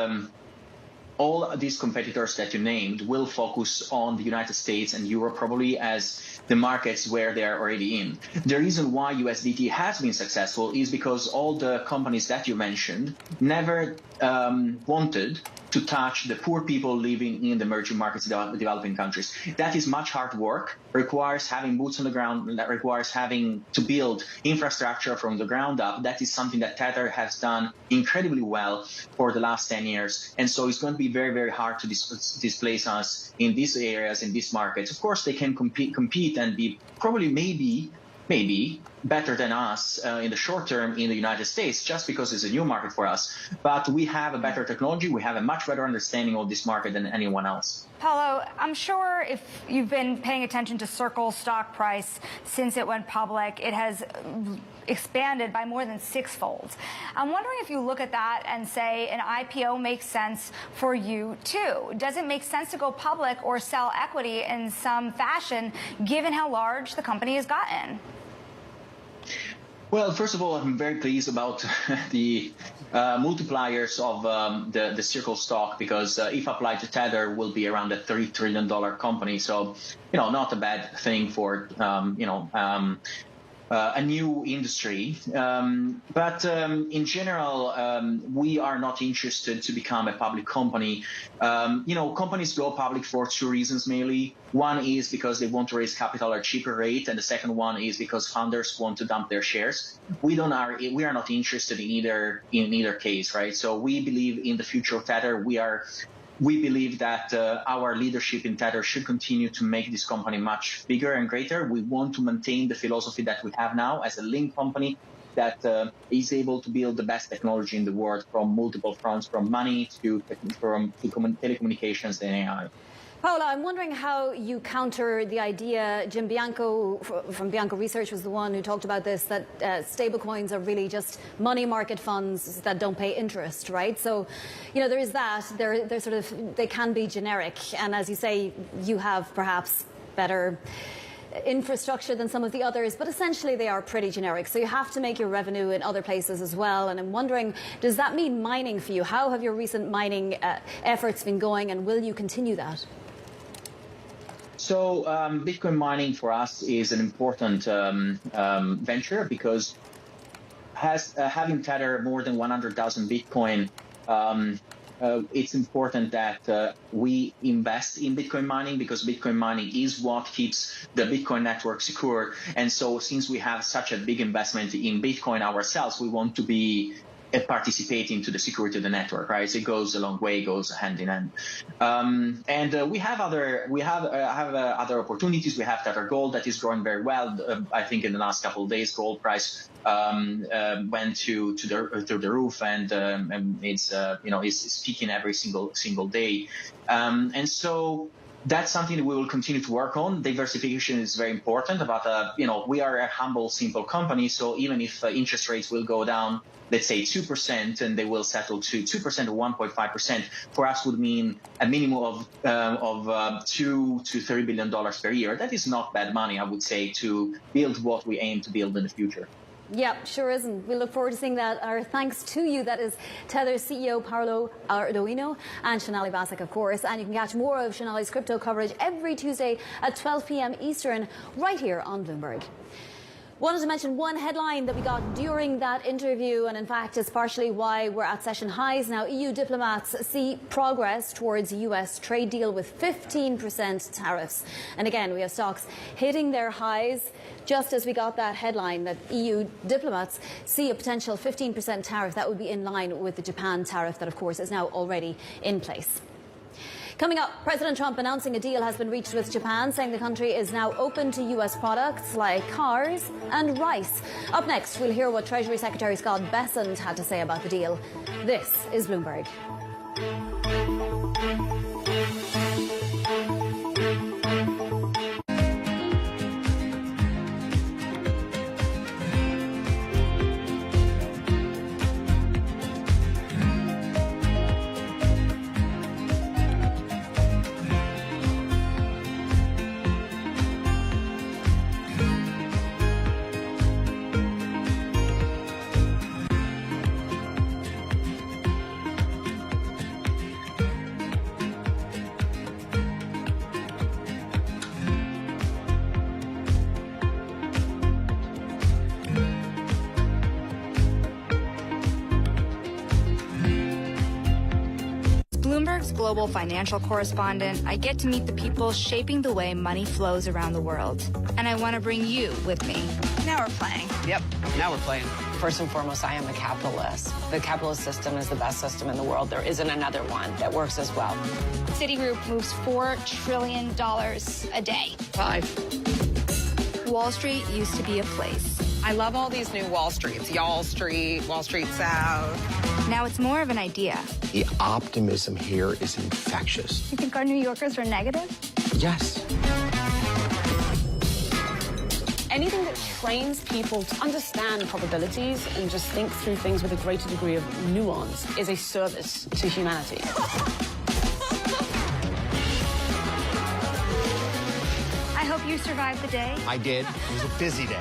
all these competitors that you named will focus on the United States and Europe probably as the markets where they are already in. The reason why USDT has been successful is because all the companies that you mentioned never wanted to touch the poor people living in the emerging markets, developing countries. That is much hard work, requires having boots on the ground, that requires having to build infrastructure from the ground up. That is something that Tether has done incredibly well for the last 10 years. And so it's going to be very, very hard to displace us in these areas, in these markets. Of course, they can compete and be probably maybe maybe better than us in the short term in the United States, just because it's a new market for us. But we have a better technology. We have a much better understanding of this market than anyone else. Paolo, I'm sure if you've been paying attention to Circle's stock price since it went public, it has expanded by more than sixfold. I'm wondering if you look at that and say an IPO makes sense for you too. Does it make sense to go public or sell equity in some fashion, given how large the company has gotten? Well, first of all, I'm very pleased about the multipliers of the Circle stock, because if applied to Tether, will be around a $30 trillion company. So, not a bad thing for, a new industry. But in general, we are not interested to become a public company. Companies go public for two reasons mainly. One is because they want to raise capital at a cheaper rate, and the second one is because founders want to dump their shares. We are not interested in either case, right? So we believe in the future of Tether. We believe that our leadership in Tether should continue to make this company much bigger and greater. We want to maintain the philosophy that we have now as a link company that is able to build the best technology in the world from multiple fronts, from money to telecommunications and AI. Paola, I'm wondering how you counter the idea. Jim Bianco from Bianco Research was the one who talked about this, that stablecoins are really just money market funds that don't pay interest, right? So, there is that. They can be generic. And as you say, you have perhaps better infrastructure than some of the others, but essentially they are pretty generic. So you have to make your revenue in other places as well. And I'm wondering, does that mean mining for you? How have your recent mining efforts been going, and will you continue that? So Bitcoin mining for us is an important venture, because having Tether more than 100,000 Bitcoin, it's important that we invest in Bitcoin mining, because Bitcoin mining is what keeps the Bitcoin network secure. And so since we have such a big investment in Bitcoin ourselves, we want to be participating to the security of the network, right? So it goes a long way, goes hand in hand. And we have other opportunities. We have Tether Gold that is growing very well. I think in the last couple of days, gold price went through the roof, and it's peaking every single day. And so that's something that we will continue to work on. Diversification is very important, but we are a humble, simple company. So even if interest rates will go down, let's say 2%, and they will settle to 2% or 1.5%, for us would mean a minimum of $2 to $30 billion per year. That is not bad money, I would say, to build what we aim to build in the future. Yeah, sure isn't. We look forward to seeing that. Our thanks to you. That is Tether's CEO, Paolo Ardoino, and Sonali Basak, of course. And you can catch more of Sonali's crypto coverage every Tuesday at 12 p.m. Eastern, right here on Bloomberg. Wanted to mention one headline that we got during that interview, and in fact is partially why we're at session highs now. EU diplomats see progress towards a US trade deal with 15% tariffs. And again, we have stocks hitting their highs just as we got that headline that EU diplomats see a potential 15% tariff. That would be in line with the Japan tariff that, of course, is now already in place. Coming up, President Trump announcing a deal has been reached with Japan, saying the country is now open to US products like cars and rice. Up next, we'll hear what Treasury Secretary Scott Bessent had to say about the deal. This is Bloomberg. Bloomberg's global financial correspondent, I get to meet the people shaping the way money flows around the world. And I want to bring you with me. Now we're playing. Yep, now we're playing. First and foremost, I am a capitalist. The capitalist system is the best system in the world. There isn't another one that works as well. Citigroup moves $4 trillion a day. 5. Wall Street used to be a place. I love all these new Wall Streets. Y'all Street, Wall Street South. Now it's more of an idea. The optimism here is infectious. You think our New Yorkers are negative? Yes. Anything that trains people to understand probabilities and just think through things with a greater degree of nuance is a service to humanity. I hope you survived the day. I did. It was a busy day.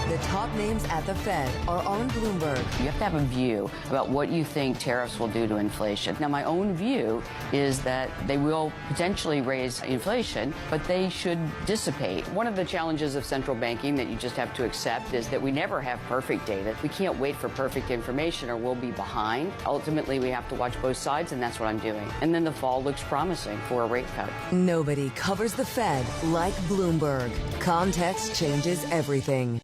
The top names at the Fed are on Bloomberg. You have to have a view about what you think tariffs will do to inflation. Now, my own view is that they will potentially raise inflation, but they should dissipate. One of the challenges of central banking that you just have to accept is that we never have perfect data. We can't wait for perfect information or we'll be behind. Ultimately, we have to watch both sides, and that's what I'm doing. And then the fall looks promising for a rate cut. Nobody covers the Fed like Bloomberg. Context changes everything.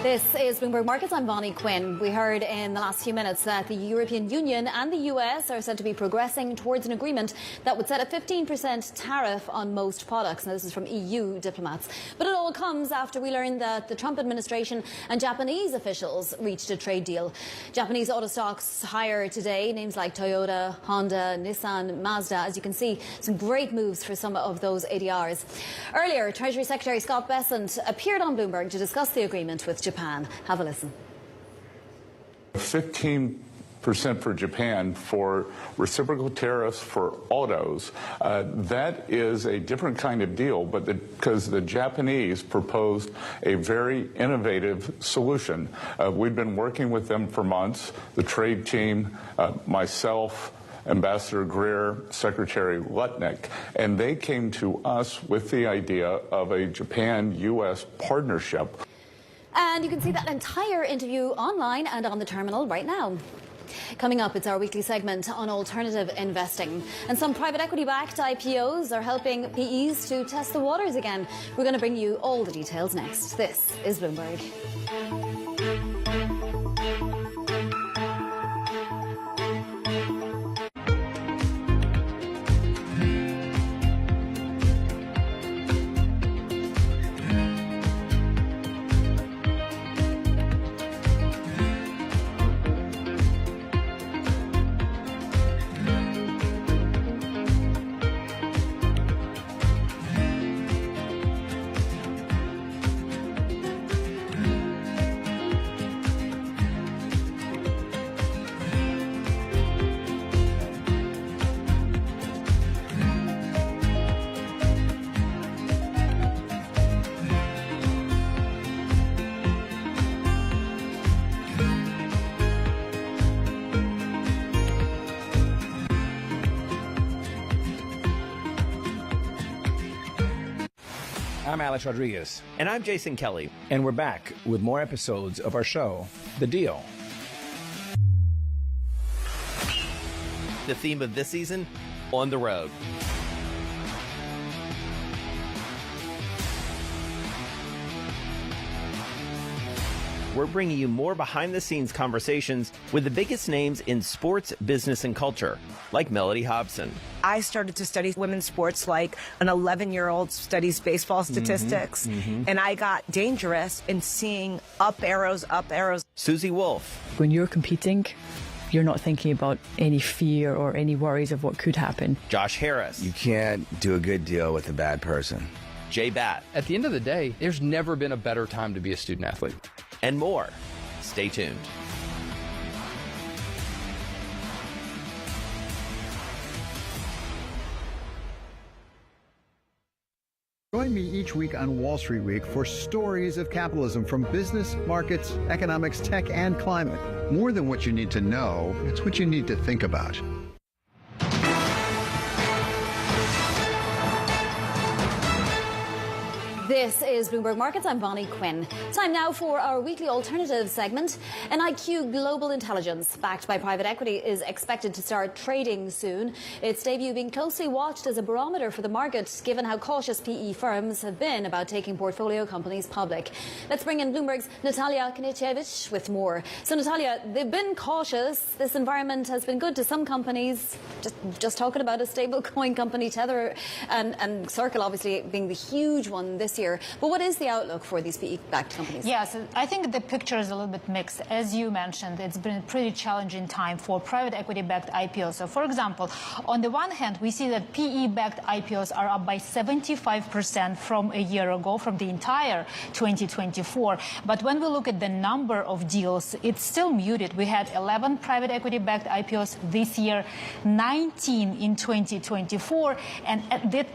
This is Bloomberg Markets. I'm Bonnie Quinn. We heard in the last few minutes that the European Union and the US are said to be progressing towards an agreement that would set a 15% tariff on most products. Now, this is from EU diplomats. But it all comes after we learned that the Trump administration and Japanese officials reached a trade deal. Japanese auto stocks higher today. Names like Toyota, Honda, Nissan, Mazda. As you can see, some great moves for some of those ADRs. Earlier, Treasury Secretary Scott Bessent appeared on Bloomberg to discuss the agreement with Japan. Have a listen. 15% for Japan for reciprocal tariffs for autos. That is a different kind of deal, but because the Japanese proposed a very innovative solution. We've been working with them for months, the trade team, myself, Ambassador Greer, Secretary Lutnick, and they came to us with the idea of a Japan-U.S. partnership. And you can see that entire interview online and on the terminal right now. Coming up, it's our weekly segment on alternative investing. And some private equity-backed IPOs are helping PEs to test the waters again. We're going to bring you all the details next. This is Bloomberg. I'm Alex Rodriguez. And I'm Jason Kelly. And we're back with more episodes of our show, The Deal. The theme of this season, On the Road. We're bringing you more behind-the-scenes conversations with the biggest names in sports, business, and culture, like Melody Hobson. I started to study women's sports like an 11-year-old studies baseball statistics, and I got dangerous in seeing up arrows. Susie Wolf. When you're competing, you're not thinking about any fear or any worries of what could happen. Josh Harris. You can't do a good deal with a bad person. Jay Batt. At the end of the day, there's never been a better time to be a student athlete. And more. Stay tuned. Join me each week on Wall Street Week for stories of capitalism from business, markets, economics, tech, and climate. More than what you need to know, it's what you need to think about. This is Bloomberg Markets. I'm Bonnie Quinn. Time now for our weekly alternative segment. An IQ Global Intelligence, backed by private equity, is expected to start trading soon. Its debut being closely watched as a barometer for the market, given how cautious PE firms have been about taking portfolio companies public. Let's bring in Bloomberg's Natalia Knieciewicz with more. So, Natalia, they've been cautious. This environment has been good to some companies. Just talking about a stablecoin company, Tether and Circle, obviously being the huge one this year. But what is the outlook for these PE-backed companies? Yes, I think the picture is a little bit mixed. As you mentioned, it's been a pretty challenging time for private equity-backed IPOs. So, for example, on the one hand, we see that PE-backed IPOs are up by 75% from a year ago, from the entire 2024. But when we look at the number of deals, it's still muted. We had 11 private equity-backed IPOs this year, 19 in 2024, and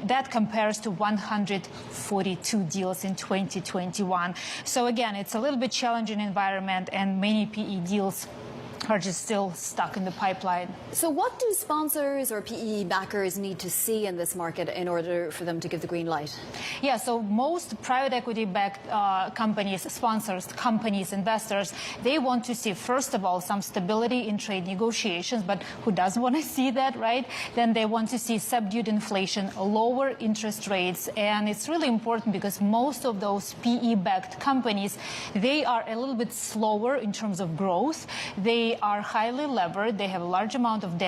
that compares to 142 deals in 2021. So again, it's a little bit challenging environment, and many PE deals are just still stuck in the pipeline. So what do sponsors or PE backers need to see in this market in order for them to give the green light? Yeah, so most private equity-backed companies, sponsors, companies, investors, they want to see, first of all, some stability in trade negotiations, but who doesn't want to see that, right? Then they want to see subdued inflation, lower interest rates, and it's really important because most of those PE-backed companies, they are a little bit slower in terms of growth. They are highly levered. They have a large amount of debt.